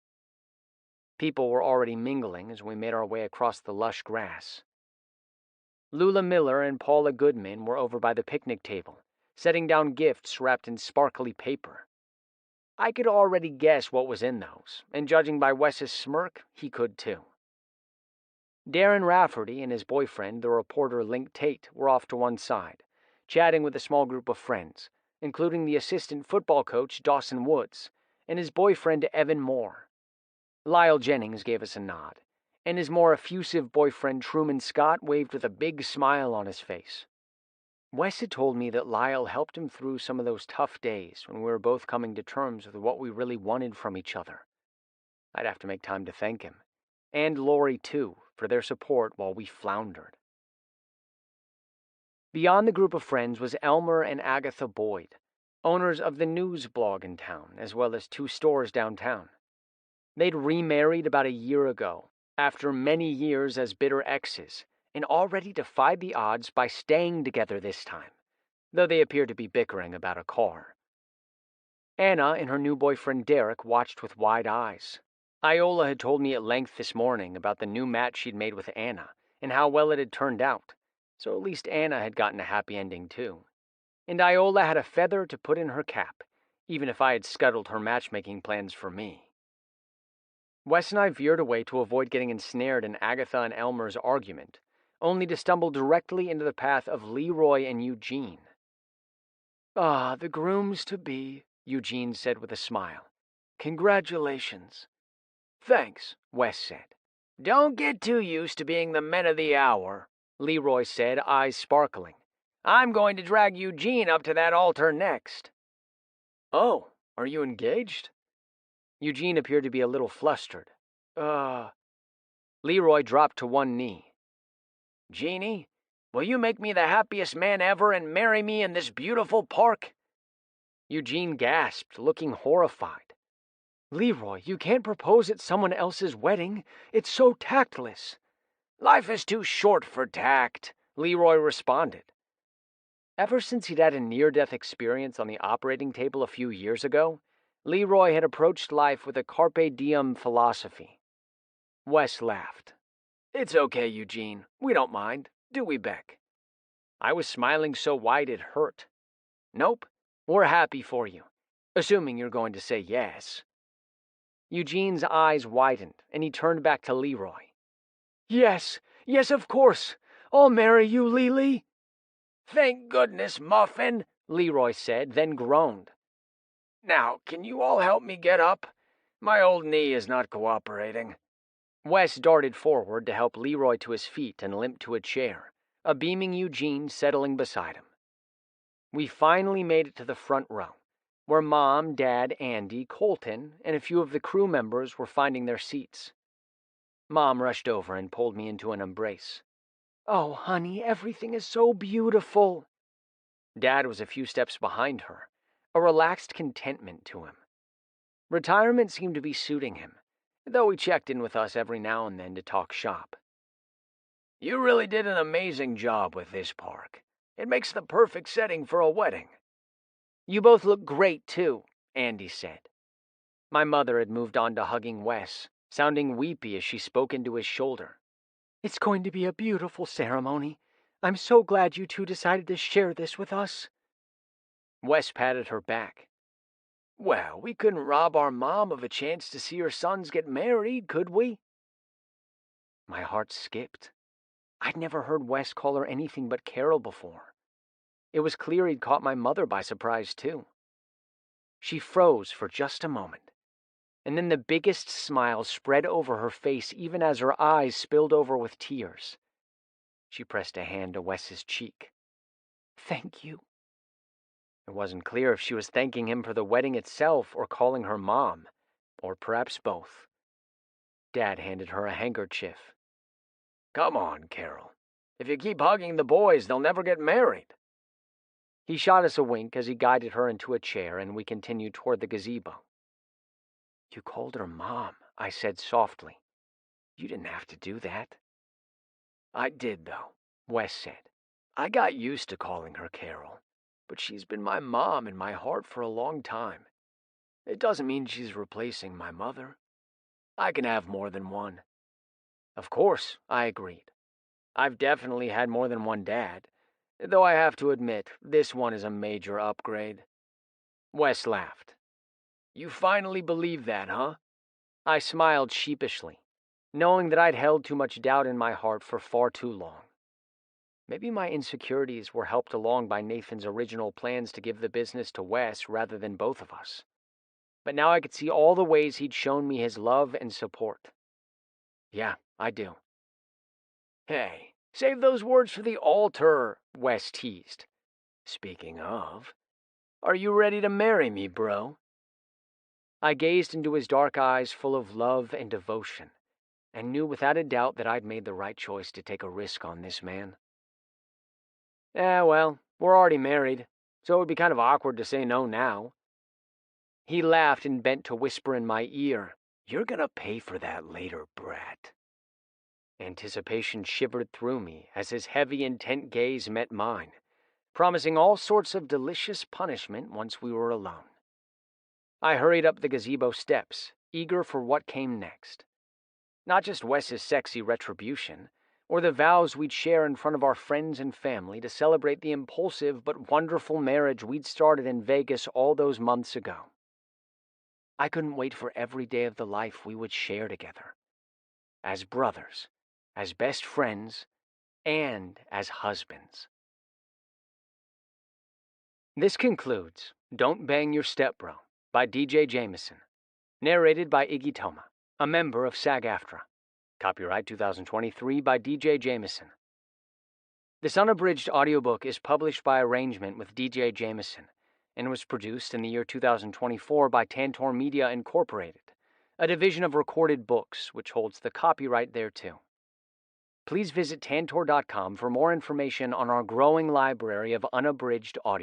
A: People were already mingling as we made our way across the lush grass. Lula Miller and Paula Goodman were over by the picnic table, setting down gifts wrapped in sparkly paper. I could already guess what was in those, and judging by Wes's smirk, he could too. Darren Rafferty and his boyfriend, the reporter Link Tate, were off to one side, chatting with a small group of friends, including the assistant football coach Dawson Woods and his boyfriend Evan Moore. Lyle Jennings gave us a nod, and his more effusive boyfriend Truman Scott waved with a big smile on his face. Wes had told me that Lyle helped him through some of those tough days when we were both coming to terms with what we really wanted from each other. I'd have to make time to thank him, and Lori too, for their support while we floundered. Beyond the group of friends was Elmer and Agatha Boyd, owners of the news blog in town, as well as 2 stores downtown. They'd remarried about a year ago, after many years as bitter exes, and already defied the odds by staying together this time, though they appeared to be bickering about a car. Anna and her new boyfriend Derek watched with wide eyes. Iola had told me at length this morning about the new match she'd made with Anna and how well it had turned out, so at least Anna had gotten a happy ending too. And Iola had a feather to put in her cap, even if I had scuttled her matchmaking plans for me. Wes and I veered away to avoid getting ensnared in Agatha and Elmer's argument, only to stumble directly into the path of Leroy and Eugene. "Ah, the grooms-to-be," Eugene said with a smile. "Congratulations." "Thanks," Wes said. "Don't get too used to being the men of the hour," Leroy said, eyes sparkling. "I'm going to drag Eugene up to that altar next." "Oh, are you engaged?" Eugene appeared to be a little flustered. Leroy dropped to one knee. "Jeannie, will you make me the happiest man ever and marry me in this beautiful park?" Eugene gasped, looking horrified. "Leroy, you can't propose at someone else's wedding. It's so tactless." "Life is too short for tact," Leroy responded. Ever since he'd had a near-death experience on the operating table a few years ago, Leroy had approached life with a carpe diem philosophy. Wes laughed. "It's okay, Eugene. We don't mind, do we, Beck?" I was smiling so wide it hurt. "Nope, we're happy for you, assuming you're going to say yes." Eugene's eyes widened, and he turned back to Leroy. Yes, of course. I'll marry you, Lily." "Thank goodness, Muffin," Leroy said, then groaned. "Now, can you all help me get up? My old knee is not cooperating." Wes darted forward to help Leroy to his feet and limped to a chair, a beaming Eugene settling beside him. We finally made it to the front row, where Mom, Dad, Andy, Colton, and a few of the crew members were finding their seats. Mom rushed over and pulled me into an embrace. "Oh, honey, everything is so beautiful." Dad was a few steps behind her, a relaxed contentment to him. Retirement seemed to be suiting him, though he checked in with us every now and then to talk shop. "You really did an amazing job with this park. It makes the perfect setting for a wedding." "You both look great, too," Andy said. My mother had moved on to hugging Wes, sounding weepy as she spoke into his shoulder. "It's going to be a beautiful ceremony. I'm so glad you two decided to share this with us." Wes patted her back. "Well, we couldn't rob our mom of a chance to see her sons get married, could we?" My heart skipped. I'd never heard Wes call her anything but Carol before. It was clear he'd caught my mother by surprise, too. She froze for just a moment, and then the biggest smile spread over her face even as her eyes spilled over with tears. She pressed a hand to Wes's cheek. "Thank you." It wasn't clear if she was thanking him for the wedding itself or calling her mom, or perhaps both. Dad handed her a handkerchief. "Come on, Carol. If you keep hugging the boys, they'll never get married." He shot us a wink as he guided her into a chair, and we continued toward the gazebo. "You called her Mom," I said softly. "You didn't have to do that." "I did, though," Wes said. "I got used to calling her Carol, but she's been my mom in my heart for a long time. It doesn't mean she's replacing my mother. I can have more than one." "Of course," I agreed. "I've definitely had more than one dad, though I have to admit, this one is a major upgrade." Wes laughed. "You finally believe that, huh?" I smiled sheepishly, knowing that I'd held too much doubt in my heart for far too long. Maybe my insecurities were helped along by Nathan's original plans to give the business to Wes rather than both of us. But now I could see all the ways he'd shown me his love and support. "Yeah, I do." "Hey, save those words for the altar," Wes teased. "Speaking of, are you ready to marry me, bro?" I gazed into his dark eyes full of love and devotion, and knew without a doubt that I'd made the right choice to take a risk on this man. Well, we're already married, so it would be kind of awkward to say no now. He laughed and bent to whisper in my ear, "You're gonna pay for that later, brat." Anticipation shivered through me as his heavy, intent gaze met mine, promising all sorts of delicious punishment once we were alone. I hurried up the gazebo steps, eager for what came next. Not just Wes's sexy retribution, or the vows we'd share in front of our friends and family to celebrate the impulsive but wonderful marriage we'd started in Vegas all those months ago. I couldn't wait for every day of the life we would share together. As brothers, as best friends, and as husbands. This concludes Don't Bang Your Stepbro by DJ Jamison, narrated by Iggy Toma, a member of SAG-AFTRA. Copyright 2023 by DJ Jamison. This unabridged audiobook is published by arrangement with DJ Jamison and was produced in the year 2024 by Tantor Media Incorporated, a division of Recorded Books which holds the copyright thereto. Please visit tantor.com for more information on our growing library of unabridged audio.